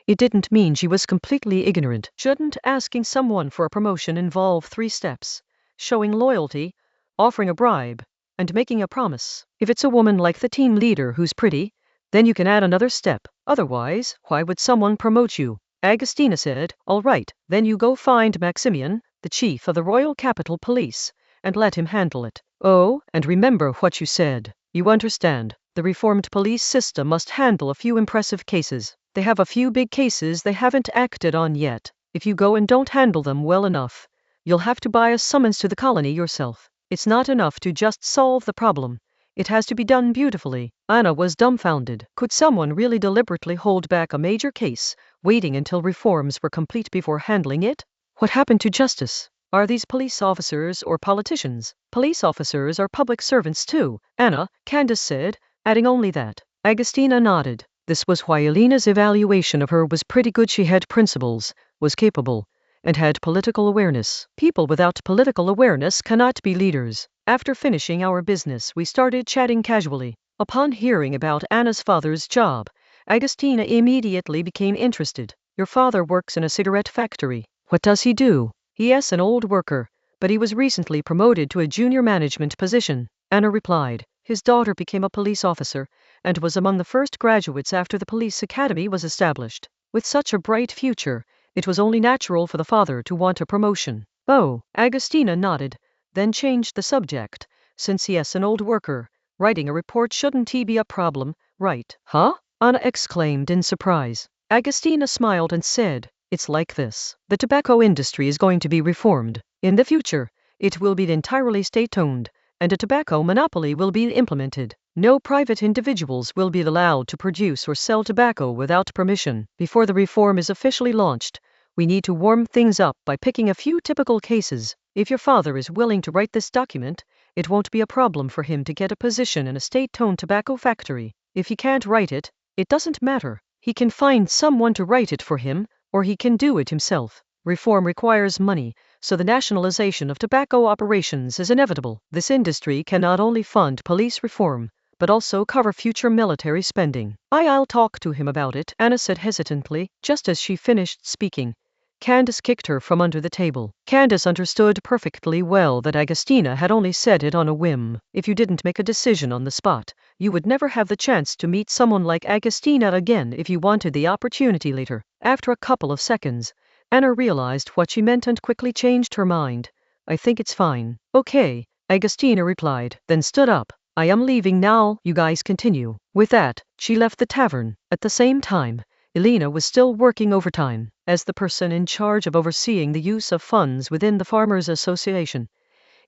Speaker 1: it didn't mean she was completely ignorant. Shouldn't asking someone for a promotion involve 3 steps? Showing loyalty, offering a bribe, and making a promise. If it's a woman like the team leader who's pretty, then you can add another step. Otherwise, why would someone promote you? Agustina said. "All right, then you go find Maximian, the chief of the Royal Capital Police, and let him handle it. Oh, and remember what you said. You understand. The reformed police system must handle a few impressive cases. They have a few big cases they haven't acted on yet. If you go and don't handle them well enough, you'll have to buy a summons to the colony yourself. It's not enough to just solve the problem. It has to be done beautifully. Anna was dumbfounded. Could someone really deliberately hold back a major case, waiting until reforms were complete before handling it? What happened to justice? Are these police officers or politicians? Police officers are public servants too, Anna, Candace said, adding only that. Agostina nodded. This was why Elena's evaluation of her was pretty good. She had principles, was capable, and had political awareness. People without political awareness cannot be leaders. After finishing our business, we started chatting casually. Upon hearing about Anna's father's job, Agostina immediately became interested. Your father works in a cigarette factory. What does he do? He is an old worker, but he was recently promoted to a junior management position. Anna replied. His daughter became a police officer, and was among the first graduates after the police academy was established. With such a bright future, it was only natural for the father to want a promotion. Oh, Agostina nodded, then changed the subject. Since he is an old worker, writing a report shouldn't he be a problem, right? Huh? Anna exclaimed in surprise. Agostina smiled and said, it's like this. The tobacco industry is going to be reformed. In the future, it will be entirely state-owned, and a tobacco monopoly will be implemented. No private individuals will be allowed to produce or sell tobacco without permission. Before the reform is officially launched, we need to warm things up by picking a few typical cases. If your father is willing to write this document, it won't be a problem for him to get a position in a state-owned tobacco factory. If he can't write it, it doesn't matter. He can find someone to write it for him, or he can do it himself. Reform requires money, so the nationalization of tobacco operations is inevitable. This industry can not only fund police reform, but also cover future military spending. I'll talk to him about it, Anna said hesitantly. Just as she finished speaking, Candace kicked her from under the table. Candace understood perfectly well that Agostina had only said it on a whim. If you didn't make a decision on the spot, you would never have the chance to meet someone like Agostina again if you wanted the opportunity later. After a couple of seconds, Anna realized what she meant and quickly changed her mind. I think it's fine. Okay, Agostina replied, then stood up. I am leaving now, you guys continue. With that, she left the tavern. At the same time, Elena was still working overtime, as the person in charge of overseeing the use of funds within the Farmers Association.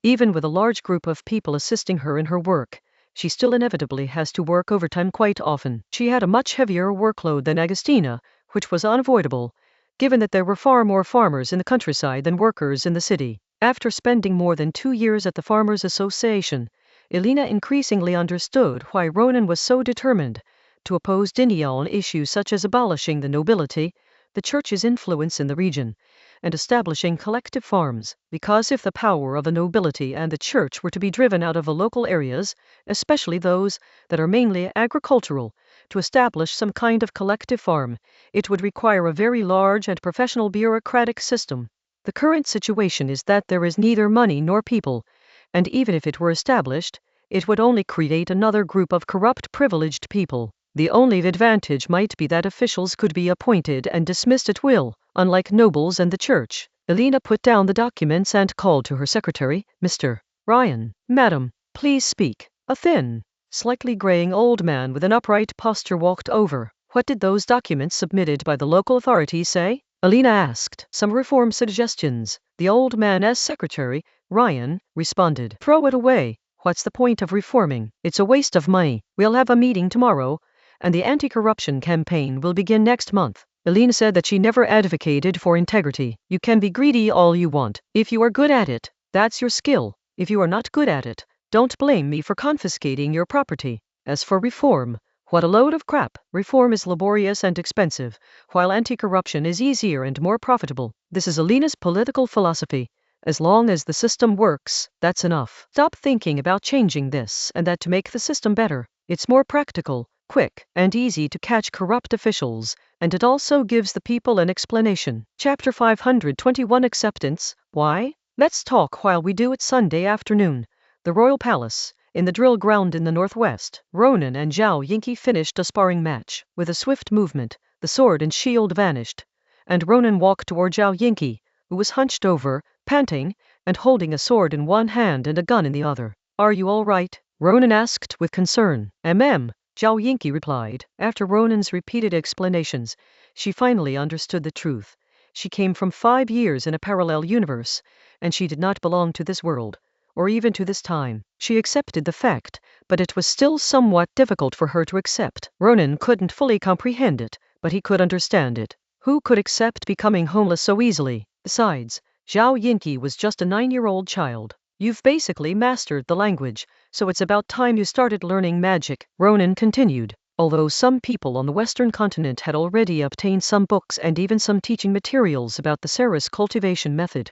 Speaker 1: Even with a large group of people assisting her in her work, she still inevitably has to work overtime quite often. She had a much heavier workload than Agostina, which was unavoidable, given that there were far more farmers in the countryside than workers in the city. After spending more than 2 years at the Farmers Association, Elena increasingly understood why Ronan was so determined to oppose Dinia on issues such as abolishing the nobility, the church's influence in the region, and establishing collective farms, because if the power of the nobility and the church were to be driven out of the local areas, especially those that are mainly agricultural, to establish some kind of collective farm, it would require a very large and professional bureaucratic system. The current situation is that there is neither money nor people, and even if it were established, it would only create another group of corrupt privileged people. The only advantage might be that officials could be appointed and dismissed at will, unlike nobles and the church. Elena put down the documents and called to her secretary, Mr. Ryan. Madam, please speak. A thin, slightly graying old man with an upright posture walked over. What did those documents submitted by the local authorities say? Elena asked. Some reform suggestions. The old man as secretary, Ryan, responded. Throw it away. What's the point of reforming? It's a waste of money. We'll have a meeting tomorrow, and the anti-corruption campaign will begin next month. Elena said that she never advocated for integrity. You can be greedy all you want. If you are good at it, that's your skill. If you are not good at it, don't blame me for confiscating your property. As for reform, what a load of crap. Reform is laborious and expensive, while anti-corruption is easier and more profitable. This is Elena's political philosophy. As long as the system works, that's enough. Stop thinking about changing this and that to make the system better. It's more practical, quick, and easy to catch corrupt officials, and it also gives the people an explanation. Chapter 521 Acceptance. Why? Let's talk while we do it. Sunday afternoon. The Royal Palace. In the drill ground in the northwest, Ronan and Zhao Yingqi finished a sparring match. With a swift movement, the sword and shield vanished, and Ronan walked toward Zhao Yingqi, who was hunched over, panting, and holding a sword in one hand and a gun in the other. Are you all right? Ronan asked with concern. Zhao Yingqi replied. After Ronan's repeated explanations, she finally understood the truth. She came from 5 years in a parallel universe, and she did not belong to this world. or even to this time. She accepted the fact, but it was still somewhat difficult for her to accept. Ronan couldn't fully comprehend it, but he could understand it. Who could accept becoming homeless so easily? Besides, Zhao Yinqi was just a 9-year-old child. You've basically mastered the language, so it's about time you started learning magic, Ronan continued. Although some people on the Western continent had already obtained some books and even some teaching materials about the Ceres cultivation method,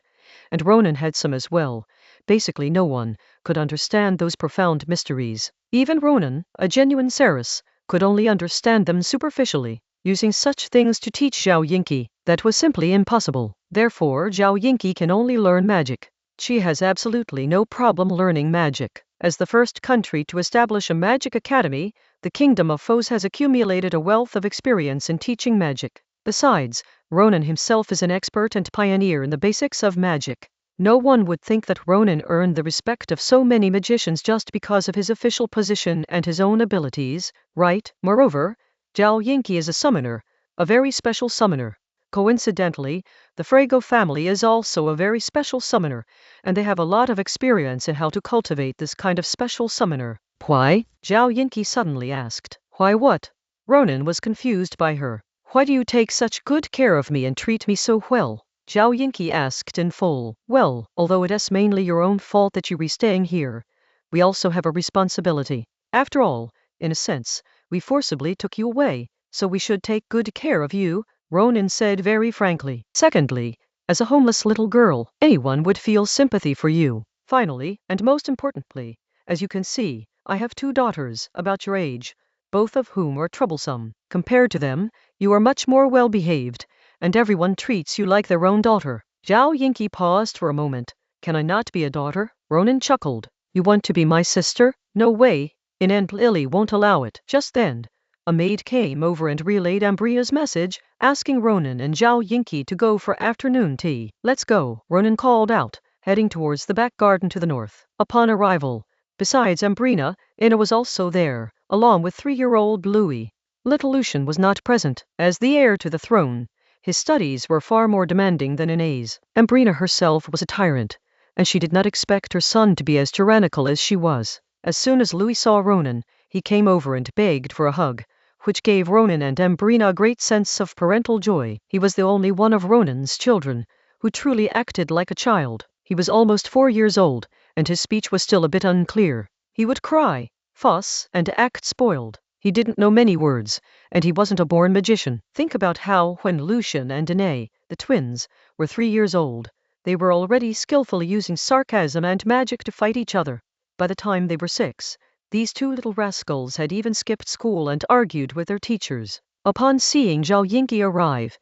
Speaker 1: and Ronan had some as well, basically no one could understand those profound mysteries. Even Ronan, a genuine Ceres, could only understand them superficially. Using such things to teach Zhao Yinqi, that was simply impossible. Therefore, Zhao Yinqi can only learn magic. She has absolutely no problem learning magic. As the first country to establish a magic academy, the Kingdom of Foes has accumulated a wealth of experience in teaching magic. Besides, Ronan himself is an expert and pioneer in the basics of magic. No one would think that Ronan earned the respect of so many magicians just because of his official position and his own abilities, right? Moreover, Zhao Yinqi is a summoner, a very special summoner. Coincidentally, the Frago family is also a very special summoner, and they have a lot of experience in how to cultivate this kind of special summoner. Why? Zhao Yinqi suddenly asked. Why what? Ronan was confused by her. Why do you take such good care of me and treat me so well? Zhao Yinqi asked in full. Well, although it is mainly your own fault that you are staying here, we also have a responsibility. After all, in a sense, we forcibly took you away, so we should take good care of you, Ronan said very frankly. Secondly, as a homeless little girl, anyone would feel sympathy for you. Finally, and most importantly, as you can see, I have 2 daughters, about your age, both of whom are troublesome. Compared to them, you are much more well-behaved, and everyone treats you like their own daughter. Zhao Yinqi paused for a moment. Can I not be a daughter? Ronan chuckled. You want to be my sister? No way, Aunt Lily won't allow it. Just then, a maid came over and relayed Ambria's message, asking Ronan and Zhao Yinqi to go for afternoon tea. Let's go, Ronan called out, heading towards the back garden to the north. Upon arrival, besides Ambrina, Ina was also there, along with 3-year-old Louis. Little Lucian was not present. As the heir to the throne, his studies were far more demanding than Ina's. Ambrina herself was a tyrant, and she did not expect her son to be as tyrannical as she was. As soon as Louis saw Ronan, he came over and begged for a hug, which gave Ronan and Ambrina a great sense of parental joy. He was the only one of Ronan's children who truly acted like a child. He was almost 4 years old, and his speech was still a bit unclear. He would cry, fuss, and act spoiled. He didn't know many words, and he wasn't a born magician. Think about how when Lucian and Danae, the twins, were 3 years old, they were already skillfully using sarcasm and magic to fight each other. By the time they were 6, these 2 little rascals had even skipped school and argued with their teachers. Upon seeing Zhao Yinqi arrive,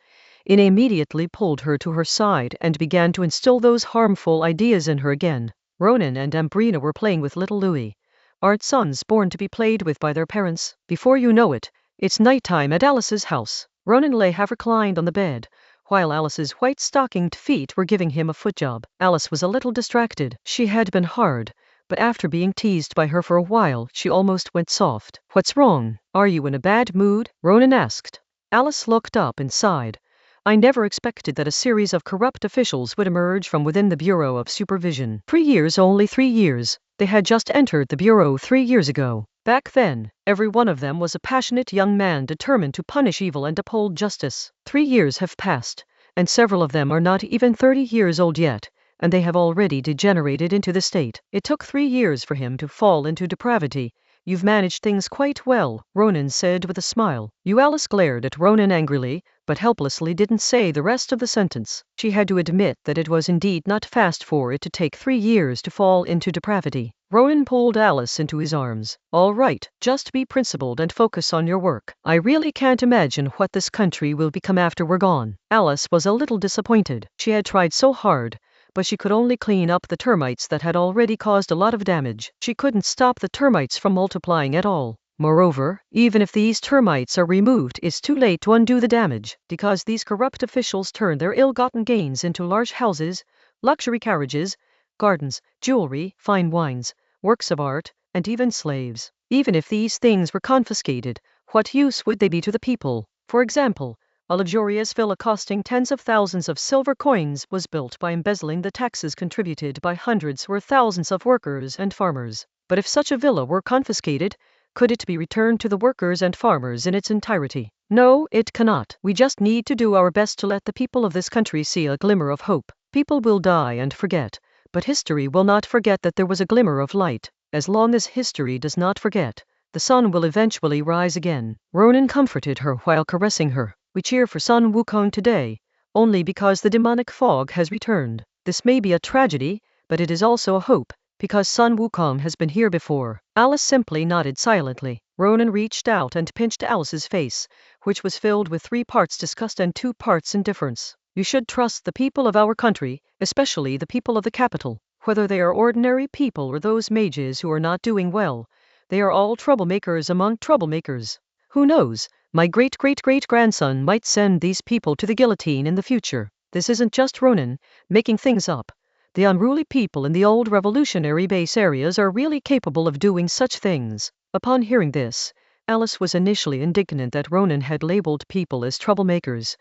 Speaker 1: Ina immediately pulled her to her side and began to instill those harmful ideas in her again. Ronan and Ambrina were playing with little Louis. Aren't sons born to be played with by their parents? Before you know it, it's nighttime at Alice's house. Ronan lay half reclined on the bed, while Alice's white-stockinged feet were giving him a foot job. Alice was a little distracted. She had been hard, but after being teased by her for a while, she almost went soft. What's wrong? Are you in a bad mood? Ronan asked. Alice looked up and sighed. I never expected that a series of corrupt officials would emerge from within the Bureau of Supervision. 3 years, only 3 years. They had just entered the Bureau 3 years ago. Back then, every one of them was a passionate young man determined to punish evil and uphold justice. 3 years have passed, and several of them are not even 30 years old yet, and they have already degenerated into the state. It took 3 years for him to fall into depravity. You've managed things quite well, Ronan said with a smile. Alice glared at Ronan angrily, but helplessly didn't say the rest of the sentence. She had to admit that it was indeed not fast for it to take 3 years to fall into depravity. Ronan pulled Alice into his arms. All right, just be principled and focus on your work. I really can't imagine what this country will become after we're gone. Alice was a little disappointed. She had tried so hard, but she could only clean up the termites that had already caused a lot of damage. She couldn't stop the termites from multiplying at all. Moreover, even if these termites are removed, it's too late to undo the damage, because these corrupt officials turn their ill-gotten gains into large houses, luxury carriages, gardens, jewelry, fine wines, works of art, and even slaves. Even if these things were confiscated, what use would they be to the people? For example, A luxurious villa costing tens of thousands of silver coins was built by embezzling the taxes contributed by hundreds or thousands of workers and farmers. But if such a villa were confiscated, could it be returned to the workers and farmers in its entirety? No, it cannot. We just need to do our best to let the people of this country see a glimmer of hope. People will die and forget, but history will not forget that there was a glimmer of light. As long as history does not forget, the sun will eventually rise again. Ronan comforted her while caressing her. We cheer for Sun Wukong today, only because the demonic fog has returned. This may be a tragedy, but it is also a hope, because Sun Wukong has been here before. Alice simply nodded silently. Ronan reached out and pinched Alice's face, which was filled with 3 parts disgust and 2 parts indifference. You should trust the people of our country, especially the people of the capital. Whether they are ordinary people or those mages who are not doing well, they are all troublemakers among troublemakers. Who knows, my great-great-great-grandson might send these people to the guillotine in the future. This isn't just Ronan making things up. The unruly people in the old revolutionary base areas are really capable of doing such things. Upon hearing this, Alice was initially indignant that Ronan had labeled people as troublemakers.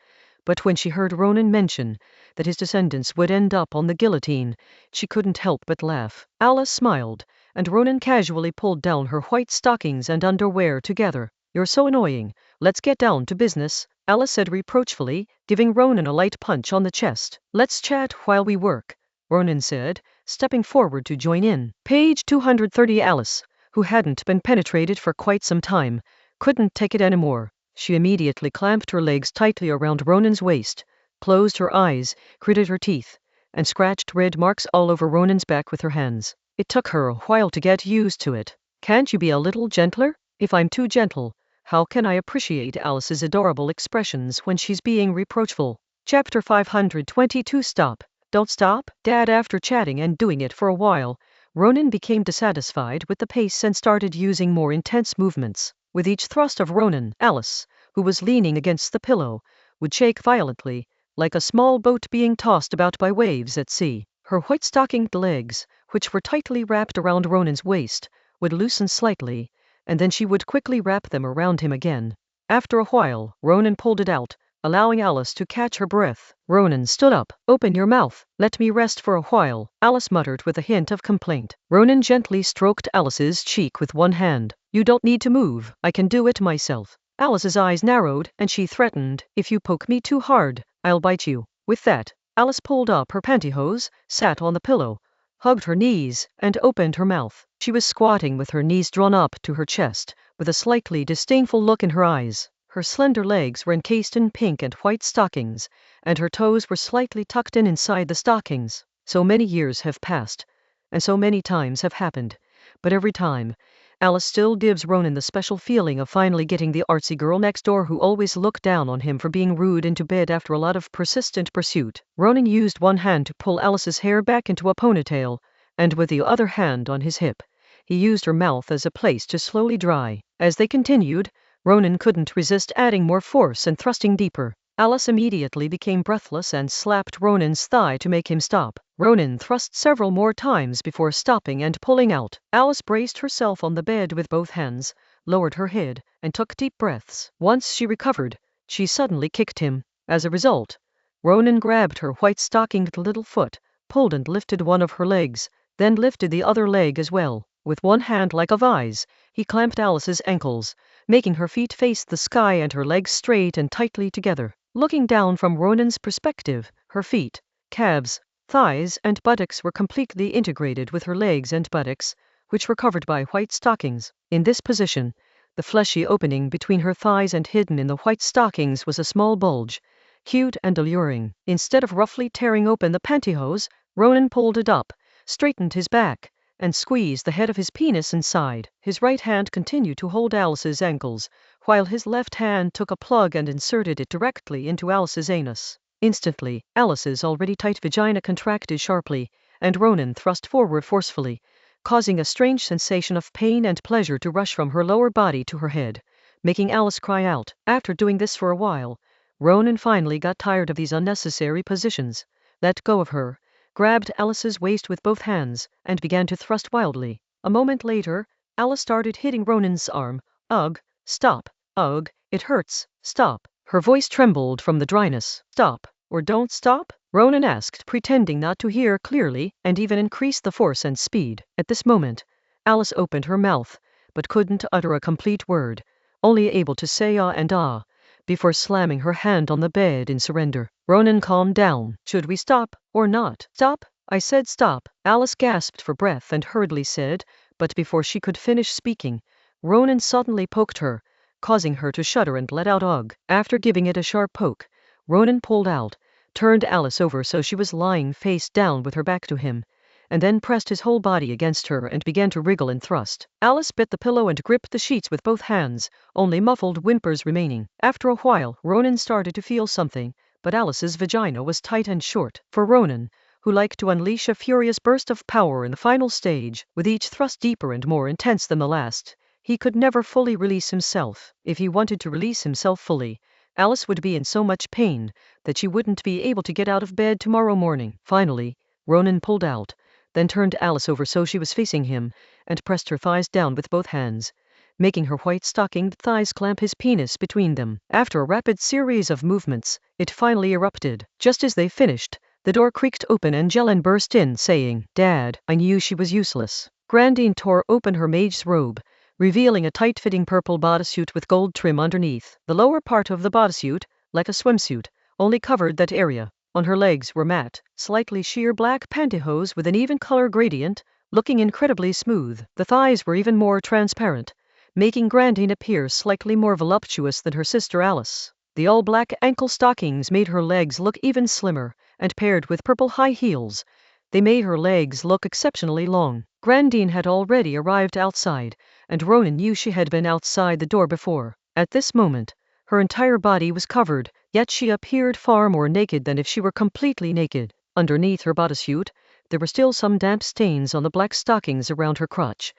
Speaker 1: But when she heard Ronan mention that his descendants would end up on the guillotine, she couldn't help but laugh. Alice smiled, and Ronan casually pulled down her white stockings and underwear together. You're so annoying. Let's get down to business, Alice said reproachfully, giving Ronan a light punch on the chest. Let's chat while we work, Ronan said, stepping forward to join in. Page 230. Alice, who hadn't been penetrated for quite some time, couldn't take it anymore. She immediately clamped her legs tightly around Ronan's waist, closed her eyes, gritted her teeth, and scratched red marks all over Ronan's back with her hands. It took her a while to get used to it. Can't you be a little gentler? If I'm too gentle, how can I appreciate Alice's adorable expressions when she's being reproachful? Chapter 522. Stop. Don't stop, Dad. After chatting and doing it for a while, Ronan became dissatisfied with the pace and started using more intense movements. With each thrust of Ronan, Alice, who was leaning against the pillow, would shake violently, like a small boat being tossed about by waves at sea. Her white-stockinged legs, which were tightly wrapped around Ronan's waist, would loosen slightly, and then she would quickly wrap them around him again. After a while, Ronan pulled it out, allowing Alice to catch her breath. Ronan stood up. Open your mouth. Let me rest for a while, Alice muttered with a hint of complaint. Ronan gently stroked Alice's cheek with one hand. You don't need to move. I can do it myself. Alice's eyes narrowed, and she threatened, if you poke me too hard, I'll bite you. With that, Alice pulled up her pantyhose, sat on the pillow, hugged her knees, and opened her mouth. She was squatting with her knees drawn up to her chest, with a slightly disdainful look in her eyes. Her slender legs were encased in pink and white stockings, and her toes were slightly tucked in inside the stockings. So many years have passed, and so many times have happened, but every time, Alice still gives Ronan the special feeling of finally getting the artsy girl next door who always looked down on him for being rude into bed after a lot of persistent pursuit. Ronan used one hand to pull Alice's hair back into a ponytail, and with the other hand on his hip, he used her mouth as a place to slowly dry. As they continued, Ronan couldn't resist adding more force and thrusting deeper. Alice immediately became breathless and slapped Ronan's thigh to make him stop. Ronan thrust several more times before stopping and pulling out. Alice braced herself on the bed with both hands, lowered her head, and took deep breaths. Once she recovered, she suddenly kicked him. As a result, Ronan grabbed her white-stockinged little foot, pulled and lifted one of her legs, then lifted the other leg as well. With one hand like a vise, he clamped Alice's ankles, making her feet face the sky and her legs straight and tightly together. Looking down from Ronan's perspective, her feet, calves, thighs, and buttocks were completely integrated with her legs and buttocks, which were covered by white stockings. In this position, the fleshy opening between her thighs and hidden in the white stockings was a small bulge, cute and alluring. Instead of roughly tearing open the pantyhose, Ronan pulled it up, straightened his back, and squeezed the head of his penis inside. His right hand continued to hold Alice's ankles, while his left hand took a plug and inserted it directly into Alice's anus. Instantly, Alice's already tight vagina contracted sharply, and Ronan thrust forward forcefully, causing a strange sensation of pain and pleasure to rush from her lower body to her head, making Alice cry out. After doing this for a while, Ronan finally got tired of these unnecessary positions, let go of her, grabbed Alice's waist with both hands, and began to thrust wildly. A moment later, Alice started hitting Ronan's arm. Ugh, stop, ugh, it hurts, stop. Her voice trembled from the dryness. Stop, or don't stop? Ronan asked, pretending not to hear clearly, and even increased the force and speed. At this moment, Alice opened her mouth, but couldn't utter a complete word, only able to say ah and ah, before slamming her hand on the bed in surrender. Ronan calmed down. Should we stop, or not? Stop? I said stop. Alice gasped for breath and hurriedly said, but before she could finish speaking, Ronan suddenly poked her, causing her to shudder and let out ugh. After giving it a sharp poke, Ronan pulled out, turned Alice over so she was lying face down with her back to him, and then pressed his whole body against her and began to wriggle and thrust. Alice bit the pillow and gripped the sheets with both hands, only muffled whimpers remaining. After a while, Ronan started to feel something, but Alice's vagina was tight and short. For Ronan, who liked to unleash a furious burst of power in the final stage, with each thrust deeper and more intense than the last, he could never fully release himself. If he wanted to release himself fully, Alice would be in so much pain that she wouldn't be able to get out of bed tomorrow morning. Finally, Ronan pulled out, then turned Alice over so she was facing him, and pressed her thighs down with both hands, making her white stockinged thighs clamp his penis between them. After a rapid series of movements, it finally erupted. Just as they finished, the door creaked open and Jelen burst in, saying, "Dad, I knew she was useless." Grandine tore open her maid's robe, revealing a tight-fitting purple bodysuit with gold trim underneath. The lower part of the bodysuit, like a swimsuit, only covered that area. On her legs were matte, slightly sheer black pantyhose with an even color gradient, looking incredibly smooth. The thighs were even more transparent, making Grandine appear slightly more voluptuous than her sister Alice. The all-black ankle stockings made her legs look even slimmer, and paired with purple high heels, they made her legs look exceptionally long. Grandine had already arrived outside, and Ronan knew she had been outside the door before. At this moment, her entire body was covered, yet she appeared far more naked than if she were completely naked. Underneath her bodysuit, there were still some damp stains on the black stockings around her crotch,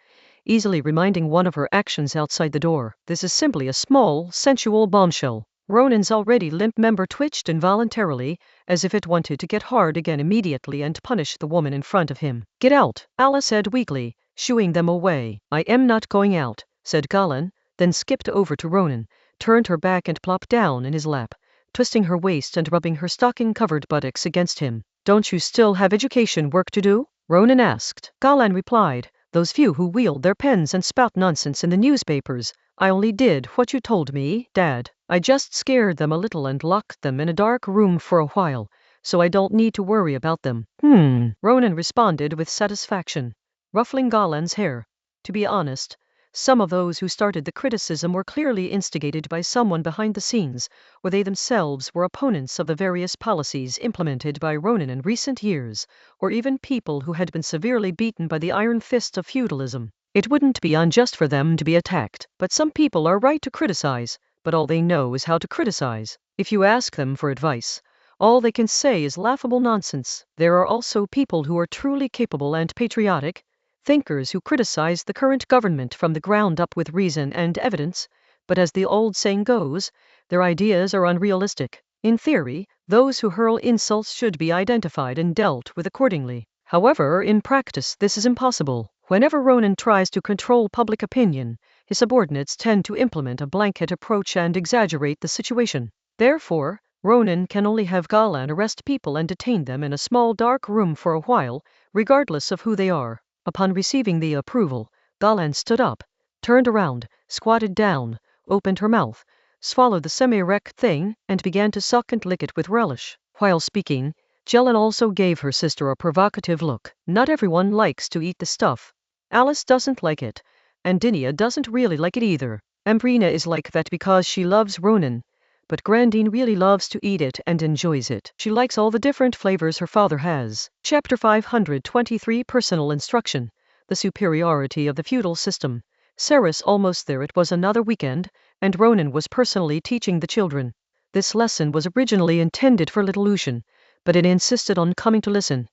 Speaker 1: easily reminding one of her actions outside the door. This is simply a small, sensual bombshell. Ronan's already limp member twitched involuntarily, as if it wanted to get hard again immediately and punish the woman in front of him. "Get out," Alice said weakly, shooing them away. "I am not going out," said Galan, then skipped over to Ronan, turned her back and plopped down in his lap, twisting her waist and rubbing her stocking-covered buttocks against him. "Don't you still have education work to do?" Ronan asked. Galan replied, "Those few who wield their pens and spout nonsense in the newspapers. I only did what you told me, Dad. I just scared them a little and locked them in a dark room for a while, so I don't need to worry about them." Ronan responded with satisfaction, ruffling Galan's hair. To be honest, some of those who started the criticism were clearly instigated by someone behind the scenes, or they themselves were opponents of the various policies implemented by Ronan in recent years, or even people who had been severely beaten by the iron fist of feudalism. It wouldn't be unjust for them to be attacked, but some people are right to criticize, but all they know is how to criticize. If you ask them for advice, all they can say is laughable nonsense. There are also people who are truly capable and patriotic, thinkers who criticize the current government from the ground up with reason and evidence, but as the old saying goes, their ideas are unrealistic. In theory, those who hurl insults should be identified and dealt with accordingly. However, in practice this is impossible. Whenever Ronan tries to control public opinion, his subordinates tend to implement a blanket approach and exaggerate the situation. Therefore, Ronan can only have Galan arrest people and detain them in a small dark room for a while, regardless of who they are. Upon receiving the approval, Galan stood up, turned around, squatted down, opened her mouth, swallowed the semi-erect thing, and began to suck and lick it with relish. While speaking, Jelen also gave her sister a provocative look. Not everyone likes to eat the stuff. Alice doesn't like it, and Dinia doesn't really like it either. Ambrina is like that because she loves Ronan, but Grandine really loves to eat it and enjoys it. She likes all the different flavors her father has. Chapter 523 Personal Instruction. The Superiority of the Feudal System. Ceres almost there. It was another weekend, and Ronan was personally teaching the children. This lesson was originally intended for little Lucian, but it insisted on coming to listen,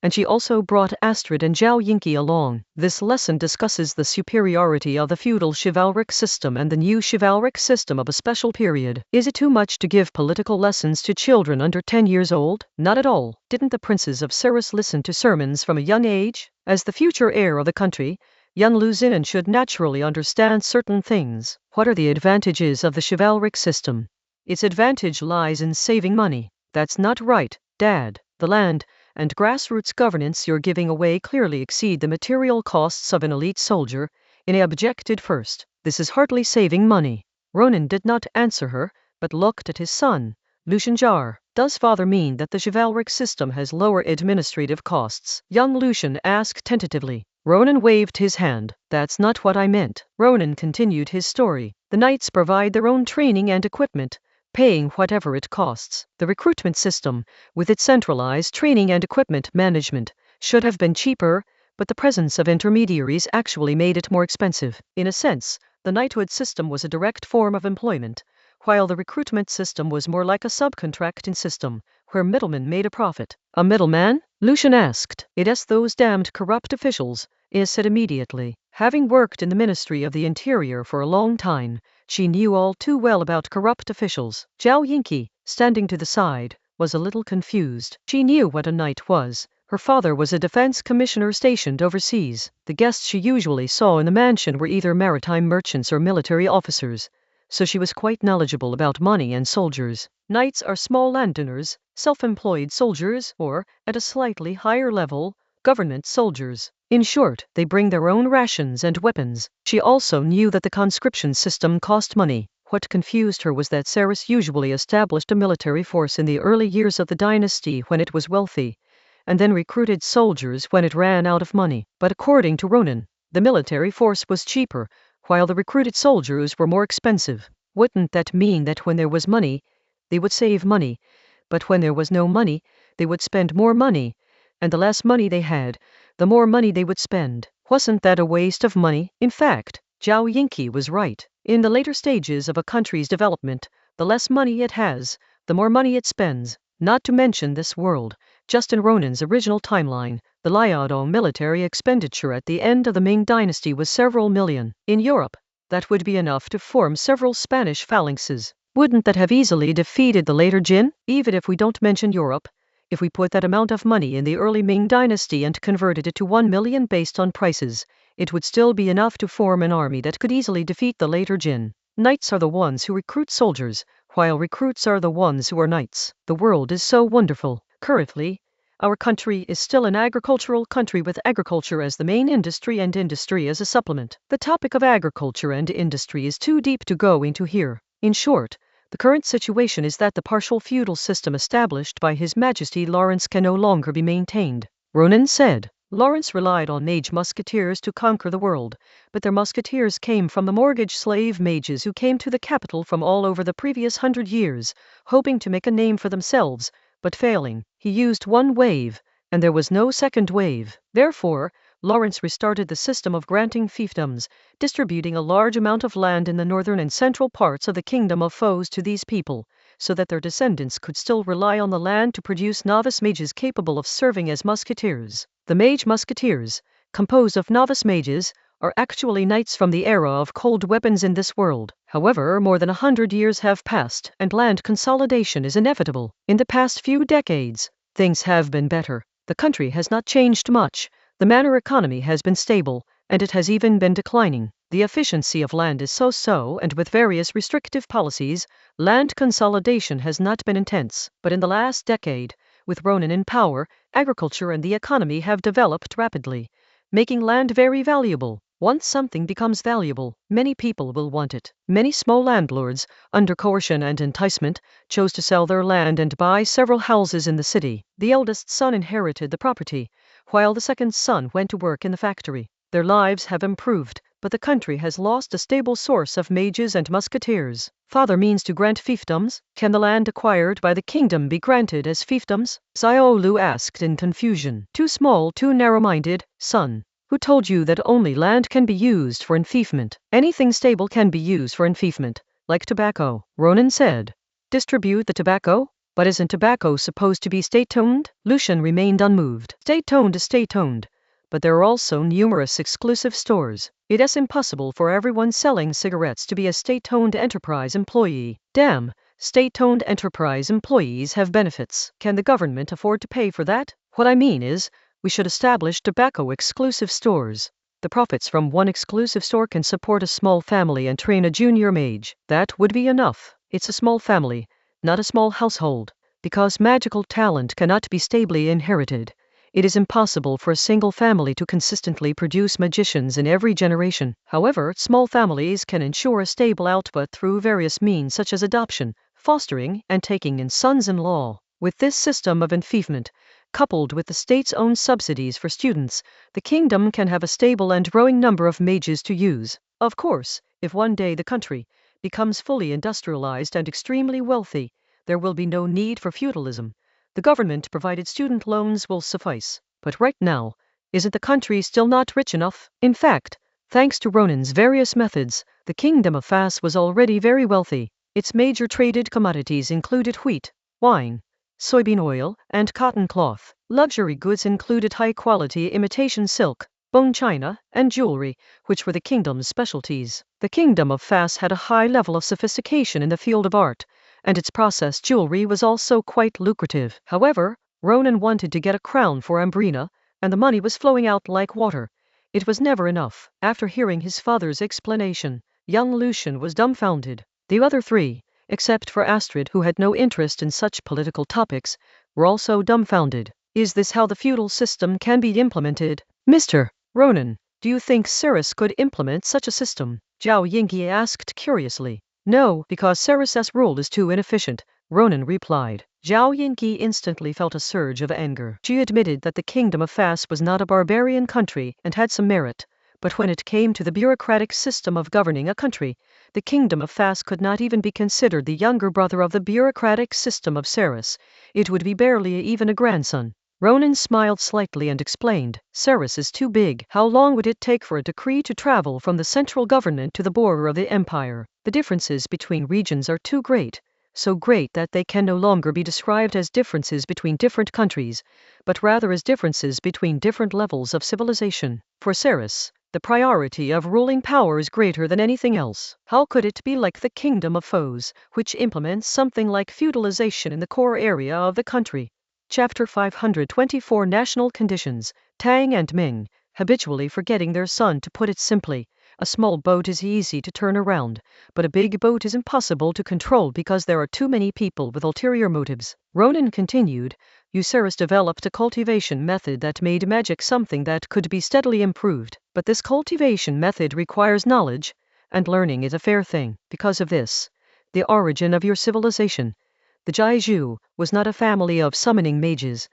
Speaker 1: and she also brought Astrid and Zhao Yinki along. This lesson discusses the superiority of the feudal chivalric system and the new chivalric system of a special period. Is it too much to give political lessons to children under 10 years old? Not at all. Didn't the princes of Ceres listen to sermons from a young age? As the future heir of the country, young Lucian should naturally understand certain things. What are the advantages of the chivalric system? Its advantage lies in saving money. That's not right, Dad. The land and grassroots governance you're giving away clearly exceed the material costs of an elite soldier, Ine objected first. This is hardly saving money. Ronan did not answer her, but looked at his son. Lucian Jar, does father mean that the chivalric system has lower administrative costs? Young Lucian asked tentatively. Ronan waved his hand. That's not what I meant. Ronan continued his story. The knights provide their own training and equipment, paying whatever it costs. The recruitment system, with its centralized training and equipment management, should have been cheaper, but the presence of intermediaries actually made it more expensive. In a sense, the knighthood system was a direct form of employment, while the recruitment system was more like a subcontracting system, where middlemen made a profit. A middleman? Lucian asked. It's those damned corrupt officials, Is said immediately. Having worked in the Ministry of the Interior for a long time, she knew all too well about corrupt officials. Zhao Yingqi, standing to the side, was a little confused. She knew what a knight was. Her father was a defense commissioner stationed overseas. The guests she usually saw in the mansion were either maritime merchants or military officers, so she was quite knowledgeable about money and soldiers. Knights are small landowners, self-employed soldiers, or, at a slightly higher level, government soldiers. In short, they bring their own rations and weapons. She also knew that the conscription system cost money. What confused her was that Ceres usually established a military force in the early years of the dynasty when it was wealthy, and then recruited soldiers when it ran out of money. But according to Ronan, the military force was cheaper, while the recruited soldiers were more expensive. Wouldn't that mean that when there was money, they would save money, but when there was no money, they would spend more money, and the less money they had, the more money they would spend? Wasn't that a waste of money? In fact, Zhao Yingqi was right. In the later stages of a country's development, the less money it has, the more money it spends. Not to mention this world. Just in Ronan's original timeline, the Liaodong military expenditure at the end of the Ming dynasty was several million. In Europe, that would be enough to form several Spanish phalanxes. Wouldn't that have easily defeated the later Jin? Even if we don't mention Europe, if we put that amount of money in the early Ming dynasty and converted it to 1 million based on prices, it would still be enough to form an army that could easily defeat the later Jin. Knights are the ones who recruit soldiers, while recruits are the ones who are knights. The world is so wonderful. Currently, our country is still an agricultural country with agriculture as the main industry and industry as a supplement. The topic of agriculture and industry is too deep to go into here. In short, the current situation is that the partial feudal system established by His Majesty Lawrence can no longer be maintained. Ronan said. Lawrence relied on mage musketeers to conquer the world, but their musketeers came from the mortgage slave mages who came to the capital from all over the previous 100 years, hoping to make a name for themselves, but failing. He used one wave, and there was no second wave. Therefore, Lawrence restarted the system of granting fiefdoms, distributing a large amount of land in the northern and central parts of the kingdom of foes to these people, so that their descendants could still rely on the land to produce novice mages capable of serving as musketeers. The mage musketeers, composed of novice mages, are actually knights from the era of cold weapons in this world. However, more than 100 years have passed, and land consolidation is inevitable. In the past few decades, things have been better. The country has not changed much. The manor economy has been stable, and it has even been declining. The efficiency of land is so-so, and with various restrictive policies, land consolidation has not been intense. But in the last decade, with Ronan in power, agriculture and the economy have developed rapidly, making land very valuable. Once something becomes valuable, many people will want it. Many small landlords, under coercion and enticement, chose to sell their land and buy several houses in the city. The eldest son inherited the property, while the second son went to work in the factory. Their lives have improved, but the country has lost a stable source of mages and musketeers. Father means to grant fiefdoms. Can the land acquired by the kingdom be granted as fiefdoms? Xiao Lu asked in confusion. Too small, too narrow-minded, son. Who told you that only land can be used for enfeoffment? Anything stable can be used for enfeoffment, like tobacco, Ronan said. Distribute the tobacco? But isn't tobacco supposed to be state-owned? Lucian remained unmoved. State-owned is state-owned, but there are also numerous exclusive stores. It is impossible for everyone selling cigarettes to be a state-owned enterprise employee. Damn, state-owned enterprise employees have benefits. Can the government afford to pay for that? What I mean is, we should establish tobacco exclusive stores. The profits from one exclusive store can support a small family and train a junior mage. That would be enough. It's a small family, not a small household. Because magical talent cannot be stably inherited, it is impossible for a single family to consistently produce magicians in every generation. However, small families can ensure a stable output through various means such as adoption, fostering, and taking in sons-in-law. With this system of enfeoffment, coupled with the state's own subsidies for students, the kingdom can have a stable and growing number of mages to use. Of course, if one day the country becomes fully industrialized and extremely wealthy, there will be no need for feudalism. The government-provided student loans will suffice. But right now, isn't the country still not rich enough? In fact, thanks to Ronan's various methods, the kingdom of Fas was already very wealthy. Its major traded commodities included wheat, wine, soybean oil, and cotton cloth. Luxury goods included high-quality imitation silk, bone china, and jewelry, which were the kingdom's specialties. The kingdom of Fas had a high level of sophistication in the field of art, and its processed jewelry was also quite lucrative. However, Ronan wanted to get a crown for Ambrina, and the money was flowing out like water. It was never enough. After hearing his father's explanation, young Lucian was dumbfounded. The other three, except for Astrid, who had no interest in such political topics, were also dumbfounded. Is this how the feudal system can be implemented? Mr. Ronan, do you think Ceres could implement such a system? Zhao Yingyi asked curiously. No, because Ceres's rule is too inefficient, Ronan replied. Zhao Yingyi instantly felt a surge of anger. She admitted that the kingdom of Fas was not a barbarian country and had some merit, but when it came to the bureaucratic system of governing a country, the kingdom of Fas could not even be considered the younger brother of the bureaucratic system of Ceres. It would be barely even a grandson. Ronan smiled slightly and explained, Ceres is too big. How long would it take for a decree to travel from the central government to the border of the empire? The differences between regions are too great, so great that they can no longer be described as differences between different countries, but rather as differences between different levels of civilization. For Ceres, the priority of ruling power is greater than anything else. How could it be like the kingdom of Foes, which implements something like feudalization in the core area of the country? Chapter 524 National Conditions. Tang and Ming, habitually forgetting their son. To put it simply, a small boat is easy to turn around, but a big boat is impossible to control because there are too many people with ulterior motives. Ronan continued, Ceres developed a cultivation method that made magic something that could be steadily improved, but this cultivation method requires knowledge, and learning is a fair thing. Because of this, the origin of your civilization, the Jaiju, was not a family of summoning mages,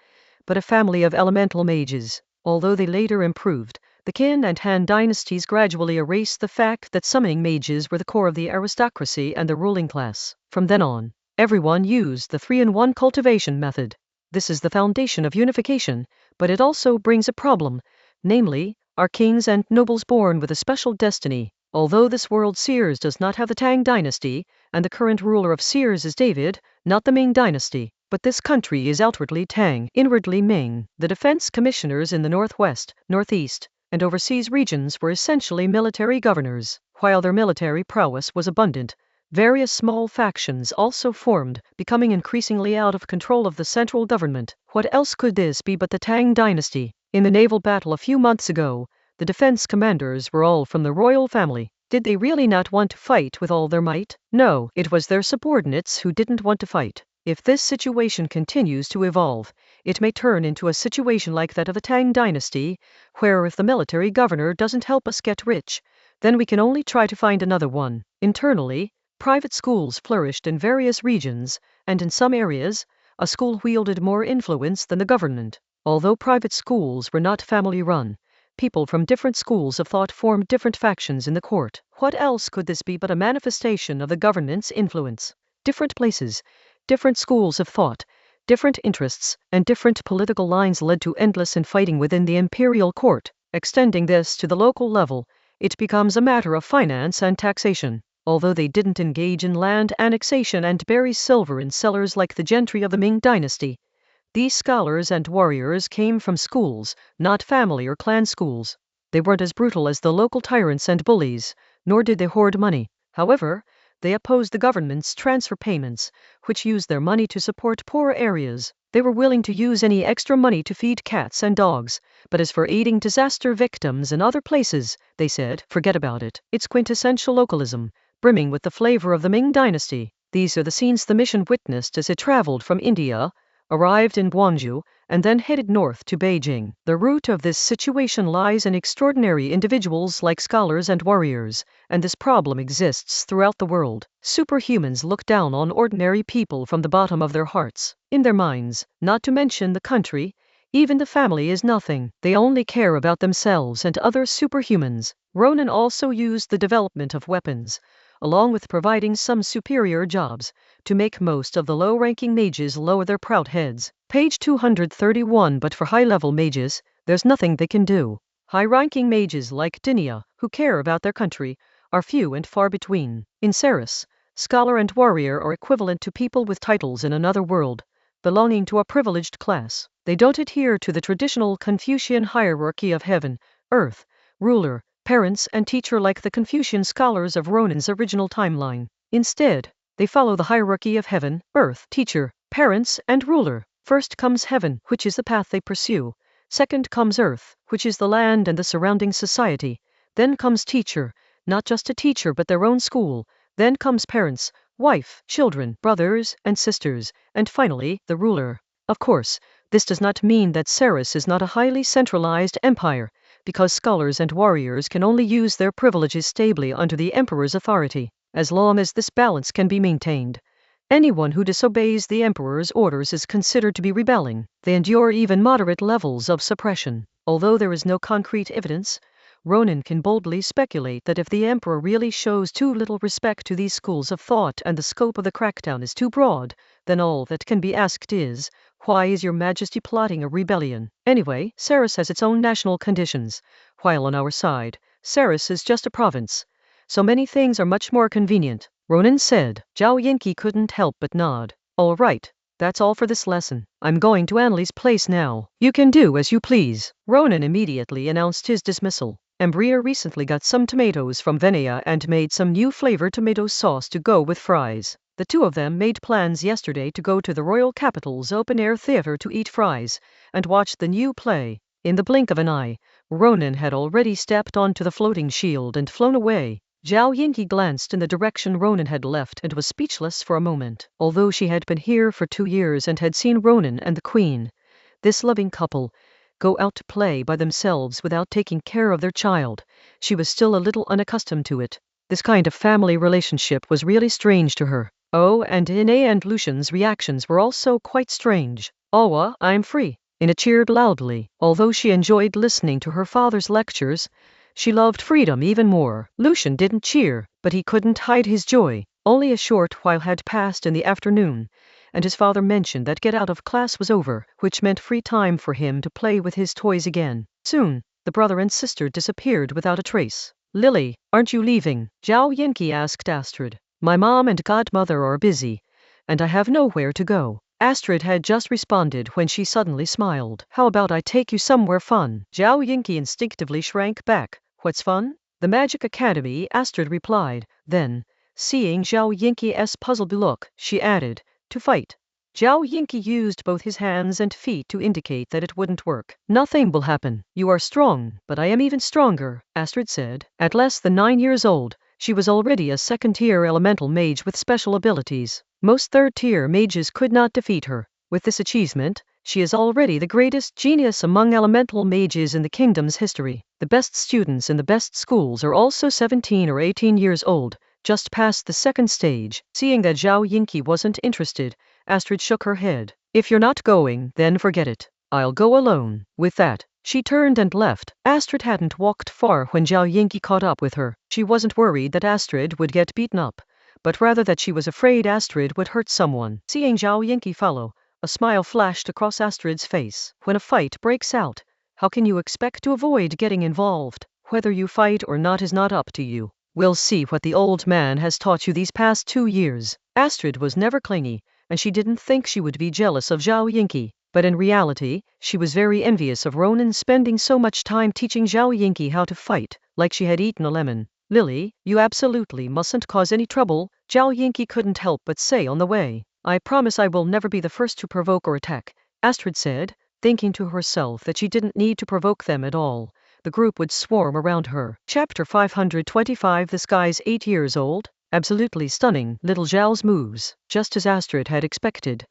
Speaker 1: but a family of elemental mages. Although they later improved, the Qin and Han dynasties gradually erased the fact that summoning mages were the core of the aristocracy and the ruling class. From then on, everyone used the 3-in-1 cultivation method. This is the foundation of unification, but it also brings a problem, namely, are kings and nobles born with a special destiny. Although this world Sears does not have the Tang dynasty, and the current ruler of Sears is David, not the Ming dynasty, but this country is outwardly Tang, inwardly Ming. The defense commissioners in the northwest, northeast, and overseas regions were essentially military governors. While their military prowess was abundant, various small factions also formed, becoming increasingly out of control of the central government. What else could this be but the Tang dynasty? In the naval battle a few months ago, the defense commanders were all from the royal family. Did they really not want to fight with all their might? No, it was their subordinates who didn't want to fight. If this situation continues to evolve, it may turn into a situation like that of the Tang dynasty, where if the military governor doesn't help us get rich, then we can only try to find another one. Internally, private schools flourished in various regions, and in some areas, a school wielded more influence than the government. Although private schools were not family-run, people from different schools of thought formed different factions in the court. What else could this be but a manifestation of the government's influence? Different places, different schools of thought, different interests, and different political lines led to endless infighting within the imperial court. Extending this to the local level, it becomes a matter of finance and taxation. Although they didn't engage in land annexation and bury silver in cellars like the gentry of the Ming dynasty, these scholars and warriors came from schools, not family or clan schools. They weren't as brutal as the local tyrants and bullies, nor did they hoard money. However, they opposed the government's transfer payments, which used their money to support poor areas. They were willing to use any extra money to feed cats and dogs, but as for aiding disaster victims in other places, they said, forget about it. It's quintessential localism, brimming with the flavor of the Ming dynasty. These are the scenes the mission witnessed as it traveled from India, arrived in Gwangju, and then headed north to Beijing. The root of this situation lies in extraordinary individuals like scholars and warriors, and this problem exists throughout the world. Superhumans look down on ordinary people from the bottom of their hearts. In their minds, not to mention the country, even the family is nothing. They only care about themselves and other superhumans. Ronan also used the development of weapons, along with providing some superior jobs, to make most of the low-ranking mages lower their proud heads. Page 231. But for high-level mages, there's nothing they can do. High-ranking mages like Dinia, who care about their country, are few and far between. In Ceres, scholar and warrior are equivalent to people with titles in another world, belonging to a privileged class. They don't adhere to the traditional Confucian hierarchy of heaven, earth, ruler, parents, and teacher like the Confucian scholars of Ronan's original timeline. Instead, they follow the hierarchy of heaven, earth, teacher, parents, and ruler. First comes heaven, which is the path they pursue. Second comes earth, which is the land and the surrounding society. Then comes teacher, not just a teacher but their own school. Then comes parents, wife, children, brothers, and sisters, and finally, the ruler. Of course, this does not mean that Ceres is not a highly centralized empire, because scholars and warriors can only use their privileges stably under the emperor's authority, as long as this balance can be maintained. Anyone who disobeys the emperor's orders is considered to be rebelling. They endure even moderate levels of suppression. Although there is no concrete evidence, Ronan can boldly speculate that if the emperor really shows too little respect to these schools of thought and the scope of the crackdown is too broad, then all that can be asked is, why is your majesty plotting a rebellion? Anyway, Ceres has its own national conditions, while on our side, Ceres is just a province. So many things are much more convenient. Ronan said. Zhao Yinqi couldn't help but nod. All right, that's all for this lesson. I'm going to Annalie's place now. You can do as you please. Ronan immediately announced his dismissal. Ambria recently got some tomatoes from Venia and made some new flavored tomato sauce to go with fries. The two of them made plans yesterday to go to the Royal Capital's open-air theater to eat fries and watch the new play. In the blink of an eye, Ronan had already stepped onto the floating shield and flown away. Zhao Yinqi glanced in the direction Ronan had left and was speechless for a moment. Although she had been here for 2 years and had seen Ronan and the Queen, this loving couple, go out to play by themselves without taking care of their child, she was still a little unaccustomed to it. This kind of family relationship was really strange to her. Oh, and Ine and Lucian's reactions were also quite strange. Awa, I'm free. Ina cheered loudly. Although she enjoyed listening to her father's lectures, she loved freedom even more. Lucian didn't cheer, but he couldn't hide his joy. Only a short while had passed in the afternoon, and his father mentioned that get out of class was over, which meant free time for him to play with his toys again. Soon, the brother and sister disappeared without a trace. Lily, aren't you leaving? Zhao Yinqi asked Astrid. My mom and godmother are busy, and I have nowhere to go. Astrid had just responded when she suddenly smiled. How about I take you somewhere fun? Zhao Yinqi instinctively shrank back. What's fun? The Magic Academy, Astrid replied. Then, seeing Zhao Yinqi's puzzled look, she added, to fight. Zhao Yinqi used both his hands and feet to indicate that it wouldn't work. Nothing will happen. You are strong, but I am even stronger, Astrid said. At less than 9 years old, she was already a second-tier elemental mage with special abilities. Most third-tier mages could not defeat her. With this achievement, she is already the greatest genius among elemental mages in the kingdom's history. The best students in the best schools are also 17 or 18 years old, just past the second stage. Seeing that Zhao Yinqi wasn't interested, Astrid shook her head. If you're not going, then forget it. I'll go alone. With that, she turned and left. Astrid hadn't walked far when Zhao Yinqi caught up with her. She wasn't worried that Astrid would get beaten up, but rather that she was afraid Astrid would hurt someone. Seeing Zhao Yinqi follow, a smile flashed across Astrid's face. When a fight breaks out, how can you expect to avoid getting involved? Whether you fight or not is not up to you. We'll see what the old man has taught you these past 2 years. Astrid was never clingy, and she didn't think she would be jealous of Zhao Yinqi. But in reality, she was very envious of Ronan spending so much time teaching Zhao Yinqi how to fight, like she had eaten a lemon. Lily, you absolutely mustn't cause any trouble, Zhao Yinqi couldn't help but say on the way. I promise I will never be the first to provoke or attack, Astrid said, thinking to herself that she didn't need to provoke them at all. The group would swarm around her. Chapter 525. This guy's 8 years old. Absolutely stunning little Zhao's moves, just as Astrid had expected.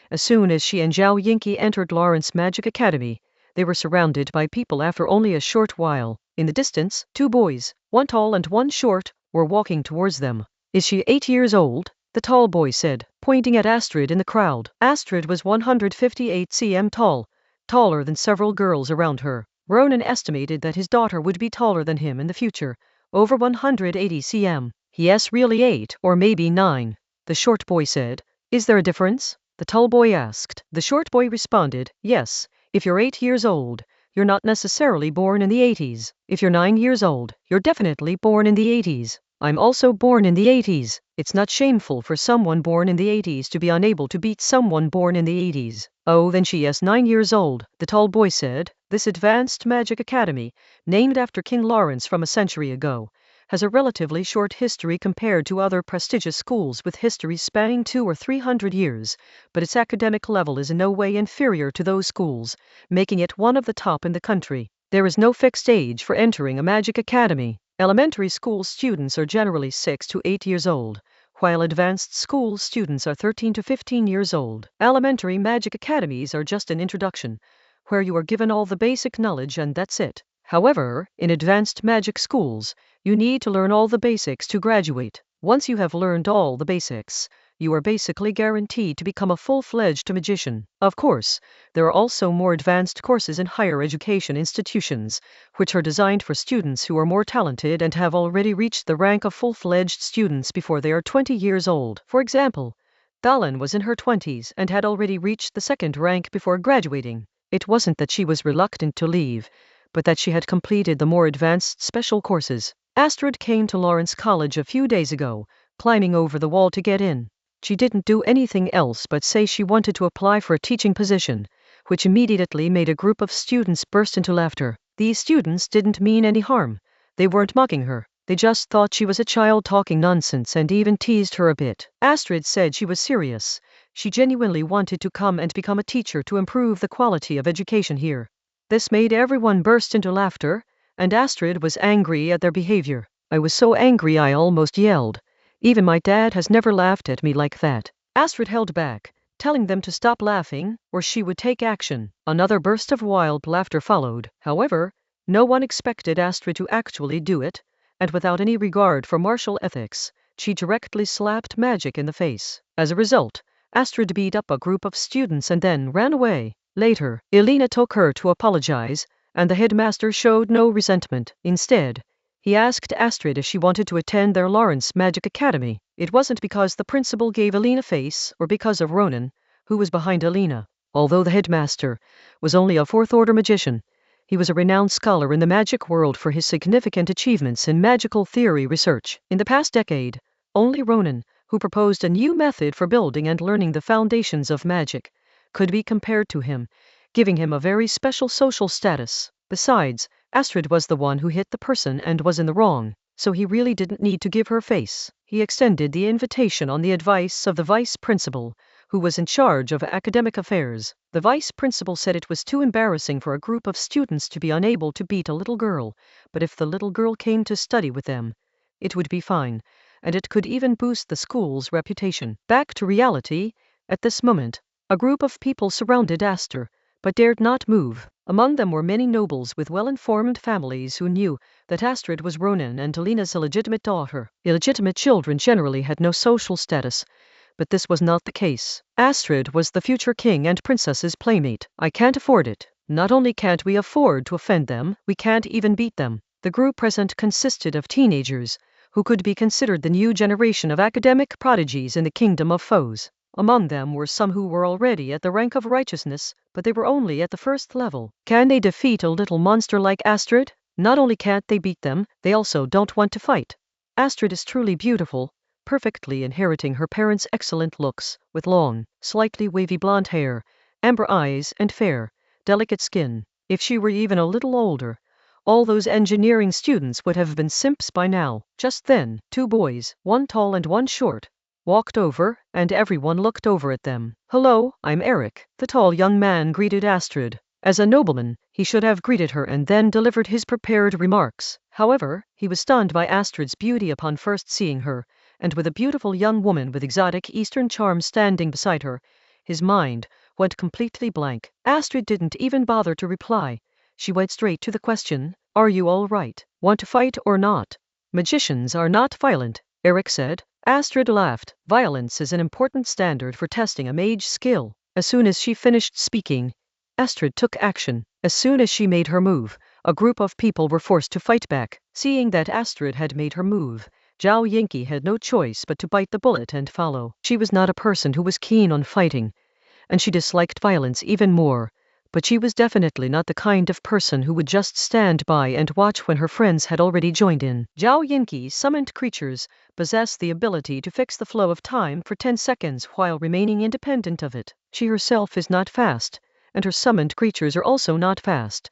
Speaker 1: As soon as she and Zhao Yinqi entered Lawrence Magic Academy, they were surrounded by people after only a short while. In the distance, two boys, one tall and one short, were walking towards them. Is she 8 years old? The tall boy said, pointing at Astrid in the crowd. Astrid was 158 cm tall, taller than several girls around her. Ronan estimated that his daughter would be taller than him in the future, over 180 cm. Yes, really 8 or maybe 9. The short boy said. Is there a difference? The tall boy asked. The short boy responded, yes, if you're 8 years old, you're not necessarily born in the 80s. If you're 9 years old, you're definitely born in the 80s. I'm also born in the 80s. It's not shameful for someone born in the 80s to be unable to beat someone born in the 80s. Oh, then she is 9 years old, the tall boy said. This advanced magic academy, named after King Lawrence from a century ago, has a relatively short history compared to other prestigious schools with histories spanning 200 or 300 years, but its academic level is in no way inferior to those schools, making it one of the top in the country. There is no fixed age for entering a magic academy. Elementary school students are generally 6 to 8 years old, while advanced school students are 13 to 15 years old. Elementary magic academies are just an introduction, where you are given all the basic knowledge and that's it. However, in advanced magic schools, you need to learn all the basics to graduate. Once you have learned all the basics, you are basically guaranteed to become a full-fledged magician. Of course, there are also more advanced courses in higher education institutions, which are designed for students who are more talented and have already reached the rank of full-fledged students before they are 20 years old. For example, Dalan was in her 20s and had already reached the second rank before graduating. It wasn't that she was reluctant to leave, but that she had completed the more advanced special courses. Astrid came to Lawrence College a few days ago, climbing over the wall to get in. She didn't do anything else but say she wanted to apply for a teaching position, which immediately made a group of students burst into laughter. These students didn't mean any harm. They weren't mocking her. They just thought she was a child talking nonsense and even teased her a bit. Astrid said she was serious. She genuinely wanted to come and become a teacher to improve the quality of education here. This made everyone burst into laughter, and Astrid was angry at their behavior. I was so angry I almost yelled. Even my dad has never laughed at me like that. Astrid held back, telling them to stop laughing, or she would take action. Another burst of wild laughter followed. However, no one expected Astrid to actually do it, and without any regard for martial ethics, she directly slapped Magic in the face. As a result, Astrid beat up a group of students and then ran away. Later, Elena took her to apologize, and the headmaster showed no resentment. Instead, he asked Astrid if she wanted to attend their Lawrence Magic Academy. It wasn't because the principal gave Elena face or because of Ronan, who was behind Elena. Although the headmaster was only a fourth-order magician, he was a renowned scholar in the magic world for his significant achievements in magical theory research. In the past decade, only Ronan, who proposed a new method for building and learning the foundations of magic, could be compared to him, giving him a very special social status. Besides, Astrid was the one who hit the person and was in the wrong, so he really didn't need to give her face. He extended the invitation on the advice of the vice principal, who was in charge of academic affairs. The vice principal said it was too embarrassing for a group of students to be unable to beat a little girl, but if the little girl came to study with them, it would be fine, and it could even boost the school's reputation. Back to reality, at this moment, a group of people surrounded Astrid, but dared not move. Among them were many nobles with well-informed families who knew that Astrid was Ronan and Elena's illegitimate daughter. Illegitimate children generally had no social status, but this was not the case. Astrid was the future king and princess's playmate. I can't afford it. Not only can't we afford to offend them, we can't even beat them. The group present consisted of teenagers, who could be considered the new generation of academic prodigies in the kingdom of foes. Among them were some who were already at the rank of righteousness, but they were only at the first level. Can they defeat a little monster like Astrid? Not only can't they beat them, they also don't want to fight. Astrid is truly beautiful, perfectly inheriting her parents' excellent looks, with long, slightly wavy blonde hair, amber eyes and fair, delicate skin. If she were even a little older, all those engineering students would have been simps by now. Just then, two boys, one tall and one short, walked over, and everyone looked over at them. Hello, I'm Eric. The tall young man greeted Astrid. As a nobleman, he should have greeted her and then delivered his prepared remarks. However, he was stunned by Astrid's beauty upon first seeing her, and with a beautiful young woman with exotic Eastern charm standing beside her, his mind went completely blank. Astrid didn't even bother to reply. She went straight to the question, "Are you all right? Want to fight or not?" "Magicians are not violent," Eric said. Astrid laughed. "Violence is an important standard for testing a mage's skill." As soon as she finished speaking, Astrid took action. As soon as she made her move, a group of people were forced to fight back. Seeing that Astrid had made her move, Zhao Yinki had no choice but to bite the bullet and follow. She was not a person who was keen on fighting, and she disliked violence even more, but she was definitely not the kind of person who would just stand by and watch when her friends had already joined in. Zhao Yinki's summoned creatures possess the ability to fix the flow of time for 10 seconds while remaining independent of it. She herself is not fast, and her summoned creatures are also not fast,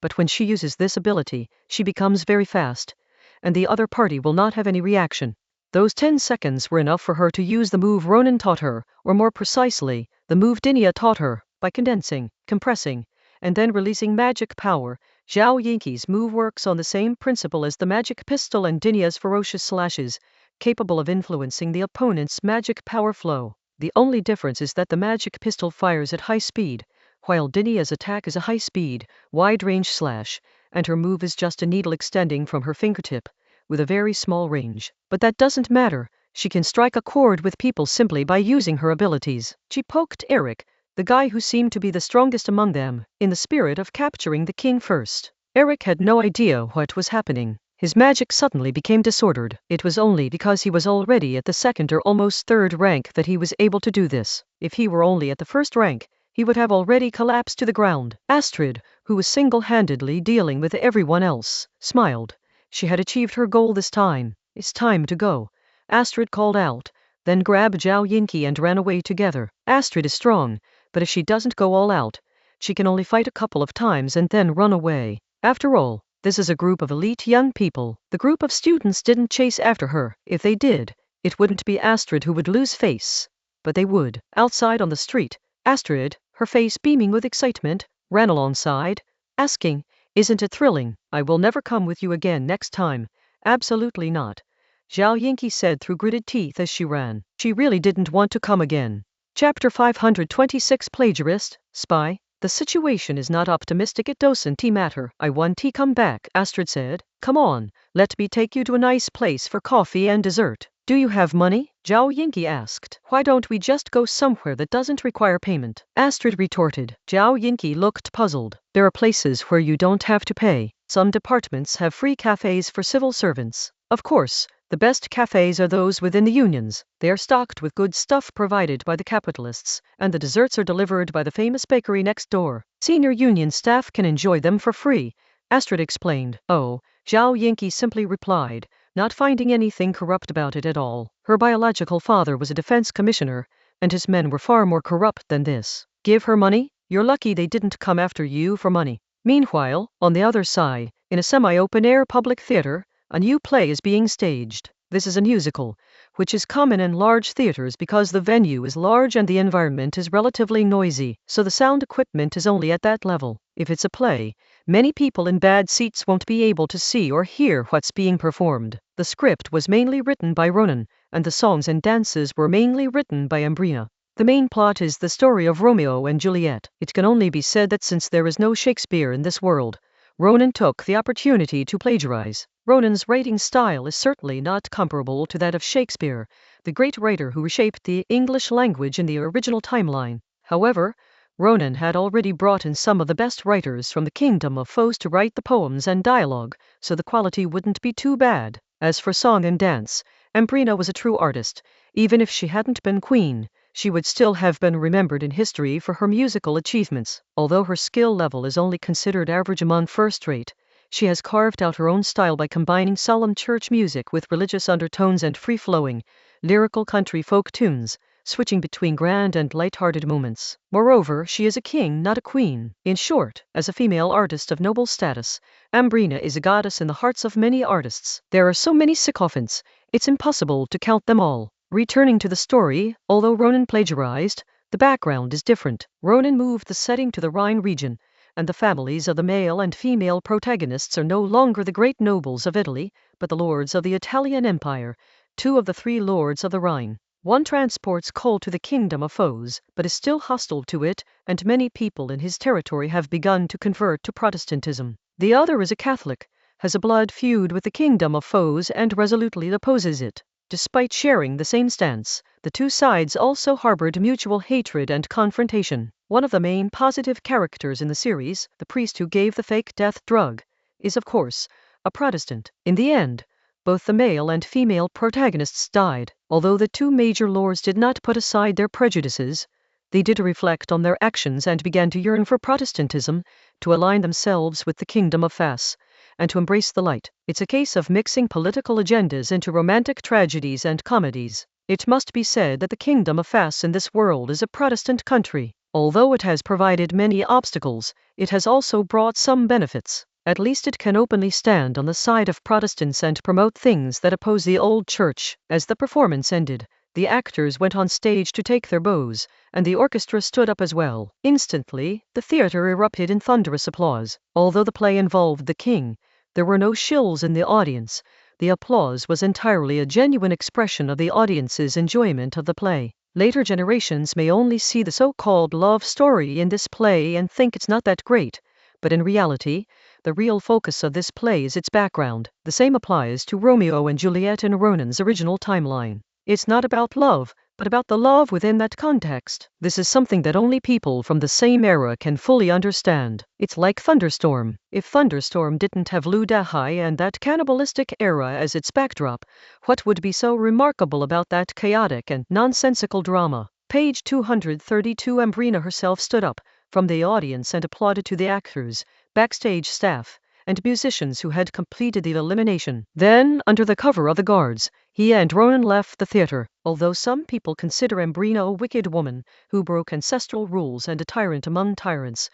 Speaker 1: but when she uses this ability, she becomes very fast, and the other party will not have any reaction. Those 10 seconds were enough for her to use the move Ronan taught her, or more precisely, the move Dinia taught her. By condensing, compressing, and then releasing magic power, Zhao Yinki's move works on the same principle as the magic pistol and Dinia's ferocious slashes, capable of influencing the opponent's magic power flow. The only difference is that the magic pistol fires at high speed, while Dinia's attack is a high-speed, wide-range slash, and her move is just a needle extending from her fingertip, with a very small range. But that doesn't matter. She can strike a chord with people simply by using her abilities. She poked Eric, the guy who seemed to be the strongest among them, in the spirit of capturing the king first. Eric had no idea what was happening. His magic suddenly became disordered. It was only because he was already at the second or almost third rank that he was able to do this. If he were only at the first rank, he would have already collapsed to the ground. Astrid, who was single-handedly dealing with everyone else, smiled. She had achieved her goal this time. "It's time to go," Astrid called out, then grabbed Zhao Yinki and ran away together. Astrid is strong, but if she doesn't go all out, she can only fight a couple of times and then run away. After all, this is a group of elite young people. The group of students didn't chase after her. If they did, it wouldn't be Astrid who would lose face, but they would. Outside on the street, Astrid, her face beaming with excitement, ran alongside, asking, "Isn't it thrilling? I will never come with you again next time." "Absolutely not," Zhao Yinki said through gritted teeth as she ran. She really didn't want to come again. Chapter 526 Plagiarist, Spy. "The situation is not optimistic, it doesn't matter. I want to come back," Astrid said. "Come on, let me take you to a nice place for coffee and dessert." "Do you have money?" Zhao Yinki asked. "Why don't we just go somewhere that doesn't require payment?" Astrid retorted. Zhao Yinki looked puzzled. "There are places where you don't have to pay. Some departments have free cafes for civil servants. Of course, the best cafes are those within the unions. They are stocked with good stuff provided by the capitalists, and the desserts are delivered by the famous bakery next door. Senior union staff can enjoy them for free," Astrid explained. "Oh," Zhao Yinki simply replied, not finding anything corrupt about it at all. Her biological father was a defense commissioner, and his men were far more corrupt than this. "Give her money? You're lucky they didn't come after you for money." Meanwhile, on the other side, in a semi-open-air public theater, a new play is being staged. This is a musical, which is common in large theaters because the venue is large and the environment is relatively noisy, so the sound equipment is only at that level. If it's a play, many people in bad seats won't be able to see or hear what's being performed. The script was mainly written by Ronan, and the songs and dances were mainly written by Ambrina. The main plot is the story of Romeo and Juliet. It can only be said that since there is no Shakespeare in this world, Ronan took the opportunity to plagiarize. Ronan's writing style is certainly not comparable to that of Shakespeare, the great writer who reshaped the English language in the original timeline. However, Ronan had already brought in some of the best writers from the Kingdom of Foes to write the poems and dialogue, so the quality wouldn't be too bad. As for song and dance, Ambrina was a true artist. Even if she hadn't been queen, she would still have been remembered in history for her musical achievements. Although her skill level is only considered average among first-rate, she has carved out her own style by combining solemn church music with religious undertones and free-flowing, lyrical country folk tunes, switching between grand and light-hearted moments. Moreover, she is a king, not a queen. In short, as a female artist of noble status, Ambrina is a goddess in the hearts of many artists. There are so many sycophants, it's impossible to count them all. Returning to the story, although Ronan plagiarized, the background is different. Ronan moved the setting to the Rhine region, and the families of the male and female protagonists are no longer the great nobles of Italy, but the lords of the Italian Empire, two of the three lords of the Rhine. One transports coal to the kingdom of foes, but is still hostile to it, and many people in his territory have begun to convert to Protestantism. The other is a Catholic, has a blood feud with the kingdom of foes, and resolutely opposes it. Despite sharing the same stance, the two sides also harbored mutual hatred and confrontation. One of the main positive characters in the series, the priest who gave the fake death drug, is of course a Protestant. In the end, both the male and female protagonists died. Although the two major lords did not put aside their prejudices, they did reflect on their actions and began to yearn for Protestantism, to align themselves with the kingdom of Fas, and to embrace the light. It's a case of mixing political agendas into romantic tragedies and comedies. It must be said that the kingdom of Fas in this world is a Protestant country. Although it has provided many obstacles, it has also brought some benefits. At least it can openly stand on the side of Protestants and promote things that oppose the old church. As the performance ended, the actors went on stage to take their bows, and the orchestra stood up as well. Instantly, the theater erupted in thunderous applause. Although the play involved the king, there were no shills in the audience. The applause was entirely a genuine expression of the audience's enjoyment of the play. Later generations may only see the so-called love story in this play and think it's not that great, but in reality, the real focus of this play is its background. The same applies to Romeo and Juliet in Ronan's original timeline. It's not about love, but about the love within that context. This is something that only people from the same era can fully understand. It's like Thunderstorm. If Thunderstorm didn't have Lou Dahai and that cannibalistic era as its backdrop, what would be so remarkable about that chaotic and nonsensical drama? Page 232. Ambrina herself stood up from the audience and applauded to the actors, backstage staff, and musicians who had completed the elimination. Then, under the cover of the guards, he and Ronan left the theater. Although some people consider Ambrina a wicked woman who broke ancestral rules and a tyrant among tyrants,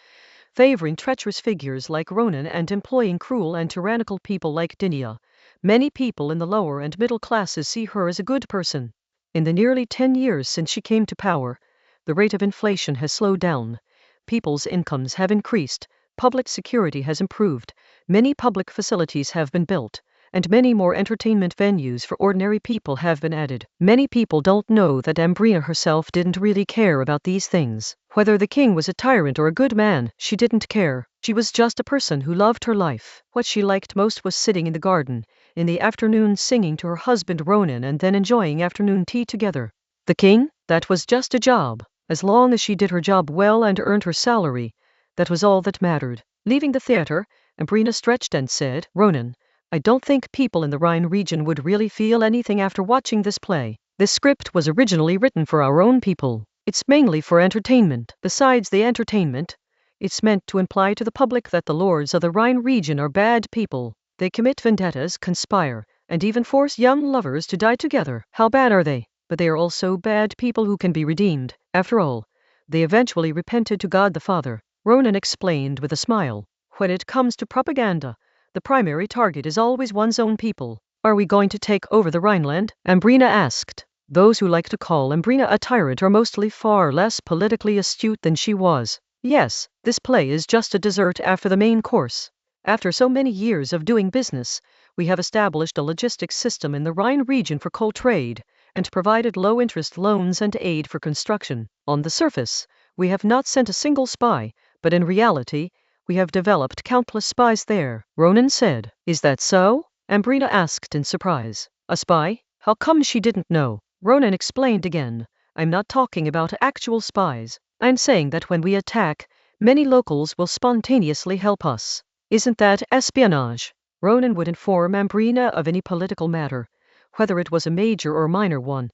Speaker 1: favoring treacherous figures like Ronan and employing cruel and tyrannical people like Dinia, many people in the lower and middle classes see her as a good person. In the nearly 10 years since she came to power, the rate of inflation has slowed down, people's incomes have increased, public security has improved, many public facilities have been built, and many more entertainment venues for ordinary people have been added. Many people don't know that Ambrina herself didn't really care about these things. Whether the king was a tyrant or a good man, she didn't care. She was just a person who loved her life. What she liked most was sitting in the garden, in the afternoon singing to her husband Ronan and then enjoying afternoon tea together. The king? That was just a job. As long as she did her job well and earned her salary, that was all that mattered. Leaving the theater, Ambrina stretched and said, "Ronan, I don't think people in the Rhine region would really feel anything after watching this play. This script was originally written for our own people. It's mainly for entertainment. Besides the entertainment, it's meant to imply to the public that the lords of the Rhine region are bad people. They commit vendettas, conspire, and even force young lovers to die together. How bad are they? But they are also bad people who can be redeemed. After all, they eventually repented to God the Father." Ronan explained with a smile. "When it comes to propaganda, the primary target is always one's own people." "Are we going to take over the Rhineland?" Ambrina asked. Those who like to call Ambrina a tyrant are mostly far less politically astute than she was. Yes, this play is just a dessert after the main course. After so many years of doing business, we have established a logistics system in the Rhine region for coal trade, and provided low-interest loans and aid for construction. On the surface, we have not sent a single spy, but in reality, we have developed countless spies there," Ronan said. "Is that so?" Ambrina asked in surprise. "A spy? How come she didn't know?" Ronan explained again. "I'm not talking about actual spies. I'm saying that when we attack, many locals will spontaneously help us. Isn't that espionage?" Ronan would inform Ambrina of any political matter, whether it was a major or minor one,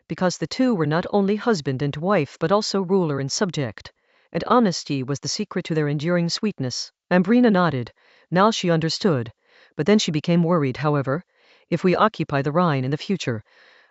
Speaker 1: because the two were not only husband and wife but also ruler and subject, and honesty was the secret to their enduring sweetness. Ambrina nodded. Now she understood, but then she became worried. However, if we occupy the Rhine in the future,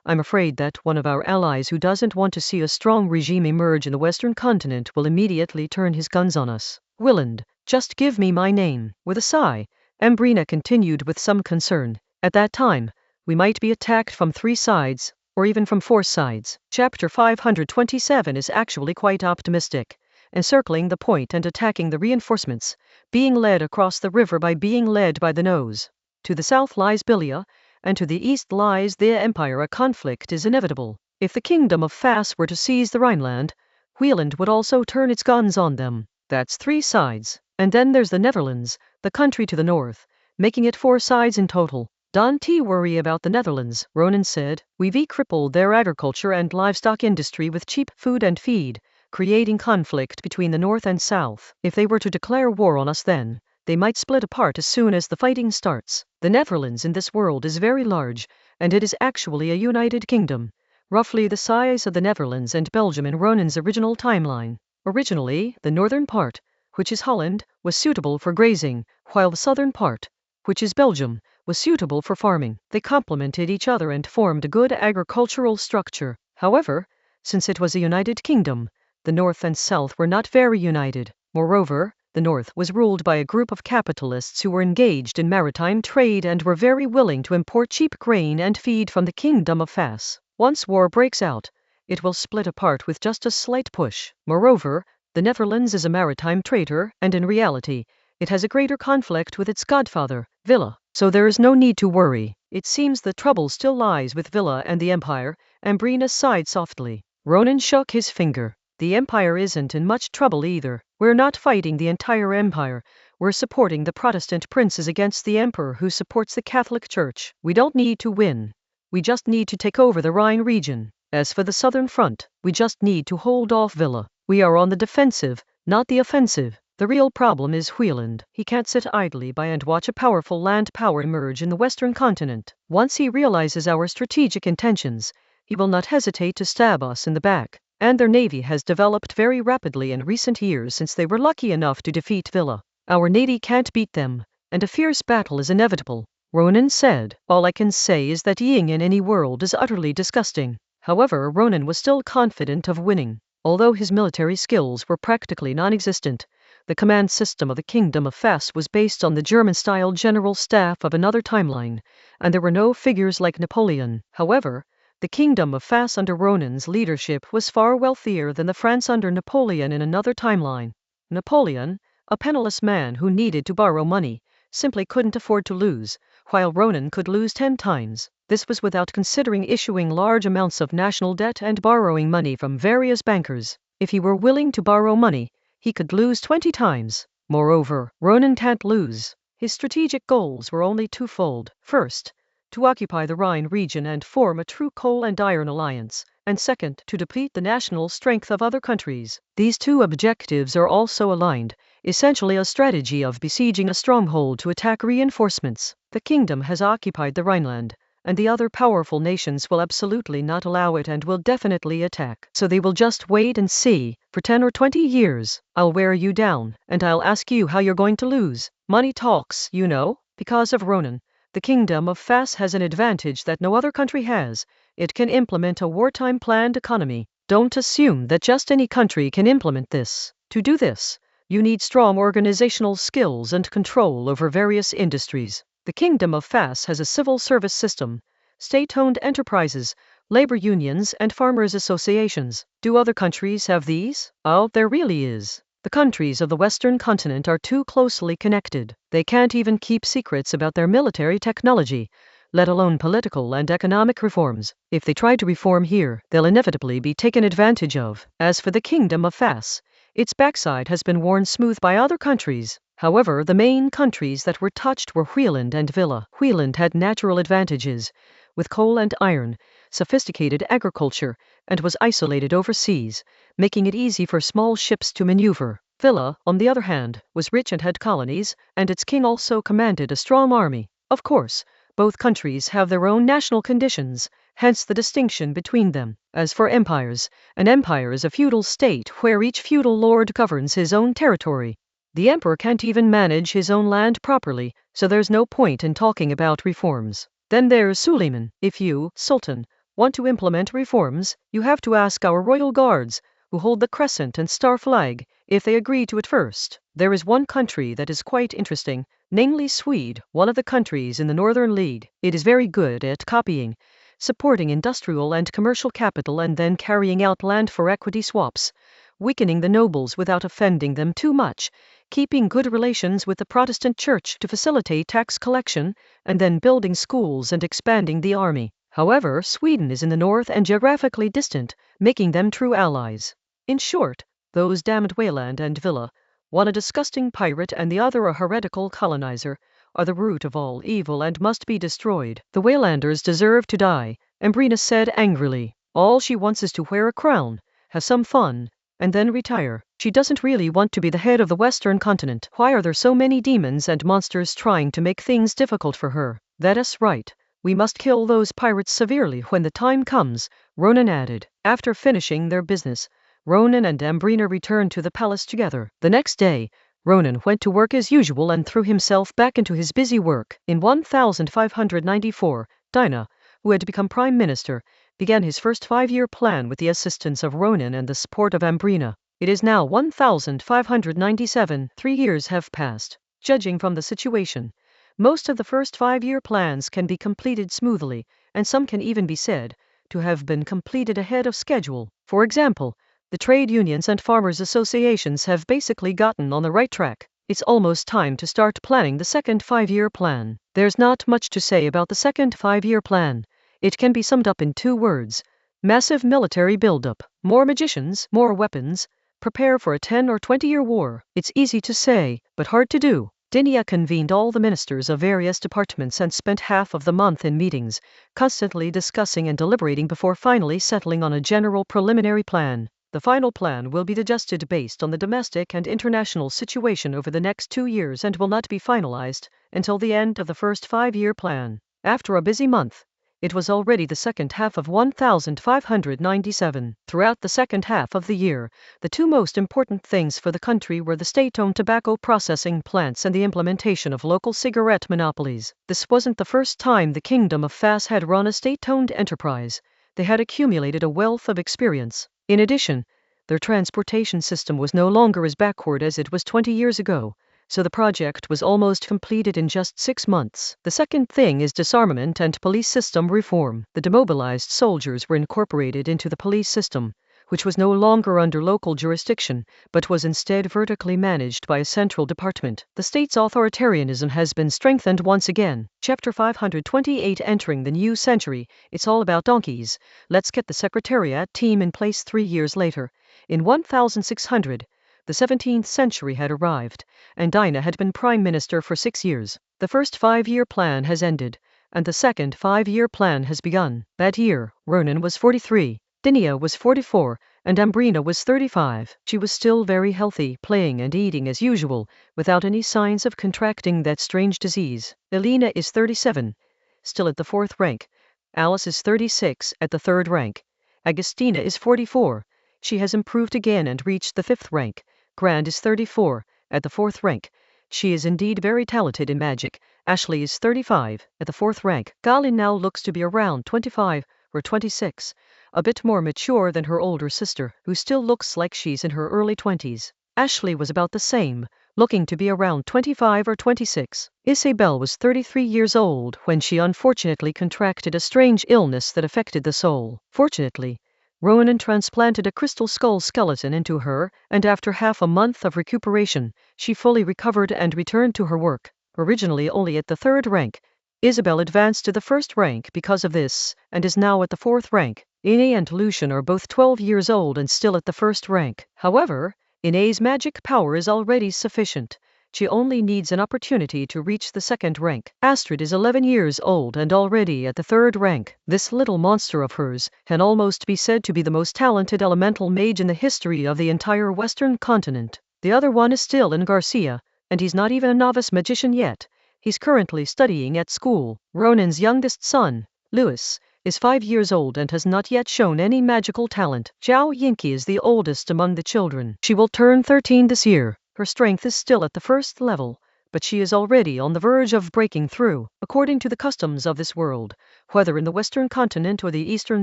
Speaker 1: I'm afraid that one of our allies who doesn't want to see a strong regime emerge in the Western continent will immediately turn his guns on us. "Willand, just give me my name." With a sigh, Ambrina continued with some concern. "At that time, we might be attacked from 3 sides, or even from 4 sides. Chapter 527 is actually quite optimistic, encircling the point and attacking the reinforcements, being led across the river by being led by the nose. To the south lies Bilia, and to the east lies the empire. A conflict is inevitable. If the kingdom of Fas were to seize the Rhineland, Wieland would also turn its guns on them. That's 3 sides. And then there's the Netherlands, the country to the north, making it 4 sides in total. Don't worry about the Netherlands, Ronan said. We've crippled their agriculture and livestock industry with cheap food and feed, creating conflict between the north and south. If they were to declare war on us then, they might split apart as soon as the fighting starts. The Netherlands in this world is very large, and it is actually a united kingdom, roughly the size of the Netherlands and Belgium in Ronan's original timeline. Originally, the northern part, which is Holland, was suitable for grazing, while the southern part, which is Belgium, was suitable for farming. They complemented each other and formed a good agricultural structure. However, since it was a united kingdom, the north and south were not very united. Moreover, the north was ruled by a group of capitalists who were engaged in maritime trade and were very willing to import cheap grain and feed from the kingdom of Fas. Once war breaks out, it will split apart with just a slight push. Moreover, the Netherlands is a maritime trader, and in reality, it has a greater conflict with its godfather, Villa, so there is no need to worry. It seems the trouble still lies with Villa and the Empire, Ambrina sighed softly. Ronan shook his finger. The Empire isn't in much trouble either. We're not fighting the entire Empire. We're supporting the Protestant princes against the Emperor who supports the Catholic Church. We don't need to win. We just need to take over the Rhine region. As for the southern front, we just need to hold off Villa. We are on the defensive, not the offensive. The real problem is Wieland. He can't sit idly by and watch a powerful land power emerge in the western continent. Once he realizes our strategic intentions, he will not hesitate to stab us in the back. And their navy has developed very rapidly in recent years since they were lucky enough to defeat Villa. Our navy can't beat them, and a fierce battle is inevitable, Ronan said. All I can say is that ying in any world is utterly disgusting. However, Ronan was still confident of winning. Although his military skills were practically non-existent, the command system of the Kingdom of Fas was based on the German-style general staff of another timeline, and there were no figures like Napoleon. However, the Kingdom of Fas under Ronan's leadership was far wealthier than the France under Napoleon in another timeline. Napoleon, a penniless man who needed to borrow money, simply couldn't afford to lose, while Ronan could lose 10 times. This was without considering issuing large amounts of national debt and borrowing money from various bankers. If he were willing to borrow money, he could lose 20 times. Moreover, Ronan can't lose. His strategic goals were only twofold. First, to occupy the Rhine region and form a true coal and iron alliance, and second, to deplete the national strength of other countries. These 2 objectives are also aligned, essentially a strategy of besieging a stronghold to attack reinforcements. The kingdom has occupied the Rhineland, and the other powerful nations will absolutely not allow it and will definitely attack. So they will just wait and see. For 10 or 20 years, I'll wear you down, and I'll ask you how you're going to lose. Money talks, you know. Because of Ronan, the Kingdom of Fas has an advantage that no other country has. It can implement a wartime planned economy. Don't assume that just any country can implement this. To do this, you need strong organizational skills and control over various industries. The Kingdom of Fas has a civil service system, state-owned enterprises, labor unions, and farmers' associations. Do other countries have these? Oh, there really is. The countries of the Western continent are too closely connected. They can't even keep secrets about their military technology, let alone political and economic reforms. If they try to reform here, they'll inevitably be taken advantage of. As for the Kingdom of Fas, its backside has been worn smooth by other countries. However, the main countries that were touched were Wieland and Villa. Wieland had natural advantages, with coal and iron, sophisticated agriculture, and was isolated overseas, making it easy for small ships to maneuver. Villa, on the other hand, was rich and had colonies, and its king also commanded a strong army. Of course, both countries have their own national conditions, hence the distinction between them. As for empires, an empire is a feudal state where each feudal lord governs his own territory. The emperor can't even manage his own land properly, so there's no point in talking about reforms. Then there's Suleiman. If you, Sultan, want to implement reforms, you have to ask our royal guards, who hold the crescent and star flag, if they agree to it first. There is one country that is quite interesting, namely Sweden, one of the countries in the Northern League. It is very good at copying, supporting industrial and commercial capital and then carrying out land for equity swaps, weakening the nobles without offending them too much, keeping good relations with the Protestant Church to facilitate tax collection, and then building schools and expanding the army. However, Sweden is in the north and geographically distant, making them true allies. In short, those damned Wayland and Villa, one a disgusting pirate and the other a heretical colonizer, are the root of all evil and must be destroyed. The Waylanders deserve to die, Ambrina said angrily. All she wants is to wear a crown, have some fun, and then retire. She doesn't really want to be the head of the Western continent. Why are there so many demons and monsters trying to make things difficult for her? That's right. We must kill those pirates severely when the time comes, Ronan added. After finishing their business, Ronan and Ambrina returned to the palace together. The next day, Ronan went to work as usual and threw himself back into his busy work. In 1594, Dinah, who had become prime minister, began his first 5-year plan with the assistance of Ronan and the support of Ambrina. It is now 1597, 3 years have passed. Judging from the situation, most of the first 5-year plans can be completed smoothly, and some can even be said to have been completed ahead of schedule. For example, the trade unions and farmers' associations have basically gotten on the right track. It's almost time to start planning the second 5-year plan. There's not much to say about the second 5-year plan. It can be summed up in 2 words. Massive military buildup. More magicians, more weapons. Prepare for a 10 or 20-year war. It's easy to say, but hard to do. Dinia convened all the ministers of various departments and spent half of the month in meetings, constantly discussing and deliberating before finally settling on a general preliminary plan. The final plan will be adjusted based on the domestic and international situation over the next 2 years and will not be finalized until the end of the first 5-year plan. After a busy month, it was already the second half of 1597. Throughout the second half of the year, the 2 most important things for the country were the state-owned tobacco processing plants and the implementation of local cigarette monopolies. This wasn't the first time the Kingdom of Fas had run a state-owned enterprise. They had accumulated a wealth of experience. In addition, their transportation system was no longer as backward as it was 20 years ago, so the project was almost completed in just 6 months. The second thing is disarmament and police system reform. The demobilized soldiers were incorporated into the police system, which was no longer under local jurisdiction, but was instead vertically managed by a central department. The state's authoritarianism has been strengthened once again. Chapter 528. Entering the new century, it's all about donkeys. Let's get the secretariat team in place 3 years later. In 1600, the 17th century had arrived, and Dinah had been prime minister for 6 years. The first 5-year plan has ended, and the second 5-year plan has begun. That year, Ronan was 43, Dinia was 44, and Ambrina was 35. She was still very healthy, playing and eating as usual, without any signs of contracting that strange disease. Elena is 37, still at the 4th rank. Alice is 36, at the 3rd rank. Agustina is 44. She has improved again and reached the 5th rank. Grand is 34, at the 4th rank. She is indeed very talented in magic. Ashley is 35, at the 4th rank. Galin now looks to be around 25 or 26, a bit more mature than her older sister, who still looks like she's in her early 20s. Ashley was about the same, looking to be around 25 or 26. Isabel was 33 years old when she unfortunately contracted a strange illness that affected the soul. Fortunately, Ronan transplanted a crystal skull skeleton into her, and after half a month of recuperation, she fully recovered and returned to her work. Originally only at the 3rd rank, Isabel advanced to the 1st rank because of this, and is now at the 4th rank. Ine and Lucian are both 12 years old and still at the 1st rank. However, Ine's magic power is already sufficient. She only needs an opportunity to reach the 2nd rank. Astrid is 11 years old and already at the 3rd rank. This little monster of hers can almost be said to be the most talented elemental mage in the history of the entire Western continent. The other one is still in Garcia, and he's not even a novice magician yet. He's currently studying at school. Ronan's youngest son, Louis, is 5 years old and has not yet shown any magical talent. Zhao Yinki is the oldest among the children. She will turn 13 this year. Her strength is still at the 1st level, but she is already on the verge of breaking through. According to the customs of this world, whether in the Western continent or the Eastern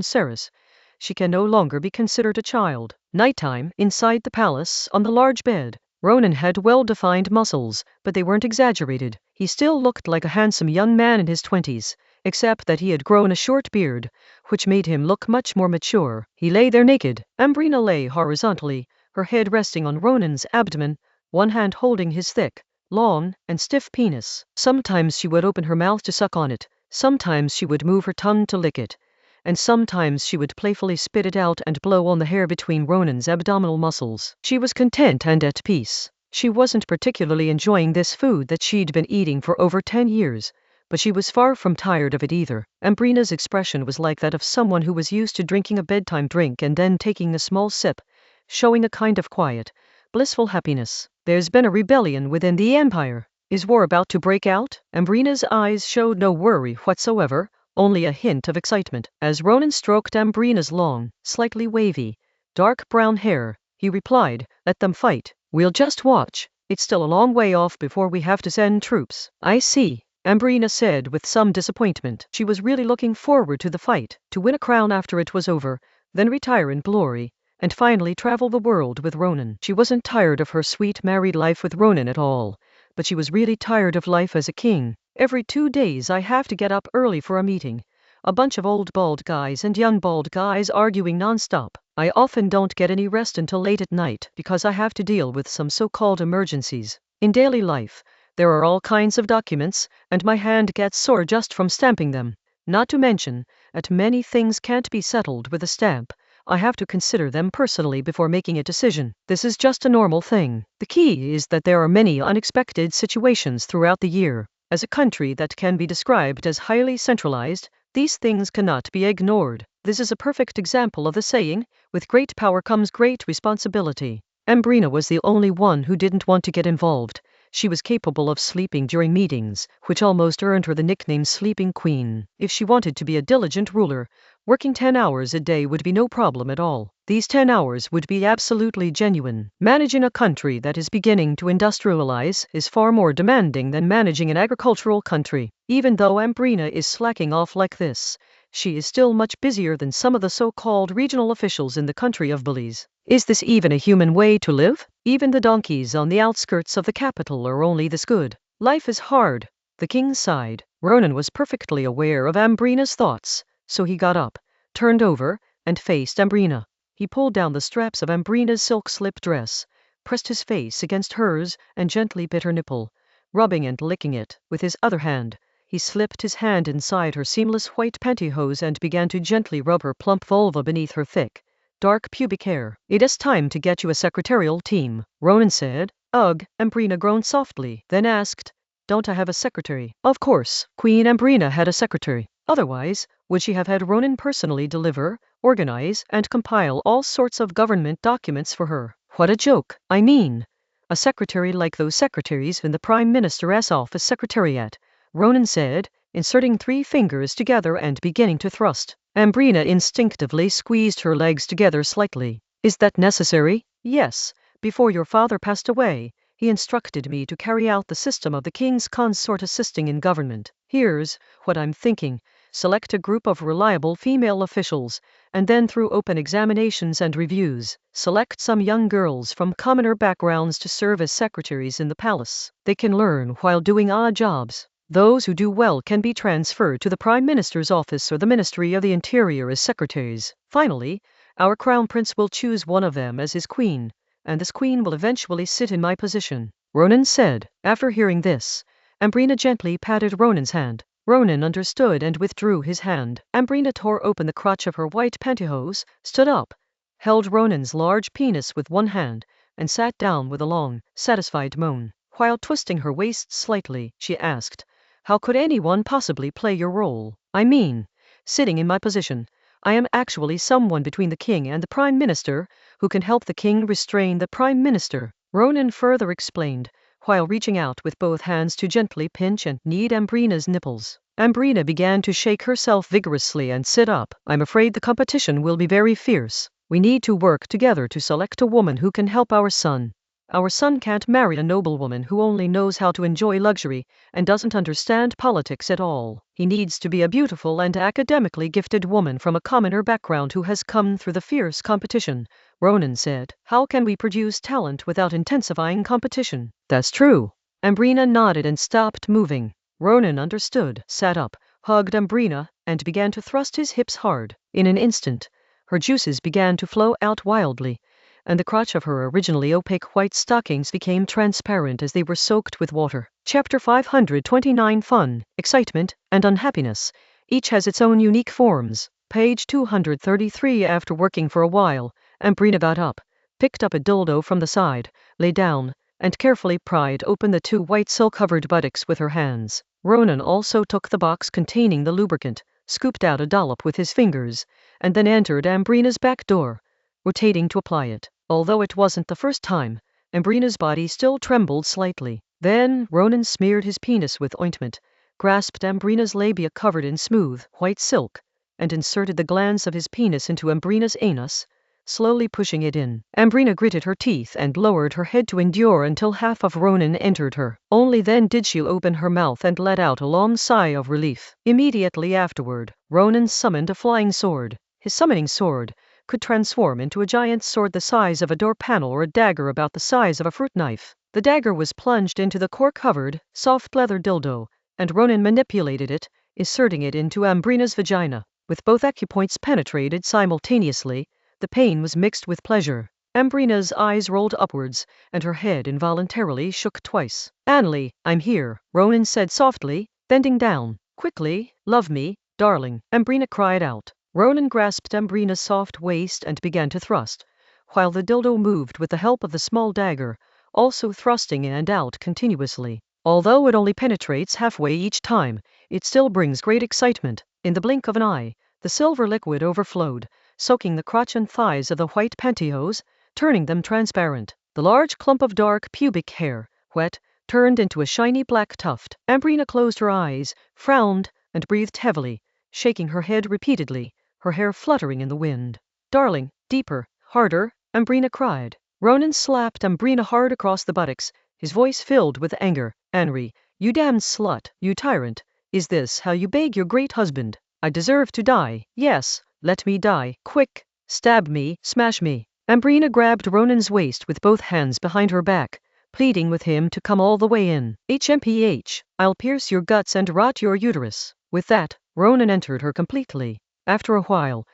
Speaker 1: Ceres, she can no longer be considered a child. Nighttime, inside the palace, on the large bed, Ronan had well-defined muscles, but they weren't exaggerated. He still looked like a handsome young man in his 20s, except that he had grown a short beard, which made him look much more mature. He lay there naked. Ambrina lay horizontally, her head resting on Ronan's abdomen, one hand holding his thick, long, and stiff penis. Sometimes she would open her mouth to suck on it, sometimes she would move her tongue to lick it, and sometimes she would playfully spit it out and blow on the hair between Ronan's abdominal muscles. She was content and at peace. She wasn't particularly enjoying this food that she'd been eating for over 10 years, but she was far from tired of it either. Ambrina's expression was like that of someone who was used to drinking a bedtime drink and then taking a small sip, showing a kind of quiet, blissful happiness. There's been a rebellion within the Empire. Is war about to break out? Ambrina's eyes showed no worry whatsoever, only a hint of excitement. As Ronan stroked Ambrina's long, slightly wavy, dark brown hair, he replied, "Let them fight. We'll just watch. It's still a long way off before we have to send troops." "I see," Ambrina said with some disappointment. She was really looking forward to the fight, to win a crown after it was over, then retire in glory, and finally travel the world with Ronan. She wasn't tired of her sweet married life with Ronan at all, but she was really tired of life as a king. Every 2 days I have to get up early for a meeting. A bunch of old bald guys and young bald guys arguing non-stop. I often don't get any rest until late at night because I have to deal with some so-called emergencies. In daily life, there are all kinds of documents, and my hand gets sore just from stamping them. Not to mention, that many things can't be settled with a stamp. I have to consider them personally before making a decision. This is just a normal thing. The key is that there are many unexpected situations throughout the year. As a country that can be described as highly centralized, these things cannot be ignored. This is a perfect example of the saying, with great power comes great responsibility. Ambrina was the only one who didn't want to get involved. She was capable of sleeping during meetings, which almost earned her the nickname Sleeping Queen. If she wanted to be a diligent ruler, working 10 hours a day would be no problem at all. These 10 hours would be absolutely genuine. Managing a country that is beginning to industrialize is far more demanding than managing an agricultural country. Even though Ambrina is slacking off like this, she is still much busier than some of the so-called regional officials in the country of Belize. Is this even a human way to live? Even the donkeys on the outskirts of the capital are only this good. Life is hard. The king sighed. Ronan was perfectly aware of Ambrina's thoughts, so he got up, turned over, and faced Ambrina. He pulled down the straps of Ambrina's silk slip dress, pressed his face against hers, and gently bit her nipple, rubbing and licking it with his other hand. He slipped his hand inside her seamless white pantyhose and began to gently rub her plump vulva beneath her thick, dark pubic hair. "It is time to get you a secretarial team," Ronan said. "Ugh," Ambrina groaned softly, then asked, "Don't I have a secretary?" Of course, Queen Ambrina had a secretary. Otherwise, would she have had Ronan personally deliver, organize, and compile all sorts of government documents for her? What a joke! I mean, a secretary like those secretaries in the Prime Minister's office secretariat, Ronan said, inserting 3 fingers together and beginning to thrust. Ambrina instinctively squeezed her legs together slightly. "Is that necessary?" "Yes. Before your father passed away, he instructed me to carry out the system of the king's consort assisting in government. Here's what I'm thinking. Select a group of reliable female officials, and then through open examinations and reviews, select some young girls from commoner backgrounds to serve as secretaries in the palace. They can learn while doing odd jobs. Those who do well can be transferred to the Prime Minister's office or the Ministry of the Interior as secretaries. Finally, our Crown Prince will choose one of them as his queen, and this queen will eventually sit in my position," Ronan said. After hearing this, Ambrina gently patted Ronan's hand. Ronan understood and withdrew his hand. Ambrina tore open the crotch of her white pantyhose, stood up, held Ronan's large penis with one hand, and sat down with a long, satisfied moan. While twisting her waist slightly, she asked, "How could anyone possibly play your role? I mean, sitting in my position. I am actually someone between the king and the Prime Minister, who can help the king restrain the Prime Minister," Ronan further explained, while reaching out with both hands to gently pinch and knead Ambrina's nipples. Ambrina began to shake herself vigorously and sit up. "I'm afraid the competition will be very fierce. We need to work together to select a woman who can help our son. Our son can't marry a noblewoman who only knows how to enjoy luxury and doesn't understand politics at all. He needs to be a beautiful and academically gifted woman from a commoner background who has come through the fierce competition," Ronan said. "How can we produce talent without intensifying competition?" "That's true." Ambrina nodded and stopped moving. Ronan understood, sat up, hugged Ambrina, and began to thrust his hips hard. In an instant, her juices began to flow out wildly, and the crotch of her originally opaque white stockings became transparent as they were soaked with water. Chapter 529. Fun, excitement, and unhappiness. Each has its own unique forms. Page 233. After working for a while, Ambrina got up, picked up a dildo from the side, lay down, and carefully pried open the two white silk-covered buttocks with her hands. Ronan also took the box containing the lubricant, scooped out a dollop with his fingers, and then entered Ambrina's back door, rotating to apply it. Although it wasn't the first time, Ambrina's body still trembled slightly. Then Ronan smeared his penis with ointment, grasped Ambrina's labia covered in smooth, white silk, and inserted the glands of his penis into Ambrina's anus, slowly pushing it in. Ambrina gritted her teeth and lowered her head to endure until half of Ronan entered her. Only then did she open her mouth and let out a long sigh of relief. Immediately afterward, Ronan summoned a flying sword. His summoning sword could transform into a giant sword the size of a door panel or a dagger about the size of a fruit knife. The dagger was plunged into the cork-covered, soft leather dildo, and Ronan manipulated it, inserting it into Ambrina's vagina. With both acupoints penetrated simultaneously, the pain was mixed with pleasure. Ambrina's eyes rolled upwards, and her head involuntarily shook twice. "Anli, I'm here," Ronan said softly, bending down. "Quickly, love me, darling," Ambrina cried out. Ronan grasped Ambrina's soft waist and began to thrust, while the dildo moved with the help of the small dagger, also thrusting in and out continuously. Although it only penetrates halfway each time, it still brings great excitement. In the blink of an eye, the silver liquid overflowed, soaking the crotch and thighs of the white pantyhose, turning them transparent. The large clump of dark pubic hair, wet, turned into a shiny black tuft. Ambrina closed her eyes, frowned, and breathed heavily, shaking her head repeatedly, her hair fluttering in the wind. "Darling, deeper, harder," Ambrina cried. Ronan slapped Ambrina hard across the buttocks, his voice filled with anger. "Anri, you damned slut, you tyrant. Is this how you beg your great husband? I deserve to die. Yes, let me die. Quick, stab me, smash me." Ambrina grabbed Ronan's waist with both hands behind her back, pleading with him to come all the way in. "HMPH, I'll pierce your guts and rot your uterus." With that, Ronan entered her completely. After a while,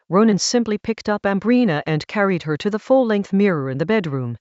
Speaker 1: Ronan simply picked up Ambrina and carried her to the full-length mirror in the bedroom,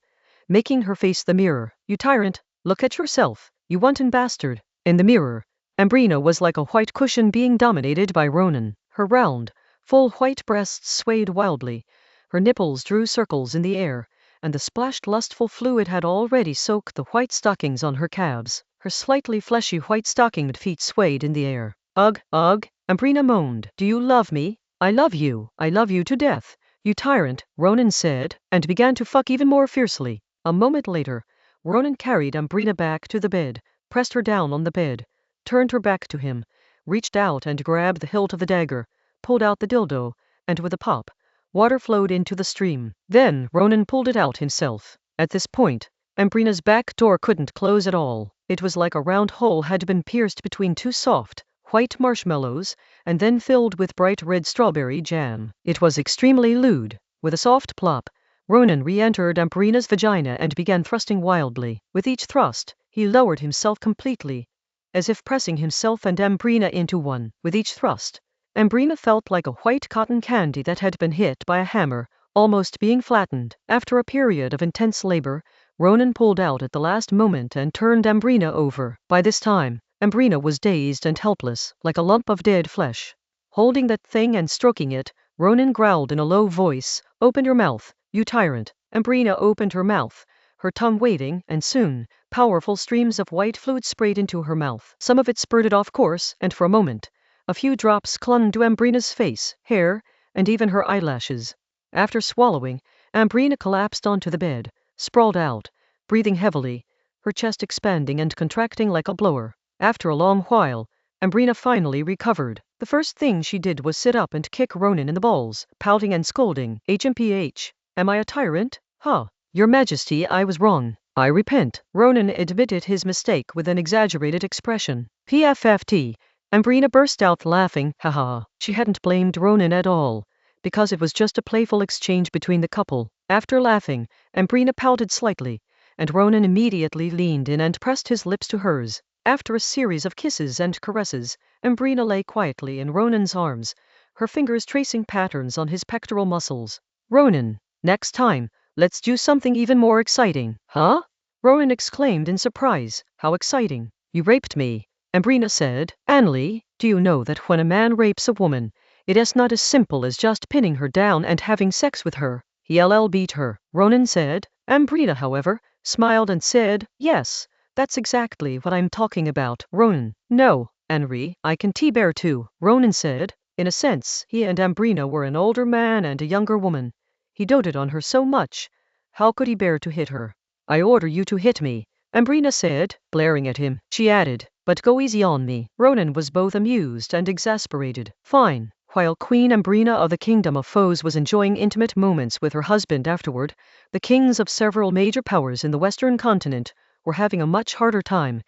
Speaker 1: making her face the mirror. "You tyrant, look at yourself, you wanton bastard." In the mirror, Ambrina was like a white cushion being dominated by Ronan. Her round, full white breasts swayed wildly, her nipples drew circles in the air, and the splashed lustful fluid had already soaked the white stockings on her calves. Her slightly fleshy white stockinged feet swayed in the air. "Ugh, ugh," Ambrina moaned. "Do you love me? I love you to death, you tyrant," Ronan said, and began to fuck even more fiercely. A moment later, Ronan carried Ambrina back to the bed, pressed her down on the bed, turned her back to him, reached out and grabbed the hilt of the dagger, pulled out the dildo, and with a pop, water flowed into the stream. Then Ronan pulled it out himself. At this point, Ambrina's back door couldn't close at all. It was like a round hole had been pierced between two soft, white marshmallows, and then filled with bright red strawberry jam. It was extremely lewd. With a soft plop, Ronan re-entered Ambrina's vagina and began thrusting wildly. With each thrust, he lowered himself completely, as if pressing himself and Ambrina into one. With each thrust, Ambrina felt like a white cotton candy that had been hit by a hammer, almost being flattened. After a period of intense labor, Ronan pulled out at the last moment and turned Ambrina over. By this time, Ambrina was dazed and helpless, like a lump of dead flesh. Holding that thing and stroking it, Ronan growled in a low voice, "Open your mouth, you tyrant." Ambrina opened her mouth, her tongue waving, and soon, powerful streams of white fluid sprayed into her mouth. Some of it spurted off course, and for a moment, a few drops clung to Ambrina's face, hair, and even her eyelashes. After swallowing, Ambrina collapsed onto the bed, sprawled out, breathing heavily, her chest expanding and contracting like a blower. After a long while, Ambrina finally recovered. The first thing she did was sit up and kick Ronan in the balls, pouting and scolding. "HMPH, am I a tyrant? Ha! Your Majesty, I was wrong. I repent." Ronan admitted his mistake with an exaggerated expression. "PFFT." Ambrina burst out laughing. Haha. She hadn't blamed Ronan at all, because it was just a playful exchange between the couple. After laughing, Ambrina pouted slightly, and Ronan immediately leaned in and pressed his lips to hers. After a series of kisses and caresses, Ambrina lay quietly in Ronan's arms, her fingers tracing patterns on his pectoral muscles. "Ronan, next time, Let's do something even more exciting." "Huh?" Ronan exclaimed in surprise. "How exciting?" "You raped me," Ambrina said. "Anli, do you know that when a man rapes a woman, it is not as simple as just pinning her down and having sex with her? He'll beat her," Ronan said. Ambrina, however, smiled and said, "Yes, that's exactly what I'm talking about." Ronan, "No, Henri, I can bear too," Ronan said. In a sense, he and Ambrina were an older man and a younger woman. He doted on her so much. How could he bear to hit her? "I order you to hit me," Ambrina said, glaring at him. She added, "But go easy on me." Ronan was both amused and exasperated. Fine. While Queen Ambrina of the Kingdom of Foes was enjoying intimate moments with her husband afterward, the kings of several major powers in the Western continent were having a much harder time,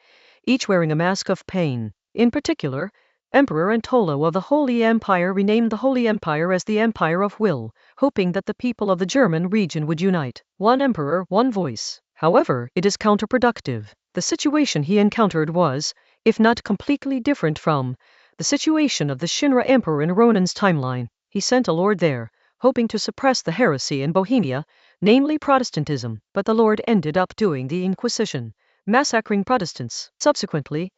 Speaker 1: each wearing a mask of pain. In particular, Emperor Antolo of the Holy Empire renamed the Holy Empire as the Empire of Will, hoping that the people of the German region would unite. One emperor, one voice. However, it is counterproductive. The situation he encountered was, if not completely different from, the situation of the Shinra Emperor in Ronan's timeline. He sent a lord there, hoping to suppress the heresy in Bohemia, namely Protestantism, but the lord ended up doing the Inquisition, massacring Protestants. Subsequently,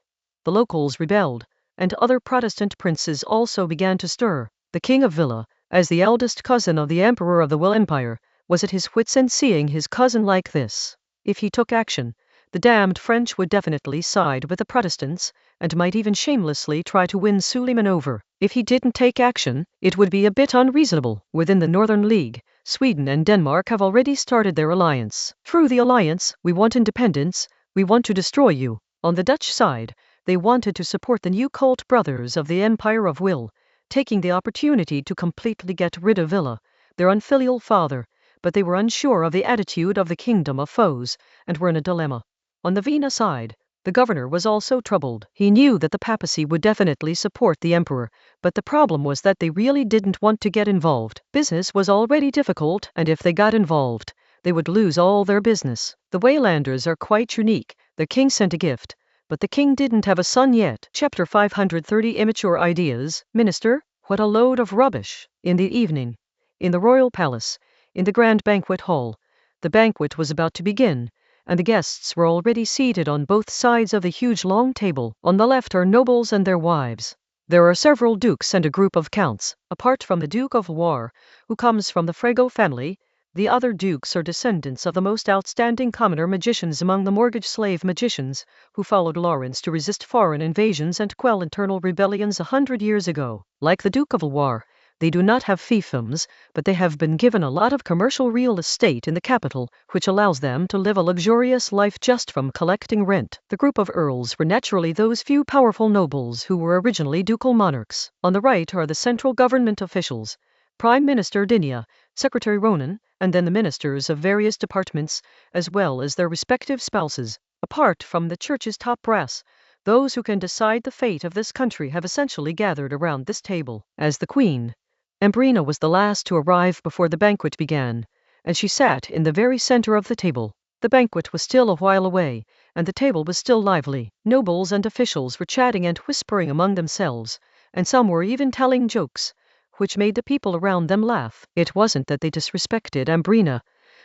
Speaker 1: the locals rebelled, and other Protestant princes also began to stir. The King of Villa, as the eldest cousin of the Emperor of the Will Empire, was at his wits' end seeing his cousin like this. If he took action, the damned French would definitely side with the Protestants, and might even shamelessly try to win Suleiman over. If he didn't take action, it would be a bit unreasonable. Within the Northern League, Sweden and Denmark have already started their alliance. Through the alliance, we want independence, we want to destroy you. On the Dutch side, they wanted to support the new cult brothers of the Empire of Will, taking the opportunity to completely get rid of Villa, their unfilial father, but they were unsure of the attitude of the Kingdom of Foes, and were in a dilemma. On the Vienna side, the governor was also troubled. He knew that the papacy would definitely support the emperor, but the problem was that they really didn't want to get involved. Business was already difficult, and if they got involved, they would lose all their business. The Waylanders are quite unique. The king sent a gift, but the king didn't have a son yet. Chapter 530 Immature Ideas. Minister, what a load of rubbish. In the evening, in the royal palace, in the grand banquet hall, the banquet was about to begin, and the guests were already seated on both sides of the huge long table. On the left are nobles and their wives. There are several dukes and a group of counts. Apart from the Duke of War, who comes from the Frego family, the other dukes are descendants of the most outstanding commoner magicians among the mortgage slave magicians, who followed Lawrence to resist foreign invasions and quell internal rebellions 100 years ago. Like the Duke of War, they do not have fiefdoms, but they have been given a lot of commercial real estate in the capital, which allows them to live a luxurious life just from collecting rent. The group of earls were naturally those few powerful nobles who were originally ducal monarchs. On the right are the central government officials, Prime Minister Dinia, Secretary Ronan, and then the ministers of various departments, as well as their respective spouses. Apart from the church's top brass, those who can decide the fate of this country have essentially gathered around this table. As the queen, Ambrina was the last to arrive before the banquet began, and she sat in the very center of the table. The banquet was still a while away, and the table was still lively. Nobles and officials were chatting and whispering among themselves, and some were even telling jokes, which made the people around them laugh. It wasn't that they disrespected Ambrina,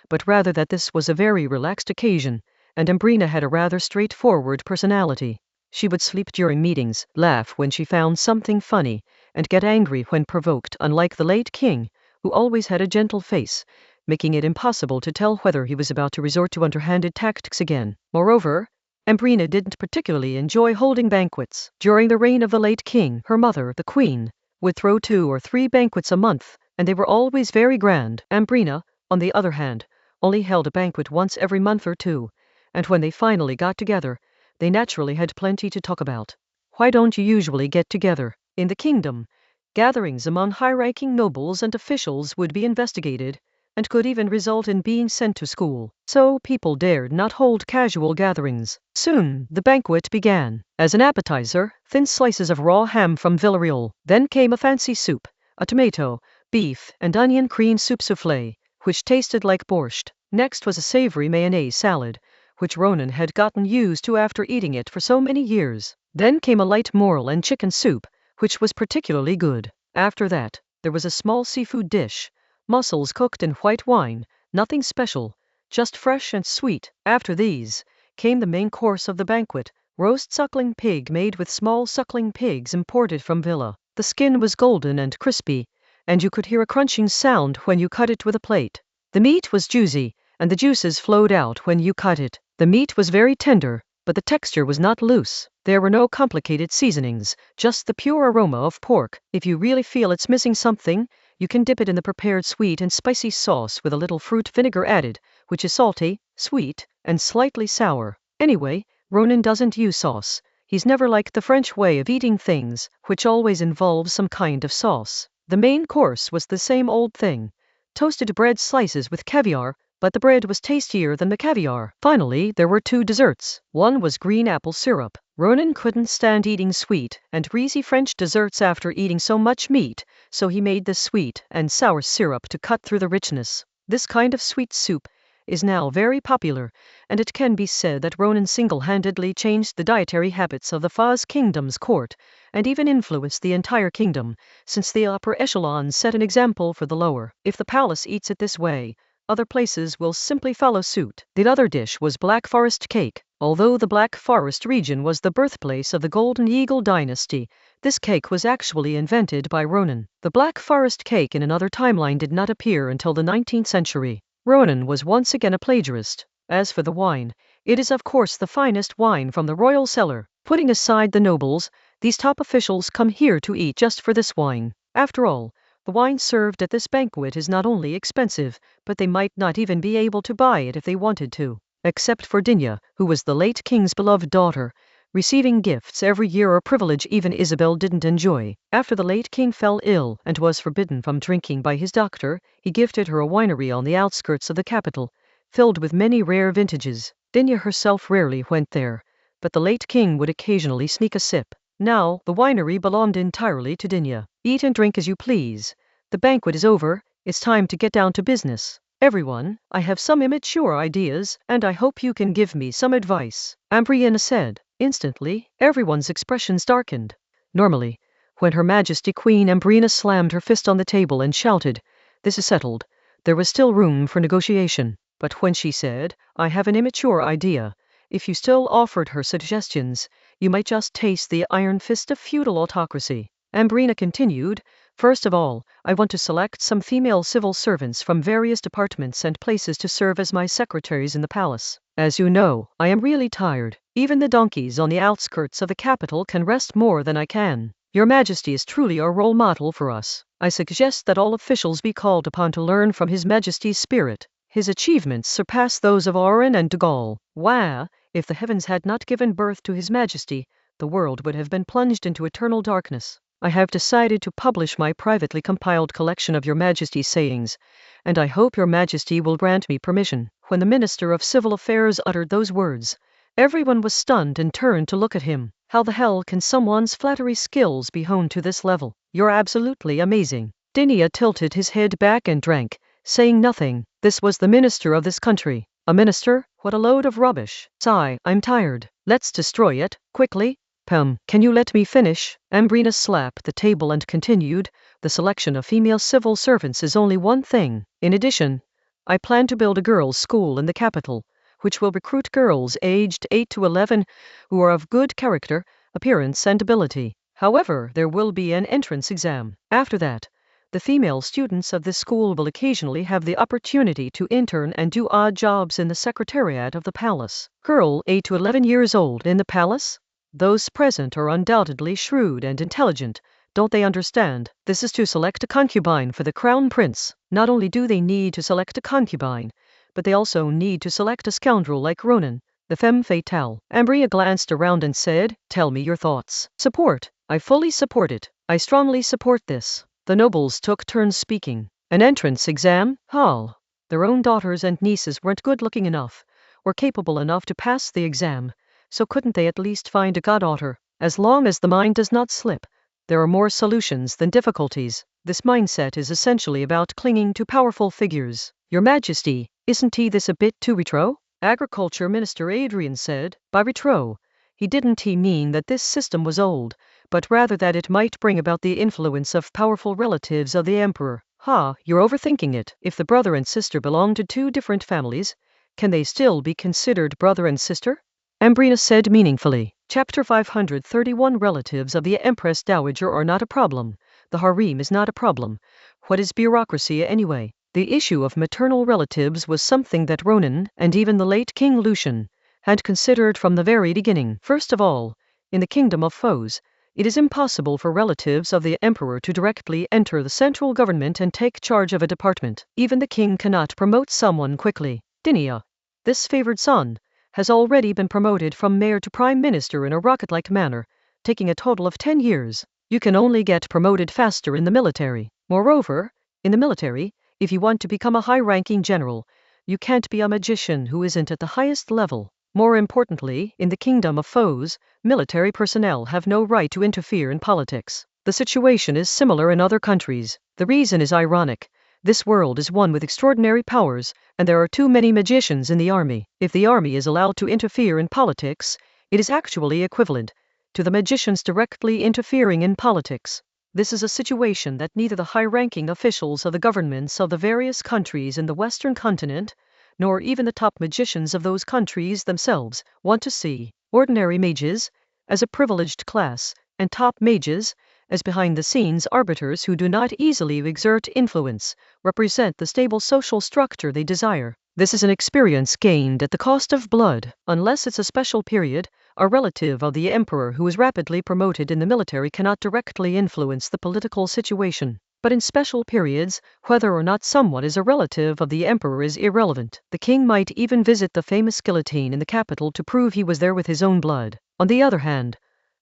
Speaker 1: but rather that this was a very relaxed occasion, and Ambrina had a rather straightforward personality. She would sleep during meetings, laugh when she found something funny, and get angry when provoked, unlike the late king, who always had a gentle face, making it impossible to tell whether he was about to resort to underhanded tactics again. Moreover, Ambrina didn't particularly enjoy holding banquets. During the reign of the late king, her mother, the queen, would throw 2 or 3 banquets a month, and they were always very grand. Ambrina, on the other hand, only held a banquet once every month or two, and when they finally got together, they naturally had plenty to talk about. Why don't you usually get together? In the kingdom, gatherings among high-ranking nobles and officials would be investigated, and could even result in being sent to school. So people dared not hold casual gatherings. Soon, the banquet began. As an appetizer, thin slices of raw ham from Villarreal. Then came a fancy soup, a tomato, beef, and onion cream soup soufflé, which tasted like borscht. Next was a savory mayonnaise salad, which Ronan had gotten used to after eating it for so many years. Then came a light morel and chicken soup, which was particularly good. After that, there was a small seafood dish, mussels cooked in white wine, Nothing special, just fresh and sweet. After these came the main course of the banquet, roast suckling pig made with small suckling pigs imported from Villa. The skin was golden and crispy, and you could hear a crunching sound when you cut it with a plate. The meat was juicy, and the juices flowed out when you cut it. The meat was very tender, but the texture was not loose. There were no complicated seasonings, just the pure aroma of pork. If you really feel it's missing something, you can dip it in the prepared sweet and spicy sauce with a little fruit vinegar added, which is salty, sweet, and slightly sour. Anyway, Ronan doesn't use sauce. He's never liked the French way of eating things, which always involves some kind of sauce. The main course was the same old thing. Toasted bread slices with caviar, but the bread was tastier than the caviar. Finally, there were 2 desserts. One was green apple syrup. Ronan couldn't stand eating sweet and greasy French desserts after eating so much meat, so he made this sweet and sour syrup to cut through the richness. This kind of sweet soup is now very popular, and it can be said that Ronan single-handedly changed the dietary habits of the Faz Kingdom's court, and even influenced the entire kingdom, since the upper echelons set an example for the lower. If the palace eats it this way, other places will simply follow suit. The other dish was Black Forest cake. Although the Black Forest region was the birthplace of the Golden Eagle dynasty, this cake was actually invented by Ronan. The Black Forest cake in another timeline did not appear until the 19th century. Ronan was once again a plagiarist. As for the wine, it is of course the finest wine from the royal cellar. Putting aside the nobles, these top officials come here to eat just for this wine. After all, the wine served at this banquet is not only expensive, but they might not even be able to buy it if they wanted to. Except for Dinya, who was the late king's beloved daughter, receiving gifts every year a privilege even Isabel didn't enjoy. After the late king fell ill and was forbidden from drinking by his doctor, he gifted her a winery on the outskirts of the capital, filled with many rare vintages. Dinya herself rarely went there, but the late king would occasionally sneak a sip. Now, the winery belonged entirely to Dinya. Eat and drink as you please. The banquet is over, it's time to get down to business. Everyone, I have some immature ideas, and I hope you can give me some advice, Ambriana said. Instantly, everyone's expressions darkened. Normally, when Her Majesty Queen Ambrina slammed her fist on the table and shouted, "This is settled," there was still room for negotiation. But when she said, "I have an immature idea," if you still offered her suggestions, you might just taste the iron fist of feudal autocracy. Ambrina continued, "First of all, I want to select some female civil servants from various departments and places to serve as my secretaries in the palace. As you know, I am really tired. Even the donkeys on the outskirts of the capital can rest more than I can. Your Majesty is truly a role model for us. I suggest that all officials be called upon to learn from His Majesty's spirit. His achievements surpass those of Oran and de Gaulle. Wah! If the heavens had not given birth to His Majesty, the world would have been plunged into eternal darkness. I have decided to publish my privately compiled collection of Your Majesty's sayings, and I hope Your Majesty will grant me permission." When the Minister of Civil Affairs uttered those words, everyone was stunned and turned to look at him. How the hell can someone's flattery skills be honed to this level? You're absolutely amazing. Dinya tilted his head back and drank, saying nothing. This was the minister of this country. A minister? What a load of rubbish. Sigh, I'm tired. Let's destroy it, quickly. Can you let me finish? Ambrina slapped the table and continued, "The selection of female civil servants is only one thing. In addition, I plan to build a girls' school in the capital, which will recruit girls aged 8 to 11 who are of good character, appearance and ability. However, there will be an entrance exam. After that, the female students of this school will occasionally have the opportunity to intern and do odd jobs in the secretariat of the palace." Girl 8 to 11 years old in the palace? Those present are undoubtedly shrewd and intelligent. Don't they understand? This is to select a concubine for the crown prince. Not only do they need to select a concubine, but they also need to select a scoundrel like Ronan, the femme fatale. Ambrina glanced around and said, "Tell me your thoughts." "Support. I fully support it. I strongly support this." The nobles took turns speaking. An entrance exam? Hall. Their own daughters and nieces weren't good-looking enough, or capable enough to pass the exam, so couldn't they at least find a goddaughter? As long as the mind does not slip, there are more solutions than difficulties. This mindset is essentially about clinging to powerful figures. Your Majesty, isn't this a bit too retro? Agriculture Minister Adrian said. By retro, he didn't mean that this system was old, but rather that it might bring about the influence of powerful relatives of the emperor. Ha, you're overthinking it. If the brother and sister belong to two different families, can they still be considered brother and sister? Ambrina said meaningfully. Chapter 531. Relatives of the Empress Dowager are not a problem. The harem is not a problem. What is bureaucracy anyway? The issue of maternal relatives was something that Ronan, and even the late King Lucian, had considered from the very beginning. First of all, in the kingdom of foes, it is impossible for relatives of the emperor to directly enter the central government and take charge of a department. Even the king cannot promote someone quickly. Dinia, this favored son, has already been promoted from mayor to prime minister in a rocket-like manner, taking a total of 10 years. You can only get promoted faster in the military. Moreover, in the military, if you want to become a high-ranking general, you can't be a magician who isn't at the highest level. More importantly, in the kingdom of foes, military personnel have no right to interfere in politics. The situation is similar in other countries. The reason is ironic. This world is one with extraordinary powers, and there are too many magicians in the army. If the army is allowed to interfere in politics, it is actually equivalent to the magicians directly interfering in politics. This is a situation that neither the high-ranking officials of the governments of the various countries in the Western continent, nor even the top magicians of those countries themselves, want to see. Ordinary mages, as a privileged class, and top mages, as behind-the-scenes arbiters who do not easily exert influence, represent the stable social structure they desire. This is an experience gained at the cost of blood. Unless it's a special period, a relative of the emperor who is rapidly promoted in the military cannot directly influence the political situation. But in special periods, whether or not someone is a relative of the emperor is irrelevant. The king might even visit the famous guillotine in the capital to prove he was there with his own blood. On the other hand,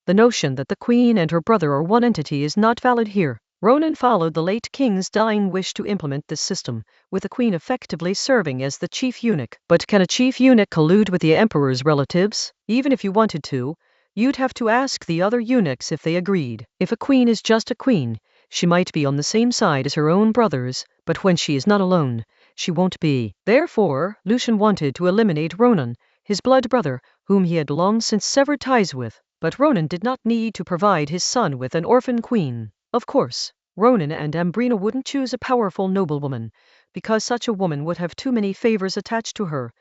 Speaker 1: the notion that the queen and her brother are one entity is not valid here. Ronan followed the late king's dying wish to implement this system, with the queen effectively serving as the chief eunuch. But can a chief eunuch collude with the emperor's relatives? Even if you wanted to, you'd have to ask the other eunuchs if they agreed. If a queen is just a queen, she might be on the same side as her own brothers, but when she is not alone, she won't be. Therefore, Lucian wanted to eliminate Ronan, his blood brother, whom he had long since severed ties with. But Ronan did not need to provide his son with an orphan queen. Of course, Ronan and Ambrina wouldn't choose a powerful noblewoman, because such a woman would have too many favors attached to her,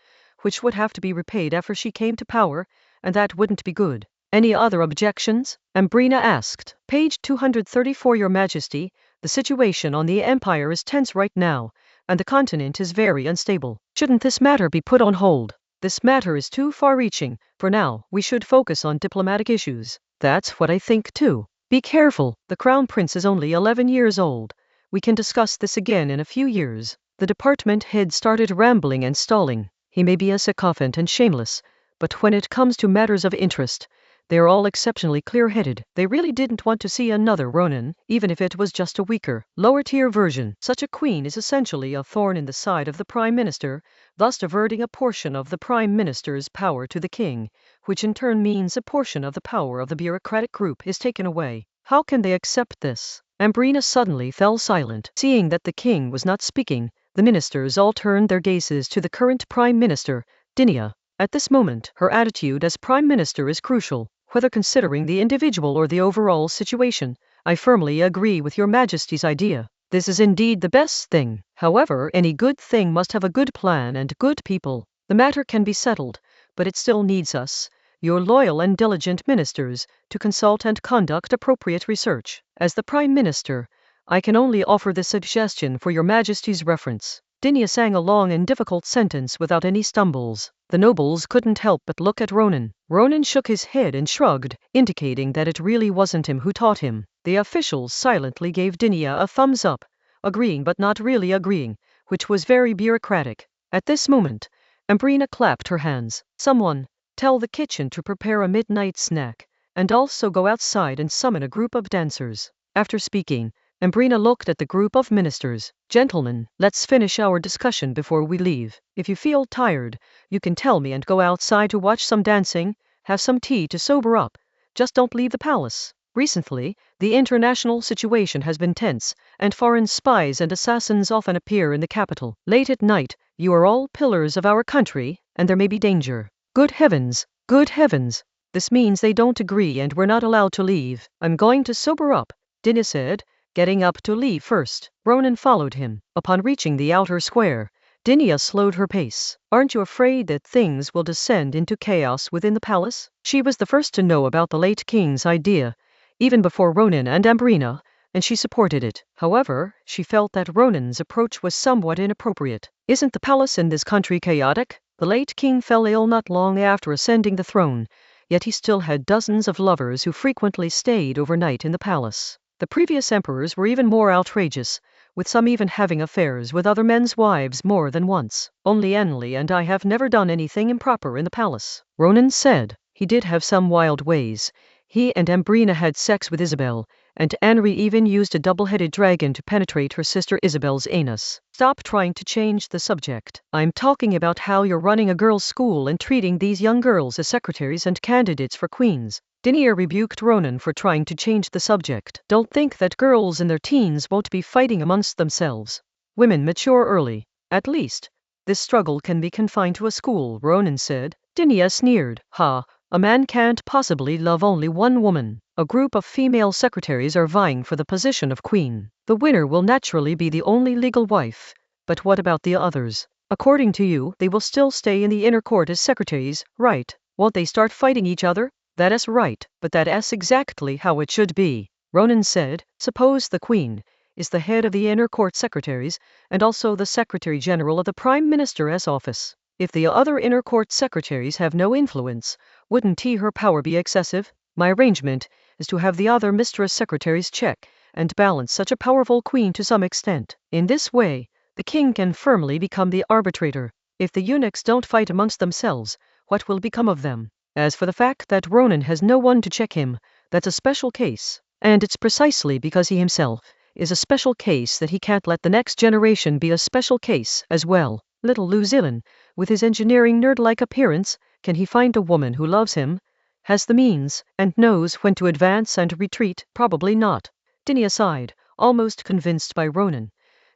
Speaker 1: which would have to be repaid after she came to power, and that wouldn't be good. Any other objections? Ambrina asked. Page 234. Your Majesty, the situation on the Empire is tense right now, and the continent is very unstable. Shouldn't this matter be put on hold? This matter is too far-reaching. For now, we should focus on diplomatic issues. That's what I think too. Be careful, the Crown Prince is only 11 years old. We can discuss this again in a few years. The department head started rambling and stalling. He may be a sycophant and shameless, but when it comes to matters of interest, they're all exceptionally clear-headed. They really didn't want to see another Ronan, even if it was just a weaker, lower-tier version. Such a queen is essentially a thorn in the side of the prime minister, thus diverting a portion of the prime minister's power to the king, which in turn means a portion of the power of the bureaucratic group is taken away. How can they accept this? Ambrina suddenly fell silent. Seeing that the king was not speaking, the ministers all turned their gazes to the current prime minister, Dinia. At this moment, her attitude as prime minister is crucial. Whether considering the individual or the overall situation, I firmly agree with your Majesty's idea. This is indeed the best thing. However, any good thing must have a good plan and good people. The matter can be settled, but it still needs us, your loyal and diligent ministers, to consult and conduct appropriate research. As the Prime Minister, I can only offer this suggestion for your Majesty's reference. Dinia sang a long and difficult sentence without any stumbles. The nobles couldn't help but look at Ronan. Ronan shook his head and shrugged, indicating that it really wasn't him who taught him. The officials silently gave Dinia a thumbs up, agreeing but not really agreeing, which was very bureaucratic. At this moment, Ambrina clapped her hands. Someone, tell the kitchen to prepare a midnight snack, and also go outside and summon a group of dancers. After speaking, Ambrina looked at the group of ministers. Gentlemen, let's finish our discussion before we leave. If you feel tired, you can tell me and go outside to watch some dancing, have some tea to sober up. Just don't leave the palace. Recently, the international situation has been tense, and foreign spies and assassins often appear in the capital. Late at night, you are all pillars of our country, and there may be danger. Good heavens! Good heavens! This means they don't agree and we're not allowed to leave. I'm going to sober up, Dinia said, getting up to leave first. Ronan followed him. Upon reaching the outer square, Dinia slowed her pace. Aren't you afraid that things will descend into chaos within the palace? She was the first to know about the late king's idea, even before Ronan and Ambrina, and she supported it. However, she felt that Ronan's approach was somewhat inappropriate. Isn't the palace in this country chaotic? The late king fell ill not long after ascending the throne, yet he still had dozens of lovers who frequently stayed overnight in the palace. The previous emperors were even more outrageous, with some even having affairs with other men's wives more than once. Only Enlil and I have never done anything improper in the palace, Ronan said. He did have some wild ways. He and Ambrina had sex with Isabel, and Henri even used a double-headed dragon to penetrate her sister Isabel's anus. Stop trying to change the subject. I'm talking about how you're running a girls' school and treating these young girls as secretaries and candidates for queens. Dinia rebuked Ronan for trying to change the subject. Don't think that girls in their teens won't be fighting amongst themselves. Women mature early. At least, this struggle can be confined to a school, Ronan said. Dinia sneered. Ha, a man can't possibly love only one woman. A group of female secretaries are vying for the position of queen. The winner will naturally be the only legal wife. But what about the others? According to you, they will still stay in the inner court as secretaries, right? Won't they start fighting each other? That is right, but that is exactly how it should be, Ronan said. Suppose the queen is the head of the inner court secretaries and also the secretary general of the prime minister's office. If the other inner court secretaries have no influence, wouldn't her power be excessive? My arrangement is to have the other mistress secretaries check and balance such a powerful queen to some extent. In this way, the king can firmly become the arbitrator. If the eunuchs don't fight amongst themselves, what will become of them? As for the fact that Ronan has no one to check him, that's a special case. And it's precisely because he himself is a special case that he can't let the next generation be a special case as well. Little Lucillin, with his engineering nerd-like appearance, can he find a woman who loves him, has the means, and knows when to advance and retreat? Probably not. Dinia sighed, almost convinced by Ronan.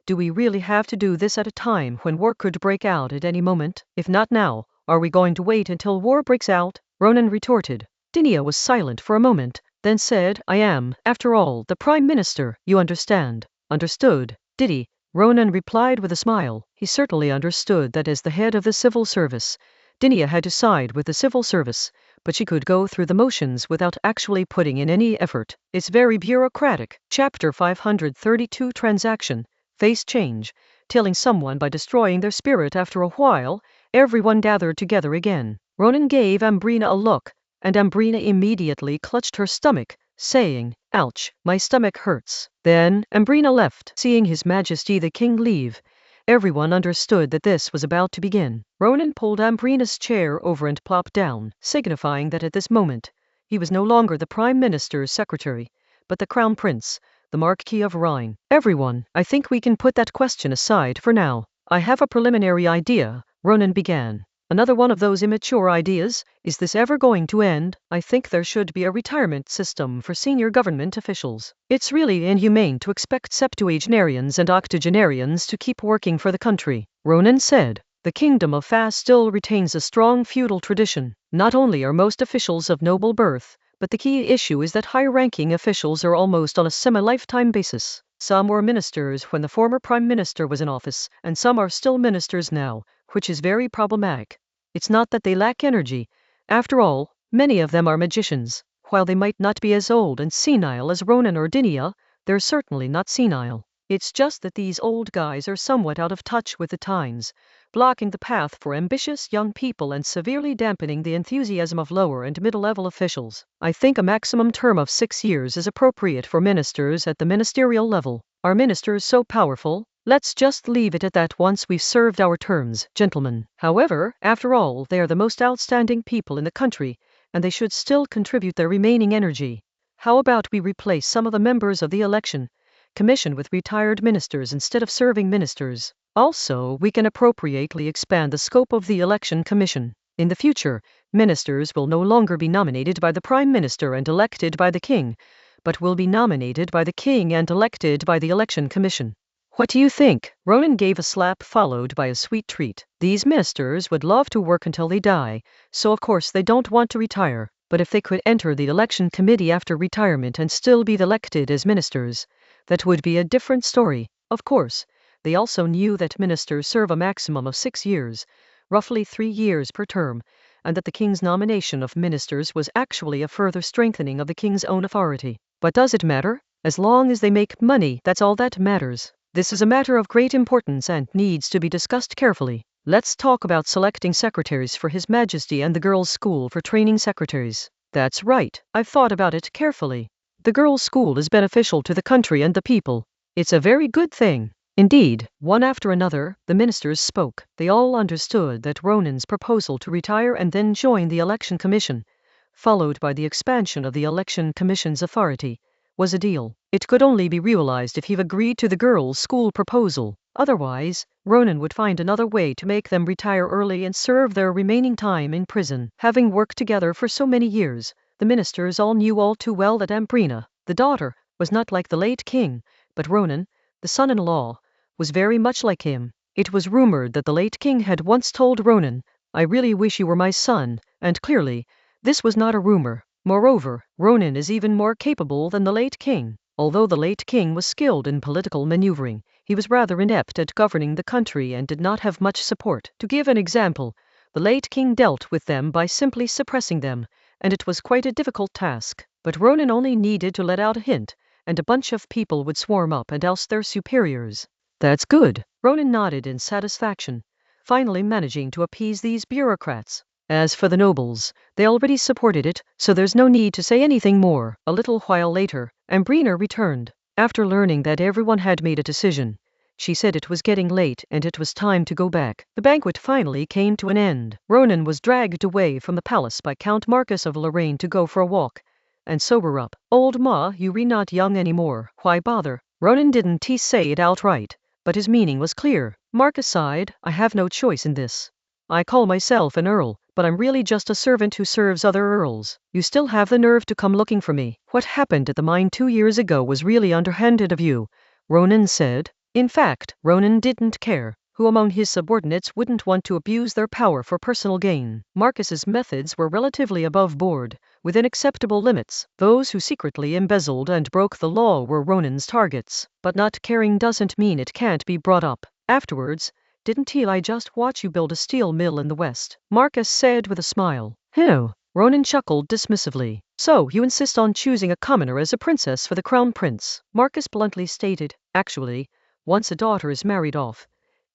Speaker 1: Do we really have to do this at a time when war could break out at any moment? If not now, are we going to wait until war breaks out? Ronan retorted. Dinia was silent for a moment, then said, I am, after all, the prime minister, you understand. Understood, did he? Ronan replied with a smile. He certainly understood that as the head of the civil service, Dinia had to side with the civil service, but she could go through the motions without actually putting in any effort. It's very bureaucratic. Chapter 532 Transaction. Face change. Telling someone by destroying their spirit. After a while, everyone gathered together again. Ronan gave Ambrina a look, and Ambrina immediately clutched her stomach, saying, ouch, my stomach hurts. Then, Ambrina left. Seeing His Majesty the King leave, everyone understood that this was about to begin. Ronan pulled Ambrina's chair over and plopped down, signifying that at this moment, he was no longer the Prime Minister's secretary, but the Crown Prince, the Marquis of Rhine. Everyone, I think we can put that question aside for now. I have a preliminary idea, Ronan began. Another one of those immature ideas. Is this ever going to end? I think there should be a retirement system for senior government officials. It's really inhumane to expect septuagenarians and octogenarians to keep working for the country, Ronan said. The kingdom of Fas still retains a strong feudal tradition. Not only are most officials of noble birth, but the key issue is that high-ranking officials are almost on a semi-lifetime basis. Some were ministers when the former prime minister was in office, and some are still ministers now, which is very problematic. It's not that they lack energy. After all, many of them are magicians. While they might not be as old and senile as Ronan or Dinia, they're certainly not senile. It's just that these old guys are somewhat out of touch with the times, blocking the path for ambitious young people and severely dampening the enthusiasm of lower and middle-level officials. I think a maximum term of 6 years is appropriate for ministers at the ministerial level. Are ministers so powerful? Let's just leave it at that once we've served our terms, gentlemen. However, after all, they are the most outstanding people in the country, and they should still contribute their remaining energy. How about we replace some of the members of the election commission with retired ministers instead of serving ministers? Also, we can appropriately expand the scope of the election commission. In the future, ministers will no longer be nominated by the prime minister and elected by the king, but will be nominated by the king and elected by the election commission. What do you think? Ronan gave a slap followed by a sweet treat. These ministers would love to work until they die, so of course they don't want to retire. But if they could enter the election committee after retirement and still be elected as ministers, that would be a different story. Of course, they also knew that ministers serve a maximum of 6 years, roughly 3 years per term, and that the king's nomination of ministers was actually a further strengthening of the king's own authority. But does it matter? As long as they make money, that's all that matters. This is a matter of great importance and needs to be discussed carefully. Let's talk about selecting secretaries for His Majesty and the girls' school for training secretaries. That's right, I've thought about it carefully. The girls' school is beneficial to the country and the people. It's a very good thing. Indeed, one after another, the ministers spoke. They all understood that Ronan's proposal to retire and then join the election commission, followed by the expansion of the election commission's authority, was a deal. It could only be realized if he agreed to the girls' school proposal. Otherwise, Ronan would find another way to make them retire early and serve their remaining time in prison. Having worked together for so many years, the ministers all knew all too well that Ambrina, the daughter, was not like the late king, but Ronan, the son-in-law, was very much like him. It was rumored that the late king had once told Ronan, "I really wish you were my son," and clearly, this was not a rumor. Moreover, Ronan is even more capable than the late king. Although the late king was skilled in political maneuvering, he was rather inept at governing the country and did not have much support. To give an example, the late king dealt with them by simply suppressing them, and it was quite a difficult task. But Ronan only needed to let out a hint, and a bunch of people would swarm up and oust their superiors. That's good. Ronan nodded in satisfaction, finally managing to appease these bureaucrats. As for the nobles, they already supported it, so there's no need to say anything more. A little while later, Ambrina returned. After learning that everyone had made a decision, she said it was getting late and it was time to go back. The banquet finally came to an end. Ronan was dragged away from the palace by Count Marcus of Lorraine to go for a walk and sober up. "Old ma, you're not young anymore. Why bother?" Ronan didn't say it outright, but his meaning was clear. Marcus sighed. "I have no choice in this. I call myself an earl, but I'm really just a servant who serves other earls. You still have the nerve to come looking for me. What happened at the mine 2 years ago was really underhanded of you," Ronan said. In fact, Ronan didn't care. Who among his subordinates wouldn't want to abuse their power for personal gain? Marcus's methods were relatively above board, within acceptable limits. Those who secretly embezzled and broke the law were Ronan's targets. But not caring doesn't mean it can't be brought up. Afterwards, "Didn't I just watch you build a steel mill in the West?" Marcus said with a smile. "No." Ronan chuckled dismissively. "So you insist on choosing a commoner as a princess for the crown prince?" Marcus bluntly stated. "Actually, once a daughter is married off,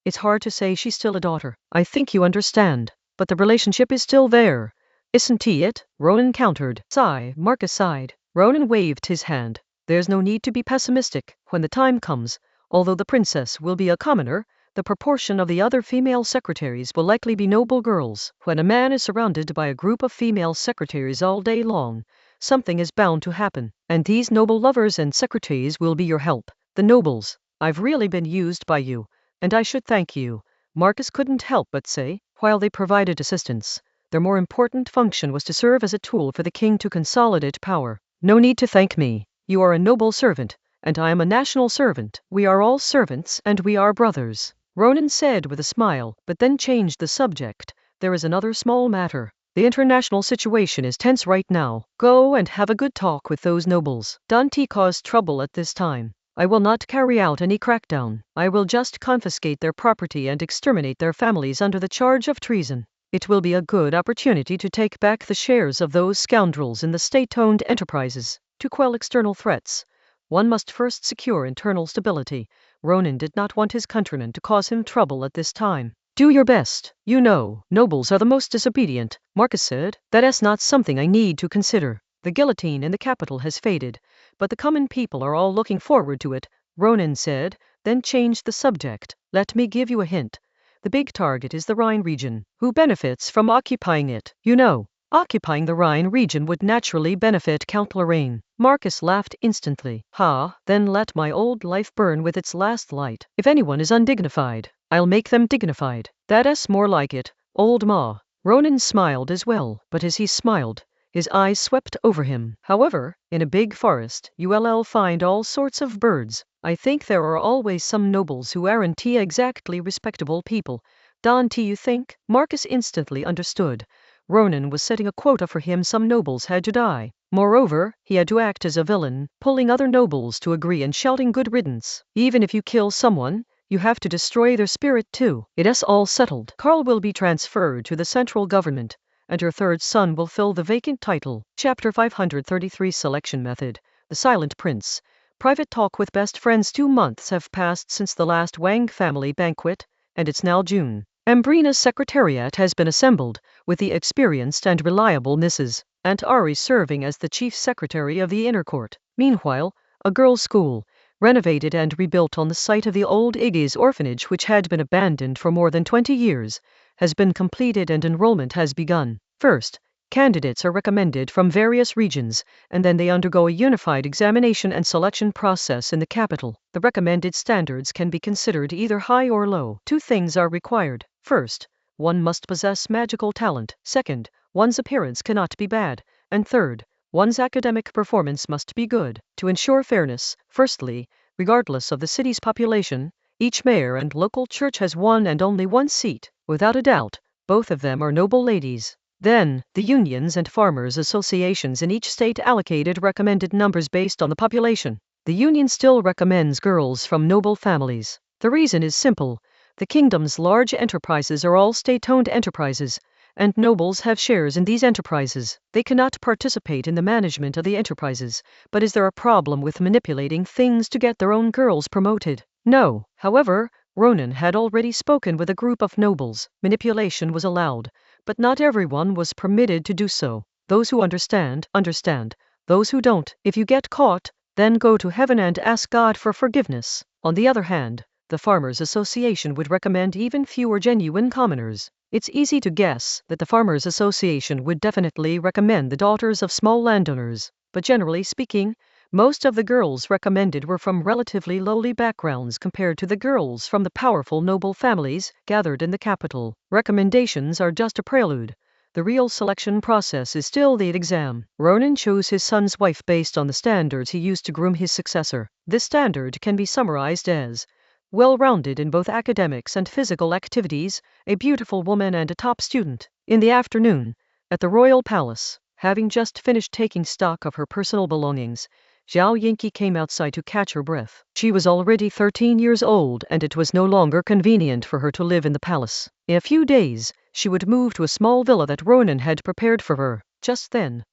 Speaker 1: it's hard to say she's still a daughter. I think you understand. But the relationship is still there, isn't it?" Ronan countered. Sigh. Marcus sighed. Ronan waved his hand. "There's no need to be pessimistic. When the time comes, although the princess will be a commoner, the proportion of the other female secretaries will likely be noble girls. When a man is surrounded by a group of female secretaries all day long, something is bound to happen. And these noble lovers and secretaries will be your help. The nobles. I've really been used by you, and I should thank you," Marcus couldn't help but say. While they provided assistance, their more important function was to serve as a tool for the king to consolidate power. "No need to thank me. You are a noble servant, and I am a national servant. We are all servants, and we are brothers," Ronan said with a smile, but then changed the subject. "There is another small matter. The international situation is tense right now. Go and have a good talk with those nobles. Don't cause trouble at this time. I will not carry out any crackdown. I will just confiscate their property and exterminate their families under the charge of treason. It will be a good opportunity to take back the shares of those scoundrels in the state-owned enterprises. To quell external threats, one must first secure internal stability." Ronan did not want his countrymen to cause him trouble at this time. "Do your best. You know, nobles are the most disobedient," Marcus said. "That's not something I need to consider. The guillotine in the capital has faded, but the common people are all looking forward to it," Ronan said, then changed the subject. "Let me give you a hint. The big target is the Rhine region. Who benefits from occupying it? You know. Occupying the Rhine region would naturally benefit Count Lorraine." Marcus laughed instantly. "Ha, then let my old life burn with its last light. If anyone is undignified, I'll make them dignified. That's more like it, old ma." Ronan smiled as well, but as he smiled, his eyes swept over him. "However, in a big forest, you'll find all sorts of birds. I think there are always some nobles who aren't exactly respectable people. Don't you think?" Marcus instantly understood. Ronan was setting a quota for him. Some nobles had to die. Moreover, he had to act as a villain, pulling other nobles to agree and shouting good riddance. Even if you kill someone, you have to destroy their spirit too. It's all settled. Karl will be transferred to the central government, and her third son will fill the vacant title. Chapter 533 Selection Method. The Silent Prince. Private talk with best friends. 2 months have passed since the last Wang family banquet, and it's now June. Ambrina's secretariat has been assembled, with the experienced and reliable Mrs. Aunt Ari serving as the chief secretary of the inner court. Meanwhile, a girls' school, renovated and rebuilt on the site of the old Iggy's orphanage, which had been abandoned for more than 20 years, has been completed and enrollment has begun. First, candidates are recommended from various regions, and then they undergo a unified examination and selection process in the capital. The recommended standards can be considered either high or low. 2 things are required. First, one must possess magical talent. Second, one's appearance cannot be bad. And third, one's academic performance must be good. To ensure fairness, firstly, regardless of the city's population, each mayor and local church has one and only one seat. Without a doubt, both of them are noble ladies. Then, the unions and farmers' associations in each state allocated recommended numbers based on the population. The union still recommends girls from noble families. The reason is simple. The kingdom's large enterprises are all state-owned enterprises, and nobles have shares in these enterprises. They cannot participate in the management of the enterprises, but is there a problem with manipulating things to get their own girls promoted? No. However, Ronan had already spoken with a group of nobles. Manipulation was allowed, but not everyone was permitted to do so. Those who understand, understand. Those who don't, if you get caught, then go to heaven and ask God for forgiveness. On the other hand, the Farmers' Association would recommend even fewer genuine commoners. It's easy to guess that the Farmers' Association would definitely recommend the daughters of small landowners, but generally speaking, most of the girls recommended were from relatively lowly backgrounds compared to the girls from the powerful noble families gathered in the capital. Recommendations are just a prelude. The real selection process is still the exam. Ronan chose his son's wife based on the standards he used to groom his successor. This standard can be summarized as well-rounded in both academics and physical activities, a beautiful woman and a top student. In the afternoon, at the royal palace, having just finished taking stock of her personal belongings, Zhao Yinqi came outside to catch her breath. She was already 13 years old, and it was no longer convenient for her to live in the palace. In a few days, she would move to a small villa that Ronan had prepared for her. Just then,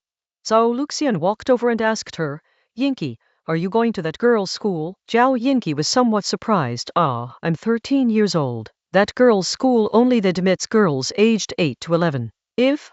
Speaker 1: Zhao Luxian walked over and asked her, "Yinqi, are you going to that girls' school?" Zhao Yinqi was somewhat surprised. I'm 13 years old. That girls' school only admits girls aged 8 to 11. If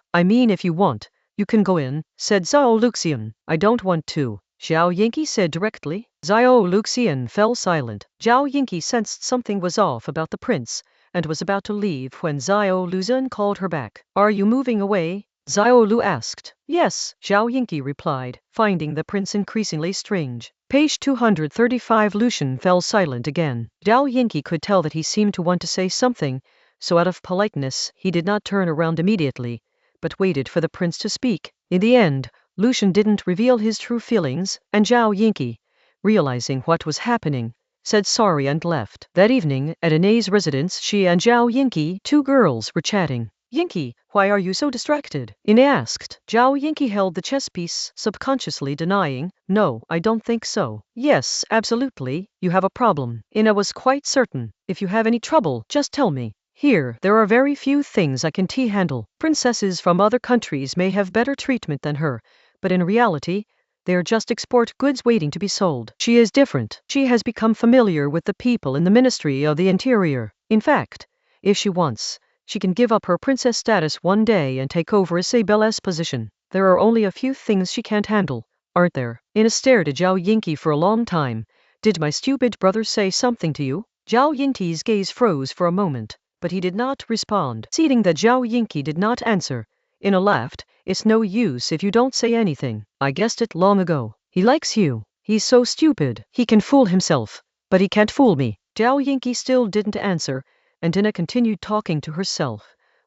Speaker 1: you want, you can go in, said Zhao Luxian. I don't want to, Zhao Yinqi said directly. Zhao Luxian fell silent. Zhao Yinqi sensed something was off about the prince, and was about to leave when Zhao Luxian called her back. Are you moving away? Zhao Lu asked. Yes, Zhao Yinqi replied, finding the prince increasingly strange. Page 235. Lucian fell silent again. Zhao Yinqi could tell that he seemed to want to say something, so out of politeness he did not turn around immediately, but waited for the prince to speak. In the end, Lucian didn't reveal his true feelings, and Zhao Yinqi, realizing what was happening, said sorry and left. That evening, at Anae's residence, she and Zhao Yinqi, 2 girls, were chatting. Yinqi, why are you so distracted? Ine asked. Zhao Yinqi held the chess piece, subconsciously denying, no, I don't think so. Yes, absolutely, you have a problem. Ine was quite certain. If you have any trouble, just tell me. Here, there are very few things I can handle. Princesses from other countries may have better treatment than her, but in reality, they are just export goods waiting to be sold. She is different. She has become familiar with the people in the Ministry of the Interior. In fact, if she wants, she can give up her princess status one day and take over Isabelle's position. There are only a few things she can't handle, aren't there? Ina stared at Zhao Yinqi for a long time. Did my stupid brother say something to you? Zhao Yinqi's gaze froze for a moment, but he did not respond. Seeing that Zhao Yinqi did not answer, Ina laughed. It's no use if you don't say anything. I guessed it long ago. He likes you. He's so stupid. He can fool himself, but he can't fool me. Zhao Yinqi still didn't answer, and Dina continued talking to herself.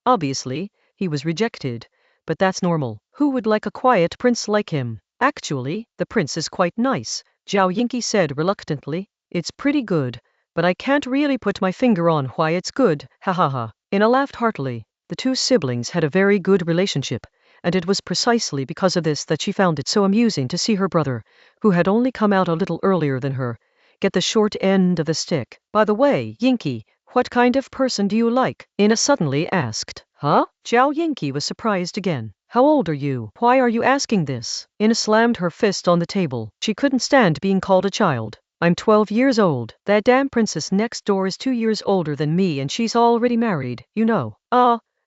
Speaker 1: Obviously, he was rejected, but that's normal. Who would like a quiet prince like him? Actually, the prince is quite nice, Zhao Yinqi said reluctantly. It's pretty good, but I can't really put my finger on why it's good, ha ha ha. Ina laughed heartily. The two siblings had a very good relationship, and it was precisely because of this that she found it so amusing to see her brother, who had only come out a little earlier than her, get the short end of the stick. By the way, Yinky, what kind of person do you like? Ina suddenly asked. Huh? Zhao Yinky was surprised again. How old are you? Why are you asking this? Ina slammed her fist on the table. She couldn't stand being called a child. I'm 12 years old. That damn princess next door is 2 years older than me and she's already married, you know.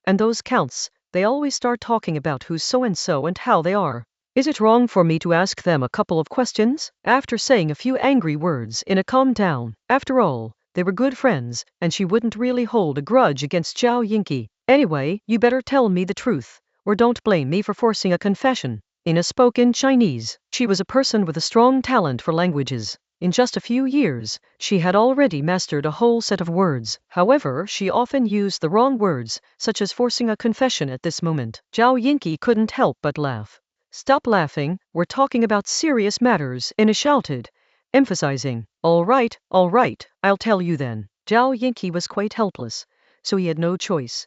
Speaker 1: And those counts, they always start talking about who's so-and-so and how they are. Is it wrong for me to ask them a couple of questions? After saying a few angry words, Ina calmed down. After all, they were good friends, and she wouldn't really hold a grudge against Zhao Yinky. Anyway, you better tell me the truth, or don't blame me for forcing a confession. Ina spoke in Chinese. She was a person with a strong talent for languages. In just a few years, she had already mastered a whole set of words. However, she often used the wrong words, such as forcing a confession at this moment. Zhao Yinky couldn't help but laugh. Stop laughing, we're talking about serious matters, Ina shouted, emphasizing. All right, I'll tell you then. Zhao Yinky was quite helpless, so he had no choice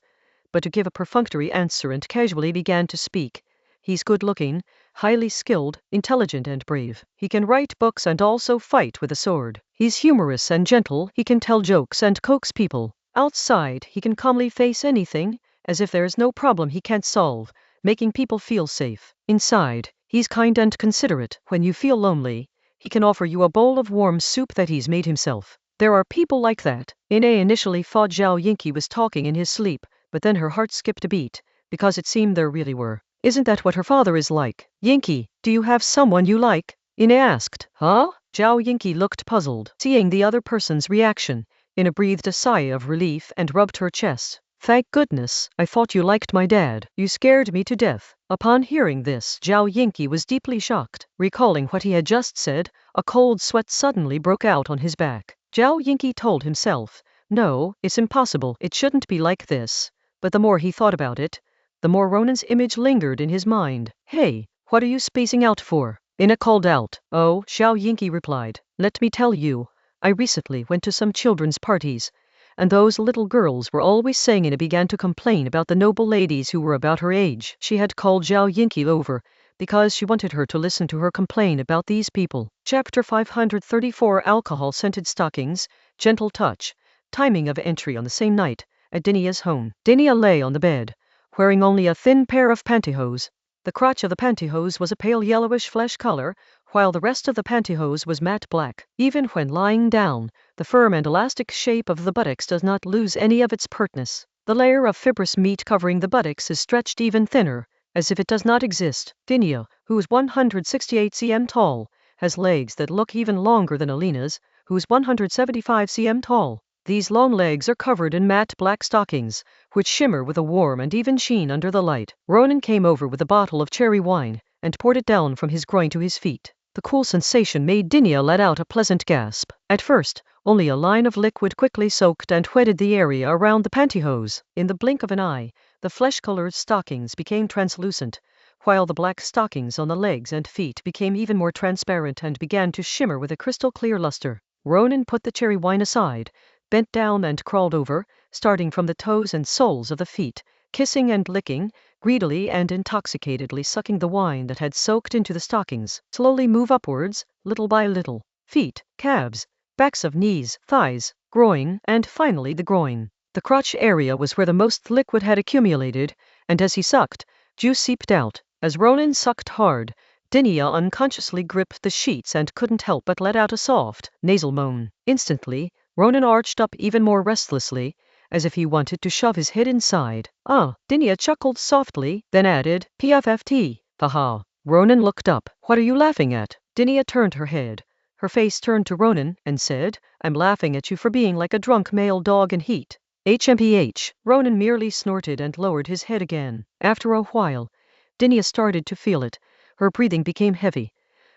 Speaker 1: but to give a perfunctory answer and casually began to speak. He's good-looking, highly skilled, intelligent and brave. He can write books and also fight with a sword. He's humorous and gentle, he can tell jokes and coax people. Outside, he can calmly face anything, as if there's no problem he can't solve, making people feel safe. Inside, he's kind and considerate. When you feel lonely, he can offer you a bowl of warm soup that he's made himself. There are people like that. Ina initially thought Zhao Yinky was talking in his sleep, but then her heart skipped a beat, because it seemed there really were. Isn't that what her father is like? Yinky, do you have someone you like? Ina asked. Huh? Zhao Yinky looked puzzled. Seeing the other person's reaction, Ina breathed a sigh of relief and rubbed her chest. Thank goodness, I thought you liked my dad. You scared me to death. Upon hearing this, Zhao Yinky was deeply shocked. Recalling what he had just said, a cold sweat suddenly broke out on his back. Zhao Yinky told himself, no, it's impossible, it shouldn't be like this. But the more he thought about it, the more Ronan's image lingered in his mind. Hey, what are you spacing out for? Ina called out. Oh, Zhao Yinky replied. Let me tell you, I recently went to some children's parties, and those little girls were always saying. Ina began to complain about the noble ladies who were about her age. She had called Zhao Yinky over, because she wanted her to listen to her complain about these people. Chapter 534 Alcohol-Scented Stockings, Gentle Touch, Timing of Entry on the same night, at Dinia's home. Dinia lay on the bed, wearing only a thin pair of pantyhose. The crotch of the pantyhose was a pale yellowish flesh color, while the rest of the pantyhose was matte black. Even when lying down, the firm and elastic shape of the buttocks does not lose any of its pertness. The layer of fibrous meat covering the buttocks is stretched even thinner, as if it does not exist. Dinia, who is 168 cm tall, has legs that look even longer than Alina's, who is 175 cm tall. These long legs are covered in matte black stockings, which shimmer with a warm and even sheen under the light. Ronan came over with a bottle of cherry wine, and poured it down from his groin to his feet. The cool sensation made Dinia let out a pleasant gasp. At first, only a line of liquid quickly soaked and wetted the area around the pantyhose. In the blink of an eye, the flesh-colored stockings became translucent, while the black stockings on the legs and feet became even more transparent and began to shimmer with a crystal-clear luster. Ronan put the cherry wine aside, bent down and crawled over, starting from the toes and soles of the feet, kissing and licking, greedily and intoxicatedly sucking the wine that had soaked into the stockings. Slowly move upwards, little by little. Feet, calves, backs of knees, thighs, groin, and finally the groin. The crotch area was where the most liquid had accumulated, and as he sucked, juice seeped out. As Ronan sucked hard, Dinia unconsciously gripped the sheets and couldn't help but let out a soft, nasal moan. Instantly, Ronan arched up even more restlessly, as if he wanted to shove his head inside. Dinia chuckled softly, then added, PFFT, haha. Ronan looked up. What are you laughing at? Dinia turned her head. Her face turned to Ronan, and said, I'm laughing at you for being like a drunk male dog in heat. HMPH. Ronan merely snorted and lowered his head again. After a while, Dinia started to feel it. Her breathing became heavy.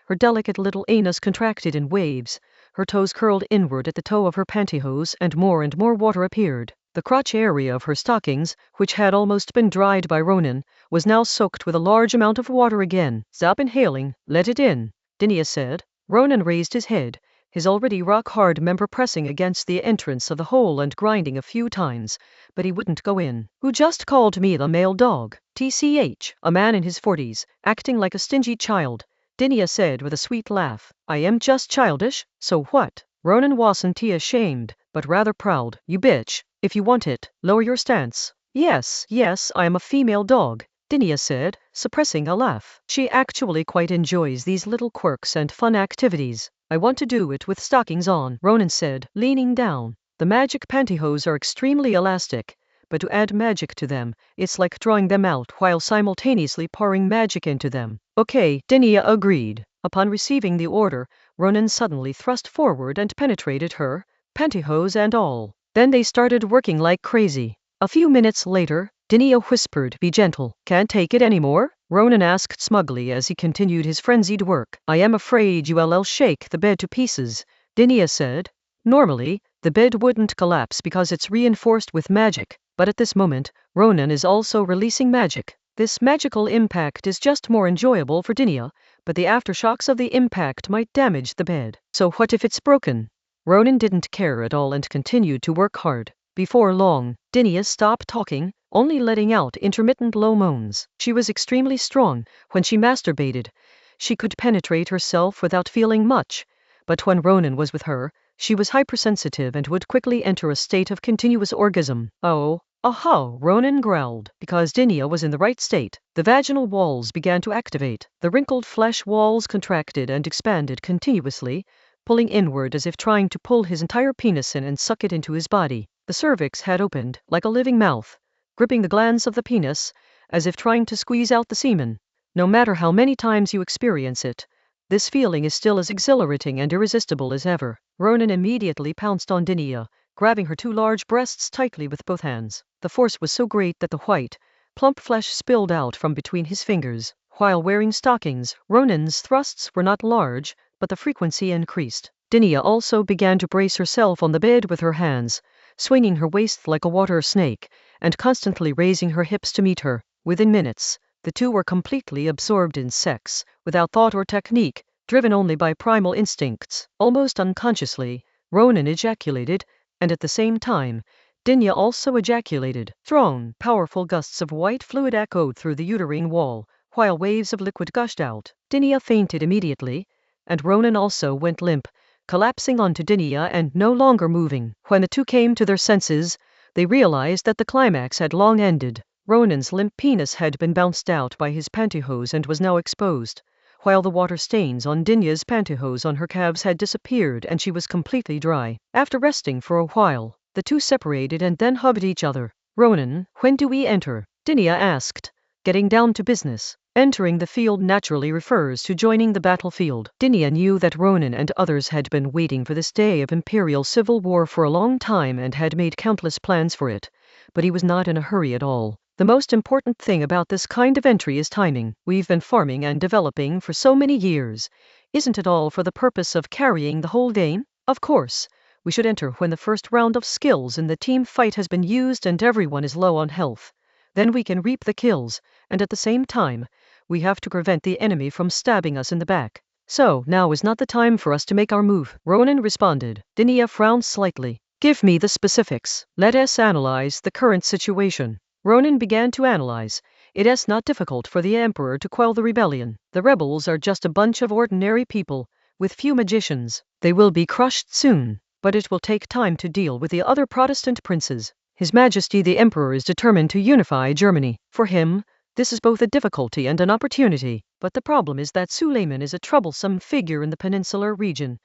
Speaker 1: Her delicate little anus contracted in waves. Her toes curled inward at the toe of her pantyhose, and more water appeared. The crotch area of her stockings, which had almost been dried by Ronan, was now soaked with a large amount of water again. Stop inhaling, let it in, Dinia said. Ronan raised his head, his already rock-hard member pressing against the entrance of the hole and grinding a few times, but he wouldn't go in. Who just called me the male dog? TCH, a man in his 40s, acting like a stingy child, Dinia said with a sweet laugh. I am just childish, so what? Ronan wasn't ashamed, but rather proud. You bitch, if you want it, lower your stance. Yes, I am a female dog, Dinia said, suppressing a laugh. She actually quite enjoys these little quirks and fun activities. I want to do it with stockings on, Ronan said, leaning down. The magic pantyhose are extremely elastic, but to add magic to them, it's like drawing them out while simultaneously pouring magic into them. Okay, Dinia agreed. Upon receiving the order, Ronan suddenly thrust forward and penetrated her, pantyhose and all. Then they started working like crazy. A few minutes later, Dinia whispered, be gentle. Can't take it anymore? Ronan asked smugly as he continued his frenzied work. I am afraid you'll shake the bed to pieces, Dinia said. Normally, the bed wouldn't collapse because it's reinforced with magic, but at this moment, Ronan is also releasing magic. This magical impact is just more enjoyable for Dinia, but the aftershocks of the impact might damage the bed. So what if it's broken? Ronan didn't care at all and continued to work hard. Before long, Dinia stopped talking, only letting out intermittent low moans. She was extremely strong. When she masturbated, she could penetrate herself without feeling much, but when Ronan was with her, she was hypersensitive and would quickly enter a state of continuous orgasm. Oh, aha, Ronan growled. Because Dinia was in the right state, the vaginal walls began to activate. The wrinkled flesh walls contracted and expanded continuously, pulling inward as if trying to pull his entire penis in and suck it into his body. The cervix had opened, like a living mouth, gripping the glands of the penis, as if trying to squeeze out the semen. No matter how many times you experience it, this feeling is still as exhilarating and irresistible as ever. Ronan immediately pounced on Dinia, grabbing her two large breasts tightly with both hands. The force was so great that the white, plump flesh spilled out from between his fingers. While wearing stockings, Ronan's thrusts were not large, but the frequency increased. Dinia also began to brace herself on the bed with her hands, swinging her waist like a water snake, and constantly raising her hips to meet her. Within minutes, the two were completely absorbed in sex, without thought or technique, driven only by primal instincts. Almost unconsciously, Ronan ejaculated, and at the same time, Dinia also ejaculated. Strong, powerful gusts of white fluid echoed through the uterine wall, while waves of liquid gushed out. Dinia fainted immediately, and Ronan also went limp, collapsing onto Dinia and no longer moving. When the two came to their senses, they realized that the climax had long ended. Ronan's limp penis had been bounced out by his pantyhose and was now exposed, while the water stains on Dinia's pantyhose on her calves had disappeared and she was completely dry. After resting for a while, the two separated and then hugged each other. Ronan, when do we enter? Dinia asked, getting down to business. Entering the field naturally refers to joining the battlefield. Dinia knew that Ronan and others had been waiting for this day of imperial civil war for a long time and had made countless plans for it, but he was not in a hurry at all. The most important thing about this kind of entry is timing. We've been farming and developing for so many years. Isn't it all for the purpose of carrying the whole game? Of course, we should enter when the first round of skills in the team fight has been used and everyone is low on health. Then we can reap the kills, and at the same time, we have to prevent the enemy from stabbing us in the back. So, now is not the time for us to make our move, Ronan responded. Dinia frowned slightly. Give me the specifics. Let us analyze the current situation. Ronan began to analyze. It is not difficult for the Emperor to quell the rebellion. The rebels are just a bunch of ordinary people, with few magicians. They will be crushed soon, but it will take time to deal with the other Protestant princes. His Majesty the Emperor is determined to unify Germany. For him, this is both a difficulty and an opportunity, but the problem is that Suleiman is a troublesome figure in the peninsular region,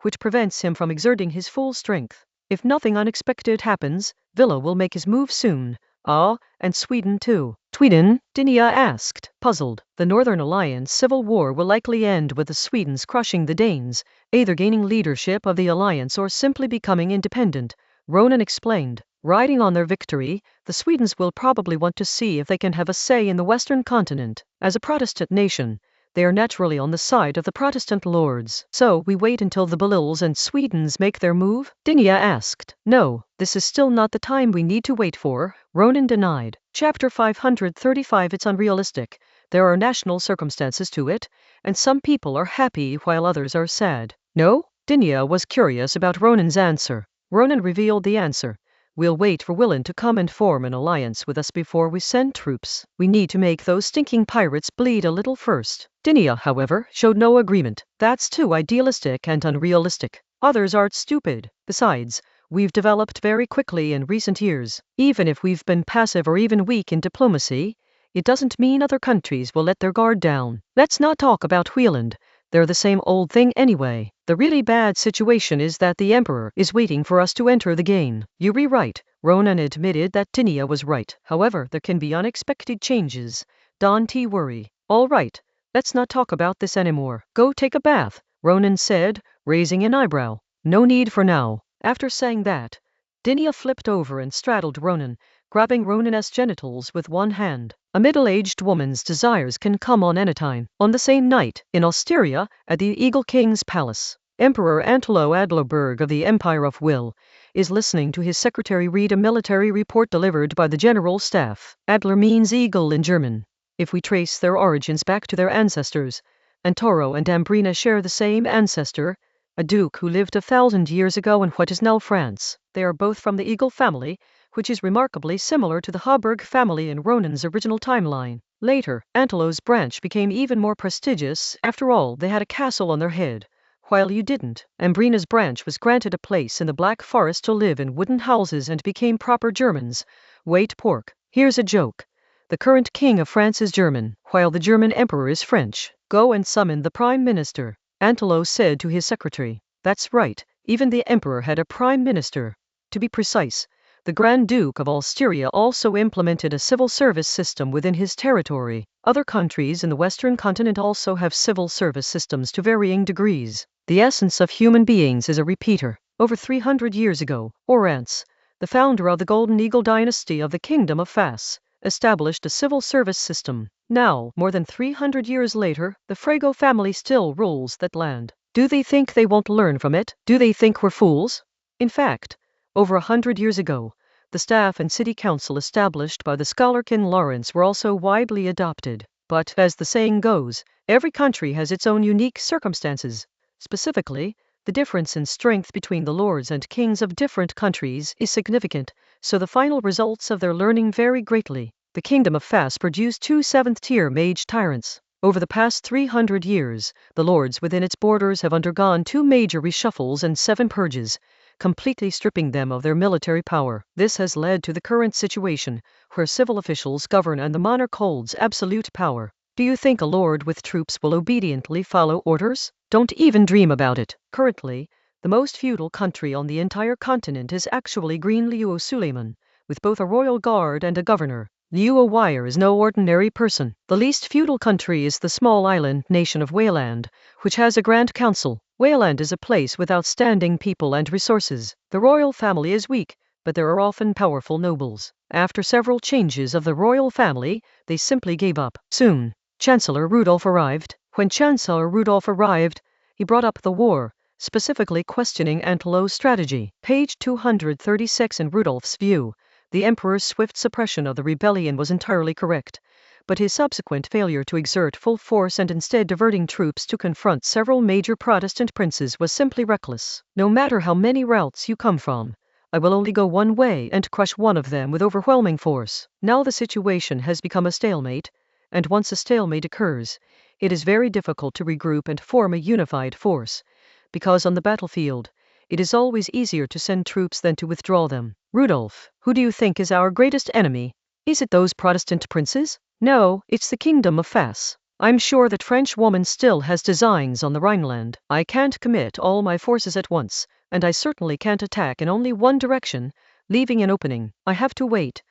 Speaker 1: which prevents him from exerting his full strength. If nothing unexpected happens, Villa will make his move soon. Ah, and Sweden too. Sweden? Dinia asked, puzzled. The Northern Alliance civil war will likely end with the Swedes crushing the Danes, either gaining leadership of the alliance or simply becoming independent, Ronan explained. Riding on their victory, the Swedes will probably want to see if they can have a say in the Western continent. As a Protestant nation, they are naturally on the side of the Protestant lords. So we wait until the Belils and Swedes make their move? Dinia asked. No, this is still not the time we need to wait for, Ronan denied. Chapter 535. It's unrealistic. There are national circumstances to it, and some people are happy while others are sad. No? Dinia was curious about Ronan's answer. Ronan revealed the answer. We'll wait for Willan to come and form an alliance with us before we send troops. We need to make those stinking pirates bleed a little first. Dinia, however, showed no agreement. That's too idealistic and unrealistic. Others aren't stupid. Besides, we've developed very quickly in recent years. Even if we've been passive or even weak in diplomacy, it doesn't mean other countries will let their guard down. Let's not talk about Wheeland. They're the same old thing anyway. The really bad situation is that the Emperor is waiting for us to enter the game. You're right. Ronan admitted that Dinia was right. However, there can be unexpected changes. Don't worry. All right, let's not talk about this anymore. Go take a bath, Ronan said, raising an eyebrow. No need for now. After saying that, Dinia flipped over and straddled Ronan, grabbing Ronan's genitals with one hand. A middle-aged woman's desires can come on anytime. On the same night, in Osteria, at the Eagle King's palace, Emperor Antelo Adlerberg of the Empire of Will is listening to his secretary read a military report delivered by the general staff. Adler means eagle in German. If we trace their origins back to their ancestors, Antoro and Ambrina share the same ancestor, a duke who lived 1,000 years ago in what is now France. They are both from the Eagle family, which is remarkably similar to the Harburg family in Ronan's original timeline. Later, Antelo's branch became even more prestigious. After all, they had a castle on their head, while you didn't. Ambrina's branch was granted a place in the Black Forest to live in wooden houses and became proper Germans. Wait, pork. Here's a joke. The current king of France is German, while the German emperor is French. Go and summon the prime minister, Antelo said to his secretary. That's right, even the emperor had a prime minister. To be precise, the Grand Duke of Osteria also implemented a civil service system within his territory. Other countries in the Western continent also have civil service systems to varying degrees. The essence of human beings is a repeater. Over 300 years ago, Orantz, the founder of the Golden Eagle dynasty of the Kingdom of Fas, established a civil service system. Now, more than 300 years later, the Frago family still rules that land. Do they think they won't learn from it? Do they think we're fools? In fact, over 100 years ago, the staff and city council established by the scholarkin Lawrence were also widely adopted. But, as the saying goes, every country has its own unique circumstances. Specifically, the difference in strength between the lords and kings of different countries is significant, so the final results of their learning vary greatly. The Kingdom of Fas produced 2 7th-tier mage tyrants. Over the past 300 years, the lords within its borders have undergone 2 major reshuffles and 7 purges, completely stripping them of their military power. This has led to the current situation, where civil officials govern and the monarch holds absolute power. Do you think a lord with troops will obediently follow orders? Don't even dream about it. Currently, the most feudal country on the entire continent is actually Green Liu Suleiman, with both a royal guard and a governor. Liu Wire is no ordinary person. The least feudal country is the small island nation of Wayland, which has a grand council. Wayland is a place with outstanding people and resources. The royal family is weak, but there are often powerful nobles. After several changes of the royal family, they simply gave up. Soon, Chancellor Rudolph arrived. When Chancellor Rudolph arrived, he brought up the war, specifically questioning Antelo's strategy. Page 236. In Rudolph's view, the emperor's swift suppression of the rebellion was entirely correct, but his subsequent failure to exert full force and instead diverting troops to confront several major Protestant princes was simply reckless. No matter how many routes you come from, I will only go one way and crush one of them with overwhelming force. Now the situation has become a stalemate, and once a stalemate occurs, it is very difficult to regroup and form a unified force, because on the battlefield, it is always easier to send troops than to withdraw them. Rudolph, who do you think is our greatest enemy? Is it those Protestant princes? No, it's the Kingdom of Fas. I'm sure that French woman still has designs on the Rhineland. I can't commit all my forces at once, and I certainly can't attack in only one direction, leaving an opening. I have to wait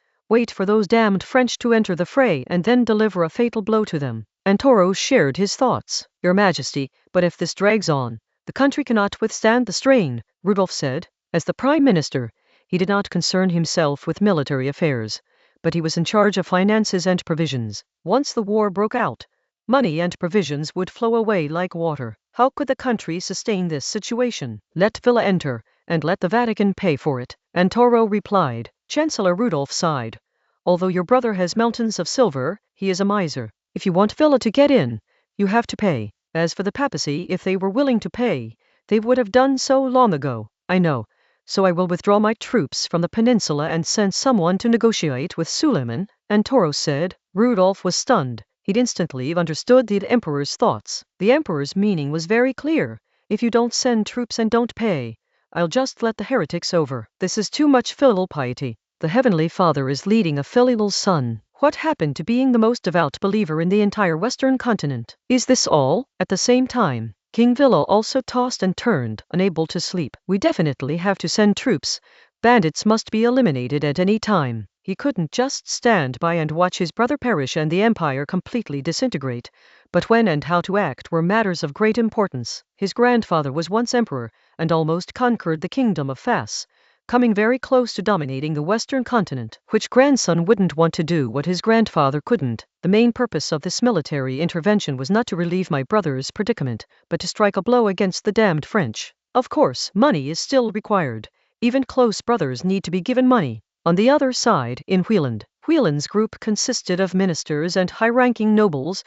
Speaker 1: for those damned French to enter the fray and then deliver a fatal blow to them. Antoro shared his thoughts. Your Majesty, but if this drags on, the country cannot withstand the strain, Rudolph said. As the Prime Minister, he did not concern himself with military affairs, but he was in charge of finances and provisions. Once the war broke out, money and provisions would flow away like water. How could the country sustain this situation? Let Villa enter, and let the Vatican pay for it, Antoro replied. Chancellor Rudolph sighed. Although your brother has mountains of silver, he is a miser. If you want Villa to get in, you have to pay. As for the papacy, if they were willing to pay, They would have done so long ago, I know. So I will withdraw my troops from the peninsula and send someone to negotiate with Suleiman, and Toros said. Rudolph was stunned. He'd instantly understood the emperor's thoughts. The emperor's meaning was very clear. If you don't send troops and don't pay, I'll just let the heretics over. This is too much filial piety. The Heavenly Father is leading a filial son. What happened to being the most devout believer in the entire Western continent? Is this all? At the same time, King Villa also tossed and turned, unable to sleep. We definitely have to send troops. Bandits must be eliminated at any time. He couldn't just stand by and watch his brother perish and the empire completely disintegrate. But when and how to act were matters of great importance. His grandfather was once emperor, and almost conquered the kingdom of Fas, coming very close to dominating the Western continent. Which grandson wouldn't want to do what his grandfather couldn't? The main purpose of this military intervention was not to relieve my brother's predicament, but to strike a blow against the damned French. Of course, money is still required. Even close brothers need to be given money. On the other side, in Wieland's group consisted of ministers and high-ranking nobles,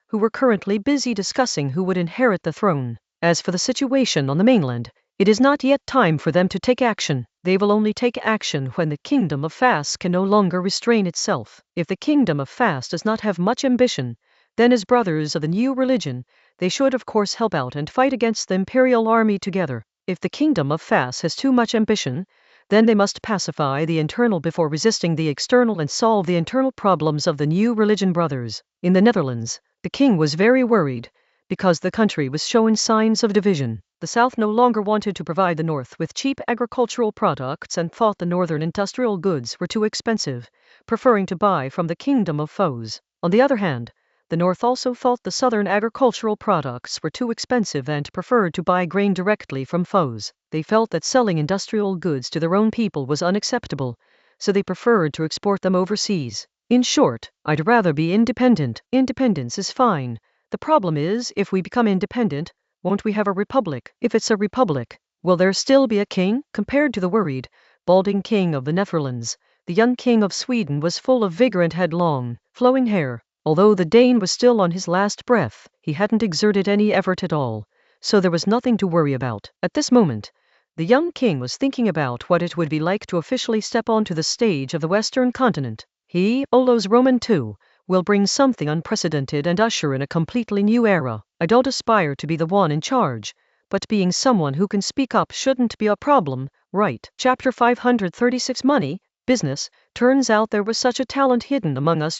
Speaker 1: who were currently busy discussing who would inherit the throne. As for the situation on the mainland, it is not yet time for them to take action. They will only take action when the kingdom of Fas can no longer restrain itself. If the kingdom of Fas does not have much ambition, then as brothers of the new religion, they should of course help out and fight against the imperial army together. If the kingdom of Fas has too much ambition, then they must pacify the internal before resisting the external and solve the internal problems of the new religion brothers. In the Netherlands, the king was very worried, because the country was showing signs of division. The South no longer wanted to provide the North with cheap agricultural products and thought the Northern industrial goods were too expensive, preferring to buy from the kingdom of foes. On the other hand, the North also thought the Southern agricultural products were too expensive and preferred to buy grain directly from foes. They felt that selling industrial goods to their own people was unacceptable, so they preferred to export them overseas. In short, I'd rather be independent. Independence is fine. The problem is, if we become independent, won't we have a republic? If it's a republic, will there still be a king? Compared to the worried, balding king of the Netherlands, the young king of Sweden was full of vigor and had long, flowing hair. Although the Dane was still on his last breath, he hadn't exerted any effort at all, so there was nothing to worry about. At this moment, the young king was thinking about what it would be like to officially step onto the stage of the Western continent. He, Olos Roman II, will bring something unprecedented and usher in a completely new era. I don't aspire to be the one in charge, but being someone who can speak up shouldn't be a problem, right? Chapter 536 Money, Business. Turns out there was such a talent hidden among us.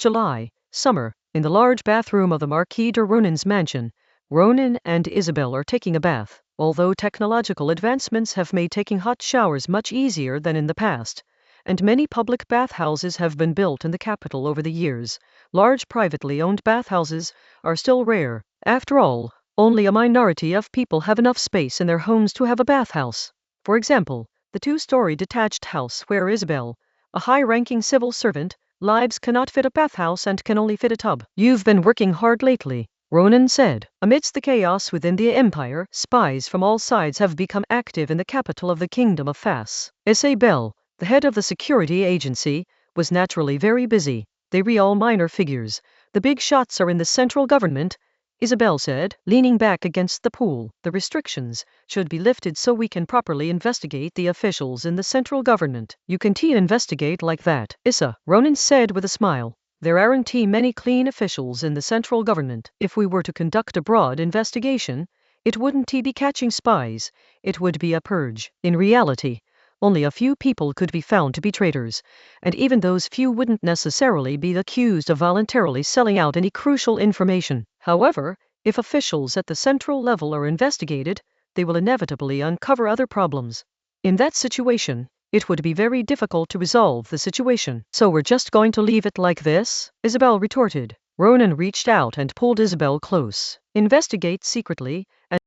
Speaker 1: Summer. In the large bathroom of the Marquis de Ronan's mansion, Ronan and Isabel are taking a bath. Although technological advancements have made taking hot showers much easier than in the past, and many public bathhouses have been built in the capital over the years, large privately owned bathhouses are still rare. After all, only a minority of people have enough space in their homes to have a bathhouse. For example, the two-story detached house where Isabel, a high-ranking civil servant, lives cannot fit a bathhouse and can only fit a tub. You've been working hard lately, Ronan said. Amidst the chaos within the empire, spies from all sides have become active in the capital of the kingdom of Fas. Isabel, the head of the security agency, was naturally very busy. They were all minor figures. The big shots are in the central government, Isabel said, leaning back against the pool. The restrictions should be lifted so we can properly investigate the officials in the central government. You can't investigate like that, Issa, Ronan said with a smile. There aren't many clean officials in the central government. If we were to conduct a broad investigation, it wouldn't be catching spies, it would be a purge. In reality, only a few people could be found to be traitors, and even those few wouldn't necessarily be accused of voluntarily selling out any crucial information. However, if officials at the central level are investigated, they will inevitably uncover other problems. In that situation, it would be very difficult to resolve the situation. So we're just going to leave it like this? Isabel retorted. Ronan reached out and pulled Isabel close. Investigate secretly, and